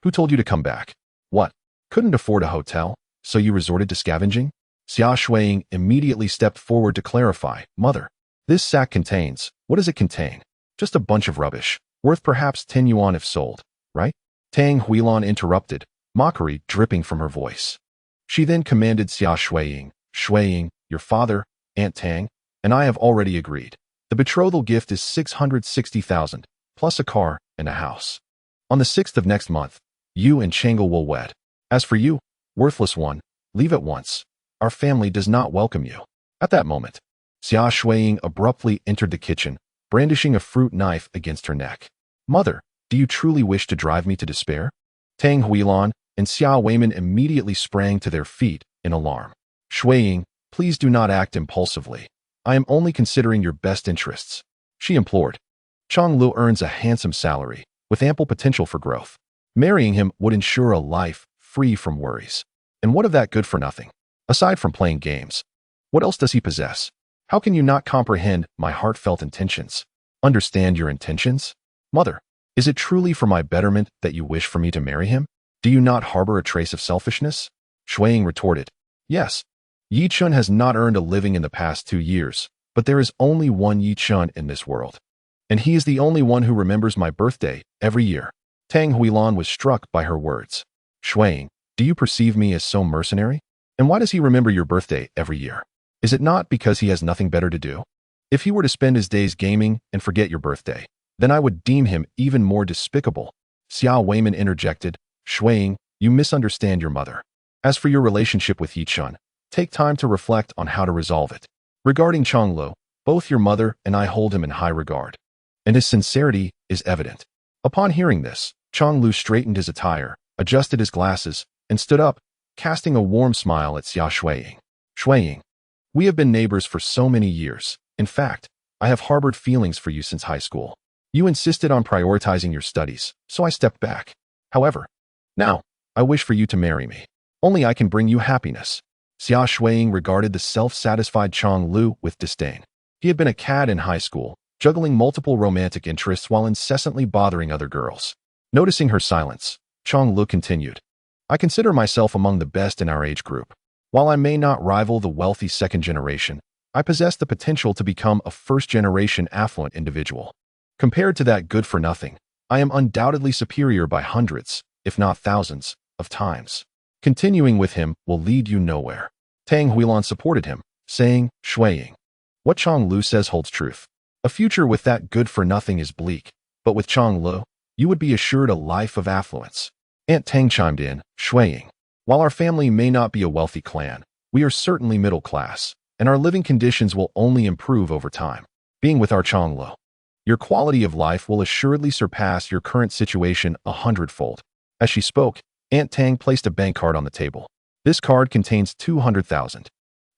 Who told you to come back? What? Couldn't afford a hotel, so you resorted to scavenging? Xia Shuiying immediately stepped forward to clarify. Mother, this sack contains, what does it contain? Just a bunch of rubbish, worth perhaps 10 yuan if sold, right? Tang Huilan interrupted, mockery dripping from her voice. She then commanded Xia Shuiying, Shuiying, your father, Aunt Tang, and I have already agreed. The betrothal gift is 660,000, plus a car and a house. On the 6th of next month, you and Changle will wed. As for you, worthless one, leave at once. Our family does not welcome you. At that moment, Xia Shuiying abruptly entered the kitchen, brandishing a fruit knife against her neck. Mother, do you truly wish to drive me to despair? Tang Huilan and Xia Weiman immediately sprang to their feet in alarm. Shuiying, please do not act impulsively. I am only considering your best interests, she implored. Chang Lu earns a handsome salary, with ample potential for growth. Marrying him would ensure a life free from worries. And what of that good for nothing? Aside from playing games, what else does he possess? How can you not comprehend my heartfelt intentions? Understand your intentions? Mother, is it truly for my betterment that you wish for me to marry him? Do you not harbor a trace of selfishness? Shuiying retorted, yes. Yi Chun has not earned a living in the past 2 years, but there is only one Yi Chun in this world. And he is the only one who remembers my birthday every year. Tang Huilan was struck by her words. Shuiying, do you perceive me as so mercenary? And why does he remember your birthday every year? Is it not because he has nothing better to do? If he were to spend his days gaming and forget your birthday, then I would deem him even more despicable. Xia Weiman interjected, Shuiying, you misunderstand your mother. As for your relationship with Yi Chun, take time to reflect on how to resolve it. Regarding Chang Lu, both your mother and I hold him in high regard, and his sincerity is evident. Upon hearing this, Chang Lu straightened his attire, adjusted his glasses, and stood up, casting a warm smile at Xia Shuiying. Shuiying, we have been neighbors for so many years. In fact, I have harbored feelings for you since high school. You insisted on prioritizing your studies, so I stepped back. However, now, I wish for you to marry me. Only I can bring you happiness. Xia Shuiying regarded the self-satisfied Chang Lu with disdain. He had been a cad in high school, juggling multiple romantic interests while incessantly bothering other girls. Noticing her silence, Chang Lu continued, I consider myself among the best in our age group. While I may not rival the wealthy second generation, I possess the potential to become a first-generation affluent individual. Compared to that good-for-nothing, I am undoubtedly superior by hundreds, if not thousands, of times. Continuing with him will lead you nowhere. Tang Huilan supported him, saying, Shuiying, what Chang Lu says holds truth. A future with that good-for-nothing is bleak, but with Chang Lu, you would be assured a life of affluence. Aunt Tang chimed in, Shuiying, while our family may not be a wealthy clan, we are certainly middle class, and our living conditions will only improve over time. Being with our Chang Lu, your quality of life will assuredly surpass your current situation 100-fold. As she spoke, Aunt Tang placed a bank card on the table. This card contains 200,000.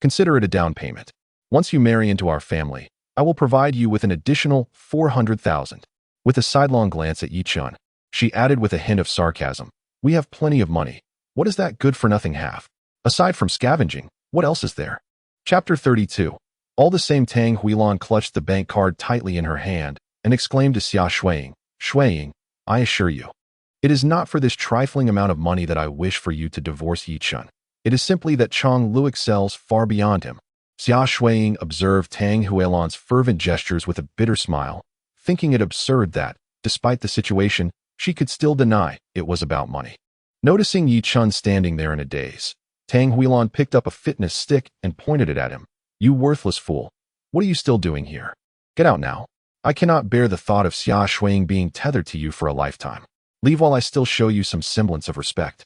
Consider it a down payment. Once you marry into our family, I will provide you with an additional 400,000. With a sidelong glance at Yi Chun, she added with a hint of sarcasm, we have plenty of money. What does that good-for-nothing have? Aside from scavenging, what else is there? Chapter 32. All the same, Tang Huilan clutched the bank card tightly in her hand and exclaimed to Xia Shuiying, Shuiying, I assure you, it is not for this trifling amount of money that I wish for you to divorce Yi Chun. It is simply that Chang Lu excels far beyond him. Xia Shuiying observed Tang Huilan's fervent gestures with a bitter smile, thinking it absurd that, despite the situation, she could still deny it was about money. Noticing Yi Chun standing there in a daze, Tang Huilan picked up a fitness stick and pointed it at him. You worthless fool. What are you still doing here? Get out now. I cannot bear the thought of Xia Shuiying being tethered to you for a lifetime. Leave while I still show you some semblance of respect.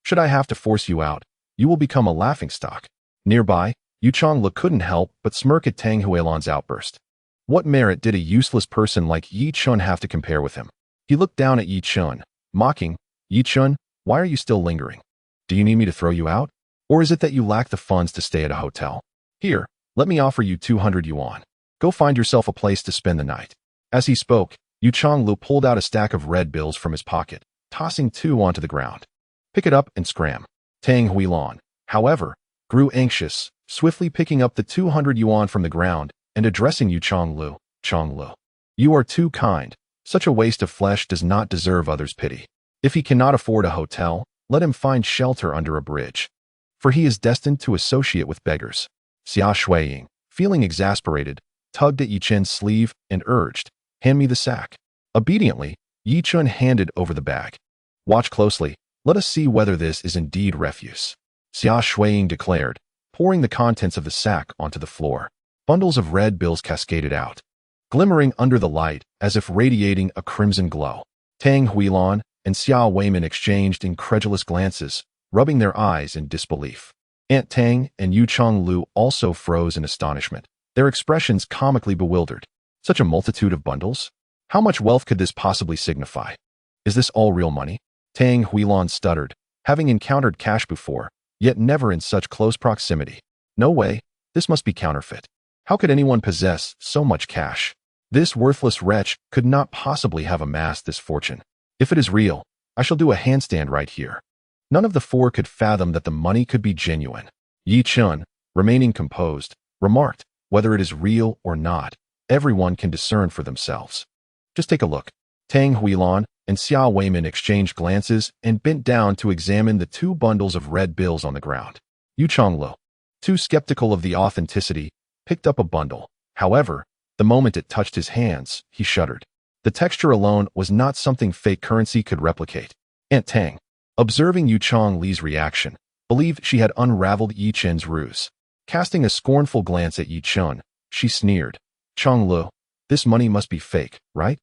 Should I have to force you out, you will become a laughingstock. Nearby, Yu Changla couldn't help but smirk at Tang Huilan's outburst. What merit did a useless person like Yi Chun have to compare with him? He looked down at Yi Chun, mocking, Yi Chun, why are you still lingering? Do you need me to throw you out? Or is it that you lack the funds to stay at a hotel? Here, let me offer you 200 yuan. Go find yourself a place to spend the night. As he spoke, Yu Changlu pulled out a stack of red bills from his pocket, tossing 2 onto the ground. Pick it up and scram. Tang Huilan, however, grew anxious, swiftly picking up the 200 yuan from the ground and addressing Yu Changlu, Changlu. You are too kind. Such a waste of flesh does not deserve others' pity. If he cannot afford a hotel, let him find shelter under a bridge. for he is destined to associate with beggars. Xia Shuiying, feeling exasperated, tugged at Yi Chen's sleeve and urged, "Hand me the sack." Obediently, Yi Chen handed over the bag. "Watch closely. Let us see whether this is indeed refuse," Xia Shuiying declared, pouring the contents of the sack onto the floor. Bundles of red bills cascaded out, glimmering under the light as if radiating a crimson glow. Tang Huilan and Xiao Weiman exchanged incredulous glances, rubbing their eyes in disbelief. Aunt Tang and Yu Chonglu also froze in astonishment, their expressions comically bewildered. Such a multitude of bundles? How much wealth could this possibly signify? Is this all real money? Tang Huilan stuttered, having encountered cash before, yet never in such close proximity. No way, this must be counterfeit. How could anyone possess so much cash? This worthless wretch could not possibly have amassed this fortune. If it is real, I shall do a handstand right here. None of the four could fathom that the money could be genuine. Yi Chen, remaining composed, remarked, "Whether it is real or not, everyone can discern for themselves. Just take a look." Tang Huilan and Xiao Weiman exchanged glances and bent down to examine the two bundles of red bills on the ground. Yu Chonglu, too skeptical of the authenticity, picked up a bundle. However, the moment it touched his hands, he shuddered. The texture alone was not something fake currency could replicate. Aunt Tang, observing Yu Chongli's reaction, believed she had unraveled Yi Chen's ruse. Casting a scornful glance at Yi Chen, she sneered, "Chonglu, this money must be fake, right?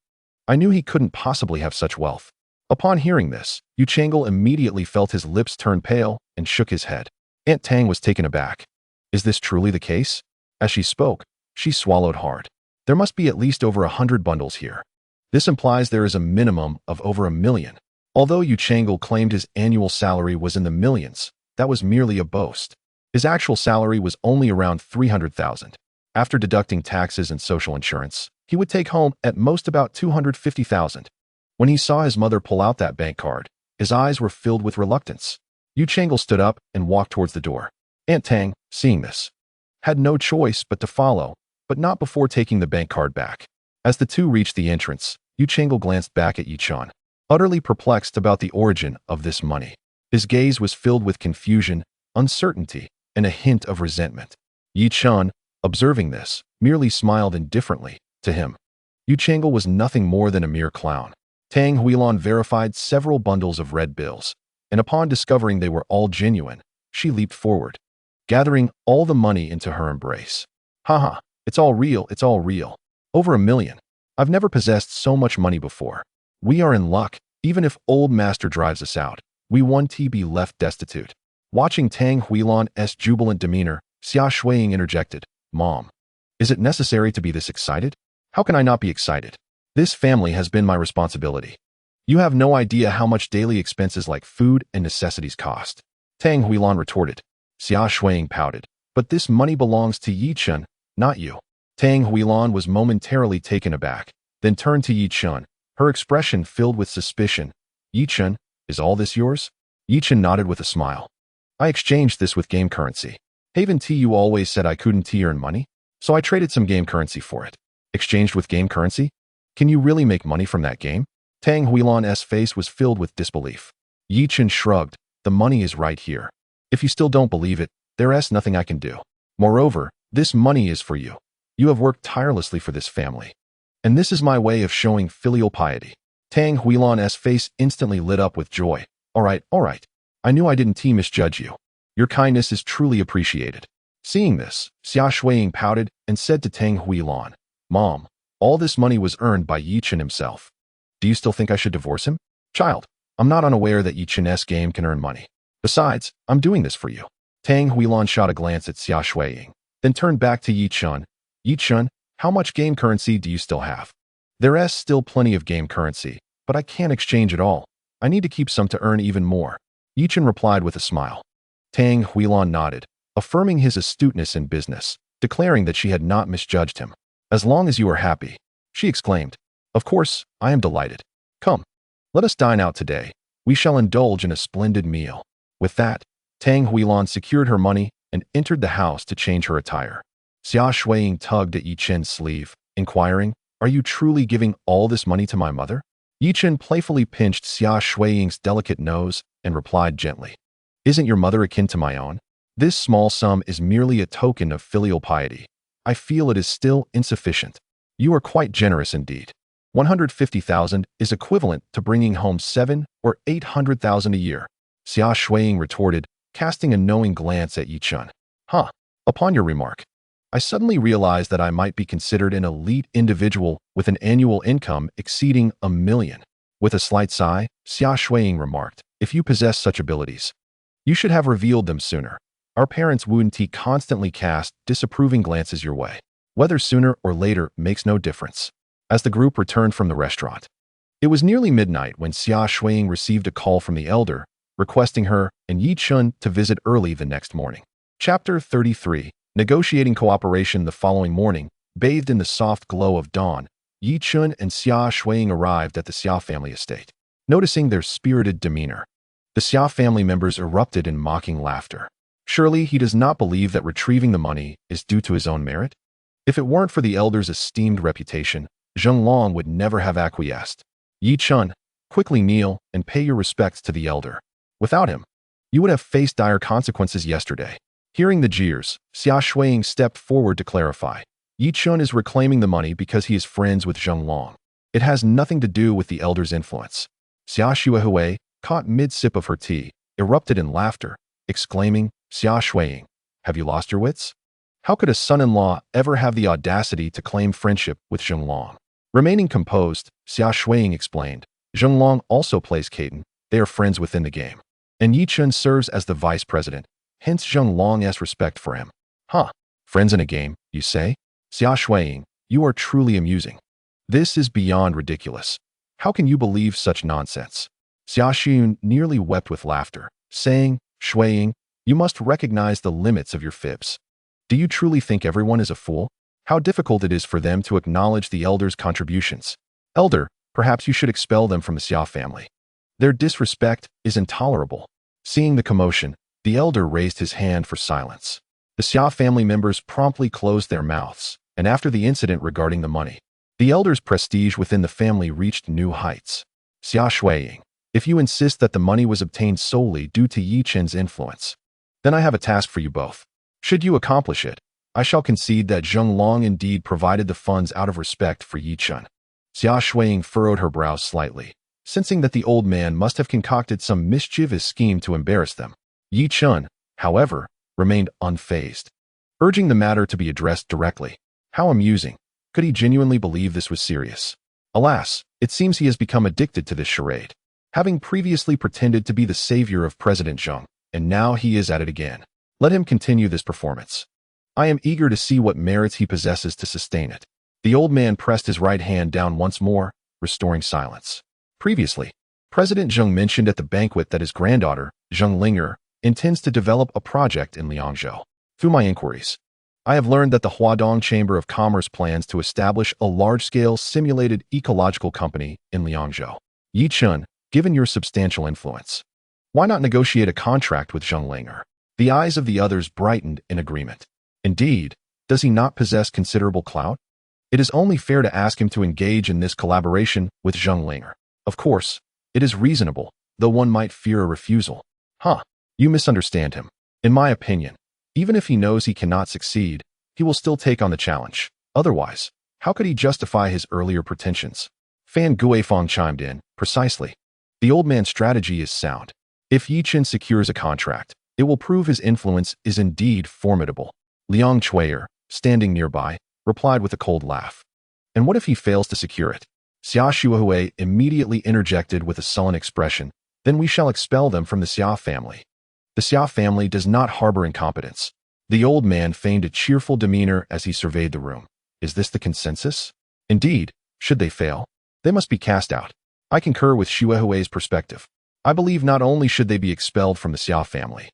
I knew he couldn't possibly have such wealth." Upon hearing this, Yu Changle immediately felt his lips turn pale and shook his head. Aunt Tang was taken aback. "Is this truly the case?" As she spoke, she swallowed hard. "There must be at least over 100 bundles here. This implies there is a minimum of over 1 million. Although Yu Changle claimed his annual salary was in the millions, that was merely a boast. His actual salary was only around 300,000. After deducting taxes and social insurance, he would take home at most about 250,000. When he saw his mother pull out that bank card, his eyes were filled with reluctance. Yu Changle stood up and walked towards the door. Aunt Tang, seeing this, had no choice but to follow, but not before taking the bank card back. As the two reached the entrance, Yu Changle glanced back at Yi Chen, utterly perplexed about the origin of this money. His gaze was filled with confusion, uncertainty, and a hint of resentment. Yi Chen, observing this, merely smiled indifferently to him. Yu Changle was nothing more than a mere clown. Tang Huilan verified several bundles of red bills, and upon discovering they were all genuine, she leaped forward, gathering all the money into her embrace. "Haha, it's all real, it's all real. Over 1 million. I've never possessed so much money before. We are in luck. Even if old master drives us out, we won't be left destitute." Watching Tang Huilan's jubilant demeanor, Xia Shuiying interjected, "Mom, is it necessary to be this excited? How can I not be excited? This family has been my responsibility. You have no idea how much daily expenses like food and necessities cost." Tang Huilan retorted. Xia Shuiying pouted, "But this money belongs to Yi Chen, not you." Tang Huilan was momentarily taken aback, then turned to Yi Chen, her expression filled with suspicion. "Yi Chen, is all this yours?" Yi Chen nodded with a smile. "I exchanged this with game currency. Haven T, you always said I couldn't earn money, so I traded some game currency for it." "Exchanged with game currency? Can you really make money from that game?" Tang Huilan's face was filled with disbelief. Yi Chen shrugged, "The money is right here. If you still don't believe it, there's nothing I can do. Moreover, this money is for you. You have worked tirelessly for this family. And this is my way of showing filial piety." Tang Huilan's face instantly lit up with joy. All right. I knew I didn't misjudge you. Your kindness is truly appreciated." Seeing this, Xia Shuiying pouted and said to Tang Huilan, "Mom, all this money was earned by Yi Chen himself. Do you still think I should divorce him?" "Child, I'm not unaware that Yi Chen's game can earn money. Besides, I'm doing this for you." Tang Huilan shot a glance at Xia Shuiying, then turned back to Yi Chen. "Yi Chen, how much game currency do you still have?" "There's still plenty of game currency, but I can't exchange it all. I need to keep some to earn even more," Yi Chen replied with a smile. Tang Huilan nodded, affirming his astuteness in business, declaring that she had not misjudged him. "As long as you are happy," she exclaimed. "Of course, I am delighted. Come, let us dine out today. We shall indulge in a splendid meal." With that, Tang Huilan secured her money and entered the house to change her attire. Xia Shuiying tugged at Yi Chen's sleeve, inquiring, "Are you truly giving all this money to my mother?" Yi Chen playfully pinched Xia Shuiying's delicate nose and replied gently, "Isn't your mother akin to my own? This small sum is merely a token of filial piety. I feel it is still insufficient. You are quite generous indeed. 150,000 is equivalent to bringing home 7 or 800,000 a year, Xia Shuiying retorted, casting a knowing glance at Yi Chun. Huh. Upon your remark, I suddenly realized that I might be considered an elite individual with an annual income exceeding 1 million. With a slight sigh, Xia Shuiying remarked, if you possess such abilities, you should have revealed them sooner. Our parents Wu Ti constantly cast disapproving glances your way. Whether sooner or later makes no difference. As the group returned from the restaurant, it was nearly midnight when Xia Shuiying received a call from the elder, requesting her and Yi Chun to visit early the next morning. Chapter 33. Negotiating cooperation. The following morning, bathed in the soft glow of dawn, Yi Chun and Xia Shuiying arrived at the Xia family estate. Noticing their spirited demeanor, the Xia family members erupted in mocking laughter. Surely he does not believe that retrieving the money is due to his own merit? If it weren't for the elder's esteemed reputation, Zheng Long would never have acquiesced. Yi Chun, quickly kneel and pay your respects to the elder. Without him, you would have faced dire consequences yesterday. Hearing the jeers, Xia Shuiying stepped forward to clarify. Yi Chun is reclaiming the money because he is friends with Zheng Long. It has nothing to do with the elder's influence. Xia Shuihui, caught mid-sip of her tea, erupted in laughter, exclaiming, Xia Shuiying, have you lost your wits? How could a son-in-law ever have the audacity to claim friendship with Zheng Long? Remaining composed, Xia Shuiying explained, Zheng Long also plays Caden. They are friends within the game. And Yi Chun serves as the vice president, hence Zheng Long's respect for him. Huh, friends in a game, you say? Xia Shuiying, you are truly amusing. This is beyond ridiculous. How can you believe such nonsense? Xia Xun nearly wept with laughter, saying, Shuiying, you must recognize the limits of your fibs. Do you truly think everyone is a fool? How difficult it is for them to acknowledge the elder's contributions. Elder, perhaps you should expel them from the Xia family. Their disrespect is intolerable. Seeing the commotion, the elder raised his hand for silence. The Xia family members promptly closed their mouths, and after the incident regarding the money, the elder's prestige within the family reached new heights. Xia Shuiying, if you insist that the money was obtained solely due to Yi Chen's influence, then I have a task for you both. Should you accomplish it, I shall concede that Zheng Long indeed provided the funds out of respect for Yi Chun. Xia Shuiying furrowed her brows slightly, sensing that the old man must have concocted some mischievous scheme to embarrass them. Yi Chun, however, remained unfazed, urging the matter to be addressed directly. How amusing. Could he genuinely believe this was serious? Alas, it seems he has become addicted to this charade, having previously pretended to be the savior of President Zheng, and now he is at it again. Let him continue this performance. I am eager to see what merits he possesses to sustain it. The old man pressed his right hand down once more, restoring silence. Previously, President Zheng mentioned at the banquet that his granddaughter, Zheng Linger, intends to develop a project in Liangzhou. Through my inquiries, I have learned that the Huadong Chamber of Commerce plans to establish a large-scale simulated ecological company in Liangzhou. Yi Chun, given your substantial influence, why not negotiate a contract with Zheng Linger? The eyes of the others brightened in agreement. Indeed, does he not possess considerable clout? It is only fair to ask him to engage in this collaboration with Zheng Linger. Of course, it is reasonable, though one might fear a refusal. Huh, you misunderstand him. In my opinion, even if he knows he cannot succeed, he will still take on the challenge. Otherwise, how could he justify his earlier pretensions? Fan Guifeng chimed in, precisely. The old man's strategy is sound. If Yi Chen secures a contract, it will prove his influence is indeed formidable. Liang Chuier, standing nearby, replied with a cold laugh. And what if he fails to secure it? Xia Shuihui immediately interjected with a sullen expression. Then we shall expel them from the Xia family. The Xia family does not harbor incompetence. The old man feigned a cheerful demeanor as he surveyed the room. Is this the consensus? Indeed, should they fail, they must be cast out. I concur with Shuihui's perspective. I believe not only should they be expelled from the Xia family,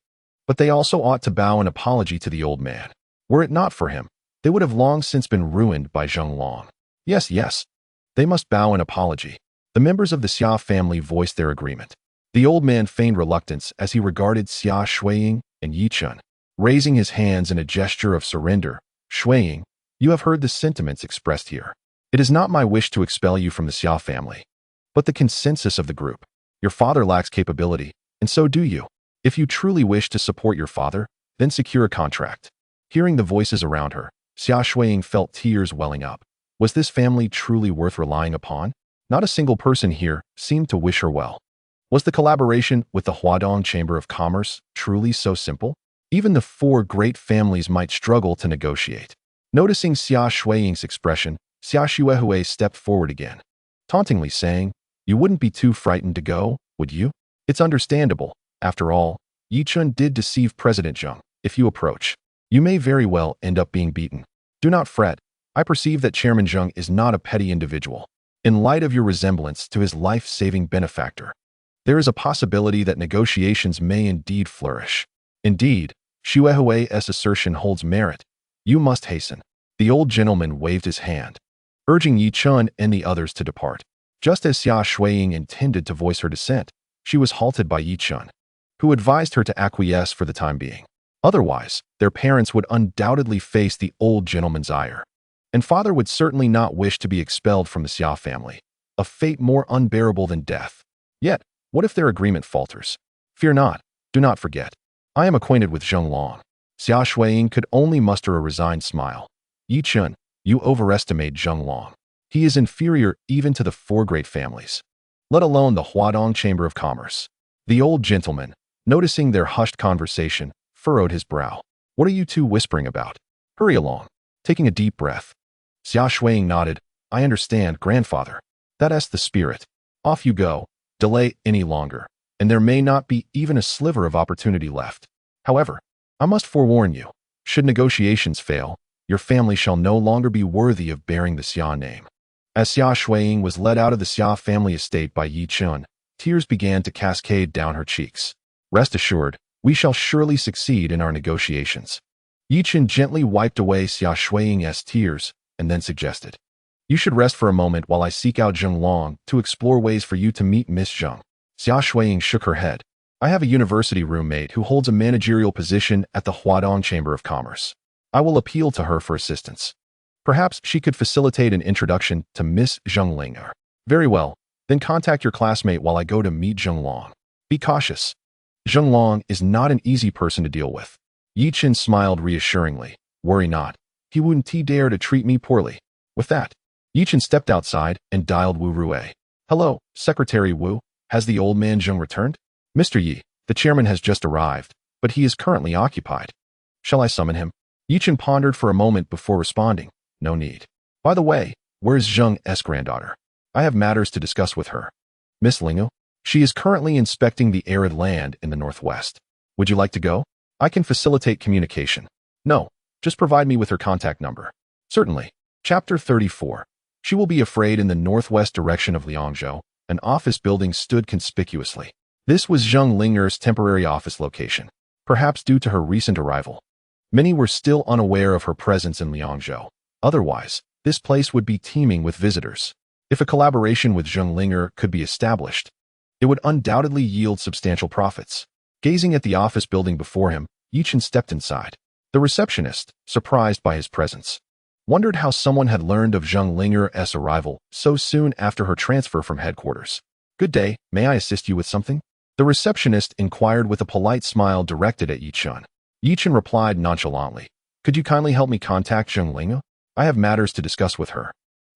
but they also ought to bow an apology to the old man. Were it not for him, they would have long since been ruined by Zheng Long. Yes, they must bow an apology. The members of the Xia family voiced their agreement. The old man feigned reluctance as he regarded Xia Shuiying and Yi Chun, raising his hands in a gesture of surrender. Shuiying, you have heard the sentiments expressed here. It is not my wish to expel you from the Xia family, but the consensus of the group. Your father lacks capability, and so do you. If you truly wish to support your father, then secure a contract. Hearing the voices around her, Xia Shuiying felt tears welling up. Was this family truly worth relying upon? Not a single person here seemed to wish her well. Was the collaboration with the Huadong Chamber of Commerce truly so simple? Even the four great families might struggle to negotiate. Noticing Xia Shuiying's expression, Xia Xuehui stepped forward again, tauntingly saying, "You wouldn't be too frightened to go, would you? It's understandable. After all, Yi Chun did deceive President Zheng. If you approach, you may very well end up being beaten. Do not fret. I perceive that Chairman Zheng is not a petty individual. In light of your resemblance to his life-saving benefactor, there is a possibility that negotiations may indeed flourish. Indeed, Xuehui's assertion holds merit. You must hasten." The old gentleman waved his hand, urging Yi Chun and the others to depart. Just as Xia Shuiying intended to voice her dissent, she was halted by Yi Chun, who advised her to acquiesce for the time being. Otherwise, their parents would undoubtedly face the old gentleman's ire, and father would certainly not wish to be expelled from the Xia family, a fate more unbearable than death. Yet, what if their agreement falters? Fear not. Do not forget. I am acquainted with Zheng Long. Xia Shuiying could only muster a resigned smile. Yi Chun, you overestimate Zheng Long. He is inferior even to the four great families, let alone the Huadong Chamber of Commerce. The old gentleman, noticing their hushed conversation, furrowed his brow. What are you two whispering about? Hurry along. Taking a deep breath, Xia Shuiying nodded. I understand, grandfather. That's the spirit. Off you go. Delay any longer, and there may not be even a sliver of opportunity left. However, I must forewarn you, should negotiations fail, your family shall no longer be worthy of bearing the Xia name. As Xia Shuiying was led out of the Xia family estate by Yi Chun, tears began to cascade down her cheeks. Rest assured, we shall surely succeed in our negotiations. Yi Chun gently wiped away Xia Shuiying's tears and then suggested, you should rest for a moment while I seek out Zheng Long to explore ways for you to meet Miss Zheng. Xia Shuiying shook her head. I have a university roommate who holds a managerial position at the Huadong Chamber of Commerce. I will appeal to her for assistance. Perhaps she could facilitate an introduction to Miss Zheng Linger. Very well, then contact your classmate while I go to meet Zheng Long. Be cautious. Zheng Long is not an easy person to deal with. Yi Chun smiled reassuringly. Worry not. He wouldn't dare to treat me poorly. With that, Yi Chun stepped outside and dialed Wu Rue. Hello, Secretary Wu. Has the old man Zheng returned? Mr. Yi, the chairman has just arrived, but he is currently occupied. Shall I summon him? Yi Chun pondered for a moment before responding. No need. By the way, where is Zheng's granddaughter? I have matters to discuss with her. Miss Lingu? She is currently inspecting the arid land in the northwest. Would you like to go? I can facilitate communication. No, just provide me with her contact number. Certainly. Chapter 34. She will be afraid. In the northwest direction of Liangzhou, an office building stood conspicuously. This was Zheng Linger's temporary office location, perhaps due to her recent arrival. Many were still unaware of her presence in Liangzhou. Otherwise, this place would be teeming with visitors. If a collaboration with Zheng Linger could be established, it would undoubtedly yield substantial profits. Gazing at the office building before him, Yi Chun stepped inside. The receptionist, surprised by his presence, wondered how someone had learned of Zheng Linger's arrival so soon after her transfer from headquarters. Good day, may I assist you with something? The receptionist inquired with a polite smile directed at Yi Chun. Yi Chun replied nonchalantly, could you kindly help me contact Zheng Linger? I have matters to discuss with her.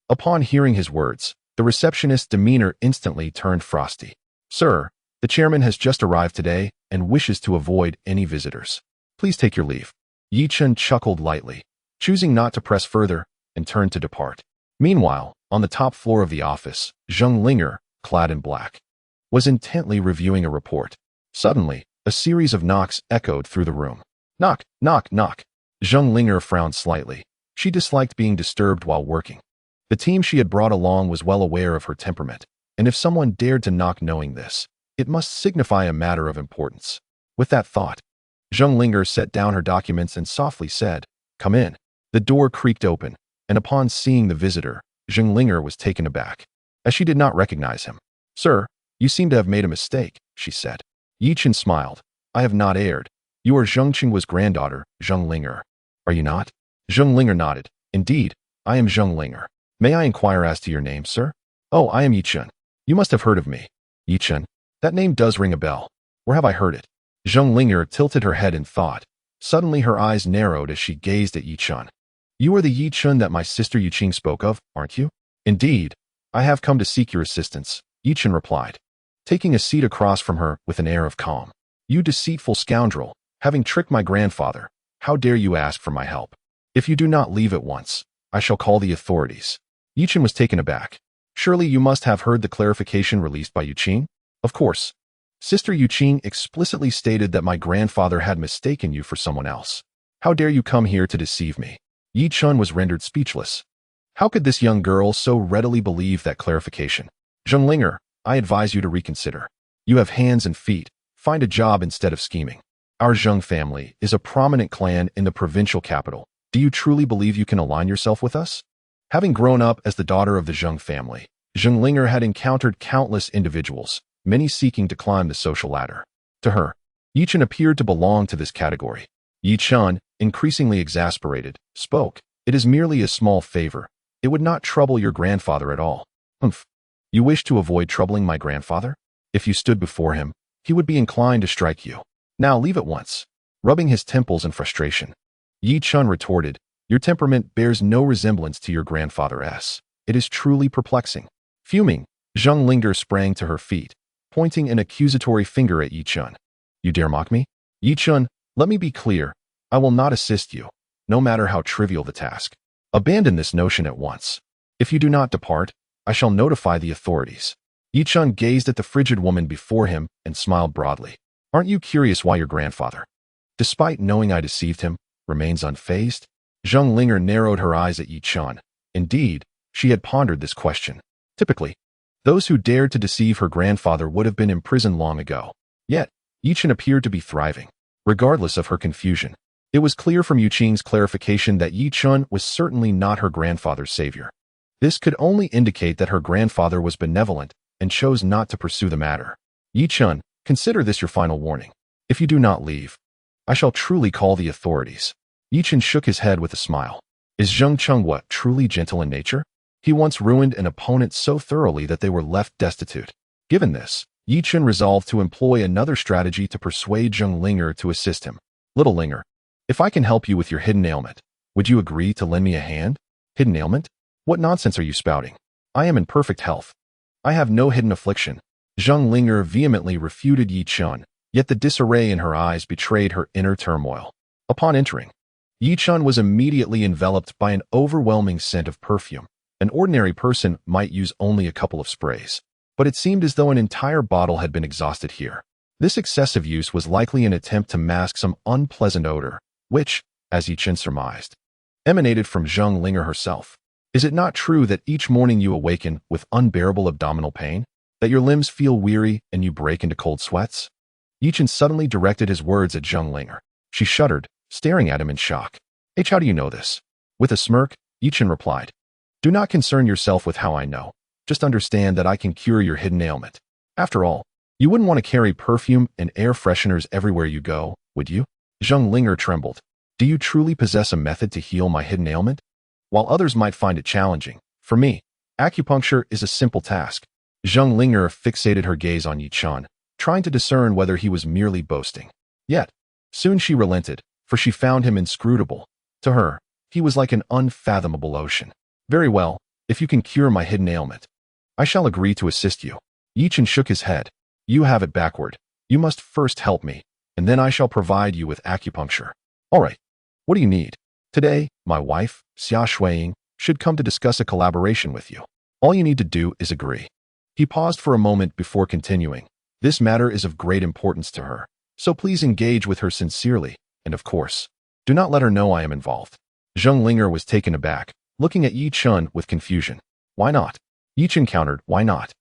Upon hearing his words, the receptionist's demeanor instantly turned frosty. Sir, the chairman has just arrived today and wishes to avoid any visitors. Please take your leave. Yi Chun chuckled lightly, choosing not to press further, and turned to depart. Meanwhile, on the top floor of the office, Zheng Linger, clad in black, was intently reviewing a report. Suddenly, a series of knocks echoed through the room. Knock, knock, knock. Zheng Linger frowned slightly. She disliked being disturbed while working. The team she had brought along was well aware of her temperament, and if someone dared to knock knowing this, it must signify a matter of importance. With that thought, Zheng Linger set down her documents and softly said, Come in. The door creaked open, and upon seeing the visitor, Zheng Linger was taken aback, as she did not recognize him. Sir, you seem to have made a mistake, she said. Yi Chun smiled. I have not erred. You are Zheng Qinghua's granddaughter, Zheng Linger. Are you not? Zheng Linger nodded. Indeed, I am Zheng Linger. May I inquire as to your name, sir? Oh, I am Yi Chun. You must have heard of me. Yi Chun? That name does ring a bell. Where have I heard it? Zheng Linger tilted her head in thought, Suddenly her eyes narrowed as she gazed at Yi Chen. You are the Yi Chen that my sister Yi Qing spoke of, aren't you? Indeed. I have come to seek your assistance, Yi Chen replied, taking a seat across from her with an air of calm. You deceitful scoundrel, having tricked my grandfather, how dare you ask for my help? If you do not leave at once, I shall call the authorities. Yi Chen was taken aback. Surely you must have heard the clarification released by Yu Qing? Of course. Sister Yu Qing explicitly stated that my grandfather had mistaken you for someone else. How dare you come here to deceive me? Yi Chen was rendered speechless. How could this young girl so readily believe that clarification? Zhonglinger, I advise you to reconsider. You have hands and feet. Find a job instead of scheming. Our Zheng family is a prominent clan in the provincial capital. Do you truly believe you can align yourself with us? Having grown up as the daughter of the Zheng family, Zhonglinger had encountered countless individuals, many seeking to climb the social ladder. To her, Yi Chen appeared to belong to this category. Yi Chen, increasingly exasperated, spoke. It is merely a small favor. It would not trouble your grandfather at all. Humph. You wish to avoid troubling my grandfather? If you stood before him, he would be inclined to strike you. Now leave at once. Rubbing his temples in frustration, Yi Chen retorted, your temperament bears no resemblance to your grandfather's. It is truly perplexing. Fuming, Zhonglinger sprang to her feet, pointing an accusatory finger at Yi Chen. You dare mock me? Yi Chen, let me be clear. I will not assist you, no matter how trivial the task. Abandon this notion at once. If you do not depart, I shall notify the authorities. Yi Chen gazed at the frigid woman before him and smiled broadly. Aren't you curious why your grandfather, despite knowing I deceived him, remains unfazed? Zhonglinger narrowed her eyes at Yi Chen. Indeed, she had pondered this question. Typically, those who dared to deceive her grandfather would have been imprisoned long ago. Yet, Yi Chen appeared to be thriving. Regardless of her confusion, it was clear from Yu Qing's clarification that Yi Chen was certainly not her grandfather's savior. This could only indicate that her grandfather was benevolent and chose not to pursue the matter. Yi Chen, consider this your final warning. If you do not leave, I shall truly call the authorities. Yi Chen shook his head with a smile. Is Zheng Chengwa truly gentle in nature? He once ruined an opponent so thoroughly that they were left destitute. Given this, Yi Chen resolved to employ another strategy to persuade Zhonglinger to assist him. Little Linger, if I can help you with your hidden ailment, would you agree to lend me a hand? Hidden ailment? What nonsense are you spouting? I am in perfect health. I have no hidden affliction. Zhonglinger vehemently refuted Yi Chen, yet the disarray in her eyes betrayed her inner turmoil. Upon entering, Yi Chen was immediately enveloped by an overwhelming scent of perfume. An ordinary person might use only a couple of sprays, but it seemed as though an entire bottle had been exhausted here. This excessive use was likely an attempt to mask some unpleasant odor, which, as Yi Chen surmised, emanated from Zhonglinger herself. Is it not true that each morning you awaken with unbearable abdominal pain, that your limbs feel weary and you break into cold sweats? Yi Chen suddenly directed his words at Zhonglinger. She shuddered, staring at him in shock. How do you know this? With a smirk, Yi Chen replied, do not concern yourself with how I know. Just understand that I can cure your hidden ailment. After all, you wouldn't want to carry perfume and air fresheners everywhere you go, would you? Zhonglinger trembled. Do you truly possess a method to heal my hidden ailment? While others might find it challenging, for me, acupuncture is a simple task. Zhonglinger fixated her gaze on Yi Chen, trying to discern whether he was merely boasting. Yet, soon she relented, for she found him inscrutable. To her, he was like an unfathomable ocean. Very well, if you can cure my hidden ailment, I shall agree to assist you. Yi Chen shook his head. You have it backward. You must first help me, and then I shall provide you with acupuncture. All right. What do you need? Today, my wife, Xia Shuiying, should come to discuss a collaboration with you. All you need to do is agree. He paused for a moment before continuing. This matter is of great importance to her, so please engage with her sincerely, and of course, do not let her know I am involved. Zhonglinger was taken aback, looking at Yi Chen with confusion. Why not? Yi Chen countered, why not?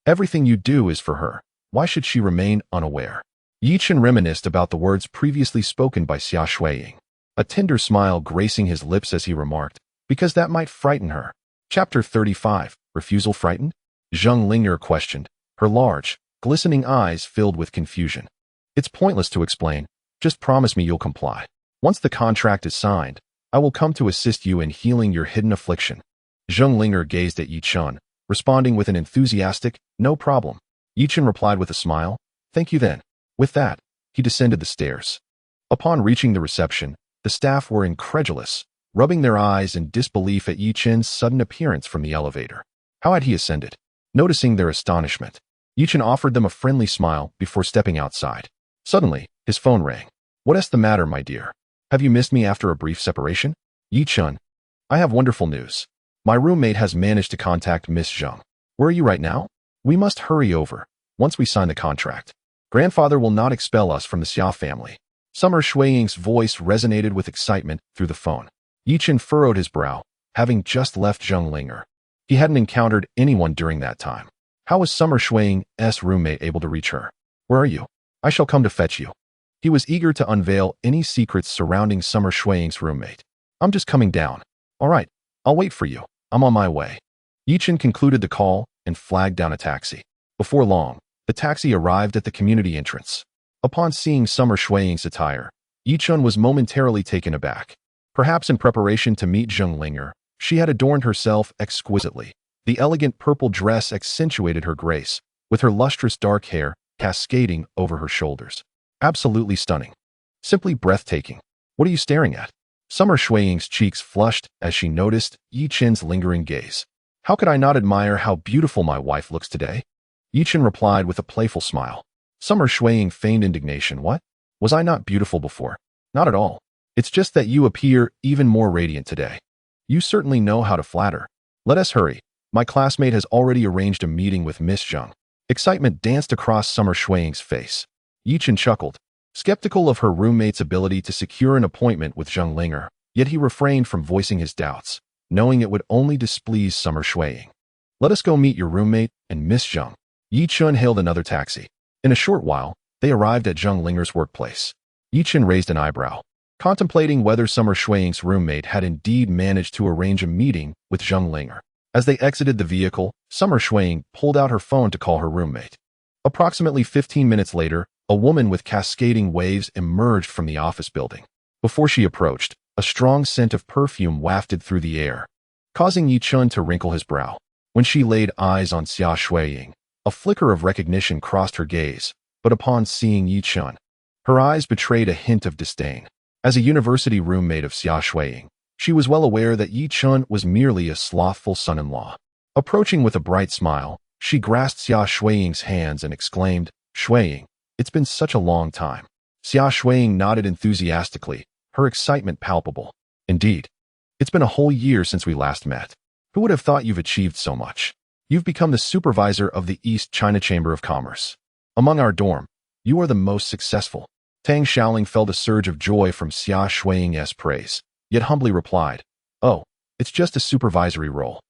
Everything you do is for her. Why should she remain unaware? Yi Chen reminisced about the words previously spoken by Xia Shuiying, a tender smile gracing his lips as he remarked, because that might frighten her. Chapter 35, Refusal Frightened? Zhonglinger questioned, her large, glistening eyes filled with confusion. It's pointless to explain. Just promise me you'll comply. Once the contract is signed, I will come to assist you in healing your hidden affliction. Zhonglinger gazed at Yi Chen, responding with an enthusiastic, no problem. Yi Chen replied with a smile, thank you then. With that, he descended the stairs. Upon reaching the reception, the staff were incredulous, rubbing their eyes in disbelief at Yi Chen's sudden appearance from the elevator. How had he ascended? Noticing their astonishment, Yi Chen offered them a friendly smile before stepping outside. Suddenly, his phone rang. "What's the matter, my dear? Have you missed me after a brief separation?" "Yi Chen, I have wonderful news. My roommate has managed to contact Miss Zheng. Where are you right now? We must hurry over. Once we sign the contract, grandfather will not expel us from the Xia family." Summer Shuiying's voice resonated with excitement through the phone. Yi Chen furrowed his brow, having just left Zheng Linger. He hadn't encountered anyone during that time. How was Summer Shuiying's roommate able to reach her? "Where are you? I shall come to fetch you." He was eager to unveil any secrets surrounding Summer Shuiying's roommate. "I'm just coming down." "All right, I'll wait for you. I'm on my way." Yi Chen concluded the call and flagged down a taxi. Before long, the taxi arrived at the community entrance. Upon seeing Summer Shuiying's attire, Yi Chen was momentarily taken aback. Perhaps in preparation to meet Zheng Linger, she had adorned herself exquisitely. The elegant purple dress accentuated her grace, with her lustrous dark hair cascading over her shoulders. Absolutely stunning. Simply breathtaking. "What are you staring at?" Summer Shuiying's cheeks flushed as she noticed Yi Chen's lingering gaze. "How could I not admire how beautiful my wife looks today?" Yi Chen replied with a playful smile. Summer Shuiying feigned indignation. "What? Was I not beautiful before?" "Not at all. It's just that you appear even more radiant today." "You certainly know how to flatter. Let us hurry. My classmate has already arranged a meeting with Miss Zheng." Excitement danced across Summer Shuiying's face. Yi Chen chuckled, skeptical of her roommate's ability to secure an appointment with Zheng Linger, yet he refrained from voicing his doubts, knowing it would only displease Summer Shuiying. "Let us go meet your roommate and Miss Zheng." Yi Chen hailed another taxi. In a short while, they arrived at Zheng Linger's workplace. Yi Chen raised an eyebrow, contemplating whether Summer Shuiying's roommate had indeed managed to arrange a meeting with Zheng Linger. As they exited the vehicle, Summer Shuiying pulled out her phone to call her roommate. Approximately 15 minutes later, a woman with cascading waves emerged from the office building. Before she approached, a strong scent of perfume wafted through the air, causing Yi Chen to wrinkle his brow. When she laid eyes on Xia Shuiying, a flicker of recognition crossed her gaze, but upon seeing Yi Chen, her eyes betrayed a hint of disdain. As a university roommate of Xia Shuiying, she was well aware that Yi Chen was merely a slothful son-in-law. Approaching with a bright smile, she grasped Xia Shuiying's hands and exclaimed, "Shuiying, it's been such a long time." Xia Shuiying nodded enthusiastically, her excitement palpable. "Indeed. It's been a whole year since we last met. Who would have thought you've achieved so much? You've become the supervisor of the East China Chamber of Commerce. Among our dorm, you are the most successful." Tang Xiaoling felt a surge of joy from Xia Shuiying's praise, yet humbly replied, "Oh, it's just a supervisory role.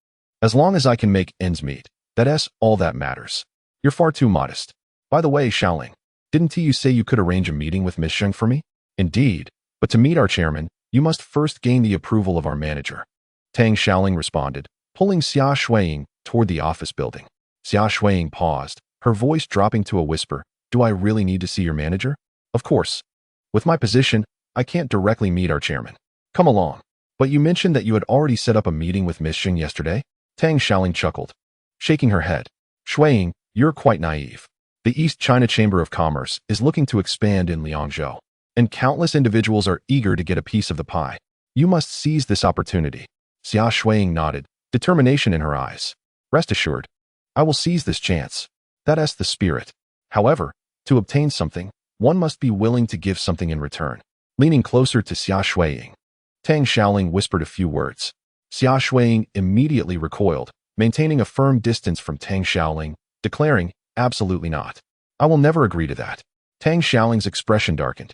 As long as I can make ends meet, that's all that matters." "You're far too modest. By the way, Xiaoling, didn't you say you could arrange a meeting with Miss Zheng for me?" "Indeed, but to meet our chairman, you must first gain the approval of our manager." Tang Xiaoling responded, pulling Xia Shuiying toward the office building. Xia Shuiying paused, her voice dropping to a whisper. "Do I really need to see your manager?" "Of course. With my position, I can't directly meet our chairman. Come along." "But you mentioned that you had already set up a meeting with Miss Zheng yesterday?" Tang Xiaoling chuckled, shaking her head. "Shuiying, you're quite naive. The East China Chamber of Commerce is looking to expand in Liangzhou, and countless individuals are eager to get a piece of the pie. You must seize this opportunity." Xia Shuiying nodded, determination in her eyes. "Rest assured, I will seize this chance. That's the spirit. However, to obtain something, one must be willing to give something in return." Leaning closer to Xia Shuiying, Tang Xiaoling whispered a few words. Xia Shuiying immediately recoiled, maintaining a firm distance from Tang Xiaoling, declaring, "Absolutely not. I will never agree to that." Tang Xiaoling's expression darkened.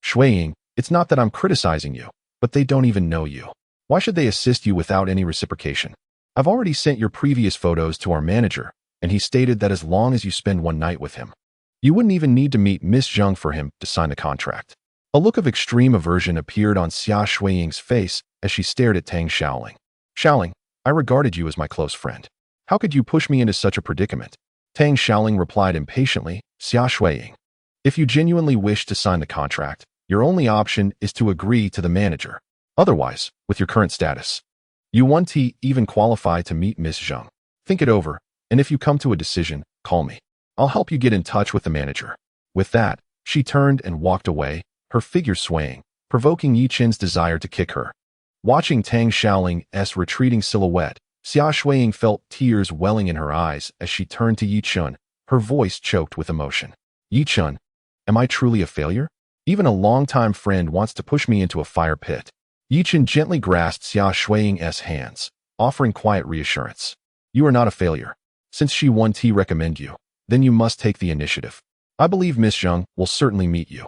"Shuiying, it's not that I'm criticizing you, but they don't even know you. Why should they assist you without any reciprocation? I've already sent your previous photos to our manager, and he stated that as long as you spend one night with him, you wouldn't even need to meet Miss Zheng for him to sign the contract." A look of extreme aversion appeared on Xia Shuiying's face as she stared at Tang Xiaoling. "Xiaoling, I regarded you as my close friend. How could you push me into such a predicament?" Tang Xiaoling replied impatiently, "Xia Shuiying, if you genuinely wish to sign the contract, your only option is to agree to the manager. Otherwise, with your current status, you won't even qualify to meet Miss Zheng. Think it over, and if you come to a decision, call me. I'll help you get in touch with the manager." With that, she turned and walked away, her figure swaying, provoking Yi Chen's desire to kick her. Watching Tang Xiaoling's retreating silhouette, Xia Shuiying felt tears welling in her eyes as she turned to Yi Chen, her voice choked with emotion. Yi Chen, am I truly a failure? Even a longtime friend wants to push me into a fire pit. Yi Chen gently grasped Xia Shuiying's hands, offering quiet reassurance. You are not a failure. Since Shi Wan Ti recommend you, then you must take the initiative. I believe Miss Zheng will certainly meet you.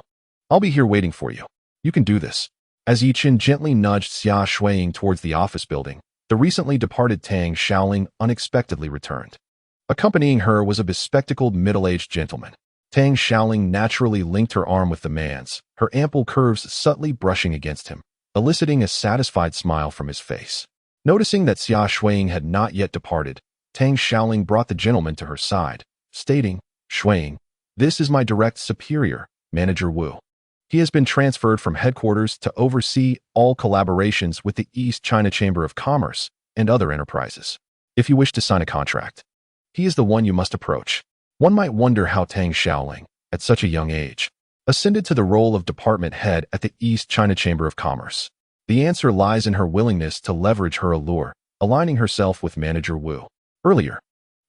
I'll be here waiting for you. You can do this. As Yi Chen gently nudged Xia Shuiying towards the office building, the recently departed Tang Xiaoling unexpectedly returned. Accompanying her was a bespectacled middle-aged gentleman. Tang Xiaoling naturally linked her arm with the man's, her ample curves subtly brushing against him, eliciting a satisfied smile from his face. Noticing that Xia Shuiying had not yet departed, Tang Xiaoling brought the gentleman to her side, stating, Shuiying, this is my direct superior, Manager Wu. He has been transferred from headquarters to oversee all collaborations with the East China Chamber of Commerce and other enterprises. If you wish to sign a contract, he is the one you must approach. One might wonder how Tang Xiaoling, at such a young age, ascended to the role of department head at the East China Chamber of Commerce. The answer lies in her willingness to leverage her allure, aligning herself with Manager Wu. Earlier,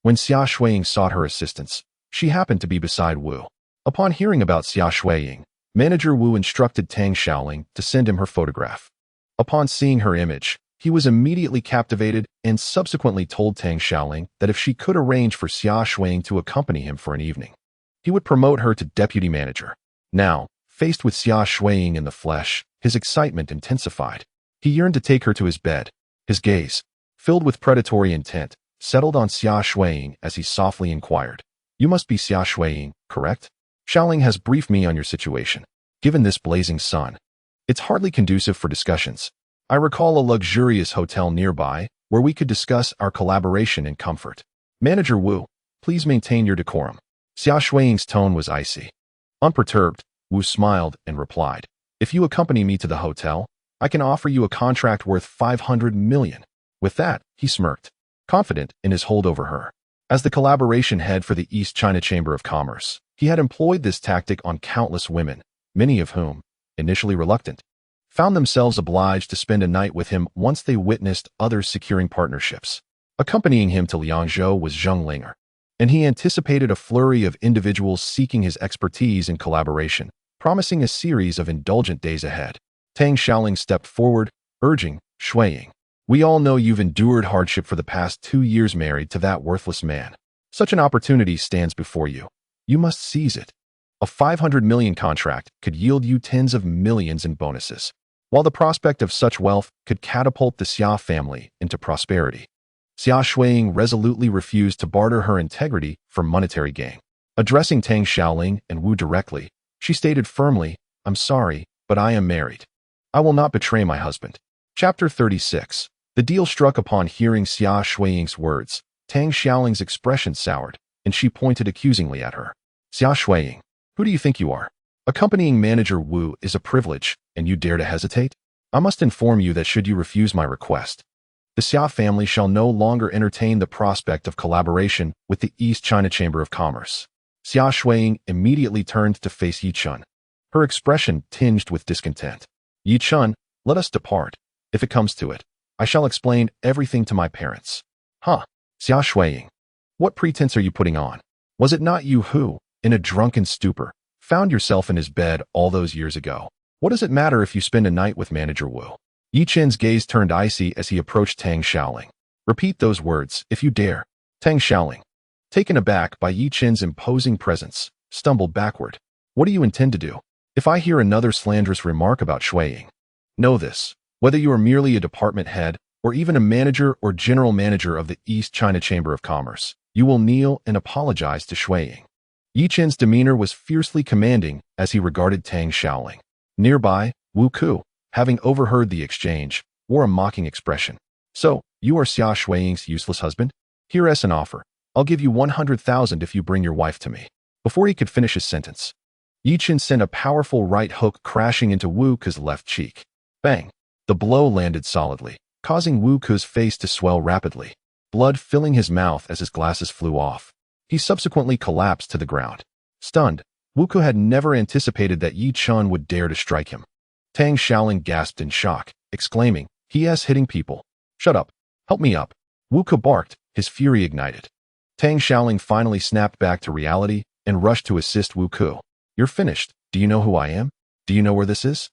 when Xia Shuiying sought her assistance, she happened to be beside Wu. Upon hearing about Xia Shuiying, Manager Wu instructed Tang Xiaoling to send him her photograph. Upon seeing her image, he was immediately captivated and subsequently told Tang Xiaoling that if she could arrange for Xia Shuiying to accompany him for an evening, he would promote her to deputy manager. Now, faced with Xia Shuiying in the flesh, his excitement intensified. He yearned to take her to his bed. His gaze, filled with predatory intent, settled on Xia Shuiying as he softly inquired, You must be Xia Shuiying, correct? Xiaoling has briefed me on your situation. Given this blazing sun, it's hardly conducive for discussions. I recall a luxurious hotel nearby where we could discuss our collaboration in comfort. Manager Wu, please maintain your decorum. Xia Shuiying's tone was icy. Unperturbed, Wu smiled and replied, If you accompany me to the hotel, I can offer you a contract worth 500 million. With that, he smirked, confident in his hold over her. As the collaboration head for the East China Chamber of Commerce, he had employed this tactic on countless women, many of whom, initially reluctant, found themselves obliged to spend a night with him once they witnessed others securing partnerships. Accompanying him to Liangzhou was Zheng Linger, and he anticipated a flurry of individuals seeking his expertise in collaboration, promising a series of indulgent days ahead. Tang Xiaoling stepped forward, urging, Shuiying, we all know you've endured hardship for the past 2 years married to that worthless man. Such an opportunity stands before you. You must seize it. A 500 million contract could yield you tens of millions in bonuses, while the prospect of such wealth could catapult the Xia family into prosperity. Xia Shuiying resolutely refused to barter her integrity for monetary gain. Addressing Tang Xiaoling and Wu directly, she stated firmly, I'm sorry, but I am married. I will not betray my husband. Chapter 36. The deal struck. Upon hearing Xia Shuiying's words, Tang Xiaoling's expression soured, and she pointed accusingly at her. Xia Shuiying, who do you think you are? Accompanying Manager Wu is a privilege, and you dare to hesitate? I must inform you that should you refuse my request, the Xia family shall no longer entertain the prospect of collaboration with the East China Chamber of Commerce. Xia Shuiying immediately turned to face Yi Chen, her expression tinged with discontent. Yi Chen, let us depart. If it comes to it, I shall explain everything to my parents. Huh? Xia Shuiying, what pretense are you putting on? Was it not you who, in a drunken stupor, found yourself in his bed all those years ago? What does it matter if you spend a night with Manager Wu? Yi Chen's gaze turned icy as he approached Tang Xiaoling. Repeat those words, if you dare. Tang Xiaoling, taken aback by Yi Chen's imposing presence, stumbled backward. What do you intend to do? If I hear another slanderous remark about Shuiying, know this. Whether you are merely a department head or even a manager or general manager of the East China Chamber of Commerce, you will kneel and apologize to Shuiying. Yi Chen's demeanor was fiercely commanding as he regarded Tang Xiaoling. Nearby, Wu Ku, having overheard the exchange, wore a mocking expression. So, you are Xia Shuiying's useless husband? Here's an offer. I'll give you 100,000 if you bring your wife to me. Before he could finish his sentence, Yi Chen sent a powerful right hook crashing into Wu Ku's left cheek. Bang! The blow landed solidly, causing Wu Ku's face to swell rapidly, blood filling his mouth as his glasses flew off. He subsequently collapsed to the ground. Stunned, Wuku had never anticipated that Yi Chun would dare to strike him. Tang Xiaoling gasped in shock, exclaiming, "He is hitting people." "Shut up. Help me up." Wuku barked, his fury ignited. Tang Xiaoling finally snapped back to reality and rushed to assist Wuku. "You're finished. Do you know who I am? Do you know where this is?"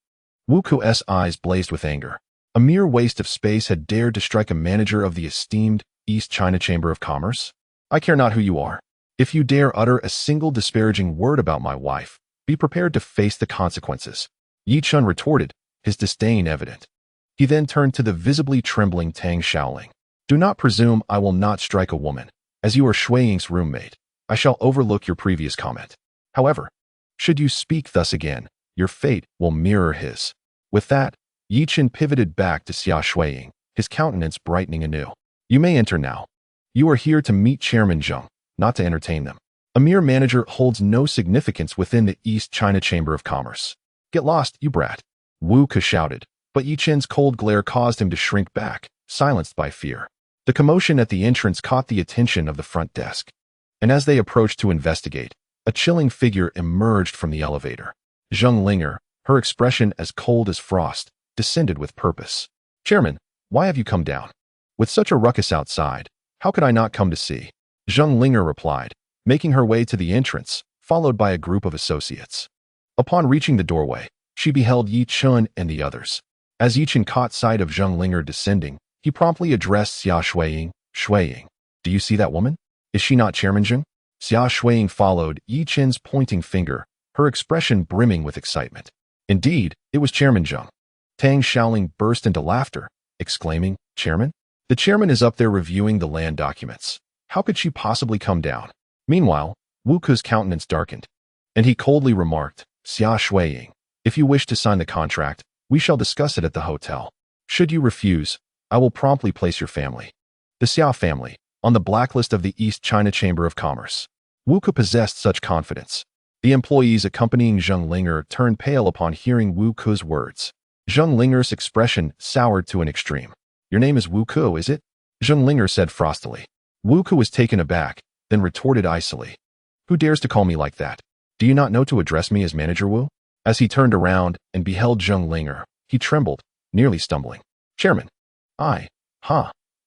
Wuku's eyes blazed with anger. A mere waste of space had dared to strike a manager of the esteemed East China Chamber of Commerce. "I care not who you are. If you dare utter a single disparaging word about my wife, be prepared to face the consequences." Yi Chun retorted, his disdain evident. He then turned to the visibly trembling Tang Xiaoling. "Do not presume I will not strike a woman. As you are Shui Ying's roommate, I shall overlook your previous comment. However, should you speak thus again, your fate will mirror his." With that, Yi Chen pivoted back to Xia Shuiying, his countenance brightening anew. "You may enter now. You are here to meet Chairman Zheng, not to entertain them. A mere manager holds no significance within the East China Chamber of Commerce. Get lost, you brat." Wu Ke shouted, but Yi Chen's cold glare caused him to shrink back, silenced by fear. The commotion at the entrance caught the attention of the front desk, and as they approached to investigate, a chilling figure emerged from the elevator. Zheng Linger, her expression as cold as frost, descended with purpose. "Chairman, why have you come down? With such a ruckus outside, how could I not come to see?" Zheng Linger replied, making her way to the entrance, followed by a group of associates. Upon reaching the doorway, she beheld Yi Chun and the others. As Yi Chun caught sight of Zheng Linger descending, he promptly addressed Xia Shuiying, "Shuiying, do you see that woman? Is she not Chairman Zheng?" Xia Shuiying followed Yi Chen's pointing finger, her expression brimming with excitement. Indeed, it was Chairman Zheng. Tang Xiaoling burst into laughter, exclaiming, "Chairman? The chairman is up there reviewing the land documents. How could she possibly come down?" Meanwhile, Wu Ke's countenance darkened, and he coldly remarked, "Xia Shuiying, if you wish to sign the contract, we shall discuss it at the hotel. Should you refuse, I will promptly place your family, the Xia family, on the blacklist of the East China Chamber of Commerce." Wu Ke possessed such confidence. The employees accompanying Zheng Linger turned pale upon hearing Wu Ke's words. Zheng Linger's expression soured to an extreme. "Your name is Wu Ke, is it?" Zheng Linger said frostily. Wu Ke was taken aback, then retorted icily, "Who dares to call me like that? Do you not know to address me as Manager Wu?" As he turned around and beheld Zheng Linger, he trembled, nearly stumbling. "Chairman,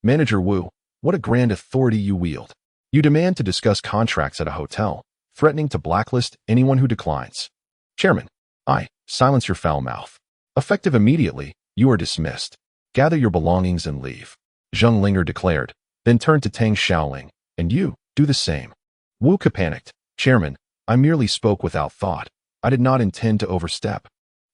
Manager Wu, what a grand authority you wield. You demand to discuss contracts at a hotel, threatening to blacklist anyone who declines. Chairman, silence your foul mouth. Effective immediately, you are dismissed. Gather your belongings and leave," Zheng Linger declared, then turned to Tang Xiaoling, "And you, do the same." Wu Ke panicked. "Chairman, I merely spoke without thought. I did not intend to overstep.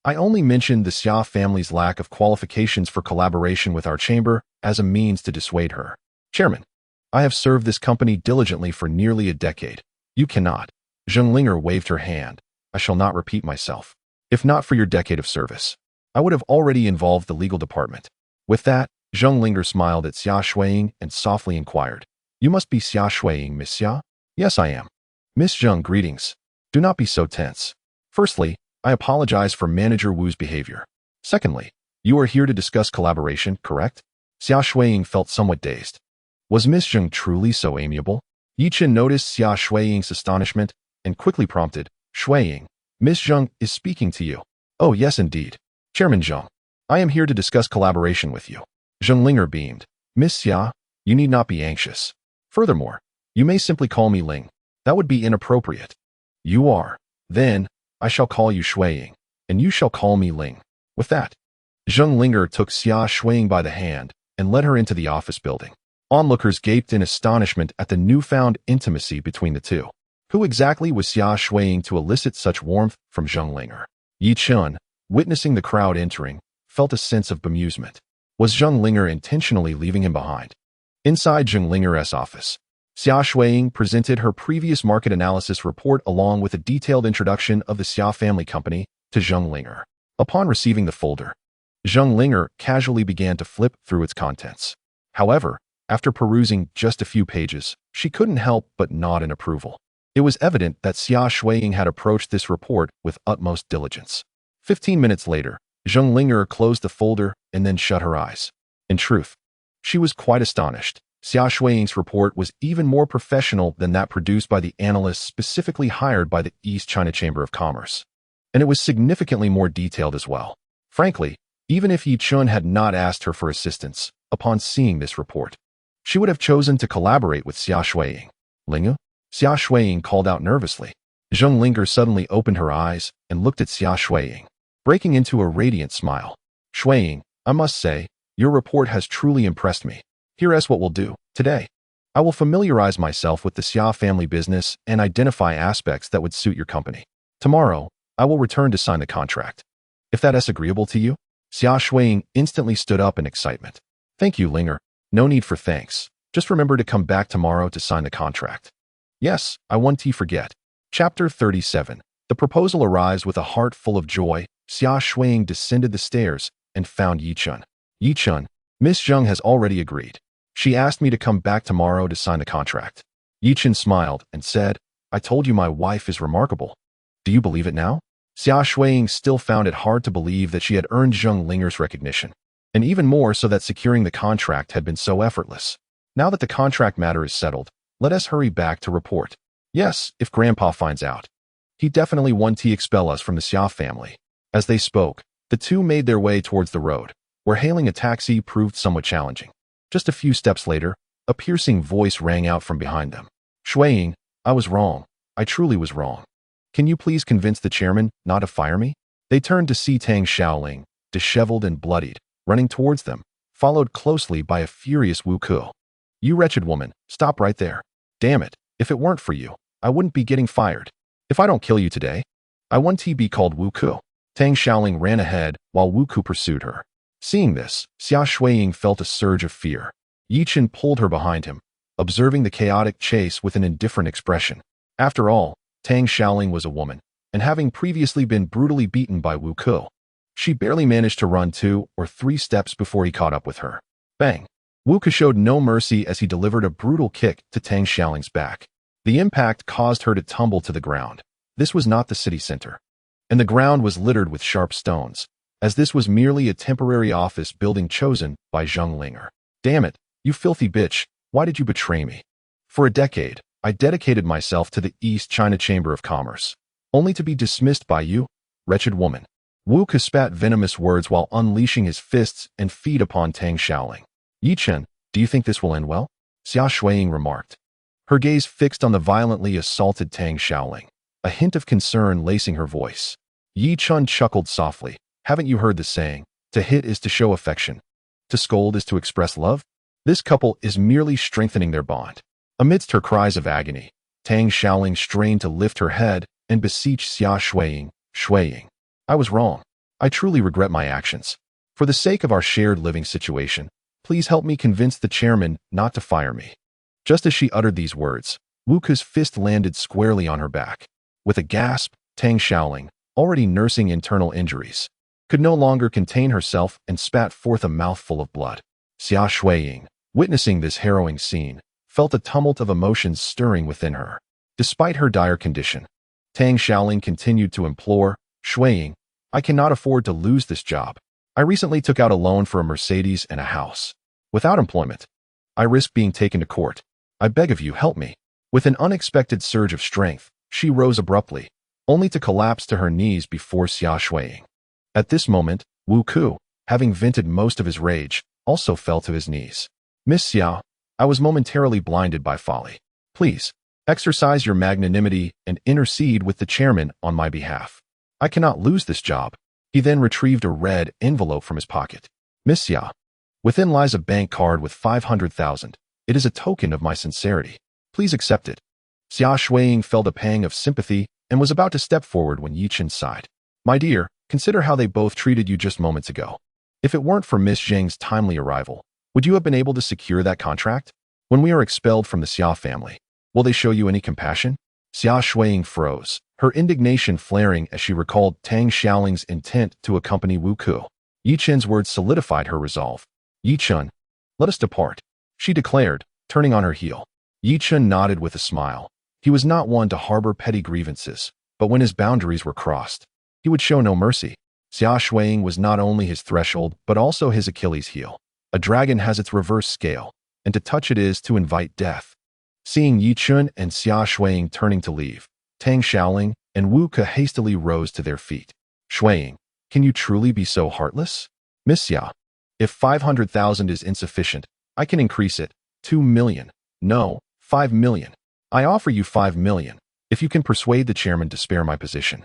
I only mentioned the Xia family's lack of qualifications for collaboration with our chamber as a means to dissuade her. Chairman, I have served this company diligently for nearly a decade. You cannot." Zheng Linger waved her hand. "I shall not repeat myself. If not for your decade of service, I would have already involved the legal department." With that, Zheng Linger smiled at Xia Shuiying and softly inquired, "You must be Xia Shuiying, Miss Xia?" "Yes, I am." "Miss Zheng, greetings. Do not be so tense. Firstly, I apologize for Manager Wu's behavior. Secondly, you are here to discuss collaboration, correct?" Xia Shuiying felt somewhat dazed. Was Miss Zheng truly so amiable? Yi Chen noticed Xia Shuiying's astonishment and quickly prompted, "Shuiying, Miss Zheng is speaking to you." "Oh, yes, indeed. Chairman Zheng, I am here to discuss collaboration with you." Zheng Linger beamed. "Miss Xia, you need not be anxious. Furthermore, you may simply call me Ling. That would be inappropriate." "You are. Then, I shall call you Shuiying, and you shall call me Ling." With that, Zheng Linger took Xia Shuiying by the hand and led her into the office building. Onlookers gaped in astonishment at the newfound intimacy between the two. Who exactly was Xia Shuiying to elicit such warmth from Zheng Linger? Yi Chun, witnessing the crowd entering, felt a sense of bemusement. Was Zheng Linger intentionally leaving him behind? Inside Zheng Linger's office, Xia Shuiying presented her previous market analysis report along with a detailed introduction of the Xia family company to Zheng Linger. Upon receiving the folder, Zheng Linger casually began to flip through its contents. However, after perusing just a few pages, she couldn't help but nod in approval. It was evident that Xia Shuiying had approached this report with utmost diligence. 15 minutes later, Zheng Linger closed the folder and then shut her eyes. In truth, she was quite astonished. Xia Shuiying's report was even more professional than that produced by the analysts specifically hired by the East China Chamber of Commerce. And it was significantly more detailed as well. Frankly, even if Yi Chun had not asked her for assistance, upon seeing this report, she would have chosen to collaborate with Xia Shuiying. Lingu? Xia Shuiying called out nervously. Zheng Linger suddenly opened her eyes and looked at Xia Shuiying, breaking into a radiant smile. Shuiying, I must say, your report has truly impressed me. Here's what we'll do. Today, I will familiarize myself with the Xia family business and identify aspects that would suit your company. Tomorrow, I will return to sign the contract. If that is agreeable to you? Xia Shuiying instantly stood up in excitement. Thank you, Linger. No need for thanks. Just remember to come back tomorrow to sign the contract. Yes, I won't forget. Chapter 37. The proposal arrives with a heart full of joy. Xia Shuiying descended the stairs and found Yi Chun. Yi Chun, Miss Zheng has already agreed. She asked me to come back tomorrow to sign the contract. Yi Chun smiled and said, I told you my wife is remarkable. Do you believe it now? Xia Shuiying still found it hard to believe that she had earned Zheng Linger's recognition, and even more so that securing the contract had been so effortless. Now that the contract matter is settled, let us hurry back to report. Yes, if Grandpa finds out. He definitely won't expel us from the Xia family. As they spoke, the two made their way towards the road, where hailing a taxi proved somewhat challenging. Just a few steps later, a piercing voice rang out from behind them. Shuiying, I was wrong. I truly was wrong. Can you please convince the chairman not to fire me? They turned to see Tang Xiaoling, disheveled and bloodied, running towards them, followed closely by a furious Wu Ku. You wretched woman, stop right there. Damn it, if it weren't for you, I wouldn't be getting fired. If I don't kill you today, I won't be called Wu Ku. Tang Xiaoling ran ahead while Wu Ku pursued her. Seeing this, Xia Shuiying felt a surge of fear. Yi Chun pulled her behind him, observing the chaotic chase with an indifferent expression. After all, Tang Xiaoling was a woman, and having previously been brutally beaten by Wu Ku, she barely managed to run 2 or 3 steps before he caught up with her. Bang! Wu Ku showed no mercy as he delivered a brutal kick to Tang Xiaoling's back. The impact caused her to tumble to the ground. This was not the city center, and the ground was littered with sharp stones, as this was merely a temporary office building chosen by Zheng Linger. Damn it, you filthy bitch, why did you betray me? For a decade, I dedicated myself to the East China Chamber of Commerce, only to be dismissed by you, wretched woman. Wu Ku spat venomous words while unleashing his fists and feet upon Tang Xiaoling. Yi Chun, do you think this will end well? Xia Shuiying remarked, her gaze fixed on the violently assaulted Tang Xiaoling, a hint of concern lacing her voice. Yi Chun chuckled softly. Haven't you heard the saying, to hit is to show affection, to scold is to express love? This couple is merely strengthening their bond. Amidst her cries of agony, Tang Xiaoling strained to lift her head and beseech Xia Shuiying, Shuiying, I was wrong. I truly regret my actions. For the sake of our shared living situation, please help me convince the chairman not to fire me. Just as she uttered these words, Wu Ku's fist landed squarely on her back. With a gasp, Tang Xiaoling, already nursing internal injuries, could no longer contain herself and spat forth a mouthful of blood. Xia Shuiying, witnessing this harrowing scene, felt a tumult of emotions stirring within her. Despite her dire condition, Tang Xiaoling continued to implore, Shuiying, I cannot afford to lose this job. I recently took out a loan for a Mercedes and a house. Without employment, I risk being taken to court. I beg of you, help me. With an unexpected surge of strength, she rose abruptly, only to collapse to her knees before Xia Shuiying. At this moment, Wu Ku, having vented most of his rage, also fell to his knees. Miss Xia, I was momentarily blinded by folly. Please, exercise your magnanimity and intercede with the chairman on my behalf. I cannot lose this job. He then retrieved a red envelope from his pocket. Miss Xia, within lies a bank card with 500,000. It is a token of my sincerity. Please accept it. Xia Shuiying felt a pang of sympathy and was about to step forward when Yi Chun sighed. My dear, consider how they both treated you just moments ago. If it weren't for Miss Zheng's timely arrival, would you have been able to secure that contract? When we are expelled from the Xia family, will they show you any compassion? Xia Shuiying froze, her indignation flaring as she recalled Tang Xiaoling's intent to accompany Wu Ku. Yi Chun's words solidified her resolve. Yi Chun, let us depart, she declared, turning on her heel. Yi Chun nodded with a smile. He was not one to harbor petty grievances, but when his boundaries were crossed, he would show no mercy. Xia Shuiying was not only his threshold, but also his Achilles heel. A dragon has its reverse scale, and to touch it is to invite death. Seeing Yi Chun and Xia Shuiying turning to leave, Tang Xiaoling and Wu Ke hastily rose to their feet. Shuiying, can you truly be so heartless? Miss Xia, if 500,000 is insufficient, I can increase it. 2 million. No, 5 million. I offer you 5 million, if you can persuade the chairman to spare my position.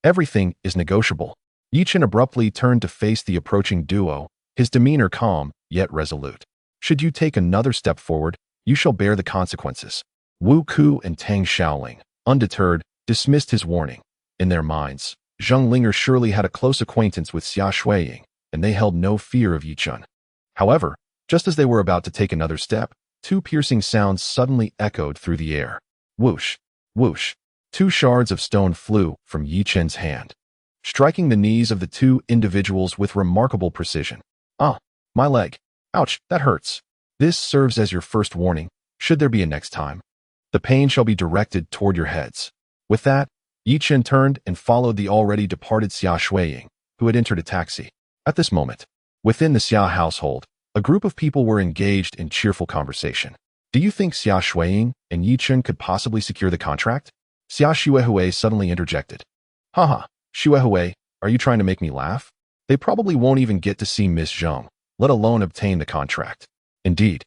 Everything is negotiable. Yi Chun abruptly turned to face the approaching duo, his demeanor calm, yet resolute. Should you take another step forward, you shall bear the consequences. Wu Ku and Tang Xiaoling, undeterred, dismissed his warning. In their minds, Zheng Linger surely had a close acquaintance with Xia Shuiying, and they held no fear of Yi Chun. However, just as they were about to take another step, two piercing sounds suddenly echoed through the air. Whoosh, whoosh. Two shards of stone flew from Yi Chun's hand, striking the knees of the two individuals with remarkable precision. Ah, my leg. Ouch, that hurts. This serves as your first warning. Should there be a next time, the pain shall be directed toward your heads. With that, Yi Chun turned and followed the already departed Xia Shuiying, who had entered a taxi. At this moment, within the Xia household, a group of people were engaged in cheerful conversation. Do you think Xia Shuiying and Yi Chun could possibly secure the contract? Xia Shuihui suddenly interjected. Haha, Shuihui, are you trying to make me laugh? They probably won't even get to see Miss Zheng, let alone obtain the contract. Indeed,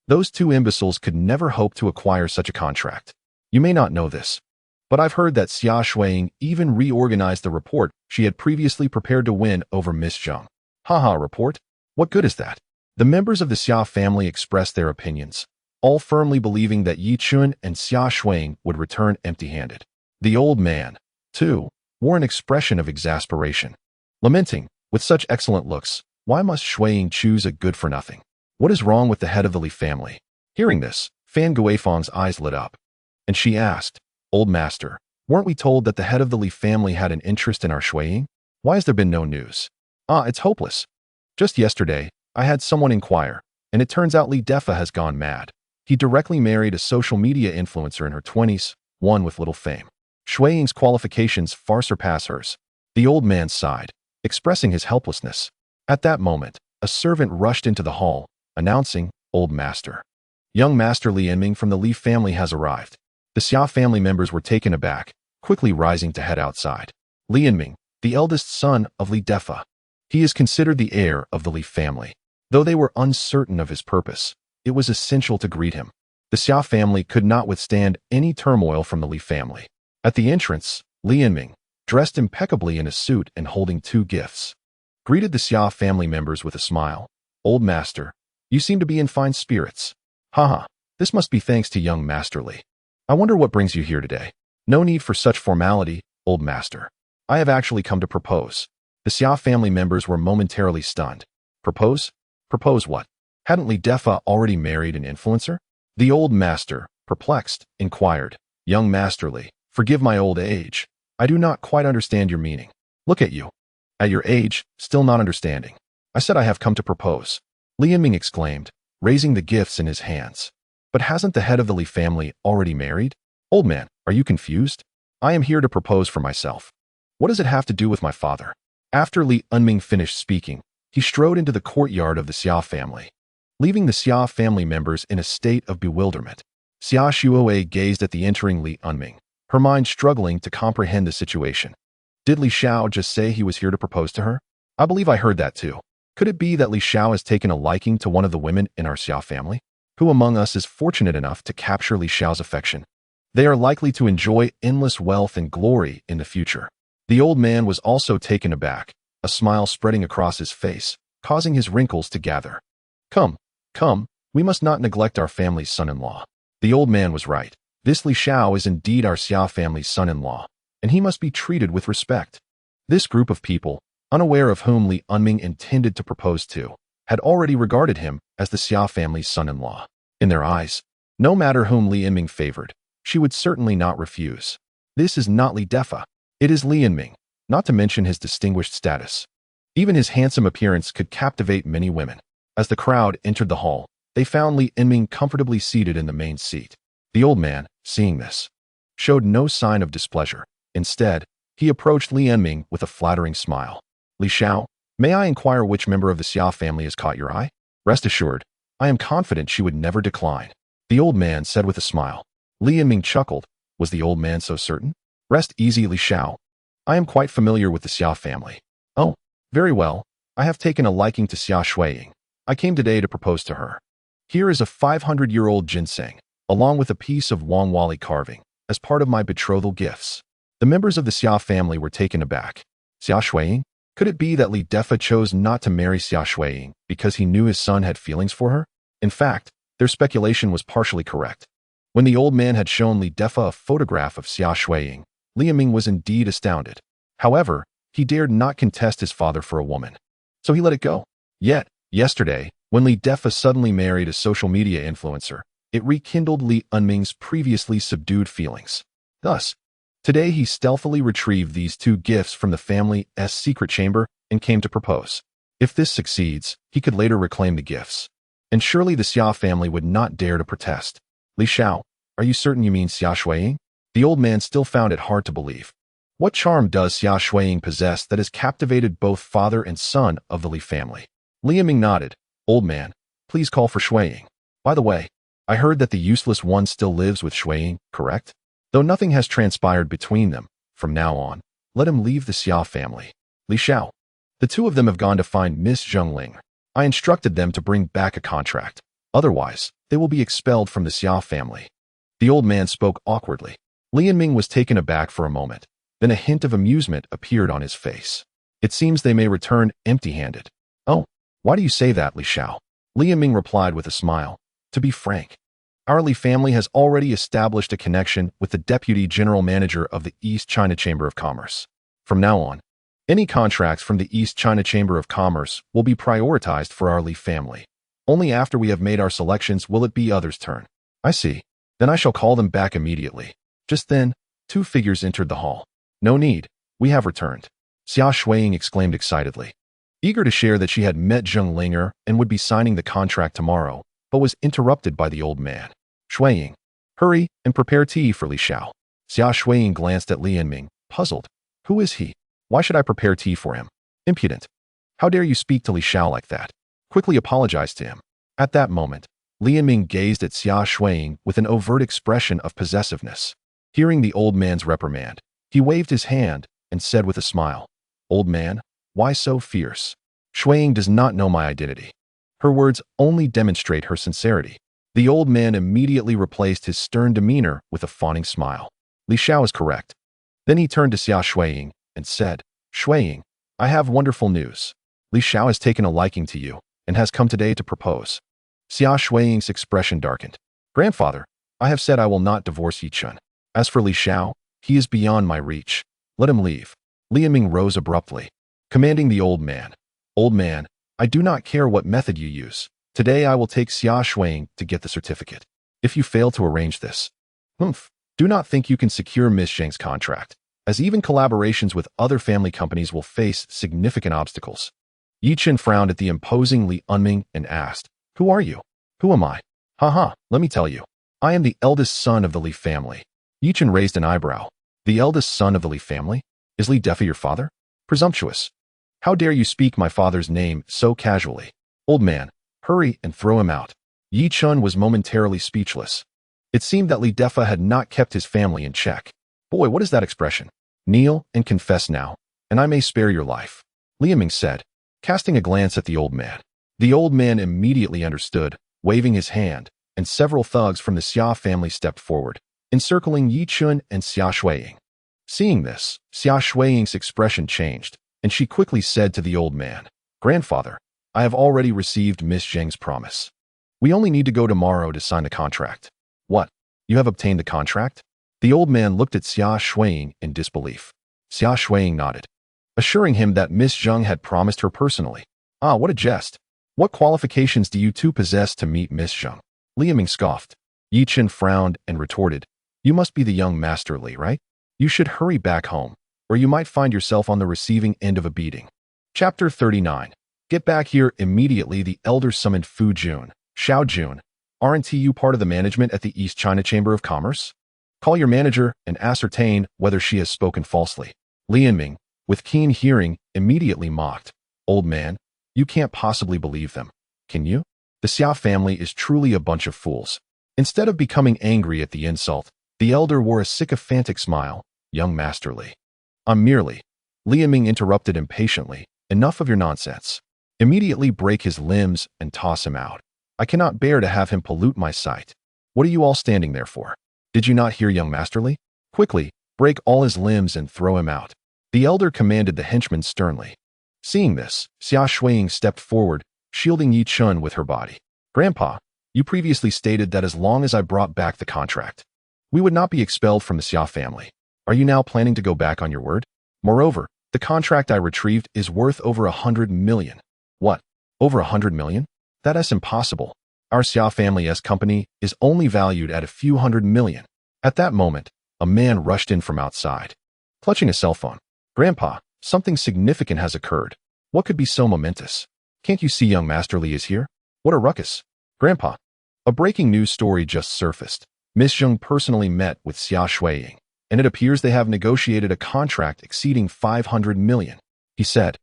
those two imbeciles could never hope to acquire such a contract. You may not know this, but I've heard that Xia Shuiying even reorganized the report she had previously prepared to win over Miss Zheng. Haha, report? What good is that? The members of the Xia family expressed their opinions, all firmly believing that Yi Chun and Xia Shuiying would return empty-handed. The old man, too, wore an expression of exasperation, lamenting, with such excellent looks, why must Shuiying choose a good-for-nothing? What is wrong with the head of the Li family? Hearing this, Fan Guifang's eyes lit up, and she asked, Old master, weren't we told that the head of the Li family had an interest in our Shuiying? Why has there been no news? Ah, it's hopeless. Just yesterday, I had someone inquire, and it turns out Li Defa has gone mad. He directly married a social media influencer in her 20s, one with little fame. Shuiying's qualifications far surpass hers. The old man sighed, expressing his helplessness. At that moment, a servant rushed into the hall, announcing, Old master. Young master Li Enming from the Li family has arrived. The Xia family members were taken aback, quickly rising to head outside. Li Enming, the eldest son of Li Defa. He is considered the heir of the Li family. Though they were uncertain of his purpose, it was essential to greet him. The Xia family could not withstand any turmoil from the Li family. At the entrance, Li Enming, dressed impeccably in a suit and holding two gifts, greeted the Xia family members with a smile. Old master, you seem to be in fine spirits. Haha, this must be thanks to young Master Li. I wonder what brings you here today. No need for such formality, old master. I have actually come to propose. The Xia family members were momentarily stunned. Propose? Propose what? Hadn't Li Defa already married an influencer? The old master, perplexed, inquired. Young Master Li, forgive my old age. I do not quite understand your meaning. Look at you. At your age, still not understanding. I said I have come to propose. Li Enming exclaimed, raising the gifts in his hands. But hasn't the head of the Li family already married? Old man, are you confused? I am here to propose for myself. What does it have to do with my father? After Li Enming finished speaking, he strode into the courtyard of the Xia family, leaving the Xia family members in a state of bewilderment. Xia Shuihui gazed at the entering Li Enming, her mind struggling to comprehend the situation. Did Li Xiao just say he was here to propose to her? I believe I heard that too. Could it be that Li Xiao has taken a liking to one of the women in our Xia family? Who among us is fortunate enough to capture Li Xiao's affection? They are likely to enjoy endless wealth and glory in the future. The old man was also taken aback, a smile spreading across his face, causing his wrinkles to gather. Come, we must not neglect our family's son-in-law. The old man was right. This Li Xiao is indeed our Xia family's son-in-law, and he must be treated with respect. This group of people, unaware of whom Li Enming intended to propose to, had already regarded him as the Xia family's son-in-law. In their eyes, no matter whom Li Enming favored, she would certainly not refuse. This is not Li Defa. It is Li Enming, not to mention his distinguished status. Even his handsome appearance could captivate many women. As the crowd entered the hall, they found Li Enming comfortably seated in the main seat. The old man, seeing this, showed no sign of displeasure. Instead, he approached Li Enming with a flattering smile. Li Xiao, may I inquire which member of the Xia family has caught your eye? Rest assured, I am confident she would never decline. The old man said with a smile. Li Yanming chuckled. Was the old man so certain? Rest easy, Li Xiao. I am quite familiar with the Xia family. Oh, very well. I have taken a liking to Xia Shuiying. I came today to propose to her. Here is a 500-year-old ginseng, along with a piece of Wang Wali carving, as part of my betrothal gifts. The members of the Xia family were taken aback. Xia Shuiying? Could it be that Li Defa chose not to marry Xia Shuiying because he knew his son had feelings for her? In fact, their speculation was partially correct. When the old man had shown Li Defa a photograph of Xia Shuiying, Li Yanming was indeed astounded. However, he dared not contest his father for a woman. So he let it go. Yet, yesterday, when Li Defa suddenly married a social media influencer, it rekindled Li Yanming's previously subdued feelings. Thus, today he stealthily retrieved these two gifts from the family's secret chamber and came to propose. If this succeeds, he could later reclaim the gifts. And surely the Xia family would not dare to protest. Li Xiao, are you certain you mean Xia Shuiying? The old man still found it hard to believe. What charm does Xia Shuiying possess that has captivated both father and son of the Li family? Li Yanming nodded. Old man, please call for Shuiying. By the way, I heard that the useless one still lives with Shuiying, correct? Though nothing has transpired between them, from now on, let him leave the Xia family. Li Xiao. The two of them have gone to find Miss Zhengling. I instructed them to bring back a contract. Otherwise, they will be expelled from the Xia family. The old man spoke awkwardly. Li Yanming was taken aback for a moment. Then a hint of amusement appeared on his face. It seems they may return empty-handed. Oh, why do you say that, Li Xiao? Li Yanming replied with a smile. To be frank, our Li family has already established a connection with the Deputy General Manager of the East China Chamber of Commerce. From now on, any contracts from the East China Chamber of Commerce will be prioritized for our Li family. Only after we have made our selections will it be others' turn. I see. Then I shall call them back immediately. Just then, two figures entered the hall. No need, we have returned. Xia Shuiying exclaimed excitedly. Eager to share that she had met Zheng Linger and would be signing the contract tomorrow, but was interrupted by the old man. Shuiying, hurry and prepare tea for Li Xiao. Xia Shuiying glanced at Li Yanming, puzzled. Who is he? Why should I prepare tea for him? Impudent. How dare you speak to Li Xiao like that? Quickly apologize to him. At that moment, Li Yanming gazed at Xia Shuiying with an overt expression of possessiveness. Hearing the old man's reprimand, he waved his hand and said with a smile, Old man, why so fierce? Shuiying does not know my identity. Her words only demonstrate her sincerity. The old man immediately replaced his stern demeanor with a fawning smile. Li Xiao is correct. Then he turned to Xia Shuiying and said, Shuiying, I have wonderful news. Li Xiao has taken a liking to you and has come today to propose. Xia Shuiying's expression darkened. Grandfather, I have said I will not divorce Yi Chen. As for Li Xiao, he is beyond my reach. Let him leave. Li Yanming rose abruptly, commanding the old man. Old man, I do not care what method you use. Today I will take Xia Shuiying to get the certificate. If you fail to arrange this, do not think you can secure Miss Zheng's contract, as even collaborations with other family companies will face significant obstacles. Yi Chen frowned at the imposing Li Yanming and asked, Who are you? Who am I? Haha, let me tell you. I am the eldest son of the Li family. Yi Chen raised an eyebrow. The eldest son of the Li family? Is Li Defa your father? Presumptuous. How dare you speak my father's name so casually? Old man, hurry and throw him out. Yi Chen was momentarily speechless. It seemed that Li Defa had not kept his family in check. Boy, what is that expression? Kneel and confess now, and I may spare your life. Li Yanming said, casting a glance at the old man. The old man immediately understood, waving his hand, and several thugs from the Xia family stepped forward, encircling Yi Chen and Xia Shuiying. Seeing this, Xia Shuiying's expression changed, and she quickly said to the old man, Grandfather, I have already received Miss Zheng's promise. We only need to go tomorrow to sign the contract. What? You have obtained the contract? The old man looked at Xia Shuiying in disbelief. Xia Shuiying nodded, assuring him that Miss Zheng had promised her personally. Ah, what a jest. What qualifications do you two possess to meet Miss Zheng? Li Yanming scoffed. Yi Chen frowned and retorted, You must be the young Master Li, right? You should hurry back home, or you might find yourself on the receiving end of a beating. Chapter 39. Get back here immediately. The elders summoned Fu Jun. Xiao Jun, aren't you part of the management at the East China Chamber of Commerce? Call your manager and ascertain whether she has spoken falsely. Li Yanming, with keen hearing, immediately mocked. Old man, you can't possibly believe them. Can you? The Xia family is truly a bunch of fools. Instead of becoming angry at the insult, the elder wore a sycophantic smile. Young Master Li. I'm merely. Li Yiming interrupted impatiently. Enough of your nonsense. Immediately break his limbs and toss him out. I cannot bear to have him pollute my sight. What are you all standing there for? Did you not hear young Master Li? Quickly, break all his limbs and throw him out. The elder commanded the henchman sternly. Seeing this, Xia Shuiying stepped forward, shielding Yi Chun with her body. Grandpa, you previously stated that as long as I brought back the contract, we would not be expelled from the Xia family. Are you now planning to go back on your word? Moreover, the contract I retrieved is worth over 100 million. What? Over 100 million? That is impossible. Our Xia family's company is only valued at a few hundred million. At that moment, a man rushed in from outside, clutching a cell phone. Grandpa, something significant has occurred. What could be so momentous? Can't you see young Master Li is here? What a ruckus. Grandpa, a breaking news story just surfaced. Miss Zheng personally met with Xia Shuiying, and it appears they have negotiated a contract exceeding 500 million, he said,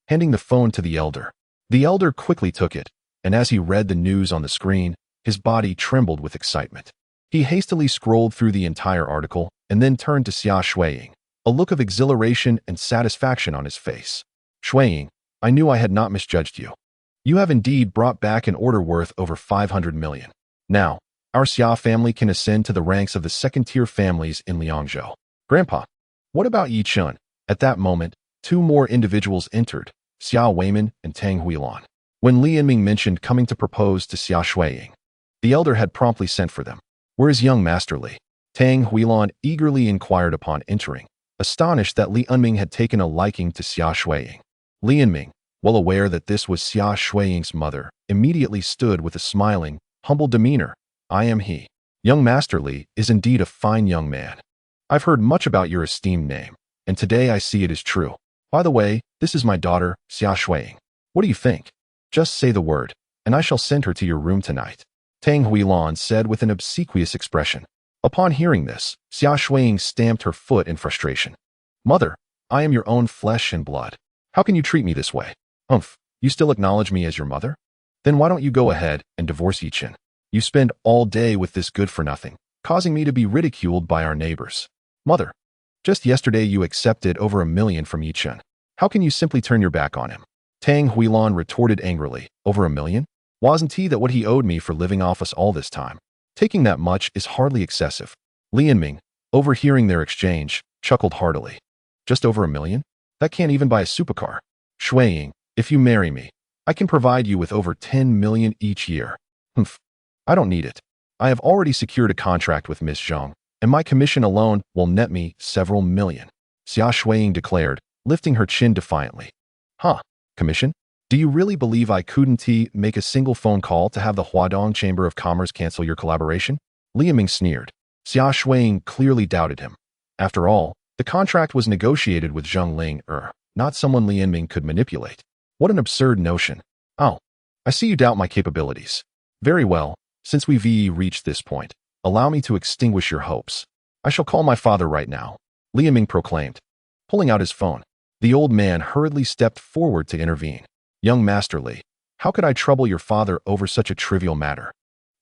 handing the phone to the elder. The elder quickly took it, and as he read the news on the screen, his body trembled with excitement. He hastily scrolled through the entire article and then turned to Xia Shuiying, a look of exhilaration and satisfaction on his face. Shuiying, I knew I had not misjudged you. You have indeed brought back an order worth over 500 million. Now, our Xia family can ascend to the ranks of the second-tier families in Liangzhou. Grandpa, what about Yi Chun? At that moment, two more individuals entered, Xia Weiman and Tang Huilan. When Li Yiming mentioned coming to propose to Xia Shuiying, the elder had promptly sent for them. Where is young Master Li? Tang Huilan eagerly inquired upon entering, astonished that Li Yiming had taken a liking to Xia Shuiying. Li Yiming, well aware that this was Xia Shuiying's mother, immediately stood with a smiling, humble demeanor. I am he. Young Master Li is indeed a fine young man. I've heard much about your esteemed name, and today I see it is true. By the way, this is my daughter, Xia Shuiying. What do you think? Just say the word, and I shall send her to your room tonight. Tang Huilan said with an obsequious expression. Upon hearing this, Xia Shuiying stamped her foot in frustration. Mother, I am your own flesh and blood. How can you treat me this way? You still acknowledge me as your mother? Then why don't you go ahead and divorce Yi Chen? You spend all day with this good-for-nothing, causing me to be ridiculed by our neighbors. Mother, just yesterday you accepted over 1 million from Yi Chen. How can you simply turn your back on him? Tang Huilan retorted angrily. Over 1 million? Wasn't he that what he owed me for living off us all this time? Taking that much is hardly excessive. Li Yiming, overhearing their exchange, chuckled heartily. Just over 1 million? That can't even buy a supercar. Shuiying, if you marry me, I can provide you with over 10 million each year. I don't need it. I have already secured a contract with Miss Zheng, and my commission alone will net me several million. Xia Shuiying declared, lifting her chin defiantly. Commission? Do you really believe I couldn't make a single phone call to have the Huadong Chamber of Commerce cancel your collaboration? Li Yiming sneered. Xia Shuiying clearly doubted him. After all, the contract was negotiated with Zheng Ling, not someone Li Yiming could manipulate. What an absurd notion. Oh, I see you doubt my capabilities. Very well, since we've reached this point, allow me to extinguish your hopes. I shall call my father right now, Li Yiming proclaimed. Pulling out his phone, the old man hurriedly stepped forward to intervene. Young Master Li, how could I trouble your father over such a trivial matter?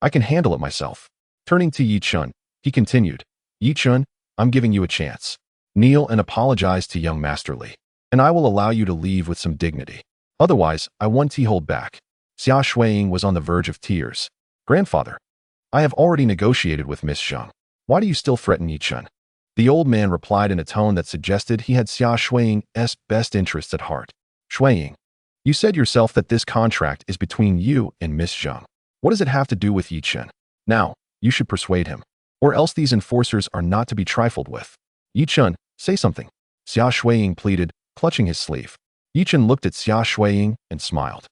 I can handle it myself. Turning to Yi Chun, he continued, Yi Chun, I'm giving you a chance. Kneel and apologize to young Master Li, and I will allow you to leave with some dignity. Otherwise, I won't hold back. Xia Shuiying was on the verge of tears. Grandfather, I have already negotiated with Miss Zheng. Why do you still threaten Yi Chun? The old man replied in a tone that suggested he had Xia Shuiying's best interests at heart. Shuiying, you said yourself that this contract is between you and Miss Zheng. What does it have to do with Yi Chen? Now, you should persuade him, or else these enforcers are not to be trifled with. Yi Chen, say something. Xia Shuiying pleaded, clutching his sleeve. Yi Chen looked at Xia Shuiying and smiled.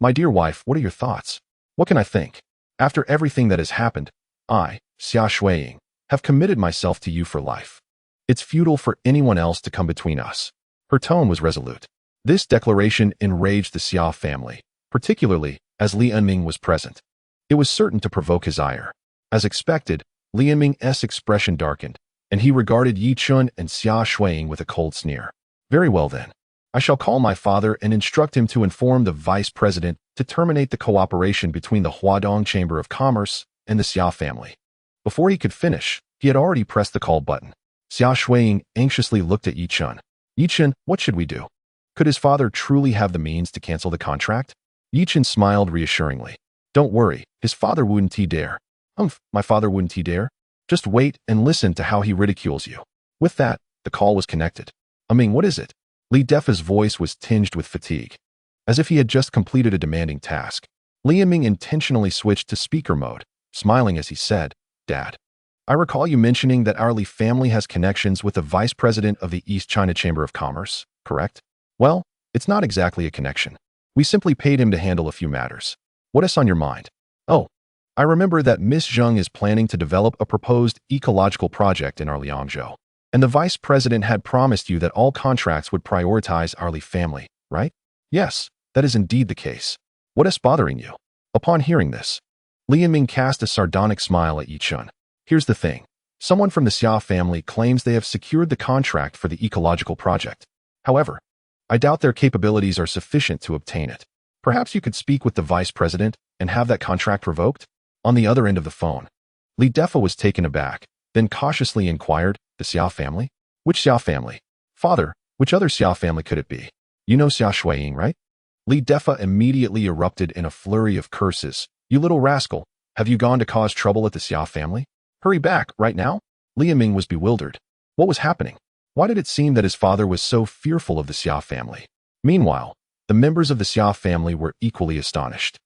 My dear wife, what are your thoughts? What can I think? After everything that has happened, I, Xia Shuiying, have committed myself to you for life. It's futile for anyone else to come between us. Her tone was resolute. This declaration enraged the Xia family, particularly as Li Yiming was present. It was certain to provoke his ire. As expected, Li Yiming's expression darkened, and he regarded Yi Chun and Xia Shuiying with a cold sneer. Very well then. I shall call my father and instruct him to inform the vice president to terminate the cooperation between the Huadong Chamber of Commerce and the Xia family. Before he could finish, he had already pressed the call button. Xia Shuiying anxiously looked at Yi Chen. Yi Chen, what should we do? Could his father truly have the means to cancel the contract? Yi Chen smiled reassuringly. Don't worry, his father wouldn't he dare. My father wouldn't he dare? Just wait and listen to how he ridicules you. With that, the call was connected. What is it? Li Defa's voice was tinged with fatigue. As if he had just completed a demanding task. Li Yiming intentionally switched to speaker mode, smiling as he said, Dad, I recall you mentioning that our Li family has connections with the vice president of the East China Chamber of Commerce, correct? Well, it's not exactly a connection. We simply paid him to handle a few matters. What is on your mind? Oh, I remember that Miss Zheng is planning to develop a proposed ecological project in our Liangzhou. And the vice president had promised you that all contracts would prioritize our Li family, right? Yes, that is indeed the case. What is bothering you? Upon hearing this, Li Yiming cast a sardonic smile at Yi Chen. Here's the thing. Someone from the Xia family claims they have secured the contract for the ecological project. However, I doubt their capabilities are sufficient to obtain it. Perhaps you could speak with the vice president and have that contract revoked? On the other end of the phone, Li Defa was taken aback, then cautiously inquired, the Xia family? Which Xia family? Father, which other Xia family could it be? You know Xia Shuiying, right? Li Defa immediately erupted in a flurry of curses. You little rascal, have you gone to cause trouble at the Xia family? Hurry back, right now? Li Yiming was bewildered. What was happening? Why did it seem that his father was so fearful of the Xia family? Meanwhile, the members of the Xia family were equally astonished.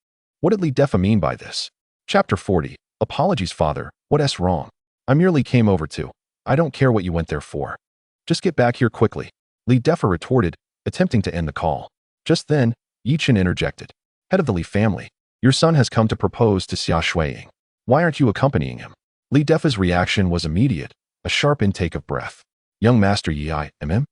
What did Li Defa mean by this? Chapter 40. Apologies, father. What's wrong? I merely came over to. I don't care what you went there for. Just get back here quickly. Li Defa retorted, attempting to end the call. Just then, Yi Chen interjected. Head of the Li family, your son has come to propose to Xia Shuiying. Why aren't you accompanying him? Li Defa's reaction was immediate, a sharp intake of breath. Young Master Yi MM?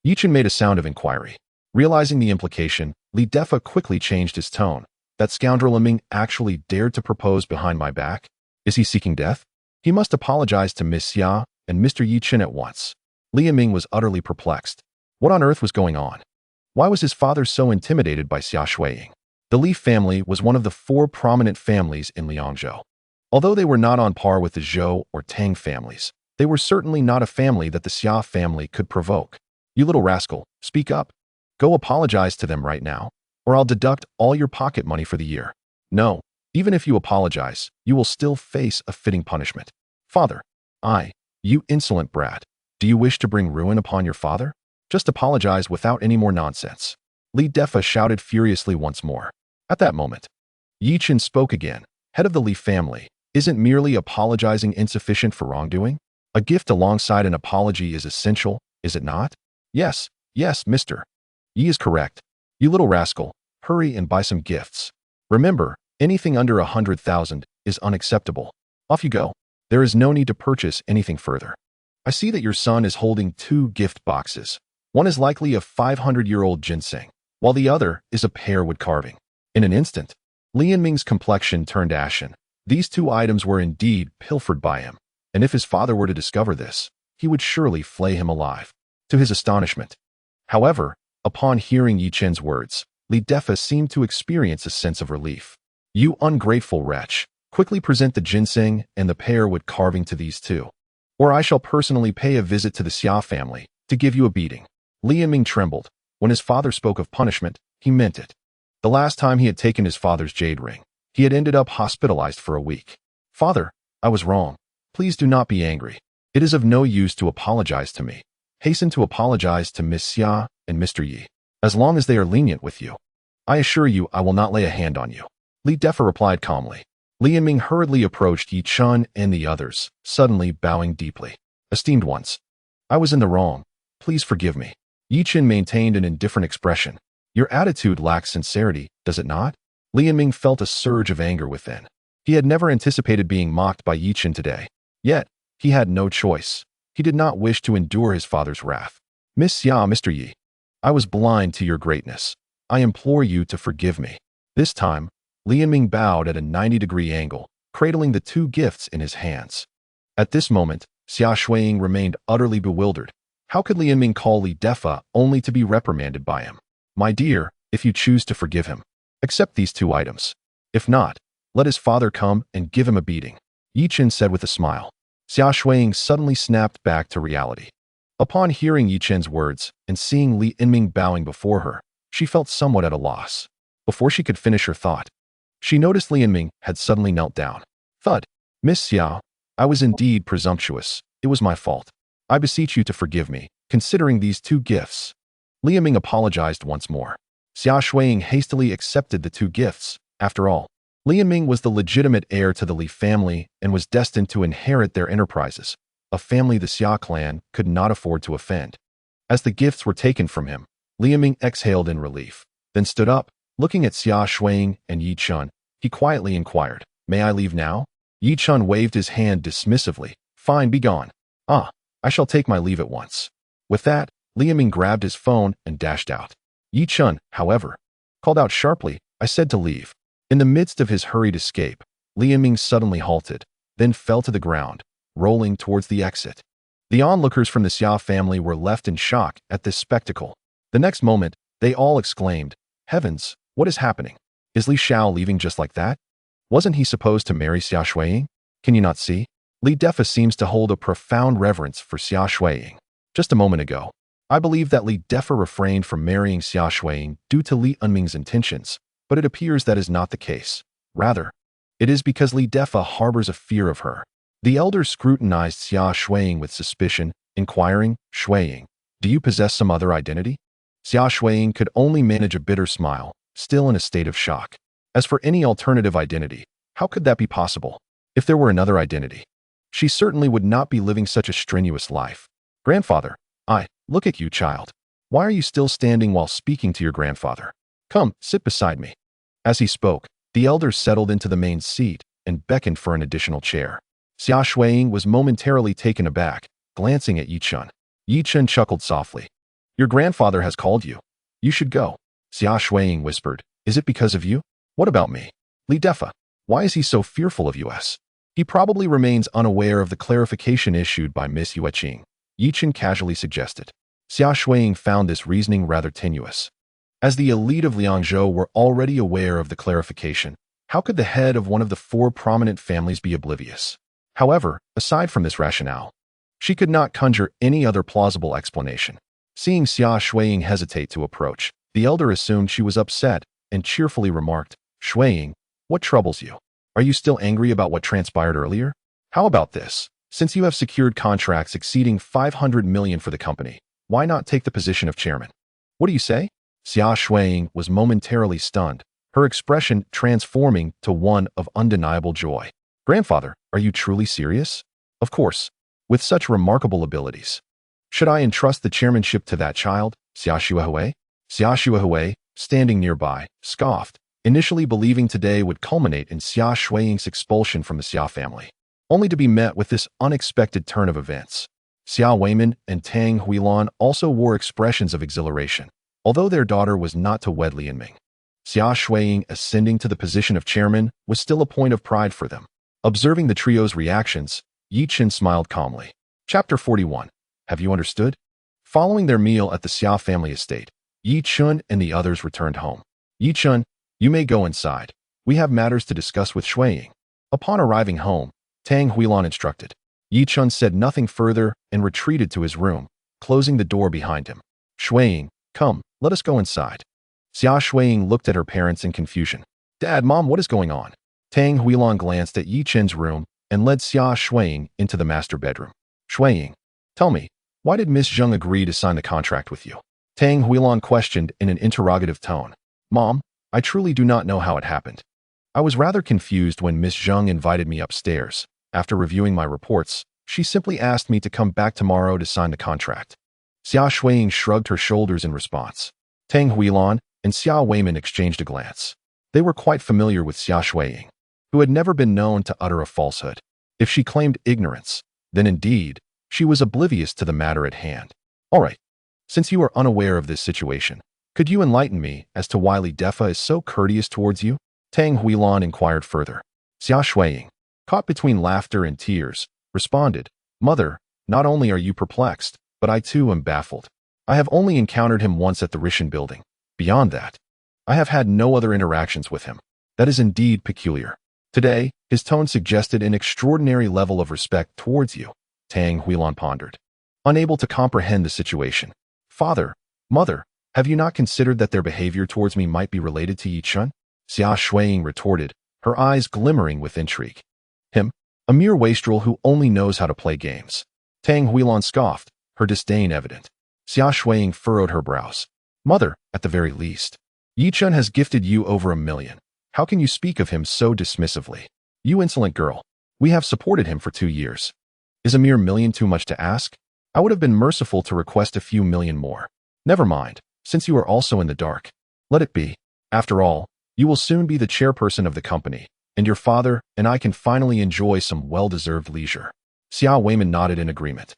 Yi Chen made a sound of inquiry. Realizing the implication, Li Defa quickly changed his tone. That scoundrel Ming actually dared to propose behind my back? Is he seeking death? He must apologize to Miss Xia and Mr. Yi Chen at once. Li Yiming was utterly perplexed. What on earth was going on? Why was his father so intimidated by Xia Shuiying? The Li family was one of the 4 prominent families in Liangzhou. Although they were not on par with the Zhou or Tang families, they were certainly not a family that the Xia family could provoke. You little rascal, speak up. Go apologize to them right now, or I'll deduct all your pocket money for the year. No, even if you apologize, you will still face a fitting punishment. Father, you insolent brat, do you wish to bring ruin upon your father? Just apologize without any more nonsense. Li Defa shouted furiously once more. At that moment, Yi Chen spoke again. Head of the Li family, isn't merely apologizing insufficient for wrongdoing? A gift alongside an apology is essential, is it not? Yes, mister. Yi is correct. You little rascal, hurry and buy some gifts. Remember, anything under 100,000 is unacceptable. Off you go. There is no need to purchase anything further. I see that your son is holding 2 gift boxes. One is likely a 500-year-old ginseng, while the other is a pear wood carving. In an instant, Li Yiming's complexion turned ashen. These 2 items were indeed pilfered by him, and if his father were to discover this, he would surely flay him alive. To his astonishment, however, upon hearing Yi Chen's words, Li Defa seemed to experience a sense of relief. You ungrateful wretch, quickly present the ginseng and the pear wood carving to these 2, or I shall personally pay a visit to the Xia family to give you a beating. Li Yiming trembled. When his father spoke of punishment, he meant it. The last time he had taken his father's jade ring, he had ended up hospitalized for a week. Father, I was wrong. Please do not be angry. It is of no use to apologize to me. Hasten to apologize to Miss Xia and Mr. Yi, as long as they are lenient with you. I assure you I will not lay a hand on you. Li Defa replied calmly. Li Yiming hurriedly approached Yi Chen and the others, suddenly bowing deeply. Esteemed ones, I was in the wrong. Please forgive me. Yi Chen maintained an indifferent expression. Your attitude lacks sincerity, does it not? Li Yiming felt a surge of anger within. He had never anticipated being mocked by Yi Chen today. Yet, he had no choice. He did not wish to endure his father's wrath. Miss Xia, Mr. Yi, I was blind to your greatness. I implore you to forgive me. This time, Li Yiming bowed at a 90-degree angle, cradling the 2 gifts in his hands. At this moment, Xia Shuiying remained utterly bewildered. How could Li Yinming call Li Defa only to be reprimanded by him? My dear, if you choose to forgive him, accept these 2 items. If not, let his father come and give him a beating, Yi Chen said with a smile. Xia Shuiying suddenly snapped back to reality. Upon hearing Yi Chen's words and seeing Li Yinming bowing before her, she felt somewhat at a loss. Before she could finish her thought, she noticed Li Yinming had suddenly knelt down. Thud. Miss Xiao, I was indeed presumptuous. It was my fault. I beseech you to forgive me, considering these 2 gifts. Li Yinming apologized once more. Xia Shuiying hastily accepted the 2 gifts. After all, Li Yinming was the legitimate heir to the Li family and was destined to inherit their enterprises, a family the Xia clan could not afford to offend. As the gifts were taken from him, Li Yinming exhaled in relief, then stood up. Looking at Xia Shuiying and Yi Chen, he quietly inquired, "May I leave now?" Yi Chen waved his hand dismissively. "Fine, be gone." "Ah, I shall take my leave at once." With that, Li Yinming grabbed his phone and dashed out. Yi Chen, however, called out sharply, "I said to leave." In the midst of his hurried escape, Li Yinming suddenly halted, then fell to the ground, rolling towards the exit. The onlookers from the Xia family were left in shock at this spectacle. The next moment, they all exclaimed, "Heavens, what is happening? Is Li Xiao leaving just like that? Wasn't he supposed to marry Xia Shuiying? Can you not see?" Li Defa seems to hold a profound reverence for Xia Shuiying. Just a moment ago, I believe that Li Defa refrained from marrying Xia Shuiying due to Li Yinming's intentions, but it appears that is not the case. Rather, it is because Li Defa harbors a fear of her. The elders scrutinized Xia Shuiying with suspicion, inquiring, "Shuiying, do you possess some other identity?" Xia Shuiying could only manage a bitter smile, still in a state of shock. As for any alternative identity, how could that be possible? If there were another identity, she certainly would not be living such a strenuous life. "Grandfather, look at you, child. Why are you still standing while speaking to your grandfather? Come, sit beside me." As he spoke, the elders settled into the main seat and beckoned for an additional chair. Xia Shuiying was momentarily taken aback, glancing at Yi Chen. Yi Chen chuckled softly. "Your grandfather has called you. You should go." Xia Shuiying whispered, "Is it because of you? What about me? Li Defa, why is he so fearful of us? He probably remains unaware of the clarification issued by Miss Yueqing," Yi Chen casually suggested. Xia Shuiying found this reasoning rather tenuous. As the elite of Liangzhou were already aware of the clarification, how could the head of one of the 4 prominent families be oblivious? However, aside from this rationale, she could not conjure any other plausible explanation. Seeing Xia Shuiying hesitate to approach, the elder assumed she was upset and cheerfully remarked, "Shuiying, what troubles you? Are you still angry about what transpired earlier? How about this? Since you have secured contracts exceeding 500 million for the company, why not take the position of chairman?" "What do you say?" Xia Shuiying was momentarily stunned, her expression transforming to one of undeniable joy. "Grandfather, are you truly serious?" "Of course, with such remarkable abilities. Should I entrust the chairmanship to that child, Xia Shuihui?" Xia Shuihui, standing nearby, scoffed, initially believing today would culminate in Xia Shuiying's expulsion from the Xia family, only to be met with this unexpected turn of events. Xia Weimin and Tang Huilan also wore expressions of exhilaration, although their daughter was not to wed Li Yinming. Xia Shuiying ascending to the position of chairman was still a point of pride for them. Observing the trio's reactions, Yi Chen smiled calmly. Chapter 41. Have you understood? Following their meal at the Xia family estate, Yi Chen and the others returned home. "Yi Chen, you may go inside. We have matters to discuss with Shuiying." Upon arriving home, Tang Huilan instructed. Yi Chen said nothing further and retreated to his room, closing the door behind him. "Shuiying, come, let us go inside." Xia Shuiying looked at her parents in confusion. "Dad, Mom, what is going on?" Tang Huilan glanced at Yi Chen's room and led Xia Shuiying into the master bedroom. "Shuiying, tell me, why did Miss Zheng agree to sign the contract with you?" Tang Huilan questioned in an interrogative tone. "Mom, I truly do not know how it happened. I was rather confused when Miss Zheng invited me upstairs. After reviewing my reports, she simply asked me to come back tomorrow to sign the contract." Xia Shuiying shrugged her shoulders in response. Tang Huilan and Xia Weimin exchanged a glance. They were quite familiar with Xia Shuiying, who had never been known to utter a falsehood. If she claimed ignorance, then indeed, she was oblivious to the matter at hand. "All right, since you are unaware of this situation, could you enlighten me as to why Li Defa is so courteous towards you?" Tang Huilan inquired further. Xia Shuiying, caught between laughter and tears, responded, "Mother, not only are you perplexed, but I too am baffled. I have only encountered him once at the Rishin building. Beyond that, I have had no other interactions with him. That is indeed peculiar. Today, his tone suggested an extraordinary level of respect towards you, Tang Huilan pondered, unable to comprehend the situation. Father, mother, have you not considered that their behavior towards me might be related to Yi Chen? Xia Shuiying retorted, her eyes glimmering with intrigue. Him? A mere wastrel who only knows how to play games. Tang Huilan scoffed, her disdain evident. Xia Shuiying furrowed her brows. Mother, at the very least. Yi Chen has gifted you over 1 million. How can you speak of him so dismissively? You insolent girl. We have supported him for 2 years. Is a mere million too much to ask? I would have been merciful to request a few million more. Never mind, since you are also in the dark. Let it be. After all, you will soon be the chairperson of the company, and your father and I can finally enjoy some well-deserved leisure. Xia Weiman nodded in agreement.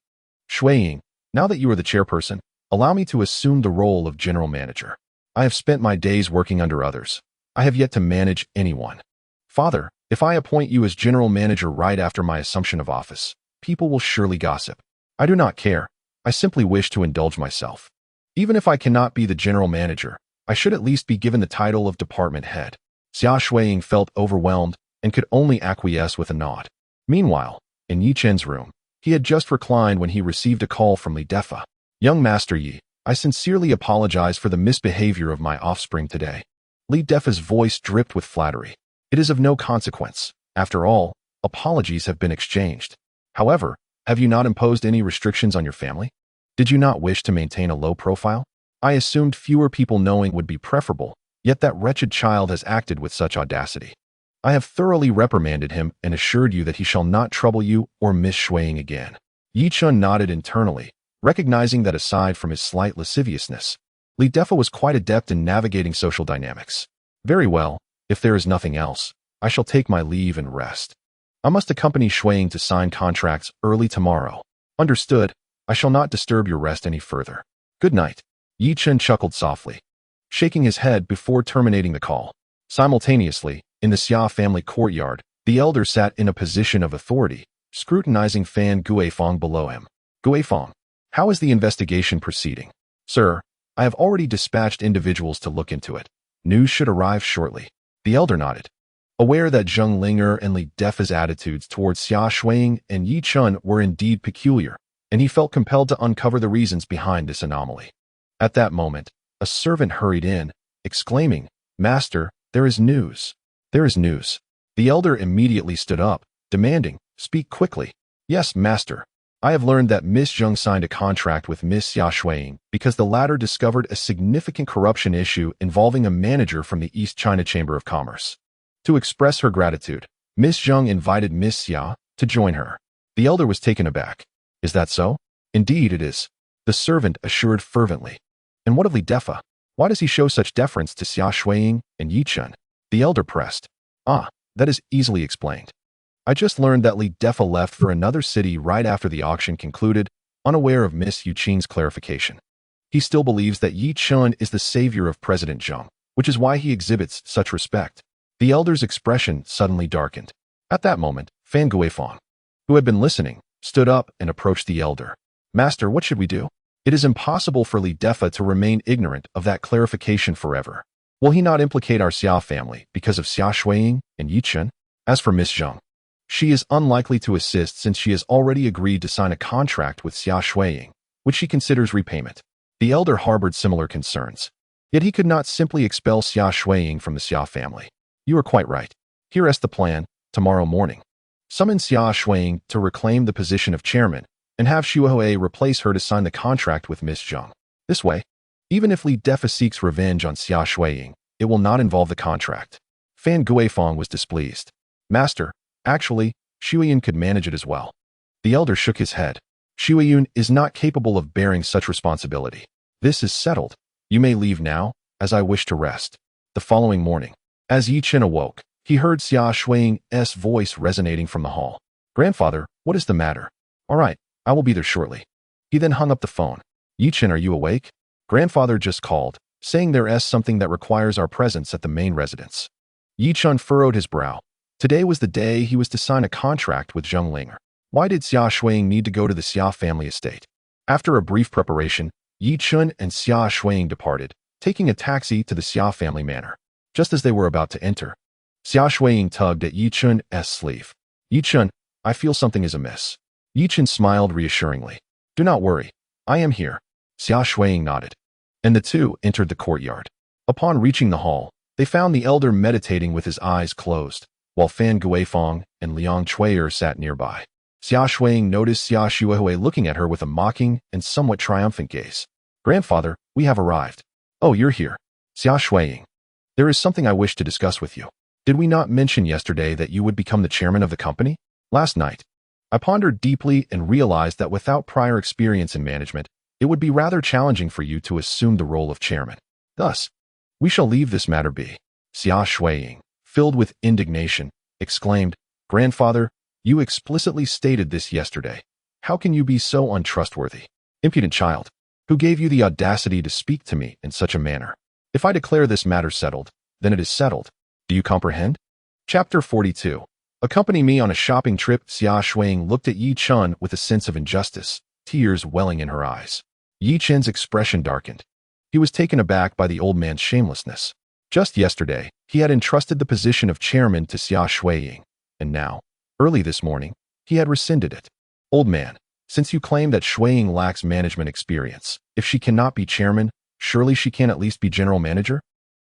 Shuiying, now that you are the chairperson, allow me to assume the role of general manager. I have spent my days working under others. I have yet to manage anyone. Father, if I appoint you as general manager right after my assumption of office, people will surely gossip. I do not care. I simply wish to indulge myself. Even if I cannot be the general manager, I should at least be given the title of department head. Xia Shuiying felt overwhelmed and could only acquiesce with a nod. Meanwhile, in Yi Chen's room, he had just reclined when he received a call from Li Defa. Young Master Yi, I sincerely apologize for the misbehavior of my offspring today. Li Defa's voice dripped with flattery. It is of no consequence. After all, apologies have been exchanged. However, have you not imposed any restrictions on your family? Did you not wish to maintain a low profile? I assumed fewer people knowing would be preferable, yet that wretched child has acted with such audacity. I have thoroughly reprimanded him and assured you that he shall not trouble you or Miss Shuiying again. Yi Chen nodded internally, recognizing that aside from his slight lasciviousness, Li Defa was quite adept in navigating social dynamics. Very well, if there is nothing else, I shall take my leave and rest. I must accompany Shuiying to sign contracts early tomorrow. Understood. I shall not disturb your rest any further. Good night. Yi Chen chuckled softly, shaking his head before terminating the call. Simultaneously, in the Xia family courtyard, the elder sat in a position of authority, scrutinizing Fan Guifeng below him. Guifeng, how is the investigation proceeding? Sir, I have already dispatched individuals to look into it. News should arrive shortly. The elder nodded. Aware that Zheng Linger and Li Defa's attitudes towards Xia Shuiying and Yi Chen were indeed peculiar, and he felt compelled to uncover the reasons behind this anomaly. At that moment, a servant hurried in, exclaiming, Master, there is news. There is news. The elder immediately stood up, demanding, Speak quickly. Yes, master. I have learned that Miss Zheng signed a contract with Miss Xia Shuiying because the latter discovered a significant corruption issue involving a manager from the East China Chamber of Commerce. To express her gratitude, Miss Zheng invited Miss Xia to join her. The elder was taken aback. Is that so? Indeed it is. The servant assured fervently. And what of Li Defa? Why does he show such deference to Xia Shuiying and Yi Chen? The elder pressed. Ah, that is easily explained. I just learned that Li Defa left for another city right after the auction concluded, unaware of Miss Yu Qin's clarification. He still believes that Yi Chen is the savior of President Zheng, which is why he exhibits such respect. The elder's expression suddenly darkened. At that moment, Fan Guifeng, who had been listening, stood up and approached the elder. Master, what should we do? It is impossible for Li Defa to remain ignorant of that clarification forever. Will he not implicate our Xia family because of Xia Shuiying and Yi Chen? As for Miss Zheng, she is unlikely to assist since she has already agreed to sign a contract with Xia Shuiying, which she considers repayment. The elder harbored similar concerns. Yet he could not simply expel Xia Shuiying from the Xia family. You are quite right. Here is the plan. Tomorrow morning, summon Xia Shuiying to reclaim the position of chairman and have Shuihui replace her to sign the contract with Miss Zheng. This way, even if Li Defa seeks revenge on Xia Shuiying, it will not involve the contract. Fan Guifeng was displeased. Master, actually, Shuiyun could manage it as well. The elder shook his head. Shuiyun is not capable of bearing such responsibility. This is settled. You may leave now, as I wish to rest. The following morning, as Yi Chen awoke, he heard Xia Shuiying's voice resonating from the hall. Grandfather, what is the matter? All right, I will be there shortly. He then hung up the phone. Yi Chen, are you awake? Grandfather just called, saying there is something that requires our presence at the main residence. Yi Chen furrowed his brow. Today was the day he was to sign a contract with Zheng Linger. Why did Xia Shuiying need to go to the Xia family estate? After a brief preparation, Yi Chun and Xia Shuiying departed, taking a taxi to the Xia family manor. Just as they were about to enter, Xia Shuiying tugged at Yi Chun's sleeve. Yi Chun, I feel something is amiss. Yi Chun smiled reassuringly. Do not worry. I am here. Xia Shuiying nodded. And the two entered the courtyard. Upon reaching the hall, they found the elder meditating with his eyes closed, while Fan Guifeng and Liang Chui'er sat nearby. Xia Shuiying noticed Xia Shuihui looking at her with a mocking and somewhat triumphant gaze. Grandfather, we have arrived. Oh, you're here. Xia Shuiying. There is something I wish to discuss with you. Did we not mention yesterday that you would become the chairman of the company? Last night, I pondered deeply and realized that without prior experience in management, it would be rather challenging for you to assume the role of chairman. Thus, we shall leave this matter be. Xia Shuiying, filled with indignation, exclaimed, Grandfather, you explicitly stated this yesterday. How can you be so untrustworthy? Impudent child. Who gave you the audacity to speak to me in such a manner? If I declare this matter settled, then it is settled. Do you comprehend? Chapter 42. Accompany me on a shopping trip. Xia Shuiying looked at Yi Chun with a sense of injustice, tears welling in her eyes. Yi Chun's expression darkened. He was taken aback by the old man's shamelessness. Just yesterday, he had entrusted the position of chairman to Xia Shuiying, and now, early this morning, he had rescinded it. Old man, since you claim that Shuiying lacks management experience, if she cannot be chairman, surely she can at least be general manager?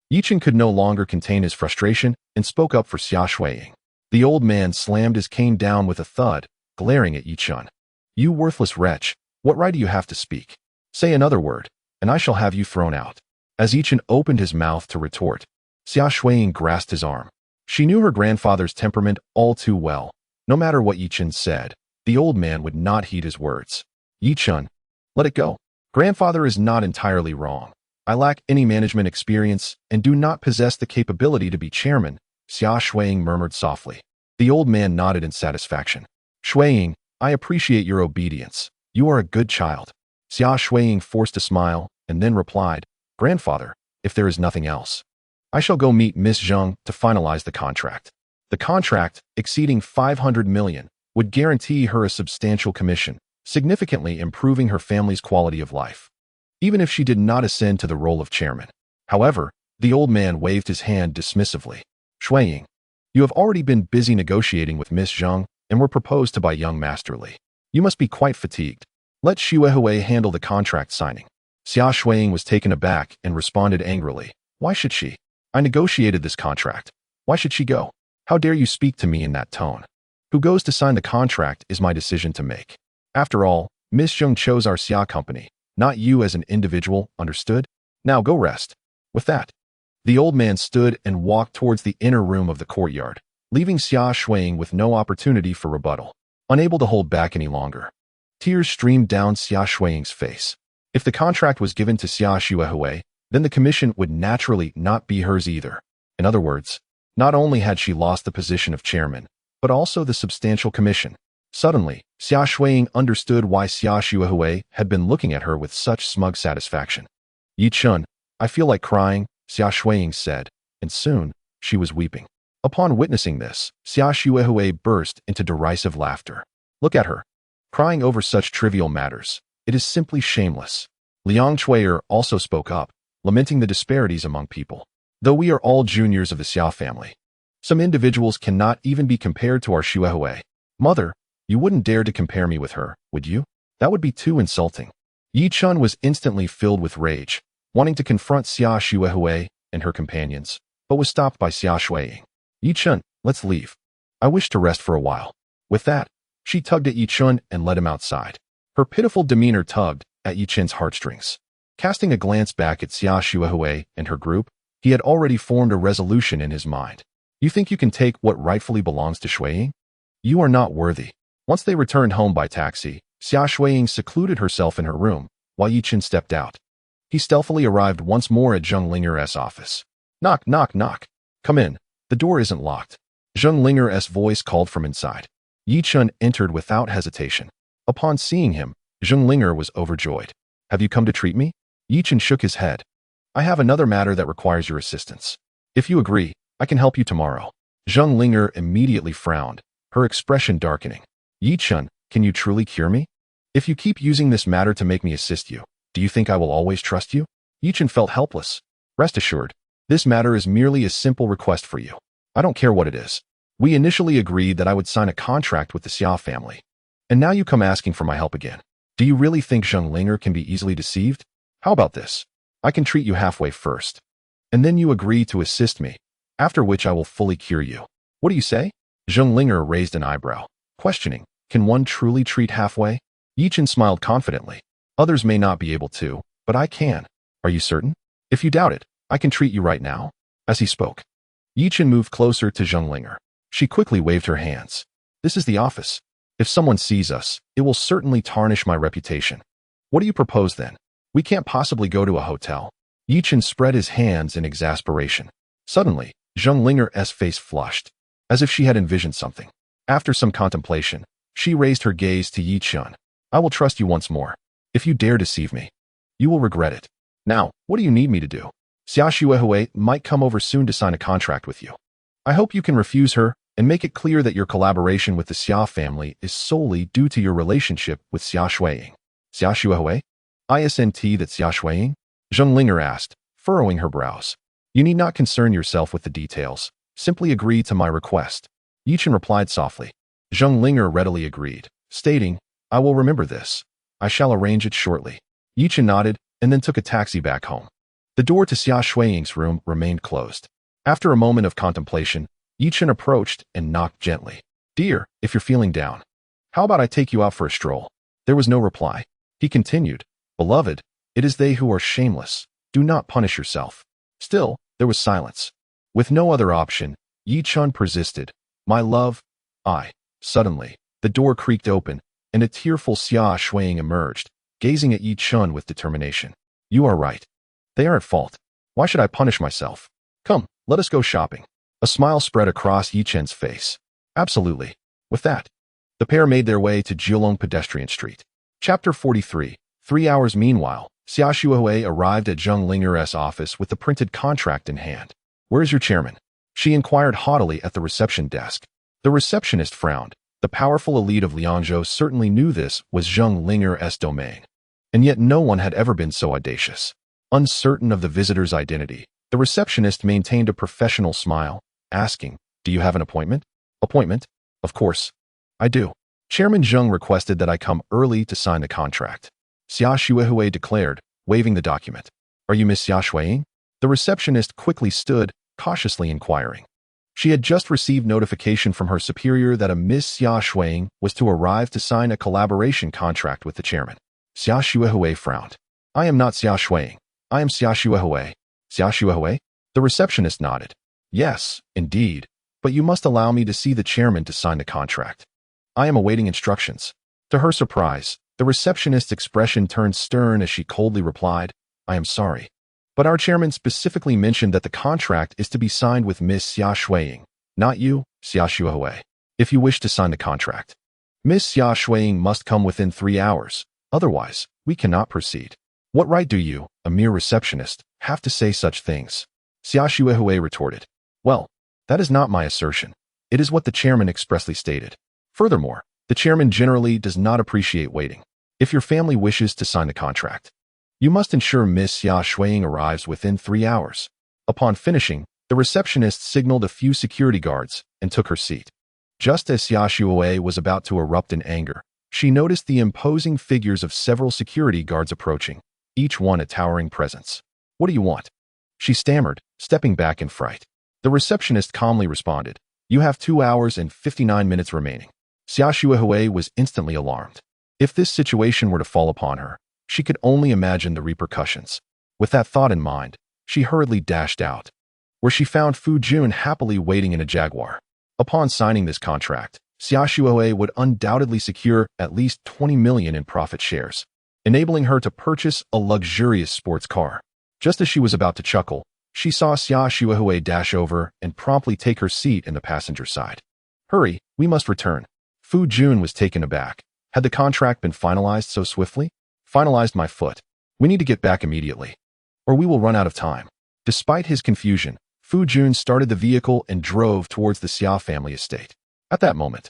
Yi Chun could no longer contain his frustration and spoke up for Xia Shuiying. The old man slammed his cane down with a thud, glaring at Yi Chun. You worthless wretch, what right do you have to speak? Say another word, and I shall have you thrown out. As Yi Chun opened his mouth to retort, Xia Shuiying grasped his arm. She knew her grandfather's temperament all too well. No matter what Yi Chun said, the old man would not heed his words. Yi Chun, let it go. Grandfather is not entirely wrong. I lack any management experience and do not possess the capability to be chairman, Xia Shuiying murmured softly. The old man nodded in satisfaction. Shuiying, I appreciate your obedience. You are a good child. Xia Shuiying forced a smile and then replied, Grandfather, if there is nothing else, I shall go meet Miss Zheng to finalize the contract. The contract, exceeding 500 million, would guarantee her a substantial commission, significantly improving her family's quality of life, even if she did not ascend to the role of chairman. However, the old man waved his hand dismissively. Shuiying, you have already been busy negotiating with Miss Zheng and were proposed to by young Master Li. You must be quite fatigued. Let Shuihui handle the contract signing. Xia Shuiying was taken aback and responded angrily. Why should she? I negotiated this contract. Why should she go? How dare you speak to me in that tone? Who goes to sign the contract is my decision to make. After all, Miss Zheng chose our Xia company, not you as an individual, understood? Now go rest. With that, the old man stood and walked towards the inner room of the courtyard, leaving Xia Shuiying with no opportunity for rebuttal. Unable to hold back any longer, tears streamed down Xia Shuiying's face. If the contract was given to Xia Shuihui, then the commission would naturally not be hers either. In other words, not only had she lost the position of chairman, but also the substantial commission. Suddenly, Xia Shuiying understood why Xia Shuihui had been looking at her with such smug satisfaction. Yi Chun, I feel like crying, Xia Shuiying said, and soon, she was weeping. Upon witnessing this, Xia Shuihui burst into derisive laughter. Look at her, crying over such trivial matters. It is simply shameless. Liang Chui'er also spoke up, lamenting the disparities among people. Though we are all juniors of the Xia family, some individuals cannot even be compared to our Shuihui. Mother, you wouldn't dare to compare me with her, would you? That would be too insulting. Yi Chun was instantly filled with rage, wanting to confront Xia Shuihui and her companions, but was stopped by Xia Shuiying. Yi Chun, let's leave. I wish to rest for a while. With that, she tugged at Yi Chun and led him outside. Her pitiful demeanor tugged at Yi Chun's heartstrings. Casting a glance back at Xia Shuihui and her group, he had already formed a resolution in his mind. You think you can take what rightfully belongs to Shuiying? You are not worthy. Once they returned home by taxi, Xia Shuiying secluded herself in her room, while Yi Chun stepped out. He stealthily arrived once more at Zheng Linger's office. Knock, knock, knock. Come in. The door isn't locked. Zheng Linger's voice called from inside. Yi Chun entered without hesitation. Upon seeing him, Zheng Linger was overjoyed. Have you come to treat me? Yi Chun shook his head. I have another matter that requires your assistance. If you agree, I can help you tomorrow. Zheng Linger immediately frowned, her expression darkening. Yi Chun, can you truly cure me? If you keep using this matter to make me assist you, do you think I will always trust you? Yi Chen felt helpless. Rest assured, this matter is merely a simple request for you. I don't care what it is. We initially agreed that I would sign a contract with the Xia family. And now you come asking for my help again. Do you really think Zheng Linger can be easily deceived? How about this? I can treat you halfway first. And then you agree to assist me, after which I will fully cure you. What do you say? Zheng Linger raised an eyebrow, questioning, can one truly treat halfway? Yi Chen smiled confidently. Others may not be able to, but I can. Are you certain? If you doubt it, I can treat you right now. As he spoke, Yi Chen moved closer to Zheng Linger. She quickly waved her hands. This is the office. If someone sees us, it will certainly tarnish my reputation. What do you propose then? We can't possibly go to a hotel. Yi Chen spread his hands in exasperation. Suddenly, Zheng Linger's face flushed, as if she had envisioned something. After some contemplation, she raised her gaze to Yi Chen. I will trust you once more. If you dare deceive me, you will regret it. Now, what do you need me to do? Xia Xuehui might come over soon to sign a contract with you. I hope you can refuse her and make it clear that your collaboration with the Xia family is solely due to your relationship with Xia Xueying. Xia Xuehui? Isn't that Xia Xueying? Zheng Linger asked, furrowing her brows. You need not concern yourself with the details. Simply agree to my request. Yi Chen replied softly. Zheng Linger readily agreed, stating, I will remember this. I shall arrange it shortly. Yi Chen nodded and then took a taxi back home. The door to Xia Xueying's room remained closed. After a moment of contemplation, Yi Chen approached and knocked gently. Dear, if you're feeling down, how about I take you out for a stroll? There was no reply. He continued, Beloved, it is they who are shameless. Do not punish yourself. Still, there was silence. With no other option, Yi Chen persisted. My love, I. Suddenly, the door creaked open, and a tearful Xia Xueying emerged, gazing at Yi Chen with determination. You are right. They are at fault. Why should I punish myself? Come, let us go shopping. A smile spread across Yi Chen's face. Absolutely. With that, the pair made their way to Jiulong Pedestrian Street. Chapter 43. 3 hours meanwhile, Xia Xuehui arrived at Zheng Linger's office with the printed contract in hand. Where is your chairman? She inquired haughtily at the reception desk. The receptionist frowned. The powerful elite of Liangzhou certainly knew this was Zheng Linger's domain. And yet no one had ever been so audacious. Uncertain of the visitor's identity, the receptionist maintained a professional smile, asking, Do you have an appointment? Appointment? Of course. I do. Chairman Zheng requested that I come early to sign the contract. Xia Xuehui declared, waving the document. Are you Miss Xia Xueying? The receptionist quickly stood, cautiously inquiring. She had just received notification from her superior that a Miss Xia Xueying was to arrive to sign a collaboration contract with the chairman. Xia Xuehui frowned. I am not Xia Xueying. I am Xia Xuehui. Xia Xuehui? The receptionist nodded. Yes, indeed, but you must allow me to see the chairman to sign the contract. I am awaiting instructions. To her surprise, the receptionist's expression turned stern as she coldly replied, I am sorry, but our chairman specifically mentioned that the contract is to be signed with Miss Xia Xueying, not you, Xia Xuehui. If you wish to sign the contract, Miss Xia Xueying must come within 3 hours, otherwise, we cannot proceed. What right do you, a mere receptionist, have to say such things? Xia Xuehui retorted. Well, that is not my assertion. It is what the chairman expressly stated. Furthermore, the chairman generally does not appreciate waiting. If your family wishes to sign the contract, you must ensure Miss Xia Xueying arrives within 3 hours. Upon finishing, the receptionist signaled a few security guards and took her seat. Just as Xia Xuehui was about to erupt in anger, she noticed the imposing figures of several security guards approaching, each one a towering presence. What do you want? She stammered, stepping back in fright. The receptionist calmly responded, You have 2 hours and 59 minutes remaining. Xia Xuehui was instantly alarmed. If this situation were to fall upon her, she could only imagine the repercussions. With that thought in mind, she hurriedly dashed out, where she found Fu Jun happily waiting in a Jaguar. Upon signing this contract, Xia Xuehui would undoubtedly secure at least 20 million in profit shares, enabling her to purchase a luxurious sports car. Just as she was about to chuckle, she saw Xia Xuehui dash over and promptly take her seat in the passenger side. Hurry, we must return. Fu Jun was taken aback. Had the contract been finalized so swiftly? Finalized my foot. We need to get back immediately, or we will run out of time. Despite his confusion, Fu Jun started the vehicle and drove towards the Xia family estate. At that moment,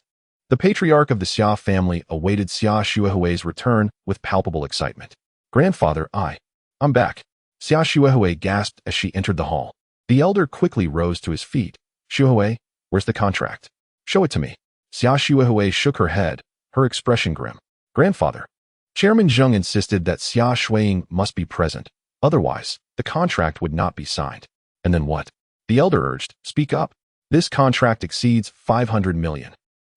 The patriarch of the Xia family awaited Xia Shuehui's return with palpable excitement. "Grandfather, I'm back." Xia Shuehui gasped as she entered the hall. The elder quickly rose to his feet. "Shuehui, where's the contract? Show it to me." Xia Shuehui shook her head, her expression grim. "Grandfather." Chairman Zheng insisted that Xia Shuiying must be present. Otherwise, the contract would not be signed. "And then what?" The elder urged. "Speak up. This contract exceeds 500 million.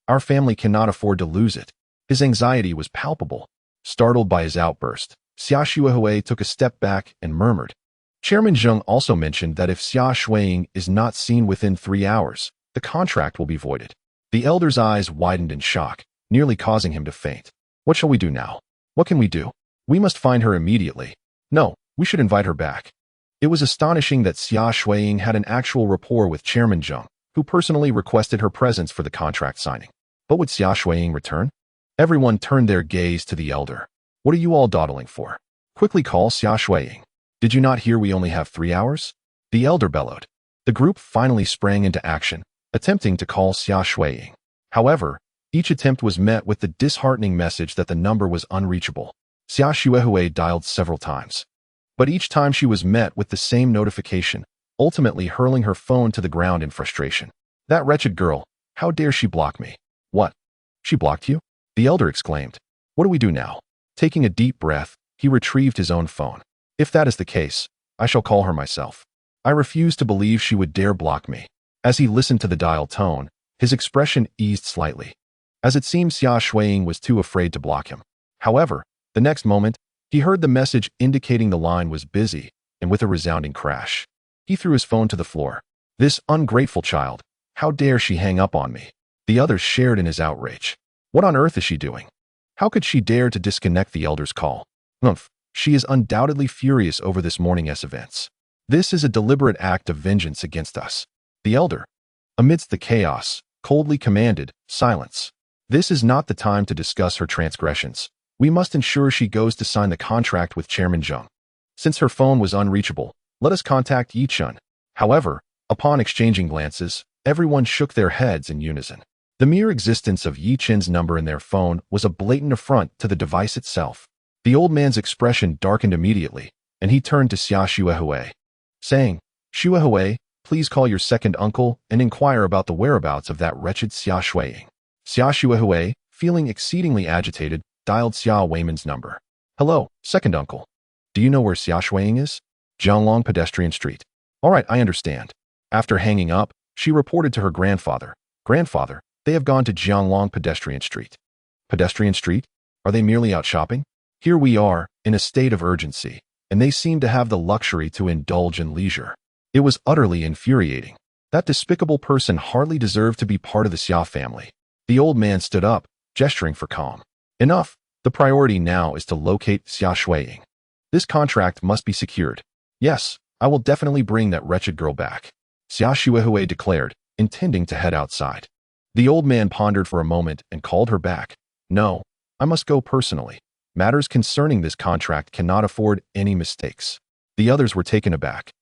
Our family cannot afford to lose it." His anxiety was palpable. Startled by his outburst, Xia Shuehui took a step back and murmured. Chairman Zheng also mentioned that if Xia Shuiying is not seen within 3 hours, the contract will be voided. The elder's eyes widened in shock, nearly causing him to faint. "What shall we do now? What can we do? We must find her immediately. No, we should invite her back." It was astonishing that Xia Shuiying had an actual rapport with Chairman Zheng, who personally requested her presence for the contract signing. But would Xia Shuiying return? Everyone turned their gaze to the elder. "What are you all dawdling for? Quickly call Xia Shuiying. Did you not hear we only have 3 hours?" The elder bellowed. The group finally sprang into action, attempting to call Xia Shuiying. However, each attempt was met with the disheartening message that the number was unreachable. Xia Shuehui dialed several times. But each time she was met with the same notification, ultimately hurling her phone to the ground in frustration. "That wretched girl, how dare she block me?" "What? She blocked you?" the elder exclaimed. "What do we do now?" Taking a deep breath, he retrieved his own phone. "If that is the case, I shall call her myself. I refuse to believe she would dare block me." As he listened to the dial tone, his expression eased slightly, as it seemed Xia Shuiying was too afraid to block him. However, the next moment, he heard the message indicating the line was busy, and with a resounding crash, he threw his phone to the floor. "This ungrateful child, how dare she hang up on me?" The others shared in his outrage. "What on earth is she doing? How could she dare to disconnect the elder's call? Humph, she is undoubtedly furious over this morning's events. This is a deliberate act of vengeance against us." The elder, amidst the chaos, coldly commanded, "Silence. This is not the time to discuss her transgressions. We must ensure she goes to sign the contract with Chairman Zheng. Since her phone was unreachable, let us contact Yi Chun." However, upon exchanging glances, everyone shook their heads in unison. The mere existence of Yi Chen's number in their phone was a blatant affront to the device itself. The old man's expression darkened immediately, and he turned to Xia Shuehui, saying, "Shuehui, please call your second uncle and inquire about the whereabouts of that wretched Xia Shuiying." Xia Shuehui, feeling exceedingly agitated, dialed Xia Weiman's number. "Hello, second uncle. Do you know where Xia Shuiying is?" "Jianglong Pedestrian Street." "All right, I understand." After hanging up, she reported to her grandfather. "Grandfather, they have gone to Jianglong Pedestrian Street." "Pedestrian Street? Are they merely out shopping?" "Here we are, in a state of urgency, and they seem to have the luxury to indulge in leisure." It was utterly infuriating. That despicable person hardly deserved to be part of the Xia family. The old man stood up, gesturing for calm. "Enough. The priority now is to locate Xia Shuiying. This contract must be secured. Yes, I will definitely bring that wretched girl back," Xia Shuehui declared, intending to head outside. The old man pondered for a moment and called her back. "No, I must go personally. Matters concerning this contract cannot afford any mistakes." The others were taken aback.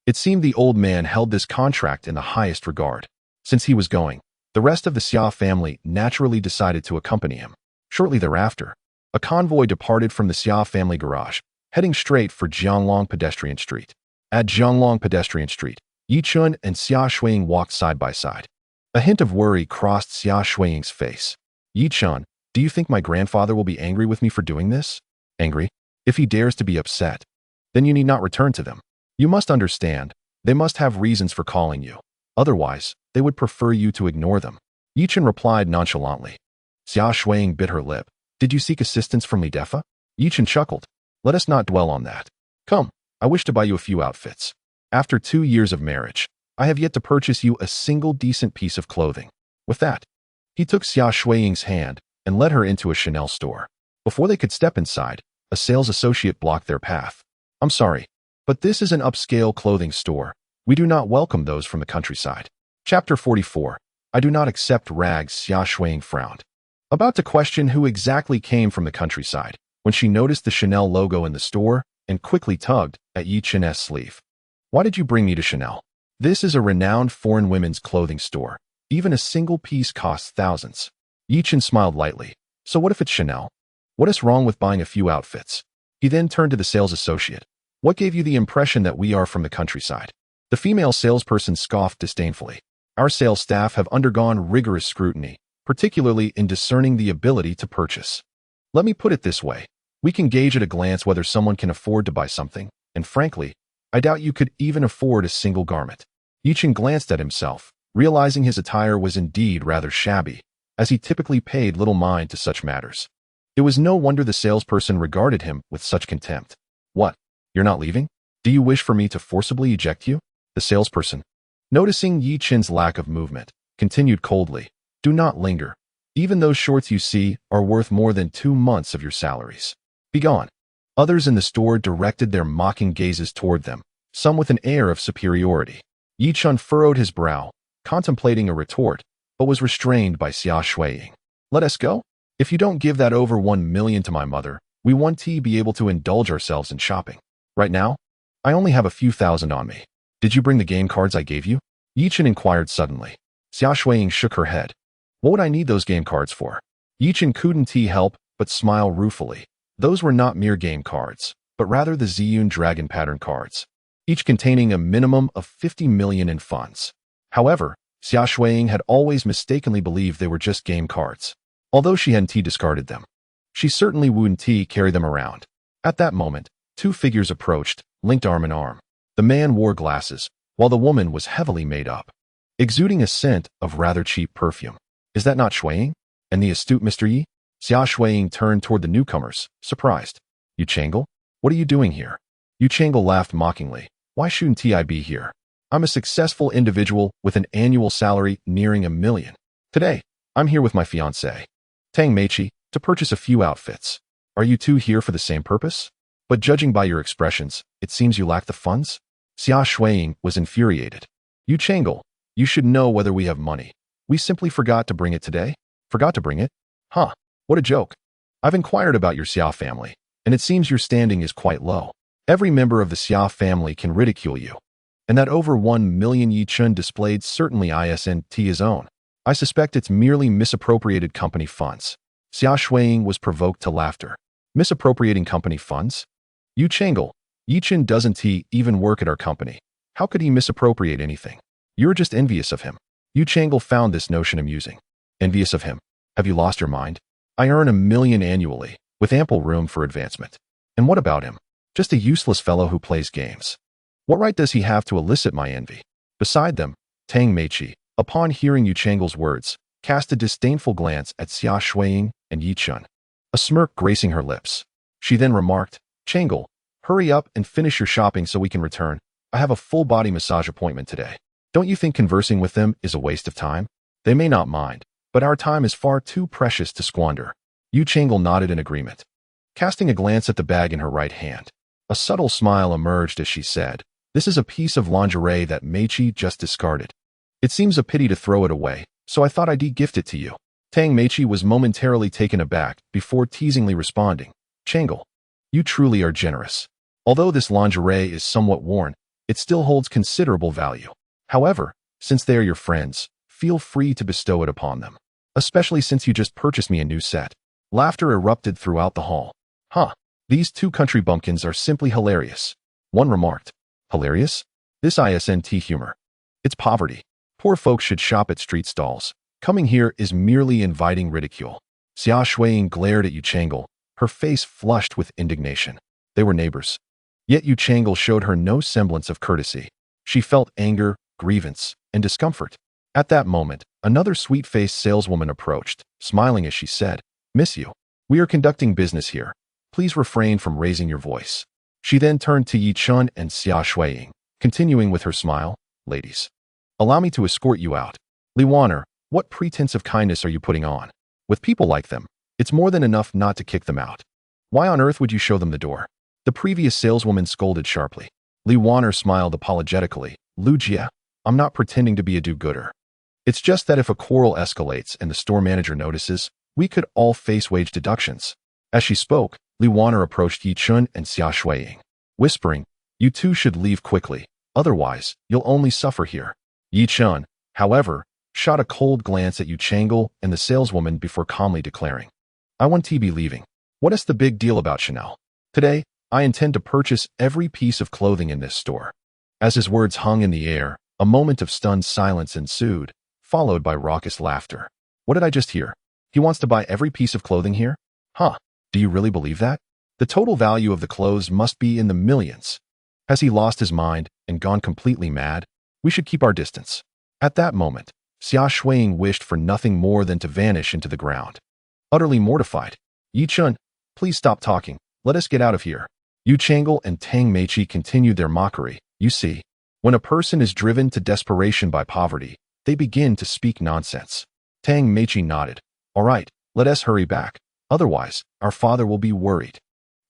It seemed the old man held this contract in the highest regard. Since he was going, the rest of the Xia family naturally decided to accompany him. Shortly thereafter, a convoy departed from the Xia family garage, heading straight for Jianglong Pedestrian Street. At Jianglong Pedestrian Street, Yi Chun and Xia Shuiying walked side by side. A hint of worry crossed Xia Shuiying's face. "Yi Chun, do you think my grandfather will be angry with me for doing this?" "Angry? If he dares to be upset, then you need not return to them. You must understand, they must have reasons for calling you. Otherwise, they would prefer you to ignore them." Yi Chun replied nonchalantly. Xia Shuiying bit her lip. "Did you seek assistance from Li Defa?" Yi Chun chuckled. "Let us not dwell on that. Come, I wish to buy you a few outfits. After 2 years of marriage, I have yet to purchase you a single decent piece of clothing." With that, he took Xia Shuiying's hand and led her into a Chanel store. Before they could step inside, a sales associate blocked their path. "I'm sorry, but this is an upscale clothing store. We do not welcome those from the countryside." Chapter 44. I do not accept rags. Xia Shuiying frowned, about to question who exactly came from the countryside, when she noticed the Chanel logo in the store and quickly tugged at Yi Chen's sleeve. "Why did you bring me to Chanel? This is a renowned foreign women's clothing store. Even a single piece costs thousands." Yi Chen smiled lightly. So what if it's Chanel? What is wrong with buying a few outfits? He then turned to the sales associate. What gave you the impression that we are from the countryside? The female salesperson scoffed disdainfully. Our sales staff have undergone rigorous scrutiny, particularly in discerning the ability to purchase. Let me put it this way. We can gauge at a glance whether someone can afford to buy something, and frankly, I doubt you could even afford a single garment. Yi Chen glanced at himself, realizing his attire was indeed rather shabby, as he typically paid little mind to such matters. It was no wonder the salesperson regarded him with such contempt. What? You're not leaving? Do you wish for me to forcibly eject you? The salesperson, noticing Yi Chen's lack of movement, continued coldly. Do not linger. Even those shorts you see are worth more than 2 months of your salaries. Begone. Others in the store directed their mocking gazes toward them, some with an air of superiority. Yi Chen furrowed his brow, contemplating a retort, but was restrained by Xia Shuiying. Let us go? If you don't give that over 1 million to my mother, we won't be able to indulge ourselves in shopping. Right now, I only have a few thousand on me. Did you bring the game cards I gave you? Yi Chen inquired suddenly. Xia Shuiying shook her head. What would I need those game cards for? Yi Chen couldn't help but smile ruefully. Those were not mere game cards, but rather the Ziyun Dragon pattern cards, each containing a minimum of 50 million in funds. However, Xia Shuiying had always mistakenly believed they were just game cards. Although she hadn't discarded them, she certainly wouldn't carry them around. At that moment, 2 figures approached, linked arm in arm. The man wore glasses, while the woman was heavily made up, exuding a scent of rather cheap perfume. Is that not Shuiying? And the astute Mr. Yi? Xia Shuiying turned toward the newcomers, surprised. You Changle? What are you doing here? Yu Changle laughed mockingly. Why shouldn't I be here? I'm a successful individual with an annual salary nearing 1 million. Today, I'm here with my fiancée, Tang Meiqi, to purchase a few outfits. Are you two here for the same purpose? But judging by your expressions, it seems you lack the funds? Xia Shuiying was infuriated. Yu Changle, you should know whether we have money. We simply forgot to bring it today. Forgot to bring it? Huh. What a joke. I've inquired about your Xia family, and it seems your standing is quite low. Every member of the Xia family can ridicule you. And that over 1 million Yi Chen displayed certainly isn't his own. I suspect it's merely misappropriated company funds. Xia Shuiying was provoked to laughter. Misappropriating company funds? Yu Changle, Yi Chen doesn't even work at our company. How could he misappropriate anything? You're just envious of him. Yu Changle found this notion amusing. Envious of him? Have you lost your mind? I earn 1 million annually, with ample room for advancement. And what about him? Just a useless fellow who plays games. What right does he have to elicit my envy? Beside them, Tang Meiqi, upon hearing Yu Changle's words, cast a disdainful glance at Xia Shuiying and Yi Chen, a smirk gracing her lips. She then remarked, Changle, hurry up and finish your shopping so we can return. I have a full-body massage appointment today. Don't you think conversing with them is a waste of time? They may not mind, but our time is far too precious to squander. Yu Changle nodded in agreement, casting a glance at the bag in her right hand. A subtle smile emerged as she said, This is a piece of lingerie that Meiqi just discarded. It seems a pity to throw it away, so I thought I'd gift it to you. Tang Meiqi was momentarily taken aback before teasingly responding, Changle, you truly are generous. Although this lingerie is somewhat worn, it still holds considerable value. However, since they are your friends, feel free to bestow it upon them. Especially since you just purchased me a new set. Laughter erupted throughout the hall. Huh, these 2 country bumpkins are simply hilarious. One remarked. Hilarious? This isn't humor. It's poverty. Poor folks should shop at street stalls. Coming here is merely inviting ridicule. Xia Shuiying glared at Yu Changle, her face flushed with indignation. They were neighbors. Yet Yu Changle showed her no semblance of courtesy. She felt anger, grievance, and discomfort. At that moment, another sweet-faced saleswoman approached, smiling as she said, Miss Yu, we are conducting business here. Please refrain from raising your voice. She then turned to Yi Chen and Xia Shuiying, continuing with her smile, Ladies, allow me to escort you out. Li Wanner, what pretense of kindness are you putting on? With people like them, it's more than enough not to kick them out. Why on earth would you show them the door? The previous saleswoman scolded sharply. Li Wanner smiled apologetically. Lu Jia, I'm not pretending to be a do-gooder. It's just that if a quarrel escalates and the store manager notices, we could all face wage deductions. As she spoke, Li Wanner approached Yi Chen and Xia Shuiying, whispering, You two should leave quickly, otherwise, you'll only suffer here. Yi Chen, however, shot a cold glance at Yu Chang'e and the saleswoman before calmly declaring, I want to be leaving. What is the big deal about Chanel? Today, I intend to purchase every piece of clothing in this store. As his words hung in the air, a moment of stunned silence ensued, followed by raucous laughter. What did I just hear? He wants to buy every piece of clothing here? Huh, do you really believe that? The total value of the clothes must be in the millions. Has he lost his mind and gone completely mad? We should keep our distance. At that moment, Xia Shuiying wished for nothing more than to vanish into the ground. Utterly mortified, Yi Chun, please stop talking. Let us get out of here. Yu Chang'e and Tang Meiqi continued their mockery. You see, when a person is driven to desperation by poverty, they begin to speak nonsense. Tang Meiqi nodded. All right, let us hurry back. Otherwise, our father will be worried.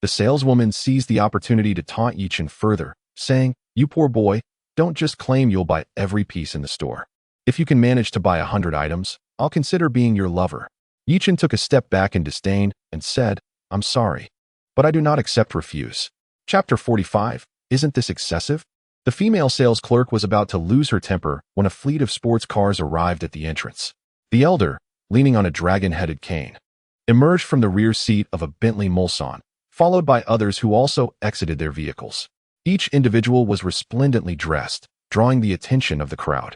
The saleswoman seized the opportunity to taunt Yi Chun further, saying, You poor boy, don't just claim you'll buy every piece in the store. If you can manage to buy 100 items, I'll consider being your lover. Yi Chun took a step back in disdain and said, I'm sorry, but I do not accept refuse. Chapter 45. Isn't this excessive? The female sales clerk was about to lose her temper when a fleet of sports cars arrived at the entrance. The elder, leaning on a dragon-headed cane, emerged from the rear seat of a Bentley Mulsanne, followed by others who also exited their vehicles. Each individual was resplendently dressed, drawing the attention of the crowd.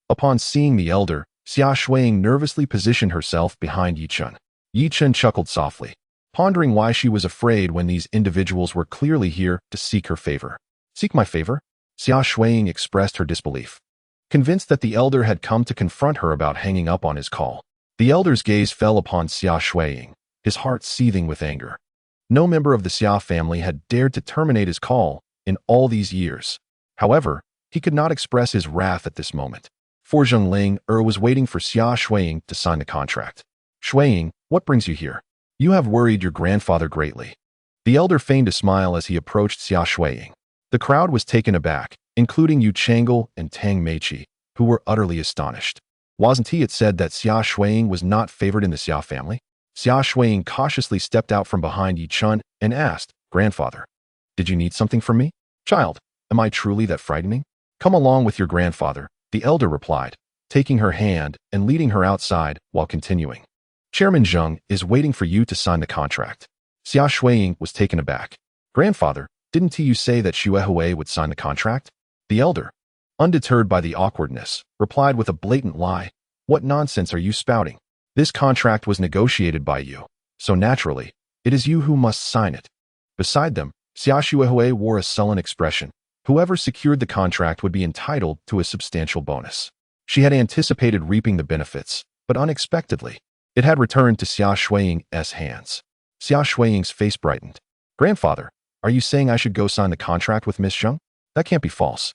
Upon seeing the elder, Xia Shuiying nervously positioned herself behind Yi Chun. Yi Chun chuckled softly, pondering why she was afraid when these individuals were clearly here to seek her favor. Seek my favor? Xia Shuiying expressed her disbelief, convinced that the elder had come to confront her about hanging up on his call. The elder's gaze fell upon Xia Shuiying, his heart seething with anger. No member of the Xia family had dared to terminate his call in all these years. However, he could not express his wrath at this moment. For Zhongling was waiting for Xia Shuiying to sign the contract. Shuiying, what brings you here? You have worried your grandfather greatly. The elder feigned a smile as he approached Xia Shuiying. The crowd was taken aback, including Yu Chang'e and Tang Meiqi, who were utterly astonished. Wasn't it said that Xia Shuiying was not favored in the Xia family? Xia Shuiying cautiously stepped out from behind Yi Chun and asked, Grandfather, did you need something from me? Child, am I truly that frightening? Come along with your grandfather, the elder replied, taking her hand and leading her outside while continuing. Chairman Zheng is waiting for you to sign the contract. Xia Shuiying was taken aback. Grandfather, didn't you say that Xue Hui would sign the contract? The elder, undeterred by the awkwardness, replied with a blatant lie. What nonsense are you spouting? This contract was negotiated by you, so naturally, it is you who must sign it. Beside them, Xia Shuihui wore a sullen expression. Whoever secured the contract would be entitled to a substantial bonus. She had anticipated reaping the benefits, but unexpectedly, it had returned to Xia Shuiying's hands. Xia Shuiying's face brightened. Grandfather, are you saying I should go sign the contract with Miss Zheng? That can't be false,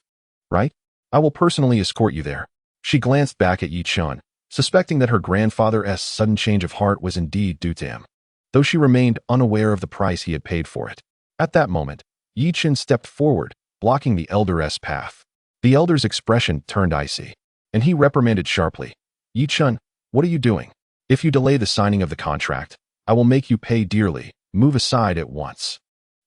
right? I will personally escort you there. She glanced back at Yi Chun, suspecting that her grandfather's sudden change of heart was indeed due to him, though she remained unaware of the price he had paid for it. At that moment, Yi Chun stepped forward, blocking the elder's path. The elder's expression turned icy, and he reprimanded sharply. Yi Chun, what are you doing? If you delay the signing of the contract, I will make you pay dearly. Move aside at once.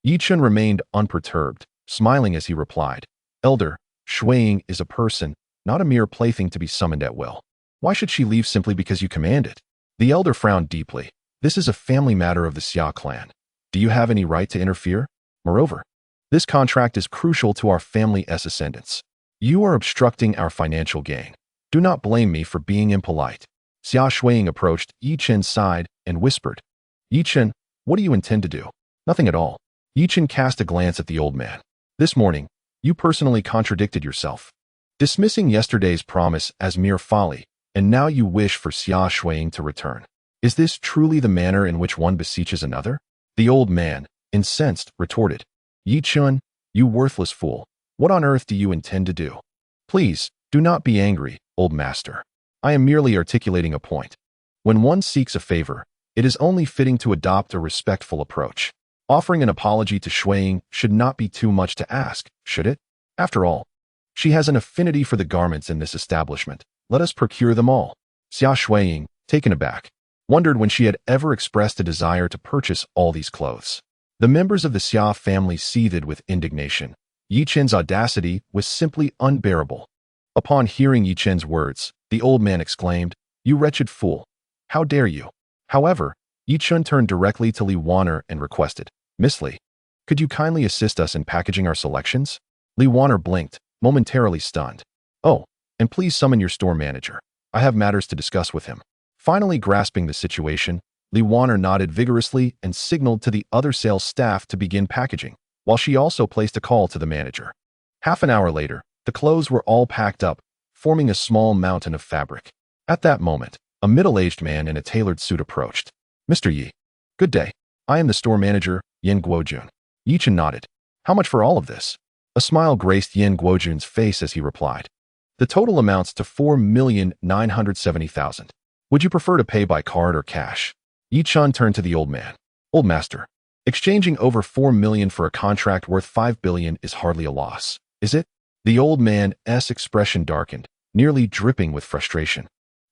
Yi Chun remained unperturbed, smiling as he replied, Elder, Shuiying is a person, not a mere plaything to be summoned at will. Why should she leave simply because you command it? The elder frowned deeply. This is a family matter of the Xia clan. Do you have any right to interfere? Moreover, this contract is crucial to our family's ascendance. You are obstructing our financial gain. Do not blame me for being impolite. Xia Shuiying approached Yi Chen's side and whispered, Yi Chen, what do you intend to do? Nothing at all. Yi Chen cast a glance at the old man. This morning, you personally contradicted yourself, dismissing yesterday's promise as mere folly, and now you wish for Xia Shuiying to return. Is this truly the manner in which one beseeches another? The old man, incensed, retorted, Yi Chun, you worthless fool, what on earth do you intend to do? Please, do not be angry, old master. I am merely articulating a point. When one seeks a favor, it is only fitting to adopt a respectful approach. Offering an apology to Shuiying should not be too much to ask, should it? After all, she has an affinity for the garments in this establishment. Let us procure them all. Xia Shuiying, taken aback, wondered when she had ever expressed a desire to purchase all these clothes. The members of the Xia family seethed with indignation. Yi Chen's audacity was simply unbearable. Upon hearing Yi Chen's words, The old man exclaimed, "You wretched fool! How dare you?" However, Yi Chun turned directly to Li Wanner and requested, "Miss Li, could you kindly assist us in packaging our selections?" Li Wanner blinked, momentarily stunned. "Oh, and please summon your store manager. I have matters to discuss with him." Finally grasping the situation, Li Wanner nodded vigorously and signaled to the other sales staff to begin packaging, while she also placed a call to the manager. Half an hour later, the clothes were all packed up, forming a small mountain of fabric. At that moment, a middle-aged man in a tailored suit approached. "Mr. Yi, good day. I am the store manager, Yin Guojun." Yi Chen nodded. "How much for all of this?" A smile graced Yin Guojun's face as he replied, "The total amounts to 4,970,000. Would you prefer to pay by card or cash?" Yi Chen turned to the old man. "Old master, exchanging over 4 million for a contract worth 5 billion is hardly a loss, is it?" The old man's expression darkened, nearly dripping with frustration.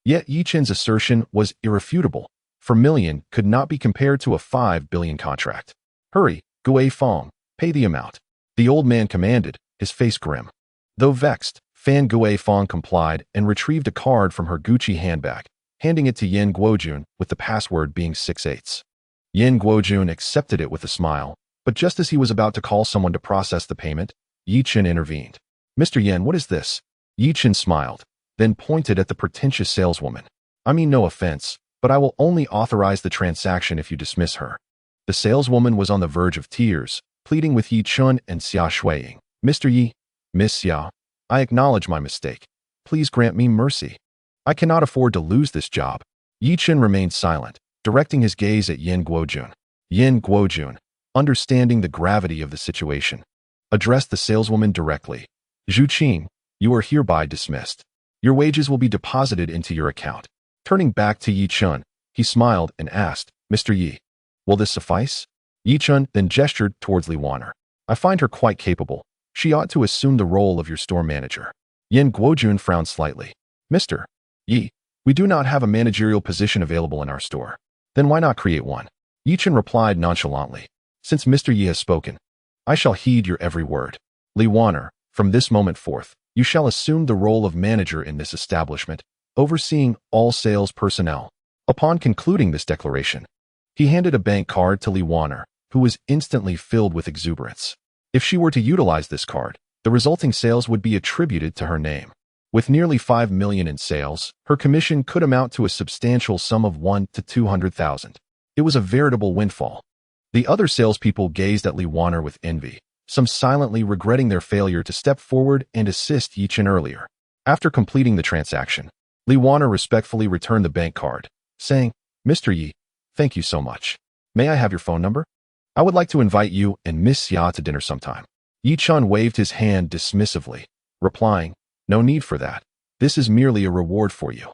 Yet Yi Chen's assertion was irrefutable. 4 million could not be compared to a 5 billion contract. "Hurry, Gui Fong, pay the amount," the old man commanded, his face grim. Though vexed, Fan Gui Fong complied and retrieved a card from her Gucci handbag, handing it to Yin Guojun with the password being 6/8. Yin Guojun accepted it with a smile, but just as he was about to call someone to process the payment, Yi Chen intervened. "Mr. Yin, what is this?" Yi Chen smiled, then pointed at the pretentious saleswoman. "I mean no offense, but I will only authorize the transaction if you dismiss her." The saleswoman was on the verge of tears, pleading with Yi Chen and Xia Shuiying. "Mr. Yi, Miss Xia, I acknowledge my mistake. Please grant me mercy. I cannot afford to lose this job." Yi Chen remained silent, directing his gaze at Yin Guojun. Yin Guojun, understanding the gravity of the situation, addressed the saleswoman directly. "Zhu Qing, you are hereby dismissed. Your wages will be deposited into your account." Turning back to Yi Chen, he smiled and asked, "Mr. Yi, will this suffice?" Yi Chen then gestured towards Li Wanner. "I find her quite capable. She ought to assume the role of your store manager." Yin Guojun frowned slightly. "Mr. Yi, we do not have a managerial position available in our store. Then why not create one?" Yi Chen replied nonchalantly. "Since Mr. Yi has spoken, I shall heed your every word. Li Wanner, from this moment forth, you shall assume the role of manager in this establishment, overseeing all sales personnel." Upon concluding this declaration, he handed a bank card to Li Wanner, who was instantly filled with exuberance. If she were to utilize this card, the resulting sales would be attributed to her name. With nearly 5 million in sales, her commission could amount to a substantial sum of 1 to 200,000. It was a veritable windfall. The other salespeople gazed at Li Wanner with envy, some silently regretting their failure to step forward and assist Yi Chen earlier. After completing the transaction, Li Wanner respectfully returned the bank card, saying, "Mr. Yi, thank you so much. May I have your phone number? I would like to invite you and Miss Xia to dinner sometime." Yi Chen waved his hand dismissively, replying, "No need for that. This is merely a reward for you."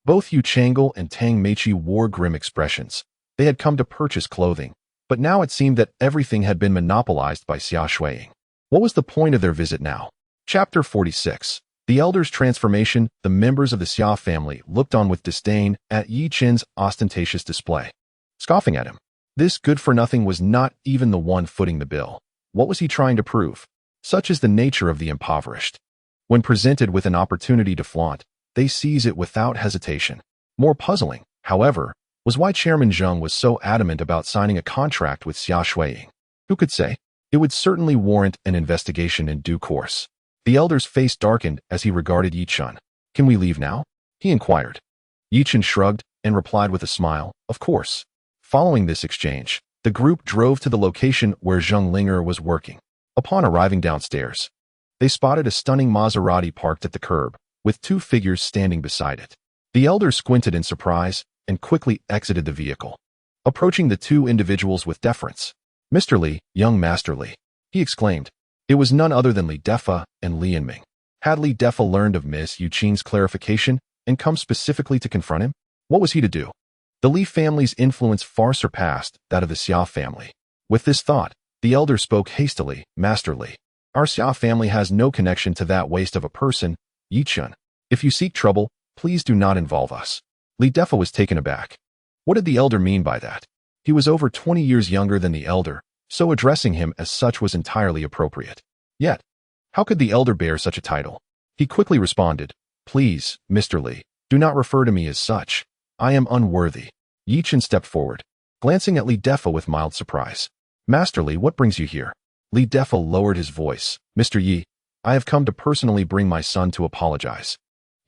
Both Yu Changle and Tang Meiqi wore grim expressions. They had come to purchase clothing, but now it seemed that everything had been monopolized by Xia Shuiying. What was the point of their visit now? Chapter 46. The Elder's Transformation. The members of the Xia family looked on with disdain at Yi Chen's ostentatious display, scoffing at him. This good-for-nothing was not even the one footing the bill. What was he trying to prove? Such is the nature of the impoverished. When presented with an opportunity to flaunt, they seize it without hesitation. More puzzling, however, was why Chairman Zheng was so adamant about signing a contract with Xia Shuiying. Who could say? It would certainly warrant an investigation in due course. The elder's face darkened as he regarded Yi Chen. "Can we leave now?" he inquired. Yi Chen shrugged and replied with a smile, "Of course." Following this exchange, the group drove to the location where Zheng Linger was working. Upon arriving downstairs, they spotted a stunning Maserati parked at the curb, with 2 figures standing beside it. The elder squinted in surprise and quickly exited the vehicle, approaching the 2 individuals with deference. "Mr. Li, young Master Li," he exclaimed. It was none other than Li Defa and Li Yanming. Had Li Defa learned of Miss Yu Qing's clarification and come specifically to confront him? What was he to do? The Li family's influence far surpassed that of the Xia family. With this thought, the elder spoke hastily, "Master Li, our Xia family has no connection to that waste of a person, Yi Chen. If you seek trouble, please do not involve us." Li Defa was taken aback. What did the elder mean by that? He was over 20 years younger than the elder, so addressing him as such was entirely appropriate. Yet, how could the elder bear such a title? He quickly responded, Please, Mr. Li, do not refer to me as such. I am unworthy. Yi Chen stepped forward, glancing at Li Defa with mild surprise. Master Li, what brings you here? Li Defa lowered his voice. Mr. Yi, I have come to personally bring my son to apologize.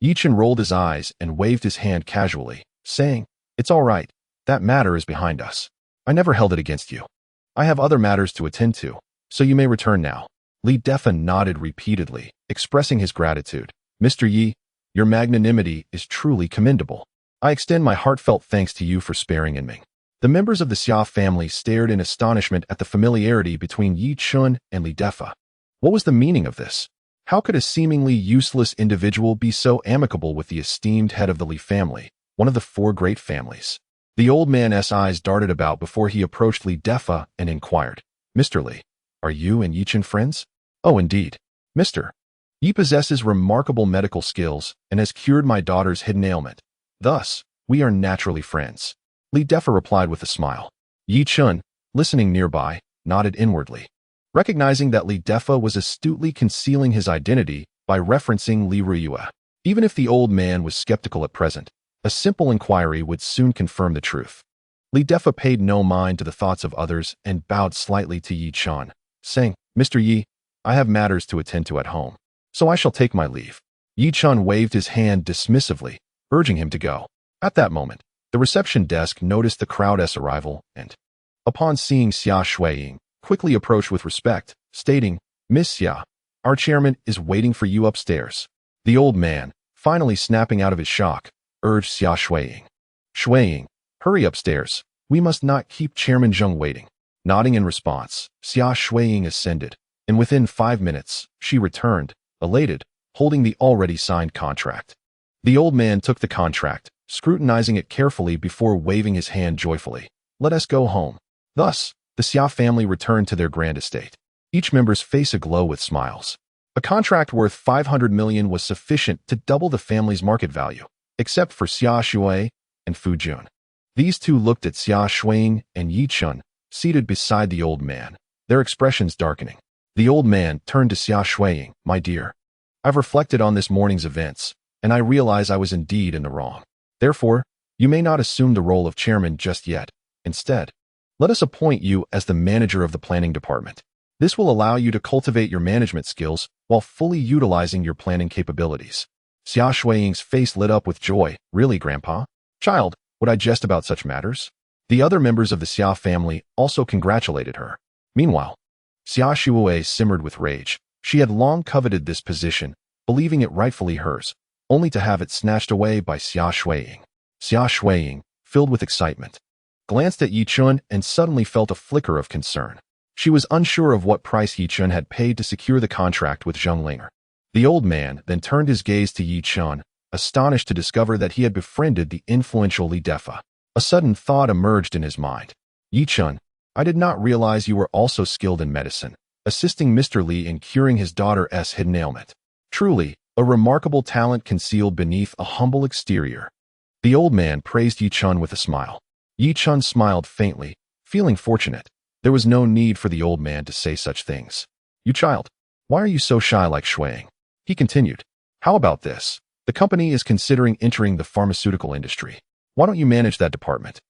Yi Chen rolled his eyes and waved his hand casually, saying, It's all right. That matter is behind us. I never held it against you. I have other matters to attend to, so you may return now. Li Defa nodded repeatedly, expressing his gratitude. Mr. Yi, your magnanimity is truly commendable. I extend my heartfelt thanks to you for sparing Yinming. The members of the Xia family stared in astonishment at the familiarity between Yi Chen and Li Defa. What was the meaning of this? How could a seemingly useless individual be so amicable with the esteemed head of the Li family, one of the four great families? The old man's eyes darted about before he approached Li Defa and inquired, Mr. Li, are you and Yi Chen friends? Oh, indeed. Mr. Yi possesses remarkable medical skills and has cured my daughter's hidden ailment. Thus, we are naturally friends. Li Defa replied with a smile. Yi Chen, listening nearby, nodded inwardly, recognizing that Li Defa was astutely concealing his identity by referencing Li Ruyue. Even if the old man was skeptical at present, a simple inquiry would soon confirm the truth. Li Defa paid no mind to the thoughts of others and bowed slightly to Yi Chen, saying, Mr. Yi, I have matters to attend to at home, so I shall take my leave. Yi Chen waved his hand dismissively, urging him to go. At that moment, the reception desk noticed the crowd's arrival and, upon seeing Xia Shuiying, quickly approached with respect, stating, Miss Xia, our chairman is waiting for you upstairs. The old man, finally snapping out of his shock, urged Xia Shuiying. Shuiying, hurry upstairs. We must not keep Chairman Zheng waiting. Nodding in response, Xia Shuiying ascended, and within 5 minutes, she returned, elated, holding the already signed contract. The old man took the contract, scrutinizing it carefully before waving his hand joyfully. Let us go home. Thus, the Xia family returned to their grand estate, each member's face aglow with smiles. A contract worth 500 million was sufficient to double the family's market value, except for Xia Shui and Fu Jun. These two looked at Xia Shuiying and Yi Chen, seated beside the old man, their expressions darkening. The old man turned to Xia Shuiying, My dear, I've reflected on this morning's events, and I realize I was indeed in the wrong. Therefore, you may not assume the role of chairman just yet. Instead, let us appoint you as the manager of the planning department. This will allow you to cultivate your management skills while fully utilizing your planning capabilities. Xia Shuiying's face lit up with joy. Really, Grandpa? Child, would I jest about such matters? The other members of the Xia family also congratulated her. Meanwhile, Xia Shuiying simmered with rage. She had long coveted this position, believing it rightfully hers, only to have it snatched away by Xia Shuiying. Xia Shuiying, filled with excitement, glanced at Yi Chen and suddenly felt a flicker of concern. She was unsure of what price Yi Chen had paid to secure the contract with Zheng Linger. The old man then turned his gaze to Yi Chen, astonished to discover that he had befriended the influential Li Defa. A sudden thought emerged in his mind. Yi Chen, I did not realize you were also skilled in medicine, assisting Mr. Li in curing his daughter's hidden ailment. Truly, a remarkable talent concealed beneath a humble exterior. The old man praised Yi Chen with a smile. Yi Chen smiled faintly, feeling fortunate. There was no need for the old man to say such things. You child, why are you so shy like Shuiying? He continued. How about this? The company is considering entering the pharmaceutical industry. Why don't you manage that department?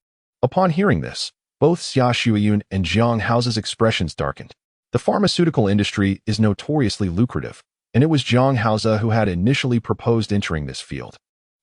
Upon hearing this, both Xia Shuiyun and Jiang Hao's expressions darkened. The pharmaceutical industry is notoriously lucrative, and it was Jiang Hao who had initially proposed entering this field.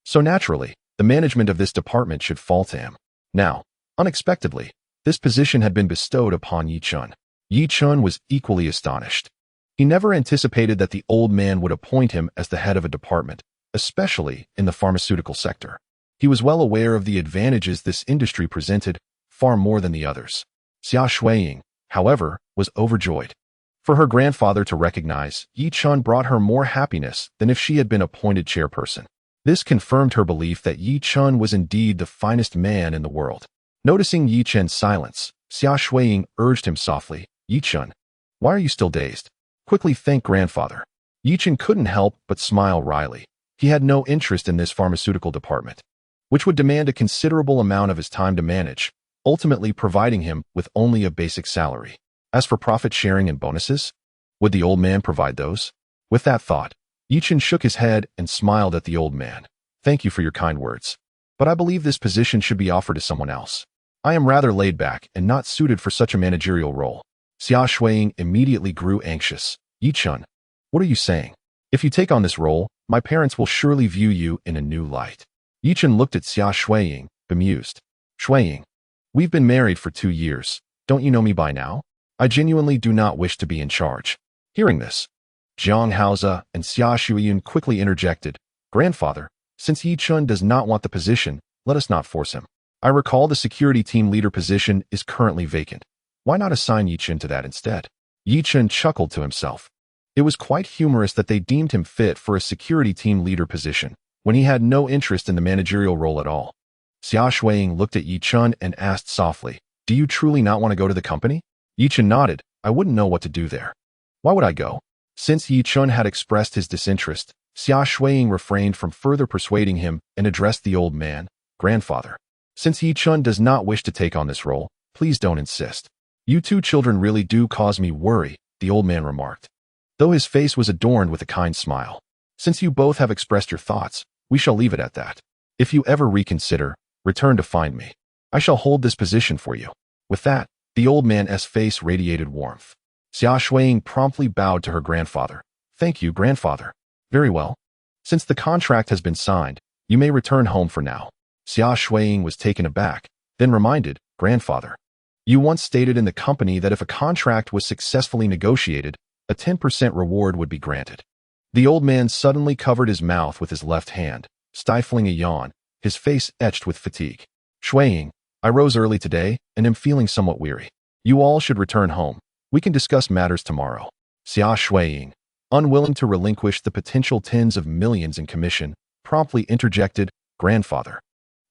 So naturally, the management of this department should fall to him. Now, unexpectedly, this position had been bestowed upon Yi Chen. Yi Chen was equally astonished. He never anticipated that the old man would appoint him as the head of a department, especially in the pharmaceutical sector. He was well aware of the advantages this industry presented, far more than the others. Xia Shuiying, however, was overjoyed. For her grandfather to recognize, Yi Chen brought her more happiness than if she had been appointed chairperson. This confirmed her belief that Yi Chen was indeed the finest man in the world. Noticing Yi Chen's silence, Xia Shuiying urged him softly, Yi Chen, why are you still dazed? Quickly thank grandfather. Yi Chen couldn't help but smile wryly. He had no interest in this pharmaceutical department, which would demand a considerable amount of his time to manage, ultimately providing him with only a basic salary. As for profit sharing and bonuses, would the old man provide those? With that thought, Yi Chen shook his head and smiled at the old man. Thank you for your kind words. But I believe this position should be offered to someone else. I am rather laid back and not suited for such a managerial role. Xia Shuiying immediately grew anxious. Yi Chen, what are you saying? If you take on this role, my parents will surely view you in a new light. Yi Chen looked at Xia Shuiying, bemused. Shuiying, we've been married for 2 years. Don't you know me by now? I genuinely do not wish to be in charge. Hearing this, Jiang Haoze and Xia Shuiying quickly interjected. Grandfather, since Yi Chen does not want the position, let us not force him. I recall the security team leader position is currently vacant. Why not assign Yi Chen to that instead? Yi Chen chuckled to himself. It was quite humorous that they deemed him fit for a security team leader position, when he had no interest in the managerial role at all. Xia Shuiying looked at Yi Chen and asked softly, do you truly not want to go to the company? Yi Chen nodded. I wouldn't know what to do there. Why would I go? Since Yi Chen had expressed his disinterest, Xia Shuiying refrained from further persuading him and addressed the old man. Grandfather, since Yi Chen does not wish to take on this role, please don't insist. You two children really do cause me worry, the old man remarked, though his face was adorned with a kind smile. Since you both have expressed your thoughts, we shall leave it at that. If you ever reconsider, return to find me. I shall hold this position for you. With that, the old man's face radiated warmth. Xia Shuiying promptly bowed to her grandfather. Thank you, grandfather. Very well. Since the contract has been signed, you may return home for now. Xia Shuiying was taken aback, then reminded, Grandfather, you once stated in the company that if a contract was successfully negotiated, a 10% reward would be granted. The old man suddenly covered his mouth with his left hand, stifling a yawn, his face etched with fatigue. Shuiying, I rose early today and am feeling somewhat weary. You all should return home. We can discuss matters tomorrow. Xia Shuiying, unwilling to relinquish the potential tens of millions in commission, promptly interjected, Grandfather,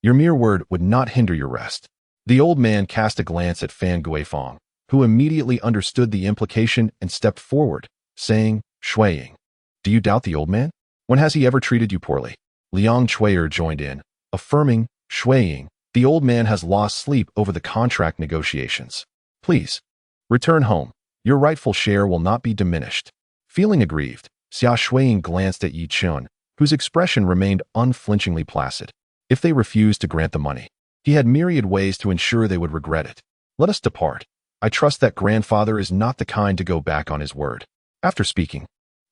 your mere word would not hinder your rest. The old man cast a glance at Fan Guifeng, who immediately understood the implication and stepped forward, saying, Shuiying, do you doubt the old man? When has he ever treated you poorly? Liang Chuier joined in, affirming, Shuiying, the old man has lost sleep over the contract negotiations. Please, return home. Your rightful share will not be diminished. Feeling aggrieved, Xia Shuiying glanced at Yi Chen, whose expression remained unflinchingly placid. If they refused to grant the money, he had myriad ways to ensure they would regret it. Let us depart. I trust that grandfather is not the kind to go back on his word. After speaking,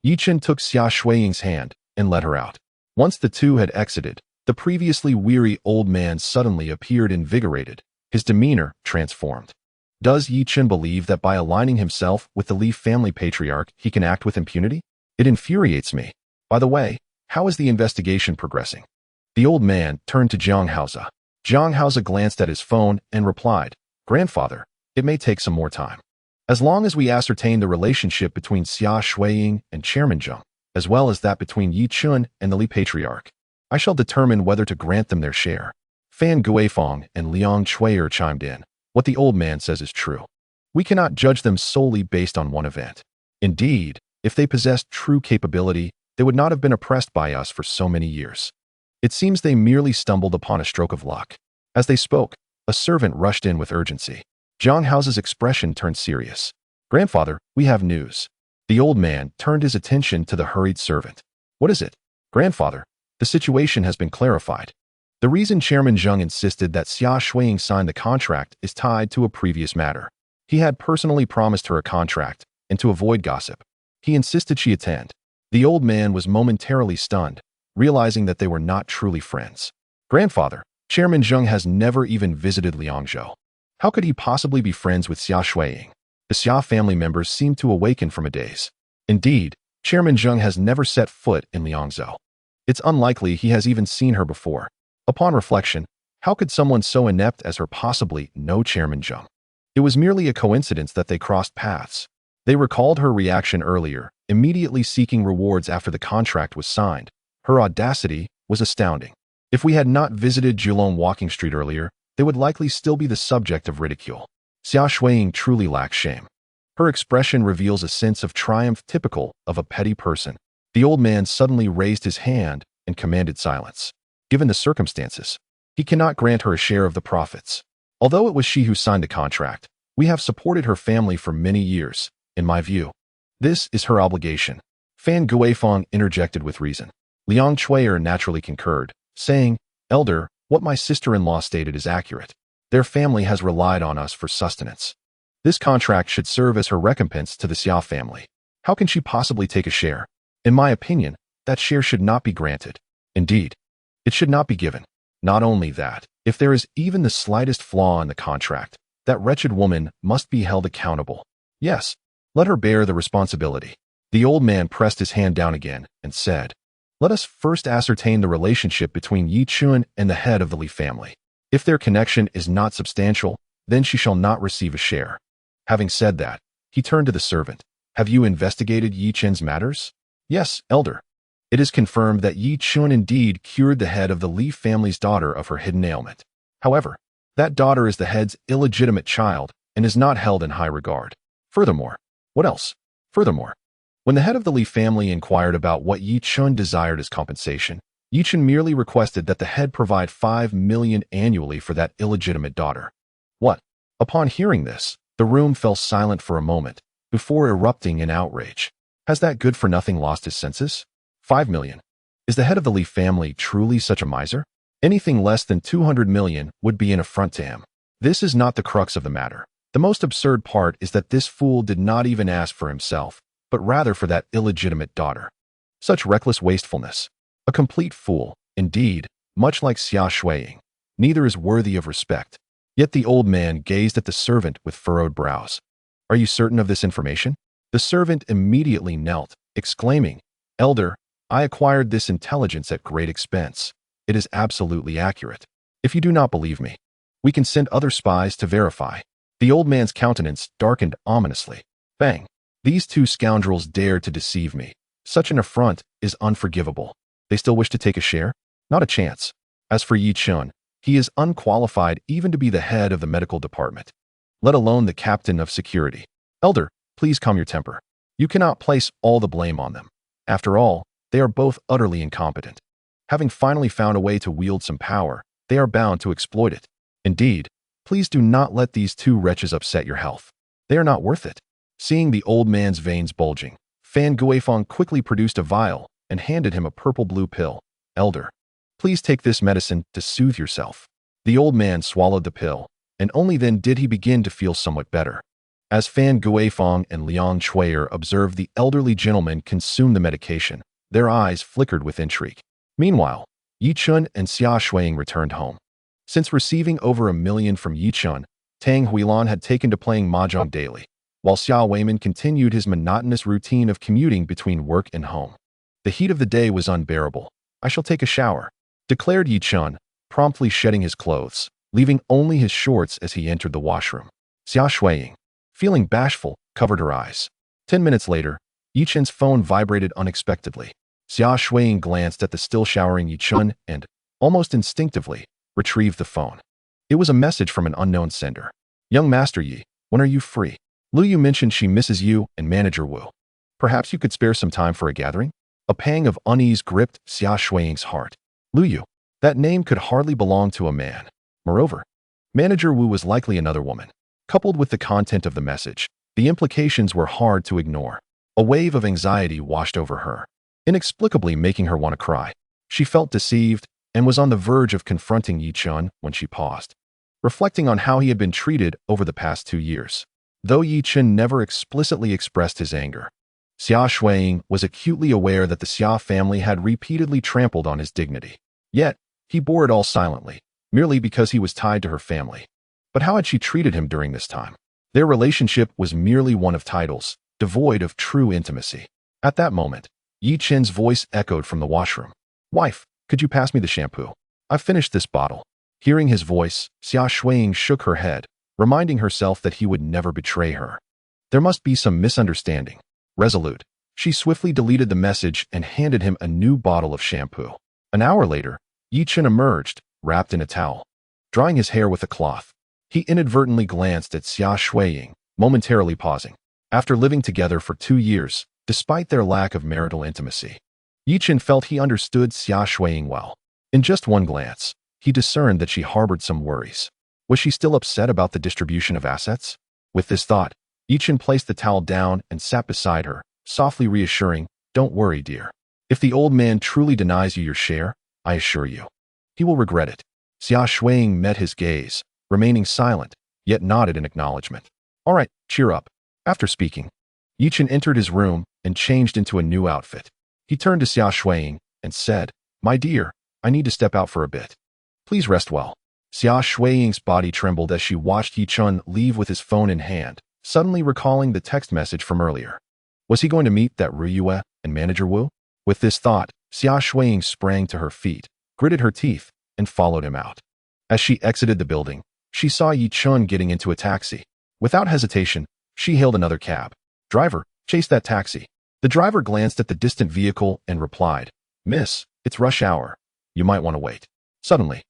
Yi Chen took Xia Shuiying's hand and led her out. Once the two had exited, the previously weary old man suddenly appeared invigorated, his demeanor transformed. Does Yi Chen believe that by aligning himself with the Li family patriarch, he can act with impunity? It infuriates me. By the way, how is the investigation progressing? The old man turned to Jiang Haoze. Jiang Haoze glanced at his phone and replied, Grandfather, it may take some more time. As long as we ascertain the relationship between Xia Shuiying and Chairman Zheng, as well as that between Yi Chen and the Li patriarch, I shall determine whether to grant them their share. Fan Guifeng and Liang Chuier chimed in. What the old man says is true. We cannot judge them solely based on one event. Indeed, if they possessed true capability, they would not have been oppressed by us for so many years. It seems they merely stumbled upon a stroke of luck. As they spoke, a servant rushed in with urgency. Jiang Haoze's expression turned serious. Grandfather, we have news. The old man turned his attention to the hurried servant. What is it? Grandfather, the situation has been clarified. The reason Chairman Zheng insisted that Xia Shuiying sign the contract is tied to a previous matter. He had personally promised her a contract, and to avoid gossip, he insisted she attend. The old man was momentarily stunned, realizing that they were not truly friends. Grandfather, Chairman Zheng has never even visited Liangzhou. How could he possibly be friends with Xia Shuiying? The Xia family members seemed to awaken from a daze. Indeed, Chairman Zheng has never set foot in Liangzhou. It's unlikely he has even seen her before. Upon reflection, how could someone so inept as her possibly know Chairman Zheng? It was merely a coincidence that they crossed paths. They recalled her reaction earlier, immediately seeking rewards after the contract was signed. Her audacity was astounding. If we had not visited Julong Walking Street earlier, they would likely still be the subject of ridicule. Xia Shuiying truly lacks shame. Her expression reveals a sense of triumph typical of a petty person. The old man suddenly raised his hand and commanded silence. Given the circumstances, he cannot grant her a share of the profits. Although it was she who signed the contract, we have supported her family for many years, in my view. This is her obligation. Fan Guifeng interjected with reason. Liang Chui'er naturally concurred, saying, "Elder, what my sister-in-law stated is accurate. Their family has relied on us for sustenance. This contract should serve as her recompense to the Xia family. How can she possibly take a share? In my opinion, that share should not be granted. Indeed, it should not be given. Not only that, if there is even the slightest flaw in the contract, that wretched woman must be held accountable. Yes, let her bear the responsibility." The old man pressed his hand down again and said, "Let us first ascertain the relationship between Yi Chun and the head of the Li family. If their connection is not substantial, then she shall not receive a share." Having said that, he turned to the servant. "Have you investigated Yi Chun's matters?" "Yes, elder. It is confirmed that Yi Chun indeed cured the head of the Li family's daughter of her hidden ailment. However, that daughter is the head's illegitimate child and is not held in high regard. Furthermore, what else? Furthermore, when the head of the Li family inquired about what Yi Chun desired as compensation, Yi Chun merely requested that the head provide 5 million annually for that illegitimate daughter. What? Upon hearing this, the room fell silent for a moment, before erupting in outrage. Has that good-for-nothing lost his senses? 5 million. Is the head of the Li family truly such a miser? Anything less than 200 million would be an affront to him. This is not the crux of the matter. The most absurd part is that this fool did not even ask for himself, but rather for that illegitimate daughter. Such reckless wastefulness. A complete fool, indeed, much like Xia Shuiying. Neither is worthy of respect. Yet the old man gazed at the servant with furrowed brows. "Are you certain of this information?" The servant immediately knelt, exclaiming, "Elder, I acquired this intelligence at great expense. It is absolutely accurate. If you do not believe me, we can send other spies to verify." The old man's countenance darkened ominously. Bang! These two scoundrels dared to deceive me. Such an affront is unforgivable. They still wish to take a share? Not a chance. As for Yi Chun, he is unqualified even to be the head of the medical department, let alone the captain of security. Elder, please calm your temper. You cannot place all the blame on them. After all, they are both utterly incompetent. Having finally found a way to wield some power, they are bound to exploit it. Indeed, please do not let these two wretches upset your health. They are not worth it. Seeing the old man's veins bulging, Fan Guifeng quickly produced a vial and handed him a purple-blue pill. "Elder, please take this medicine to soothe yourself." The old man swallowed the pill, and only then did he begin to feel somewhat better. As Fan Guifeng and Liang Chui'er observed the elderly gentleman consume the medication, their eyes flickered with intrigue. Meanwhile, Yi Chun and Xia Shuiying returned home. Since receiving over 1 million from Yi Chun, Tang Huilan had taken to playing mahjong daily, while Xia Weiman continued his monotonous routine of commuting between work and home. The heat of the day was unbearable. "I shall take a shower," declared Yi Chun, promptly shedding his clothes, leaving only his shorts as he entered the washroom. Xia Shuiying, feeling bashful, covered her eyes. 10 minutes later, Yi Chun's phone vibrated unexpectedly. Xia Shuiying glanced at the still showering Yi Chun and, almost instinctively, retrieved the phone. It was a message from an unknown sender. "Young Master Yi, when are you free? Lu Yu mentioned she misses you and Manager Wu. Perhaps you could spare some time for a gathering?" A pang of unease gripped Xia Shuiying's heart. Lu Yu, that name could hardly belong to a man. Moreover, Manager Wu was likely another woman. Coupled with the content of the message, the implications were hard to ignore. A wave of anxiety washed over her, inexplicably making her want to cry. She felt deceived and was on the verge of confronting Yi Chun when she paused, reflecting on how he had been treated over the past 2 years. Though Yi Chun never explicitly expressed his anger, Xia Shuiying was acutely aware that the Xia family had repeatedly trampled on his dignity. Yet, he bore it all silently, merely because he was tied to her family. But how had she treated him during this time? Their relationship was merely one of titles, devoid of true intimacy. At that moment, Yi Chun's voice echoed from the washroom. "Wife, could you pass me the shampoo? I've finished this bottle." Hearing his voice, Xia Shuiying shook her head, reminding herself that he would never betray her. There must be some misunderstanding. Resolute, she swiftly deleted the message and handed him a new bottle of shampoo. An hour later, Yi Chun emerged, wrapped in a towel. Drying his hair with a cloth, he inadvertently glanced at Xia Shuiying, momentarily pausing. After living together for 2 years, despite their lack of marital intimacy, Yi Chun felt he understood Xia Shuiying well. In just one glance, he discerned that she harbored some worries. Was she still upset about the distribution of assets? With this thought, Yi Chun placed the towel down and sat beside her, softly reassuring, Don't worry, dear. If the old man truly denies you your share, I assure you, he will regret it. Xia Shuiying met his gaze, remaining silent, yet nodded in acknowledgement. All right, cheer up. After speaking, Yi Chen entered his room and changed into a new outfit. He turned to Xia Shuiying and said, My dear, I need to step out for a bit. Please rest well. Xia Shuiying's body trembled as she watched Yi Chen leave with his phone in hand, suddenly recalling the text message from earlier. Was he going to meet that Ru Yue and Manager Wu? With this thought, Xia Shuiying sprang to her feet, gritted her teeth, and followed him out. As she exited the building, she saw Yi Chen getting into a taxi. Without hesitation, she hailed another cab. Driver, chase that taxi. The driver glanced at the distant vehicle and replied, Miss, it's rush hour. You might want to wait. Suddenly,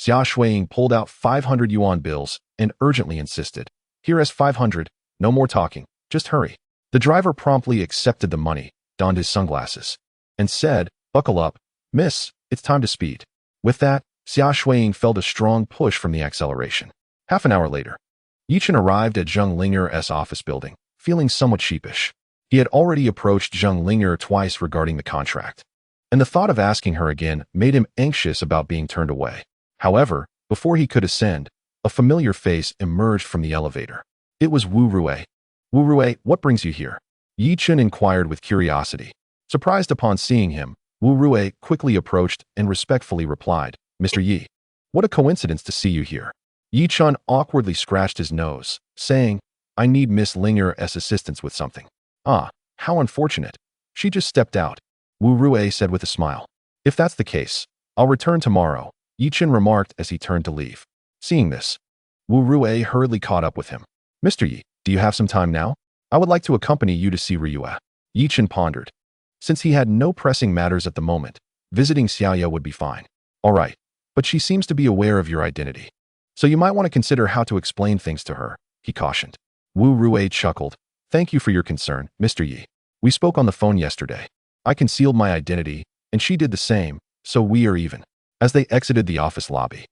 Xia Shuiying pulled out 500 yuan bills and urgently insisted, Here is 500, no more talking, just hurry. The driver promptly accepted the money, donned his sunglasses, and said, Buckle up, miss, it's time to speed. With that, Xia Shuiying felt a strong push from the acceleration. Half an hour later, Yi Chen arrived at Zheng Ling'er's office building, feeling somewhat sheepish. He had already approached Zheng Ling'er twice regarding the contract, and the thought of asking her again made him anxious about being turned away. However, before he could ascend, a familiar face emerged from the elevator. It was Wu Rue. Wu Rue, what brings you here? Yi Chen inquired with curiosity. Surprised upon seeing him, Wu Rue quickly approached and respectfully replied, Mr. Yi, what a coincidence to see you here. Yi Chen awkwardly scratched his nose, saying, I need Miss Ling'er's assistance with something. Ah, how unfortunate. She just stepped out, Wu Rue said with a smile. If that's the case, I'll return tomorrow, Yi Chen remarked as he turned to leave. Seeing this, Wu Rue hurriedly caught up with him. Mr. Yi, do you have some time now? I would like to accompany you to see Ryue. Yi Chen pondered. Since he had no pressing matters at the moment, visiting Xiaoya would be fine. All right, but she seems to be aware of your identity. So you might want to consider how to explain things to her, he cautioned. Wu Rue chuckled. Thank you for your concern, Mr. Yi. We spoke on the phone yesterday. I concealed my identity, and she did the same, so we are even. As they exited the office lobby,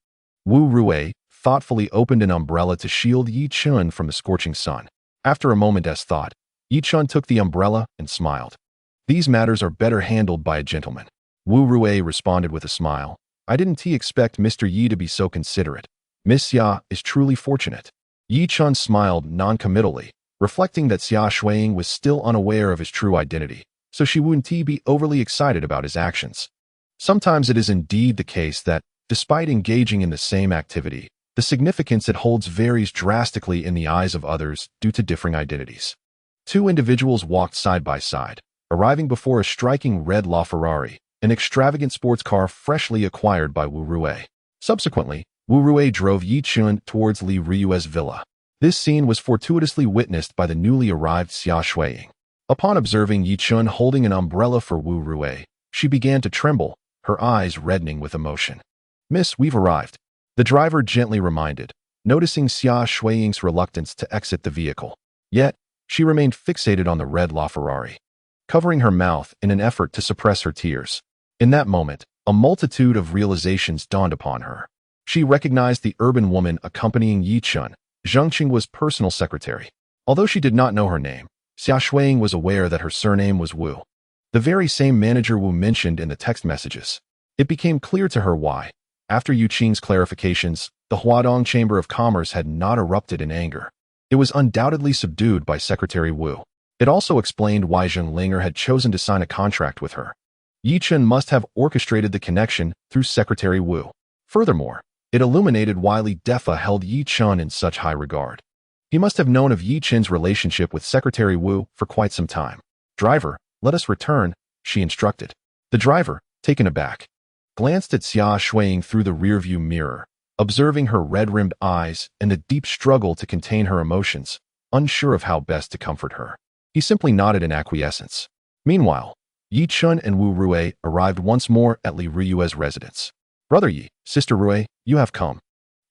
Wu Rue thoughtfully opened an umbrella to shield Yi Chen from the scorching sun. After a moment's thought, Yi Chen took the umbrella and smiled. These matters are better handled by a gentleman. Wu Rue responded with a smile. I didn't expect Mr. Yi to be so considerate. Miss Xia is truly fortunate. Yi Chen smiled non-committally, reflecting that Xia Shuiying was still unaware of his true identity, so she wouldn't be overly excited about his actions. Sometimes it is indeed the case that, despite engaging in the same activity, the significance it holds varies drastically in the eyes of others due to differing identities. Two individuals walked side by side, arriving before a striking red LaFerrari, an extravagant sports car freshly acquired by Wu Rue. Subsequently, Wu Rue drove Yi Chen towards Li Ryue's villa. This scene was fortuitously witnessed by the newly arrived Xia Shuiying. Upon observing Yi Chen holding an umbrella for Wu Rue, she began to tremble, her eyes reddening with emotion. Miss, we've arrived. The driver gently reminded, noticing Xia Shuiying's reluctance to exit the vehicle. Yet, she remained fixated on the red LaFerrari, covering her mouth in an effort to suppress her tears. In that moment, a multitude of realizations dawned upon her. She recognized the urban woman accompanying Yi Chen. Zheng Qing's personal secretary. Although she did not know her name, Xia Shuiying was aware that her surname was Wu, the very same manager Wu mentioned in the text messages. It became clear to her why, after Yu Qing's clarifications, the Huadong Chamber of Commerce had not erupted in anger. It was undoubtedly subdued by Secretary Wu. It also explained why Zheng Ling'er had chosen to sign a contract with her. Yi Chen must have orchestrated the connection through Secretary Wu. Furthermore, it illuminated why Li Defa held Yi Chen in such high regard. He must have known of Yi Chen's relationship with Secretary Wu for quite some time. Driver, let us return, she instructed. The driver, taken aback, glanced at Xia Shuiying through the rearview mirror, observing her red-rimmed eyes and the deep struggle to contain her emotions, unsure of how best to comfort her. He simply nodded in acquiescence. Meanwhile, Yi Chen and Wu Rue arrived once more at Li Ryue's residence. Brother Yi, Sister Rue, you have come.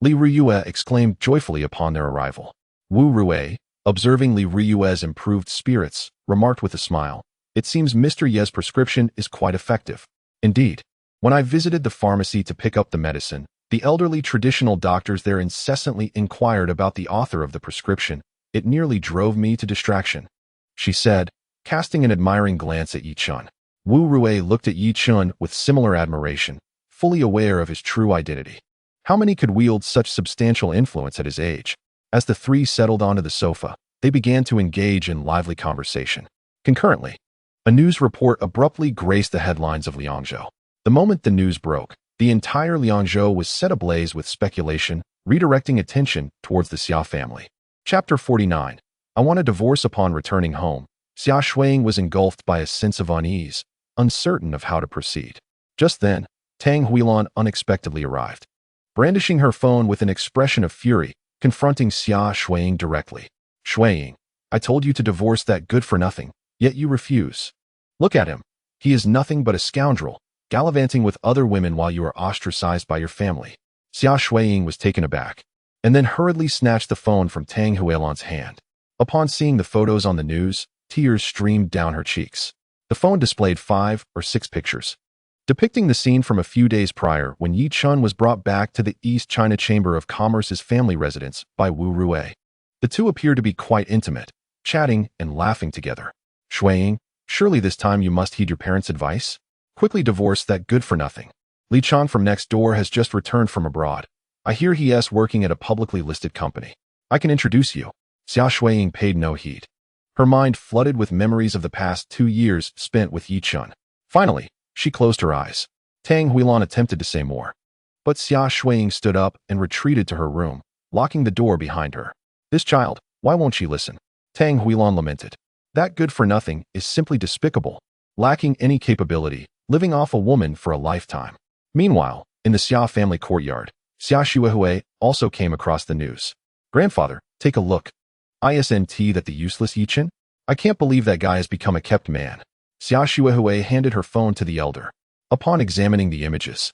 Li Ryue exclaimed joyfully upon their arrival. Wu Rue, observing Li Ryue's improved spirits, remarked with a smile, It seems Mr. Ye's prescription is quite effective. Indeed, when I visited the pharmacy to pick up the medicine, the elderly traditional doctors there incessantly inquired about the author of the prescription. It nearly drove me to distraction. She said, casting an admiring glance at Yi Chun. Wu Rui looked at Yi Chun with similar admiration, fully aware of his true identity. How many could wield such substantial influence at his age? As the three settled onto the sofa, they began to engage in lively conversation. Concurrently, a news report abruptly graced the headlines of Liangzhou. The moment the news broke, the entire Liangzhou was set ablaze with speculation, redirecting attention towards the Xia family. Chapter 49. I want a divorce upon returning home. Xia Shuiying was engulfed by a sense of unease, uncertain of how to proceed. Just then, Tang Huilan unexpectedly arrived, brandishing her phone with an expression of fury, confronting Xia Shuiying directly. Shuiying, I told you to divorce that good-for-nothing, yet you refuse. Look at him. He is nothing but a scoundrel, gallivanting with other women while you are ostracized by your family. Xia Shuiying was taken aback, and then hurriedly snatched the phone from Tang Huilan's hand. Upon seeing the photos on the news, tears streamed down her cheeks. The phone displayed 5 or 6 pictures, depicting the scene from a few days prior when Yi Chun was brought back to the East China Chamber of Commerce's family residence by Wu Rui. The two appeared to be quite intimate, chatting and laughing together. Shuiying, surely this time you must heed your parents' advice? Quickly divorce that good-for-nothing. Li Chen from next door has just returned from abroad. I hear he is working at a publicly listed company. I can introduce you. Xia Shuiying paid no heed. Her mind flooded with memories of the past 2 years spent with Yi Chun. Finally, she closed her eyes. Tang Huilan attempted to say more, but Xia Shuiying stood up and retreated to her room, locking the door behind her. This child, why won't she listen? Tang Huilan lamented. That good-for-nothing is simply despicable, lacking any capability, living off a woman for a lifetime. Meanwhile, in the Xia family courtyard, Xia Shuihui also came across the news. Grandfather, take a look. Isn't that the useless Yi Chen? I can't believe that guy has become a kept man. Xia Shuihui handed her phone to the elder. Upon examining the images,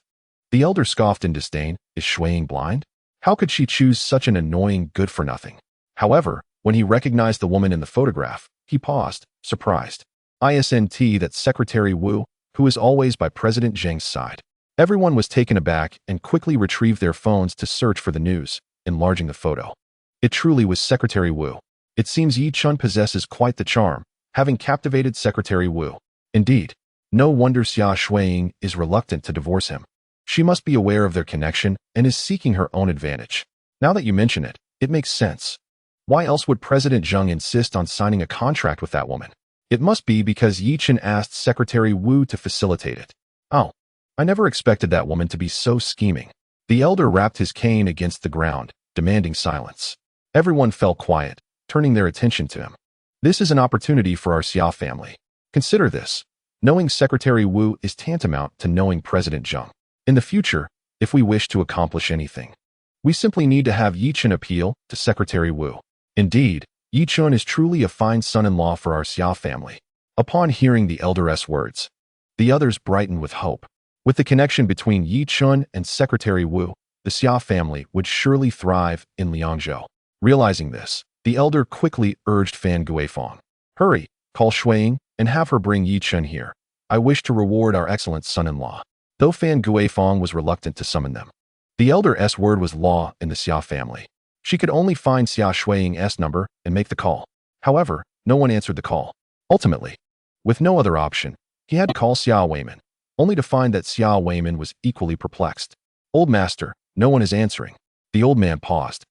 the elder scoffed in disdain. Is Shuiying blind? How could she choose such an annoying good-for-nothing? However, when he recognized the woman in the photograph, he paused, surprised. Isn't that Secretary Wu, who is always by President Zheng's side? Everyone was taken aback and quickly retrieved their phones to search for the news, enlarging the photo. It truly was Secretary Wu. It seems Yi Chun possesses quite the charm, having captivated Secretary Wu. Indeed, no wonder Xia Shuiying is reluctant to divorce him. She must be aware of their connection and is seeking her own advantage. Now that you mention it, it makes sense. Why else would President Zheng insist on signing a contract with that woman? It must be because Yi Chen asked Secretary Wu to facilitate it. Oh, I never expected that woman to be so scheming. The elder rapped his cane against the ground, demanding silence. Everyone fell quiet, turning their attention to him. This is an opportunity for our Xia family. Consider this. Knowing Secretary Wu is tantamount to knowing President Zheng. In the future, if we wish to accomplish anything, we simply need to have Yi Chen appeal to Secretary Wu. Indeed, Yi Chun is truly a fine son-in-law for our Xia family. Upon hearing the elder's words, the others brightened with hope. With the connection between Yi Chun and Secretary Wu, the Xia family would surely thrive in Liangzhou. Realizing this, the elder quickly urged Fan Guifang. Hurry, call Shuiying and have her bring Yi Chun here. I wish to reward our excellent son-in-law. Though Fan Guifang was reluctant to summon them, the elder's word was law in the Xia family. She could only find Xia Shuiying's number and make the call. However, no one answered the call. Ultimately, with no other option, he had to call Xia Weiman, only to find that Xia Weiman was equally perplexed. Old master, no one is answering. The old man paused.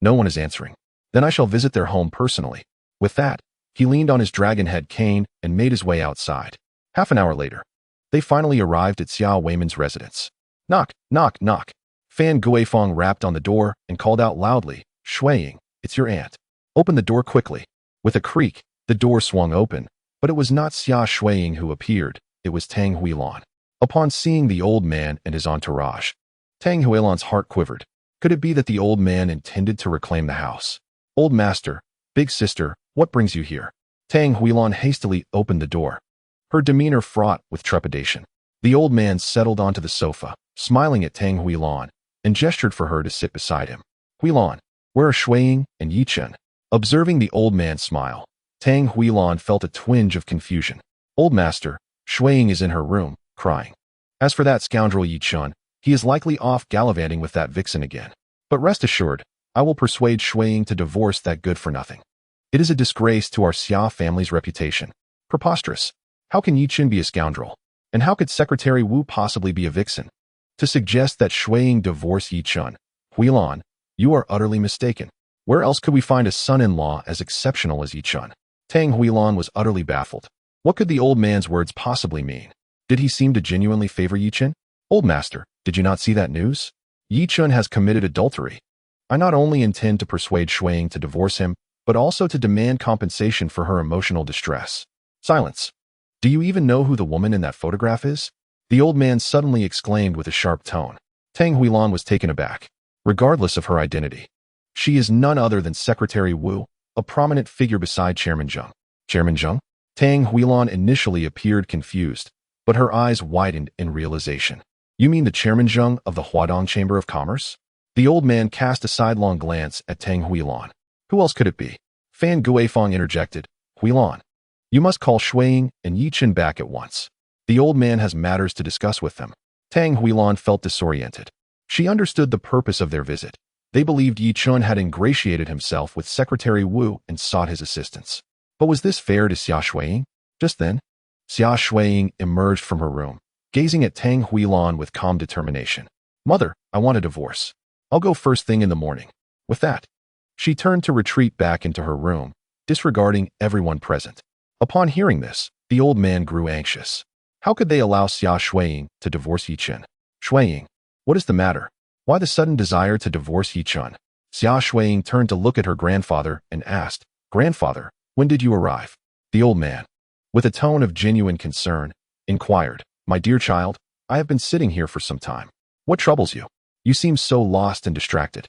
No one is answering. Then I shall visit their home personally. With that, he leaned on his dragon head cane and made his way outside. Half an hour later, they finally arrived at Xia Weiman's residence. Knock, knock, knock. Fan Guifang rapped on the door and called out loudly, Shuiying, it's your aunt. Open the door quickly. With a creak, the door swung open, but it was not Xia Shuiying who appeared, it was Tang Huilan. Upon seeing the old man and his entourage, Tang Huilan's heart quivered. Could it be that the old man intended to reclaim the house? Old master, big sister, what brings you here? Tang Huilan hastily opened the door, her demeanor fraught with trepidation. The old man settled onto the sofa, smiling at Tang Huilan, and gestured for her to sit beside him. Huilan, where are Shuiying and Yi Chen? Observing the old man's smile, Tang Huilan felt a twinge of confusion. Old master, Shuiying is in her room, crying. As for that scoundrel Yi Chen, he is likely off gallivanting with that vixen again. But rest assured, I will persuade Shuiying to divorce that good-for-nothing. It is a disgrace to our Xia family's reputation. Preposterous. How can Yi Chen be a scoundrel? And how could Secretary Wu possibly be a vixen? To suggest that Shui Ying divorce Yi Chen, Huilan, you are utterly mistaken. Where else could we find a son-in-law as exceptional as Yi Chen? Tang Huilan was utterly baffled. What could the old man's words possibly mean? Did he seem to genuinely favor Yi Chen? Old master, did you not see that news? Yi Chen has committed adultery. I not only intend to persuade Shui Ying to divorce him, but also to demand compensation for her emotional distress. Silence. Do you even know who the woman in that photograph is? The old man suddenly exclaimed with a sharp tone. Tang Huilan was taken aback. Regardless of her identity, she is none other than Secretary Wu, a prominent figure beside Chairman Zheng. Chairman Zheng? Tang Huilan initially appeared confused, but her eyes widened in realization. You mean the Chairman Zheng of the Huadong Chamber of Commerce? The old man cast a sidelong glance at Tang Huilan. Who else could it be? Fan Guifeng interjected. Huilan, you must call Shui Ying and Yi Chen back at once. The old man has matters to discuss with them. Tang Huilan felt disoriented. She understood the purpose of their visit. They believed Yi Chen had ingratiated himself with Secretary Wu and sought his assistance. But was this fair to Xia Shuiying? Just then, Xia Shuiying emerged from her room, gazing at Tang Huilan with calm determination. Mother, I want a divorce. I'll go first thing in the morning. With that, she turned to retreat back into her room, disregarding everyone present. Upon hearing this, the old man grew anxious. How could they allow Xia Shuiying to divorce Yi Chen? Shuiying, what is the matter? Why the sudden desire to divorce Yi Chen? Xia Shuiying turned to look at her grandfather and asked, Grandfather, when did you arrive? The old man, with a tone of genuine concern, inquired, My dear child, I have been sitting here for some time. What troubles you? You seem so lost and distracted.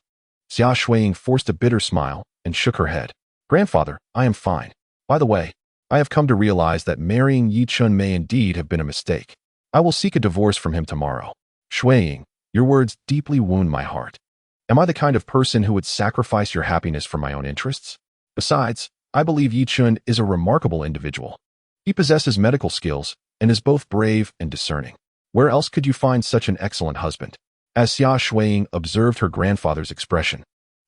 Xia Shuiying forced a bitter smile and shook her head. Grandfather, I am fine. By the way, I have come to realize that marrying Yi Chen may indeed have been a mistake. I will seek a divorce from him tomorrow. Shuiying, your words deeply wound my heart. Am I the kind of person who would sacrifice your happiness for my own interests? Besides, I believe Yi Chen is a remarkable individual. He possesses medical skills and is both brave and discerning. Where else could you find such an excellent husband? As Xia Shuiying observed her grandfather's expression,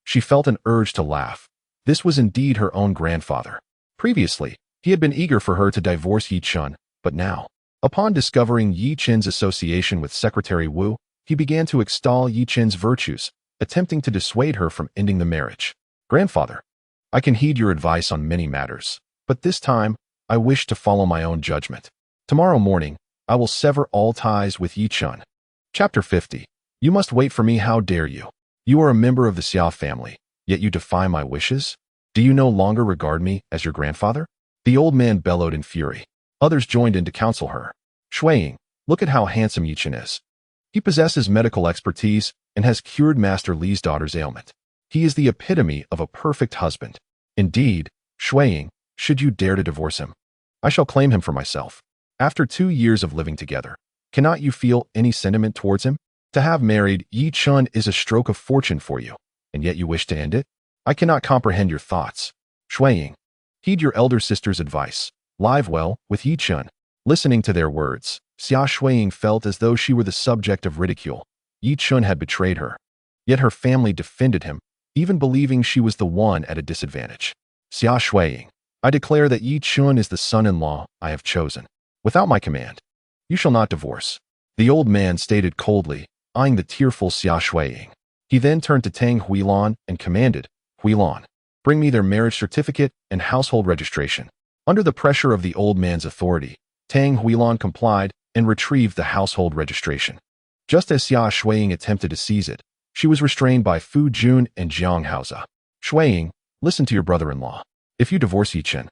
she felt an urge to laugh. This was indeed her own grandfather. Previously, he had been eager for her to divorce Yi Chen, but now, upon discovering Yi Chen's association with Secretary Wu, he began to extol Yi Chen's virtues, attempting to dissuade her from ending the marriage. Grandfather, I can heed your advice on many matters, but this time, I wish to follow my own judgment. Tomorrow morning, I will sever all ties with Yi Chen. Chapter 50. You must wait for me, how dare you? You are a member of the Xia family, yet you defy my wishes? Do you no longer regard me as your grandfather? The old man bellowed in fury. Others joined in to counsel her. Shuiying, look at how handsome Yi Chen is. He possesses medical expertise and has cured Master Li's daughter's ailment. He is the epitome of a perfect husband. Indeed, Shuiying, should you dare to divorce him, I shall claim him for myself. After 2 years of living together, cannot you feel any sentiment towards him? To have married Yi Chen is a stroke of fortune for you, and yet you wish to end it? I cannot comprehend your thoughts. Shuiying, heed your elder sister's advice. Live well with Yi Chen. Listening to their words, Xia Shuiying felt as though she were the subject of ridicule. Yi Chen had betrayed her. Yet her family defended him, even believing she was the one at a disadvantage. Xia Shuiying, I declare that Yi Chen is the son-in-law I have chosen. Without my command, you shall not divorce. The old man stated coldly, eyeing the tearful Xia Shuiying. He then turned to Tang Huilan and commanded, Huilan, bring me their marriage certificate and household registration. Under the pressure of the old man's authority, Tang Huilan complied and retrieved the household registration. Just as Xia Shuiying attempted to seize it, she was restrained by Fu Jun and Jiang Haoza. Shuiying, listen to your brother-in-law. If you divorce Yi Chen,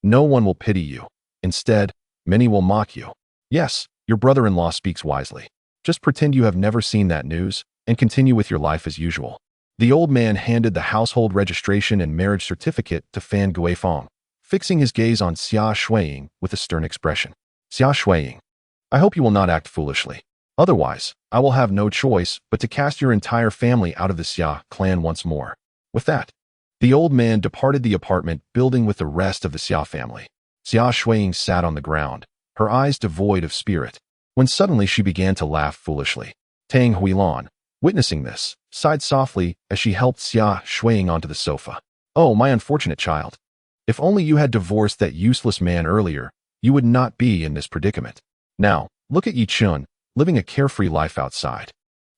no one will pity you. Instead, many will mock you. Yes, your brother-in-law speaks wisely. Just pretend you have never seen that news and continue with your life as usual. The old man handed the household registration and marriage certificate to Fan Guifeng, fixing his gaze on Xia Shuiying with a stern expression. Xia Shuiying, I hope you will not act foolishly. Otherwise, I will have no choice but to cast your entire family out of the Xia clan once more. With that, the old man departed the apartment building with the rest of the Xia family. Xia Shuiying sat on the ground, her eyes devoid of spirit, when suddenly she began to laugh foolishly. Tang Huilan, witnessing this, sighed softly as she helped Xia Shuiying onto the sofa. Oh, my unfortunate child. If only you had divorced that useless man earlier, you would not be in this predicament. Now, look at Yi Chun, living a carefree life outside,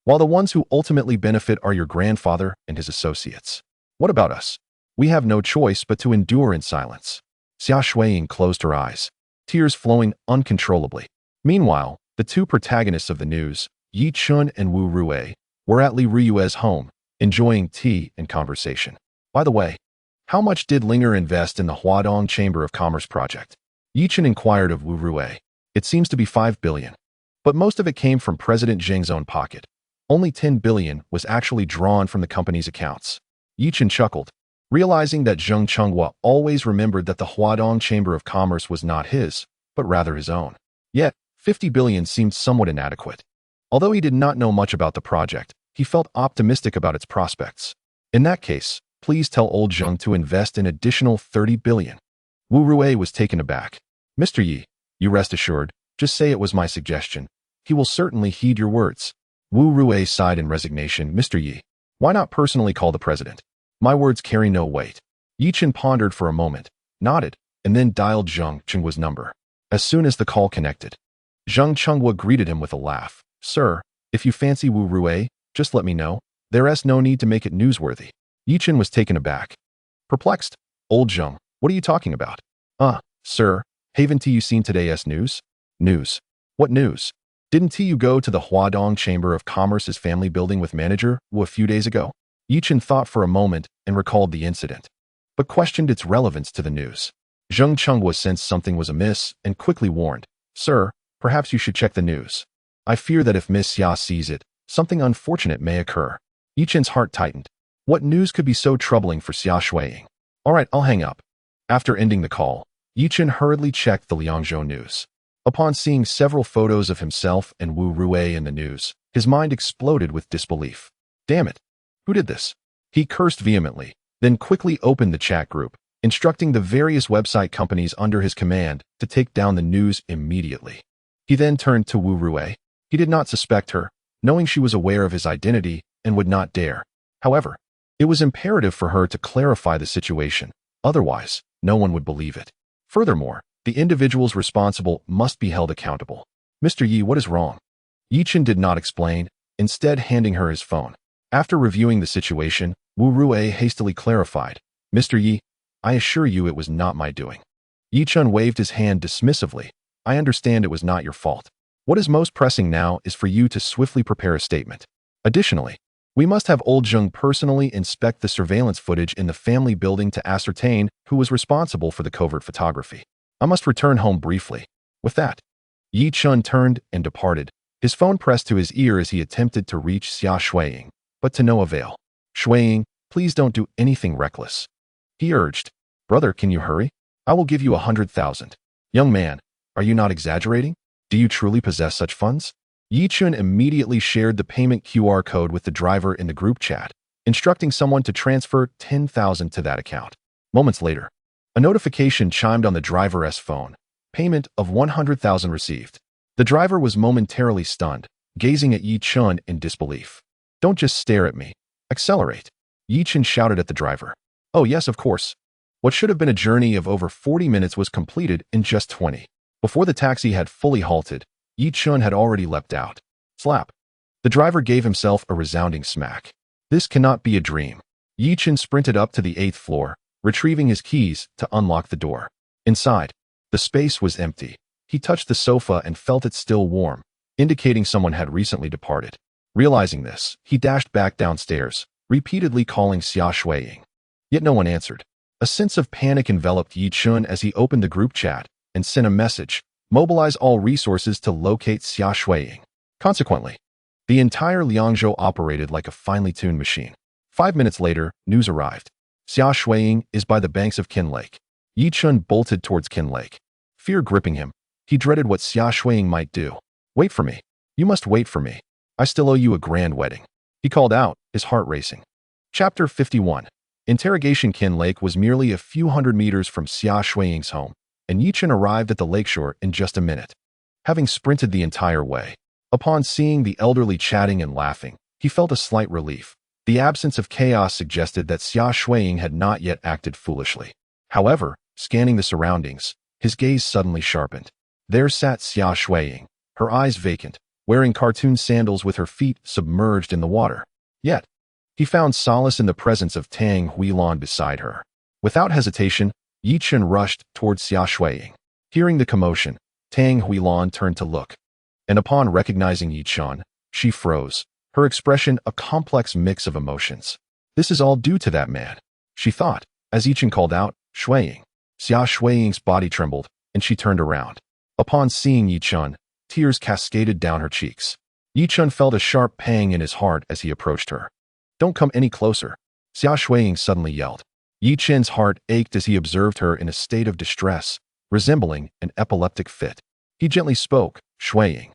while the ones who ultimately benefit are your grandfather and his associates. What about us? We have no choice but to endure in silence. Xia Shuiying closed her eyes, tears flowing uncontrollably. Meanwhile, the two protagonists of the news, Yi Chun and Wu Rui, were at Li Riyue's home, enjoying tea and conversation. By the way, how much did Linger invest in the Huadong Chamber of Commerce project? Yi Chun inquired of Wu Rui. It seems to be 5 billion. But most of it came from President Zheng's own pocket. Only 10 billion was actually drawn from the company's accounts. Yi Chun chuckled, realizing that Zheng Chenghua always remembered that the Huadong Chamber of Commerce was not his, but rather his own. Yet, 50 billion seemed somewhat inadequate. Although he did not know much about the project, he felt optimistic about its prospects. In that case, please tell old Zheng to invest an additional 30 billion. Wu Rui was taken aback. Mr. Yi, you rest assured, just say it was my suggestion. He will certainly heed your words. Wu Rui sighed in resignation. Mr. Yi, why not personally call the president? My words carry no weight. Yi Chun pondered for a moment, nodded, and then dialed Zheng Chenghua's number. As soon as the call connected, Zheng Chenghua greeted him with a laugh. Sir, if you fancy Wu Rui, just let me know. There's no need to make it newsworthy. Yi Chun was taken aback. Perplexed. Old Zheng, what are you talking about? Sir, haven't you seen today's news? News? What news? Didn't you go to the Huadong Chamber of Commerce's family building with manager Wu a few days ago? Yi Chun thought for a moment and recalled the incident, but questioned its relevance to the news. Zheng Chenghua sensed something was amiss and quickly warned, Sir, perhaps you should check the news. I fear that if Miss Xia sees it, something unfortunate may occur. Yi Chun's heart tightened. What news could be so troubling for Xia Shuiying? All right, I'll hang up. After ending the call, Yi Chun hurriedly checked the Liangzhou news. Upon seeing several photos of himself and Wu Rui in the news, his mind exploded with disbelief. Damn it! Who did this? He cursed vehemently, then quickly opened the chat group, instructing the various website companies under his command to take down the news immediately. He then turned to Wu Rui. He did not suspect her, knowing she was aware of his identity and would not dare. However, it was imperative for her to clarify the situation, otherwise, no one would believe it. Furthermore, the individuals responsible must be held accountable. Mr. Yi, what is wrong? Yi Chun did not explain, instead handing her his phone. After reviewing the situation, Wu Rui hastily clarified, Mr. Yi, I assure you it was not my doing. Yi Chun waved his hand dismissively. I understand it was not your fault. What is most pressing now is for you to swiftly prepare a statement. Additionally, we must have old Zheng personally inspect the surveillance footage in the family building to ascertain who was responsible for the covert photography. I must return home briefly. With that, Yi Chun turned and departed, his phone pressed to his ear as he attempted to reach Xia Shuiying, but to no avail. Shuiying, please don't do anything reckless. He urged. Brother, can you hurry? I will give you 100,000. Young man, are you not exaggerating? Do you truly possess such funds? Yi Chun immediately shared the payment QR code with the driver in the group chat, instructing someone to transfer 10,000 to that account. Moments later, a notification chimed on the driver's phone. Payment of 100,000 received. The driver was momentarily stunned, gazing at Yi Chun in disbelief. Don't just stare at me. Accelerate. Yi Chun shouted at the driver. Oh yes, of course. What should have been a journey of over 40 minutes was completed in just 20. Before the taxi had fully halted, Yi Chun had already leapt out. Slap. The driver gave himself a resounding smack. This cannot be a dream. Yi Chun sprinted up to the 8th floor, retrieving his keys to unlock the door. Inside, the space was empty. He touched the sofa and felt it still warm, indicating someone had recently departed. Realizing this, he dashed back downstairs, repeatedly calling Xia Shuiying. Yet no one answered. A sense of panic enveloped Yi Chun as he opened the group chat and sent a message, mobilize all resources to locate Xia Shuiying. Consequently, the entire Liangzhou operated like a finely tuned machine. 5 minutes later, news arrived. Xia Shuiying is by the banks of Qin Lake. Yi Chun bolted towards Qin Lake. Fear gripping him, he dreaded what Xia Shuiying might do. Wait for me. You must wait for me. I still owe you a grand wedding. He called out, his heart racing. Chapter 51. Interrogation. Qin Lake was merely a few hundred meters from Xia Shuiying's home, and Yi Chun arrived at the lakeshore in just a minute. Having sprinted the entire way, upon seeing the elderly chatting and laughing, he felt a slight relief. The absence of chaos suggested that Xia Shuiying had not yet acted foolishly. However, scanning the surroundings, His gaze suddenly sharpened. There sat Xia Shuiying, her eyes vacant, wearing cartoon sandals with her feet submerged in the water. Yet, he found solace in the presence of Tang Huilan beside her. Without hesitation, Yi Chen rushed towards Xia Shuiying. Hearing the commotion, Tang Huilan turned to look, and upon recognizing Yi Chen, she froze, her expression a complex mix of emotions. This is all due to that man, she thought, as Yi Chen called out, Shuiying. Xia Shuiying's body trembled, and she turned around. Upon seeing Yi Chen, tears cascaded down her cheeks. Yi Chen felt a sharp pang in his heart as he approached her. "Don't come any closer," Xia Shuiying suddenly yelled. Yi Chen's heart ached as he observed her in a state of distress, resembling an epileptic fit. He gently spoke, "Shuiying,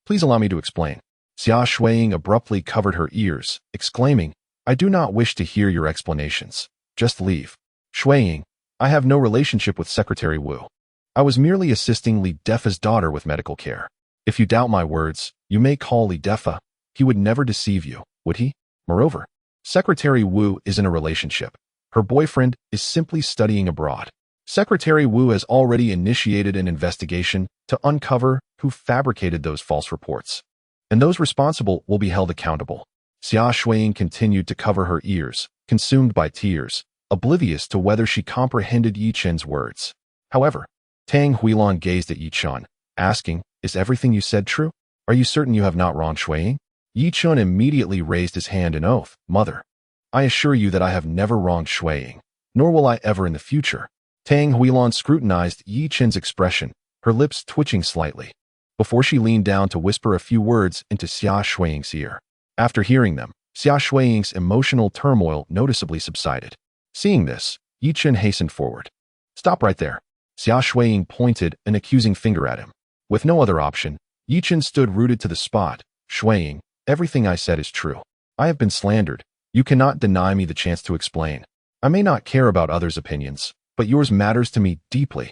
please allow me to explain." Xia Shuiying abruptly covered her ears, exclaiming, "I do not wish to hear your explanations. Just leave." "Shuiying, I have no relationship with Secretary Wu. I was merely assisting Li Defa's daughter with medical care. If you doubt my words, you may call Li Defa. He would never deceive you, would he? Moreover, Secretary Wu isn't a relationship. Her boyfriend is simply studying abroad. Secretary Wu has already initiated an investigation to uncover who fabricated those false reports, and those responsible will be held accountable." Xia Shuiying continued to cover her ears, consumed by tears, oblivious to whether she comprehended Yi Chen's words. However, Tang Huilan gazed at Yi Chen, asking, "Is everything you said true? Are you certain you have not wronged Shuiying?" Yi Chen immediately raised his hand in oath. "Mother, I assure you that I have never wronged Shuiying, nor will I ever in the future." Tang Huilan scrutinized Yi Chen's expression, her lips twitching slightly, before she leaned down to whisper a few words into Xia Shuiying's ear. After hearing them, Xia Shuiying's emotional turmoil noticeably subsided. Seeing this, Yi Chen hastened forward. "Stop right there." Xia Shuiying pointed an accusing finger at him. With no other option, Yi Chen stood rooted to the spot. "Shuiying, everything I said is true. I have been slandered. You cannot deny me the chance to explain. I may not care about others' opinions, but yours matters to me deeply."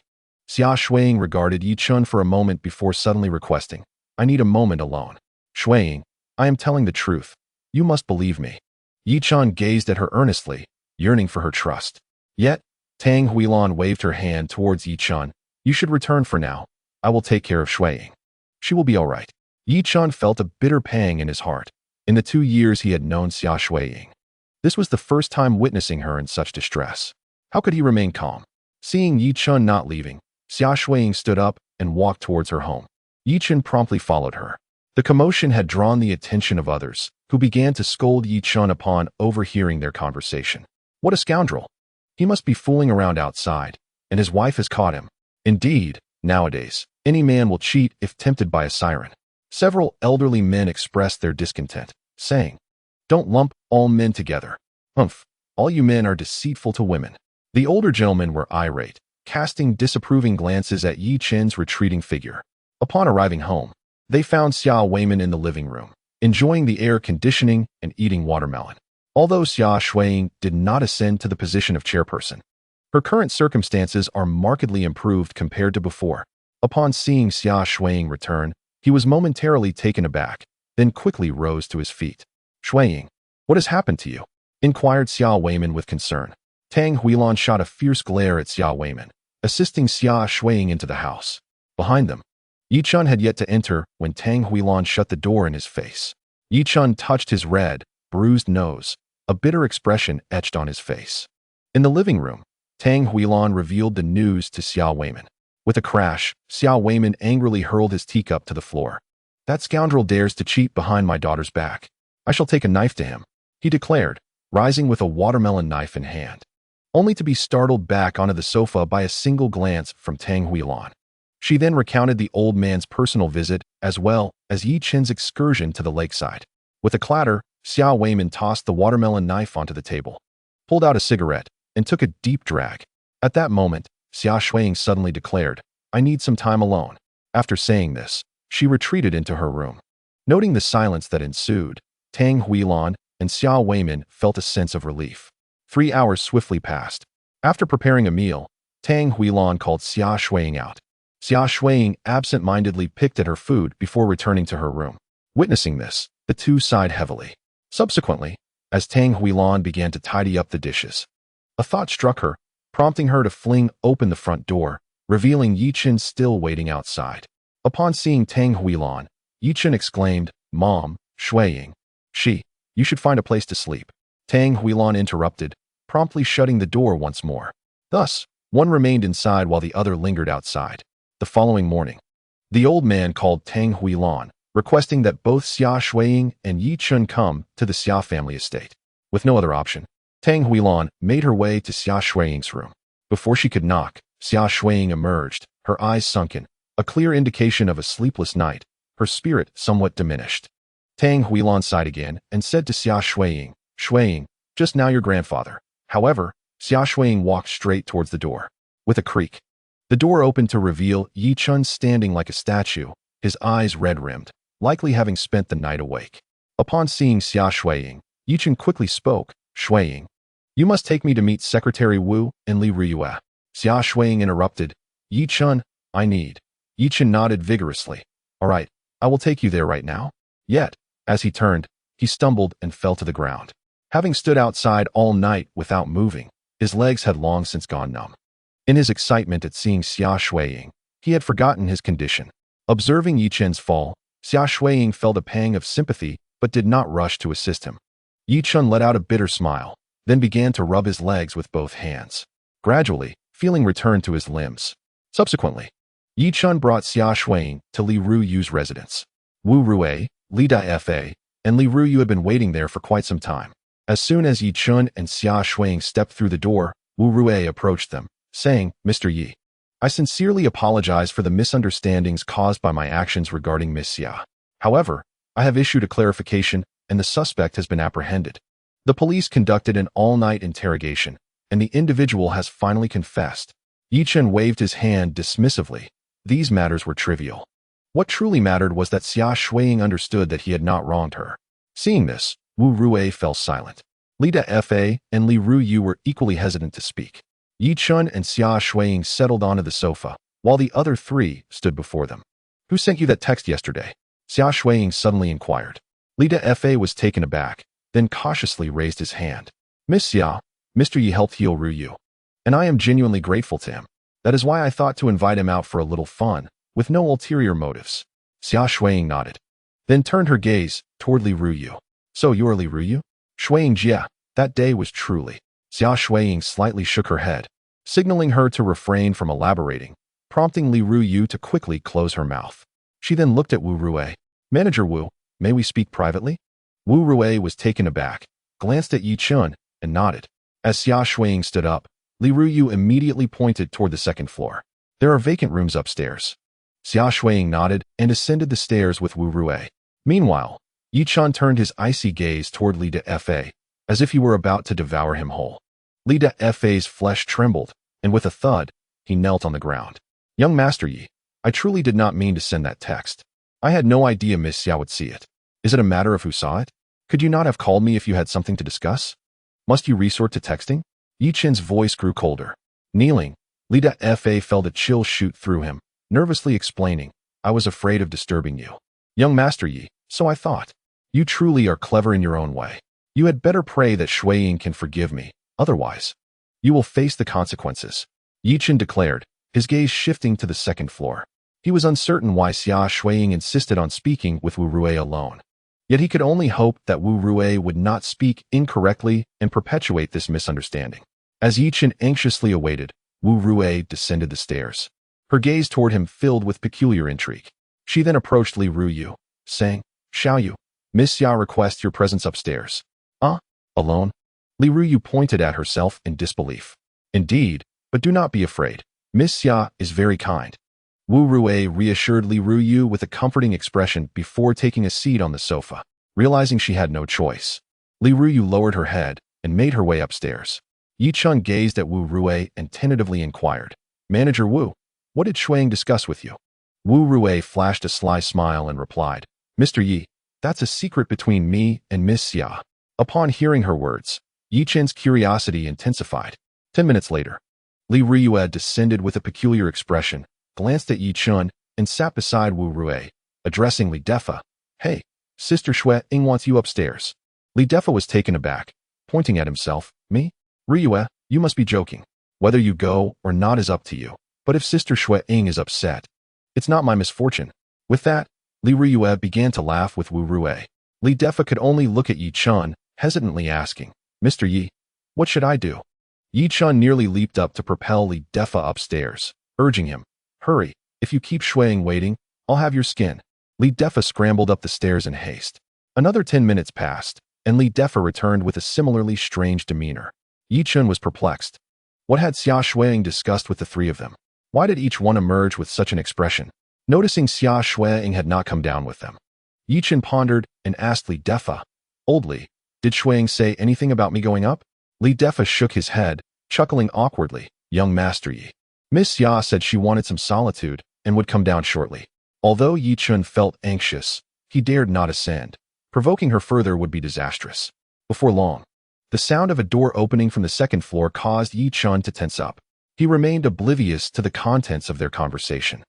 Xia Shuiying regarded Yi Chen for a moment before suddenly requesting, "I need a moment alone. Shuiying, I am telling the truth. You must believe me." Yi Chen gazed at her earnestly, yearning for her trust. Yet, Tang Huilan waved her hand towards Yi Chen. "You should return for now. I will take care of Shuiying. She will be all right." Yi Chen felt a bitter pang in his heart. In the 2 years he had known Xia Shuiying, this was the first time witnessing her in such distress. How could he remain calm? Seeing Yi Chen not leaving, Xia Shuiying stood up and walked towards her home. Yi Chen promptly followed her. The commotion had drawn the attention of others, who began to scold Yi Chen upon overhearing their conversation. "What a scoundrel! He must be fooling around outside, and his wife has caught him." Indeed, nowadays, any man will cheat if tempted by a siren. Several elderly men expressed their discontent, saying, "Don't lump all men together. Humph, all you men are deceitful to women." The older gentlemen were irate, casting disapproving glances at Yi Chen's retreating figure. Upon arriving home, they found Xia Weiman in the living room, enjoying the air conditioning and eating watermelon. Although Xia Shuiying did not ascend to the position of chairperson, her current circumstances are markedly improved compared to before. Upon seeing Xia Shuiying return, he was momentarily taken aback, then quickly rose to his feet. "Shuiying, what has happened to you?" inquired Xia Weiman with concern. Tang Huilan shot a fierce glare at Xia Weiman, assisting Xia Shuiying into the house. Behind them, Yi Chen had yet to enter when Tang Huilan shut the door in his face. Yi Chen touched his red, bruised nose, a bitter expression etched on his face. In the living room, Tang Huilan revealed the news to Xia Weiman. With a crash, Xia Weiman angrily hurled his teacup to the floor. "That scoundrel dares to cheat behind my daughter's back. I shall take a knife to him," he declared, rising with a watermelon knife in hand, only to be startled back onto the sofa by a single glance from Tang Huilan. She then recounted the old man's personal visit as well as Yi Chen's excursion to the lakeside. With a clatter, Xia Weiman tossed the watermelon knife onto the table, pulled out a cigarette, and took a deep drag. At that moment, Xia Shuiying suddenly declared, "I need some time alone." After saying this, she retreated into her room. Noting the silence that ensued, Tang Huilan and Xia Weiman felt a sense of relief. 3 hours swiftly passed. After preparing a meal, Tang Huilan called Xia Shuiying out. Xia Shuiying absent-mindedly picked at her food before returning to her room. Witnessing this, the two sighed heavily. Subsequently, as Tang Huilan began to tidy up the dishes, a thought struck her, prompting her to fling open the front door, revealing Yi Chen still waiting outside. Upon seeing Tang Huilan, Yi Chen exclaimed, "Mom, Shuiying. You should find a place to sleep." Tang Huilan interrupted, promptly shutting the door once more. Thus, one remained inside while the other lingered outside. The following morning, the old man called Tang Huilan, requesting that both Xia Shuiying and Yi Chen come to the Xia family estate. With no other option, Tang Huilan made her way to Xia Shuiying's room. Before she could knock, Xia Shuiying emerged, her eyes sunken, a clear indication of a sleepless night, her spirit somewhat diminished. Tang Huilan sighed again and said to Xia Shuiying, "Shuiying, just now your grandfather." However, Xia Shuiying walked straight towards the door. With a creak, the door opened to reveal Yi Chen standing like a statue, his eyes red-rimmed, likely having spent the night awake. Upon seeing Xia Shuiying, Yi Chen quickly spoke, "Shuiying, you must take me to meet Secretary Wu and Li Riyue." Xia Shuiying interrupted, "Yi Chen, I need." Yi Chen nodded vigorously. "All right, I will take you there right now." Yet, as he turned, he stumbled and fell to the ground. Having stood outside all night without moving, his legs had long since gone numb. In his excitement at seeing Xia Shuiying, he had forgotten his condition. Observing Yi Chen's fall, Xia Shuiying felt a pang of sympathy but did not rush to assist him. Yi Chen let out a bitter smile, then began to rub his legs with both hands. Gradually, feeling returned to his limbs. Subsequently, Yi Chen brought Xia Shuiying to Li Ruyu's residence. Wu Rue, Li Fa, and Li Ruyu had been waiting there for quite some time. As soon as Yi Chen and Xia Shuiying stepped through the door, Wu Rue approached them, saying, "Mr. Yi, I sincerely apologize for the misunderstandings caused by my actions regarding Miss Xia. However, I have issued a clarification and the suspect has been apprehended. The police conducted an all-night interrogation, and the individual has finally confessed." Yi Chen waved his hand dismissively. These matters were trivial. What truly mattered was that Xia Shuiying understood that he had not wronged her. Seeing this, Wu Rue fell silent. Li Fa and Li Ruyu were equally hesitant to speak. Yi Chen and Xia Shuiying settled onto the sofa, while the other three stood before them. "Who sent you that text yesterday?" Xia Shuiying suddenly inquired. Li Fa was taken aback, then cautiously raised his hand. "Miss Xia, Mr. Yi helped heal Ruyu, and I am genuinely grateful to him. That is why I thought to invite him out for a little fun, with no ulterior motives." Xia Shuiying nodded, then turned her gaze toward Li Ruyu. "So you're Li Ruyu?" Shuiying Jia, that day was truly. Xia Shuiying slightly shook her head, signaling her to refrain from elaborating, prompting Li Ruyu to quickly close her mouth. She then looked at Wu Rue. "Manager Wu, may we speak privately?" Wu Rue was taken aback, glanced at Yi Chen, and nodded. As Xia Shuiying stood up, Li Ruyu immediately pointed toward the second floor. "There are vacant rooms upstairs." Xia Shuiying nodded and ascended the stairs with Wu Rue. Meanwhile, Yi Chen turned his icy gaze toward Li Fa, as if he were about to devour him whole. Li Fa's flesh trembled, and with a thud, he knelt on the ground. "Young Master Yi, I truly did not mean to send that text. I had no idea Miss Xia would see it. Is it a matter of who saw it? Could you not have called me if you had something to discuss? Must you resort to texting?" Yi Chen's voice grew colder. Kneeling, Li Fa felt a chill shoot through him, nervously explaining, "I was afraid of disturbing you. Young Master Yi, so I thought. You truly are clever in your own way. You had better pray that Shuiying can forgive me, otherwise, you will face the consequences," Yi Chen declared, his gaze shifting to the second floor. He was uncertain why Xia Shuiying insisted on speaking with Wu Rue alone. Yet he could only hope that Wu Rue would not speak incorrectly and perpetuate this misunderstanding. As Yi Chen anxiously awaited, Wu Rue descended the stairs. Her gaze toward him filled with peculiar intrigue. She then approached Li Ruyu, saying, "Xiaoyu, Miss Xia requests your presence upstairs." Alone?" Li Ruyu pointed at herself in disbelief. "Indeed, but do not be afraid. Miss Xia is very kind." Wu Rue reassured Li Ruyu with a comforting expression before taking a seat on the sofa. Realizing she had no choice, Li Ruyu lowered her head and made her way upstairs. Yi Chen gazed at Wu Rue and tentatively inquired, "Manager Wu, what did Shuiying discuss with you?" Wu Rue flashed a sly smile and replied, "Mr. Yi, that's a secret between me and Miss Xia." Upon hearing her words, Yi Chen's curiosity intensified. 10 minutes later, Li Riyue descended with a peculiar expression, glanced at Yi Chen, and sat beside Wu Rue, addressing Li Defa. "Hey, Sister Shuiying wants you upstairs." Li Defa was taken aback, pointing at himself. "Me? Riyue, you must be joking. Whether you go or not is up to you." But if Sister Shui Ying is upset, it's not my misfortune. With that, Li Riyue began to laugh with Wu Rue. Li Defa could only look at Yi Chun, hesitantly asking, Mr. Yi, what should I do? Yi Chun nearly leaped up to propel Li Defa upstairs, urging him, hurry, if you keep Shuiying waiting, I'll have your skin. Li Defa scrambled up the stairs in haste. Another 10 minutes passed, and Li Defa returned with a similarly strange demeanor. Yi Chun was perplexed. What had Xia Shuiying discussed with the three of them? Why did each one emerge with such an expression? Noticing Xia Shuiying had not come down with them, Yi Chun pondered and asked Li Defa, Old Li, did Shuiying say anything about me going up? Li Defa shook his head, chuckling awkwardly. Young Master Yi. Miss Xia said she wanted some solitude and would come down shortly. Although Yi Chun felt anxious, he dared not ascend. Provoking her further would be disastrous. Before long, the sound of a door opening from the second floor caused Yi Chun to tense up. He remained oblivious to the contents of their conversation,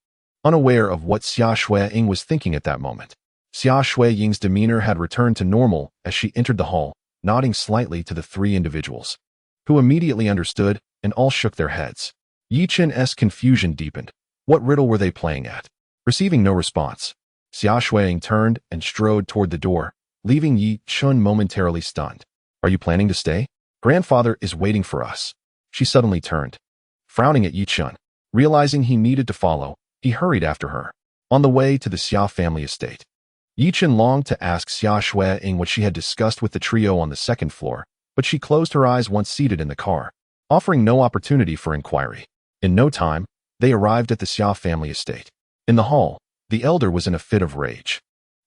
unaware of what Xia Shuiying was thinking at that moment. Xia Shuiying's demeanor had returned to normal as she entered the hall, nodding slightly to the three individuals, who immediately understood and all shook their heads. Yi Chun's confusion deepened. What riddle were they playing at? Receiving no response, Xia Shuiying turned and strode toward the door, leaving Yi Chun momentarily stunned. Are you planning to stay? Grandfather is waiting for us. She suddenly turned, frowning at Yi Chun. Realizing he needed to follow, he hurried after her. On the way to the Xia family estate, Yi Chun longed to ask Xia Shuiying what she had discussed with the trio on the second floor, but she closed her eyes once seated in the car, offering no opportunity for inquiry. In no time, they arrived at the Xia family estate. In the hall, the elder was in a fit of rage.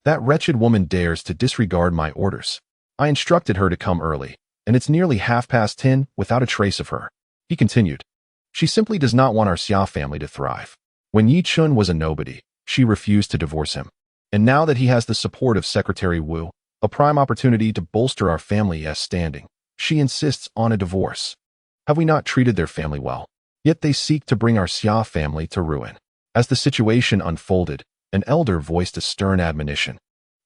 That wretched woman dares to disregard my orders. I instructed her to come early, and it's nearly 10:30 without a trace of her. He continued. She simply does not want our Xia family to thrive. When Yi Chun was a nobody, she refused to divorce him. And now that he has the support of Secretary Wu, a prime opportunity to bolster our family's standing, she insists on a divorce. Have we not treated their family well? Yet they seek to bring our Xia family to ruin. As the situation unfolded, an elder voiced a stern admonition,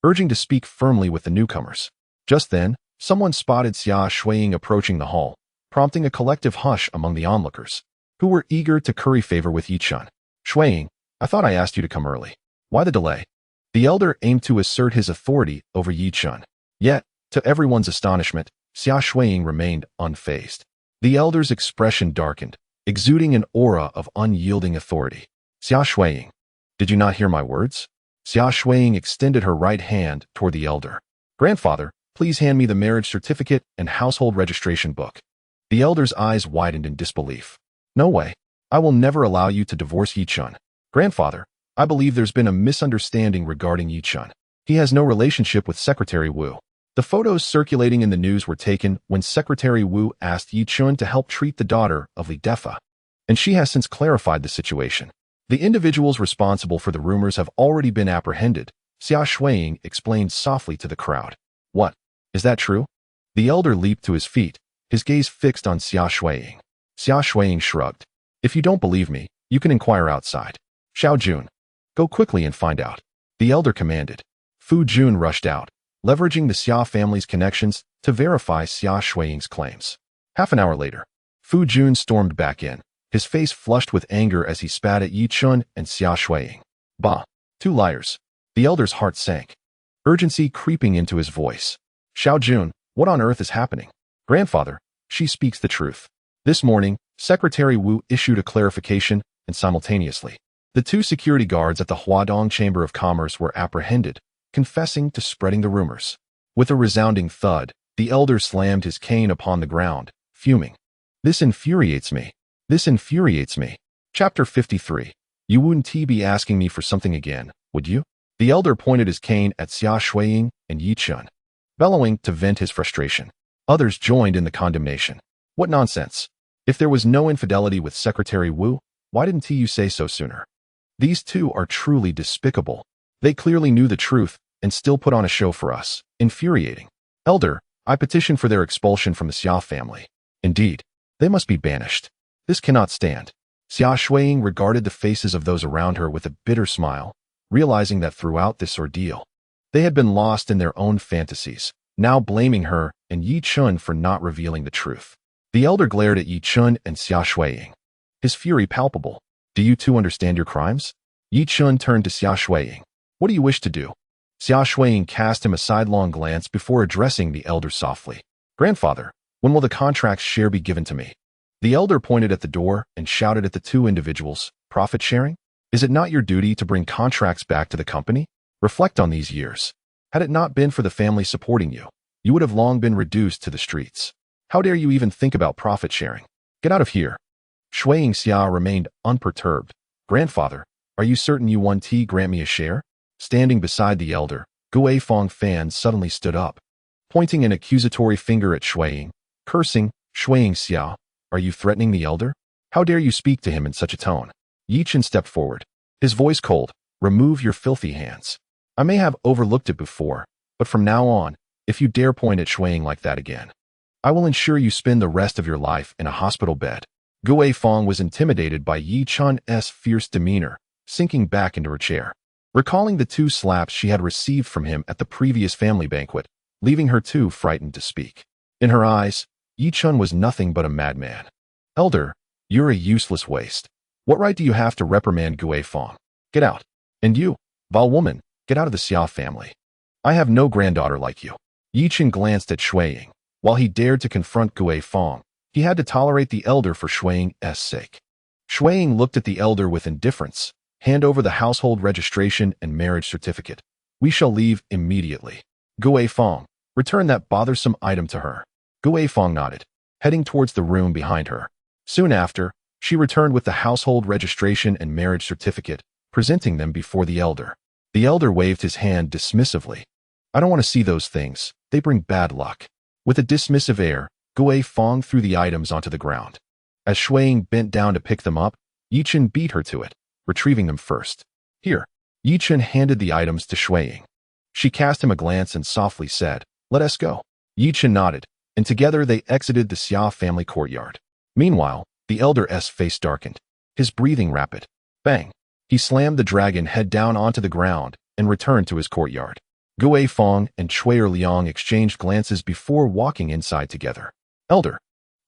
urging to speak firmly with the newcomers. Just then, someone spotted Xia Shuiying approaching the hall, prompting a collective hush among the onlookers, who were eager to curry favor with Yi Chun. Shuiying, I thought I asked you to come early. Why the delay? The elder aimed to assert his authority over Yi Chun. Yet, to everyone's astonishment, Xia Shuiying remained unfazed. The elder's expression darkened, exuding an aura of unyielding authority. Xia Shuiying, did you not hear my words? Xia Shuiying extended her right hand toward the elder. Grandfather, please hand me the marriage certificate and household registration book. The elder's eyes widened in disbelief. No way. I will never allow you to divorce Yi Chun. Grandfather, I believe there's been a misunderstanding regarding Yi Chun. He has no relationship with Secretary Wu. The photos circulating in the news were taken when Secretary Wu asked Yi Chun to help treat the daughter of Li Defa, and she has since clarified the situation. The individuals responsible for the rumors have already been apprehended, Xia Shuiying explained softly to the crowd. What? Is that true? The elder leaped to his feet, his gaze fixed on Xia Shuiying. Xia Shuiying shrugged. If you don't believe me, you can inquire outside. Xiao Jun, go quickly and find out. The elder commanded. Fu Jun rushed out, leveraging the Xia family's connections to verify Xia Shuiying's claims. Half an hour later, Fu Jun stormed back in, his face flushed with anger as he spat at Yi Chun and Xia Shuiying. Bah, two liars. The elder's heart sank, urgency creeping into his voice. Xiao Jun, what on earth is happening? Grandfather, she speaks the truth. This morning, Secretary Wu issued a clarification, and simultaneously, the two security guards at the Huadong Chamber of Commerce were apprehended, confessing to spreading the rumors. With a resounding thud, the elder slammed his cane upon the ground, fuming. This infuriates me. This infuriates me. Chapter 53. You wouldn't be asking me for something again, would you? The elder pointed his cane at Xia Shuiying and Yi Chun, bellowing to vent his frustration. Others joined in the condemnation. What nonsense. If there was no infidelity with Secretary Wu, why didn't you say so sooner? These two are truly despicable. They clearly knew the truth and still put on a show for us. Infuriating. Elder, I petition for their expulsion from the Xia family. Indeed, they must be banished. This cannot stand. Xia Shuiying regarded the faces of those around her with a bitter smile, realizing that throughout this ordeal, they had been lost in their own fantasies, now blaming her and Yi Chun for not revealing the truth. The elder glared at Yi Chun and Xia Shuiying, his fury palpable. Do you two understand your crimes? Yi Chun turned to Xia Shuiying. What do you wish to do? Xia Shuiying cast him a sidelong glance before addressing the elder softly. Grandfather, when will the contract's share be given to me? The elder pointed at the door and shouted at the two individuals, profit sharing? Is it not your duty to bring contracts back to the company? Reflect on these years. Had it not been for the family supporting you, you would have long been reduced to the streets. How dare you even think about profit sharing? Get out of here. Shuiying Xia remained unperturbed. Grandfather, are you certain you want to grant me a share? Standing beside the elder, Gui Fong Fan suddenly stood up, pointing an accusatory finger at Shuiying, cursing, Shuiying Xia, are you threatening the elder? How dare you speak to him in such a tone? Yi Chen stepped forward, his voice cold. Remove your filthy hands. I may have overlooked it before, but from now on, if you dare point at Shuiying like that again, I will ensure you spend the rest of your life in a hospital bed. Gui Fong was intimidated by Yi Chun's fierce demeanor, sinking back into her chair, recalling the 2 slaps she had received from him at the previous family banquet, leaving her too frightened to speak. In her eyes, Yi Chun was nothing but a madman. Elder, you're a useless waste. What right do you have to reprimand Gui Fong? Get out. And you, Val woman, get out of the Xia family. I have no granddaughter like you. Yi Chen glanced at Shuiying. While he dared to confront Gui Fong, he had to tolerate the elder for Shuiying's sake. Shuiying looked at the elder with indifference. Hand over the household registration and marriage certificate. We shall leave immediately. Gui Fong, return that bothersome item to her. Gui Fong nodded, heading towards the room behind her. Soon after, she returned with the household registration and marriage certificate, presenting them before the elder. The elder waved his hand dismissively. I don't want to see those things. They bring bad luck. With a dismissive air, Gui Fong threw the items onto the ground. As Shuiying bent down to pick them up, Yi Chen beat her to it, retrieving them first. Here. Yi Chen handed the items to Shuiying. She cast him a glance and softly said, let us go. Yi Chen nodded, and together they exited the Xia family courtyard. Meanwhile, the elder's face darkened, his breathing rapid. Bang! He slammed the dragon head down onto the ground and returned to his courtyard. Gui Fong and Chui Liang exchanged glances before walking inside together. Elder,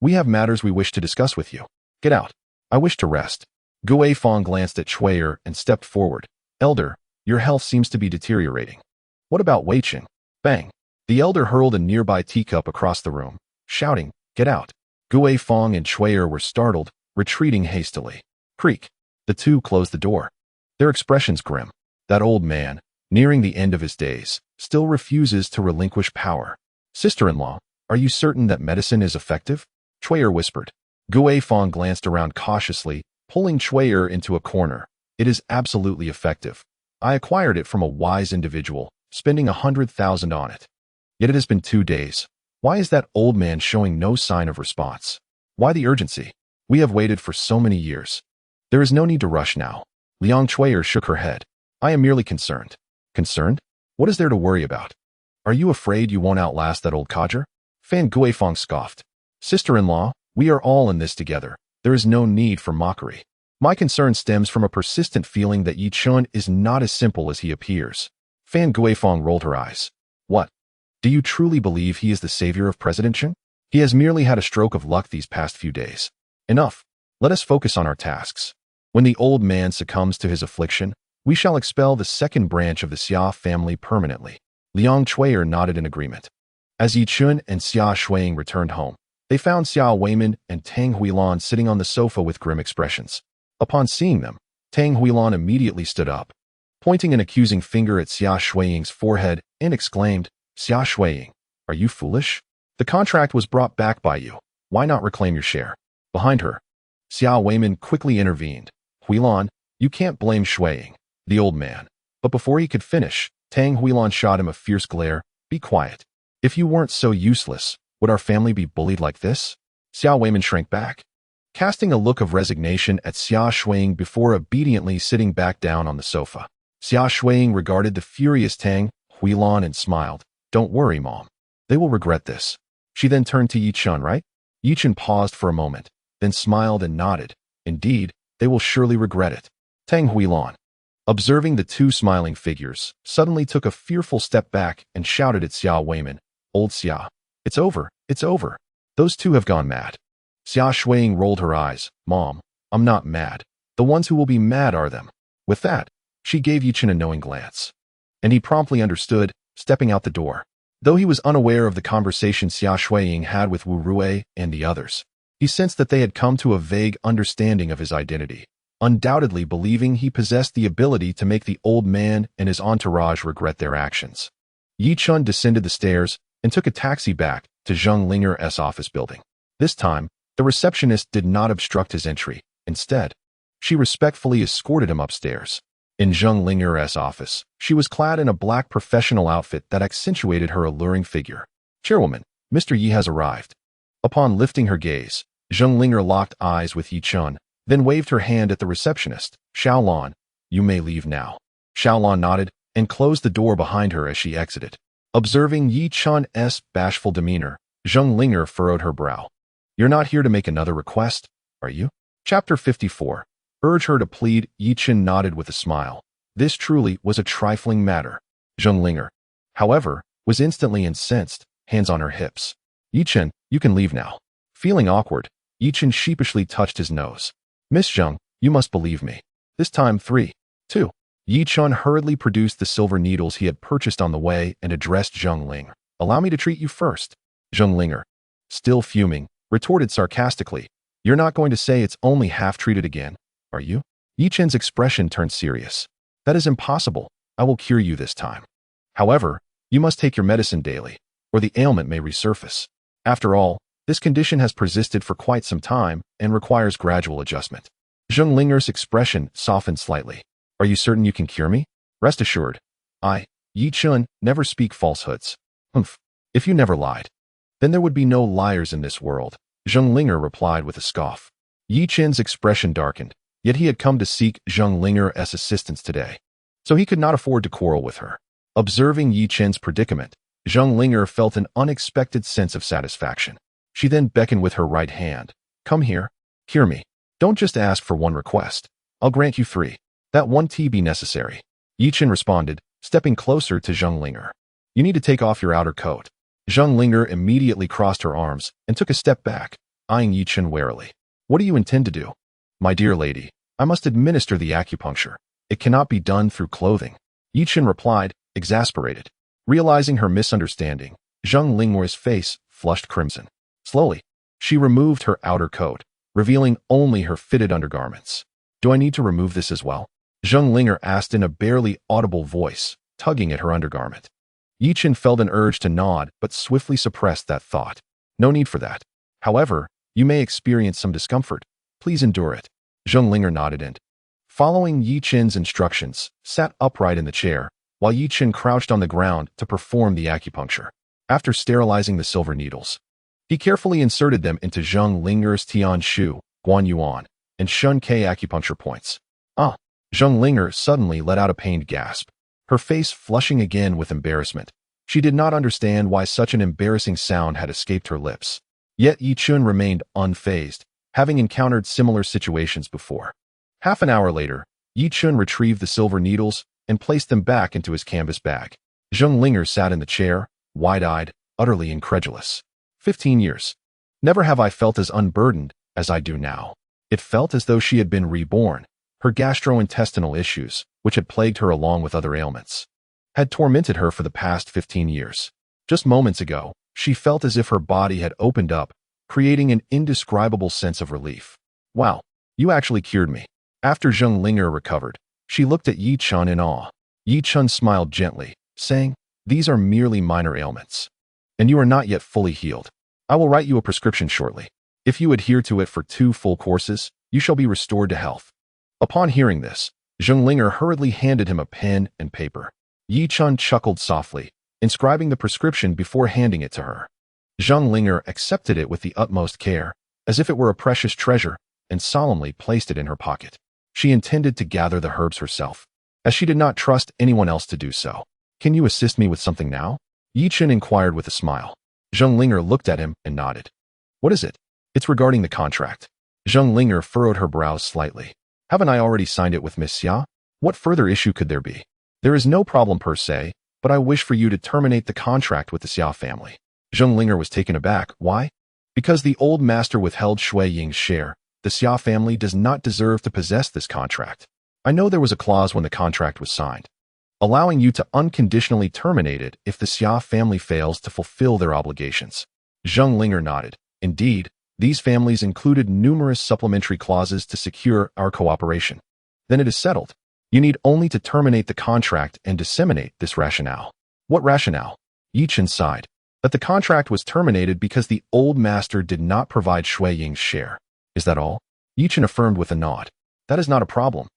we have matters we wish to discuss with you. Get out. I wish to rest. Gui Fong glanced at Chui and stepped forward. Elder, your health seems to be deteriorating. What about Wei Qing? Bang! The elder hurled a nearby teacup across the room, shouting, get out. Gui Fong and Chui were startled, retreating hastily. Creak. The two closed the door. Their expressions grim. That old man, nearing the end of his days, still refuses to relinquish power. Sister-in-law, are you certain that medicine is effective? Chui whispered. Gui Fong glanced around cautiously, pulling Chui into a corner. It is absolutely effective. I acquired it from a wise individual, spending 100,000 on it. Yet it has been 2 days. Why is that old man showing no sign of response? Why the urgency? We have waited for so many years. There is no need to rush now. Liang Chui shook her head. I am merely concerned. Concerned? What is there to worry about? Are you afraid you won't outlast that old codger? Fan Gui Fong scoffed. Sister-in-law, we are all in this together. There is no need for mockery. My concern stems from a persistent feeling that Yi Chun is not as simple as he appears. Fan Gui Fong rolled her eyes. What? Do you truly believe he is the savior of President Chen? He has merely had a stroke of luck these past few days. Enough. Let us focus on our tasks. When the old man succumbs to his affliction, we shall expel the second branch of the Xia family permanently. Liang Chui nodded in agreement. As Yi Chun and Xia Shuiying returned home, they found Xia Weiman and Tang Huilan sitting on the sofa with grim expressions. Upon seeing them, Tang Huilan immediately stood up, pointing an accusing finger at Xia Shuiying's forehead, and exclaimed, Xia Shuiying, are you foolish? The contract was brought back by you. Why not reclaim your share? Behind her, Xia Weiman quickly intervened. Huilan, you can't blame Shuiying, the old man. But before he could finish, Tang Huilan shot him a fierce glare. Be quiet. If you weren't so useless, would our family be bullied like this? Xia Weiman shrank back, casting a look of resignation at Xia Shuiying before obediently sitting back down on the sofa. Xia Shuiying regarded the furious Tang Huilan and smiled. Don't worry, Mom. They will regret this. She then turned to Yi Chun, right? Yi Chun paused for a moment, then smiled and nodded. Indeed, they will surely regret it. Tang Huilan, observing the two smiling figures, suddenly took a fearful step back and shouted at Xia Weiman, Old Xia, it's over, it's over. Those two have gone mad. Xia Shuiying rolled her eyes. Mom, I'm not mad. The ones who will be mad are them. With that, she gave Yi Chen a knowing glance. And he promptly understood, stepping out the door. Though he was unaware of the conversation Xia Shuiying had with Wu Rui and the others, he sensed that they had come to a vague understanding of his identity, undoubtedly believing he possessed the ability to make the old man and his entourage regret their actions. Yi Chen descended the stairs and took a taxi back to Zheng Linger's office building. This time, the receptionist did not obstruct his entry. Instead, she respectfully escorted him upstairs. In Zheng Linger's office, she was clad in a black professional outfit that accentuated her alluring figure. Chairwoman, Mr. Yi has arrived. Upon lifting her gaze, Zheng Linger locked eyes with Yi Chen, then waved her hand at the receptionist. Xiaolan, you may leave now. Xiaolan nodded and closed the door behind her as she exited. Observing Yi Chen's bashful demeanor, Zheng Linger furrowed her brow. You're not here to make another request, are you? Chapter 54. Urge her to plead. Yi Chen nodded with a smile. This truly was a trifling matter. Zheng Linger, however, was instantly incensed, hands on her hips. Yi Chen, you can leave now. Feeling awkward, Yi Chen sheepishly touched his nose. Miss Zheng, you must believe me. This time 3, 2. Yi Chen hurriedly produced the silver needles he had purchased on the way and addressed Zheng Ling. Allow me to treat you first. Zheng Linger, still fuming, retorted sarcastically. You're not going to say it's only half-treated again, are you? Yi Chen's expression turned serious. That is impossible. I will cure you this time. However, you must take your medicine daily, or the ailment may resurface. After all, this condition has persisted for quite some time and requires gradual adjustment. Zheng Linger's expression softened slightly. Are you certain you can cure me? Rest assured. Yi Chen, never speak falsehoods. Humph. If you never lied, then there would be no liars in this world. Zheng Linger replied with a scoff. Yi Chen's expression darkened, yet he had come to seek Zheng Linger's assistance today, so he could not afford to quarrel with her. Observing Yi Chen's predicament, Zheng Linger felt an unexpected sense of satisfaction. She then beckoned with her right hand. Come here. Cure me. Don't just ask for one request. I'll grant you 3. That one tea be necessary. Yi Chen responded, stepping closer to Zheng Linger. You need to take off your outer coat. Zheng Linger immediately crossed her arms and took a step back, eyeing Yi Chen warily. What do you intend to do? My dear lady, I must administer the acupuncture. It cannot be done through clothing. Yi Chen replied, exasperated. Realizing her misunderstanding, Zheng Linger's face flushed crimson. Slowly, she removed her outer coat, revealing only her fitted undergarments. Do I need to remove this as well? Zheng Linger asked in a barely audible voice, tugging at her undergarment. Yi Chen felt an urge to nod but swiftly suppressed that thought. No need for that. However, you may experience some discomfort. Please endure it. Zheng Linger nodded and, following Yi Chen's instructions, sat upright in the chair, while Yi Chen crouched on the ground to perform the acupuncture. After sterilizing the silver needles, he carefully inserted them into Zheng Linger's Tian Shu, Guan Yuan, and Shun Ke acupuncture points. Zheng Linger suddenly let out a pained gasp, her face flushing again with embarrassment. She did not understand why such an embarrassing sound had escaped her lips. Yet Yi Chen remained unfazed, having encountered similar situations before. Half an hour later, Yi Chen retrieved the silver needles and placed them back into his canvas bag. Zheng Linger sat in the chair, wide-eyed, utterly incredulous. 15 years. Never have I felt as unburdened as I do now. It felt as though she had been reborn. Her gastrointestinal issues, which had plagued her along with other ailments, had tormented her for the past 15 years. Just moments ago, she felt as if her body had opened up, creating an indescribable sense of relief. Wow, you actually cured me. After Zheng Linger recovered, she looked at Yi Chen in awe. Yi Chen smiled gently, saying, these are merely minor ailments, and you are not yet fully healed. I will write you a prescription shortly. If you adhere to it for 2 full courses, you shall be restored to health. Upon hearing this, Zheng Linger hurriedly handed him a pen and paper. Yi Chen chuckled softly, inscribing the prescription before handing it to her. Zheng Linger accepted it with the utmost care, as if it were a precious treasure, and solemnly placed it in her pocket. She intended to gather the herbs herself, as she did not trust anyone else to do so. Can you assist me with something now? Yi Chen inquired with a smile. Zheng Linger looked at him and nodded. What is it? It's regarding the contract. Zheng Linger furrowed her brows slightly. Haven't I already signed it with Miss Xia? What further issue could there be? There is no problem per se, but I wish for you to terminate the contract with the Xia family. Zheng Linger was taken aback. Why? Because the old master withheld Shui Ying's share, The Xia family does not deserve to possess this contract. I know there was a clause when the contract was signed, allowing you to unconditionally terminate it if the Xia family fails to fulfill their obligations. Zheng Linger nodded. Indeed, these families included numerous supplementary clauses to secure our cooperation. Then it is settled. You need only to terminate the contract and disseminate this rationale. What rationale? Yi Chen sighed. That the contract was terminated because the old master did not provide Shui Ying's share. Is that all? Yi Chen affirmed with a nod. That is not a problem.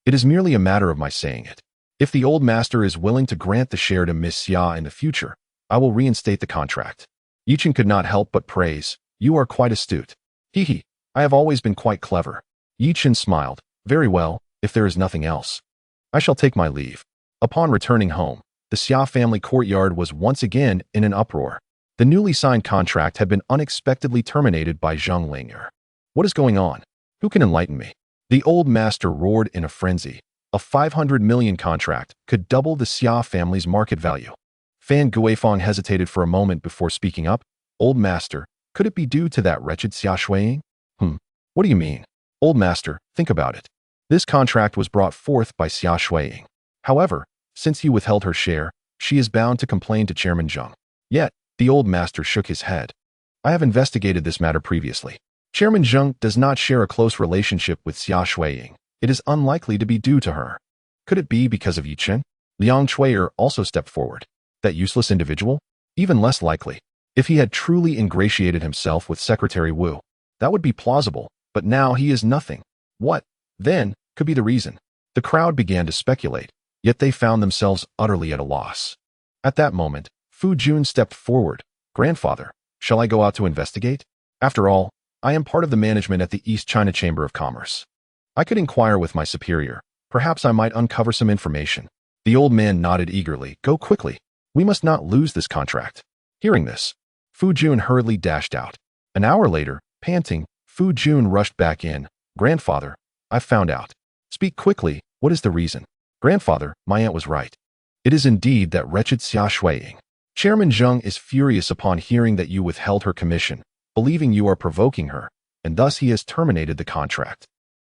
It is merely a matter of my saying it. If the old master is willing to grant the share to Miss Xia in the future, I will reinstate the contract. Yi Chen could not help but praise. You are quite astute. Hee, I have always been quite clever. Yi Chen smiled. Very well, if there is nothing else. I shall take my leave. Upon returning home, the Xia family courtyard was once again in an uproar. The newly signed contract had been unexpectedly terminated by Zheng Linger. What is going on? Who can enlighten me? The old master roared in a frenzy. A 500 million contract could double the Xia family's market value. Fan Guifang hesitated for a moment before speaking up. Old master, could it be due to that wretched Xia Shuiying? What do you mean? Old master, think about it. This contract was brought forth by Xia Shuiying. However, since you withheld her share, she is bound to complain to Chairman Zheng. Yet, the old master shook his head. I have investigated this matter previously. Chairman Zheng does not share a close relationship with Xia Shuiying. It is unlikely to be due to her. Could it be because of Yi Chen? Liang Chui'er also stepped forward. That useless individual? Even less likely. If he had truly ingratiated himself with Secretary Wu, that would be plausible, but now he is nothing. What, then, could be the reason? The crowd began to speculate, yet they found themselves utterly at a loss. At that moment, Fu Jun stepped forward. Grandfather, shall I go out to investigate? After all, I am part of the management at the East China Chamber of Commerce. I could inquire with my superior. Perhaps I might uncover some information. The old man nodded eagerly. Go quickly. We must not lose this contract. Hearing this, Fu Jun hurriedly dashed out. An hour later, panting, Fu Jun rushed back in. Grandfather, I've found out. Speak quickly. What is the reason? Grandfather, my aunt was right. It is indeed that wretched Xia Shuiying. Chairman Zheng is furious upon hearing that you withheld her commission, believing you are provoking her, and thus he has terminated the contract.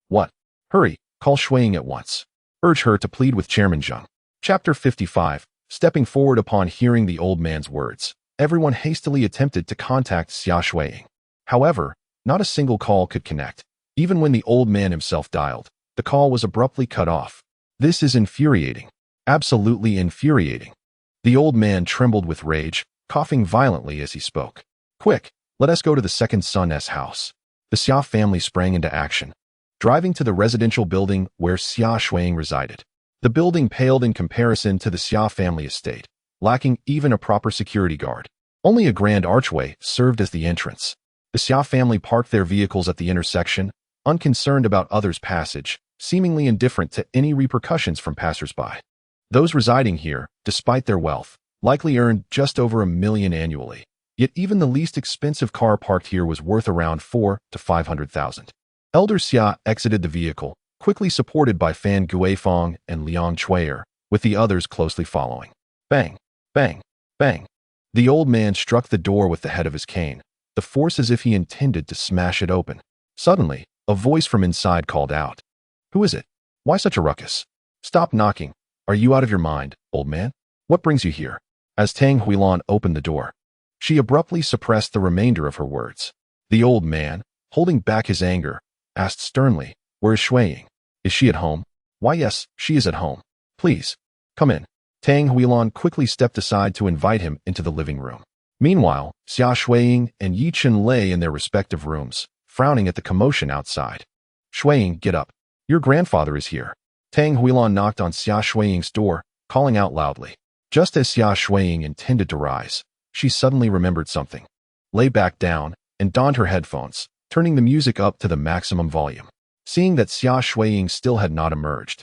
What? Hurry, call Shuiying at once. Urge her to plead with Chairman Zheng. Chapter 55. Stepping forward upon hearing the old man's words, everyone hastily attempted to contact Xia Shuiying. However, not a single call could connect. Even when the old man himself dialed, the call was abruptly cut off. This is infuriating. Absolutely infuriating. The old man trembled with rage, coughing violently as he spoke. Quick, let us go to the second son's house. The Xia family sprang into action, driving to the residential building where Xia Shuiying resided. The building paled in comparison to the Xia family estate, lacking even a proper security guard. Only a grand archway served as the entrance. The Xia family parked their vehicles at the intersection, unconcerned about others' passage, seemingly indifferent to any repercussions from passers-by. Those residing here, despite their wealth, likely earned just over $1 million annually. Yet even the least expensive car parked here was worth around 400,000 to 500,000. Elder Xia exited the vehicle, quickly supported by Fan Guifang and Liang Chui'er, with the others closely following. Bang, bang, bang. The old man struck the door with the head of his cane, the force as if he intended to smash it open. Suddenly, a voice from inside called out. Who is it? Why such a ruckus? Stop knocking. Are you out of your mind, old man? What brings you here? As Tang Huilan opened the door, she abruptly suppressed the remainder of her words. The old man, holding back his anger, asked sternly, Where is Shuiying? Is she at home? Why, yes, she is at home. Please, come in. Tang Huilan quickly stepped aside to invite him into the living room. Meanwhile, Xia Shuiying and Yi Chen lay in their respective rooms, frowning at the commotion outside. Shuiying, get up. Your grandfather is here. Tang Huilan knocked on Xia Shuiying's door, calling out loudly. Just as Xia Shuiying intended to rise, she suddenly remembered something. Lay back down and donned her headphones, turning the music up to the maximum volume. Seeing that Xia Shuiying still had not emerged,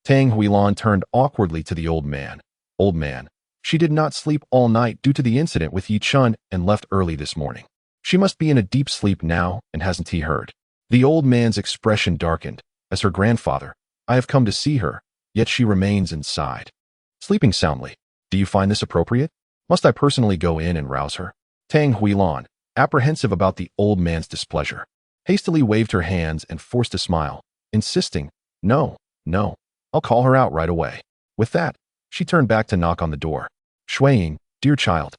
Tang Huilan turned awkwardly to the old man. Old man, she did not sleep all night due to the incident with Yi Chen and left early this morning. She must be in a deep sleep now, and hasn't he heard? The old man's expression darkened. As her grandfather, I have come to see her, yet she remains inside, sleeping soundly. Do you find this appropriate? Must I personally go in and rouse her? Tang Huilan, apprehensive about the old man's displeasure. hastily waved her hands and forced a smile, insisting, "No, no, I'll call her out right away." With that, she turned back to knock on the door. "Shuiying, dear child,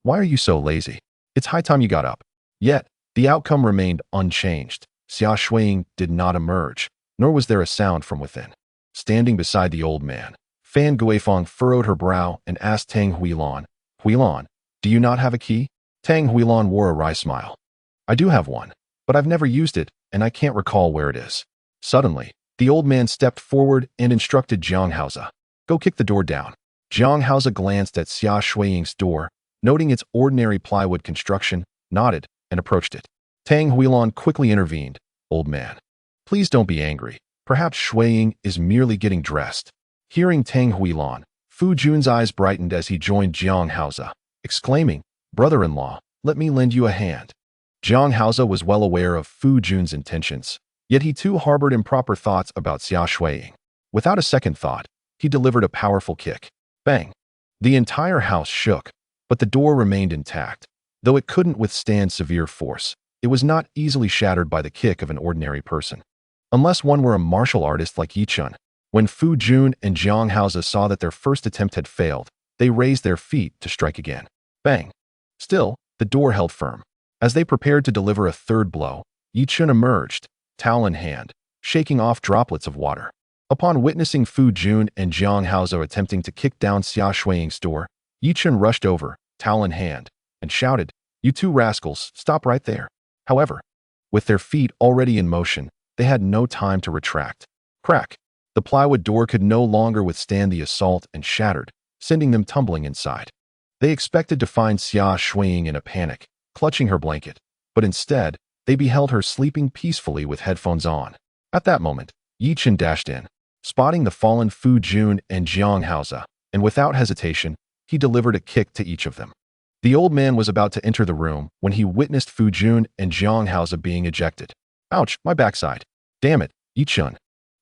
why are you so lazy? It's high time you got up." Yet, the outcome remained unchanged. Xia Shuiying did not emerge, nor was there a sound from within. Standing beside the old man, Fan Guifeng furrowed her brow and asked Tang Huilan, "Huilan, do you not have a key?" Tang Huilan wore a wry smile. "I do have one, but I've never used it, and I can't recall where it is." Suddenly, the old man stepped forward and instructed Jiang Haoze, "Go kick the door down." Jiang Haoze glanced at Xia Shuiying's door, noting its ordinary plywood construction, nodded, and approached it. Tang Huilan quickly intervened. "Old man, please don't be angry. Perhaps Shuiying is merely getting dressed." Hearing Tang Huilan, Fu Jun's eyes brightened as he joined Jiang Haoze, exclaiming, "Brother-in-law, let me lend you a hand." Jiang Haoze was well aware of Fu Jun's intentions, yet he too harbored improper thoughts about Xia Shuiying. Without a second thought, he delivered a powerful kick. Bang! The entire house shook, but the door remained intact. Though it couldn't withstand severe force, it was not easily shattered by the kick of an ordinary person. Unless one were a martial artist like Yi Chun. When Fu Jun and Jiang Haoze saw that their first attempt had failed, they raised their feet to strike again. Bang! Still, the door held firm. As they prepared to deliver a third blow, Yi Chun emerged, towel in hand, shaking off droplets of water. Upon witnessing Fu Jun and Jiang Haoze attempting to kick down Xia Shuiying's door, Yi Chun rushed over, towel in hand, and shouted, "You two rascals, stop right there." However, with their feet already in motion, they had no time to retract. Crack! The plywood door could no longer withstand the assault and shattered, sending them tumbling inside. They expected to find Xia Shuiying in a panic, clutching her blanket, but instead, they beheld her sleeping peacefully with headphones on. At that moment, Yi Chun dashed in, spotting the fallen Fu Jun and Jiang Haoze, and without hesitation, he delivered a kick to each of them. The old man was about to enter the room when he witnessed Fu Jun and Jiang Haoze being ejected. "Ouch, my backside. Damn it, Yi Chun.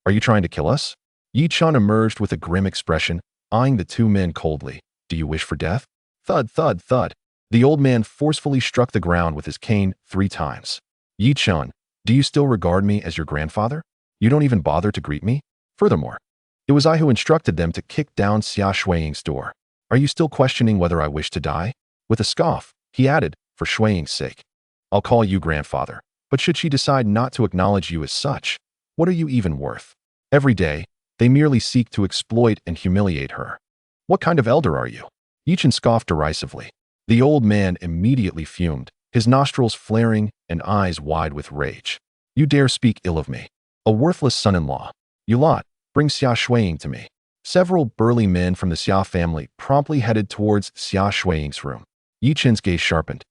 Are you trying to kill us?" Yi Chun emerged with a grim expression, eyeing the two men coldly. "Do you wish for death?" Thud, thud, thud. The old man forcefully struck the ground with his cane 3 times. "Yi Chun, do you still regard me as your grandfather? You don't even bother to greet me? Furthermore, it was I who instructed them to kick down Xia Shuiying's door. Are you still questioning whether I wish to die?" With a scoff, he added, "For Shuiying's sake, I'll call you grandfather, but should she decide not to acknowledge you as such, what are you even worth? Every day, they merely seek to exploit and humiliate her. What kind of elder are you?" Yi Chun scoffed derisively. The old man immediately fumed, his nostrils flaring and eyes wide with rage. "You dare speak ill of me? A worthless son-in-law. You lot, bring Xia Shuiying to me." Several burly men from the Xia family promptly headed towards Xia Shuiying's room. Yi Chun's gaze sharpened,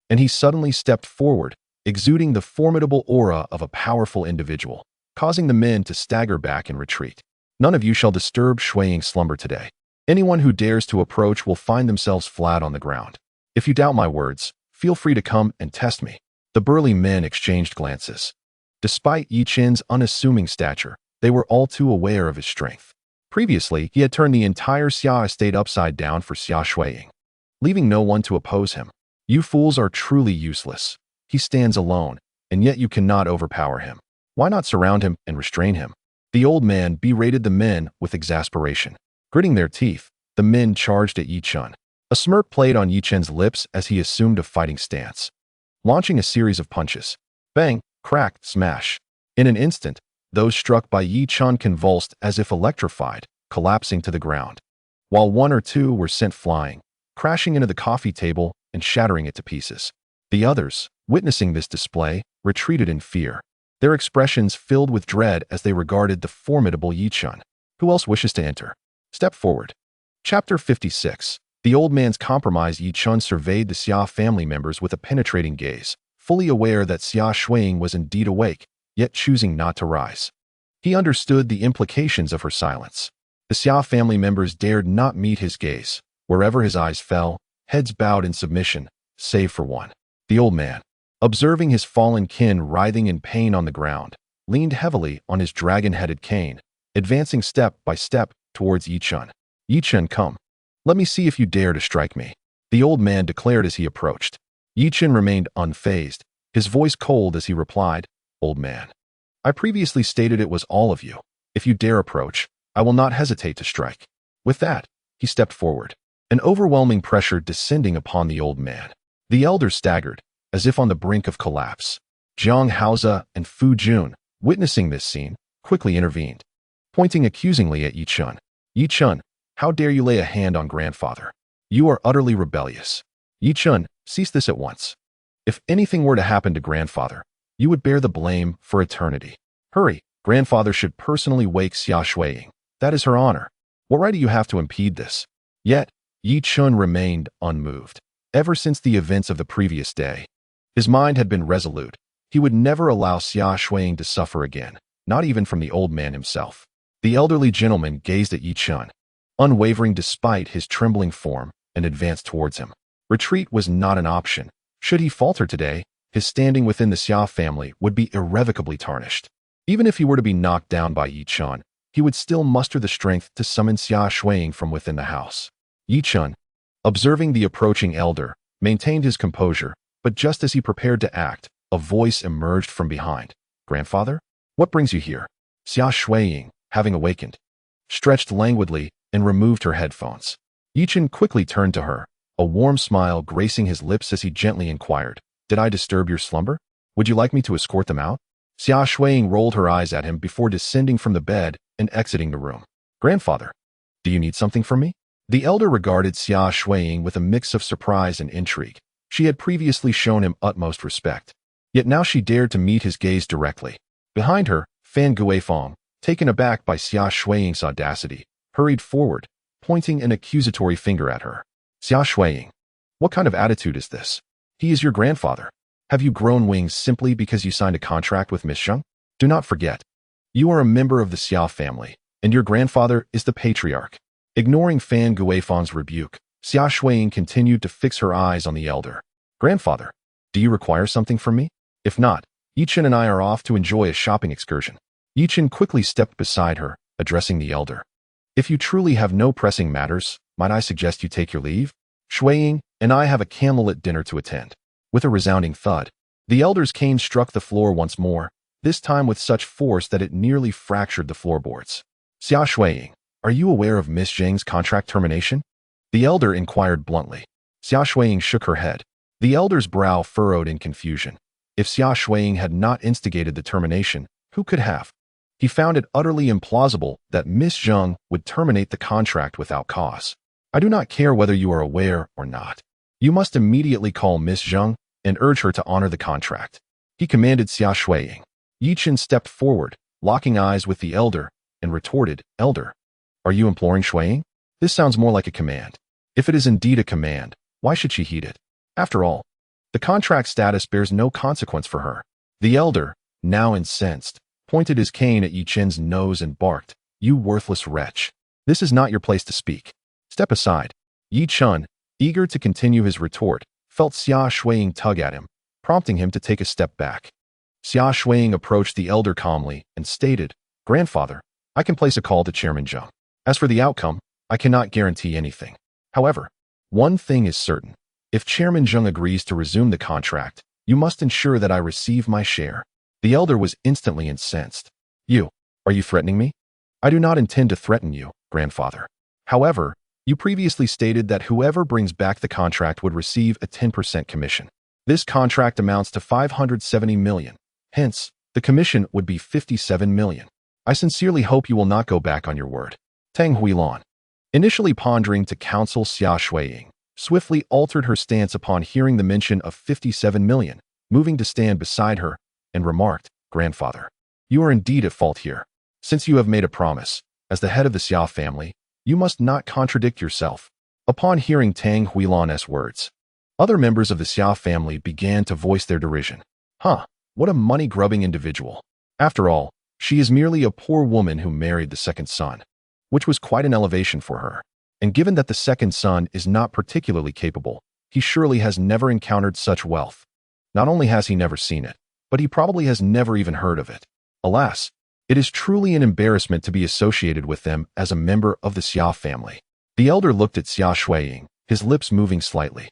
and he suddenly stepped forward, exuding the formidable aura of a powerful individual, causing the men to stagger back and retreat. "None of you shall disturb Shuiying's slumber today. Anyone who dares to approach will find themselves flat on the ground. If you doubt my words, feel free to come and test me." The burly men exchanged glances. Despite Yi Chun's unassuming stature, they were all too aware of his strength. Previously, he had turned the entire Xia estate upside down for Xia Shuiying, leaving no one to oppose him. "You fools are truly useless. He stands alone, and yet you cannot overpower him. Why not surround him and restrain him?" The old man berated the men with exasperation. Gritting their teeth, the men charged at Yi Chun. A smirk played on Yi Chun's lips as he assumed a fighting stance, launching a series of punches. Bang, crack, smash. In an instant, those struck by Yi Chun convulsed as if electrified, collapsing to the ground, while one or two were sent flying, crashing into the coffee table and shattering it to pieces. The others, witnessing this display, retreated in fear, their expressions filled with dread as they regarded the formidable Yi Chun. "Who else wishes to enter? Step forward." Chapter 56. The old man's compromised Yi Chun surveyed the Xia family members with a penetrating gaze, fully aware that Xia Shuiying was indeed awake, yet choosing not to rise. He understood the implications of her silence. The Xia family members dared not meet his gaze. Wherever his eyes fell, heads bowed in submission, save for one. The old man, observing his fallen kin writhing in pain on the ground, leaned heavily on his dragon-headed cane, advancing step by step towards Yi Chun. "Yi Chun, come. Let me see if you dare to strike me," the old man declared as he approached. Yi Chun remained unfazed, his voice cold as he replied, old man. I previously stated it was all of you. If you dare approach, I will not hesitate to strike. With that, he stepped forward, an overwhelming pressure descending upon the old man. The elder staggered, as if on the brink of collapse. Jiang Haoze and Fu Jun, witnessing this scene, quickly intervened, pointing accusingly at Yi Chen. Yi Chen, how dare you lay a hand on grandfather? You are utterly rebellious. Yi Chen, cease this at once. If anything were to happen to grandfather, you would bear the blame for eternity. Hurry, grandfather should personally wake Xia Shuiying. That is her honor. What right do you have to impede this? Yet, Yi Chen remained unmoved. Ever since the events of the previous day, his mind had been resolute. He would never allow Xia Shuiying to suffer again, not even from the old man himself. The elderly gentleman gazed at Yi Chen, unwavering despite his trembling form, and advanced towards him. Retreat was not an option. Should he falter today, his standing within the Xia family would be irrevocably tarnished. Even if he were to be knocked down by Yi Chen, he would still muster the strength to summon Xia Shuiying from within the house. Yi Chen, observing the approaching elder, maintained his composure, but just as he prepared to act, a voice emerged from behind. Grandfather? What brings you here? Xia Shuiying, having awakened, stretched languidly and removed her headphones. Yi Chen quickly turned to her, a warm smile gracing his lips as he gently inquired, Did I disturb your slumber? Would you like me to escort them out? Xia Shuiying rolled her eyes at him before descending from the bed and exiting the room. Grandfather, do you need something from me? The elder regarded Xia Shuiying with a mix of surprise and intrigue. She had previously shown him utmost respect, yet now she dared to meet his gaze directly. Behind her, Fan Guifeng, taken aback by Xia Shuiying's audacity, hurried forward, pointing an accusatory finger at her. Xia Shuiying, what kind of attitude is this? He is your grandfather. Have you grown wings simply because you signed a contract with Miss Zheng? Do not forget, you are a member of the Xia family, and your grandfather is the patriarch. Ignoring Fan Guifeng's rebuke, Xia Shuiying continued to fix her eyes on the elder. Grandfather, do you require something from me? If not, Yi Chen and I are off to enjoy a shopping excursion. Yi Chen quickly stepped beside her, addressing the elder. If you truly have no pressing matters, might I suggest you take your leave? Shuiying and I have a candlelit dinner to attend. With a resounding thud, the elder's cane struck the floor once more, this time with such force that it nearly fractured the floorboards. Xia Shuiying, are you aware of Miss Zheng's contract termination? The elder inquired bluntly. Xia Shuiying shook her head. The elder's brow furrowed in confusion. If Xia Shuiying had not instigated the termination, who could have? He found it utterly implausible that Miss Zheng would terminate the contract without cause. I do not care whether you are aware or not. You must immediately call Miss Zheng and urge her to honor the contract. He commanded Xia Shuiying. Yi Chen stepped forward, locking eyes with the elder, and retorted, Elder, are you imploring Shuiying? This sounds more like a command. If it is indeed a command, why should she heed it? After all, the contract status bears no consequence for her. The elder, now incensed, pointed his cane at Yi Chen's nose and barked, You worthless wretch. This is not your place to speak. Step aside. Yi Chen, eager to continue his retort, felt Xia Shuiying tug at him, prompting him to take a step back. Xia Shuiying approached the elder calmly and stated, Grandfather, I can place a call to Chairman Zheng. As for the outcome, I cannot guarantee anything. However, one thing is certain. If Chairman Zheng agrees to resume the contract, you must ensure that I receive my share. The elder was instantly incensed. Are you threatening me? I do not intend to threaten you, grandfather. However, you previously stated that whoever brings back the contract would receive a 10% commission. This contract amounts to 570 million. Hence, the commission would be 57 million. I sincerely hope you will not go back on your word. Tang Huilan, initially pondering to counsel Xia Shuiying, swiftly altered her stance upon hearing the mention of 57 million, moving to stand beside her, and remarked, Grandfather, you are indeed at fault here. Since you have made a promise, as the head of the Xia family, you must not contradict yourself. Upon hearing Tang Huilan's words, other members of the Xia family began to voice their derision. What a money-grubbing individual. After all, she is merely a poor woman who married the second son, which was quite an elevation for her. And given that the second son is not particularly capable, he surely has never encountered such wealth. Not only has he never seen it, but he probably has never even heard of it. Alas, it is truly an embarrassment to be associated with them as a member of the Xia family. The elder looked at Xia Shuiying, his lips moving slightly.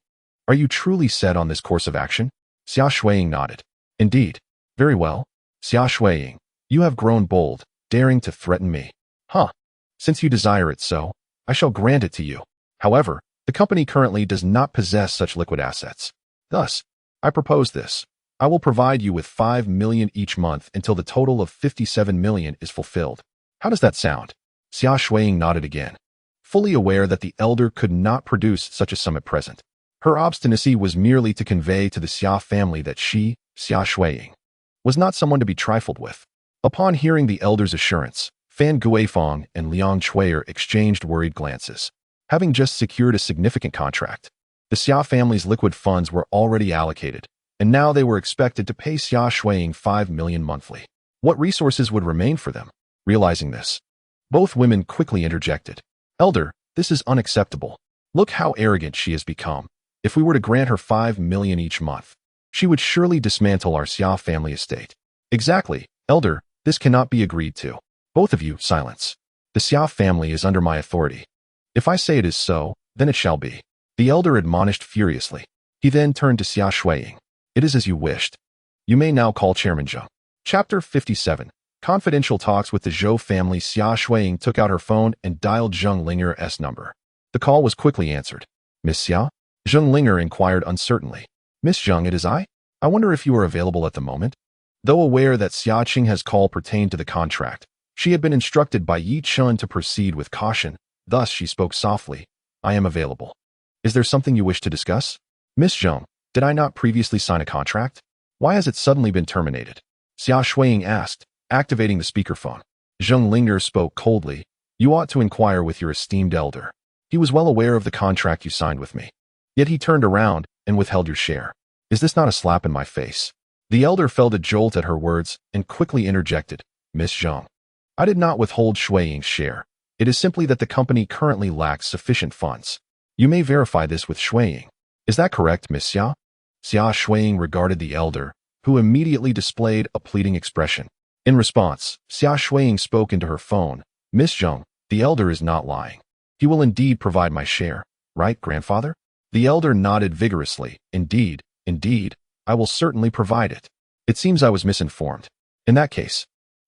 Are you truly set on this course of action? Xia Shuiying nodded. Indeed. Very well. Xia Shuiying, you have grown bold, daring to threaten me. Huh. Since you desire it so, I shall grant it to you. However, the company currently does not possess such liquid assets. Thus, I propose this. I will provide you with 5 million each month until the total of 57 million is fulfilled. How does that sound? Xia Shuiying nodded again, fully aware that the elder could not produce such a sum at present. Her obstinacy was merely to convey to the Xia family that she, Xia Shuiying, was not someone to be trifled with. Upon hearing the elder's assurance, Fan Guifeng and Liang Chuier exchanged worried glances. Having just secured a significant contract, the Xia family's liquid funds were already allocated, and now they were expected to pay Xia Shuiying 5 million monthly. What resources would remain for them? Realizing this, both women quickly interjected. Elder, this is unacceptable. Look how arrogant she has become. If we were to grant her 5 million each month, she would surely dismantle our Xia family estate. Exactly, Elder, this cannot be agreed to. Both of you, silence. The Xia family is under my authority. If I say it is so, then it shall be. The elder admonished furiously. He then turned to Xia Shuiying. It is as you wished. You may now call Chairman Zheng. Chapter 57. Confidential talks with the Zhou family. Xia Shuiying took out her phone and dialed Zheng Linger's number. The call was quickly answered. Miss Xia? Zheng Linger inquired uncertainly. Miss Zheng, it is I. I wonder if you are available at the moment? Though aware that Xia Qing's call pertained to the contract, she had been instructed by Yi Chun to proceed with caution. Thus she spoke softly. I am available. Is there something you wish to discuss? Miss Zheng, did I not previously sign a contract? Why has it suddenly been terminated? Xia Shuiying asked, activating the speakerphone. Zheng Linger spoke coldly. You ought to inquire with your esteemed elder. He was well aware of the contract you signed with me. Yet he turned around and withheld your share. Is this not a slap in my face? The elder felt a jolt at her words and quickly interjected. Miss Zheng, I did not withhold Shuiying's share. It is simply that the company currently lacks sufficient funds. You may verify this with Shuiying. Is that correct, Miss Xia? Xia Shuiying regarded the elder, who immediately displayed a pleading expression. In response, Xia Shuiying spoke into her phone. Miss Zheng, the elder is not lying. He will indeed provide my share. Right, grandfather? The elder nodded vigorously. Indeed, I will certainly provide it. It seems I was misinformed. In that case,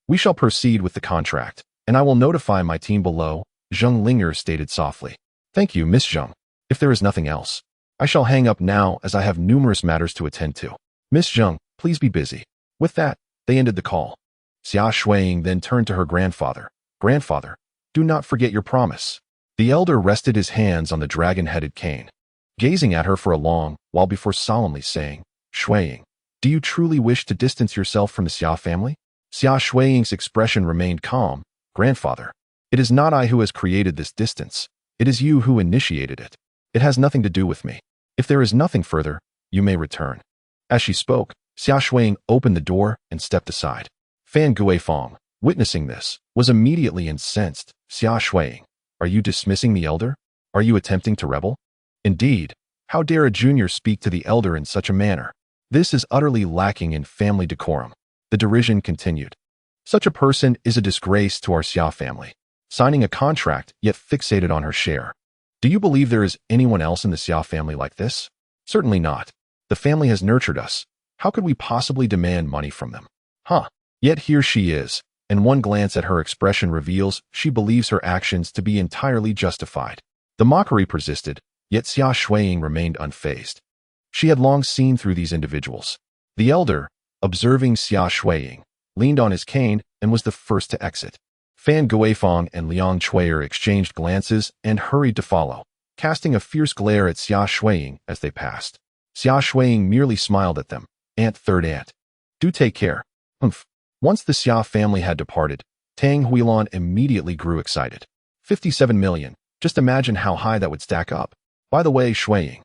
we shall proceed with the contract, and I will notify my team below, Zheng Linger stated softly. Thank you, Miss Zheng. If there is nothing else, I shall hang up now as I have numerous matters to attend to. Miss Zheng, please be busy. With that, they ended the call. Xia Shuiying then turned to her grandfather. Grandfather, do not forget your promise. The elder rested his hands on the dragon-headed cane, gazing at her for a long while before solemnly saying, Shuiying, do you truly wish to distance yourself from the Xia family? Xia Shuiying's expression remained calm. Grandfather, it is not I who has created this distance. It is you who initiated it. It has nothing to do with me. If there is nothing further, you may return. As she spoke, Xia Shuiying opened the door and stepped aside. Fan Guifeng, witnessing this, was immediately incensed. Xia Shuiying, are you dismissing the elder? Are you attempting to rebel? Indeed, how dare a junior speak to the elder in such a manner? This is utterly lacking in family decorum. The derision continued. Such a person is a disgrace to our Xia family, signing a contract yet fixated on her share. Do you believe there is anyone else in the Xia family like this? Certainly not. The family has nurtured us. How could we possibly demand money from them? Yet here she is, and one glance at her expression reveals she believes her actions to be entirely justified. The mockery persisted, yet Xia Shuiying remained unfazed. She had long seen through these individuals. The elder, observing Xia Shuiying, leaned on his cane and was the first to exit. Fan Guifeng and Liang Chuier exchanged glances and hurried to follow, casting a fierce glare at Xia Shuiying as they passed. Xia Shuiying merely smiled at them. Third aunt. Do take care. Humph. Once the Xia family had departed, Tang Huilan immediately grew excited. 57 million. Just imagine how high that would stack up. By the way, Shuiying,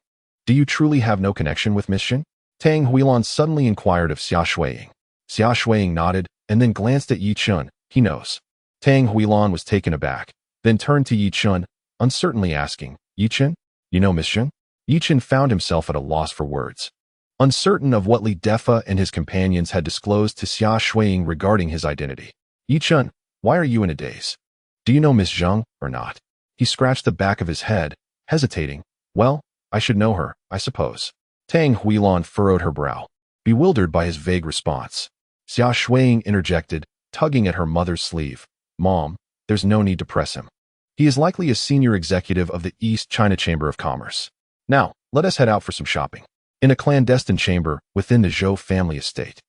do you truly have no connection with Miss Chen? Tang Huilan suddenly inquired of Xia Shuiying. Xia Shuiying nodded and then glanced at Yi Chun. He knows. Tang Huilan was taken aback, then turned to Yi Chun, uncertainly asking, Yi Chun, you know Miss Chen? Yi Chun found himself at a loss for words. Uncertain of what Li Defa and his companions had disclosed to Xia Shuiying regarding his identity. Yi Chun, why are you in a daze? Do you know Miss Zheng or not? He scratched the back of his head, hesitating. Well, I should know her, I suppose. Tang Huilan furrowed her brow, bewildered by his vague response. Xia Shuiying interjected, tugging at her mother's sleeve. Mom, there's no need to press him. He is likely a senior executive of the East China Chamber of Commerce. Now, let us head out for some shopping. In a clandestine chamber within the Zhou family estate,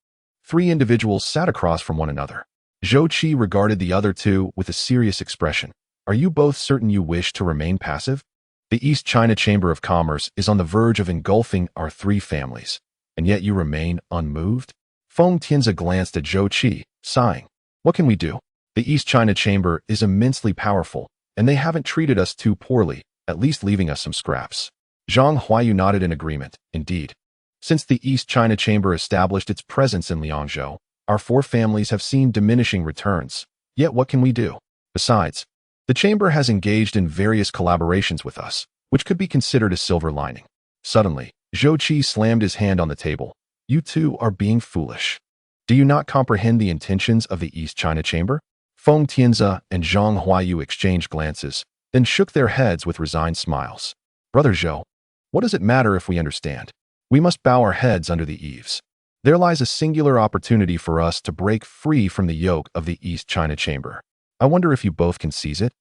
3 individuals sat across from one another. Zhou Qi regarded the other two with a serious expression. Are you both certain you wish to remain passive? The East China Chamber of Commerce is on the verge of engulfing our 3 families, and yet you remain unmoved? Feng Tianzi glanced at Zhou Qi, sighing. What can we do? The East China Chamber is immensely powerful, and they haven't treated us too poorly, at least leaving us some scraps. Zhang Huayu nodded in agreement. Indeed. Since the East China Chamber established its presence in Liangzhou, our 4 families have seen diminishing returns. Yet what can we do? Besides, the chamber has engaged in various collaborations with us, which could be considered a silver lining. Suddenly, Zhou Qi slammed his hand on the table. You two are being foolish. Do you not comprehend the intentions of the East China Chamber? Feng Tianzi and Zhang Huayu exchanged glances, then shook their heads with resigned smiles. Brother Zhou, what does it matter if we understand? We must bow our heads under the eaves. There lies a singular opportunity for us to break free from the yoke of the East China Chamber. I wonder if you both can seize it?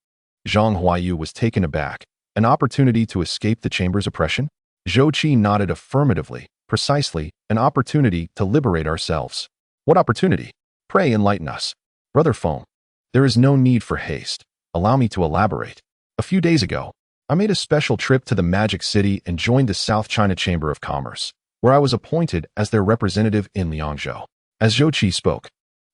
Zhang Huayu was taken aback. An opportunity to escape the chamber's oppression? Zhou Qi nodded affirmatively. Precisely, an opportunity to liberate ourselves. What opportunity? Pray enlighten us. Brother Feng, there is no need for haste. Allow me to elaborate. A few days ago, I made a special trip to the Magic City and joined the South China Chamber of Commerce, where I was appointed as their representative in Liangzhou. As Zhou Qi spoke,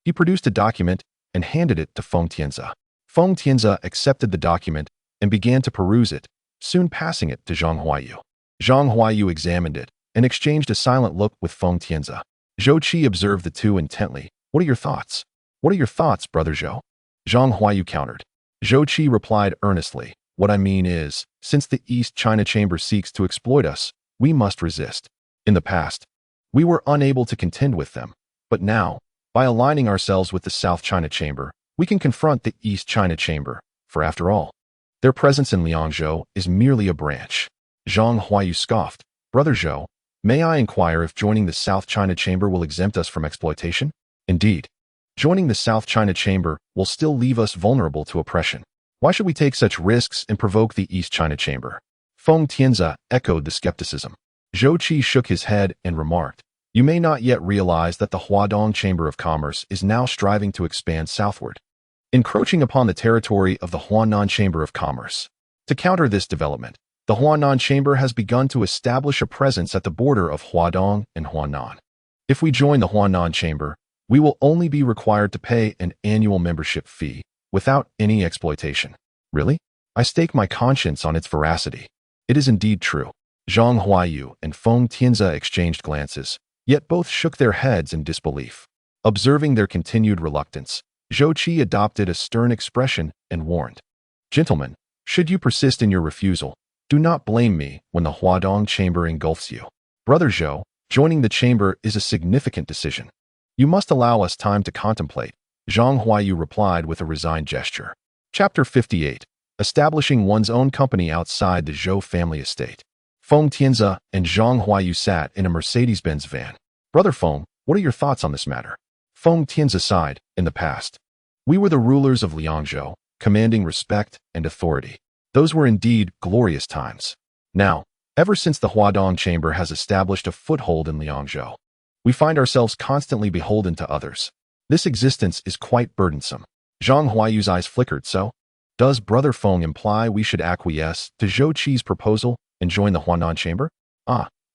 he produced a document and handed it to Feng Tianzi. Feng Tianzi accepted the document and began to peruse it, soon passing it to Zhang Huayu. Zhang Huayu examined it and exchanged a silent look with Feng Tianzi. Zhou Qi observed the two intently. What are your thoughts? What are your thoughts, Brother Zhou? Zhang Huayu countered. Zhou Qi replied earnestly. What I mean is, since the East China Chamber seeks to exploit us, we must resist. In the past, we were unable to contend with them, but now, by aligning ourselves with the South China Chamber, we can confront the East China Chamber, for after all, their presence in Liangzhou is merely a branch. Zhang Huayu scoffed. Brother Zhou, may I inquire if joining the South China Chamber will exempt us from exploitation? Indeed, joining the South China Chamber will still leave us vulnerable to oppression. Why should we take such risks and provoke the East China Chamber? Feng Tianzi echoed the skepticism. Zhou Qi shook his head and remarked, you may not yet realize that the Huadong Chamber of Commerce is now striving to expand southward, encroaching upon the territory of the Huanan Chamber of Commerce. To counter this development, the Huanan Chamber has begun to establish a presence at the border of Huadong and Huanan. If we join the Huanan Chamber, we will only be required to pay an annual membership fee, without any exploitation. Really? I stake my conscience on its veracity. It is indeed true. Zhang Huayu and Feng Tianzi exchanged glances, yet both shook their heads in disbelief. Observing their continued reluctance, Zhou Qi adopted a stern expression and warned, Gentlemen, should you persist in your refusal, do not blame me when the Huadong Chamber engulfs you. Brother Zhou, joining the chamber is a significant decision. You must allow us time to contemplate. Zhang Huayu replied with a resigned gesture. Chapter 58. Establishing one's own company outside the Zhou family estate. Feng Tianzi and Zhang Huayu sat in a Mercedes-Benz van. Brother Feng, what are your thoughts on this matter? Feng Tianzi sighed. In the past, we were the rulers of Liangzhou, commanding respect and authority. Those were indeed glorious times. Now, ever since the Huadong Chamber has established a foothold in Liangzhou, we find ourselves constantly beholden to others. This existence is quite burdensome. Zhang Huayu's eyes flickered. So, does Brother Feng imply we should acquiesce to Zhou Qi's proposal and join the Huanan Chamber?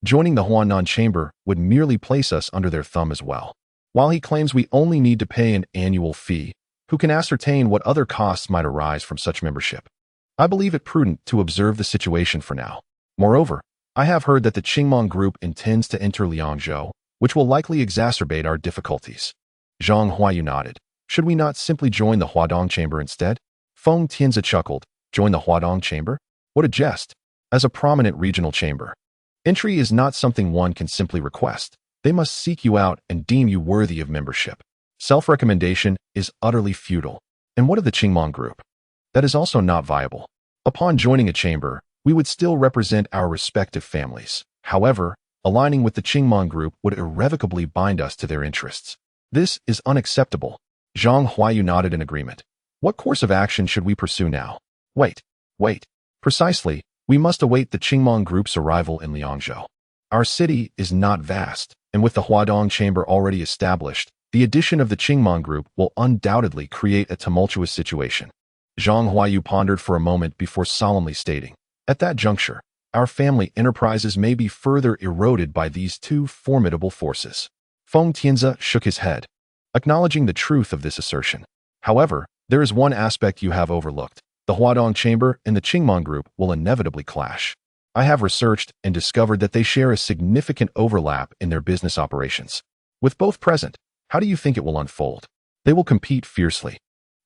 Joining the Huanan Chamber would merely place us under their thumb as well. While he claims we only need to pay an annual fee, who can ascertain what other costs might arise from such membership? I believe it prudent to observe the situation for now. Moreover, I have heard that the Qingmong Group intends to enter Liangzhou, which will likely exacerbate our difficulties. Zhang Huayu nodded. Should we not simply join the Huadong Chamber instead? Feng Tianzi chuckled. Join the Huadong Chamber? What a jest! As a prominent regional chamber, entry is not something one can simply request. They must seek you out and deem you worthy of membership. Self-recommendation is utterly futile. And what of the Qingmong Group? That is also not viable. Upon joining a chamber, we would still represent our respective families. However, aligning with the Qingmong Group would irrevocably bind us to their interests. This is unacceptable. Zhang Huayu nodded in agreement. What course of action should we pursue now? Wait. Precisely, we must await the Qingmong Group's arrival in Liangzhou. Our city is not vast, and with the Huadong Chamber already established, the addition of the Qingmong Group will undoubtedly create a tumultuous situation. Zhang Huayu pondered for a moment before solemnly stating, at that juncture, our family enterprises may be further eroded by these two formidable forces. Feng Tianze shook his head, acknowledging the truth of this assertion. However, there is one aspect you have overlooked. The Huadong Chamber and the Qingmong Group will inevitably clash. I have researched and discovered that they share a significant overlap in their business operations. With both present, how do you think it will unfold? They will compete fiercely.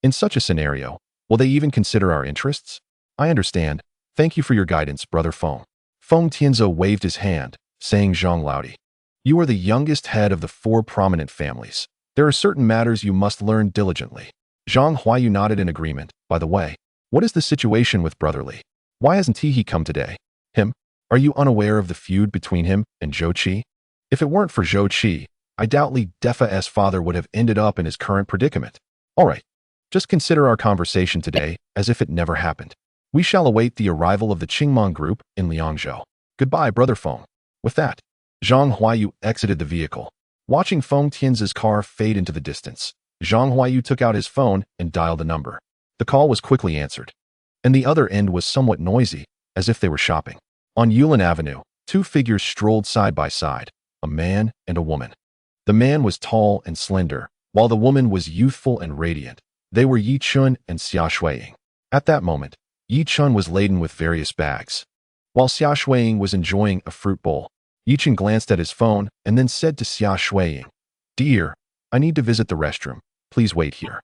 In such a scenario, will they even consider our interests? I understand. Thank you for your guidance, Brother Feng. Feng Tianze waved his hand, saying, Zhang Laodi, you are the youngest head of the four prominent families. There are certain matters you must learn diligently. Zhang Huayu nodded in agreement. By the way, what is the situation with Brother Li? Why hasn't he come today? Him? Are you unaware of the feud between him and Zhou Qi? If it weren't for Zhou Qi, I doubt Li Defa's father would have ended up in his current predicament. All right, just consider our conversation today as if it never happened. We shall await the arrival of the Qingmong Group in Liangzhou. Goodbye, Brother Feng. With that, Zhang Huayu exited the vehicle. Watching Feng Tianze's car fade into the distance, Zhang Huayu took out his phone and dialed a number. The call was quickly answered, and the other end was somewhat noisy, as if they were shopping. On Yulin Avenue, two figures strolled side by side, a man and a woman. The man was tall and slender, while the woman was youthful and radiant. They were Yi Chun and Xia Shuiying. At that moment, Yi Chun was laden with various bags, while Xia Shuiying was enjoying a fruit bowl. Yi Chun glanced at his phone and then said to Xia Shuiying, Dear, I need to visit the restroom. Please wait here.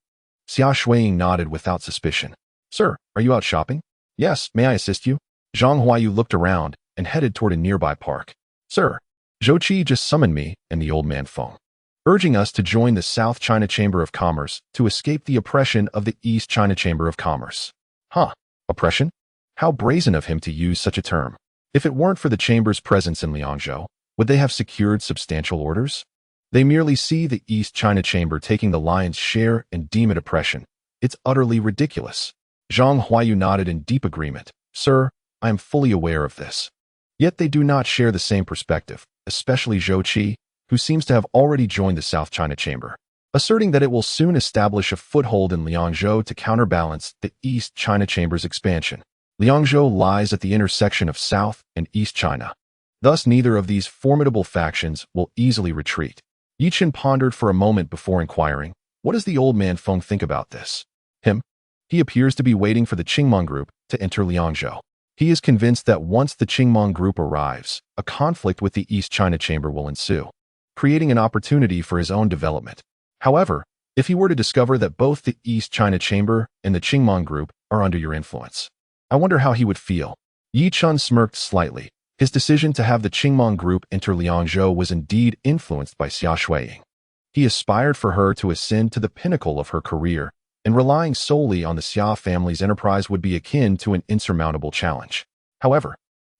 Xia Shuiying nodded without suspicion. Sir, are you out shopping? Yes, may I assist you? Zhang Huayu looked around and headed toward a nearby park. Sir, Zhou Qi just summoned me and the old man Feng, urging us to join the South China Chamber of Commerce to escape the oppression of the East China Chamber of Commerce. Huh, oppression? How brazen of him to use such a term. If it weren't for the chamber's presence in Liangzhou, would they have secured substantial orders? They merely see the East China Chamber taking the lion's share and deem it oppression. It's utterly ridiculous. Zhang Huayu nodded in deep agreement. Sir, I am fully aware of this. Yet they do not share the same perspective, especially Zhou Qi, who seems to have already joined the South China Chamber, asserting that it will soon establish a foothold in Liangzhou to counterbalance the East China Chamber's expansion. Liangzhou lies at the intersection of South and East China. Thus, neither of these formidable factions will easily retreat. Yi Chen pondered for a moment before inquiring, what does the old man Feng think about this? Him? He appears to be waiting for the Qingmong Group to enter Liangzhou. He is convinced that once the Qingmong Group arrives, a conflict with the East China Chamber will ensue, creating an opportunity for his own development. However, if he were to discover that both the East China Chamber and the Qingmong Group are under your influence, I wonder how he would feel. Yi Chun smirked slightly. His decision to have the Qingmong Group enter Liangzhou was indeed influenced by Xia Shuiying. He aspired for her to ascend to the pinnacle of her career, and relying solely on the Xia family's enterprise would be akin to an insurmountable challenge. However,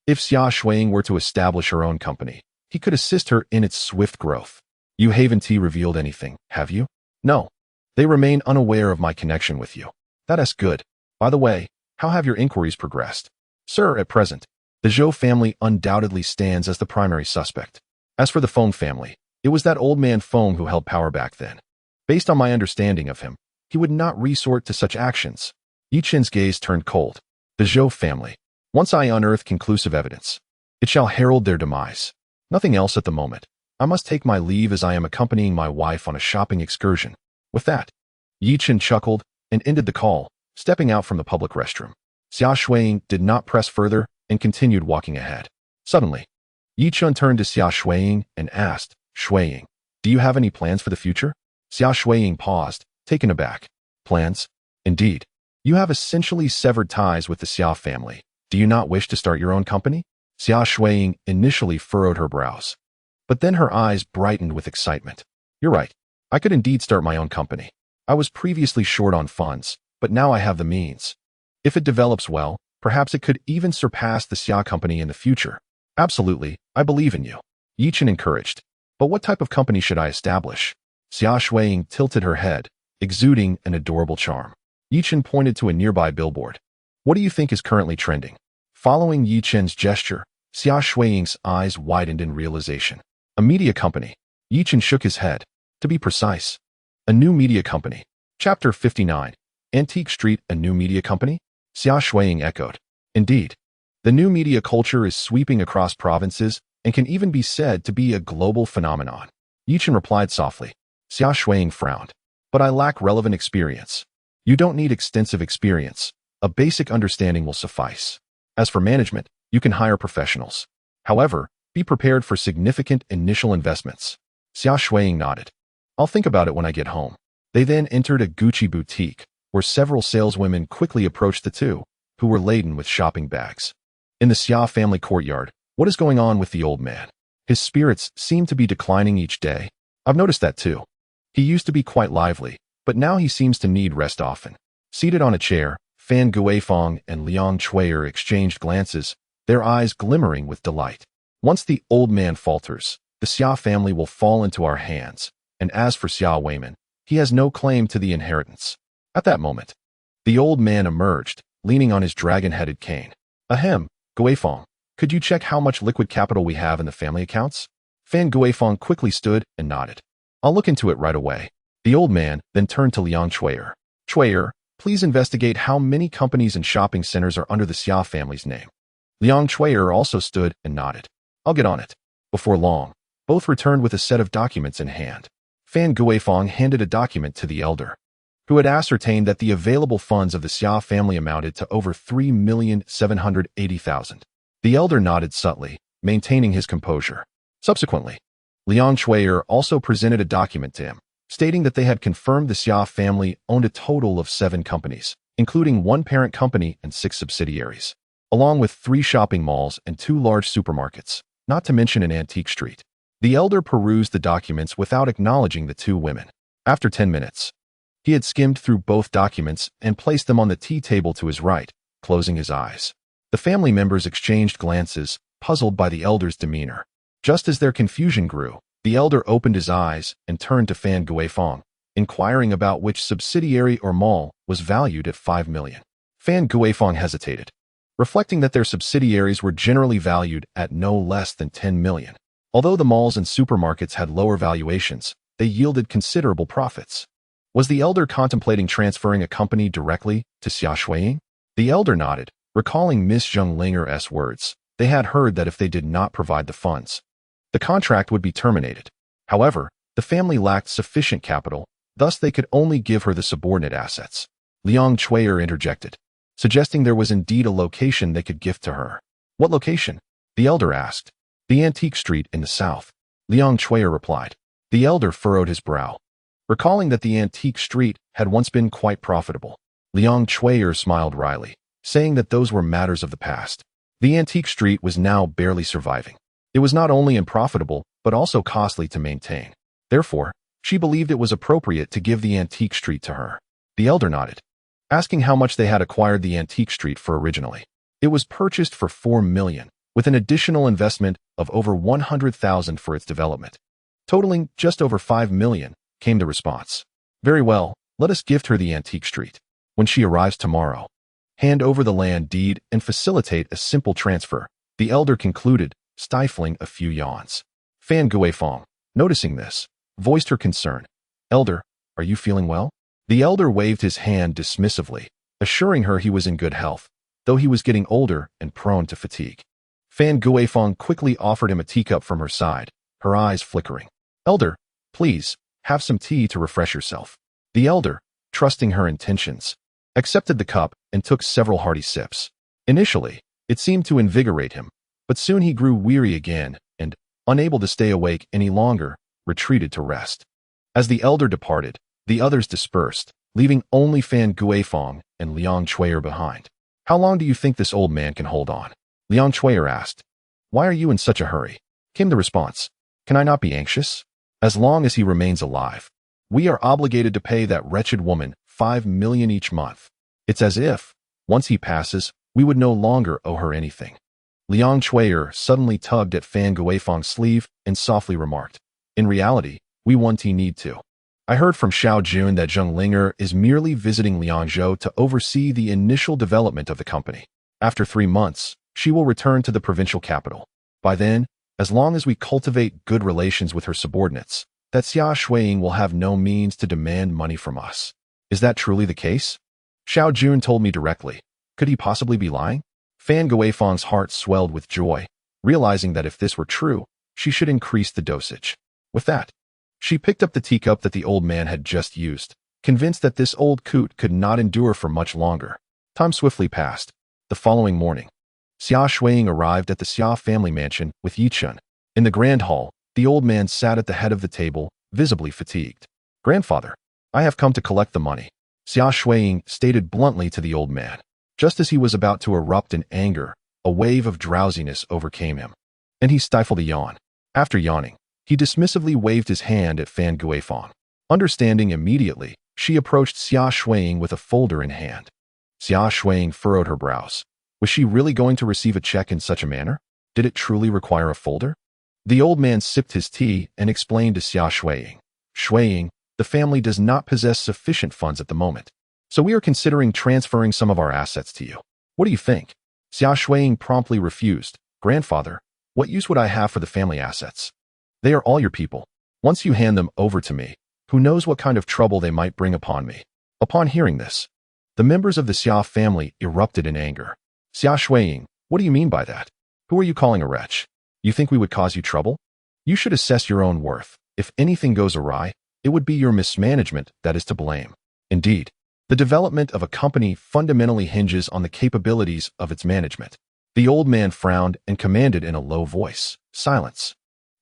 if Xia Shuiying were to establish her own company, he could assist her in its swift growth. You haven't revealed anything, have you? No. They remain unaware of my connection with you. That's good. By the way, how have your inquiries progressed? Sir, at present, the Zhou family undoubtedly stands as the primary suspect. As for the Feng family, it was that old man Feng who held power back then. Based on my understanding of him, he would not resort to such actions. Yi Chen's gaze turned cold. The Zhou family. Once I unearth conclusive evidence, it shall herald their demise. Nothing else at the moment. I must take my leave as I am accompanying my wife on a shopping excursion. With that, Yi Chen chuckled and ended the call, stepping out from the public restroom. Xia Shuiying did not press further and continued walking ahead. Suddenly, Yi Chen turned to Xia Shuiying and asked, Shuiying, do you have any plans for the future? Xia Shuiying paused, taken aback. Plans? Indeed. You have essentially severed ties with the Xia family. Do you not wish to start your own company? Xia Shuiying initially furrowed her brows, but then her eyes brightened with excitement. You're right. I could indeed start my own company. I was previously short on funds, but now I have the means. If it develops well, perhaps it could even surpass the Xia company in the future. Absolutely, I believe in you. Yi Chen encouraged. But what type of company should I establish? Xia Shuiying tilted her head, exuding an adorable charm. Yi Chen pointed to a nearby billboard. What do you think is currently trending? Following Yi Chen's gesture, Xia Shuiying's eyes widened in realization. A media company. Yi Chen shook his head. To be precise, a new media company. Chapter 59. Antique Street, a new media company? Xia Shuiying echoed. Indeed. The new media culture is sweeping across provinces and can even be said to be a global phenomenon. Yi Chen replied softly. Xia Shuiying frowned. But I lack relevant experience. You don't need extensive experience. A basic understanding will suffice. As for management, you can hire professionals. However, be prepared for significant initial investments. Xia Shuiying nodded. I'll think about it when I get home. They then entered a Gucci boutique, where several saleswomen quickly approached the two, who were laden with shopping bags. In the Xia family courtyard, what is going on with the old man? His spirits seem to be declining each day. I've noticed that too. He used to be quite lively, but now he seems to need rest often. Seated on a chair, Fan Guifeng and Liang Chuier exchanged glances, their eyes glimmering with delight. Once the old man falters, the Xia family will fall into our hands, and as for Xia Weiman, he has no claim to the inheritance. At that moment, the old man emerged, leaning on his dragon-headed cane. Ahem, Guifeng, could you check how much liquid capital we have in the family accounts? Fan Guifeng quickly stood and nodded. I'll look into it right away. The old man then turned to Liang Chuier. Chuier, please investigate how many companies and shopping centers are under the Xia family's name. Liang Chuier also stood and nodded. I'll get on it. Before long, both returned with a set of documents in hand. Fan Guifeng handed a document to the elder, who had ascertained that the available funds of the Xia family amounted to over 3,780,000. The elder nodded subtly, maintaining his composure. Subsequently, Liang Chuier also presented a document to him, stating that they had confirmed the Xia family owned a total of 7 companies, including 1 parent company and 6 subsidiaries, along with 3 shopping malls and 2 large supermarkets, not to mention an antique street. The elder perused the documents without acknowledging the 2 women. After 10 minutes, he had skimmed through both documents and placed them on the tea table to his right, closing his eyes. The family members exchanged glances, puzzled by the elder's demeanor. Just as their confusion grew, the elder opened his eyes and turned to Fan Guifeng, inquiring about which subsidiary or mall was valued at 5 million. Fan Guifeng hesitated, reflecting that their subsidiaries were generally valued at no less than 10 million. Although the malls and supermarkets had lower valuations, they yielded considerable profits. Was the elder contemplating transferring a company directly to Xia Shuiying? The elder nodded, recalling Miss Zheng Linger's words. They had heard that if they did not provide the funds, the contract would be terminated. However, the family lacked sufficient capital, thus they could only give her the subordinate assets. Liang Chuier interjected, suggesting there was indeed a location they could gift to her. What location? The elder asked. The antique street in the south. Liang Chuier replied. The elder furrowed his brow, recalling that the antique street had once been quite profitable. Liang Chuier smiled wryly, saying that those were matters of the past. The antique street was now barely surviving. It was not only unprofitable, but also costly to maintain. Therefore, she believed it was appropriate to give the antique street to her. The elder nodded, asking how much they had acquired the antique street for originally. It was purchased for 4 million, with an additional investment of over 100,000 for its development. Totaling just over 5 million, came the response. Very well, let us gift her the antique street. When she arrives tomorrow, hand over the land deed and facilitate a simple transfer, the elder concluded, stifling a few yawns. Fan Guifeng, noticing this, voiced her concern. Elder, are you feeling well? The elder waved his hand dismissively, assuring her he was in good health, though he was getting older and prone to fatigue. Fan Guifeng quickly offered him a teacup from her side, her eyes flickering. Elder, please, have some tea to refresh yourself. The elder, trusting her intentions, accepted the cup and took several hearty sips. Initially, it seemed to invigorate him, but soon he grew weary again and, unable to stay awake any longer, retreated to rest. As the elder departed, the others dispersed, leaving only Fan Guifeng and Liang Chuier behind. How long do you think this old man can hold on? Liang Chuier asked. Why are you in such a hurry? Came the response. Can I not be anxious? As long as he remains alive, we are obligated to pay that wretched woman 5 million each month. It's as if, once he passes, we would no longer owe her anything. Liang Chuier suddenly tugged at Fan Guifeng's sleeve and softly remarked, in reality, we won't need to. I heard from Xiao Jun that Zheng Linger is merely visiting Liangzhou to oversee the initial development of the company. After 3 months, she will return to the provincial capital. By then, as long as we cultivate good relations with her subordinates, that Xia Shuiying will have no means to demand money from us. Is that truly the case? Xiao Jun told me directly. Could he possibly be lying? Fan Guifang's heart swelled with joy, realizing that if this were true, she should increase the dosage. With that, she picked up the teacup that the old man had just used, convinced that this old coot could not endure for much longer. Time swiftly passed. The following morning, Xia Shuiying arrived at the Xia family mansion with Yi Chen. In the grand hall, the old man sat at the head of the table, visibly fatigued. "Grandfather, I have come to collect the money," Xia Shuiying stated bluntly to the old man. Just as he was about to erupt in anger, a wave of drowsiness overcame him, and he stifled a yawn. After yawning, he dismissively waved his hand at Fan Guifang. Understanding immediately, she approached Xia Shuiying with a folder in hand. Xia Shuiying furrowed her brows. Was she really going to receive a check in such a manner? Did it truly require a folder? The old man sipped his tea and explained to Xia Shuiying. "Shuiying, the family does not possess sufficient funds at the moment, so we are considering transferring some of our assets to you. What do you think?" Xia Shuiying promptly refused. "Grandfather, what use would I have for the family assets? They are all your people. Once you hand them over to me, who knows what kind of trouble they might bring upon me." Upon hearing this, the members of the Xia family erupted in anger. "Xia Shuiying, what do you mean by that? Who are you calling a wretch? You think we would cause you trouble? You should assess your own worth. If anything goes awry, it would be your mismanagement that is to blame. Indeed, the development of a company fundamentally hinges on the capabilities of its management." The old man frowned and commanded in a low voice, "Silence."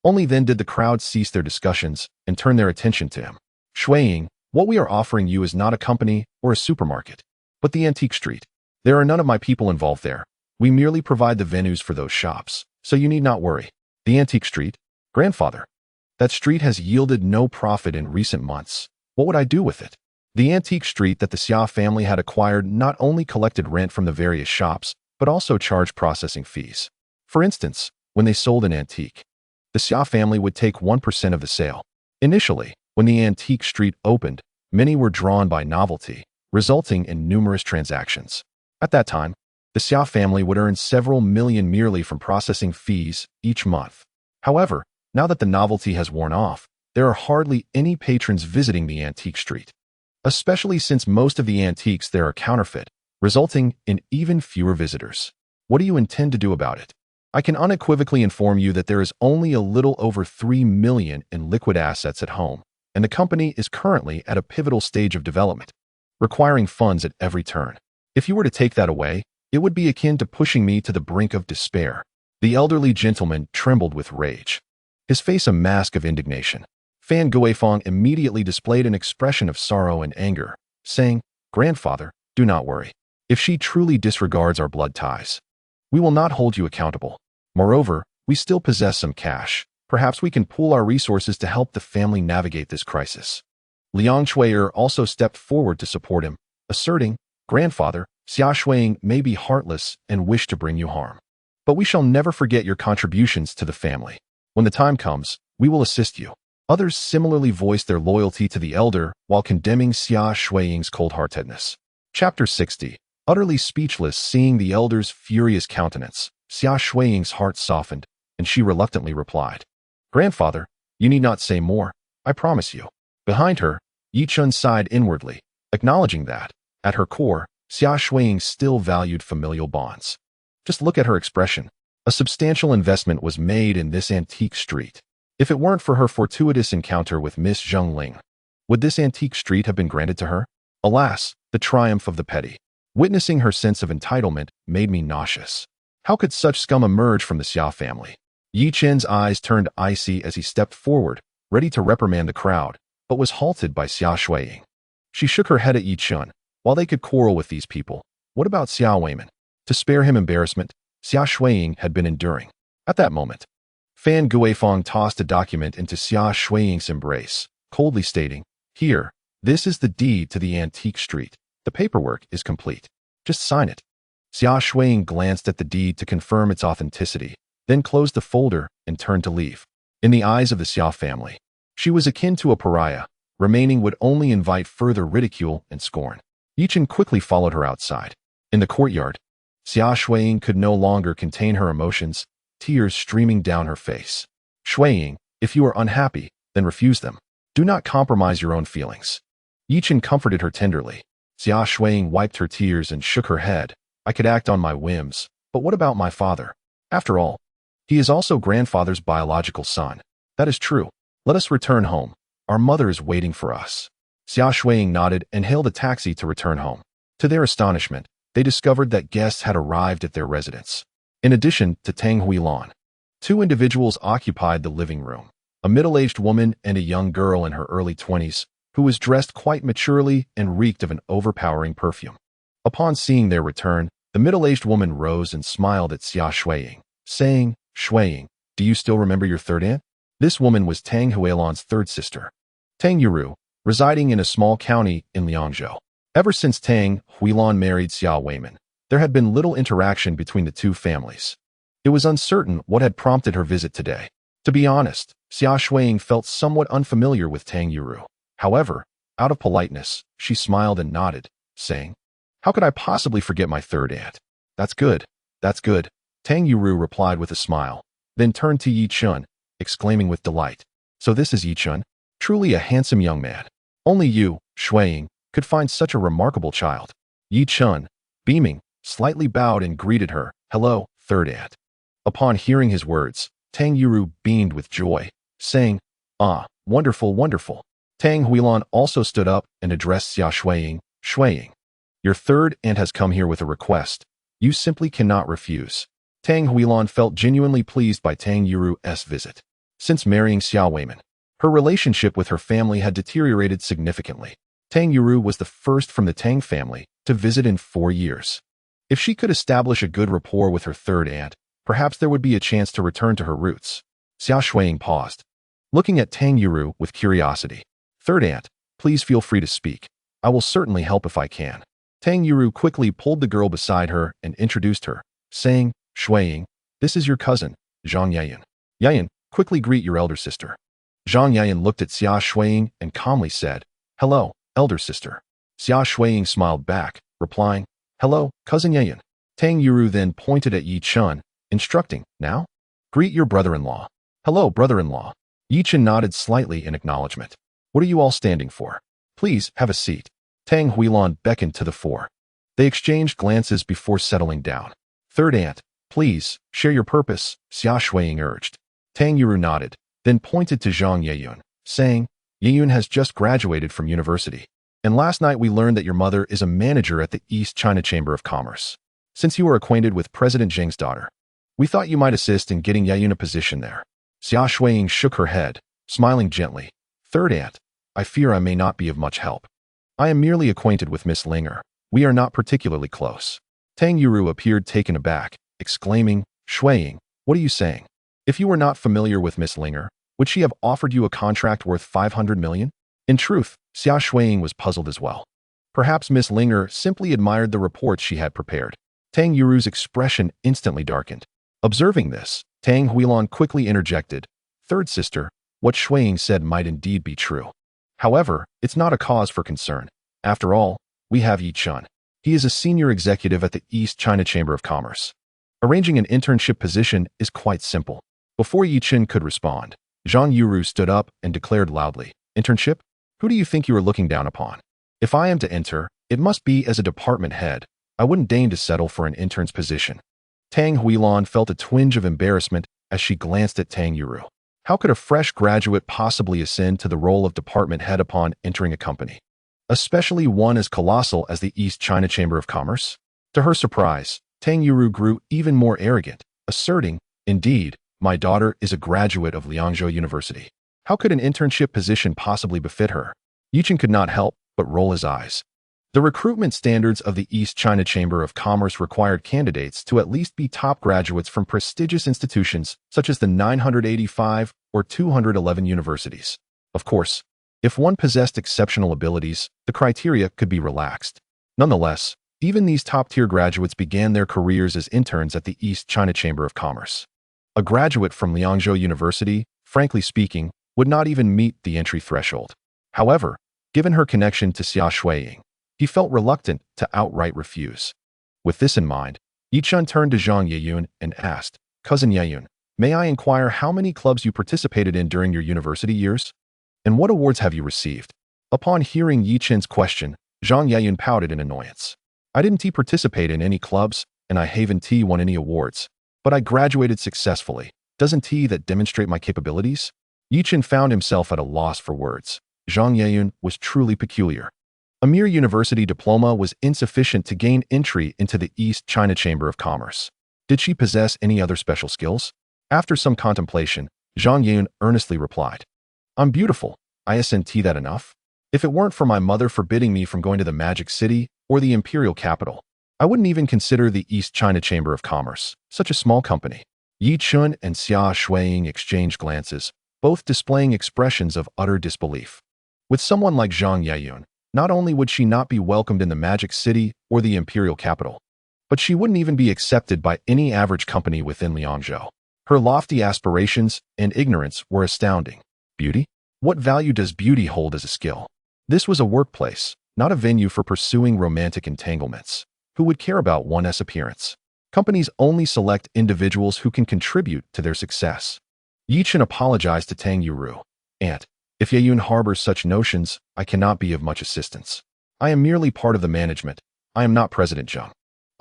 Only then did the crowd cease their discussions and turn their attention to him. "Shuiying, what we are offering you is not a company or a supermarket, but the antique street. There are none of my people involved there. We merely provide the venues for those shops, so you need not worry." "The antique street? Grandfather, that street has yielded no profit in recent months. What would I do with it?" The antique street that the Xia family had acquired not only collected rent from the various shops, but also charged processing fees. For instance, when they sold an antique, the Xia family would take 1% of the sale. Initially, when the antique street opened, many were drawn by novelty, resulting in numerous transactions. At that time, the Xia family would earn several million merely from processing fees each month. However, now that the novelty has worn off, there are hardly any patrons visiting the antique street, especially since most of the antiques there are counterfeit, resulting in even fewer visitors. What do you intend to do about it? I can unequivocally inform you that there is only a little over 3 million in liquid assets at home, and the company is currently at a pivotal stage of development, requiring funds at every turn. If you were to take that away, it would be akin to pushing me to the brink of despair." The elderly gentleman trembled with rage, his face a mask of indignation. Fan Guifang immediately displayed an expression of sorrow and anger, saying, "Grandfather, do not worry. If she truly disregards our blood ties, we will not hold you accountable. Moreover, we still possess some cash. Perhaps we can pool our resources to help the family navigate this crisis." Liang Chui'er also stepped forward to support him, asserting, "Grandfather, Xia Shuiying may be heartless and wish to bring you harm, but we shall never forget your contributions to the family. When the time comes, we will assist you." Others similarly voiced their loyalty to the elder while condemning Xia Shuiying's cold-heartedness. Chapter 60. Utterly speechless seeing the elder's furious countenance, Xia Shuiying's heart softened, and she reluctantly replied, "Grandfather, you need not say more, I promise you." Behind her, Yi Chen sighed inwardly, acknowledging that, at her core, Xia Shuiying still valued familial bonds. Just look at her expression. A substantial investment was made in this antique street. If it weren't for her fortuitous encounter with Miss Zheng Ling, would this antique street have been granted to her? Alas, the triumph of the petty. Witnessing her sense of entitlement made me nauseous. How could such scum emerge from the Xia family? Yi Chen's eyes turned icy as he stepped forward, ready to reprimand the crowd, but was halted by Xia Shuiying. She shook her head at Yi Chen. While they could quarrel with these people, what about Xiao Weiman? To spare him embarrassment, Xia Shuiying had been enduring. At that moment, Fan Guifang tossed a document into Xia Shuiying's embrace, coldly stating, "Here, this is the deed to the antique street. The paperwork is complete. Just sign it." Xia Shuiying glanced at the deed to confirm its authenticity, then closed the folder and turned to leave. In the eyes of the Xia family, she was akin to a pariah, Remaining would only invite further ridicule and scorn. Yi Chen quickly followed her outside. In the courtyard, Xia Shuiying could no longer contain her emotions, tears streaming down her face. Shuiying, if you are unhappy, then refuse them. Do not compromise your own feelings. Yi Chen comforted her tenderly. Xia Shuiying wiped her tears and shook her head. I could act on my whims, but what about my father? After all, he is also grandfather's biological son. That is true. Let us return home. Our mother is waiting for us. Xia Shuiying nodded and hailed a taxi to return home. To their astonishment, they discovered that guests had arrived at their residence. In addition to Tang Huilan, two individuals occupied the living room. A middle-aged woman and a young girl in her early 20s, who was dressed quite maturely and reeked of an overpowering perfume. Upon seeing their return, the middle-aged woman rose and smiled at Xia Shuiying, saying, Shuiying, do you still remember your third aunt? This woman was Tang Huilan's third sister, Tang Yuru, residing in a small county in Liangzhou. Ever since Tang Huilan married Xia Weiman, there had been little interaction between the two families. It was uncertain what had prompted her visit today. To be honest, Xia Shuiying felt somewhat unfamiliar with Tang Yuru. However, out of politeness, she smiled and nodded, saying, How could I possibly forget my third aunt? That's good. That's good. Tang Yuru replied with a smile, then turned to Yi Chen, exclaiming with delight. So this is Yi Chen? Truly a handsome young man. Only you, Shuiying, could find such a remarkable child. Yi Chen, beaming, slightly bowed and greeted her. Hello, third aunt. Upon hearing his words, Tang Yuru beamed with joy, saying, Ah, wonderful, wonderful. Tang Huilan also stood up and addressed Xia Shuiying. Shuiying, your third aunt has come here with a request. You simply cannot refuse. Tang Huilan felt genuinely pleased by Tang Yuru's visit. Since marrying Xia Weiman, her relationship with her family had deteriorated significantly. Tang Yuru was the first from the Tang family to visit in 4 years. If she could establish a good rapport with her third aunt, perhaps there would be a chance to return to her roots. Xia Shuiying paused, looking at Tang Yuru with curiosity. Third aunt, please feel free to speak. I will certainly help if I can. Tang Yuru quickly pulled the girl beside her and introduced her, saying, Shuiying, this is your cousin, Zhang Yayan. Yayan, quickly greet your elder sister. Zhang Yayan looked at Xia Shuiying and calmly said, Hello, elder sister. Xia Shuiying smiled back, replying, Hello, cousin Yayan. Tang Yuru then pointed at Yi Chen, instructing, Now? Greet your brother-in-law. Hello, brother-in-law. Yi Chen nodded slightly in acknowledgement. What are you all standing for? Please, have a seat. Tang Huilan beckoned to the four. They exchanged glances before settling down. Third aunt, please, share your purpose, Xia Shuiying urged. Tang Yuru nodded, then pointed to Zhang Yayun, saying, Yayun has just graduated from university. And last night we learned that your mother is a manager at the East China Chamber of Commerce. Since you are acquainted with President Zheng's daughter, we thought you might assist in getting Yayun a position there. Xia Shuiying shook her head, smiling gently. Third aunt, I fear I may not be of much help. I am merely acquainted with Miss Linger. We are not particularly close. Tang Yuru appeared taken aback, exclaiming, Shuiying, what are you saying? If you were not familiar with Miss Linger, would she have offered you a contract worth 500 million? In truth, Xia Shuiying was puzzled as well. Perhaps Miss Linger simply admired the reports she had prepared. Tang Yuru's expression instantly darkened. Observing this, Tang Huilan quickly interjected, Third sister, what Shuiying said might indeed be true. However, it's not a cause for concern. After all, we have Yi Chen. He is a senior executive at the East China Chamber of Commerce. Arranging an internship position is quite simple. Before Yi Chen could respond, Zhang Yuru stood up and declared loudly, Internship? Who do you think you are looking down upon? If I am to enter, it must be as a department head. I wouldn't deign to settle for an intern's position. Tang Huilan felt a twinge of embarrassment as she glanced at Tang Yuru. How could a fresh graduate possibly ascend to the role of department head upon entering a company, especially one as colossal as the East China Chamber of Commerce? To her surprise, Tang Yuru grew even more arrogant, asserting, Indeed, my daughter is a graduate of Liangzhou University. How could an internship position possibly befit her? Yi Chen could not help but roll his eyes. The recruitment standards of the East China Chamber of Commerce required candidates to at least be top graduates from prestigious institutions such as the 985 or 211 universities. Of course, if one possessed exceptional abilities, the criteria could be relaxed. Nonetheless, even these top-tier graduates began their careers as interns at the East China Chamber of Commerce. A graduate from Liangzhou University, frankly speaking, would not even meet the entry threshold. However, given her connection to Xia Shuiying, he felt reluctant to outright refuse. With this in mind, Yi Chun turned to Zhang Yeyun and asked, "Cousin Yeyun, may I inquire how many clubs you participated in during your university years? And what awards have you received?" Upon hearing Yi Chun's question, Zhang Yeyun pouted in annoyance. "I didn't participate in any clubs, and I haven't won any awards. But I graduated successfully. Doesn't that demonstrate my capabilities?" Yi Chun found himself at a loss for words. Zhang Yeyun was truly peculiar. A mere university diploma was insufficient to gain entry into the East China Chamber of Commerce. Did she possess any other special skills? After some contemplation, Zhang Yeyun earnestly replied, "I'm beautiful. Isn't that enough? If it weren't for my mother forbidding me from going to the Magic City or the Imperial Capital, I wouldn't even consider the East China Chamber of Commerce such a small company." Yi Chun and Xia Shuiying exchanged glances, both displaying expressions of utter disbelief. With someone like Zhang Yeyun, not only would she not be welcomed in the Magic City or the Imperial Capital, but she wouldn't even be accepted by any average company within Liangzhou. Her lofty aspirations and ignorance were astounding. Beauty? What value does beauty hold as a skill? This was a workplace, not a venue for pursuing romantic entanglements. Who would care about one's appearance? Companies only select individuals who can contribute to their success. Yi Chun apologized to Tang Yuru. "Aunt, if Yeyun harbors such notions, I cannot be of much assistance. I am merely part of the management. I am not President Zheng.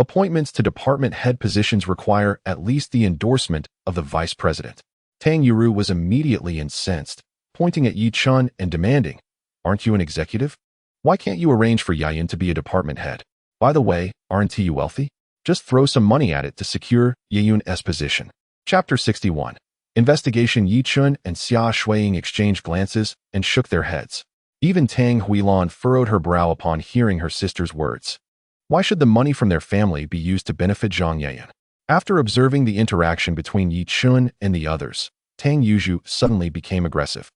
Appointments to department head positions require at least the endorsement of the vice president." Tang Yuru was immediately incensed, pointing at Yi Chun and demanding, "Aren't you an executive? Why can't you arrange for Yeyun to be a department head? By the way, aren't you wealthy? Just throw some money at it to secure Yeyun's position." Chapter 61. Investigation. Yi Chun and Xia Shuiying exchanged glances and shook their heads. Even Tang Huilan furrowed her brow upon hearing her sister's words. Why should the money from their family be used to benefit Zhang Yeyun? After observing the interaction between Yi Chun and the others, Tang Yuzhu suddenly became aggressive,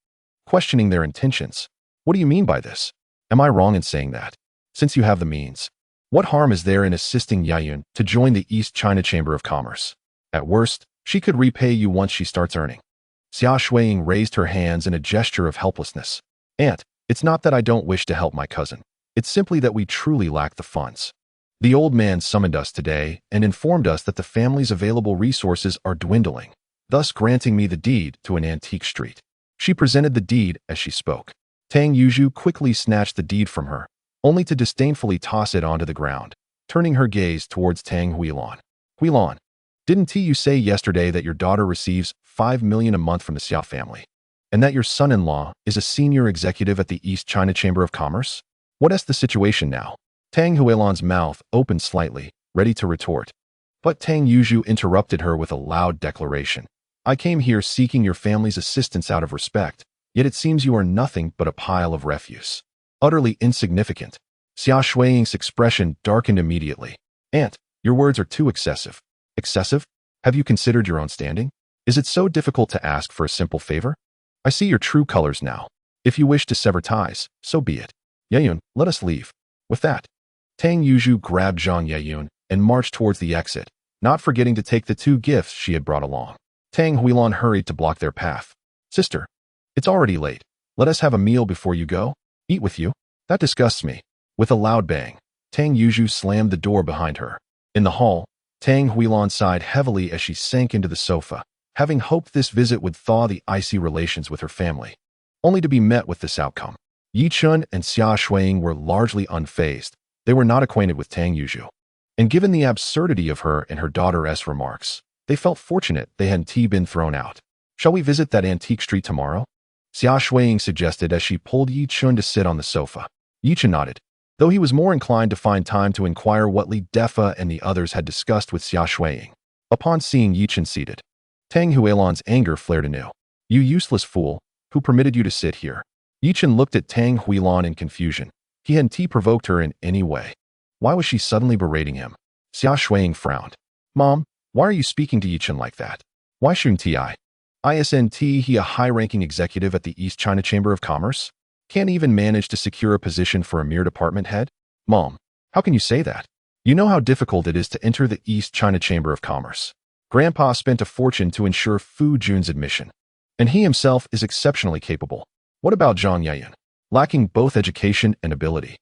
questioning their intentions. "What do you mean by this? Am I wrong in saying that? Since you have the means, what harm is there in assisting Yeyun to join the East China Chamber of Commerce? At worst, she could repay you once she starts earning." Xia Shuiying raised her hands in a gesture of helplessness. "Aunt, it's not that I don't wish to help my cousin. It's simply that we truly lack the funds. The old man summoned us today and informed us that the family's available resources are dwindling, thus granting me the deed to an antique street." She presented the deed as she spoke. Tang Yuzhu quickly snatched the deed from her, only to disdainfully toss it onto the ground, turning her gaze towards Tang Huilan. "Huilan, didn't you say yesterday that your daughter receives 5 million a month from the Xia family, and that your son-in-law is a senior executive at the East China Chamber of Commerce? What's the situation now?" Tang Huilan's mouth opened slightly, ready to retort. But Tang Yuzhu interrupted her with a loud declaration. "I came here seeking your family's assistance out of respect, yet it seems you are nothing but a pile of refuse. Utterly insignificant." Xia Shuiying's expression darkened immediately. "Aunt, your words are too excessive." "Excessive? Have you considered your own standing? Is it so difficult to ask for a simple favor? I see your true colors now. If you wish to sever ties, so be it. Yeyun, let us leave." With that, Tang Yuzhu grabbed Zhang Yeyun and marched towards the exit, not forgetting to take the 2 gifts she had brought along. Tang Huilan hurried to block their path. "Sister, it's already late. Let us have a meal before you go. Eat with you? That disgusts me." With a loud bang, Tang Yuzhu slammed the door behind her. In the hall, Tang Huilan sighed heavily as she sank into the sofa, having hoped this visit would thaw the icy relations with her family, only to be met with this outcome. Yi Chun and Xia Shuiying were largely unfazed. They were not acquainted with Tang Yuzhu, and given the absurdity of her and her daughter's remarks, they felt fortunate they hadn't been thrown out. "Shall we visit that antique street tomorrow?" Xia Shuiying suggested as she pulled Yi Chun to sit on the sofa. Yi Chun nodded, though he was more inclined to find time to inquire what Li Defa and the others had discussed with Xia Shuiying. Upon seeing Yi Chun seated, Tang Huilan's anger flared anew. "You useless fool, who permitted you to sit here?" Yi Chun looked at Tang Huilan in confusion. He hadn't provoked her in any way. Why was she suddenly berating him? Xia Shuiying frowned. "Mom, why are you speaking to Yi Chun like that? Why shouldn't he a high-ranking executive at the East China Chamber of Commerce? Can't even manage to secure a position for a mere department head? Mom, how can you say that? You know how difficult it is to enter the East China Chamber of Commerce. Grandpa spent a fortune to ensure Fu Jun's admission, and he himself is exceptionally capable. What about Zhang Yeyun? lacking both education and ability.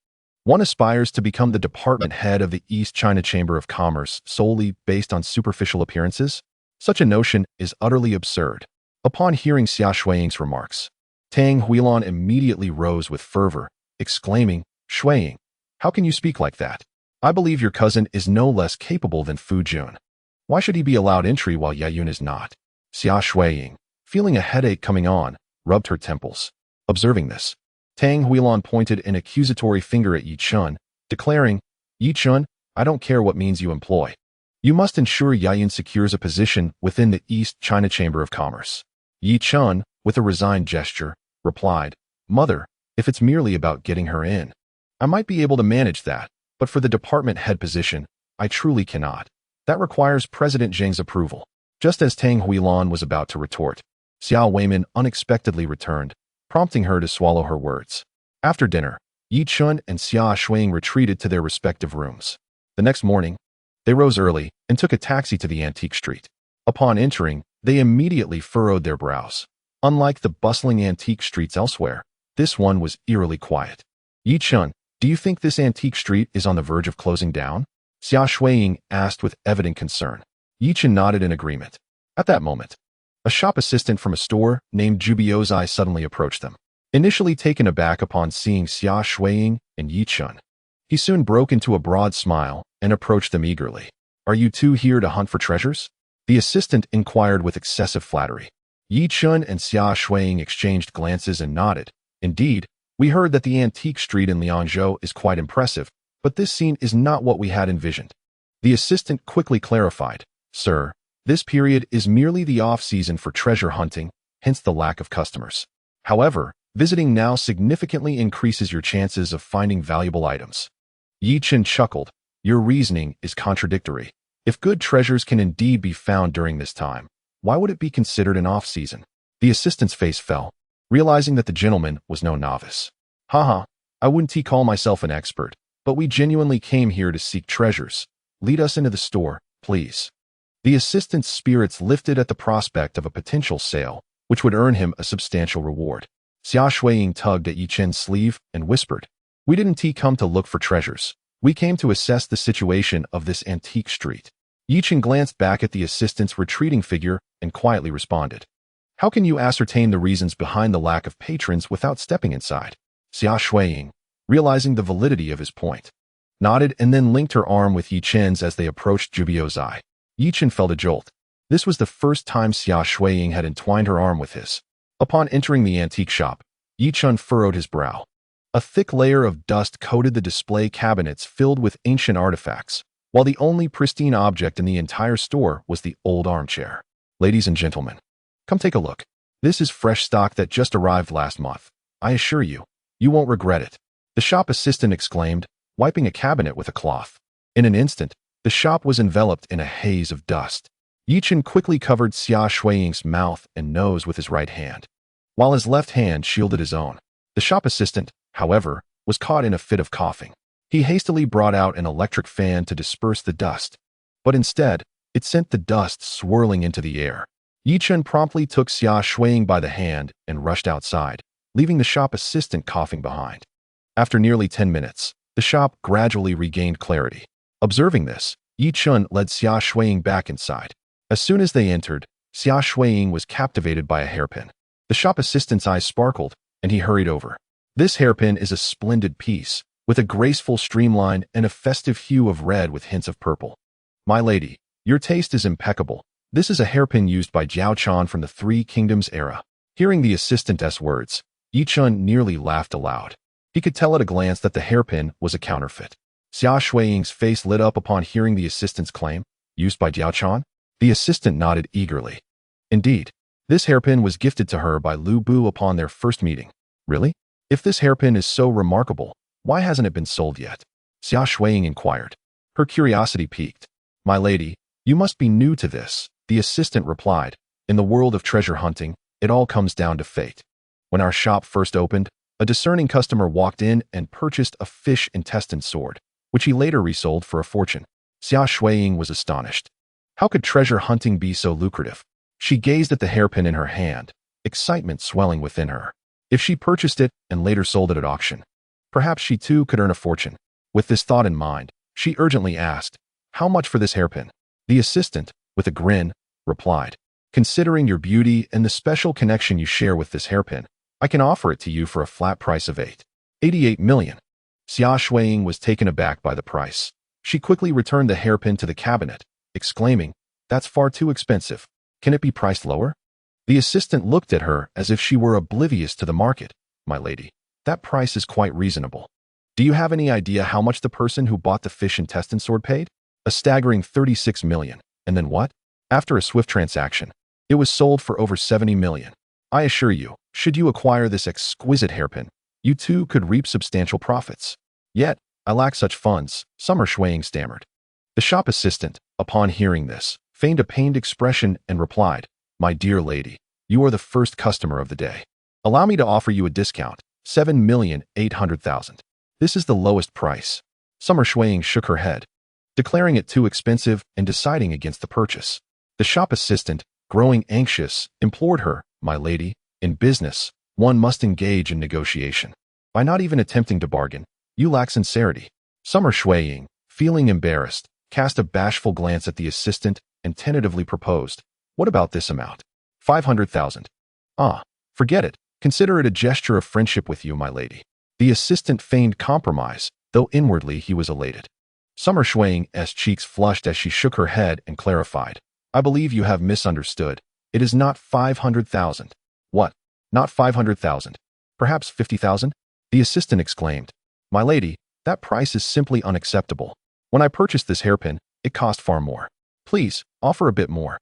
One aspires to become the department head of the East China Chamber of Commerce solely based on superficial appearances? Such a notion is utterly absurd. Upon hearing Xia Shuiying's remarks, Tang Huilan immediately rose with fervor, exclaiming, "Shuiying, how can you speak like that? I believe your cousin is no less capable than Fu Jun. Why should he be allowed entry while Yayun is not?" Xia Shuiying, feeling a headache coming on, rubbed her temples. Observing this, Tang Huilan pointed an accusatory finger at Yi Chun, declaring, "Yi Chun, I don't care what means you employ. You must ensure Yayun secures a position within the East China Chamber of Commerce." Yi Chun, with a resigned gesture, replied, "Mother, if it's merely about getting her in, I might be able to manage that, but for the department head position, I truly cannot. That requires President Zheng's approval." Just as Tang Huilan was about to retort, Xiao Weiman unexpectedly returned, prompting her to swallow her words. After dinner, Yi Chun and Xia Shuiying retreated to their respective rooms. The next morning, they rose early and took a taxi to the antique street. Upon entering, they immediately furrowed their brows. Unlike the bustling antique streets elsewhere, this one was eerily quiet. "Yi Chun, do you think this antique street is on the verge of closing down?" Xia Shuiying asked with evident concern. Yi Chun nodded in agreement. At that moment, a shop assistant from a store named Jubiozai suddenly approached them. Initially taken aback upon seeing Xia Shuiying and Yi Chun, he soon broke into a broad smile and approached them eagerly. "Are you two here to hunt for treasures?" The assistant inquired with excessive flattery. Yi Chun and Xia Shuiying exchanged glances and nodded. "Indeed, we heard that the antique street in Liangzhou is quite impressive, but this scene is not what we had envisioned." The assistant quickly clarified, "Sir, this period is merely the off-season for treasure hunting, hence the lack of customers. However, visiting now significantly increases your chances of finding valuable items." Yi Chun chuckled, "Your reasoning is contradictory. If good treasures can indeed be found during this time, why would it be considered an off-season?" The assistant's face fell, realizing that the gentleman was no novice. "Haha, I wouldn't call myself an expert, but we genuinely came here to seek treasures. Lead us into the store, please." The assistant's spirits lifted at the prospect of a potential sale, which would earn him a substantial reward. Xia Shuiying tugged at Yi Chun's sleeve and whispered, "We didn't come to look for treasures. We came to assess the situation of this antique street." Yi Chun glanced back at the assistant's retreating figure and quietly responded, "How can you ascertain the reasons behind the lack of patrons without stepping inside?" Xia Shuiying, realizing the validity of his point, nodded and then linked her arm with Yi Chun's as they approached Jubiozai. Yi Chun felt a jolt. This was the first time Xia Shuiying had entwined her arm with his. Upon entering the antique shop, Yi Chun furrowed his brow. A thick layer of dust coated the display cabinets filled with ancient artifacts, while the only pristine object in the entire store was the old armchair. "Ladies and gentlemen, come take a look. This is fresh stock that just arrived last month. I assure you, you won't regret it," the shop assistant exclaimed, wiping a cabinet with a cloth. In an instant, the shop was enveloped in a haze of dust. Yi Chun quickly covered Xia Shuiying's mouth and nose with his right hand, while his left hand shielded his own. The shop assistant, however, was caught in a fit of coughing. He hastily brought out an electric fan to disperse the dust, but instead, it sent the dust swirling into the air. Yi Chun promptly took Xia Shuiying by the hand and rushed outside, leaving the shop assistant coughing behind. After nearly 10 minutes, the shop gradually regained clarity. Observing this, Yi Chun led Xia Shuiying back inside. As soon as they entered, Xia Shuiying was captivated by a hairpin. The shop assistant's eyes sparkled, and he hurried over. "This hairpin is a splendid piece, with a graceful streamline and a festive hue of red with hints of purple. My lady, your taste is impeccable. This is a hairpin used by Jiao Chan from the Three Kingdoms era." Hearing the assistant's words, Yi Chun nearly laughed aloud. He could tell at a glance that the hairpin was a counterfeit. Xia Shuiying's face lit up upon hearing the assistant's claim, "Used by Jiao Chan?" The assistant nodded eagerly. "Indeed, this hairpin was gifted to her by Lu Bu upon their first meeting." "Really? If this hairpin is so remarkable, why hasn't it been sold yet?" Xia Shuiying inquired. Her curiosity piqued. "My lady, you must be new to this," the assistant replied. "In the world of treasure hunting, it all comes down to fate. When our shop first opened, a discerning customer walked in and purchased a fish intestine sword, which he later resold for a fortune." Xia Shuiying was astonished. How could treasure hunting be so lucrative? She gazed at the hairpin in her hand, excitement swelling within her. If she purchased it and later sold it at auction, perhaps she too could earn a fortune. With this thought in mind, she urgently asked, "How much for this hairpin?" The assistant, with a grin, replied, "Considering your beauty and the special connection you share with this hairpin, I can offer it to you for a flat price of 88 million. Xia Shuiying was taken aback by the price. She quickly returned the hairpin to the cabinet, exclaiming, "That's far too expensive. Can it be priced lower?" The assistant looked at her as if she were oblivious to the market. "My lady, that price is quite reasonable. Do you have any idea how much the person who bought the fish intestine sword paid? A staggering 36 million. And then what? After a swift transaction, it was sold for over 70 million. I assure you, should you acquire this exquisite hairpin, you too could reap substantial profits. Yet, I lack such funds," Summer Shuiying stammered. The shop assistant, upon hearing this, feigned a pained expression and replied, "My dear lady, you are the first customer of the day. Allow me to offer you a discount, 7,800,000. This is the lowest price." Summer Shuiying shook her head, declaring it too expensive and deciding against the purchase. The shop assistant, growing anxious, implored her, "My lady, in business, one must engage in negotiation. By not even attempting to bargain, you lack sincerity." Summer Shuiying, feeling embarrassed, cast a bashful glance at the assistant and tentatively proposed, "What about this amount? 500,000. Ah, forget it. Consider it a gesture of friendship with you, my lady." The assistant feigned compromise, though inwardly he was elated. Summer Shuiying's cheeks flushed as she shook her head and clarified, "I believe you have misunderstood. It is not 500,000. "What? Not 500,000? Perhaps 50,000? The assistant exclaimed, "My lady, that price is simply unacceptable. When I purchased this hairpin, it cost far more. Please, offer a bit more."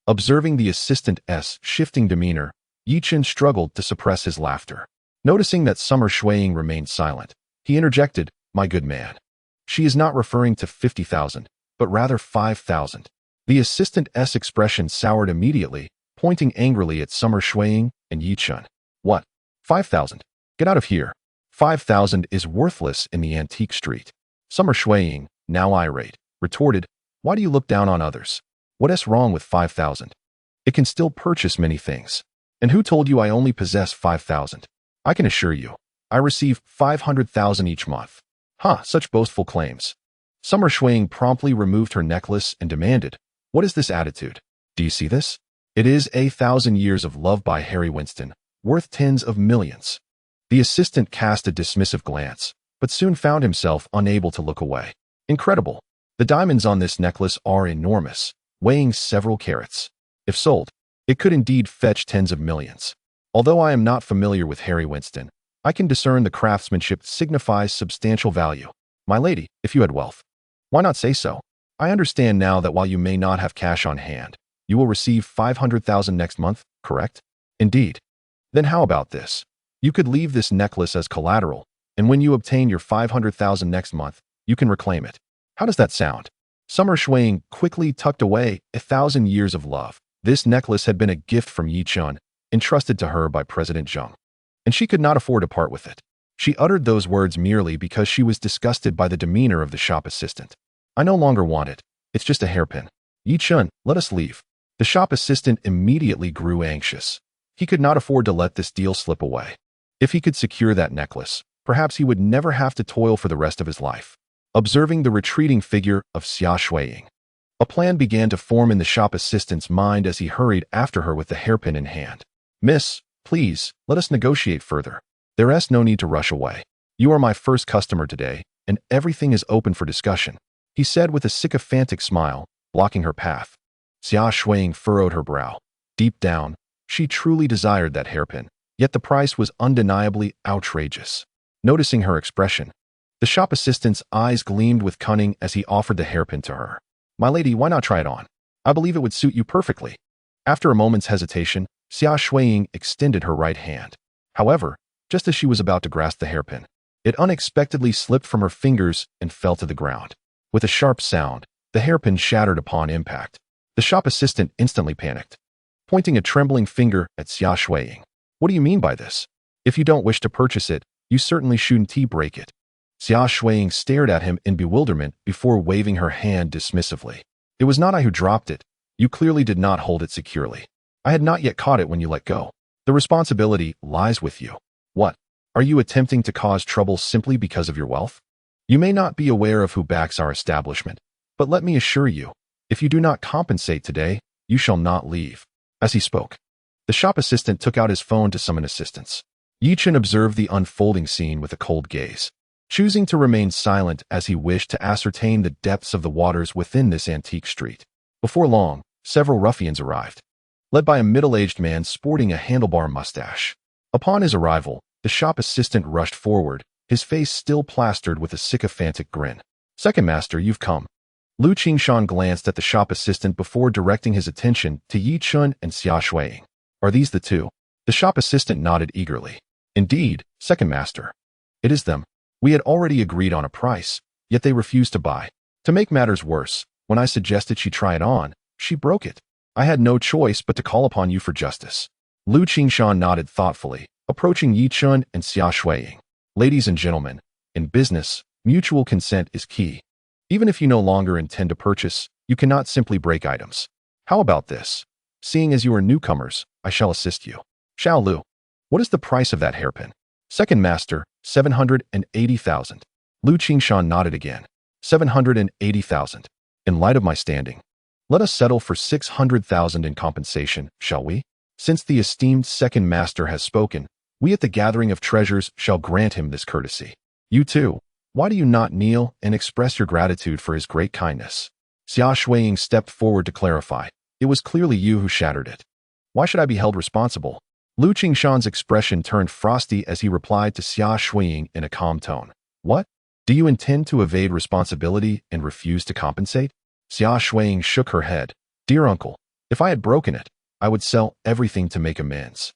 Observing the assistant's shifting demeanor, Lin Chen struggled to suppress his laughter. Noticing that Summer Shuiying remained silent, he interjected, "My good man, she is not referring to 50,000, but rather 5,000. The assistant's expression soured immediately, pointing angrily at Summer Shuiying and Lin Chen. "What? 5,000? Get out of here. 5,000 is worthless in the antique street." Summer Shuiying, now irate, retorted, "Why do you look down on others? What's wrong with 5,000? It can still purchase many things. And who told you I only possess 5,000? I can assure you, I receive 500,000 each month." Such boastful claims. Summer Shuiying promptly removed her necklace and demanded, "What is this attitude? Do you see this? It is 1,000 Years of Love by Harry Winston, worth tens of millions." The assistant cast a dismissive glance, but soon found himself unable to look away. "Incredible. The diamonds on this necklace are enormous, weighing several carats. If sold, it could indeed fetch tens of millions. Although I am not familiar with Harry Winston, I can discern the craftsmanship signifies substantial value. My lady, if you had wealth, why not say so? I understand now that while you may not have cash on hand, you will receive 500,000 next month, correct?" "Indeed." "Then how about this? You could leave this necklace as collateral, and when you obtain your 500,000 next month, you can reclaim it. How does that sound?" Summer Shuiying quickly tucked away 1,000 Years of Love. This necklace had been a gift from Lin Chen, entrusted to her by President Zheng, and she could not afford to part with it. She uttered those words merely because she was disgusted by the demeanor of the shop assistant. "I no longer want it. It's just a hairpin. Lin Chen, let us leave." The shop assistant immediately grew anxious. He could not afford to let this deal slip away. If he could secure that necklace, perhaps he would never have to toil for the rest of his life. Observing the retreating figure of Xia Shuiying, a plan began to form in the shop assistant's mind as he hurried after her with the hairpin in hand. "Miss, please, let us negotiate further. There's no need to rush away. You are my first customer today, and everything is open for discussion," he said with a sycophantic smile, blocking her path. Xia Shuiying furrowed her brow. Deep down, she truly desired that hairpin, yet the price was undeniably outrageous. Noticing her expression, the shop assistant's eyes gleamed with cunning as he offered the hairpin to her. "My lady, why not try it on? I believe it would suit you perfectly." After a moment's hesitation, Xia Shuiying extended her right hand. However, just as she was about to grasp the hairpin, it unexpectedly slipped from her fingers and fell to the ground. With a sharp sound, the hairpin shattered upon impact. The shop assistant instantly panicked, pointing a trembling finger at Xia Shuiying. "What do you mean by this? If you don't wish to purchase it, you certainly shouldn't break it." Xia Shuiying stared at him in bewilderment before waving her hand dismissively. "It was not I who dropped it. You clearly did not hold it securely. I had not yet caught it when you let go. The responsibility lies with you." What? Are you attempting to cause trouble simply because of your wealth? You may not be aware of who backs our establishment, but let me assure you, if you do not compensate today, you shall not leave. As he spoke, the shop assistant took out his phone to summon assistance. Yi Chen observed the unfolding scene with a cold gaze, choosing to remain silent as he wished to ascertain the depths of the waters within this antique street. Before long, several ruffians arrived, led by a middle-aged man sporting a handlebar mustache. Upon his arrival, the shop assistant rushed forward, his face still plastered with a sycophantic grin. "Second master, you've come." Lu Qingshan glanced at the shop assistant before directing his attention to Yi Chen and Xia Shuiying. "Are these the two?" The shop assistant nodded eagerly. "Indeed, second master. It is them. We had already agreed on a price, yet they refused to buy. To make matters worse, when I suggested she try it on, she broke it. I had no choice but to call upon you for justice." Lu Qingshan nodded thoughtfully, approaching Yi Chen and Xia Shuiying. "Ladies and gentlemen, in business, mutual consent is key. Even if you no longer intend to purchase, you cannot simply break items. How about this? Seeing as you are newcomers, I shall assist you. Xiao Lu, what is the price of that hairpin?" "Second master, 780,000. Lu Qingshan nodded again. 780,000. "In light of my standing, let us settle for 600,000 in compensation, shall we? Since the esteemed second master has spoken, we at the Gathering of Treasures shall grant him this courtesy. You too, why do you not kneel and express your gratitude for his great kindness?" Xia Shuiying stepped forward to clarify. "It was clearly you who shattered it. Why should I be held responsible?" Lu Qingshan's expression turned frosty as he replied to Xia Shuiying in a calm tone. "What? Do you intend to evade responsibility and refuse to compensate?" Xia Shuiying shook her head. "Dear uncle, if I had broken it, I would sell everything to make amends.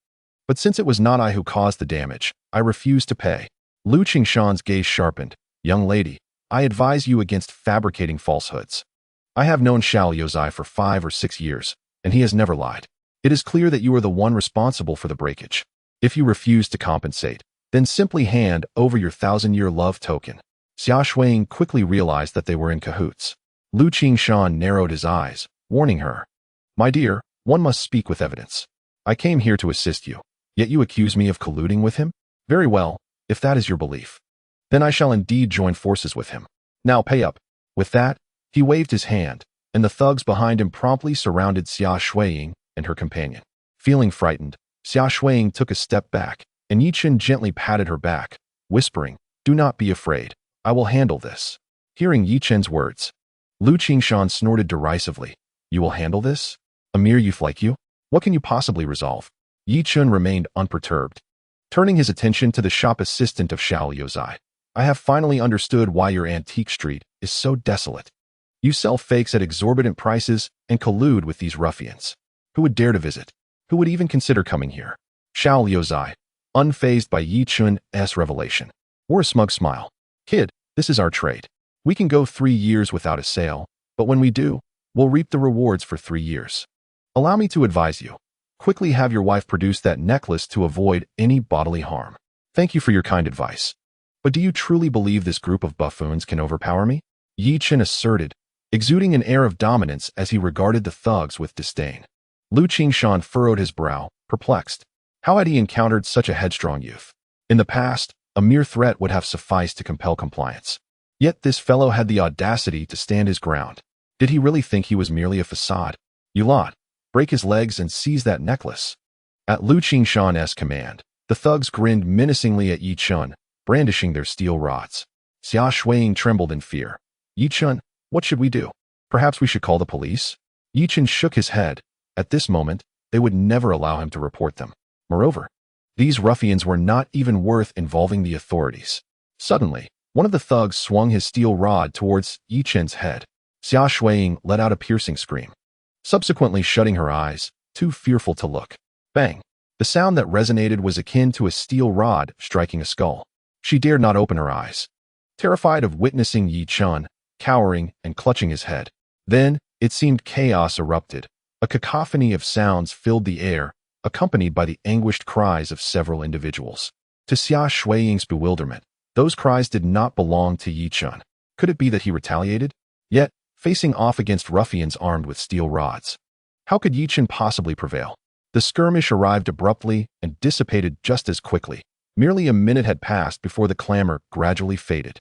But since it was not I who caused the damage, I refuse to pay." Lu Qingshan's gaze sharpened. "Young lady, I advise you against fabricating falsehoods. I have known Xiao Yozai for 5 or 6 years, and he has never lied. It is clear that you are the one responsible for the breakage. If you refuse to compensate, then simply hand over your 1,000-year love token." Xia Shuiying quickly realized that they were in cahoots. Lu Qingshan narrowed his eyes, warning her. "My dear, one must speak with evidence. I came here to assist you, yet you accuse me of colluding with him? Very well, if that is your belief. Then I shall indeed join forces with him. Now pay up." With that, he waved his hand, and the thugs behind him promptly surrounded Xia Shuiying and her companion. Feeling frightened, Xia Shuiying took a step back, and Yi Chen gently patted her back, whispering, "Do not be afraid. I will handle this." Hearing Yi Chen's words, Lu Qingshan snorted derisively. "You will handle this? A mere youth like you? What can you possibly resolve?" Yi Chen remained unperturbed, turning his attention to the shop assistant of Xiao Yozai. "I have finally understood why your antique street is so desolate. You sell fakes at exorbitant prices and collude with these ruffians. Who would dare to visit? Who would even consider coming here?" Xiao Yozai, unfazed by Yi Chen's revelation, wore a smug smile. "Kid, this is our trade. We can go 3 years without a sale, but when we do, we'll reap the rewards for 3 years. Allow me to advise you. Quickly have your wife produce that necklace to avoid any bodily harm. Thank you for your kind advice. But do you truly believe this group of buffoons can overpower me?" Yi Chen asserted, exuding an air of dominance as he regarded the thugs with disdain. Lu Qingshan furrowed his brow, perplexed. How had he encountered such a headstrong youth? In the past, a mere threat would have sufficed to compel compliance. Yet this fellow had the audacity to stand his ground. Did he really think he was merely a facade? "You lot, break his legs and seize that necklace." At Lu Qingshan's command, the thugs grinned menacingly at Yi Chen, brandishing their steel rods. Xia Shuiying trembled in fear. "Yi Chen, what should we do? Perhaps we should call the police?" Yi Chen shook his head. At this moment, they would never allow him to report them. Moreover, these ruffians were not even worth involving the authorities. Suddenly, one of the thugs swung his steel rod towards Yi Chen's head. Xia Shuiying let out a piercing scream, subsequently shutting her eyes, too fearful to look. Bang! The sound that resonated was akin to a steel rod striking a skull. She dared not open her eyes, terrified of witnessing Yi Chen, cowering and clutching his head. Then, it seemed chaos erupted. A cacophony of sounds filled the air, accompanied by the anguished cries of several individuals. To Xia Shuiying's bewilderment, those cries did not belong to Yi Chen. Could it be that he retaliated? Yet, facing off against ruffians armed with steel rods, how could Yi Chen possibly prevail? The skirmish arrived abruptly and dissipated just as quickly. Merely a minute had passed before the clamor gradually faded.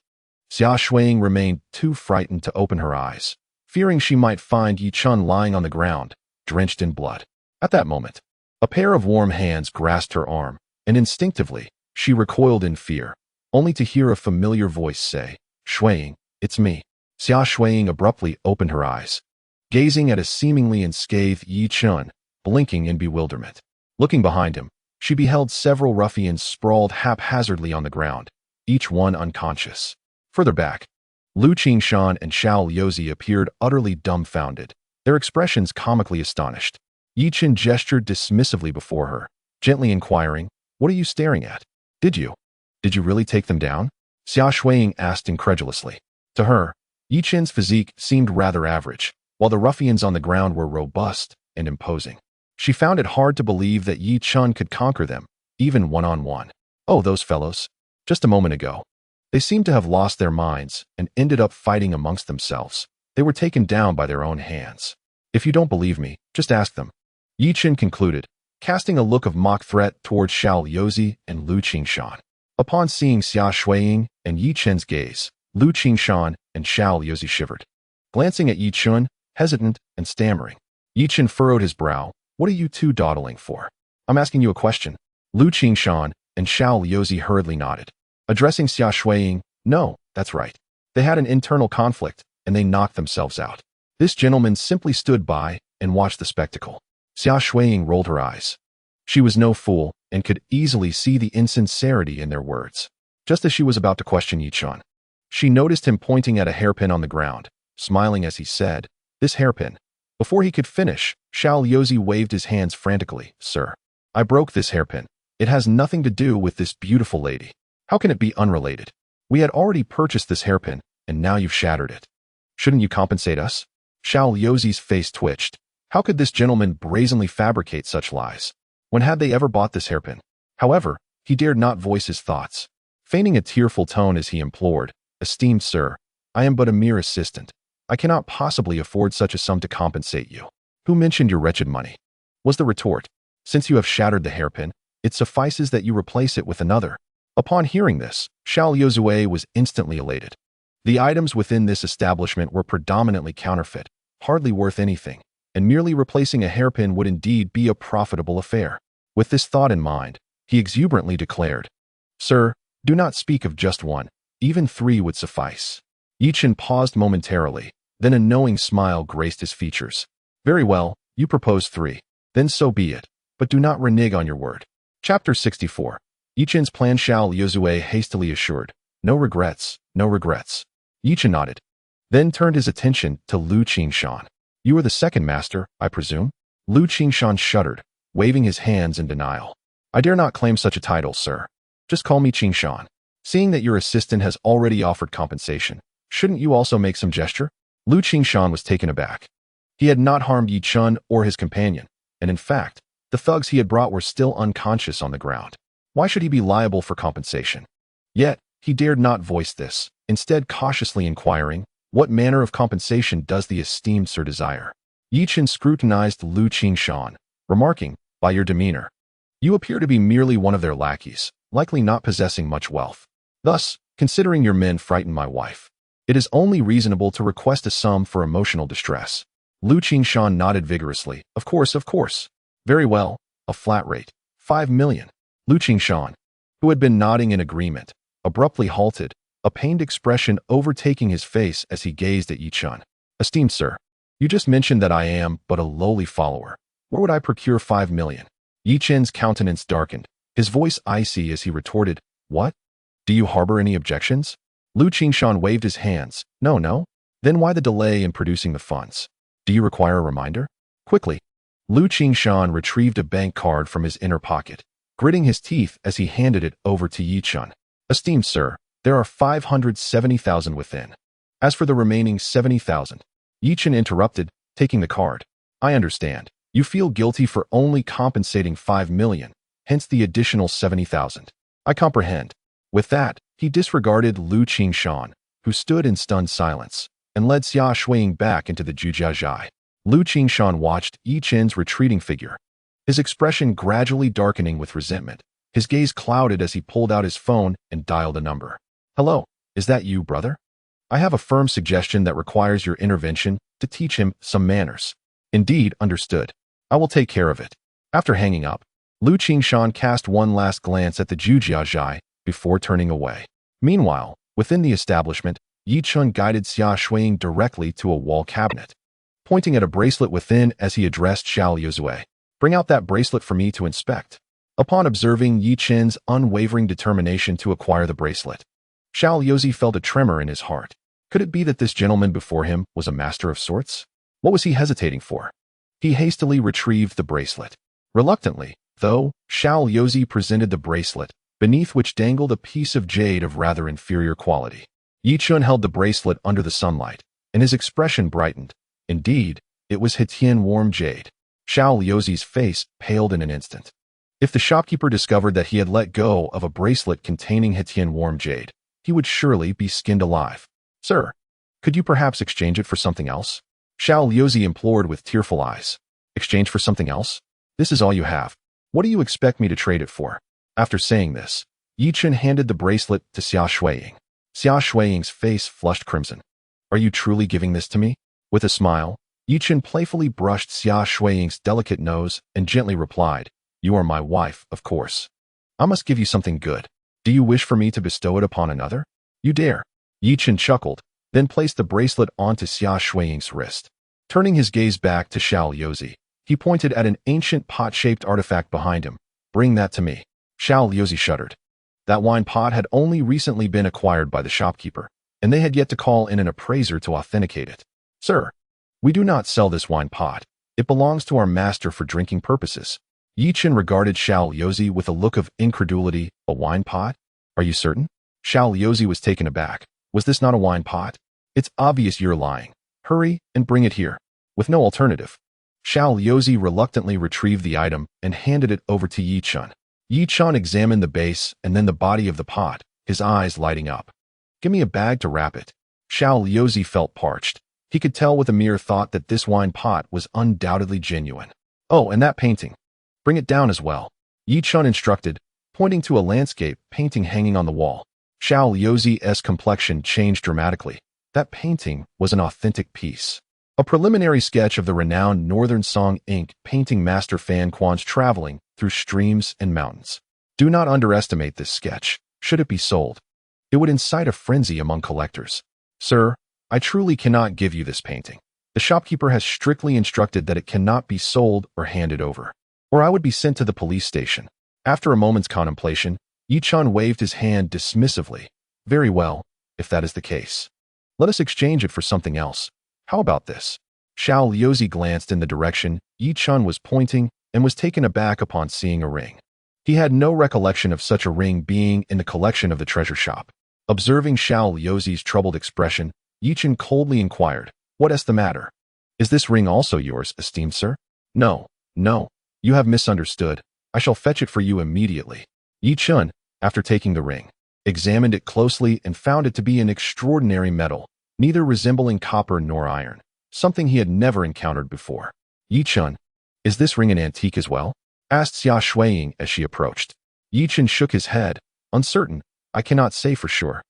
Xia Shuiying remained too frightened to open her eyes, fearing she might find Yi Chun lying on the ground, drenched in blood. At that moment, a pair of warm hands grasped her arm, and instinctively, she recoiled in fear, only to hear a familiar voice say, "Shuiying, it's me." Xia Shuiying abruptly opened her eyes, gazing at a seemingly unscathed Yi Chun, blinking in bewilderment. Looking behind him, she beheld several ruffians sprawled haphazardly on the ground, each one unconscious. Further back, Lu Qingshan and Xiao Liuzi appeared utterly dumbfounded, their expressions comically astonished. Yi Chen gestured dismissively before her, gently inquiring, "What are you staring at? Did you really take them down?" Xia Shuiying asked incredulously. To her, Yi Chen's physique seemed rather average, while the ruffians on the ground were robust and imposing. She found it hard to believe that Yi Chun could conquer them, even one-on-one. Oh, those fellows. Just a moment ago. They seemed to have lost their minds and ended up fighting amongst themselves. They were taken down by their own hands. If you don't believe me, just ask them. Yi Chen concluded, casting a look of mock threat towards Xiao Liuzi and Lu Qingshan. Upon seeing Xia Shuiying and Yi Chen's gaze, Lu Qingshan and Xiao Liuzi shivered. Glancing at Yi Chun, hesitant and stammering, Yi Chen furrowed his brow. "What are you two dawdling for? I'm asking you a question." Lu Qingshan and Xiao Liuzi hurriedly nodded. Addressing Xia Shuiying, "No, that's right. They had an internal conflict, and they knocked themselves out." This gentleman simply stood by and watched the spectacle. Xia Shuiying rolled her eyes. She was no fool and could easily see the insincerity in their words. Just as she was about to question Yi Chun, she noticed him pointing at a hairpin on the ground, smiling as he said, "This hairpin." Before he could finish, Xiao Liuzi waved his hands frantically. "Sir, I broke this hairpin. It has nothing to do with this beautiful lady. How can it be unrelated? We had already purchased this hairpin, and now you've shattered it. Shouldn't you compensate us?" Xiao Liuzi's face twitched. How could this gentleman brazenly fabricate such lies? When had they ever bought this hairpin? However, he dared not voice his thoughts. Feigning a tearful tone as he implored, "Esteemed sir, I am but a mere assistant. I cannot possibly afford such a sum to compensate you." "Who mentioned your wretched money?" was the retort. "Since you have shattered the hairpin, it suffices that you replace it with another." Upon hearing this, Xiao Liuzue was instantly elated. The items within this establishment were predominantly counterfeit, hardly worth anything, and merely replacing a hairpin would indeed be a profitable affair. With this thought in mind, he exuberantly declared, "Sir, do not speak of just one. Even 3 would suffice." Yi Chen paused momentarily, then a knowing smile graced his features. "Very well, you propose 3. Then so be it, but do not renege on your word." Chapter 64. Yi Chen's plan. Xiao Liuzue hastily assured, "No regrets, no regrets." Yi Chen nodded, then turned his attention to Lu Qingshan. "You are the second master, I presume?" Lu Qingshan shuddered, waving his hands in denial. "I dare not claim such a title, sir. Just call me Qingshan. Seeing that your assistant has already offered compensation, shouldn't you also make some gesture?" Lu Qingshan was taken aback. He had not harmed Yi Chun or his companion, and in fact, the thugs he had brought were still unconscious on the ground. Why should he be liable for compensation? Yet, he dared not voice this, instead cautiously inquiring, "What manner of compensation does the esteemed sir desire?" Yi Chen scrutinized Lu Qingshan, remarking, "By your demeanor, you appear to be merely one of their lackeys, likely not possessing much wealth. Thus, considering your men frightened my wife, it is only reasonable to request a sum for emotional distress." Lu Qingshan nodded vigorously. Of course. "Very well, a flat rate, 5 million. Lu Qingshan, who had been nodding in agreement, abruptly halted, a pained expression overtaking his face as he gazed at Yi Chun. "Esteemed sir, you just mentioned that I am but a lowly follower. Where would I procure 5 million? Yi Chen's countenance darkened, his voice icy as he retorted, "What? Do you harbor any objections?" Lu Qingshan waved his hands. No. Then why the delay in producing the funds? Do you require a reminder?" Quickly, Lu Qingshan retrieved a bank card from his inner pocket, gritting his teeth as he handed it over to Yi Chun. "Esteemed sir, there are 570,000 within. As for the remaining 70,000, Yi Chen interrupted, taking the card. "I understand. You feel guilty for only compensating 5 million, hence the additional 70,000. I comprehend." With that, he disregarded Lu Qingshan, who stood in stunned silence, and led Xia Shuiying back into the Jujiazhai. Lu Qingshan watched Yi Chen's retreating figure, his expression gradually darkening with resentment, His gaze clouded as he pulled out his phone and dialed a number. "Hello, is that you, brother? I have a firm suggestion that requires your intervention to teach him some manners." "Indeed, understood. I will take care of it." After hanging up, Lu Qingshan cast one last glance at the Zhujiazhai before turning away. Meanwhile, within the establishment, Yi Chun guided Xia Shuiying directly to a wall cabinet, pointing at a bracelet within as he addressed Xiao Yozue. "Bring out that bracelet for me to inspect." Upon observing Yi Chen's unwavering determination to acquire the bracelet, Xiao Yozi felt a tremor in his heart. Could it be that this gentleman before him was a master of sorts? What was he hesitating for? He hastily retrieved the bracelet. Reluctantly, though, Xiao Yozi presented the bracelet, beneath which dangled a piece of jade of rather inferior quality. Yi Chun held the bracelet under the sunlight, and his expression brightened. Indeed, it was Hetian warm jade. Xiao Yozi's face paled in an instant. If the shopkeeper discovered that he had let go of a bracelet containing Hetian warm jade, he would surely be skinned alive. "Sir, could you perhaps exchange it for something else?" Xiao Yozi implored with tearful eyes. "Exchange for something else? This is all you have. What do you expect me to trade it for?" After saying this, Yi Chun handed the bracelet to Xia Shuiying. Xia Shuiying's face flushed crimson. "Are you truly giving this to me?" With a smile, Yi Chun playfully brushed Xia Shuiying's delicate nose and gently replied, "You are my wife, of course. I must give you something good. Do you wish for me to bestow it upon another?" "You dare." Yi Chun chuckled, then placed the bracelet onto Xia Shuiying's wrist. Turning his gaze back to Xiao Yozi, he pointed at an ancient pot-shaped artifact behind him. "Bring that to me." Xiao Yozi shuddered. That wine pot had only recently been acquired by the shopkeeper, and they had yet to call in an appraiser to authenticate it. "Sir, we do not sell this wine pot. It belongs to our master for drinking purposes." Yi Chun regarded Xiao Yozi with a look of incredulity. "A wine pot? Are you certain?" Xiao Yozi was taken aback. "Was this not a wine pot? It's obvious you're lying. Hurry and bring it here." With no alternative, Xiao Yozi reluctantly retrieved the item and handed it over to Yi Chun. Yi Chun examined the base and then the body of the pot, his eyes lighting up. "Give me a bag to wrap it." Xiao Yozi felt parched. He could tell with a mere thought that this wine pot was undoubtedly genuine. "Oh, and that painting. Bring it down as well," Yi Chun instructed, pointing to a landscape painting hanging on the wall. Xiao Yozi's complexion changed dramatically. That painting was an authentic piece. A preliminary sketch of the renowned Northern Song ink painting master Fan Quan's traveling through streams and mountains. Do not underestimate this sketch. Should it be sold, it would incite a frenzy among collectors. "Sir, I truly cannot give you this painting. The shopkeeper has strictly instructed that it cannot be sold or handed over, or I would be sent to the police station." After a moment's contemplation, Yi Chun waved his hand dismissively. "Very well, if that is the case. Let us exchange it for something else. How about this?" Xiao Yozi glanced in the direction Yi Chun was pointing and was taken aback upon seeing a ring. He had no recollection of such a ring being in the collection of the treasure shop. Observing Xiao Yozi's troubled expression, Yi Chun coldly inquired, "What is the matter? Is this ring also yours, esteemed sir?" No, you have misunderstood. I shall fetch it for you immediately." Yi Chun, after taking the ring, examined it closely and found it to be an extraordinary metal, neither resembling copper nor iron, something he had never encountered before. "Yi Chun, is this ring an antique as well?" asked Xia Shuiying as she approached. Yi Chun shook his head, uncertain. "I cannot say for sure.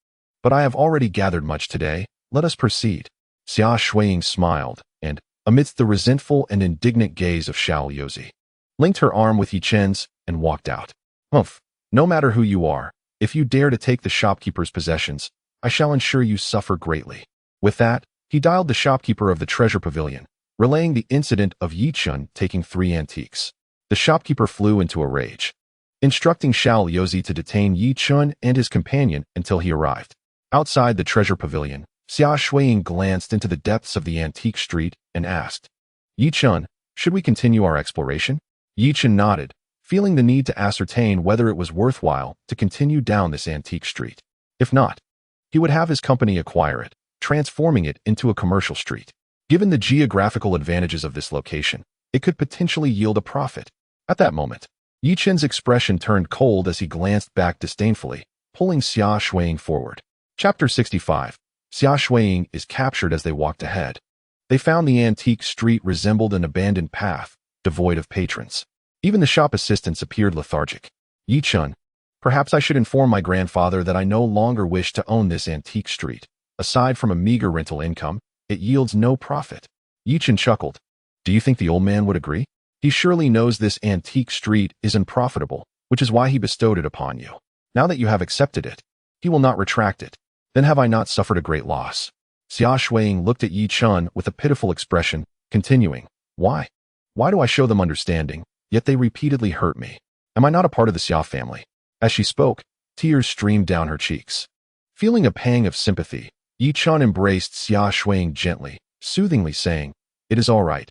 But I have already gathered much today. Let us proceed." Xia Shuiying smiled, and, amidst the resentful and indignant gaze of Xiao Yozi, linked her arm with Yi Chen's and walked out. "Humph, no matter who you are, if you dare to take the shopkeeper's possessions, I shall ensure you suffer greatly." With that, he dialed the shopkeeper of the treasure pavilion, relaying the incident of Yi Chun taking 3 antiques. The shopkeeper flew into a rage, instructing Xiao Yozi to detain Yi Chun and his companion until he arrived. Outside the treasure pavilion, Xia Shuiying glanced into the depths of the antique street and asked, "Yi Chun, should we continue our exploration?" Yi Chun nodded, feeling the need to ascertain whether it was worthwhile to continue down this antique street. If not, he would have his company acquire it, transforming it into a commercial street. Given the geographical advantages of this location, it could potentially yield a profit. At that moment, Yi Chen's expression turned cold as he glanced back disdainfully, pulling Xia Shuiying forward. Chapter 65. Xia Shuiying is captured as they walked ahead. They found the antique street resembled an abandoned path, devoid of patrons. Even the shop assistants appeared lethargic. Yi Chun, perhaps I should inform my grandfather that I no longer wish to own this antique street. Aside from a meager rental income, it yields no profit. Yi Chun chuckled. Do you think the old man would agree? He surely knows this antique street is unprofitable, which is why he bestowed it upon you. Now that you have accepted it, he will not retract it. Then have I not suffered a great loss? Xia Shuiying looked at Yi Chun with a pitiful expression, continuing, Why? Why do I show them understanding, yet they repeatedly hurt me? Am I not a part of the Xia family? As she spoke, tears streamed down her cheeks. Feeling a pang of sympathy, Yi Chun embraced Xia Shuiying gently, soothingly saying, It is all right.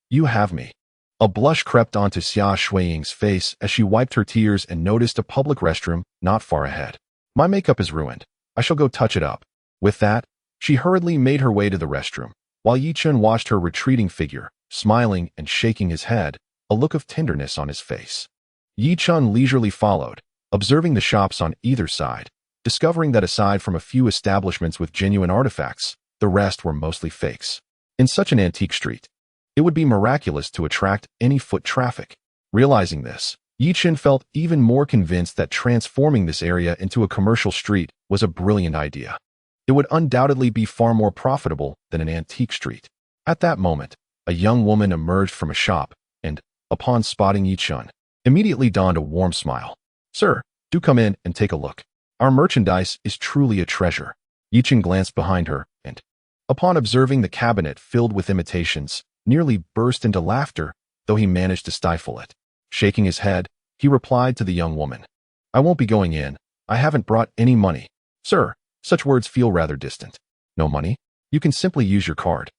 You have me. A blush crept onto Xia Shuiying's face as she wiped her tears and noticed a public restroom not far ahead. My makeup is ruined. I shall go touch it up. With that, she hurriedly made her way to the restroom, while Yi Chun watched her retreating figure, smiling and shaking his head, a look of tenderness on his face. Yi Chun leisurely followed, observing the shops on either side, discovering that aside from a few establishments with genuine artifacts, the rest were mostly fakes. In such an antique street, it would be miraculous to attract any foot traffic. Realizing this, Yi Chun felt even more convinced that transforming this area into a commercial street was a brilliant idea. It would undoubtedly be far more profitable than an antique street. At that moment, a young woman emerged from a shop and, upon spotting Yi Chun, immediately donned a warm smile. Sir, do come in and take a look. Our merchandise is truly a treasure. Yi Chun glanced behind her and, upon observing the cabinet filled with imitations, nearly burst into laughter, though he managed to stifle it. Shaking his head, he replied to the young woman, I won't be going in. I haven't brought any money. Sir, such words feel rather distant. No money? You can simply use your card.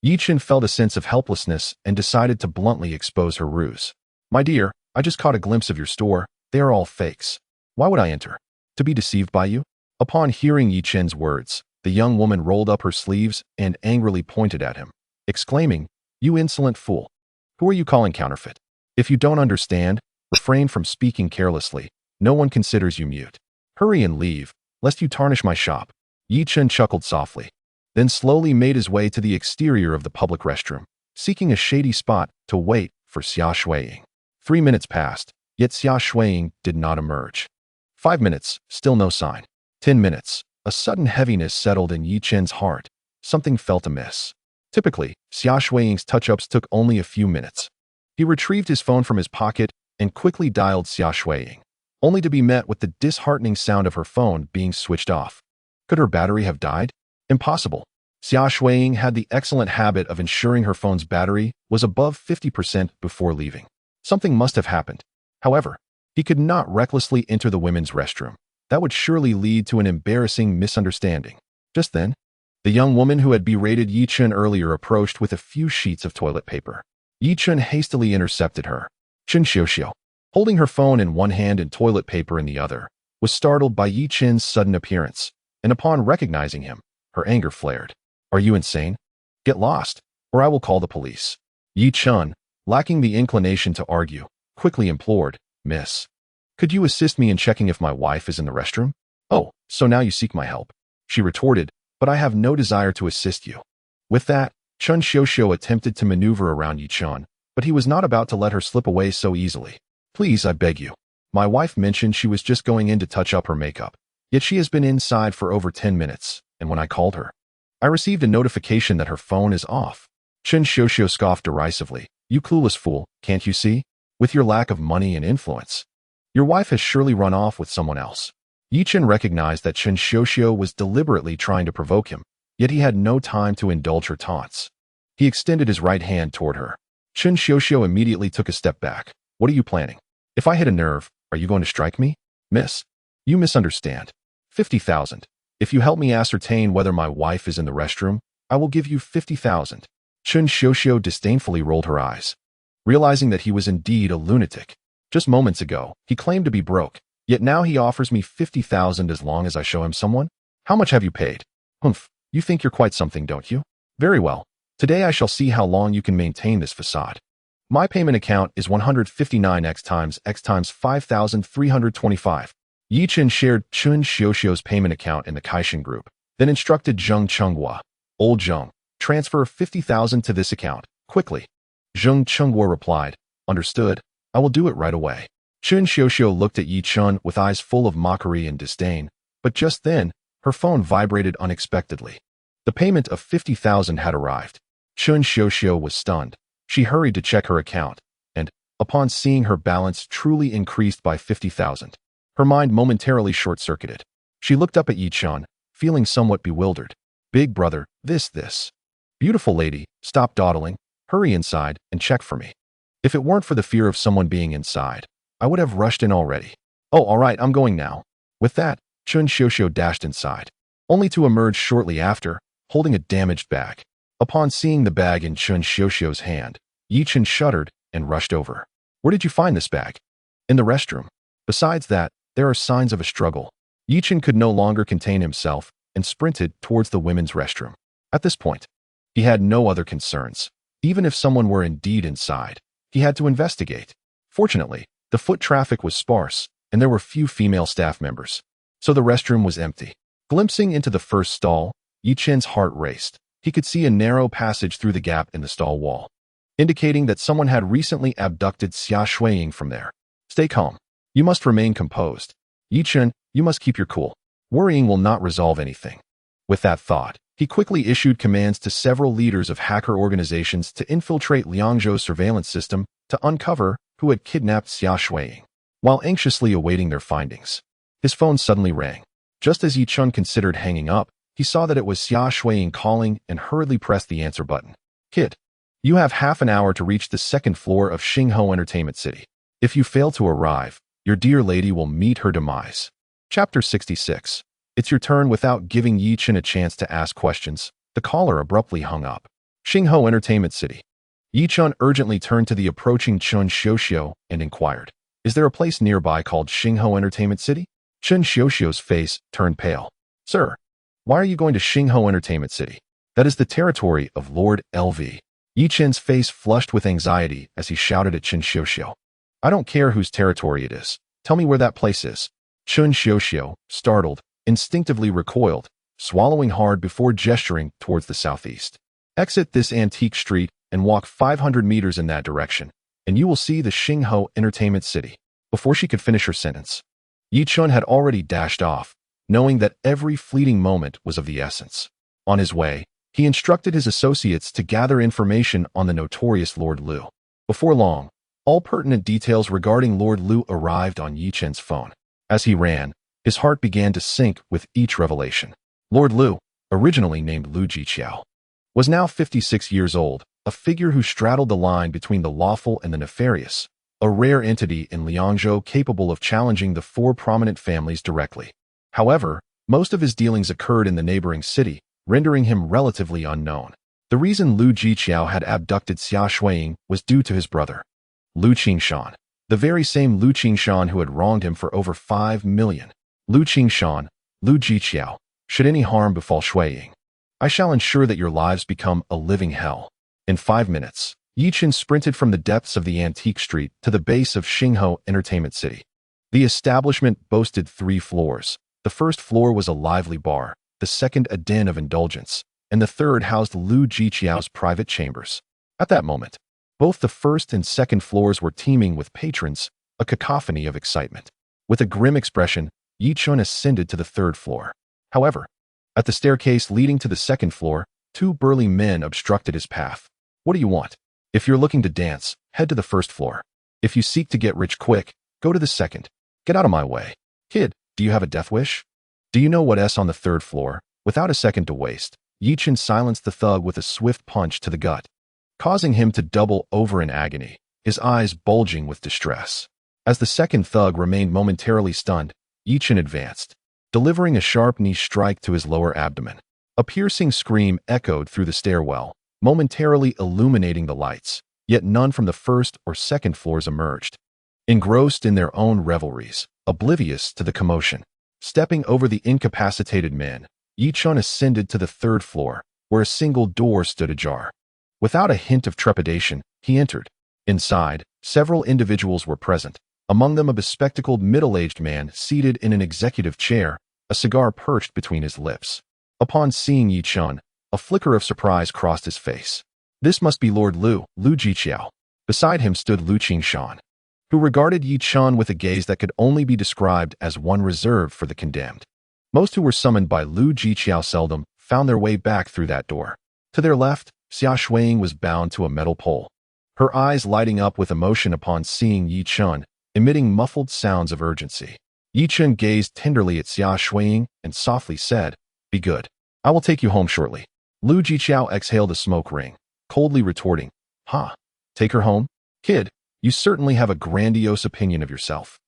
Yi Chun felt a sense of helplessness and decided to bluntly expose her ruse. My dear, I just caught a glimpse of your store. They are all fakes. Why would I enter? To be deceived by you? Upon hearing Yi Chun's words, the young woman rolled up her sleeves and angrily pointed at him, exclaiming, You insolent fool! Who are you calling counterfeit? If you don't understand, refrain from speaking carelessly. No one considers you mute. Hurry and leave, lest you tarnish my shop. Yi Chun chuckled softly, then slowly made his way to the exterior of the public restroom, seeking a shady spot to wait for Xia Shuiying. 3 minutes passed, yet Xia Shuiying did not emerge. 5 minutes, still no sign. 10 minutes, a sudden heaviness settled in Yi Chun's heart. Something felt amiss. Typically, Xia Shuiying's touch-ups took only a few minutes. He retrieved his phone from his pocket and quickly dialed Xia Shuiying, only to be met with the disheartening sound of her phone being switched off. Could her battery have died? Impossible. Xia Shuiying had the excellent habit of ensuring her phone's battery was above 50% before leaving. Something must have happened. However, he could not recklessly enter the women's restroom. That would surely lead to an embarrassing misunderstanding. Just then, the young woman who had berated Yi Chun earlier approached with a few sheets of toilet paper. Yi Chun hastily intercepted her. Chun Xiuxiu, holding her phone in one hand and toilet paper in the other, was startled by Yi Chun's sudden appearance, and upon recognizing him, her anger flared. Are you insane? Get lost, or I will call the police. Yi Chun, lacking the inclination to argue, quickly implored, Miss, could you assist me in checking if my wife is in the restroom? Oh, so now you seek my help. She retorted, but I have no desire to assist you. With that, Chun Xiuxiu attempted to maneuver around Yi Chun, but he was not about to let her slip away so easily. Please, I beg you. My wife mentioned she was just going in to touch up her makeup, yet she has been inside for over 10 minutes, and when I called her, I received a notification that her phone is off. Chun Xiuxiu scoffed derisively. You clueless fool, can't you see? With your lack of money and influence, your wife has surely run off with someone else. Yi Chun recognized that Chun Xiuxiu was deliberately trying to provoke him, yet he had no time to indulge her taunts. He extended his right hand toward her. Chun Xiuxiu immediately took a step back. What are you planning? If I hit a nerve, are you going to strike me? Miss, you misunderstand. 50,000. If you help me ascertain whether my wife is in the restroom, I will give you 50,000. Chun Xiuxiu disdainfully rolled her eyes, realizing that he was indeed a lunatic. Just moments ago, he claimed to be broke, yet now he offers me 50,000 as long as I show him someone? How much have you paid? Humph, you think you're quite something, don't you? Very well. Today I shall see how long you can maintain this facade. My payment account is 159x times 5,325. Yi Chun shared Chun Xiuxiu's payment account in the Kaishan group, then instructed Zheng Chenghua, Old Zheng, transfer 50,000 to this account, quickly. Zheng Chenghua replied, Understood, I will do it right away. Chun Xiuxiu looked at Yi Chun with eyes full of mockery and disdain, but just then, her phone vibrated unexpectedly. The payment of 50,000 had arrived. Chun Xiuxiu was stunned. She hurried to check her account, and, upon seeing her balance truly increased by 50,000, her mind momentarily short-circuited. She looked up at Yi Chun, feeling somewhat bewildered. Big brother, this. Beautiful lady, stop dawdling, hurry inside and check for me. If it weren't for the fear of someone being inside, I would have rushed in already. Oh, all right, I'm going now. With that, Chun Xiuxiu dashed inside, only to emerge shortly after, holding a damaged bag. Upon seeing the bag in Chun Xiuxiu's hand, Yi Chun shuddered and rushed over. Where did you find this bag? In the restroom. Besides that, there are signs of a struggle. Yi Chun could no longer contain himself and sprinted towards the women's restroom. At this point, he had no other concerns. Even if someone were indeed inside, he had to investigate. Fortunately, the foot traffic was sparse, and there were few female staff members, so the restroom was empty. Glimpsing into the first stall, Yi Chun's heart raced. He could see a narrow passage through the gap in the stall wall, indicating that someone had recently abducted Xia Shuiying from there. Stay calm. You must remain composed. Yi Chun, you must keep your cool. Worrying will not resolve anything. With that thought, he quickly issued commands to several leaders of hacker organizations to infiltrate Liangzhou's surveillance system to uncover who had kidnapped Xia Shuiying. While anxiously awaiting their findings, his phone suddenly rang. Just as Yi Chun considered hanging up, he saw that it was Xia Shuiying calling and hurriedly pressed the answer button. Kid, you have half an hour to reach the second floor of Xingho Entertainment City. If you fail to arrive, your dear lady will meet her demise. Chapter 66. It's your turn. Without giving Yi Chun a chance to ask questions, the caller abruptly hung up. Xingho Entertainment City. Yi Chun urgently turned to the approaching Chun Xiuxiu and inquired, is there a place nearby called Xingho Entertainment City? Chun Xiuxiu's face turned pale. Sir, why are you going to Xingho Entertainment City? That is the territory of Lord LV. Yi Chun's face flushed with anxiety as he shouted at Chun Xiuxiu. I don't care whose territory it is. Tell me where that place is. Chun Xiuxiu, startled, instinctively recoiled, swallowing hard before gesturing towards the southeast. Exit this antique street and walk 500 meters in that direction, and you will see the Xingho Entertainment City. Before she could finish her sentence, Yi Chun had already dashed off, knowing that every fleeting moment was of the essence. On his way, he instructed his associates to gather information on the notorious Lord Lu. Before long, all pertinent details regarding Lord Lu arrived on Yi Chun's phone. As he ran, his heart began to sink with each revelation. Lord Lu, originally named Lu Jiqiao, was now 56 years old, a figure who straddled the line between the lawful and the nefarious, a rare entity in Liangzhou capable of challenging the four prominent families directly. However, most of his dealings occurred in the neighboring city, rendering him relatively unknown. The reason Lu Jiqiao had abducted Xia Shuiying was due to his brother, Lu Qingshan, the very same Lu Qingshan who had wronged him for over 5 million. Lu Qingshan, Lu Jiqiao, should any harm befall Shuiying, I shall ensure that your lives become a living hell. In 5 minutes, Yi Chun sprinted from the depths of the antique street to the base of Xingho Entertainment City. The establishment boasted 3 floors. The first floor was a lively bar, the second a den of indulgence, and the third housed Lu Jiqiao's private chambers. At that moment, both the first and second floors were teeming with patrons, a cacophony of excitement. With a grim expression, Yi Chun ascended to the third floor. However, at the staircase leading to the second floor, 2 burly men obstructed his path. What do you want? If you're looking to dance, head to the first floor. If you seek to get rich quick, go to the second. Get out of my way. Kid, do you have a death wish? Do you know what's on the third floor? Without a second to waste, Yi Chun silenced the thug with a swift punch to the gut, causing him to double over in agony, his eyes bulging with distress. As the second thug remained momentarily stunned, Yi Chun advanced, delivering a sharp knee strike to his lower abdomen. A piercing scream echoed through the stairwell, momentarily illuminating the lights, yet none from the first or second floors emerged. Engrossed in their own revelries, oblivious to the commotion, stepping over the incapacitated men, Yi Chun ascended to the third floor, where a single door stood ajar. Without a hint of trepidation, he entered. Inside, several individuals were present, among them a bespectacled middle-aged man seated in an executive chair, a cigar perched between his lips. Upon seeing Yi Chun, a flicker of surprise crossed his face. This must be Lord Lu, Lu Jiqiao. Beside him stood Lu Qingshan. who regarded Yi Chun with a gaze that could only be described as one reserved for the condemned. Most who were summoned by Lu Jiqiao seldom found their way back through that door. To their left, Xia Shuiying was bound to a metal pole, her eyes lighting up with emotion upon seeing Yi Chun, emitting muffled sounds of urgency. Yi Chun gazed tenderly at Xia Shuiying and softly said, "Be good. I will take you home shortly." Lu Jiqiao exhaled a smoke ring, coldly retorting, "Ha, take her home? Kid, you certainly have a grandiose opinion of yourself.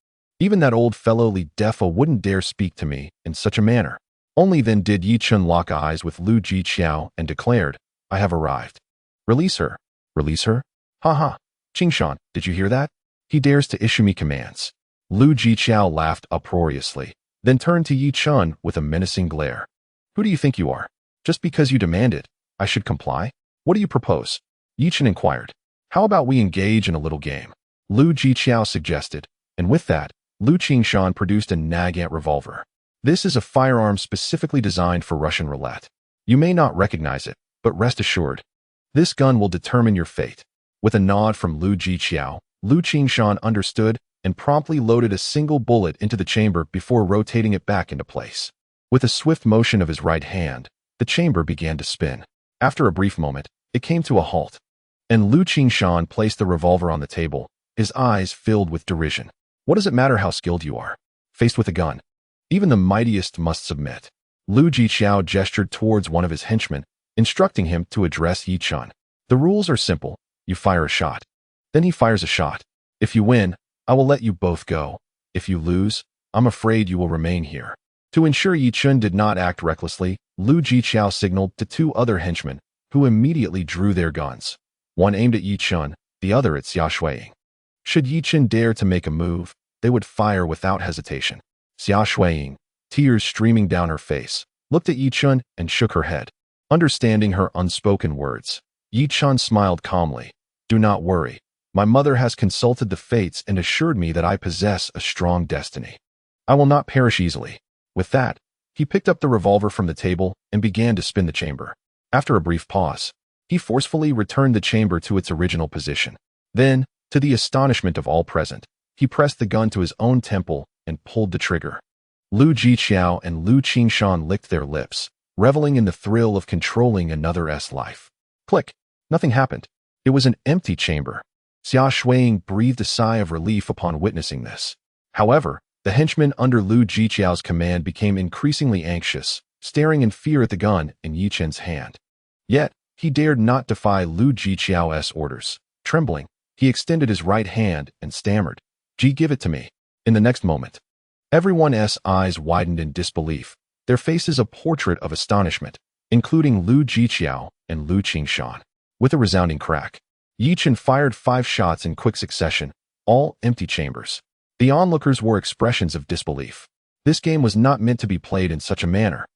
Even that old fellow Li Defa wouldn't dare speak to me in such a manner." Only then did Yi Chun lock eyes with Lu Jiqiao and declared, "I have arrived. Release her. Release her? Ha ha. Qingshan, did you hear that? He dares to issue me commands." Lu Jiqiao laughed uproariously, then turned to Yi Chun with a menacing glare. "Who do you think you are? Just because you demand it, I should comply? What do you propose?" Yi Chun inquired. "How about we engage in a little game?" Lu Jiqiao suggested, and with that, Lu Qingshan produced a Nagant revolver. This is a firearm specifically designed for Russian roulette. You may not recognize it, but rest assured, this gun will determine your fate. With a nod from Lu Jiqiao, Lu Qingshan understood and promptly loaded a single bullet into the chamber before rotating it back into place. With a swift motion of his right hand, the chamber began to spin. After a brief moment, it came to a halt, and Lu Qingshan placed the revolver on the table, his eyes filled with derision. What does it matter how skilled you are? Faced with a gun, even the mightiest must submit. Lu Jiqiao gestured towards one of his henchmen, instructing him to address Yi Chun. The rules are simple. You fire a shot. Then he fires a shot. If you win, I will let you both go. If you lose, I'm afraid you will remain here. To ensure Yi Chun did not act recklessly, Lu Jiqiao signaled to two other henchmen, who immediately drew their guns. One aimed at Yi Chun, the other at Xia Shuiying. Should Yi Chun dare to make a move, they would fire without hesitation. Xia Shuiying, tears streaming down her face, looked at Yi Chun and shook her head. Understanding her unspoken words, Yi Chun smiled calmly. "Do not worry. My mother has consulted the fates and assured me that I possess a strong destiny. I will not perish easily." With that, he picked up the revolver from the table and began to spin the chamber. After a brief pause, he forcefully returned the chamber to its original position. Then, to the astonishment of all present, he pressed the gun to his own temple and pulled the trigger. Lu Jiqiao and Lu Qingshan licked their lips, reveling in the thrill of controlling another's life. Click! Nothing happened. It was an empty chamber. Xia Shuiying breathed a sigh of relief upon witnessing this. However, the henchmen under Lu Jiqiao's command became increasingly anxious, staring in fear at the gun in Yi Chun's hand. Yet, he dared not defy Lu Jiqiao's orders. Trembling, he extended his right hand and stammered, "Ji, give it to me." In the next moment, everyone's eyes widened in disbelief, their faces a portrait of astonishment, including Lu Jiqiao and Lu Qingshan. With a resounding crack, Yi Chun fired 5 shots in quick succession, all empty chambers. The onlookers wore expressions of disbelief. This game was not meant to be played in such a manner.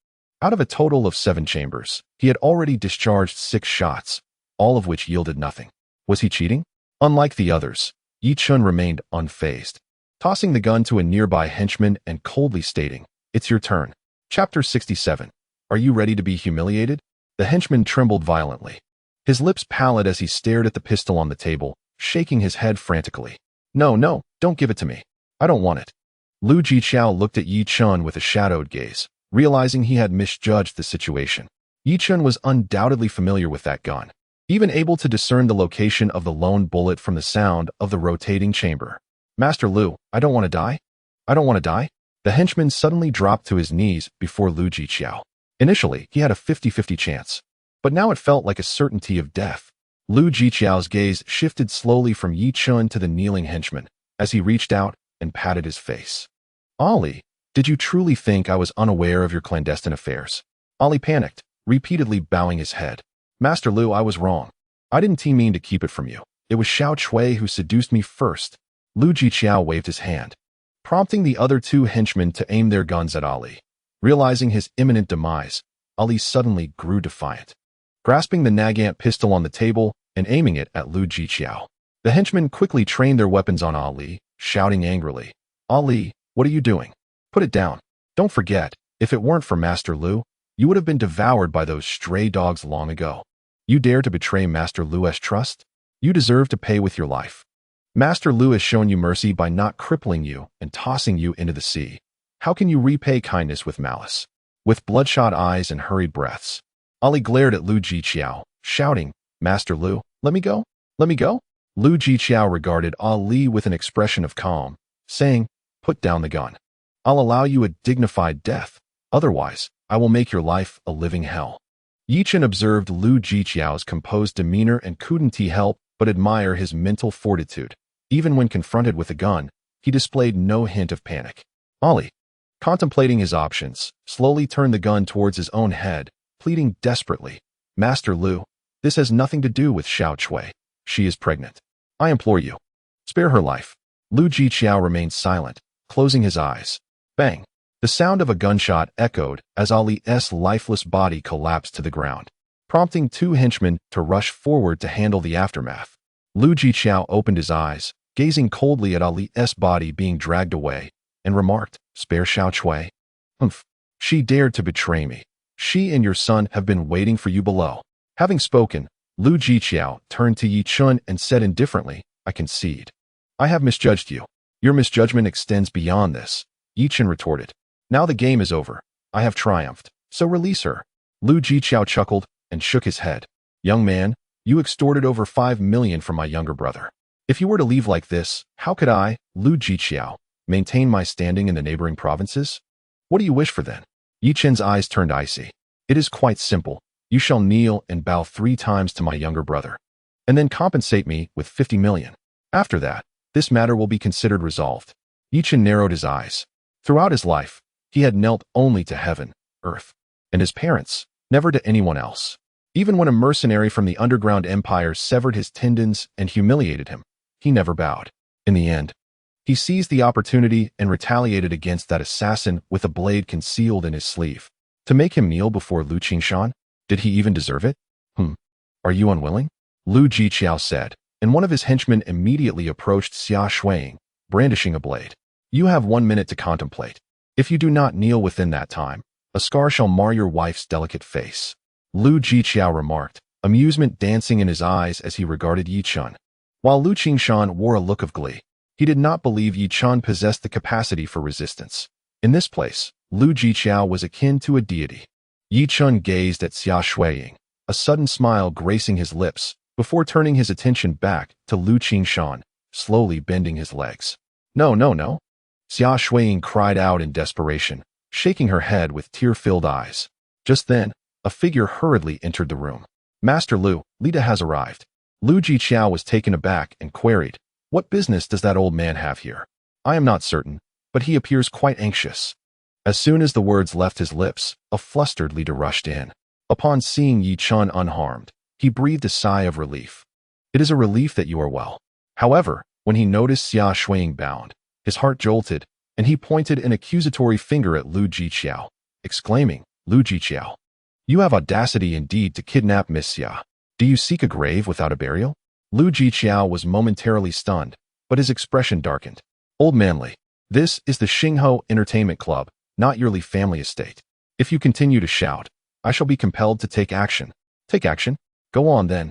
Out of a total of 7 chambers, he had already discharged 6 shots, all of which yielded nothing. Was he cheating? Unlike the others, Yi Chun remained unfazed, tossing the gun to a nearby henchman and coldly stating, "It's your turn." Chapter 67. Are you ready to be humiliated? The henchman trembled violently, his lips pallid as he stared at the pistol on the table, shaking his head frantically. No, don't give it to me. I don't want it." Lu Jiqiao looked at Yi Chun with a shadowed gaze, realizing he had misjudged the situation. Yi Chun was undoubtedly familiar with that gun, even able to discern the location of the lone bullet from the sound of the rotating chamber. "Master Lu, I don't want to die. I don't want to die." The henchman suddenly dropped to his knees before Lu Jiqiao. Initially, he had a 50-50 chance, but now it felt like a certainty of death. Lu Jiqiao's gaze shifted slowly from Yi Chun to the kneeling henchman as he reached out and patted his face. "Ali, did you truly think I was unaware of your clandestine affairs?" Ali panicked, repeatedly bowing his head. "Master Lu, I was wrong. I didn't mean to keep it from you. It was Xiao Chui who seduced me first." Lu Jiqiao waved his hand, prompting the other 2 henchmen to aim their guns at Ali. Realizing his imminent demise, Ali suddenly grew defiant, grasping the Nagant pistol on the table and aiming it at Lu Jiqiao. The henchmen quickly trained their weapons on Ali, shouting angrily, "Ali, what are you doing? Put it down. Don't forget, if it weren't for Master Lu, you would have been devoured by those stray dogs long ago. You dare to betray Master Lu's trust? You deserve to pay with your life." Master Lu has shown you mercy by not crippling you and tossing you into the sea. How can you repay kindness with malice? With bloodshot eyes and hurried breaths, Ali glared at Lu Jiqiao, shouting, Master Lu, let me go? Let me go? Lu Jiqiao regarded Ali with an expression of calm, saying, put down the gun. I'll allow you a dignified death. Otherwise, I will make your life a living hell. Yi Chen observed Lu Jiqiao's composed demeanor and couldn't help but admire his mental fortitude. Even when confronted with a gun, he displayed no hint of panic. Ali, contemplating his options, slowly turned the gun towards his own head, pleading desperately, Master Lu, this has nothing to do with Xiao Chui. She is pregnant. I implore you. Spare her life. Lu Jiqiao remained silent, closing his eyes. Bang! The sound of a gunshot echoed as Ali's lifeless body collapsed to the ground, prompting two henchmen to rush forward to handle the aftermath. Lu Jiqiao opened his eyes, gazing coldly at Ali's body being dragged away, and remarked, Spare Xiao Chui? Humph! She dared to betray me. She and your son have been waiting for you below. Having spoken, Lu Jiqiao turned to Yi Chen and said indifferently, I concede. I have misjudged you. Your misjudgment extends beyond this, Yi Chen retorted. Now the game is over. I have triumphed, so release her. Lu Jiqiao chuckled and shook his head. Young man, you extorted over 5 million from my younger brother. If you were to leave like this, how could I, Lu Jiqiao, maintain my standing in the neighboring provinces? What do you wish for then? Yi Chen's eyes turned icy. It is quite simple. You shall kneel and bow 3 times to my younger brother, and then compensate me with 50 million. After that, this matter will be considered resolved. Yi Chen narrowed his eyes. Throughout his life, he had knelt only to heaven, earth, and his parents, never to anyone else. Even when a mercenary from the underground empire severed his tendons and humiliated him, he never bowed. In the end, he seized the opportunity and retaliated against that assassin with a blade concealed in his sleeve. To make him kneel before Lu Qingshan? Did he even deserve it? Are you unwilling? Lu Jiqiao said, and one of his henchmen immediately approached Xia Shuiying, brandishing a blade. You have 1 minute to contemplate. If you do not kneel within that time, a scar shall mar your wife's delicate face. Lu Jiqiao remarked, amusement dancing in his eyes as he regarded Yi Chen. While Lu Qingshan wore a look of glee, he did not believe Yi Chen possessed the capacity for resistance. In this place, Lu Jiqiao was akin to a deity. Yi Chen gazed at Xia Shuiying, a sudden smile gracing his lips, before turning his attention back to Lu Qingshan, slowly bending his legs. No, no, no. Xia Shuiying cried out in desperation, shaking her head with tear-filled eyes. Just then, a figure hurriedly entered the room. Master Lu, Lida has arrived. Lu Jiqiao was taken aback and queried, what business does that old man have here? I am not certain, but he appears quite anxious. As soon as the words left his lips, a flustered Lida rushed in. Upon seeing Yi Chen unharmed, he breathed a sigh of relief. It is a relief that you are well. However, when he noticed Xia Shuiying bound, his heart jolted, and he pointed an accusatory finger at Lu Jiqiao, exclaiming, Lu Jiqiao, you have audacity indeed to kidnap Miss Xia. Do you seek a grave without a burial? Lu Jiqiao was momentarily stunned, but his expression darkened. Old manly, this is the Xingho Entertainment Club, not your family estate. If you continue to shout, I shall be compelled to take action. Take action? Go on then.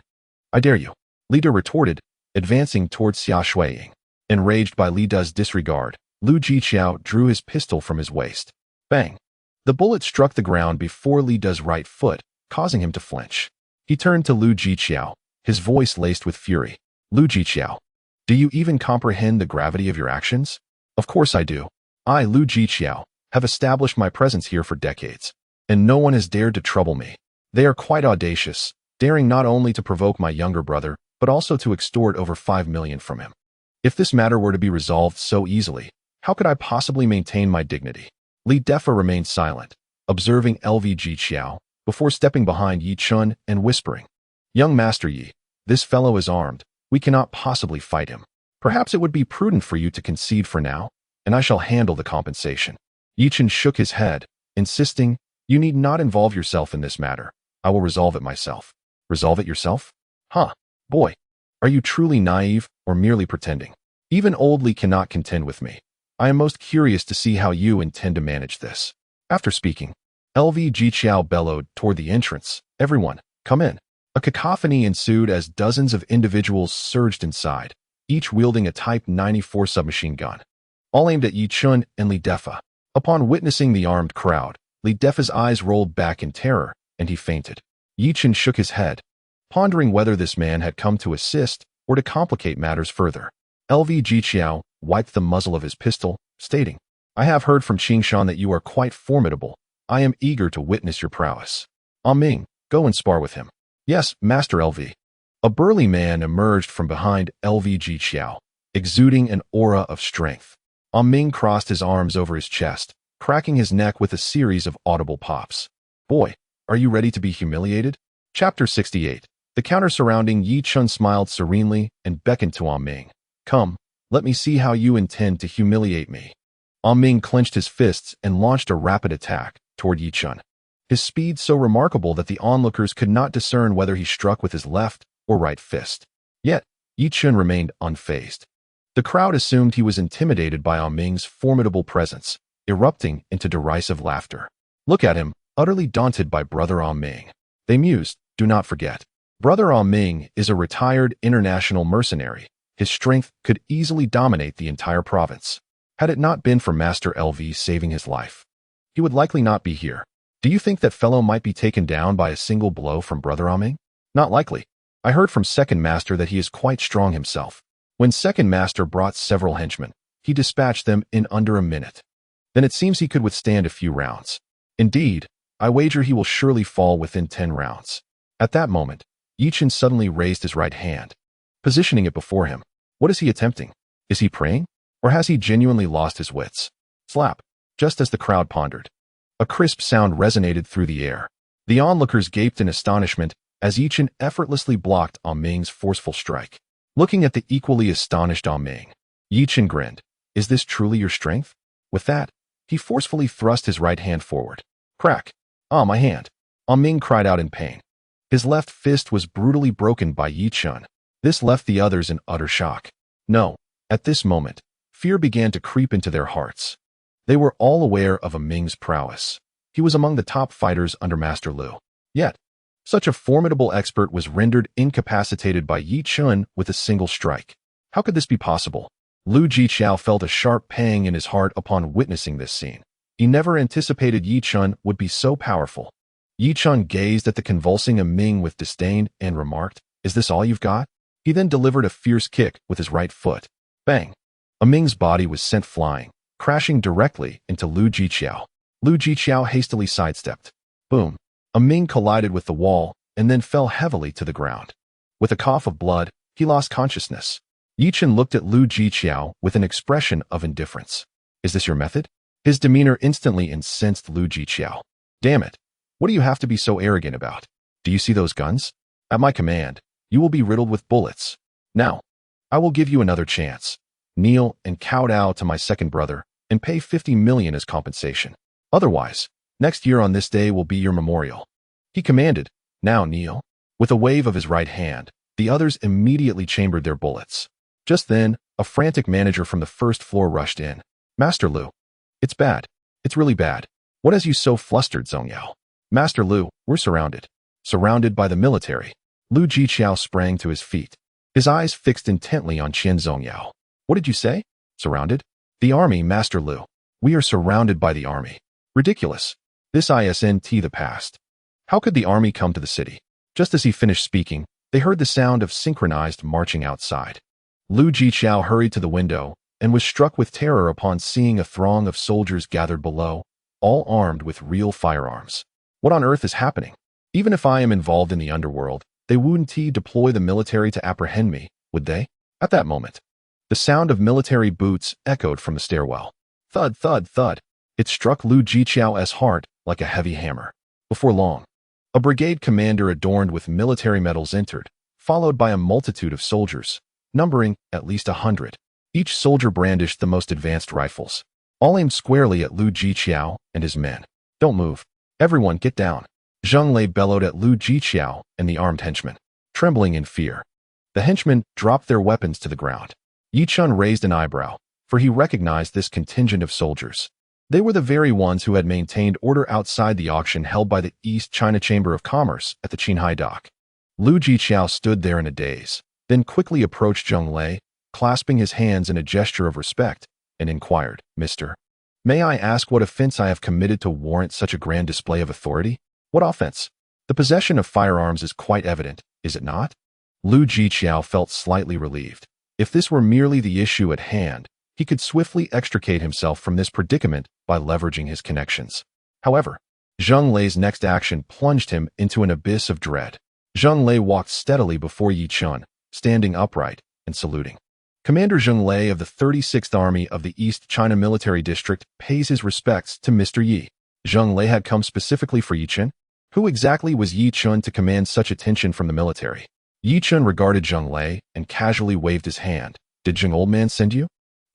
I dare you. Lida retorted, advancing towards Xia Shuiying. Enraged by Lida's disregard, Lu Jiqiao drew his pistol from his waist. Bang! The bullet struck the ground before Lida's right foot, causing him to flinch. He turned to Lu Jiqiao, his voice laced with fury. Lu Jiqiao, do you even comprehend the gravity of your actions? Of course I do. I, Lu Jiqiao, have established my presence here for decades, and no one has dared to trouble me. They are quite audacious, daring not only to provoke my younger brother, but also to extort over 5 million from him. If this matter were to be resolved so easily, how could I possibly maintain my dignity? Li Defa remained silent, observing LV Jiqiao, before stepping behind Yi Chen and whispering, Young Master Yi, this fellow is armed. We cannot possibly fight him. Perhaps it would be prudent for you to concede for now, and I shall handle the compensation. Yi Chen shook his head, insisting, you need not involve yourself in this matter. I will resolve it myself. Resolve it yourself? Huh, boy. Are you truly naive or merely pretending? Even old Li cannot contend with me. I am most curious to see how you intend to manage this. After speaking, LV Jiqiao bellowed toward the entrance, everyone, come in. A cacophony ensued as dozens of individuals surged inside, each wielding a Type 94 submachine gun, all aimed at Yi Chun and Li Defa. Upon witnessing the armed crowd, Li Defa's eyes rolled back in terror, and he fainted. Yi Chun shook his head, pondering whether this man had come to assist or to complicate matters further. LV Jiqiao wiped the muzzle of his pistol, stating, "I have heard from Qingshan that you are quite formidable. I am eager to witness your prowess. Ming, go and spar with him." "Yes, Master LV." A burly man emerged from behind LV Jiqiao, exuding an aura of strength. Ming crossed his arms over his chest, cracking his neck with a series of audible pops. "Boy, are you ready to be humiliated?" Chapter 68. The counter surrounding Yi Chun smiled serenely and beckoned to Ming. "Come, let me see how you intend to humiliate me." Ming clenched his fists and launched a rapid attack toward Yi Chun, his speed so remarkable that the onlookers could not discern whether he struck with his left or right fist. Yet, Yi Chun remained unfazed. The crowd assumed he was intimidated by Ming's formidable presence, erupting into derisive laughter. "Look at him, utterly daunted by Brother Ming." They mused, "Do not forget, Brother Ming is a retired international mercenary. His strength could easily dominate the entire province. Had it not been for Master LV saving his life, he would likely not be here. Do you think that fellow might be taken down by a single blow from Brother Ming? Not likely. I heard from Second Master that he is quite strong himself. When Second Master brought several henchmen, he dispatched them in under a minute. Then it seems he could withstand a few rounds. Indeed, I wager he will surely fall within 10 rounds." At that moment, Yi Chun suddenly raised his right hand, positioning it before him. What is he attempting? Is he praying? Or has he genuinely lost his wits? Slap! Just as the crowd pondered, a crisp sound resonated through the air. The onlookers gaped in astonishment as Yi Chun effortlessly blocked Ming's forceful strike. Looking at the equally astonished Ming, Yi Chun grinned. "Is this truly your strength?" With that, he forcefully thrust his right hand forward. Crack! "Ah, my hand!" Ming cried out in pain. His left fist was brutally broken by Yi Chun. This left the others in utter shock. No, at this moment, fear began to creep into their hearts. They were all aware of Ming's prowess. He was among the top fighters under Master Lu. Yet, such a formidable expert was rendered incapacitated by Yi Chun with a single strike. How could this be possible? Lu Jiqiao felt a sharp pang in his heart upon witnessing this scene. He never anticipated Yi Chun would be so powerful. Yi Chun gazed at the convulsing Ming with disdain and remarked, "Is this all you've got?" He then delivered a fierce kick with his right foot. Bang! Ming's body was sent flying, crashing directly into Lu Jiqiao. Lu Jiqiao hastily sidestepped. Boom! Ming collided with the wall and then fell heavily to the ground. With a cough of blood, he lost consciousness. Yi Chun looked at Lu Jiqiao with an expression of indifference. "Is this your method?" His demeanor instantly incensed Lu Jiqiao. "Damn it! What do you have to be so arrogant about? Do you see those guns? At my command, you will be riddled with bullets. Now, I will give you another chance. Kneel and kowtow to my second brother and pay 50 million as compensation. Otherwise, next year on this day will be your memorial." He commanded, "Now kneel." With a wave of his right hand, the others immediately chambered their bullets. Just then, a frantic manager from the first floor rushed in. "Master Lu, it's bad. It's really bad. What has you so flustered, Zongyao?" "Master Lu, we're surrounded." Surrounded by the military. Lu Jiqiao sprang to his feet, his eyes fixed intently on Qian Zongyao. "What did you say? Surrounded?" "The army, Master Lu. We are surrounded by the army." "Ridiculous. This isn't the past. How could the army come to the city?" Just as he finished speaking, they heard the sound of synchronized marching outside. Lu Jiqiao hurried to the window and was struck with terror upon seeing a throng of soldiers gathered below, all armed with real firearms. What on earth is happening? Even if I am involved in the underworld, they wouldn't deploy the military to apprehend me, would they? At that moment, the sound of military boots echoed from the stairwell. Thud, thud, thud. It struck Lu Jiqiao's heart like a heavy hammer. Before long, a brigade commander adorned with military medals entered, followed by a multitude of soldiers, numbering at least 100. Each soldier brandished the most advanced rifles, all aimed squarely at Lu Jiqiao and his men. "Don't move. Everyone get down." Zheng Lei bellowed at Lu Jiqiao and the armed henchmen, trembling in fear. The henchmen dropped their weapons to the ground. Yi Chun raised an eyebrow, for he recognized this contingent of soldiers. They were the very ones who had maintained order outside the auction held by the East China Chamber of Commerce at the Qinghai dock. Lu Jiqiao stood there in a daze, then quickly approached Zheng Lei clasping his hands in a gesture of respect, and inquired, "Mister, may I ask what offense I have committed to warrant such a grand display of authority?" "What offense? The possession of firearms is quite evident, is it not?" Lu Jiqiao felt slightly relieved. If this were merely the issue at hand, he could swiftly extricate himself from this predicament by leveraging his connections. However, Zheng Lei's next action plunged him into an abyss of dread. Zheng Lei walked steadily before Yi Chun, standing upright and saluting. Commander Zheng Lei of the 36th Army of the East China Military District pays his respects to Mr. Yi. Zheng Lei had come specifically for Yi Chun. Who exactly was Yi Chun to command such attention from the military? Yi Chun regarded Zheng Lei and casually waved his hand. "Did Zheng Old Man send you?"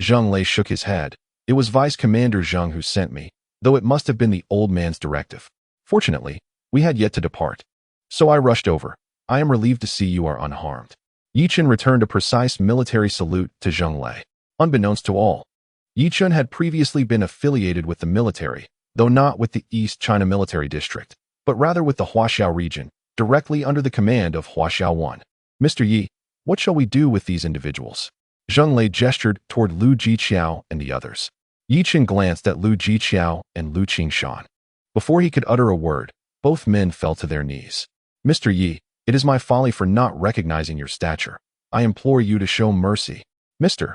Zheng Lei shook his head. "It was Vice Commander Zheng who sent me, though it must have been the old man's directive. Fortunately, we had yet to depart, so I rushed over. I am relieved to see you are unharmed." Yi Chun returned a precise military salute to Zheng Lei. Unbeknownst to all, Yi Chun had previously been affiliated with the military, though not with the East China Military District, but rather with the Huaxiao region, directly under the command of Huaxiao I. "Mr. Yi, what shall we do with these individuals?" Zheng Lei gestured toward Lu Jiqiao and the others. Yi Chun glanced at Lu Jiqiao and Lu Qingshan. Before he could utter a word, both men fell to their knees. "Mr. Yi, it is my folly for not recognizing your stature. I implore you to show mercy." "Mr.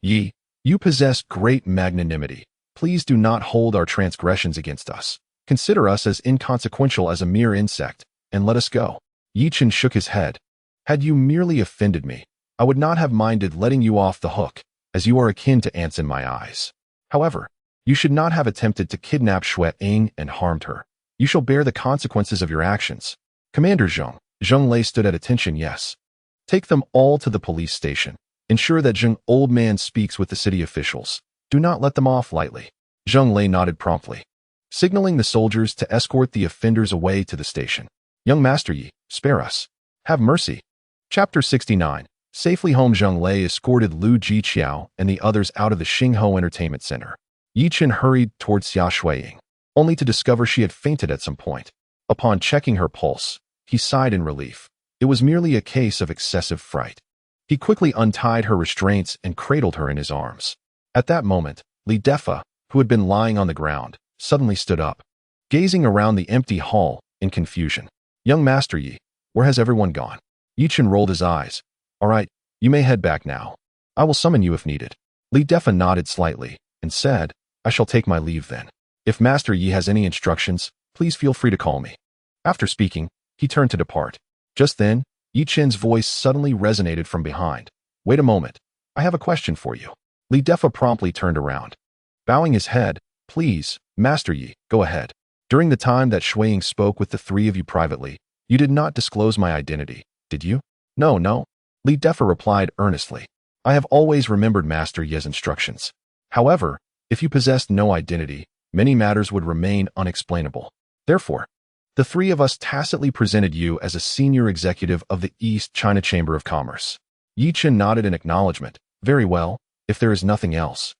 Yi, you possess great magnanimity. Please do not hold our transgressions against us. Consider us as inconsequential as a mere insect, and let us go." Yi Chun shook his head. "Had you merely offended me, I would not have minded letting you off the hook, as you are akin to ants in my eyes. However, you should not have attempted to kidnap Xue Ying and harmed her. You shall bear the consequences of your actions." "Commander Zheng." Zheng Lei stood at attention. "Yes. Take them all to the police station. Ensure that Zheng Old Man speaks with the city officials. Do not let them off lightly." Zheng Lei nodded promptly, signaling the soldiers to escort the offenders away to the station. "Young Master Yi, spare us. Have mercy." Chapter 69. Safely home. Zheng Lei escorted Lu Jiqiao and the others out of the Xingho Entertainment Center. Yi Chun hurried towards Xia Shuiying, only to discover she had fainted at some point. Upon checking her pulse, he sighed in relief. It was merely a case of excessive fright. He quickly untied her restraints and cradled her in his arms. At that moment, Li Defa, who had been lying on the ground, suddenly stood up, gazing around the empty hall in confusion. "Young Master Yi, where has everyone gone?" Yi Chun rolled his eyes. "All right, you may head back now. I will summon you if needed." Li Defa nodded slightly and said, "I shall take my leave then. If Master Yi has any instructions, please feel free to call me." After speaking, he turned to depart. Just then, Yi Chun's voice suddenly resonated from behind. "Wait a moment. I have a question for you." Li Defa promptly turned around. Bowing his head, "Please, Master Yi, go ahead. During the time that Shuiying spoke with the three of you privately, you did not disclose my identity, did you?" No. Li Defa replied earnestly. "I have always remembered Master Yi's instructions. However, if you possessed no identity, many matters would remain unexplainable. Therefore, the three of us tacitly presented you as a senior executive of the East China Chamber of Commerce." Yi Chun nodded in acknowledgement. "Very well, if there is nothing else,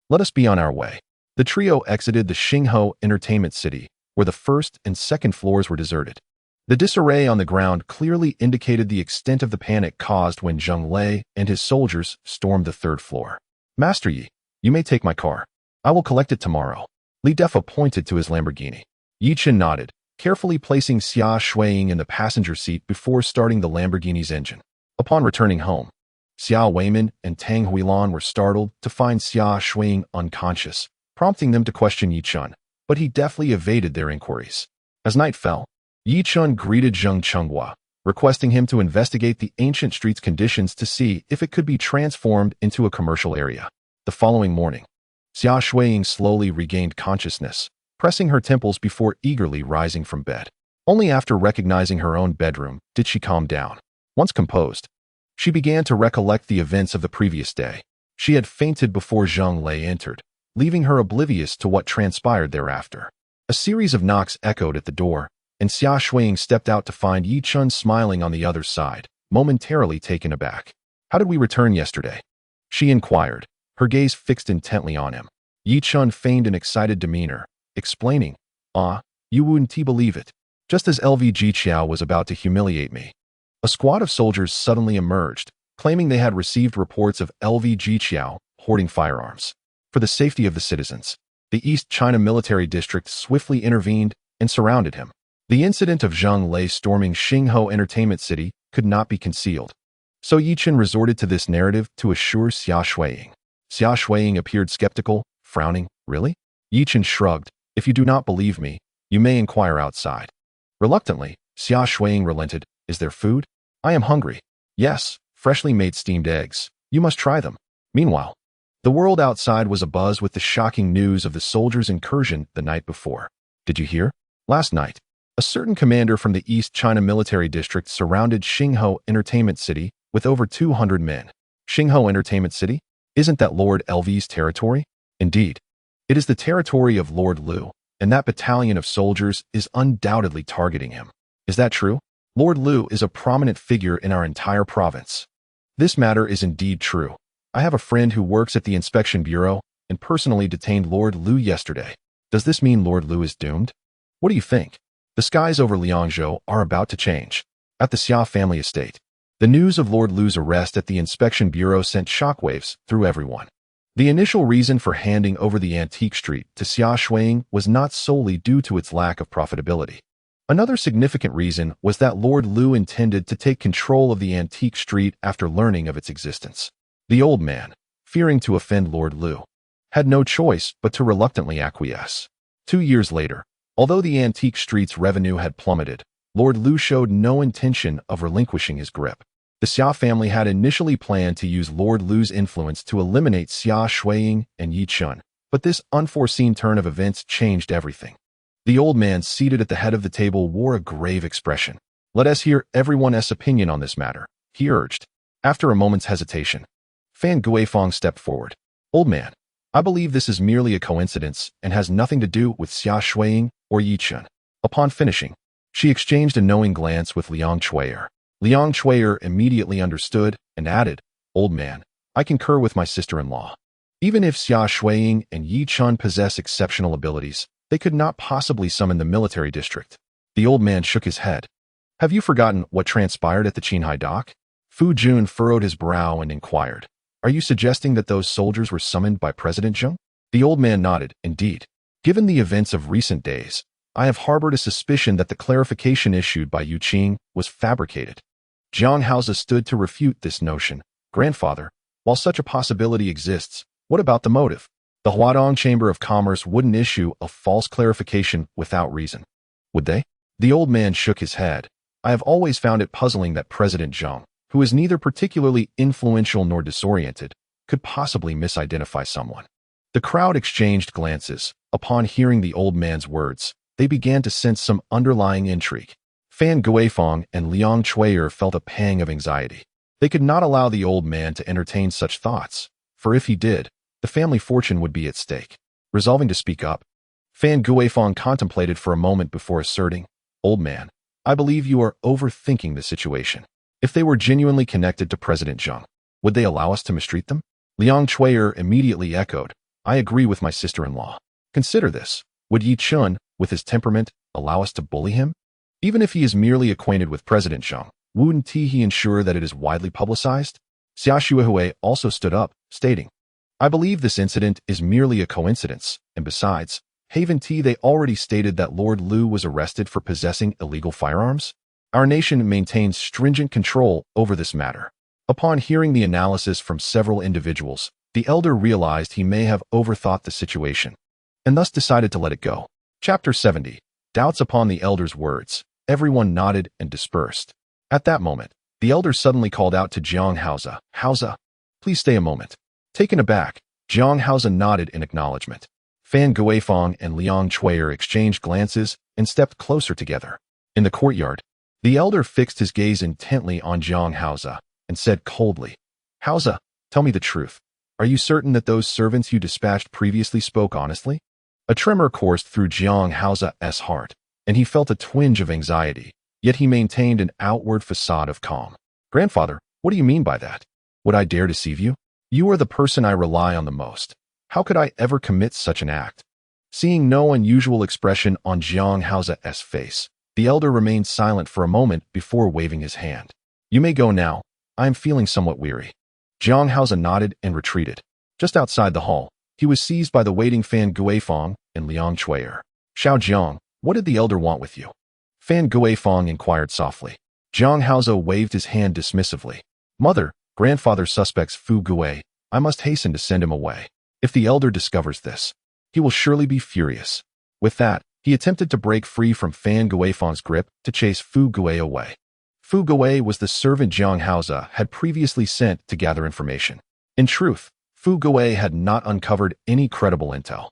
let us be on our way." The trio exited the Xingho Entertainment City, where the first and second floors were deserted. The disarray on the ground clearly indicated the extent of the panic caused when Zheng Lei and his soldiers stormed the third floor. "Master Yi, you may take my car. I will collect it tomorrow." Li Defa pointed to his Lamborghini. Yi Chun nodded, carefully placing Xia Shuiying in the passenger seat before starting the Lamborghini's engine. Upon returning home, Xia Weiman and Tang Huilan were startled to find Xia Shuiying unconscious, prompting them to question Yi Chun, but he deftly evaded their inquiries. As night fell, Yi Chun greeted Zheng Chenghua, requesting him to investigate the ancient street's conditions to see if it could be transformed into a commercial area. The following morning, Xia Shuiying slowly regained consciousness, pressing her temples before eagerly rising from bed. Only after recognizing her own bedroom did she calm down. Once composed, she began to recollect the events of the previous day. She had fainted before Zheng Lei entered, leaving her oblivious to what transpired thereafter. A series of knocks echoed at the door, and Xia Shuiying stepped out to find Yi Chun smiling on the other side, momentarily taken aback. "How did we return yesterday?" she inquired, her gaze fixed intently on him. Yi Chun feigned an excited demeanor, explaining, "You wouldn't believe it. Just as LV Jiqiao was about to humiliate me, a squad of soldiers suddenly emerged, claiming they had received reports of LV Jiqiao hoarding firearms. For the safety of the citizens, the East China Military District swiftly intervened and surrounded him. The incident of Zhang Lei storming Xingho Entertainment City could not be concealed. So Yi Chen resorted to this narrative to assure Xia Shuiying. Xia Shuiying appeared skeptical, frowning. Really? Yi Chen shrugged. If you do not believe me, you may inquire outside. Reluctantly, Xia Shuiying relented. Is there food? I am hungry. Yes, freshly made steamed eggs. You must try them. Meanwhile, the world outside was abuzz with the shocking news of the soldiers' incursion the night before. Did you hear? Last night, a certain commander from the East China Military District surrounded Xingho Entertainment City with over 200 men. Xingho Entertainment City? Isn't that Lord LV's territory? Indeed. It is the territory of Lord Liu, and that battalion of soldiers is undoubtedly targeting him. Is that true? Lord Liu is a prominent figure in our entire province. This matter is indeed true. I have a friend who works at the Inspection Bureau and personally detained Lord Liu yesterday. Does this mean Lord Liu is doomed? What do you think? The skies over Liangzhou are about to change. At the Xia family estate, the news of Lord Liu's arrest at the Inspection Bureau sent shockwaves through everyone. The initial reason for handing over the antique street to Xia Shuiying was not solely due to its lack of profitability. Another significant reason was that Lord Liu intended to take control of the antique street after learning of its existence. The old man, fearing to offend Lord Liu, had no choice but to reluctantly acquiesce. 2 years later, although the antique street's revenue had plummeted, Lord Liu showed no intention of relinquishing his grip. The Xia family had initially planned to use Lord Liu's influence to eliminate Xia Shuiying and Yi Chen, but this unforeseen turn of events changed everything. The old man seated at the head of the table wore a grave expression. Let us hear everyone's opinion on this matter, he urged. After a moment's hesitation, Fan Guifang stepped forward. Old man, I believe this is merely a coincidence and has nothing to do with Xia Shuiying or Yi Chen. Upon finishing, she exchanged a knowing glance with Liang Chuier. Liang Chuier immediately understood and added, Old man, I concur with my sister-in-law. Even if Xia Shuiying and Yi Chen possess exceptional abilities, they could not possibly summon the military district. The old man shook his head. Have you forgotten what transpired at the Qinghai dock? Fu Jun furrowed his brow and inquired. Are you suggesting that those soldiers were summoned by President Zheng? The old man nodded. Indeed. Given the events of recent days, I have harbored a suspicion that the clarification issued by Yu Qing was fabricated. Jiang Haoze stood to refute this notion. Grandfather, while such a possibility exists, what about the motive? The Huadong Chamber of Commerce wouldn't issue a false clarification without reason. Would they? The old man shook his head. I have always found it puzzling that President Zheng, who is neither particularly influential nor disoriented, could possibly misidentify someone. The crowd exchanged glances. Upon hearing the old man's words, they began to sense some underlying intrigue. Fan Guifang and Liang Chuier felt a pang of anxiety. They could not allow the old man to entertain such thoughts, for if he did, the family fortune would be at stake. Resolving to speak up, Fan Guifang contemplated for a moment before asserting, Old man, I believe you are overthinking the situation. If they were genuinely connected to President Zheng, would they allow us to mistreat them? Liang Chuier immediately echoed, I agree with my sister-in-law. Consider this. Would Yi Chen, with his temperament, allow us to bully him? Even if he is merely acquainted with President Zheng, wouldn't he ensure that it is widely publicized? Xia Shuihui also stood up, stating, I believe this incident is merely a coincidence, and besides, haven't they already stated that Lord Liu was arrested for possessing illegal firearms? Our nation maintains stringent control over this matter. Upon hearing the analysis from several individuals, the elder realized he may have overthought the situation, and thus decided to let it go. Chapter 70. Doubts upon the elder's words. Everyone nodded and dispersed. At that moment, the elder suddenly called out to Jiang Haoze, Haoze, please stay a moment. Taken aback, Jiang Haoze nodded in acknowledgement. Fan Guifang and Liang Chuier exchanged glances and stepped closer together. In the courtyard, the elder fixed his gaze intently on Jiang Haoze and said coldly, Haoze, tell me the truth. Are you certain that those servants you dispatched previously spoke honestly? A tremor coursed through Jiang Haoze's heart, and he felt a twinge of anxiety, yet he maintained an outward facade of calm. Grandfather, what do you mean by that? Would I dare deceive you? You are the person I rely on the most. How could I ever commit such an act? Seeing no unusual expression on Jiang Haoze's face, the elder remained silent for a moment before waving his hand. You may go now. I am feeling somewhat weary. Jiang Haoze nodded and retreated. Just outside the hall, he was seized by the waiting Fan Guifeng and Liang Chui'er. Xiao Jiang, what did the elder want with you? Fan Guifeng inquired softly. Jiang Haoze waved his hand dismissively. Mother, grandfather suspects Fu Gui. I must hasten to send him away. If the elder discovers this, he will surely be furious. With that, he attempted to break free from Fan Guifeng's grip to chase Fu Gui away. Fu Gui was the servant Jiang Haoze had previously sent to gather information. In truth, Fu Gui had not uncovered any credible intel.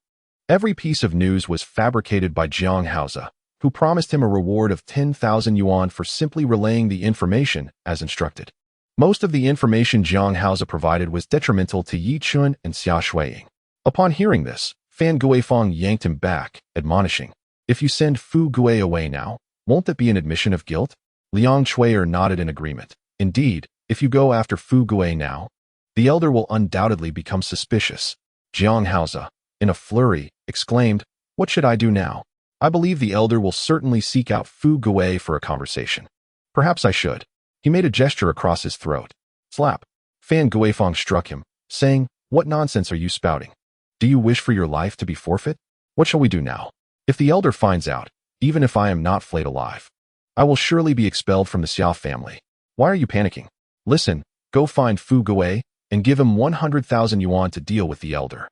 Every piece of news was fabricated by Jiang Haoze, who promised him a reward of 10,000 yuan for simply relaying the information as instructed. Most of the information Jiang Haoze provided was detrimental to Yi Chun and Xia Shuiying. Upon hearing this, Fan Guifeng yanked him back, admonishing, "If you send Fu Gui away now, won't that be an admission of guilt?" Liang Chui'er nodded in agreement. Indeed, if you go after Fu Gui now, the elder will undoubtedly become suspicious. Jiang Haoze, in a flurry, exclaimed, "What should I do now? I believe the elder will certainly seek out Fu Gui for a conversation. Perhaps I should." He made a gesture across his throat. Slap. Fan Guifeng struck him, saying, "What nonsense are you spouting? Do you wish for your life to be forfeit? What shall we do now? If the elder finds out, even if I am not flayed alive, I will surely be expelled from the Xia family. Why are you panicking? Listen, go find Fu Gui and give him 100,000 yuan to deal with the elder.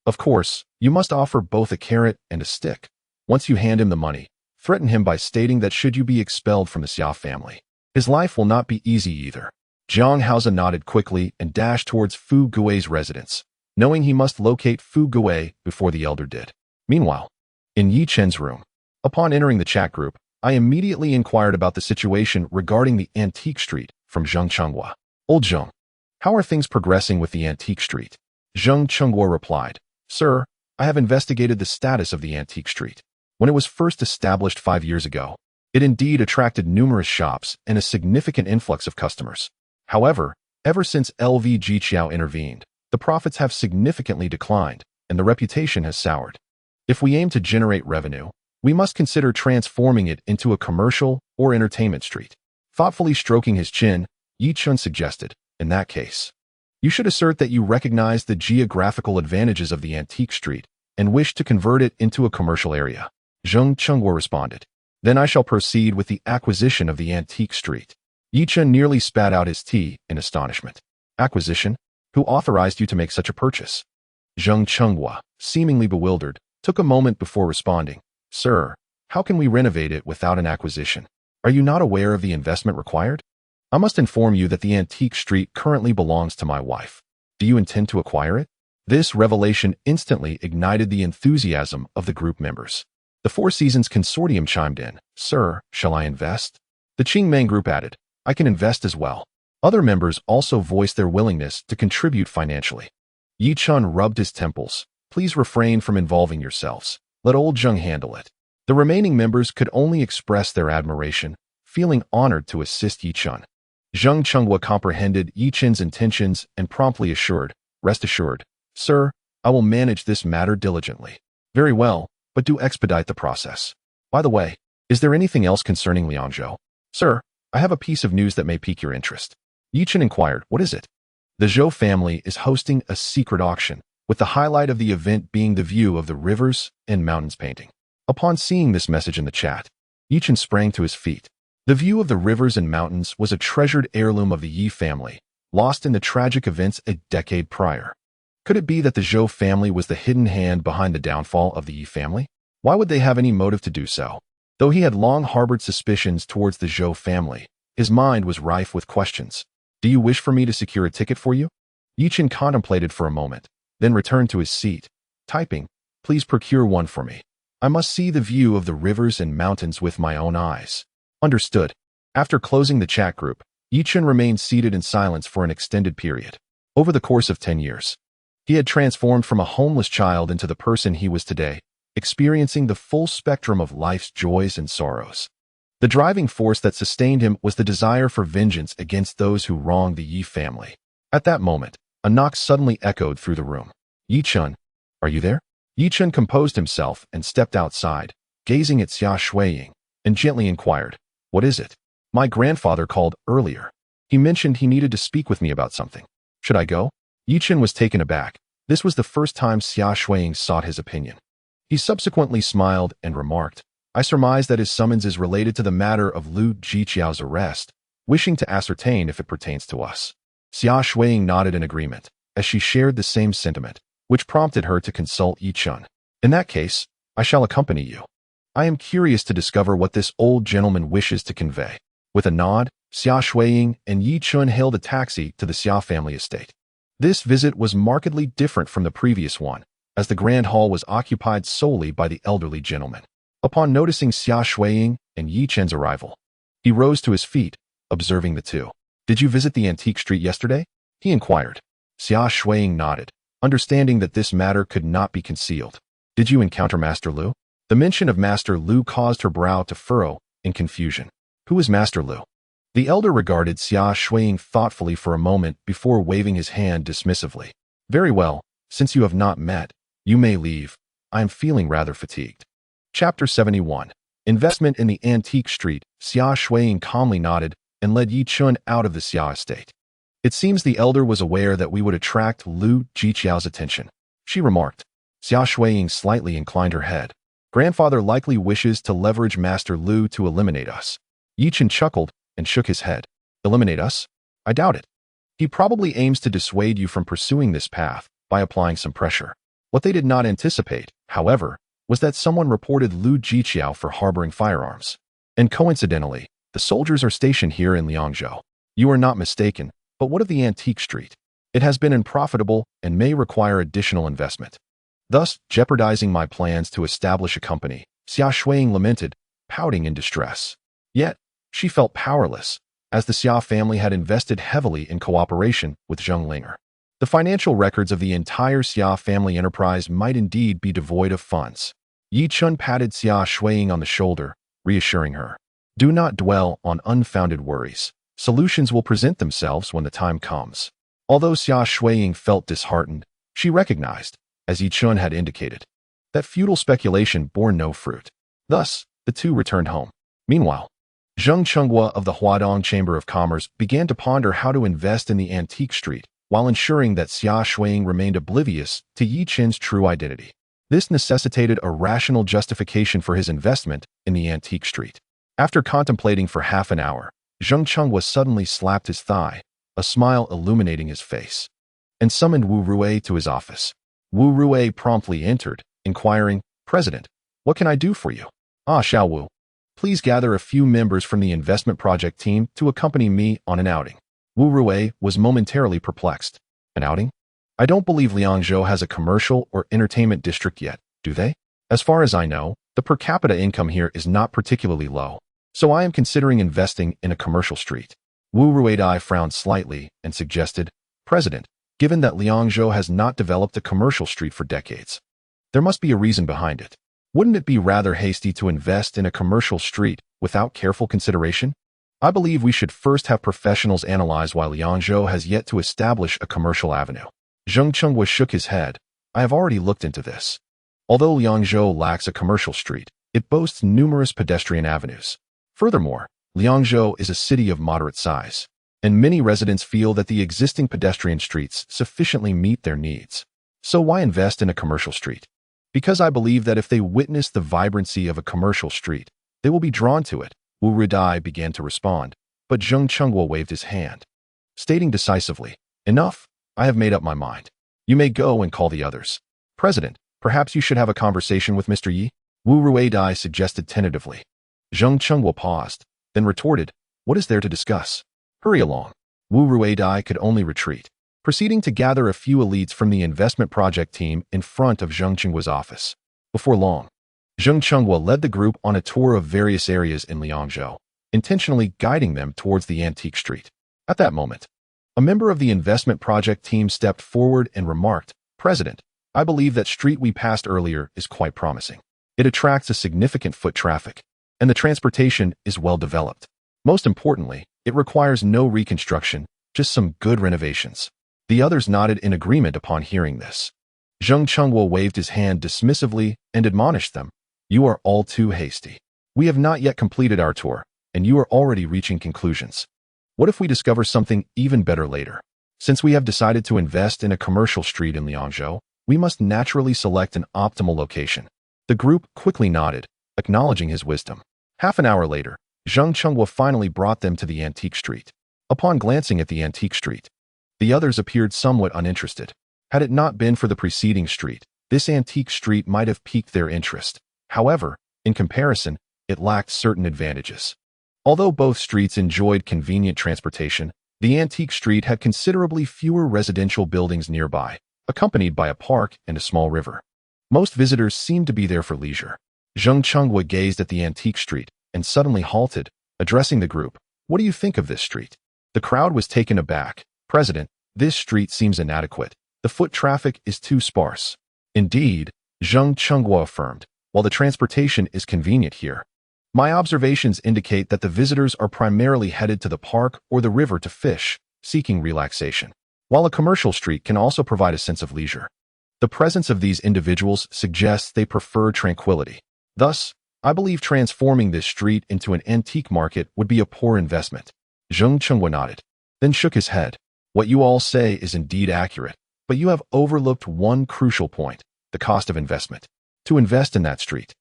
Of course, you must offer both a carrot and a stick. Once you hand him the money, threaten him by stating that should you be expelled from the Xia family, his life will not be easy either." Jiang Haoze nodded quickly and dashed towards Fu Gui's residence, knowing he must locate Fu Gui before the elder did. Meanwhile, in Yi Chen's room, upon entering the chat group, I immediately inquired about the situation regarding the antique street from Zheng Chenghua. "Old Zheng, how are things progressing with the antique street?" Zheng Chenghua replied, "Sir, I have investigated the status of the antique street. When it was first established 5 years ago, it indeed attracted numerous shops and a significant influx of customers. However, ever since LV Jiqiao intervened, the profits have significantly declined and the reputation has soured. If we aim to generate revenue, we must consider transforming it into a commercial or entertainment street." Thoughtfully stroking his chin, Yi Chun suggested, "In that case, you should assert that you recognize the geographical advantages of the antique street and wish to convert it into a commercial area." Zheng Chenghua responded, "Then I shall proceed with the acquisition of the antique street." Yi Chun nearly spat out his tea in astonishment. "Acquisition? Who authorized you to make such a purchase?" Zheng Chenghua, seemingly bewildered, took a moment before responding, "Sir, how can we renovate it without an acquisition? Are you not aware of the investment required? I must inform you that the antique street currently belongs to my wife. Do you intend to acquire it?" This revelation instantly ignited the enthusiasm of the group members. The Four Seasons Consortium chimed in, "Sir, shall I invest?" The Qingmeng group added, "I can invest as well." Other members also voiced their willingness to contribute financially. Yi Chun rubbed his temples. "Please refrain from involving yourselves. Let old Zheng handle it." The remaining members could only express their admiration, feeling honored to assist Yi Chun. Zheng Chenghua comprehended Yi Chun's intentions and promptly assured, "Rest assured, sir, I will manage this matter diligently." "Very well, but do expedite the process. By the way, is there anything else concerning Liangzhou?" "Sir, I have a piece of news that may pique your interest." Yi Chun inquired, "What is it?" "The Zhou family is hosting a secret auction, with the highlight of the event being the view of the rivers and mountains painting." Upon seeing this message in the chat, Yi Chun sprang to his feet. The view of the rivers and mountains was a treasured heirloom of the Yi family, lost in the tragic events a decade prior. Could it be that the Zhou family was the hidden hand behind the downfall of the Yi family? Why would they have any motive to do so? Though he had long harbored suspicions towards the Zhou family, his mind was rife with questions. "Do you wish for me to secure a ticket for you?" Yi Chun contemplated for a moment, then returned to his seat, typing, "Please procure one for me. I must see the view of the rivers and mountains with my own eyes." Understood. After closing the chat group, Yi Chun remained seated in silence for an extended period. Over the course of 10 years, he had transformed from a homeless child into the person he was today, experiencing the full spectrum of life's joys and sorrows. The driving force that sustained him was the desire for vengeance against those who wronged the Yi family. At that moment, a knock suddenly echoed through the room. "Yi Chun, are you there?" Yi Chun composed himself and stepped outside, gazing at Xia Shuiying, and gently inquired, "What is it?" "My grandfather called earlier. He mentioned he needed to speak with me about something. Should I go? Yi Chen was taken aback. This was the first time Xia Shuiying sought his opinion. He subsequently smiled and remarked, I surmise that his summons is related to the matter of Lu Jiqiao's arrest, wishing to ascertain if it pertains to us. Xia Shuiying nodded in agreement, as she shared the same sentiment, which prompted her to consult Yi Chen. In that case, I shall accompany you. I am curious to discover what this old gentleman wishes to convey. With a nod, Xia Shuiying and Yi Chen hailed a taxi to the Xia family estate. This visit was markedly different from the previous one, as the grand hall was occupied solely by the elderly gentleman. Upon noticing Xia Shuiying and Yi Chen's arrival, he rose to his feet, observing the two. Did you visit the antique street yesterday? He inquired. Xia Shuiying nodded, understanding that this matter could not be concealed. Did you encounter Master Lu? The mention of Master Lu caused her brow to furrow in confusion. Who is Master Lu? The elder regarded Xia Shuiying thoughtfully for a moment before waving his hand dismissively. Very well, since you have not met, you may leave. I am feeling rather fatigued. Chapter 71. Investment in the antique street. Xia Shuiying calmly nodded and led Yi Chen out of the Xia estate. It seems the elder was aware that we would attract Lu Jiqiao's attention, she remarked. Xia Shuiying slightly inclined her head. Grandfather likely wishes to leverage Master Lu to eliminate us. Yi Chen chuckled and shook his head. Eliminate us? I doubt it. He probably aims to dissuade you from pursuing this path by applying some pressure. What they did not anticipate, however, was that someone reported Lu Jiqiao for harboring firearms. And coincidentally, the soldiers are stationed here in Liangzhou. You are not mistaken, but what of the antique street? It has been unprofitable and may require additional investment, thus jeopardizing my plans to establish a company, Xia Shuiying lamented, pouting in distress. Yet, she felt powerless, as the Xia family had invested heavily in cooperation with Zheng Linger. The financial records of the entire Xia family enterprise might indeed be devoid of funds. Yi Chen patted Xia Shuiying on the shoulder, reassuring her. Do not dwell on unfounded worries. Solutions will present themselves when the time comes. Although Xia Shuiying felt disheartened, she recognized, as Yi Chen had indicated, that futile speculation bore no fruit. Thus, the two returned home. Meanwhile, Zheng Chenghua of the Huadong Chamber of Commerce began to ponder how to invest in the antique street, while ensuring that Xia Shuiying remained oblivious to Yi Chen's true identity. This necessitated a rational justification for his investment in the antique street. After contemplating for half an hour, Zheng Chenghua suddenly slapped his thigh, a smile illuminating his face, and summoned Wu Rui to his office. Wu Rui promptly entered, inquiring, President, what can I do for you? Ah, Xiao Wu. Please gather a few members from the investment project team to accompany me on an outing. Wu Rui was momentarily perplexed. An outing? I don't believe Liangzhou has a commercial or entertainment district yet, do they? As far as I know, the per capita income here is not particularly low, so I am considering investing in a commercial street. Wu Ruidai frowned slightly and suggested, President, given that Liangzhou has not developed a commercial street for decades, there must be a reason behind it. Wouldn't it be rather hasty to invest in a commercial street without careful consideration? I believe we should first have professionals analyze why Liangzhou has yet to establish a commercial avenue. Zheng Chenghua shook his head. I have already looked into this. Although Liangzhou lacks a commercial street, it boasts numerous pedestrian avenues. Furthermore, Liangzhou is a city of moderate size, and many residents feel that the existing pedestrian streets sufficiently meet their needs. So why invest in a commercial street? Because I believe that if they witness the vibrancy of a commercial street, they will be drawn to it. Wu Ridai began to respond, but Zheng Chenghua waved his hand, stating decisively, Enough, I have made up my mind. You may go and call the others. President, perhaps you should have a conversation with Mr. Yi? Wu Ruidai suggested tentatively. Zheng Chenghua paused, then retorted, What is there to discuss? Hurry along. Wu Ruidai could only retreat, proceeding to gather a few elites from the investment project team in front of Zheng Chenghua's office. Before long, Zheng Chenghua led the group on a tour of various areas in Liangzhou, intentionally guiding them towards the antique street. At that moment, a member of the investment project team stepped forward and remarked, President, I believe that street we passed earlier is quite promising. It attracts a significant foot traffic, and the transportation is well developed. Most importantly, it requires no reconstruction, just some good renovations. The others nodded in agreement upon hearing this. Zheng Chenghua waved his hand dismissively and admonished them, You are all too hasty. We have not yet completed our tour, and you are already reaching conclusions. What if we discover something even better later? Since we have decided to invest in a commercial street in Liangzhou, we must naturally select an optimal location. The group quickly nodded, acknowledging his wisdom. Half an hour later, Zheng Chenghua finally brought them to the antique street. Upon glancing at the antique street, the others appeared somewhat uninterested. Had it not been for the preceding street, this antique street might have piqued their interest. However, in comparison, it lacked certain advantages. Although both streets enjoyed convenient transportation, the antique street had considerably fewer residential buildings nearby, accompanied by a park and a small river. Most visitors seemed to be there for leisure. Zheng Chenghua gazed at the antique street and suddenly halted, addressing the group. What do you think of this street? The crowd was taken aback. President, this street seems inadequate. The foot traffic is too sparse. Indeed, Zheng Chenghua affirmed, while the transportation is convenient here. My observations indicate that the visitors are primarily headed to the park or the river to fish, seeking relaxation, while a commercial street can also provide a sense of leisure. The presence of these individuals suggests they prefer tranquility. Thus, I believe transforming this street into an antique market would be a poor investment. Zheng Chenghua nodded, then shook his head. What you all say is indeed accurate, but you have overlooked one crucial point, the cost of investment. To invest in that street,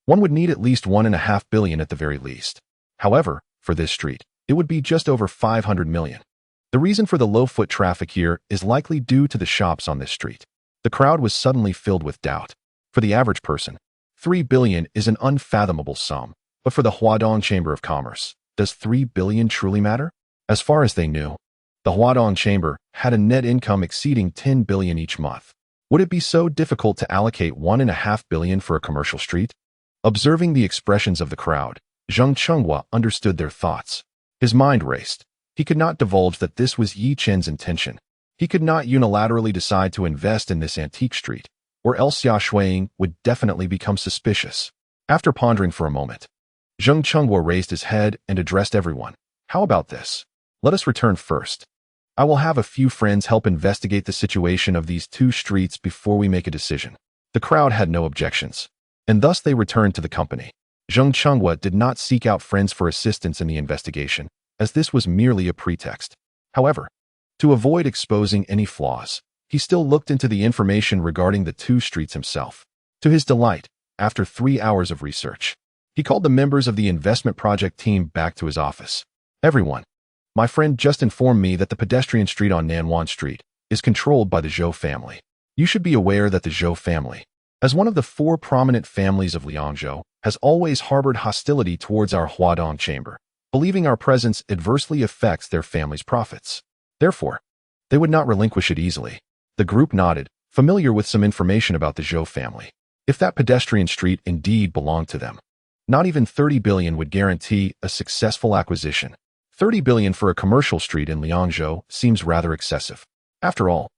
one would need at least $1.5 billion at the very least. However, for this street, it would be just over $500 million. The reason for the low foot traffic here is likely due to the shops on this street. The crowd was suddenly filled with doubt. For the average person, $3 billion is an unfathomable sum, but for the Huadong Chamber of Commerce, does $3 billion truly matter? As far as they knew, the Huadong Chamber had a net income exceeding $10 billion each month. Would it be so difficult to allocate $1.5 billion for a commercial street? Observing the expressions of the crowd, Zheng Chenghua understood their thoughts. His mind raced. He could not divulge that this was Yi Chen's intention. He could not unilaterally decide to invest in this antique street, or else Xia Shuiying would definitely become suspicious. After pondering for a moment, Zheng Chenghua raised his head and addressed everyone. How about this? Let us return first. I will have a few friends help investigate the situation of these two streets before we make a decision. The crowd had no objections, and thus they returned to the company. Zheng Chenghua did not seek out friends for assistance in the investigation, as this was merely a pretext. However, to avoid exposing any flaws, he still looked into the information regarding the two streets himself. To his delight, after 3 hours of research, he called the members of the investment project team back to his office. Everyone, my friend just informed me that the pedestrian street on Nanwan Street is controlled by the Zhou family. You should be aware that the Zhou family, as one of the 4 prominent families of Liangzhou, has always harbored hostility towards our Huadong Chamber, believing our presence adversely affects their family's profits. Therefore, they would not relinquish it easily. The group nodded, familiar with some information about the Zhou family. If that pedestrian street indeed belonged to them, not even $30 billion would guarantee a successful acquisition. $30 billion for a commercial street in Liangzhou seems rather excessive. After all,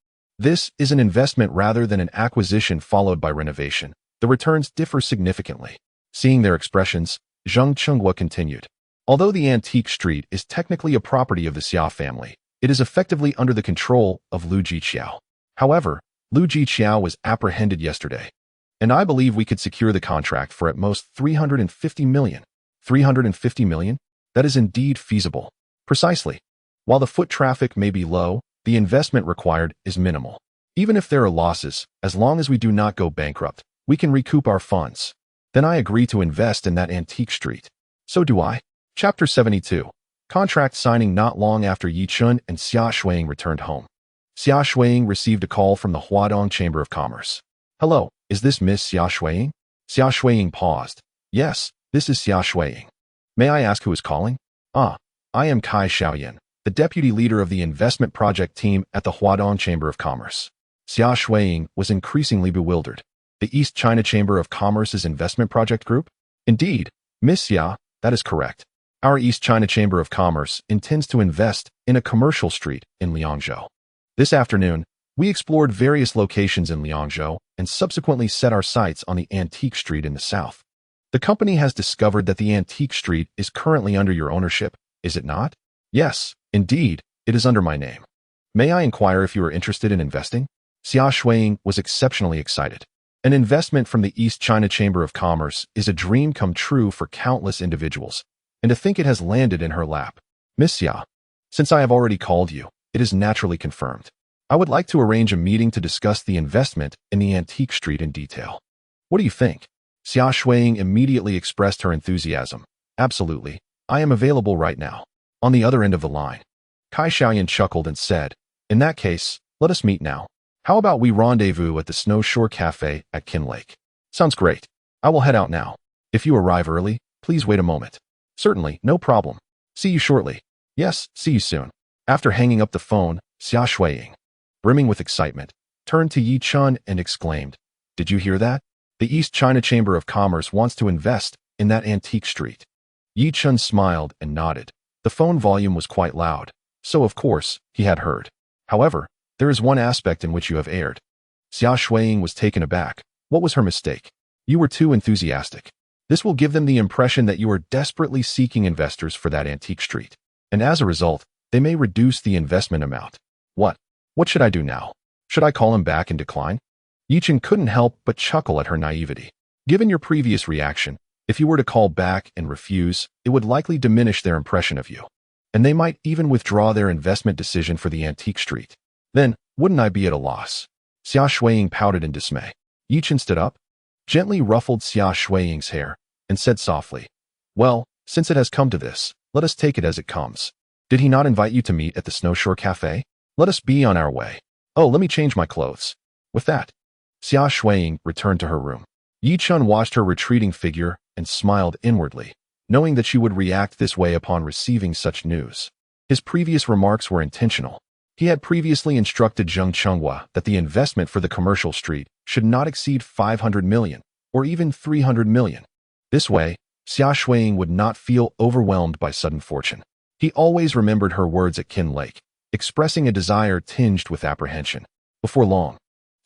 this is an investment rather than an acquisition followed by renovation. The returns differ significantly. Seeing their expressions, Zheng Chenghua continued. Although the antique street is technically a property of the Xia family, it is effectively under the control of Lu Jiqiao. However, Lu Jiqiao was apprehended yesterday, and I believe we could secure the contract for at most $350 million. $350 million? That is indeed feasible. Precisely. While the foot traffic may be low, the investment required is minimal. Even if there are losses, as long as we do not go bankrupt, we can recoup our funds. Then I agree to invest in that antique street. So do I. Chapter 72. Contract signing. Not long after Yi Chen and Xia Shuiying returned home, Xia Shuiying received a call from the Huadong Chamber of Commerce. Hello, is this Miss Xia Shuiying? Xia Shuiying paused. Yes, this is Xia Shuiying. May I ask who is calling? I am Kai Xiaoyan, the deputy leader of the investment project team at the Huadong Chamber of Commerce. Xia Shuiying was increasingly bewildered. The East China Chamber of Commerce's investment project group? Indeed, Miss Xia, that is correct. Our East China Chamber of Commerce intends to invest in a commercial street in Liangzhou. This afternoon, we explored various locations in Liangzhou and subsequently set our sights on the antique street in the south. The company has discovered that the antique street is currently under your ownership, is it not? Yes, indeed, it is under my name. May I inquire if you are interested in investing? Xia Shuiying was exceptionally excited. An investment from the East China Chamber of Commerce is a dream come true for countless individuals, and to think it has landed in her lap. Miss Xia, Since I have already called you, it is naturally confirmed. I would like to arrange a meeting to discuss the investment in the antique street in detail. What do you think? Xia Shuiying immediately expressed her enthusiasm. Absolutely. I am available right now. On the other end of the line, Kai Xiaoyan chuckled and said, in that case, let us meet now. How about we rendezvous at the Snow Shore Cafe at Kin Lake? Sounds great. I will head out now. If you arrive early, please wait a moment. Certainly, no problem. See you shortly. Yes, see you soon. After hanging up the phone, Xia Shuiying, brimming with excitement, turned to Yi Chun and exclaimed, did you hear that? The East China Chamber of Commerce wants to invest in that antique street. Yi Chun smiled and nodded. The phone volume was quite loud, so of course, he had heard. However, there is one aspect in which you have erred. Xia Shuiying was taken aback. What was her mistake? You were too enthusiastic. This will give them the impression that you are desperately seeking investors for that antique street. And as a result, they may reduce the investment amount. What? What should I do now? Should I call him back and decline? Yi Chun couldn't help but chuckle at her naivety. Given your previous reaction, if you were to call back and refuse, it would likely diminish their impression of you. And they might even withdraw their investment decision for the antique street. Then, wouldn't I be at a loss? Xia Shuiying pouted in dismay. Yi Chun stood up, gently ruffled Xia Shuiying's hair, and said softly, well, since it has come to this, let us take it as it comes. Did he not invite you to meet at the Snow Shore Cafe? Let us be on our way. Oh, let me change my clothes. With that, Xia Shuiying returned to her room. Yi Chun watched her retreating figure and smiled inwardly, knowing that she would react this way upon receiving such news. His previous remarks were intentional. He had previously instructed Zheng Chenghua that the investment for the commercial street should not exceed 500 million or even 300 million. This way, Xia Shuiying would not feel overwhelmed by sudden fortune. He always remembered her words at Kin Lake, expressing a desire tinged with apprehension. Before long,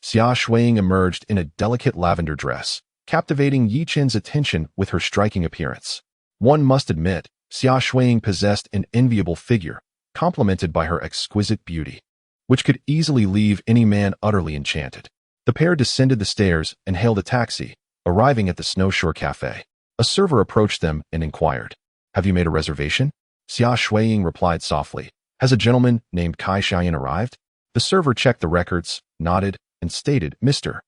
Xia Shuiying emerged in a delicate lavender dress, captivating Yi Chun's attention with her striking appearance. One must admit, Xia Shuiying possessed an enviable figure, complemented by her exquisite beauty, which could easily leave any man utterly enchanted. The pair descended the stairs and hailed a taxi, arriving at the Snow Shore Cafe. A server approached them and inquired, have you made a reservation? Xia Shuiying replied softly, has a gentleman named Kai Xiaoyan arrived? The server checked the records, nodded, and stated, Mr.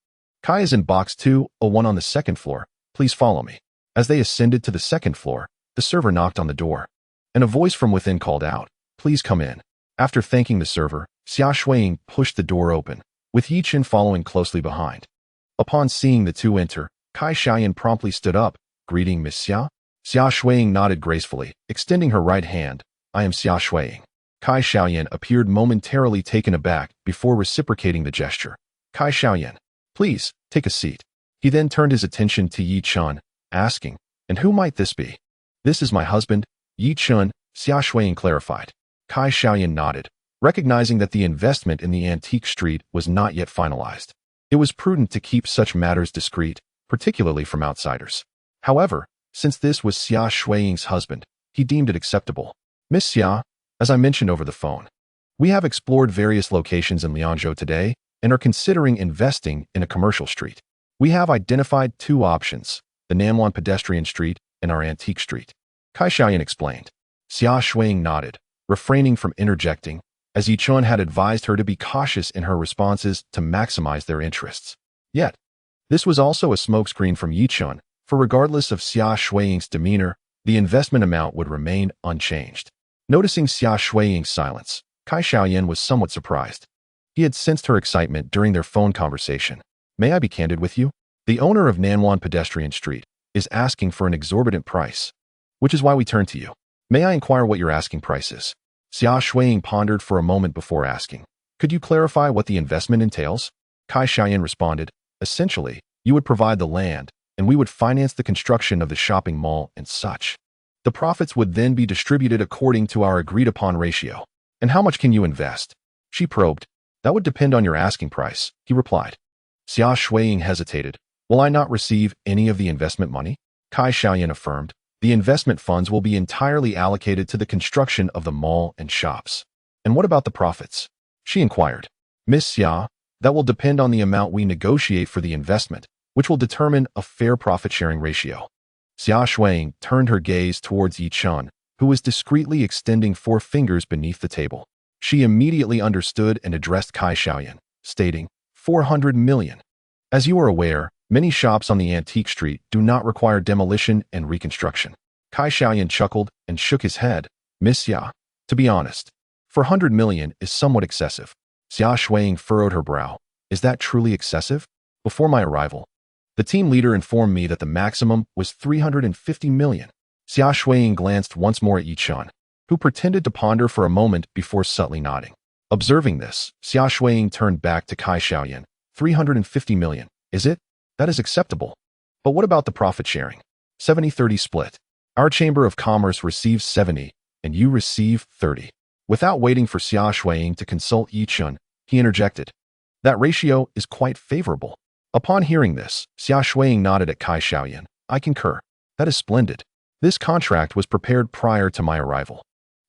Kai is in box 201 on the second floor. Please follow me. As they ascended to the second floor, the server knocked on the door, and a voice from within called out, please come in. After thanking the server, Xia Shuiying pushed the door open, with Yi Chun following closely behind. Upon seeing the two enter, Kai Xiaoyan promptly stood up, greeting Miss Xia. Xia Shuiying nodded gracefully, extending her right hand. I am Xia Shuiying. Kai Xiaoyan appeared momentarily taken aback before reciprocating the gesture. Kai Xiaoyan, please, take a seat. He then turned his attention to Yi Chun, asking, and who might this be? This is my husband, Yi Chun, Xia Shuiying clarified. Kai Xiaoyan nodded, recognizing that the investment in the antique street was not yet finalized. It was prudent to keep such matters discreet, particularly from outsiders. However, since this was Xia Shuiying's husband, he deemed it acceptable. Miss Xia, as I mentioned over the phone, we have explored various locations in Liangzhou today and are considering investing in a commercial street. We have identified two options, the Nanwan pedestrian street and our antique street. Kai Xiaoyan explained. Xia Shuiying nodded, refraining from interjecting, as Yi Chun had advised her to be cautious in her responses to maximize their interests. Yet, this was also a smokescreen from Yi Chun, for regardless of Xia Shuiying's demeanor, the investment amount would remain unchanged. Noticing Xia Shuiying's silence, Kai Xiaoyan was somewhat surprised. He had sensed her excitement during their phone conversation. May I be candid with you? The owner of Nanwan Pedestrian Street is asking for an exorbitant price, which is why we turn to you. May I inquire what your asking price is? Xia Shuiying pondered for a moment before asking. Could you clarify what the investment entails? Kai Xiaoyan responded, essentially, you would provide the land, and we would finance the construction of the shopping mall and such. The profits would then be distributed according to our agreed-upon ratio. And how much can you invest? She probed. That would depend on your asking price, he replied. Xia Shuiying hesitated. Will I not receive any of the investment money? Kai Xiaoyan affirmed. The investment funds will be entirely allocated to the construction of the mall and shops. And what about the profits? She inquired. Miss Xia, that will depend on the amount we negotiate for the investment, which will determine a fair profit-sharing ratio. Xia Shuiying turned her gaze towards Yi Chun, who was discreetly extending 4 fingers beneath the table. She immediately understood and addressed Kai Xiaoyan, stating, 400 million. As you are aware, many shops on the antique street do not require demolition and reconstruction. Kai Xiaoyan chuckled and shook his head. Miss Xia, to be honest, 400 million is somewhat excessive. Xia Shuiying furrowed her brow. Is that truly excessive? Before my arrival, the team leader informed me that the maximum was 350 million. Xia Shuiying glanced once more at Yi Chen, who pretended to ponder for a moment before subtly nodding. Observing this, Xia Shuiying turned back to Kai Xiaoyan. 350 million, is it? That is acceptable. But what about the profit sharing? 70-30 split. Our Chamber of Commerce receives 70, and you receive 30. Without waiting for Xia Shuiying to consult Yi Chen, he interjected. That ratio is quite favorable. Upon hearing this, Xia Shuiying nodded at Kai Xiaoyan. I concur. That is splendid. This contract was prepared prior to my arrival.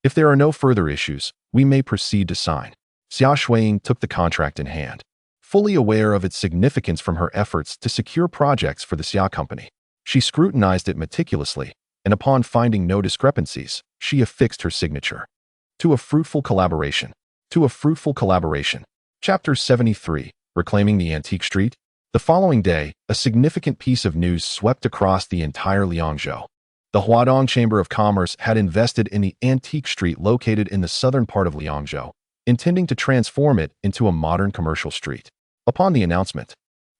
If there are no further issues, we may proceed to sign. Xia Shuiying took the contract in hand, fully aware of its significance from her efforts to secure projects for the Xia company. She scrutinized it meticulously, and upon finding no discrepancies, she affixed her signature. To a fruitful collaboration. To a fruitful collaboration. Chapter 73, Reclaiming the Antique Street. The following day, a significant piece of news swept across the entire Liangzhou. The Huadong Chamber of Commerce had invested in the antique street located in the southern part of Liangzhou, intending to transform it into a modern commercial street. Upon the announcement,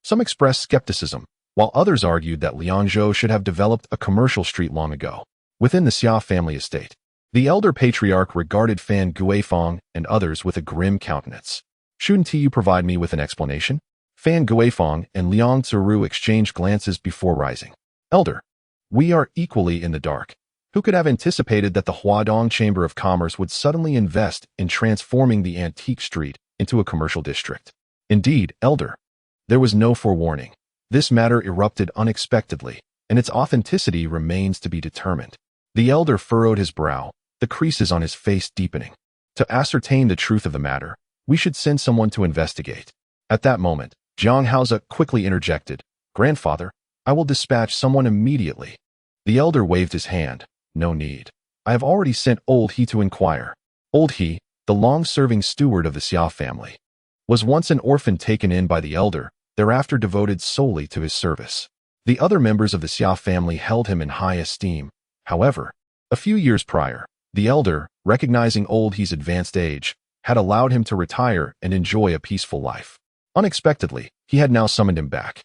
some expressed skepticism, while others argued that Liangzhou should have developed a commercial street long ago. Within the Xia family estate, the elder patriarch regarded Fan Guifang and others with a grim countenance. Shouldn't you provide me with an explanation? Fan Guifang and Liang Ziru exchanged glances before rising. Elder, we are equally in the dark. Who could have anticipated that the Huadong Chamber of Commerce would suddenly invest in transforming the antique street into a commercial district? Indeed, Elder, there was no forewarning. This matter erupted unexpectedly, and its authenticity remains to be determined. The elder furrowed his brow, the creases on his face deepening. To ascertain the truth of the matter, we should send someone to investigate. At that moment, Jiang Haoze quickly interjected. Grandfather, I will dispatch someone immediately. The elder waved his hand. No need. I have already sent Old He to inquire. Old He, the long-serving steward of the Xia family, was once an orphan taken in by the elder, thereafter devoted solely to his service. The other members of the Xia family held him in high esteem. However, a few years prior, the elder, recognizing Old He's advanced age, had allowed him to retire and enjoy a peaceful life. Unexpectedly, he had now summoned him back.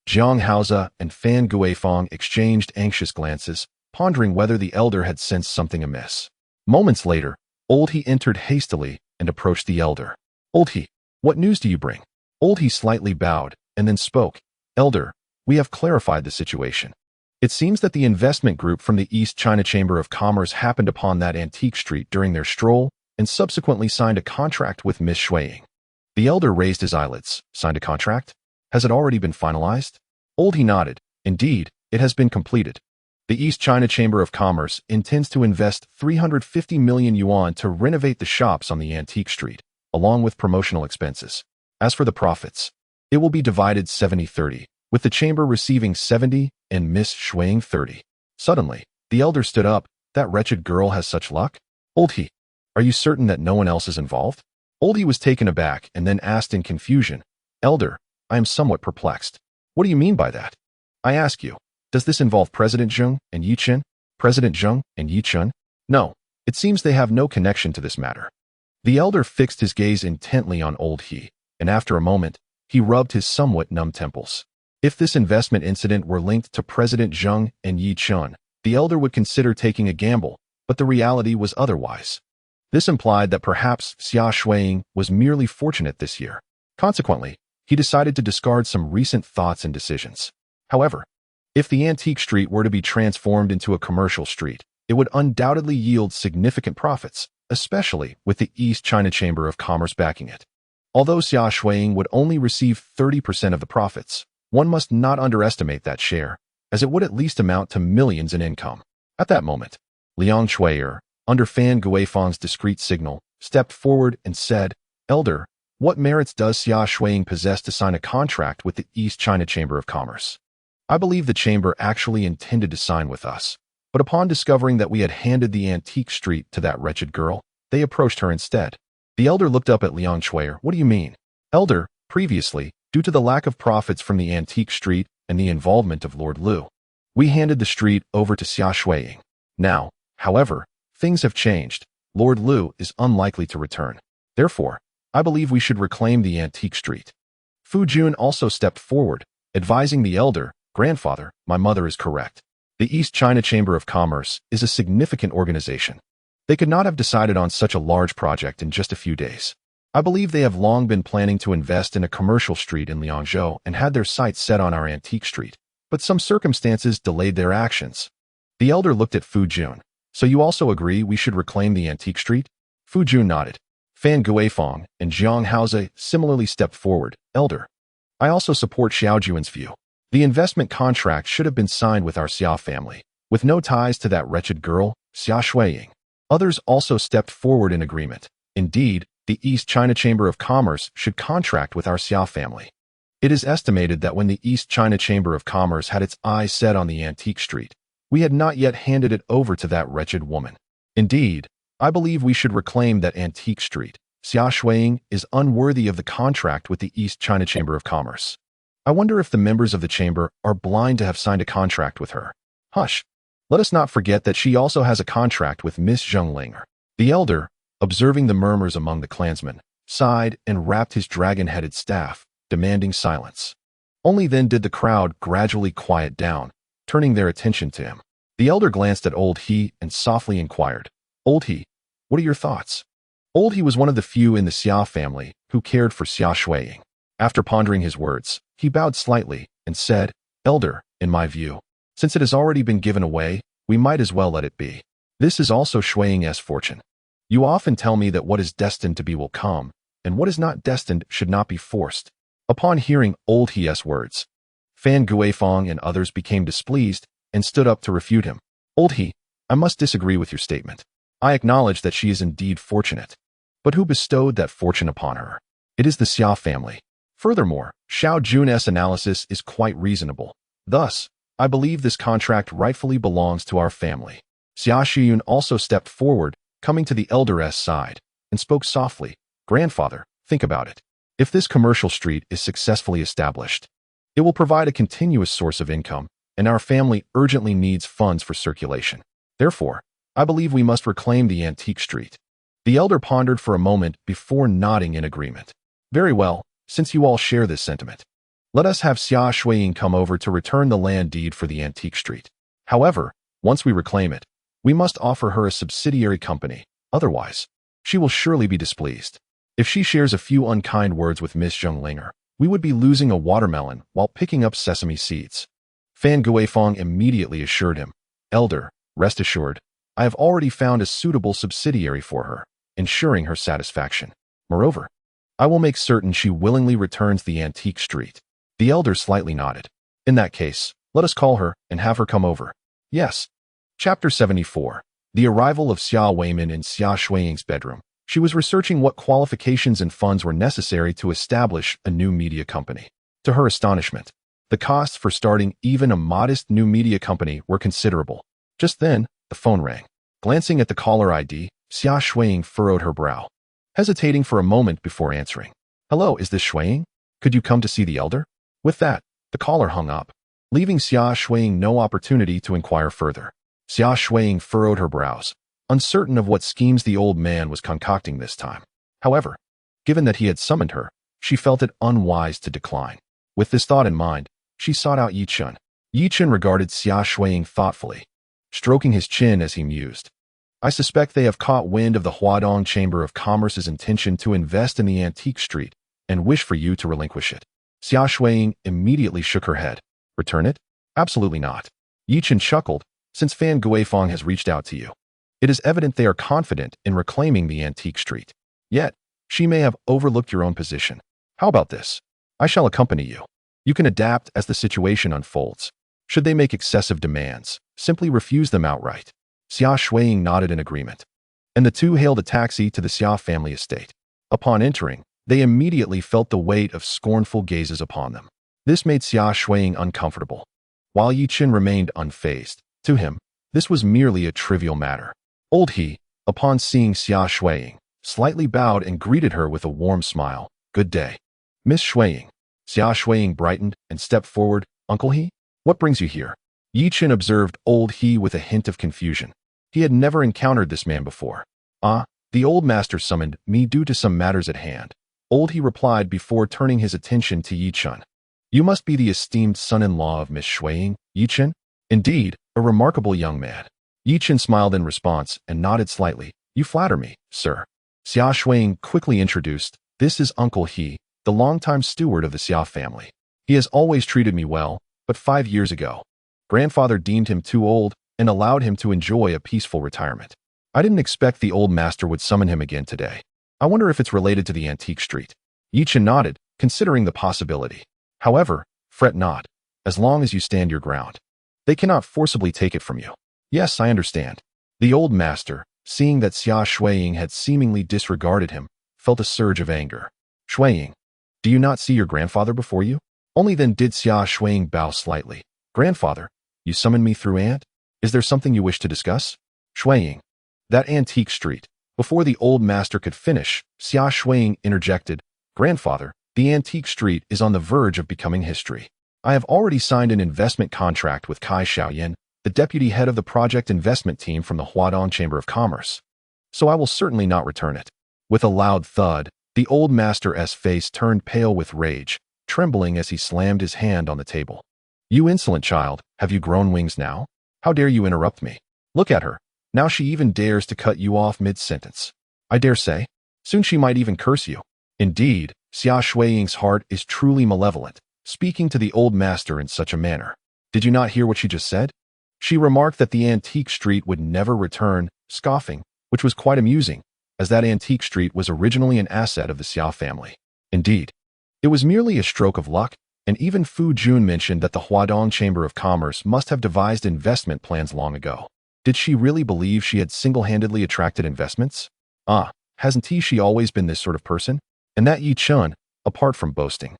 Jiang Haoze and Fan Guifang exchanged anxious glances, pondering whether the elder had sensed something amiss. Moments later, Old He entered hastily and approached the elder. Old He, what news do you bring? Old He slightly bowed and then spoke. Elder, we have clarified the situation. It seems that the investment group from the East China Chamber of Commerce happened upon that antique street during their stroll and subsequently signed a contract with Miss Shuiying. The elder raised his eyelids. Signed a contract? Has it already been finalized? Old He nodded. Indeed, it has been completed. The East China Chamber of Commerce intends to invest 350 million yuan to renovate the shops on the antique street, along with promotional expenses. As for the profits, it will be divided 70-30, with the chamber receiving 70 and Miss Shuiying 30. Suddenly, the elder stood up. That wretched girl has such luck? Old He, are you certain that no one else is involved? Old He was taken aback and then asked in confusion. Elder, I am somewhat perplexed. What do you mean by that? I ask you, does this involve President Zheng and Yi Chen? President Zheng and Yi Chen? No, it seems they have no connection to this matter. The elder fixed his gaze intently on Old He, and after a moment, he rubbed his somewhat numb temples. If this investment incident were linked to President Zheng and Yi Chen, the elder would consider taking a gamble, but the reality was otherwise. This implied that perhaps Xia Shuiying was merely fortunate this year. Consequently, he decided to discard some recent thoughts and decisions. However, if the antique street were to be transformed into a commercial street, it would undoubtedly yield significant profits, especially with the East China Chamber of Commerce backing it. Although Xia Shuiying would only receive 30% of the profits, one must not underestimate that share, as it would at least amount to millions in income. At that moment, Liang Shui'er, under Fan Guifang's discreet signal, stepped forward and said, Elder, what merits does Xia Shuiying possess to sign a contract with the East China Chamber of Commerce? I believe the chamber actually intended to sign with us, But upon discovering that we had handed the antique street to that wretched girl, they approached her instead. The elder looked up at Liang Shuier. What do you mean? Elder, previously, due to the lack of profits from the antique street and the involvement of Lord Lu, we handed the street over to Xia Shuiying. Now, however, things have changed. Lord Lu is unlikely to return. Therefore, I believe we should reclaim the antique street. Fu Jun also stepped forward, advising the elder, Grandfather, my mother is correct. The East China Chamber of Commerce is a significant organization. They could not have decided on such a large project in just a few days. I believe they have long been planning to invest in a commercial street in Liangzhou and had their sights set on our antique street, but some circumstances delayed their actions. The elder looked at Fu Jun. So you also agree we should reclaim the antique street? Fu Jun nodded. Fan Guifeng and Jiang Haoze similarly stepped forward. Elder, I also support Xiao Juan's view. The investment contract should have been signed with our Xia family, with no ties to that wretched girl, Xia Shuiying. Others also stepped forward in agreement. Indeed, the East China Chamber of Commerce should contract with our Xia family. It is estimated that when the East China Chamber of Commerce had its eyes set on the antique street, we had not yet handed it over to that wretched woman. Indeed, I believe we should reclaim that antique street. Xia Shuiying is unworthy of the contract with the East China Chamber of Commerce. I wonder if the members of the chamber are blind to have signed a contract with her. Hush. Let us not forget that she also has a contract with Miss Zhonglinger. The elder, observing the murmurs among the clansmen, sighed and rapped his dragon-headed staff, demanding silence. Only then did the crowd gradually quiet down, turning their attention to him. The elder glanced at Old He and softly inquired, Old He, what are your thoughts? Old He was one of the few in the Xia family who cared for Xia Shuiying. After pondering his words, he bowed slightly and said, Elder, in my view, since it has already been given away, we might as well let it be. This is also Shuiying's fortune. You often tell me that what is destined to be will come, and what is not destined should not be forced. Upon hearing Old He's words, Fan Guifeng and others became displeased and stood up to refute him. Old He, I must disagree with your statement. I acknowledge that she is indeed fortunate. But who bestowed that fortune upon her? It is the Xia family. Furthermore, Xiao Jun's analysis is quite reasonable. Thus, I believe this contract rightfully belongs to our family. Xia Shiyun also stepped forward, coming to the elder's side, and spoke softly. Grandfather, think about it. If this commercial street is successfully established, it will provide a continuous source of income, and our family urgently needs funds for circulation. Therefore, I believe we must reclaim the antique street. The elder pondered for a moment before nodding in agreement. Very well, since you all share this sentiment. Let us have Xia Shuiying come over to return the land deed for the antique street. However, once we reclaim it, we must offer her a subsidiary company, otherwise, she will surely be displeased. If she shares a few unkind words with Miss Zhonglinger, we would be losing a watermelon while picking up sesame seeds. Fan Guifeng immediately assured him, Elder, rest assured, I have already found a suitable subsidiary for her, ensuring her satisfaction. Moreover, I will make certain she willingly returns the antique street. The elder slightly nodded. In that case, let us call her and have her come over. Yes. Chapter 74. The arrival of Xia Weimin in Xia Shuiying's bedroom. She was researching what qualifications and funds were necessary to establish a new media company. To her astonishment, the costs for starting even a modest new media company were considerable. Just then, the phone rang. Glancing at the caller ID, Xia Shuiying furrowed her brow, hesitating for a moment before answering. Hello, is this Shuiying? Could you come to see the elder? With that, the caller hung up, leaving Xia Shuiying no opportunity to inquire further. Xia Shuiying furrowed her brows, uncertain of what schemes the old man was concocting this time. However, given that he had summoned her, she felt it unwise to decline. With this thought in mind, she sought out Yi Chen. Yi Chen regarded Xia Shuiying thoughtfully, stroking his chin as he mused. I suspect they have caught wind of the Huadong Chamber of Commerce's intention to invest in the antique street and wish for you to relinquish it. Xia Shuiying immediately shook her head. Return it? Absolutely not. Yi Chen chuckled, since Fan Guifeng has reached out to you. It is evident they are confident in reclaiming the antique street. Yet, she may have overlooked your own position. How about this? I shall accompany you. You can adapt as the situation unfolds. Should they make excessive demands, simply refuse them outright. Xia Shuiying nodded in agreement, and the two hailed a taxi to the Xia family estate. Upon entering, they immediately felt the weight of scornful gazes upon them. This made Xia Shuiying uncomfortable, while Yi Chen remained unfazed. To him, This was merely a trivial matter. Old he, upon seeing Xia Shuiying, slightly bowed and greeted her with a warm smile. Good day, Miss Shuiying. Xia Shuiying brightened and stepped forward. Uncle He? What brings you here? Yi Chen observed old he with a hint of confusion. He had never encountered this man before. The old master summoned me due to some matters at hand. Old he replied before turning his attention to Yi Chen. You must be the esteemed son-in-law of Miss Shuiying, Yi Chen? Indeed, a remarkable young man. Yi Chen smiled in response and nodded slightly. You flatter me, sir. Xia Shuiying quickly introduced. This is Uncle He, the longtime steward of the Xia family. He has always treated me well, but 5 years ago, grandfather deemed him too old and allowed him to enjoy a peaceful retirement. I didn't expect the old master would summon him again today. I wonder if it's related to the antique street. Yi Chen nodded, considering the possibility. However, fret not, as long as you stand your ground. They cannot forcibly take it from you. Yes, I understand. The old master, seeing that Xia Shuiying had seemingly disregarded him, felt a surge of anger. Shuiying, do you not see your grandfather before you? Only then did Xia Shuiying bow slightly. Grandfather, you summoned me through aunt? Is there something you wish to discuss? Shuiying. That antique street. Before the old master could finish, Xia Shuiying interjected. Grandfather, the antique street is on the verge of becoming history. I have already signed an investment contract with Kai Xiaoyan, the deputy head of the project investment team from the Huadong Chamber of Commerce. So I will certainly not return it. With a loud thud, the old master's face turned pale with rage, trembling as he slammed his hand on the table. You insolent child, have you grown wings now? How dare you interrupt me? Look at her. Now she even dares to cut you off mid-sentence. I dare say. Soon she might even curse you. Indeed, Xia Shuiying's heart is truly malevolent, speaking to the old master in such a manner. Did you not hear what she just said? She remarked that the antique street would never return, scoffing, which was quite amusing, as that antique street was originally an asset of the Xia family. Indeed, it was merely a stroke of luck, and even Fu Jun mentioned that the Huadong Chamber of Commerce must have devised investment plans long ago. Did she really believe she had single-handedly attracted investments? Hasn't she always been this sort of person? And that Yi Chen, apart from boasting,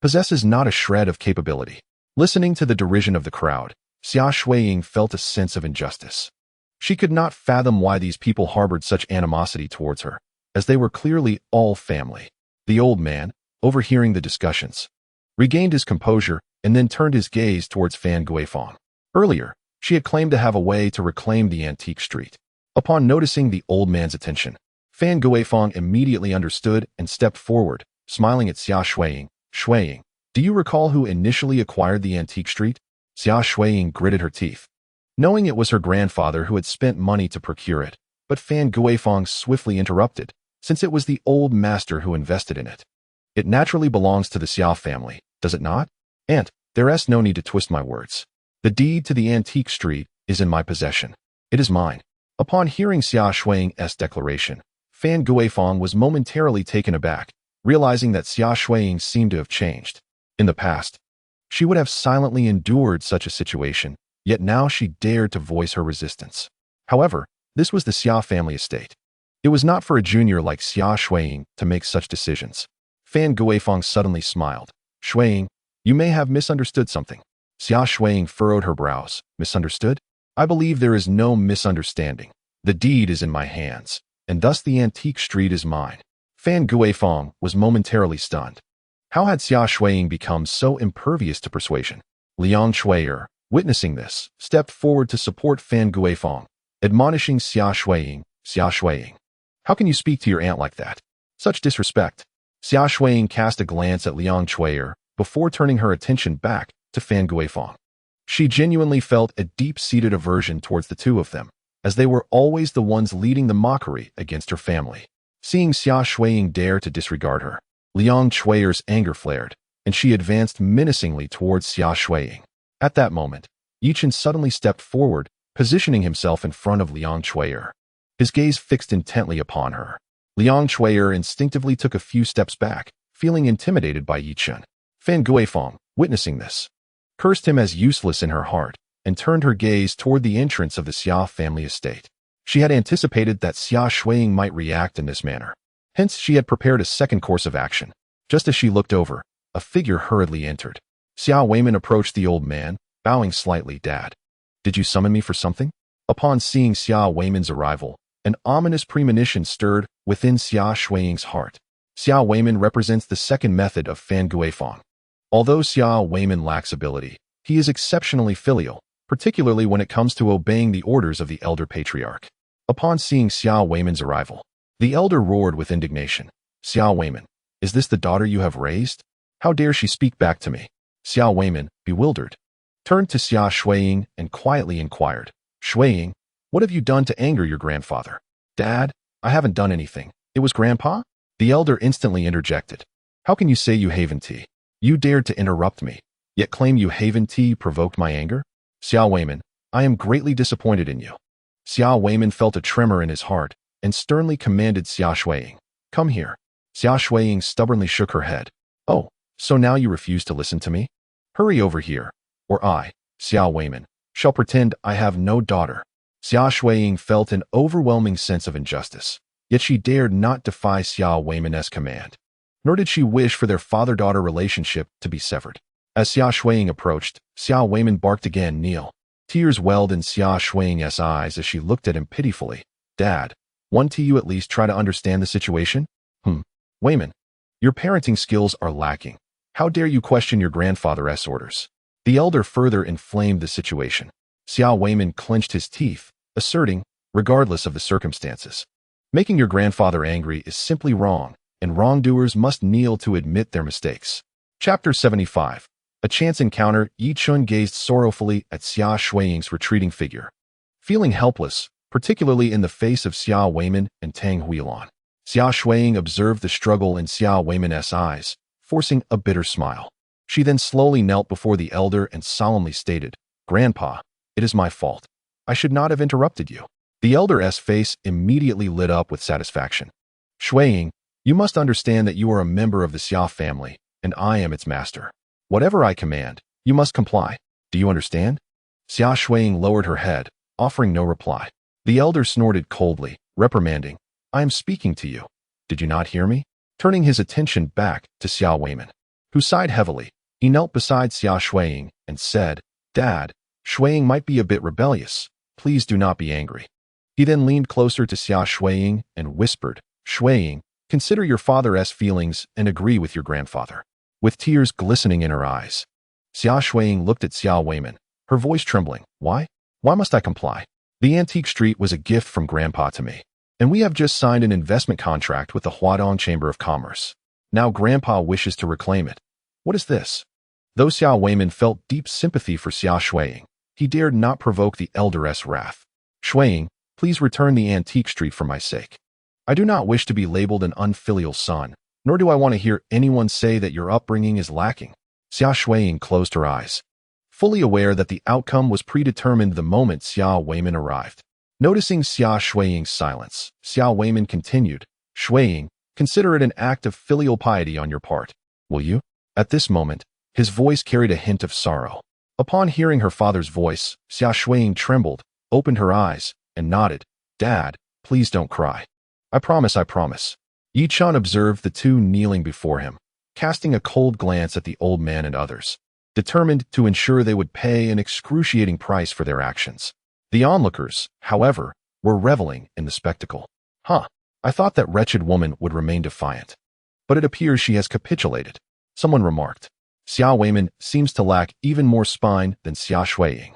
possesses not a shred of capability. Listening to the derision of the crowd, Xia Shuiying felt a sense of injustice. She could not fathom why these people harbored such animosity towards her, as they were clearly all family. The old man, overhearing the discussions, regained his composure and then turned his gaze towards Fan Guifang. Earlier, she had claimed to have a way to reclaim the antique street. Upon noticing the old man's attention, Fan Guifang immediately understood and stepped forward, smiling at Xia Shuiying. Shuiying, do you recall who initially acquired the antique street? Xia Shuiying gritted her teeth, knowing it was her grandfather who had spent money to procure it, but Fan Guifang swiftly interrupted, since it was the old master who invested in it. It naturally belongs to the Xia family, does it not? Aunt, there's no need to twist my words. The deed to the antique street is in my possession. It is mine. Upon hearing Xia Shuiying's declaration, Fan Guifang was momentarily taken aback, realizing that Xia Shuiying seemed to have changed. In the past, she would have silently endured such a situation, yet now she dared to voice her resistance. However, this was the Xia family estate. It was not for a junior like Xia Shuiying to make such decisions. Fan Guifang suddenly smiled. Shuiying, you may have misunderstood something. Xia Shuiying furrowed her brows. Misunderstood? I believe there is no misunderstanding. The deed is in my hands, and thus the antique street is mine. Fan Guifang was momentarily stunned. How had Xia Shuiying become so impervious to persuasion? Liang Shui'er, witnessing this, stepped forward to support Fan Guifang, admonishing Xia Shuiying. Xia Shuiying, how can you speak to your aunt like that? Such disrespect. Xia Shuiying cast a glance at Liang Shui'er before turning her attention back to Fan Guifang. She genuinely felt a deep-seated aversion towards the two of them, as they were always the ones leading the mockery against her family. Seeing Xia Shuiying dare to disregard her, Liang Shui'er's anger flared, and she advanced menacingly towards Xia Shuiying. At that moment, Yi Chen suddenly stepped forward, positioning himself in front of Liang Shui'er. His gaze fixed intently upon her. Liang Shui'er instinctively took a few steps back, feeling intimidated by Yi Chen. Fan Guifang, witnessing this, cursed him as useless in her heart, and turned her gaze toward the entrance of the Xia family estate. She had anticipated that Xia Shuiying might react in this manner. Hence, she had prepared a second course of action. Just as she looked over, a figure hurriedly entered. Xia Weiman approached the old man, bowing slightly. Dad, did you summon me for something? Upon seeing Xia Weiman's arrival, an ominous premonition stirred within Xia Shuiying's heart. Xia Weiman represents the second method of Fan Guifang. Although Xia Weiman lacks ability, he is exceptionally filial, particularly when it comes to obeying the orders of the elder patriarch. Upon seeing Xia Weiman's arrival, the elder roared with indignation. Xia Weiman, is this the daughter you have raised? How dare she speak back to me? Xia Weiman, bewildered, turned to Xia Shuiying and quietly inquired, Shuiying, what have you done to anger your grandfather? Dad, I haven't done anything. It was Grandpa? The elder instantly interjected. How can you say you haven tea? You dared to interrupt me, yet claim you haven tea provoked my anger? Xia Weiman, I am greatly disappointed in you. Xia Weiman felt a tremor in his heart and sternly commanded Xia Shuiying, come here. Xia Shuiying stubbornly shook her head. Oh, so now you refuse to listen to me? Hurry over here, or I, Xia Weiman, shall pretend I have no daughter. Xia Shuiying felt an overwhelming sense of injustice, yet she dared not defy Xia Weiman's command. Nor did she wish for their father-daughter relationship to be severed. As Xia Shuiying approached, Xia Weiman barked again, kneel. Tears welled in Xia Shuiying's eyes as she looked at him pitifully. Dad, won't you at least try to understand the situation? Weiman, your parenting skills are lacking. How dare you question your grandfather's orders? The elder further inflamed the situation. Xia Weiman clenched his teeth, asserting, regardless of the circumstances, making your grandfather angry is simply wrong, and wrongdoers must kneel to admit their mistakes. Chapter 75. A chance encounter. Yi Chun gazed sorrowfully at Xia Shuiying's retreating figure, feeling helpless, particularly in the face of Xia Weiman and Tang Huilan. Xia Shuiying observed the struggle in Xia Weiman's eyes, forcing a bitter smile. She then slowly knelt before the elder and solemnly stated, Grandpa, it is my fault. I should not have interrupted you. The elder's face immediately lit up with satisfaction. Shuiying, you must understand that you are a member of the Xia family, and I am its master. Whatever I command, you must comply. Do you understand? Xia Shuiying lowered her head, offering no reply. The elder snorted coldly, reprimanding, I am speaking to you. Did you not hear me? Turning his attention back to Xia Weiman, who sighed heavily, he knelt beside Xia Shuiying and said, Dad, Shuiying might be a bit rebellious. Please do not be angry. He then leaned closer to Xia Shuiying and whispered, Shuiying, consider your father's feelings and agree with your grandfather. With tears glistening in her eyes, Xia Shuiying looked at Xia Weiman, her voice trembling. Why? Why must I comply? The antique street was a gift from Grandpa to me, and we have just signed an investment contract with the Huadong Chamber of Commerce. Now Grandpa wishes to reclaim it. What is this? Though Xia Weiman felt deep sympathy for Xia Shuiying, he dared not provoke the elder's wrath. Shuiying, please return the antique street for my sake. I do not wish to be labeled an unfilial son, nor do I want to hear anyone say that your upbringing is lacking. Xia Shuiying closed her eyes, fully aware that the outcome was predetermined the moment Xia Weiman arrived. Noticing Xia Shuiying's silence, Xia Weiman continued, Shuiying, consider it an act of filial piety on your part. Will you? At this moment, his voice carried a hint of sorrow. Upon hearing her father's voice, Xia Shuiying trembled, opened her eyes, and nodded. Dad, please don't cry. I promise, I promise. Yi Chun observed the two kneeling before him, casting a cold glance at the old man and others, determined to ensure they would pay an excruciating price for their actions. The onlookers, however, were reveling in the spectacle. I thought that wretched woman would remain defiant. But it appears she has capitulated, someone remarked. Xia Weiman seems to lack even more spine than Xia Shuiying.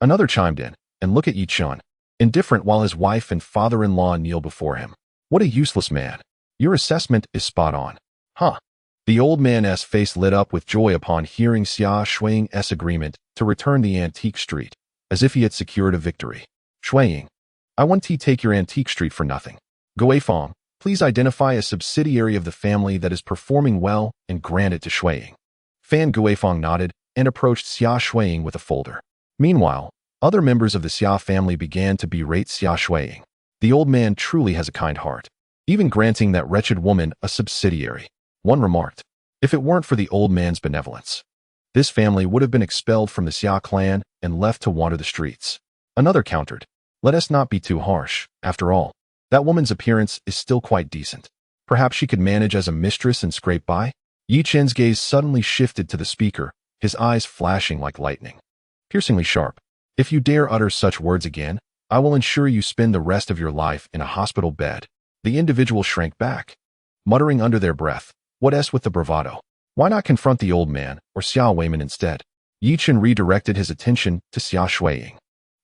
Another chimed in, and look at Yi Chun, indifferent while his wife and father-in-law kneel before him. What a useless man. Your assessment is spot on. The old man's face lit up with joy upon hearing Xia Shuiying's agreement to return the antique street, as if he had secured a victory. Shuiying, I won't take your antique street for nothing. Guifang, please identify a subsidiary of the family that is performing well and grant it to Shuiying. Fan Guifang nodded and approached Xia Shuiying with a folder. Meanwhile, other members of the Xia family began to berate Xia Shuiying. The old man truly has a kind heart, even granting that wretched woman a subsidiary. One remarked, if it weren't for the old man's benevolence, this family would have been expelled from the Xia clan and left to wander the streets. Another countered, let us not be too harsh. After all, that woman's appearance is still quite decent. Perhaps she could manage as a mistress and scrape by? Yi Chen's gaze suddenly shifted to the speaker, his eyes flashing like lightning, piercingly sharp. If you dare utter such words again, I will ensure you spend the rest of your life in a hospital bed. The individual shrank back, muttering under their breath, what s with the bravado? Why not confront the old man or Xiao Weiman instead? Yi Chen redirected his attention to Xia Shuiying,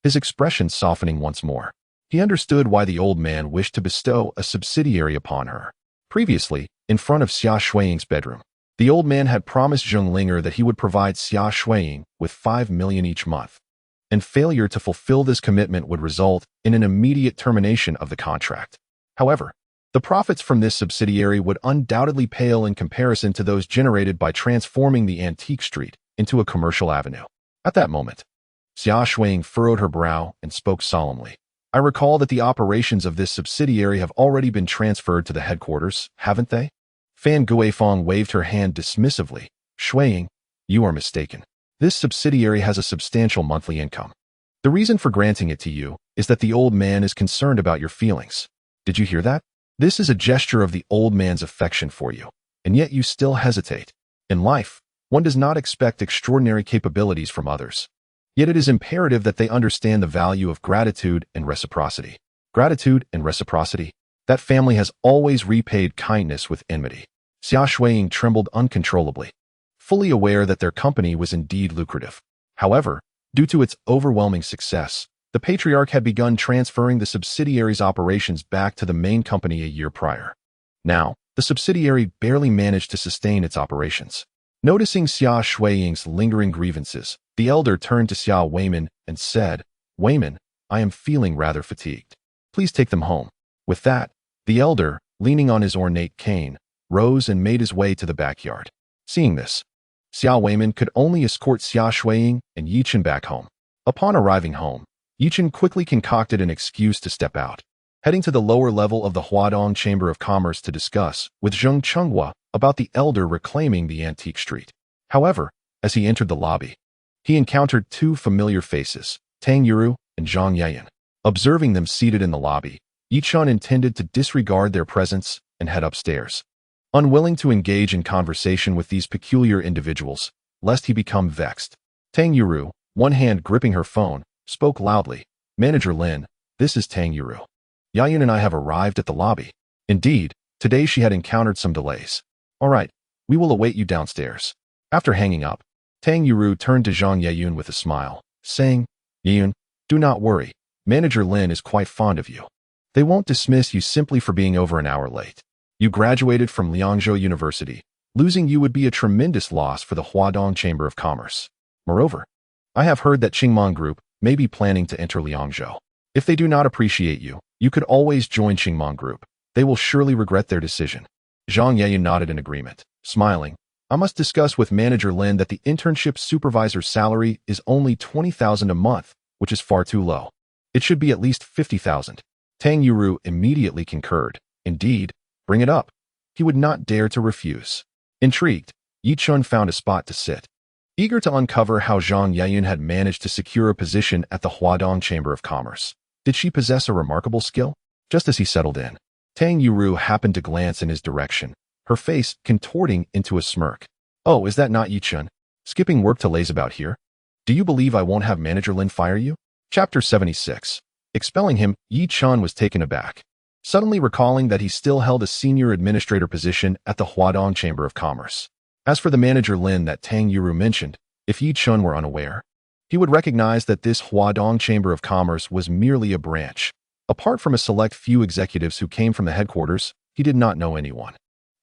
his expression softening once more. He understood why the old man wished to bestow a subsidiary upon her. Previously, in front of Xia Shuiying's bedroom, the old man had promised Zheng Linger that he would provide Xia Shuiying with 5 million each month, and failure to fulfill this commitment would result in an immediate termination of the contract. However, the profits from this subsidiary would undoubtedly pale in comparison to those generated by transforming the antique street into a commercial avenue. At that moment, Xia Shuiying furrowed her brow and spoke solemnly. I recall that the operations of this subsidiary have already been transferred to the headquarters, haven't they? Fan Guifeng waved her hand dismissively. Shuiying, you are mistaken. This subsidiary has a substantial monthly income. The reason for granting it to you is that the old man is concerned about your feelings. Did you hear that? This is a gesture of the old man's affection for you, and yet you still hesitate. In life, one does not expect extraordinary capabilities from others. Yet it is imperative that they understand the value of gratitude and reciprocity. Gratitude and reciprocity. That family has always repaid kindness with enmity. Xia Shuiying trembled uncontrollably, fully aware that their company was indeed lucrative. However, due to its overwhelming success, the patriarch had begun transferring the subsidiary's operations back to the main company a year prior. Now, the subsidiary barely managed to sustain its operations. Noticing Xia Shuiying's lingering grievances, the elder turned to Xiao Weiman and said, Weiman, I am feeling rather fatigued. Please take them home. With that, the elder, leaning on his ornate cane, rose and made his way to the backyard. Seeing this, Xiao Weiman could only escort Xia Shuiying and Yi Chen back home. Upon arriving home, Yi Chen quickly concocted an excuse to step out, heading to the lower level of the Huadong Chamber of Commerce to discuss with Zheng Chenghua about the elder reclaiming the antique street. However, as he entered the lobby, he encountered two familiar faces, Tang Yuru and Zhang Yayan. Observing them seated in the lobby, Yi Chen intended to disregard their presence and head upstairs, unwilling to engage in conversation with these peculiar individuals, lest he become vexed. Tang Yuru, one hand gripping her phone, spoke loudly. Manager Lin, this is Tang Yuru. Yayan and I have arrived at the lobby. Indeed, today she had encountered some delays. All right, we will await you downstairs. After hanging up, Tang Yuru turned to Zhang Yayun with a smile, saying, Yayun, do not worry. Manager Lin is quite fond of you. They won't dismiss you simply for being over an hour late. You graduated from Liangzhou University. Losing you would be a tremendous loss for the Huadong Chamber of Commerce. Moreover, I have heard that Qingmong Group may be planning to enter Liangzhou. If they do not appreciate you, you could always join Qingmong Group. They will surely regret their decision. Zhang Yayan nodded in agreement, smiling. I must discuss with Manager Lin that the internship supervisor's salary is only 20,000 a month, which is far too low. It should be at least 50,000. Tang Yuru immediately concurred. Indeed, bring it up. He would not dare to refuse. Intrigued, Yi Chen found a spot to sit. Eager to uncover how Zhang Yayun had managed to secure a position at the Huadong Chamber of Commerce. Did she possess a remarkable skill? Just as he settled in, Tang Yuru happened to glance in his direction, her face contorting into a smirk. Oh, is that not Yi Chen? Skipping work to laze about here? Do you believe I won't have Manager Lin fire you? Chapter 76. Expelling him, Yi Chen was taken aback, suddenly recalling that he still held a senior administrator position at the Huadong Chamber of Commerce. As for the Manager Lin that Tang Yuru mentioned, if Yi Chen were unaware, he would recognize that this Huadong Chamber of Commerce was merely a branch. Apart from a select few executives who came from the headquarters, he did not know anyone.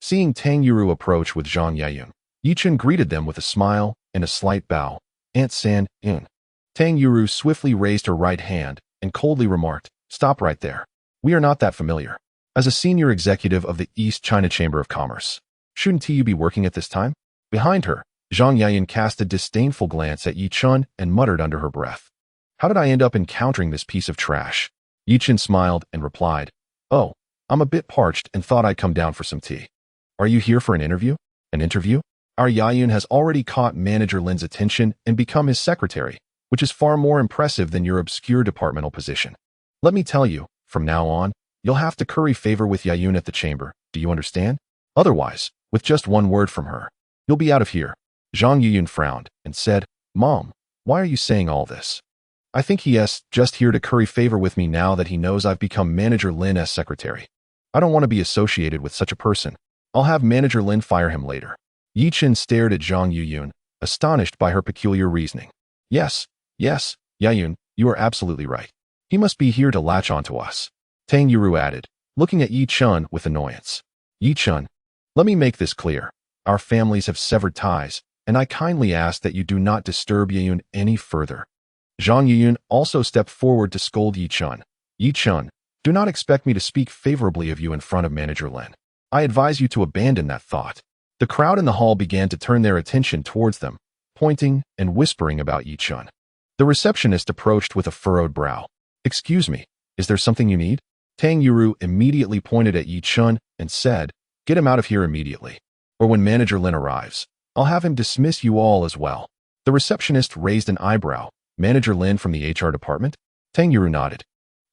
Seeing Tang Yuru approach with Zhang Yayun, Yi Chen greeted them with a smile and a slight bow. Aunt San, in. Tang Yuru swiftly raised her right hand and coldly remarked, stop right there. We are not that familiar. As a senior executive of the East China Chamber of Commerce, shouldn't you be working at this time? Behind her, Zhang Yayan cast a disdainful glance at Yi Chen and muttered under her breath. How did I end up encountering this piece of trash? Yi Chen smiled and replied, oh, I'm a bit parched and thought I'd come down for some tea. Are you here for an interview? An interview? Our Yayun has already caught Manager Lin's attention and become his secretary, which is far more impressive than your obscure departmental position. Let me tell you, from now on, you'll have to curry favor with Yayun at the chamber, do you understand? Otherwise, with just one word from her, you'll be out of here. Zhang Yuyun frowned and said, Mom, why are you saying all this? I think he is just here to curry favor with me now that he knows I've become Manager Lin's secretary. I don't want to be associated with such a person. I'll have Manager Lin fire him later. Yi Chen stared at Zhang Yuyun, astonished by her peculiar reasoning. Yes, Yayun, you are absolutely right. He must be here to latch onto us. Tang Yuru added, looking at Yi Chen with annoyance. Yi Chen, let me make this clear. Our families have severed ties, and I kindly ask that you do not disturb Yayun any further. Zhang Yuyun also stepped forward to scold Yi Chen. Yi Chen, do not expect me to speak favorably of you in front of Manager Lin. I advise you to abandon that thought. The crowd in the hall began to turn their attention towards them, pointing and whispering about Yi Chen. The receptionist approached with a furrowed brow. Excuse me, is there something you need? Tang Yuru immediately pointed at Yi Chen and said, get him out of here immediately. Or when Manager Lin arrives, I'll have him dismiss you all as well. The receptionist raised an eyebrow. Manager Lin from the HR department? Tang Yuru nodded,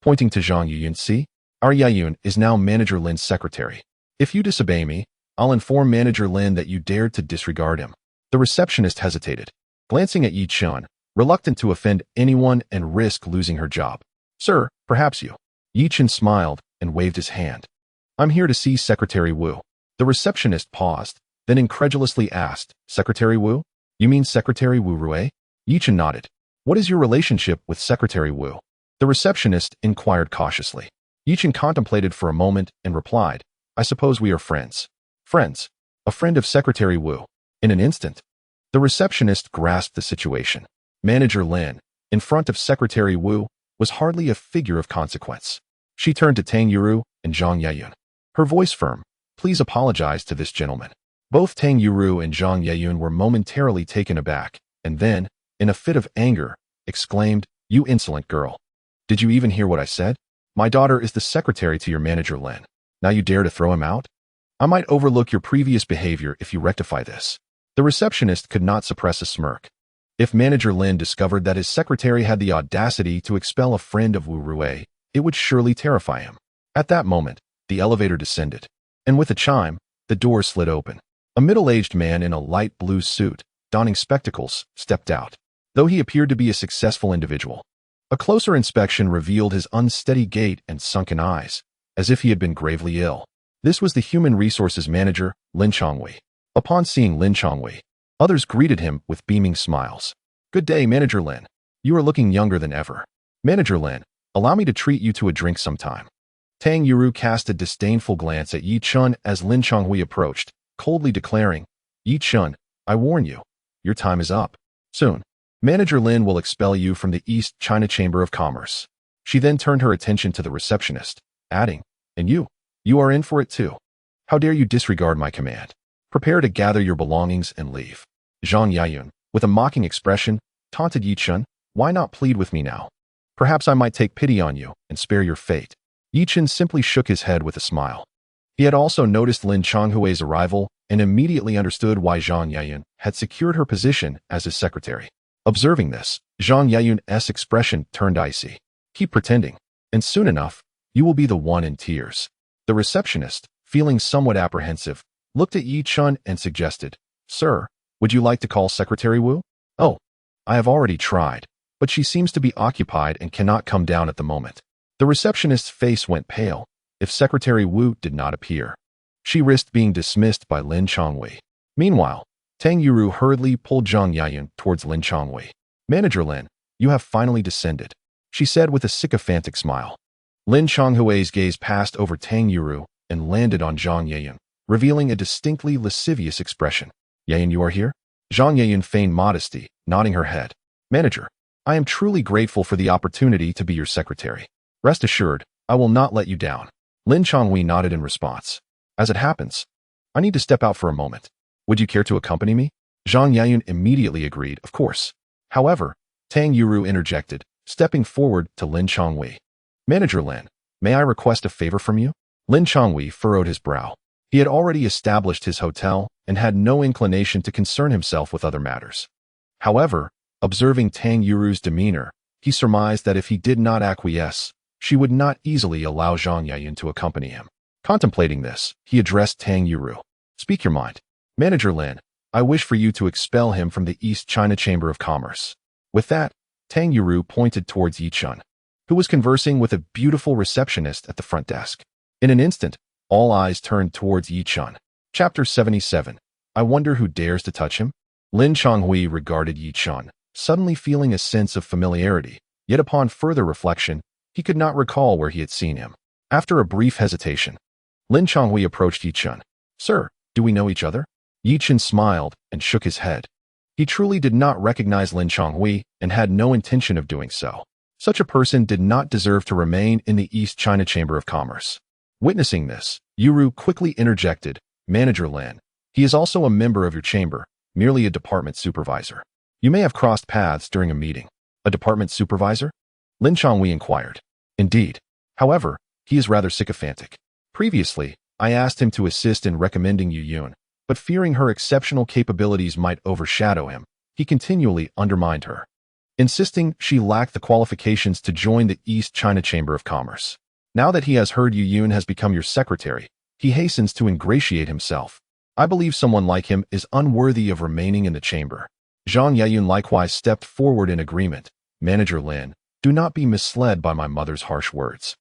pointing to Zhang Yuyun. See, our Yayun is now Manager Lin's secretary. If you disobey me, I'll inform Manager Lin that you dared to disregard him. The receptionist hesitated, glancing at Yi Chen, reluctant to offend anyone and risk losing her job. Sir, perhaps you. Yi Chen smiled and waved his hand. I'm here to see Secretary Wu. The receptionist paused, then incredulously asked, Secretary Wu? You mean Secretary Wu Rui? Yi Chen nodded. What is your relationship with Secretary Wu? The receptionist inquired cautiously. Yi Chen contemplated for a moment and replied, I suppose we are friends. Friends. A friend of Secretary Wu. In an instant, the receptionist grasped the situation. Manager Lin, in front of Secretary Wu, was hardly a figure of consequence. She turned to Tang Yuru and Zhang Yayun. Her voice firm, please apologize to this gentleman. Both Tang Yuru and Zhang Yayun were momentarily taken aback, and then, in a fit of anger, exclaimed, you insolent girl. Did you even hear what I said? My daughter is the secretary to your Manager Lin. Now you dare to throw him out? I might overlook your previous behavior if you rectify this. The receptionist could not suppress a smirk. If Manager Lin discovered that his secretary had the audacity to expel a friend of Wu Rui, it would surely terrify him. At that moment, the elevator descended, and with a chime, the door slid open. A middle-aged man in a light blue suit, donning spectacles, stepped out. Though he appeared to be a successful individual, a closer inspection revealed his unsteady gait and sunken eyes, as if he had been gravely ill. This was the Human Resources Manager, Lin Chongwei. Upon seeing Lin Chongwei, others greeted him with beaming smiles. Good day, Manager Lin. You are looking younger than ever. Manager Lin, allow me to treat you to a drink sometime. Tang Yuru cast a disdainful glance at Yi Chen as Lin Chongwei approached, coldly declaring, Yi Chen, I warn you, your time is up. Soon, Manager Lin will expel you from the East China Chamber of Commerce. She then turned her attention to the receptionist, adding, and you are in for it too. How dare you disregard my command? Prepare to gather your belongings and leave. Zhang Yayun, with a mocking expression, taunted Yi Chen, why not plead with me now? Perhaps I might take pity on you and spare your fate. Yi Chen simply shook his head with a smile. He had also noticed Lin Chonghui's arrival and immediately understood why Zhang Yayun had secured her position as his secretary. Observing this, Zhang Yayun's expression turned icy. Keep pretending, and soon enough, you will be the one in tears. The receptionist, feeling somewhat apprehensive, looked at Yi Chen and suggested, Sir, would you like to call Secretary Wu? Oh, I have already tried, but she seems to be occupied and cannot come down at the moment. The receptionist's face went pale if Secretary Wu did not appear. She risked being dismissed by Lin Chongwei. Meanwhile, Tang Yuru hurriedly pulled Zhang Yayun towards Lin Chongwei. Manager Lin, you have finally descended, she said with a sycophantic smile. Lin Chonghui's gaze passed over Tang Yuru and landed on Zhang Yayun, revealing a distinctly lascivious expression. Yayun, you are here? Zhang Yayun feigned modesty, nodding her head. Manager, I am truly grateful for the opportunity to be your secretary. Rest assured, I will not let you down. Lin Chongwei nodded in response. As it happens, I need to step out for a moment. Would you care to accompany me? Zhang Yayun immediately agreed, of course. However, Tang Yuru interjected, stepping forward to Lin Chongwei. Manager Lin, may I request a favor from you? Lin Chongwei furrowed his brow. He had already established his hotel and had no inclination to concern himself with other matters. However, observing Tang Yuru's demeanor, he surmised that if he did not acquiesce, she would not easily allow Zhang Yayun to accompany him. Contemplating this, he addressed Tang Yuru. Speak your mind. Manager Lin, I wish for you to expel him from the East China Chamber of Commerce. With that, Tang Yuru pointed towards Yi Chun, who was conversing with a beautiful receptionist at the front desk. In an instant, all eyes turned towards Yi Chun. Chapter 77. I wonder who dares to touch him? Lin Chonghui regarded Yi Chun, suddenly feeling a sense of familiarity, yet upon further reflection, he could not recall where he had seen him. After a brief hesitation, Lin Chonghui approached Yi Chun. Sir, do we know each other? Yi Chun smiled and shook his head. He truly did not recognize Lin Chonghui and had no intention of doing so. Such a person did not deserve to remain in the East China Chamber of Commerce. Witnessing this, Yuru quickly interjected, Manager Lin, he is also a member of your chamber, merely a department supervisor. You may have crossed paths during a meeting. A department supervisor? Lin Chonghui inquired. Indeed. However, he is rather sycophantic. Previously, I asked him to assist in recommending Yu Yun, but fearing her exceptional capabilities might overshadow him, he continually undermined her, insisting she lacked the qualifications to join the East China Chamber of Commerce. Now that he has heard Yu Yun has become your secretary, he hastens to ingratiate himself. I believe someone like him is unworthy of remaining in the chamber. Zhang Yeyun likewise stepped forward in agreement. Manager Lin, do not be misled by my mother's harsh words.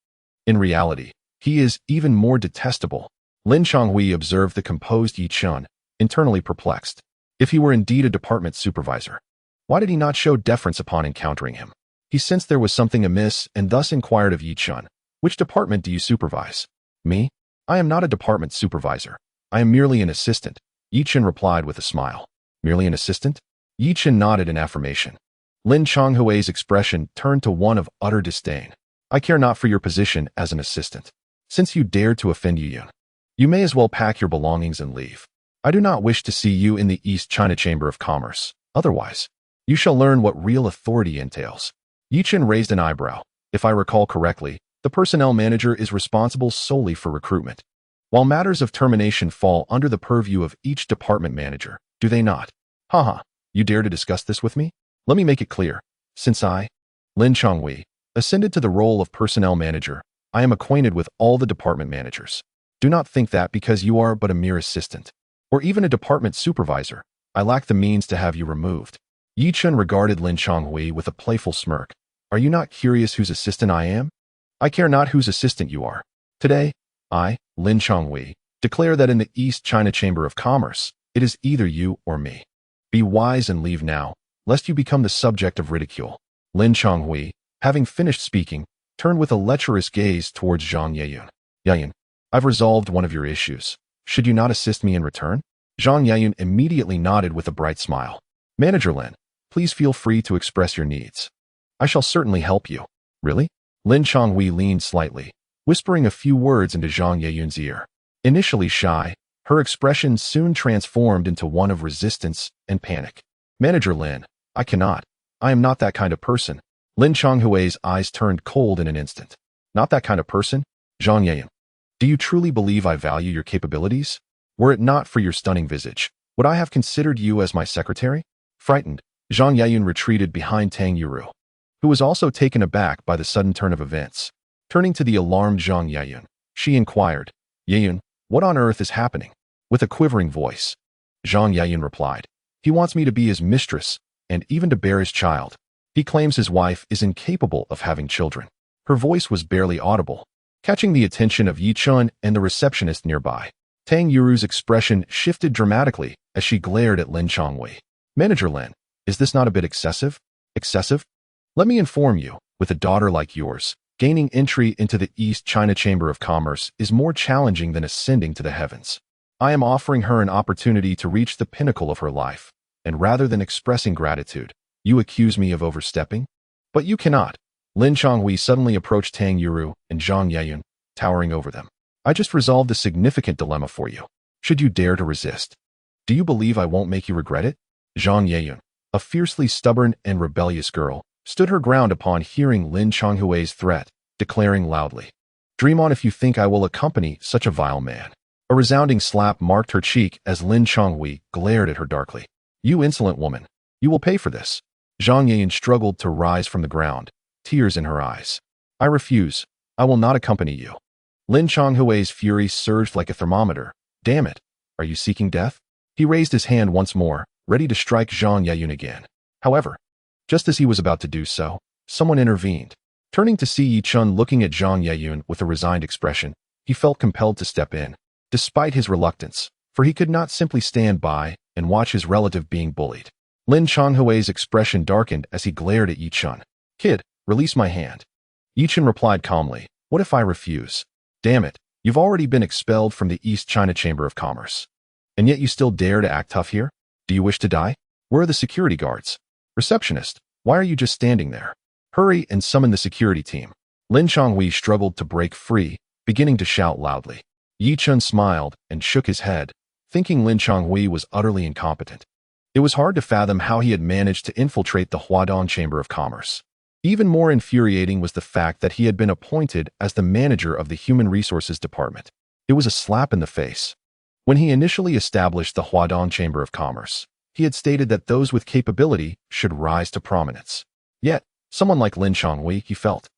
In reality, he is even more detestable. Lin Chonghui observed the composed Yi Chun, internally perplexed. If he were indeed a department supervisor, why did he not show deference upon encountering him? He sensed there was something amiss and thus inquired of Yi Chun, which department do you supervise? Me? I am not a department supervisor. I am merely an assistant, Yi Chun replied with a smile. Merely an assistant? Yi Chun nodded in affirmation. Lin Chonghui's expression turned to one of utter disdain. I care not for your position as an assistant. Since you dared to offend Yu Yun, you may as well pack your belongings and leave. I do not wish to see you in the East China Chamber of Commerce. Otherwise, you shall learn what real authority entails. Yi Chun raised an eyebrow. If I recall correctly, the personnel manager is responsible solely for recruitment, while matters of termination fall under the purview of each department manager, do they not? Haha, you dare to discuss this with me? Let me make it clear. Since I, Lin Chonghui, ascended to the role of personnel manager, I am acquainted with all the department managers. Do not think that because you are but a mere assistant, or even a department supervisor, I lack the means to have you removed. Yi Chun regarded Lin Chonghui with a playful smirk. Are you not curious whose assistant I am? I care not whose assistant you are. Today, I, Lin Chonghui, declare that in the East China Chamber of Commerce, it is either you or me. Be wise and leave now, lest you become the subject of ridicule. Lin Chonghui, having finished speaking, turned with a lecherous gaze towards Zhang Yeyun. Yeyun, I've resolved one of your issues. Should you not assist me in return? Zhang Yeyun immediately nodded with a bright smile. Manager Lin, please feel free to express your needs. I shall certainly help you. Really? Lin Chonghui leaned slightly, whispering a few words into Zhang Yeyun's ear. Initially shy, her expression soon transformed into one of resistance and panic. Manager Lin, I cannot. I am not that kind of person. Lin Chonghui's eyes turned cold in an instant. Not that kind of person? Zhang Yeyun, do you truly believe I value your capabilities? Were it not for your stunning visage, would I have considered you as my secretary? Frightened, Zhang Yeyun retreated behind Tang Yuru, who was also taken aback by the sudden turn of events. Turning to the alarmed Zhang Yeyun, she inquired, Yeyun, what on earth is happening? With a quivering voice, Zhang Yeyun replied, he wants me to be his mistress and even to bear his child. He claims his wife is incapable of having children. Her voice was barely audible, catching the attention of Yi Chun and the receptionist nearby. Tang Yuru's expression shifted dramatically as she glared at Lin Chonghui. Manager Lin, is this not a bit excessive? Excessive? Let me inform you, with a daughter like yours, gaining entry into the East China Chamber of Commerce is more challenging than ascending to the heavens. I am offering her an opportunity to reach the pinnacle of her life, and rather than expressing gratitude, you accuse me of overstepping? But you cannot. Lin Chonghui suddenly approached Tang Yuru and Zhang Yeyun, towering over them. I just resolved a significant dilemma for you. Should you dare to resist? Do you believe I won't make you regret it? Zhang Yeyun, a fiercely stubborn and rebellious girl, stood her ground upon hearing Lin Chonghui's threat, declaring loudly, dream on if you think I will accompany such a vile man. A resounding slap marked her cheek as Lin Chonghui glared at her darkly. You insolent woman, you will pay for this. Zhang Yeyun struggled to rise from the ground, tears in her eyes. I refuse. I will not accompany you. Lin Chonghui's fury surged like a thermometer. Damn it. Are you seeking death? He raised his hand once more, ready to strike Zhang Yeyun again. However, Just as he was about to do so, someone intervened. Turning to see Yi Chun looking at Zhang Yeyun with a resigned expression, he felt compelled to step in, despite his reluctance, for he could not simply stand by and watch his relative being bullied. Lin Chonghui's expression darkened as he glared at Yi Chun. "Kid, release my hand." Yi Chun replied calmly, "What if I refuse? Damn it, you've already been expelled from the East China Chamber of Commerce. And yet you still dare to act tough here? Do you wish to die? Where are the security guards? Receptionist, why are you just standing there? Hurry and summon the security team." Lin Chonghui struggled to break free, beginning to shout loudly. Yi Chun smiled and shook his head, thinking Lin Chonghui was utterly incompetent. It was hard to fathom how he had managed to infiltrate the Huadong Chamber of Commerce. Even more infuriating was the fact that he had been appointed as the manager of the Human Resources Department. It was a slap in the face. When he initially established the Huadong Chamber of Commerce, he had stated that those with capability should rise to prominence. Yet, someone like Lin Chonghui, he felt,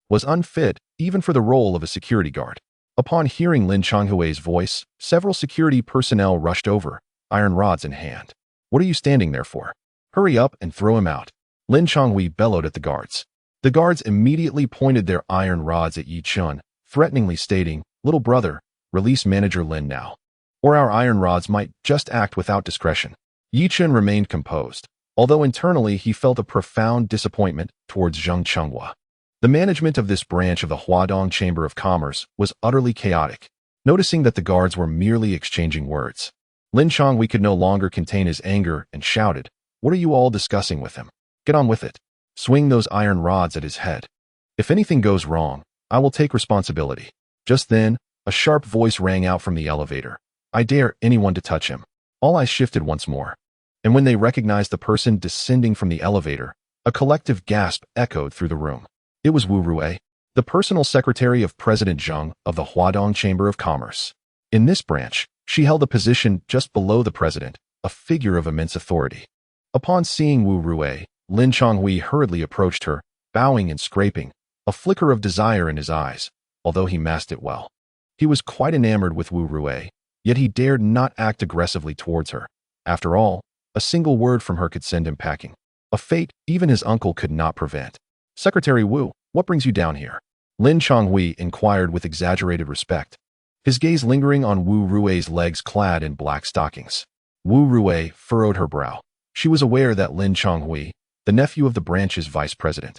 was unfit even for the role of a security guard. Upon hearing Lin Chonghui's voice, several security personnel rushed over, iron rods in hand. "What are you standing there for? Hurry up and throw him out." Lin Chonghui bellowed at the guards. The guards immediately pointed their iron rods at Yi Chun, threateningly stating, "Little brother, release Manager Lin now, or our iron rods might just act without discretion." Yi Chun remained composed, although internally he felt a profound disappointment towards Zhang Chenghua. The management of this branch of the Huadong Chamber of Commerce was utterly chaotic. Noticing that the guards were merely exchanging words, Lin Chonghui could no longer contain his anger and shouted, "What are you all discussing with him? Get on with it. Swing those iron rods at his head. If anything goes wrong, I will take responsibility." Just then, a sharp voice rang out from the elevator. "I dare anyone to touch him." All eyes shifted once more, and when they recognized the person descending from the elevator, a collective gasp echoed through the room. It was Wu Rue, the personal secretary of President Zheng of the Huadong Chamber of Commerce. In this branch, she held a position just below the president, a figure of immense authority. Upon seeing Wu Rue, Lin Chonghui hurriedly approached her, bowing and scraping, a flicker of desire in his eyes, although he masked it well. He was quite enamored with Wu Rue, yet he dared not act aggressively towards her. After all, a single word from her could send him packing, a fate even his uncle could not prevent. "Secretary Wu, what brings you down here?" Lin Chonghui inquired with exaggerated respect, his gaze lingering on Wu Rue's legs clad in black stockings. Wu Rue furrowed her brow. She was aware that Lin Chonghui, the nephew of the branch's vice president,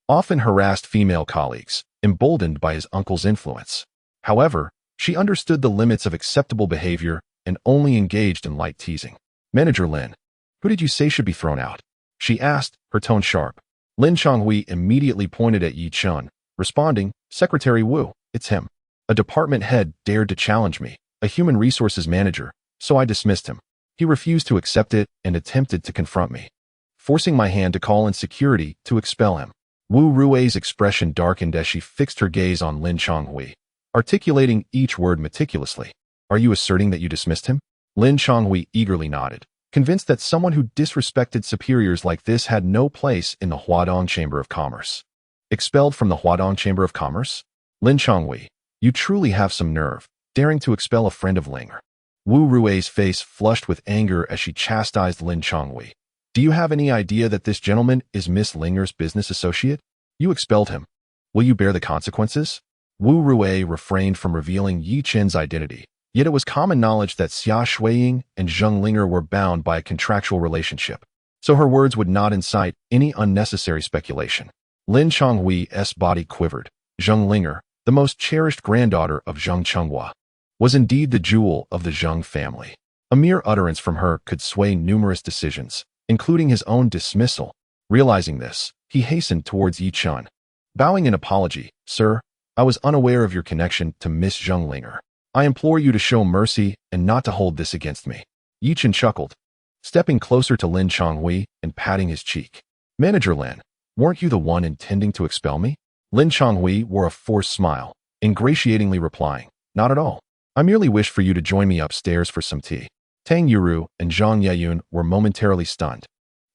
often harassed female colleagues, emboldened by his uncle's influence. However, she understood the limits of acceptable behavior and only engaged in light teasing. "Manager Lin, who did you say should be thrown out?" she asked, her tone sharp. Lin Chonghui immediately pointed at Yi Chun, responding, "Secretary Wu, it's him. A department head dared to challenge me, a human resources manager, so I dismissed him. He refused to accept it and attempted to confront me, forcing my hand to call in security to expel him." Wu Rue's expression darkened as she fixed her gaze on Lin Chonghui, articulating each word meticulously. "Are you asserting that you dismissed him?" Lin Chonghui eagerly nodded, convinced that someone who disrespected superiors like this had no place in the Huadong Chamber of Commerce. "Expelled from the Huadong Chamber of Commerce? Lin Chonghui, you truly have some nerve, daring to expel a friend of Linger." Wu Rue's face flushed with anger as she chastised Lin Chonghui. "Do you have any idea that this gentleman is Miss Linger's business associate? You expelled him. Will you bear the consequences?" Wu Rue refrained from revealing Yi Chen's identity, yet it was common knowledge that Xia Shuiying and Zheng Linger were bound by a contractual relationship, so her words would not incite any unnecessary speculation. Lin Chonghui's body quivered. Zheng Linger, the most cherished granddaughter of Zheng Chenghua, was indeed the jewel of the Zheng family. A mere utterance from her could sway numerous decisions, including his own dismissal. Realizing this, he hastened towards Yi Chun. Bowing in apology, "Sir, I was unaware of your connection to Miss Zheng Linger. I implore you to show mercy and not to hold this against me." Yi Chun chuckled, stepping closer to Lin Chonghui and patting his cheek. "Manager Lin, weren't you the one intending to expel me?" Lin Chonghui wore a forced smile, ingratiatingly replying, "Not at all. I merely wished for you to join me upstairs for some tea." Tang Yuru and Zhang Yeyun were momentarily stunned,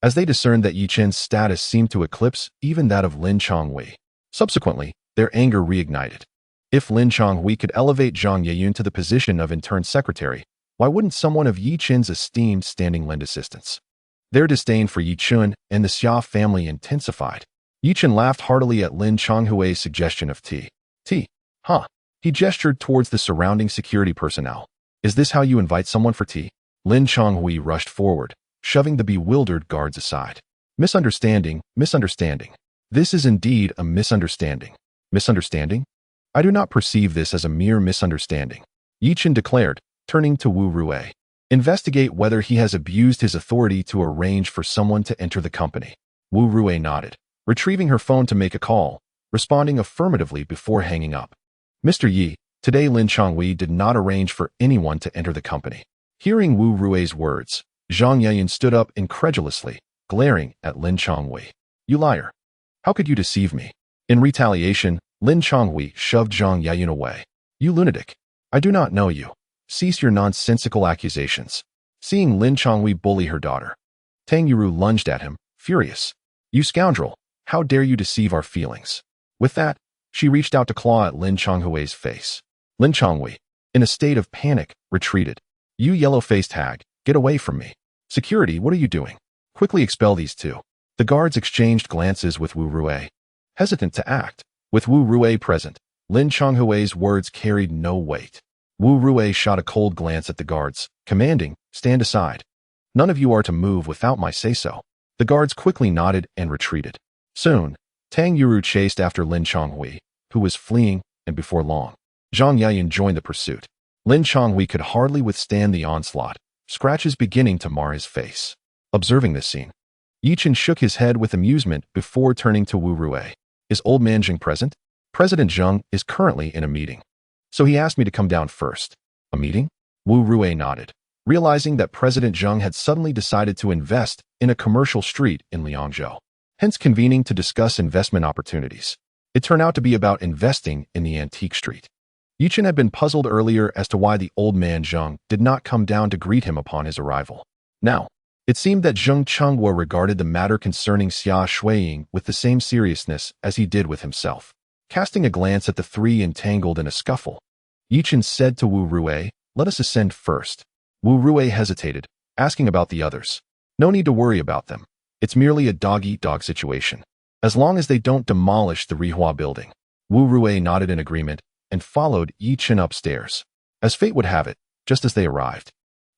as they discerned that Yi Chen's status seemed to eclipse even that of Lin Chonghui. Subsequently, their anger reignited. If Lin Chonghui could elevate Zhang Yeyun to the position of intern secretary, why wouldn't someone of Yi Chen's esteemed standing lend assistance? Their disdain for Yi Chun and the Xia family intensified. Yi Chun laughed heartily at Lin Chonghui's suggestion of tea. Tea? Huh? He gestured towards the surrounding security personnel. Is this how you invite someone for tea? Lin Chonghui rushed forward, shoving the bewildered guards aside. Misunderstanding, misunderstanding. This is indeed a misunderstanding. Misunderstanding? I do not perceive this as a mere misunderstanding, Yi Chun declared, turning to Wu Rui. Investigate whether he has abused his authority to arrange for someone to enter the company. Wu Rui nodded, retrieving her phone to make a call, responding affirmatively before hanging up. Mr. Yi, today Lin Chonghui did not arrange for anyone to enter the company. Hearing Wu Rui's words, Zhang Yayan stood up incredulously, glaring at Lin Chonghui. You liar! How could you deceive me? In retaliation, Lin Chonghui shoved Zhang Yayan away. You lunatic! I do not know you. Cease your nonsensical accusations. Seeing Lin Chonghui bully her daughter, Tang Yuru lunged at him, furious. You scoundrel! How dare you deceive our feelings? With that, she reached out to claw at Lin Chonghui's face. Lin Chonghui, in a state of panic, retreated. You yellow-faced hag, get away from me. Security, what are you doing? Quickly expel these two. The guards exchanged glances with Wu Rui, hesitant to act. With Wu Rui present, Lin Chonghui's words carried no weight. Wu Rui shot a cold glance at the guards, commanding, stand aside. None of you are to move without my say-so. The guards quickly nodded and retreated. Soon, Tang Yuru chased after Lin Chonghui, who was fleeing, and before long, Zhang Yayan joined the pursuit. Lin Chonghui could hardly withstand the onslaught, scratches beginning to mar his face. Observing this scene, Yi Chun shook his head with amusement before turning to Wu Rui. Is old man Zheng present? President Zheng is currently in a meeting, so he asked me to come down first. A meeting? Wu Rui nodded, realizing that President Zheng had suddenly decided to invest in a commercial street in Liangzhou, hence convening to discuss investment opportunities. It turned out to be about investing in the antique street. Yi Chun had been puzzled earlier as to why the old man Zheng did not come down to greet him upon his arrival. Now, it seemed that Zheng Chengguo regarded the matter concerning Xia Shuiying with the same seriousness as he did with himself. Casting a glance at the three entangled in a scuffle, Yi Chun said to Wu Rui, let us ascend first. Wu Rui hesitated, asking about the others. No need to worry about them. It's merely a dog-eat-dog situation. As long as they don't demolish the Rihua building. Wu Rui nodded in agreement and followed Yi Chun upstairs. As fate would have it, just as they arrived,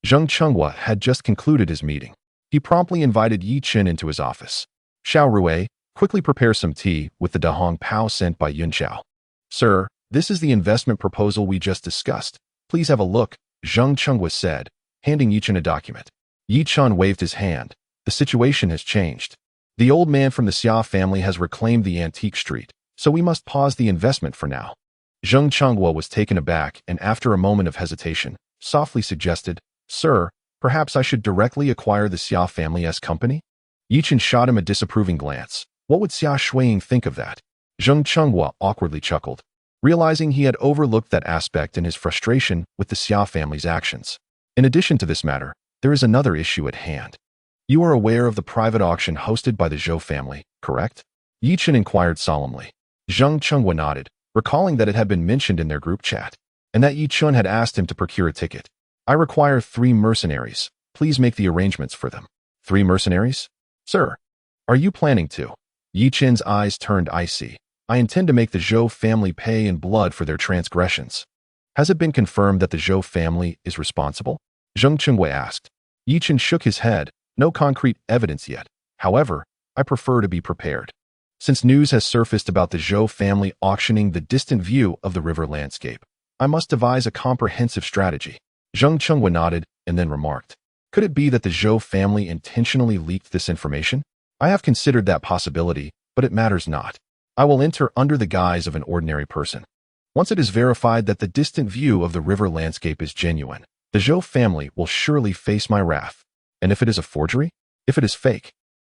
Zheng Chengguo had just concluded his meeting. He promptly invited Yi Chun into his office. Xiao Rui, quickly prepare some tea with the Dahong Pao sent by Yun Xiao. Sir, this is the investment proposal we just discussed. Please have a look, Zheng Chengguo said, handing Yi Chun a document. Yi Chun waved his hand. The situation has changed. The old man from the Xia family has reclaimed the antique street, so we must pause the investment for now. Zheng Chengguo was taken aback and after a moment of hesitation, softly suggested, Sir, perhaps I should directly acquire the Xia family as company? Yi Chun shot him a disapproving glance. What would Xia Shuiying think of that? Zheng Chengguo awkwardly chuckled, realizing he had overlooked that aspect in his frustration with the Xia family's actions. In addition to this matter, there is another issue at hand. You are aware of the private auction hosted by the Zhou family, correct? Yi Chun inquired solemnly. Zheng Chengguo nodded, recalling that it had been mentioned in their group chat, and that Yi Chun had asked him to procure a ticket. I require 3 mercenaries. Please make the arrangements for them. 3 mercenaries? Sir, are you planning to? Yi Chun's eyes turned icy. I intend to make the Zhou family pay in blood for their transgressions. Has it been confirmed that the Zhou family is responsible? Zheng Chengguo asked. Yi Chun shook his head. No concrete evidence yet. However, I prefer to be prepared. Since news has surfaced about the Zhou family auctioning the distant view of the river landscape, I must devise a comprehensive strategy. Zheng Chengguo nodded and then remarked, could it be that the Zhou family intentionally leaked this information? I have considered that possibility, but it matters not. I will enter under the guise of an ordinary person. Once it is verified that the distant view of the river landscape is genuine, the Zhou family will surely face my wrath. And if it is a forgery? If it is fake?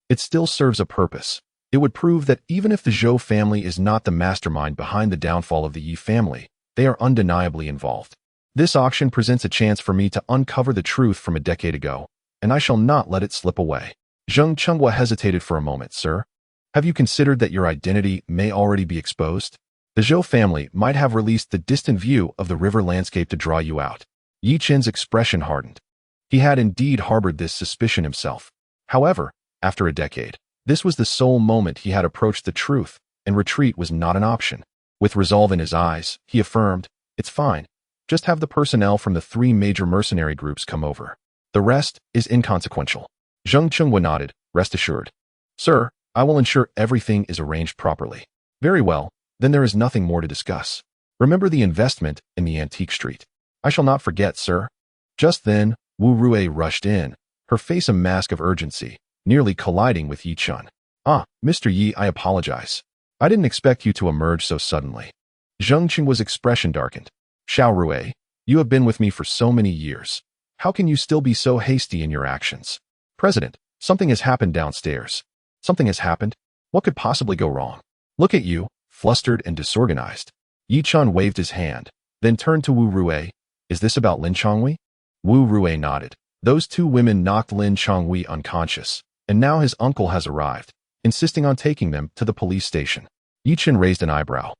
It still serves a purpose. It would prove that even if the Zhou family is not the mastermind behind the downfall of the Yi family, they are undeniably involved. This auction presents a chance for me to uncover the truth from a decade ago, and I shall not let it slip away. Zheng Chengguo hesitated for a moment. Sir, have you considered that your identity may already be exposed? The Zhou family might have released the distant view of the river landscape to draw you out. Yi Chun's expression hardened. He had indeed harbored this suspicion himself. However, after a decade, this was the sole moment he had approached the truth, and retreat was not an option. With resolve in his eyes, he affirmed, "It's fine. Just have the personnel from the 3 major mercenary groups come over. The rest is inconsequential." Zheng Chunghua nodded, "Rest assured. Sir, I will ensure everything is arranged properly." "Very well, then there is nothing more to discuss. Remember the investment in the antique street." "I shall not forget, sir." Just then, Wu Rui rushed in, her face a mask of urgency, nearly colliding with Yi Chun. "Ah, Mr. Yi, I apologize. I didn't expect you to emerge so suddenly." Zheng Qing's expression darkened. "Xiao Rui, you have been with me for so many years. How can you still be so hasty in your actions?" "President, something has happened downstairs." "Something has happened? What could possibly go wrong? Look at you, flustered and disorganized." Yi Chun waved his hand, then turned to Wu Rui. "Is this about Lin Chongwei?" Wu Rui nodded. "Those 2 women knocked Lin Chongwei unconscious, and now his uncle has arrived, insisting on taking them to the police station." Yi Chen raised an eyebrow,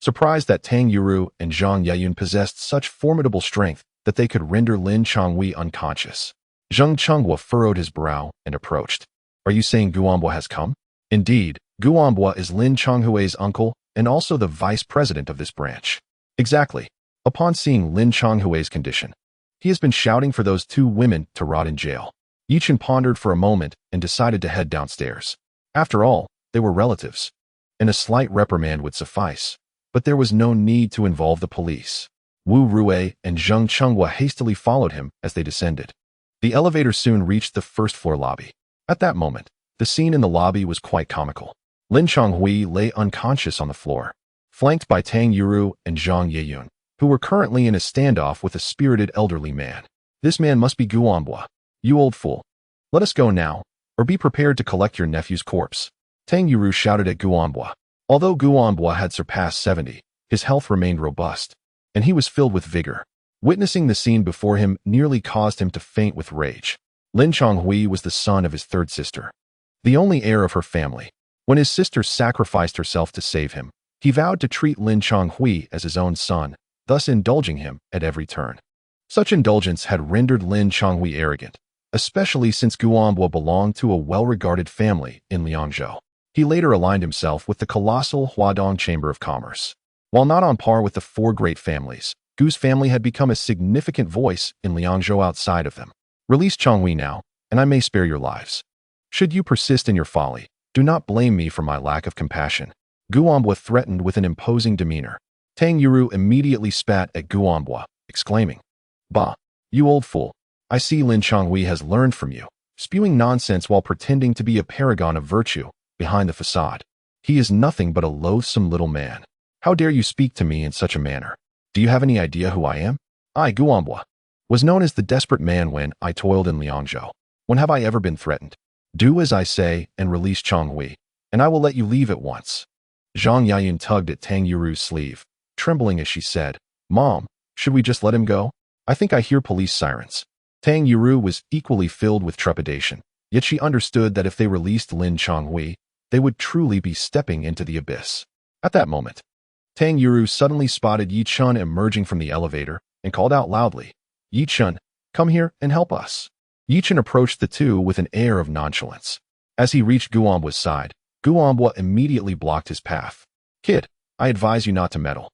surprised that Tang Yuru and Zhang Yayun possessed such formidable strength that they could render Lin Chongwei unconscious. Zheng Chunghua furrowed his brow and approached. "Are you saying Guanbo has come?" "Indeed, Guanbo is Lin Chonghui's uncle and also the vice president of this branch." "Exactly." Upon seeing Lin Chonghui's condition, he has been shouting for those 2 women to rot in jail. Yi Chen pondered for a moment and decided to head downstairs. After all, they were relatives, and a slight reprimand would suffice, but there was no need to involve the police. Wu Rui and Zheng Chunghua hastily followed him as they descended. The elevator soon reached the first-floor lobby. At that moment, the scene in the lobby was quite comical. Lin Chonghui lay unconscious on the floor, flanked by Tang Yuru and Zhang Yayun, who were currently in a standoff with a spirited elderly man. "This man must be Guanbo. You old fool. Let us go now, or be prepared to collect your nephew's corpse." Tang Yuru shouted at Guanbo. Although Guanbo had surpassed 70, his health remained robust, and he was filled with vigor. Witnessing the scene before him nearly caused him to faint with rage. Lin Chonghui was the son of his 3rd sister, the only heir of her family. When his sister sacrificed herself to save him, he vowed to treat Lin Chonghui as his own son, thus indulging him at every turn. Such indulgence had rendered Lin Chonghui arrogant, especially since Guanbo belonged to a well-regarded family in Liangzhou. He later aligned himself with the colossal Huadong Chamber of Commerce. While not on par with the 4 great families, Gu's family had become a significant voice in Liangzhou outside of them. "Release Chonghui now, and I may spare your lives. Should you persist in your folly, do not blame me for my lack of compassion." Guanbo threatened with an imposing demeanor. Tang Yuru immediately spat at Guanbo, exclaiming, "Bah, you old fool. I see Lin Chonghui has learned from you, spewing nonsense while pretending to be a paragon of virtue behind the facade. He is nothing but a loathsome little man. How dare you speak to me in such a manner? Do you have any idea who I am? I, Guanbo, was known as the desperate man when I toiled in Liangzhou. When have I ever been threatened? Do as I say and release Chonghui, and I will let you leave at once." Zhang Yayun tugged at Tang Yuru's sleeve, trembling as she said, "Mom, should we just let him go? I think I hear police sirens." Tang Yuru was equally filled with trepidation, yet she understood that if they released Lin Chonghui, they would truly be stepping into the abyss. At that moment, Tang Yuru suddenly spotted Yi Chun emerging from the elevator and called out loudly, "Yi Chun, come here and help us." Yi Chun approached the 2 with an air of nonchalance. As he reached Guanbo's side, Guanbo immediately blocked his path. "Kid, I advise you not to meddle."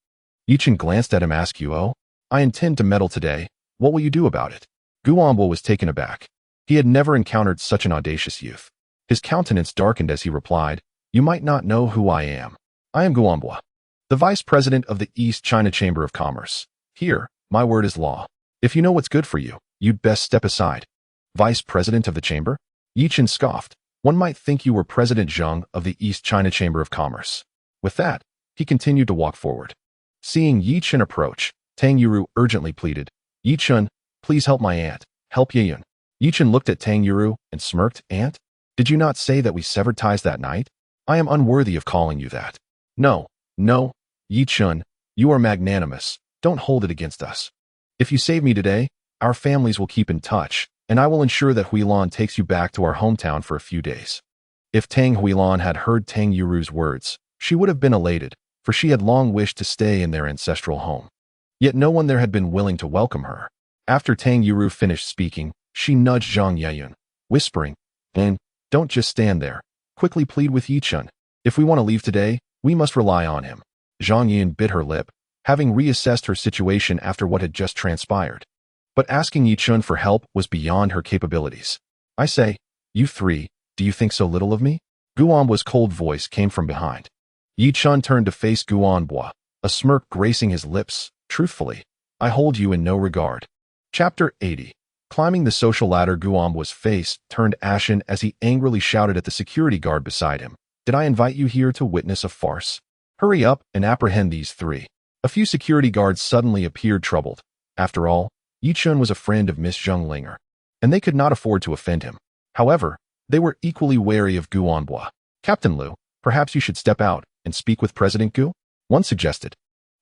Yi Chun glanced at him and asked, "Oh, I intend to meddle today. What will you do about it?" Guanbo was taken aback. He had never encountered such an audacious youth. His countenance darkened as he replied, "You might not know who I am. I am Guanbo, the vice president of the East China Chamber of Commerce. Here, my word is law. If you know what's good for you, you'd best step aside." "Vice president of the chamber?" Yi Chen scoffed. "One might think you were President Zheng of the East China Chamber of Commerce." With that, he continued to walk forward. Seeing Yi Chen approach, Tang Yuru urgently pleaded, "Yi Chen, please help my aunt. Help Yayun." Yi Chen looked at Tang Yuru and smirked. "Aunt? Did you not say that we severed ties that night? I am unworthy of calling you that." No, Yi Chen, you are magnanimous. Don't hold it against us. If you save me today, our families will keep in touch, and I will ensure that Huilan takes you back to our hometown for a few days." If Tang Huilan had heard Tang Yuru's words, she would have been elated, for she had long wished to stay in their ancestral home. Yet no one there had been willing to welcome her. After Tang Yuru finished speaking, she nudged Zhang Yayun, whispering, And don't just stand there. Quickly plead with Yi Chun. If we want to leave today, we must rely on him. Zhang Yin bit her lip, having reassessed her situation after what had just transpired. But asking Yi Chun for help was beyond her capabilities. I say, you three, do you think so little of me? Guanbo's cold voice came from behind. Yi Chun turned to face Guanbo, a smirk gracing his lips. Truthfully, I hold you in no regard. Chapter 80. Climbing the social ladder, Guanbo's face turned ashen as he angrily shouted at the security guard beside him. Did I invite you here to witness a farce? Hurry up and apprehend these three. A few security guards suddenly appeared troubled. After all, Yi Chun was a friend of Miss Zheng Linger, and they could not afford to offend him. However, they were equally wary of Guanbo. Captain Liu, perhaps you should step out and speak with President Gu? One suggested.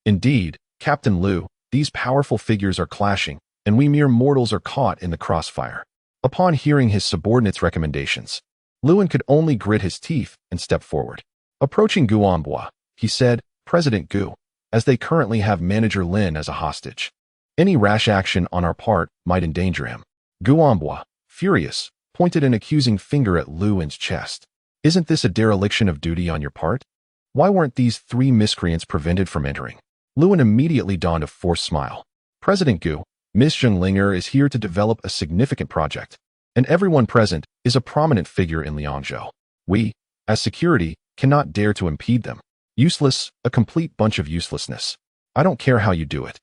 Indeed, Captain Liu, these powerful figures are clashing, and we mere mortals are caught in the crossfire. Upon hearing his subordinates' recommendations, Lewin could only grit his teeth and step forward. Approaching Guanbo, he said, President Gu, as they currently have Manager Lin as a hostage, any rash action on our part might endanger him. Guanbo, furious, pointed an accusing finger at Lewin's chest. Isn't this a dereliction of duty on your part? Why weren't these three miscreants prevented from entering? Lewin immediately donned a forced smile. President Gu, Miss Zheng Linger is here to develop a significant project, and everyone present is a prominent figure in Liangzhou. We, as security, cannot dare to impede them. Useless, a complete bunch of uselessness. I don't care how you do it.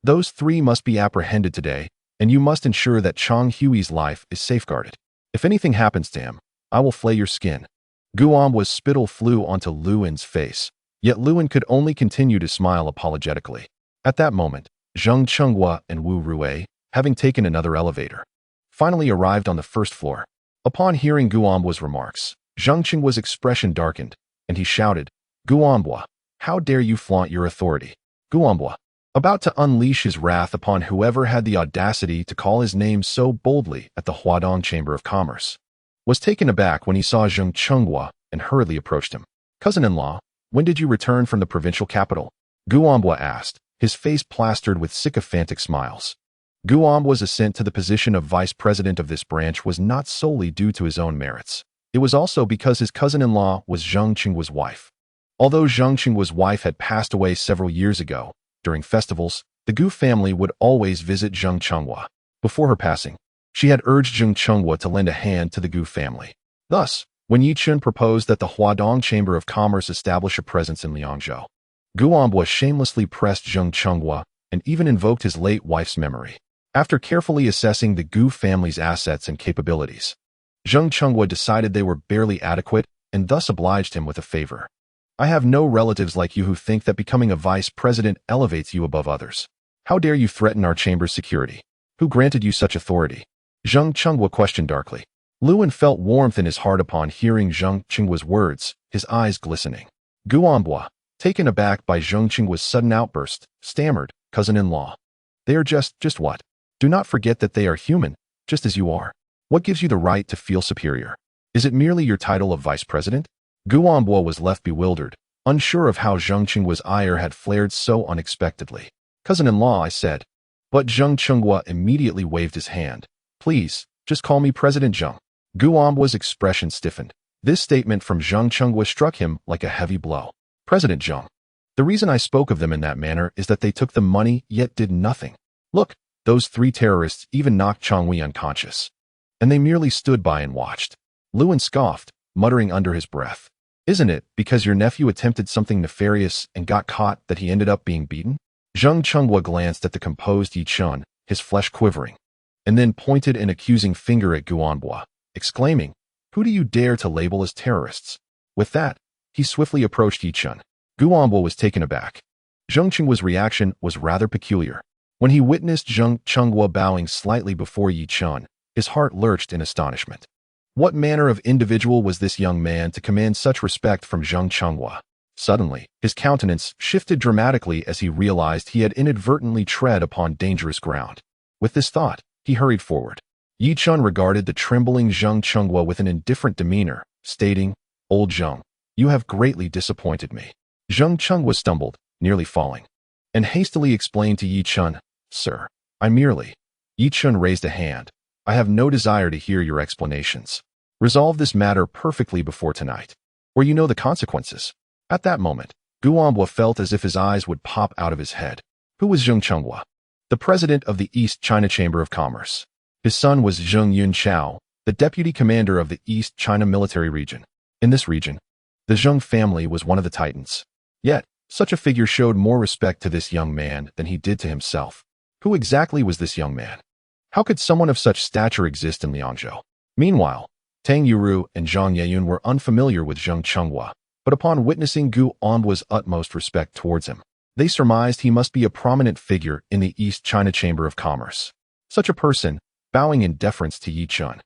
Those three must be apprehended today, and you must ensure that Chang Hui's life is safeguarded. If anything happens to him, I will flay your skin. Guanbo's spittle flew onto Lewin's face, yet Lewin could only continue to smile apologetically. At that moment, Zheng Chenghua and Wu Rui, having taken another elevator, finally arrived on the first floor. Upon hearing Guanbo's remarks, Zheng Chenhua's expression darkened, and he shouted, Guanbo, how dare you flaunt your authority? Guanbo, about to unleash his wrath upon whoever had the audacity to call his name so boldly at the Huadong Chamber of Commerce, was taken aback when he saw Zheng Chenghua and hurriedly approached him. Cousin-in-law, when did you return from the provincial capital? Guanbo asked, his face plastered with sycophantic smiles. Guanbo's ascent to the position of vice president of this branch was not solely due to his own merits. It was also because his cousin-in-law was Zheng Chenhua's wife. Although Zheng Chenhua's wife had passed away several years ago, during festivals, the Gu family would always visit Zheng Chenghua. Before her passing, she had urged Zheng Chenghua to lend a hand to the Gu family. Thus, when Yi Chun proposed that the Huadong Chamber of Commerce establish a presence in Liangzhou, Guanbo shamelessly pressed Zheng Chenghua and even invoked his late wife's memory. After carefully assessing the Gu family's assets and capabilities, Zheng Chenghua decided they were barely adequate and thus obliged him with a favor. I have no relatives like you who think that becoming a vice president elevates you above others. How dare you threaten our chamber's security? Who granted you such authority? Zheng Chenghua questioned darkly. Lewin felt warmth in his heart upon hearing Zheng Chenhua's words, his eyes glistening. Guanbo, taken aback by Zheng Chenhua's sudden outburst, stammered, cousin-in-law. They are just what? Do not forget that they are human, just as you are. What gives you the right to feel superior? Is it merely your title of vice president? Guanbo was left bewildered, unsure of how Zheng Chenhua's ire had flared so unexpectedly. Cousin-in-law, I said. But Zheng Chenghua immediately waved his hand. Please, just call me President Zheng. Guanbo's expression stiffened. This statement from Zheng Chenghua struck him like a heavy blow. President Zheng. The reason I spoke of them in that manner is that they took the money yet did nothing. Look, those three terrorists even knocked Chang Hui unconscious. And they merely stood by and watched. Lewin scoffed, muttering under his breath. Isn't it because your nephew attempted something nefarious and got caught that he ended up being beaten? Zheng Chenghua glanced at the composed Yi Chun, his flesh quivering, and then pointed an accusing finger at Guanbo, exclaiming, Who do you dare to label as terrorists? With that, he swiftly approached Yi Chun. Guanbo was taken aback. Zheng Chenhua's reaction was rather peculiar. When he witnessed Zheng Chenghua bowing slightly before Yi Chun, his heart lurched in astonishment. What manner of individual was this young man to command such respect from Zheng Chenghua? Suddenly, his countenance shifted dramatically as he realized he had inadvertently tread upon dangerous ground. With this thought, he hurried forward. Yi Chun regarded the trembling Zheng Chenghua with an indifferent demeanor, stating, Old Zheng, you have greatly disappointed me. Zheng Chenghua stumbled, nearly falling, and hastily explained to Yi Chun, Sir, I merely. Yi Chun raised a hand. I have no desire to hear your explanations. Resolve this matter perfectly before tonight, or you know the consequences. At that moment, Guanhua felt as if his eyes would pop out of his head. Who was Zheng Chenghua? The president of the East China Chamber of Commerce. His son was Zheng Yunchao, the deputy commander of the East China military region. In this region, the Zheng family was one of the titans. Yet, such a figure showed more respect to this young man than he did to himself. Who exactly was this young man? How could someone of such stature exist in Liangzhou? Meanwhile, Tang Yuru and Zhang Yeyun were unfamiliar with Zheng Chenghua, but upon witnessing Gu Anhua's utmost respect towards him, they surmised he must be a prominent figure in the East China Chamber of Commerce. Such a person, bowing in deference to Yi Chen,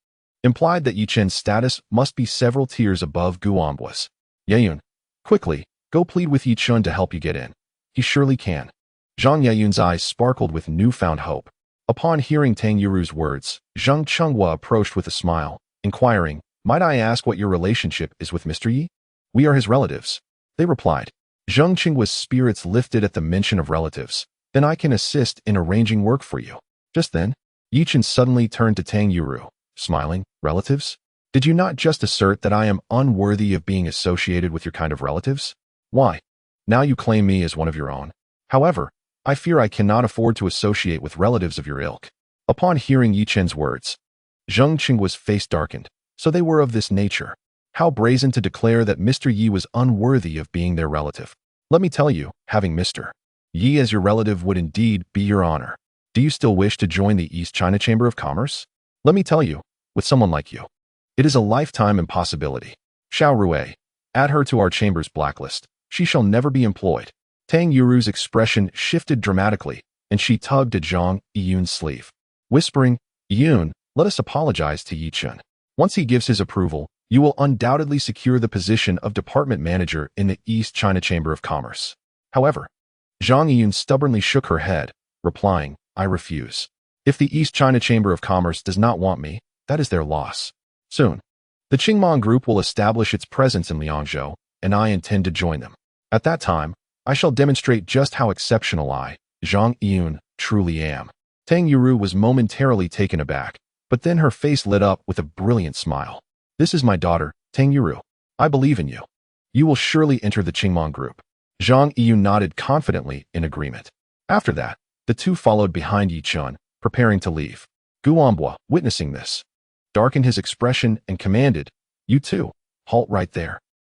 implied that Yi Chen's status must be several tiers above Gu Anhua's. Yeyun, quickly, go plead with Yi Chen to help you get in. He surely can. Zhang Yeyun's eyes sparkled with newfound hope. Upon hearing Tang Yuru's words, Zheng Chenghua approached with a smile, inquiring, "Might I ask what your relationship is with Mr. Yi?" "We are his relatives," they replied. Zheng Chenhua's spirits lifted at the mention of relatives. "Then I can assist in arranging work for you." Just then, Yi Chen suddenly turned to Tang Yuru, smiling, "Relatives? Did you not just assert that I am unworthy of being associated with your kind of relatives? Why? Now you claim me as one of your own. However, I fear I cannot afford to associate with relatives of your ilk." Upon hearing Yi Chen's words, Zheng Chenhua's face darkened. So they were of this nature. How brazen to declare that Mr. Yi was unworthy of being their relative. Let me tell you, having Mr. Yi as your relative would indeed be your honor. Do you still wish to join the East China Chamber of Commerce? Let me tell you, with someone like you, it is a lifetime impossibility. Xiao Rui, add her to our chamber's blacklist. She shall never be employed. Tang Yuru's expression shifted dramatically, and she tugged at Zhang Yeyun's sleeve, whispering, "Yun, let us apologize to Yi Chen. Once he gives his approval, you will undoubtedly secure the position of department manager in the East China Chamber of Commerce." However, Zhang Yeyun stubbornly shook her head, replying, "I refuse. If the East China Chamber of Commerce does not want me, that is their loss. Soon, the Qingmong Group will establish its presence in Liangzhou, and I intend to join them. At that time, I shall demonstrate just how exceptional I, Zhang Yeyun, truly am." Tang Yuru was momentarily taken aback, but then her face lit up with a brilliant smile. "This is my daughter, Tang Yuru. I believe in you. You will surely enter the Qingmong Group." Zhang Yeyun nodded confidently in agreement. After that, the two followed behind Yi Chen, preparing to leave. Guanhua, witnessing this, darkened his expression and commanded, "You two, halt right there."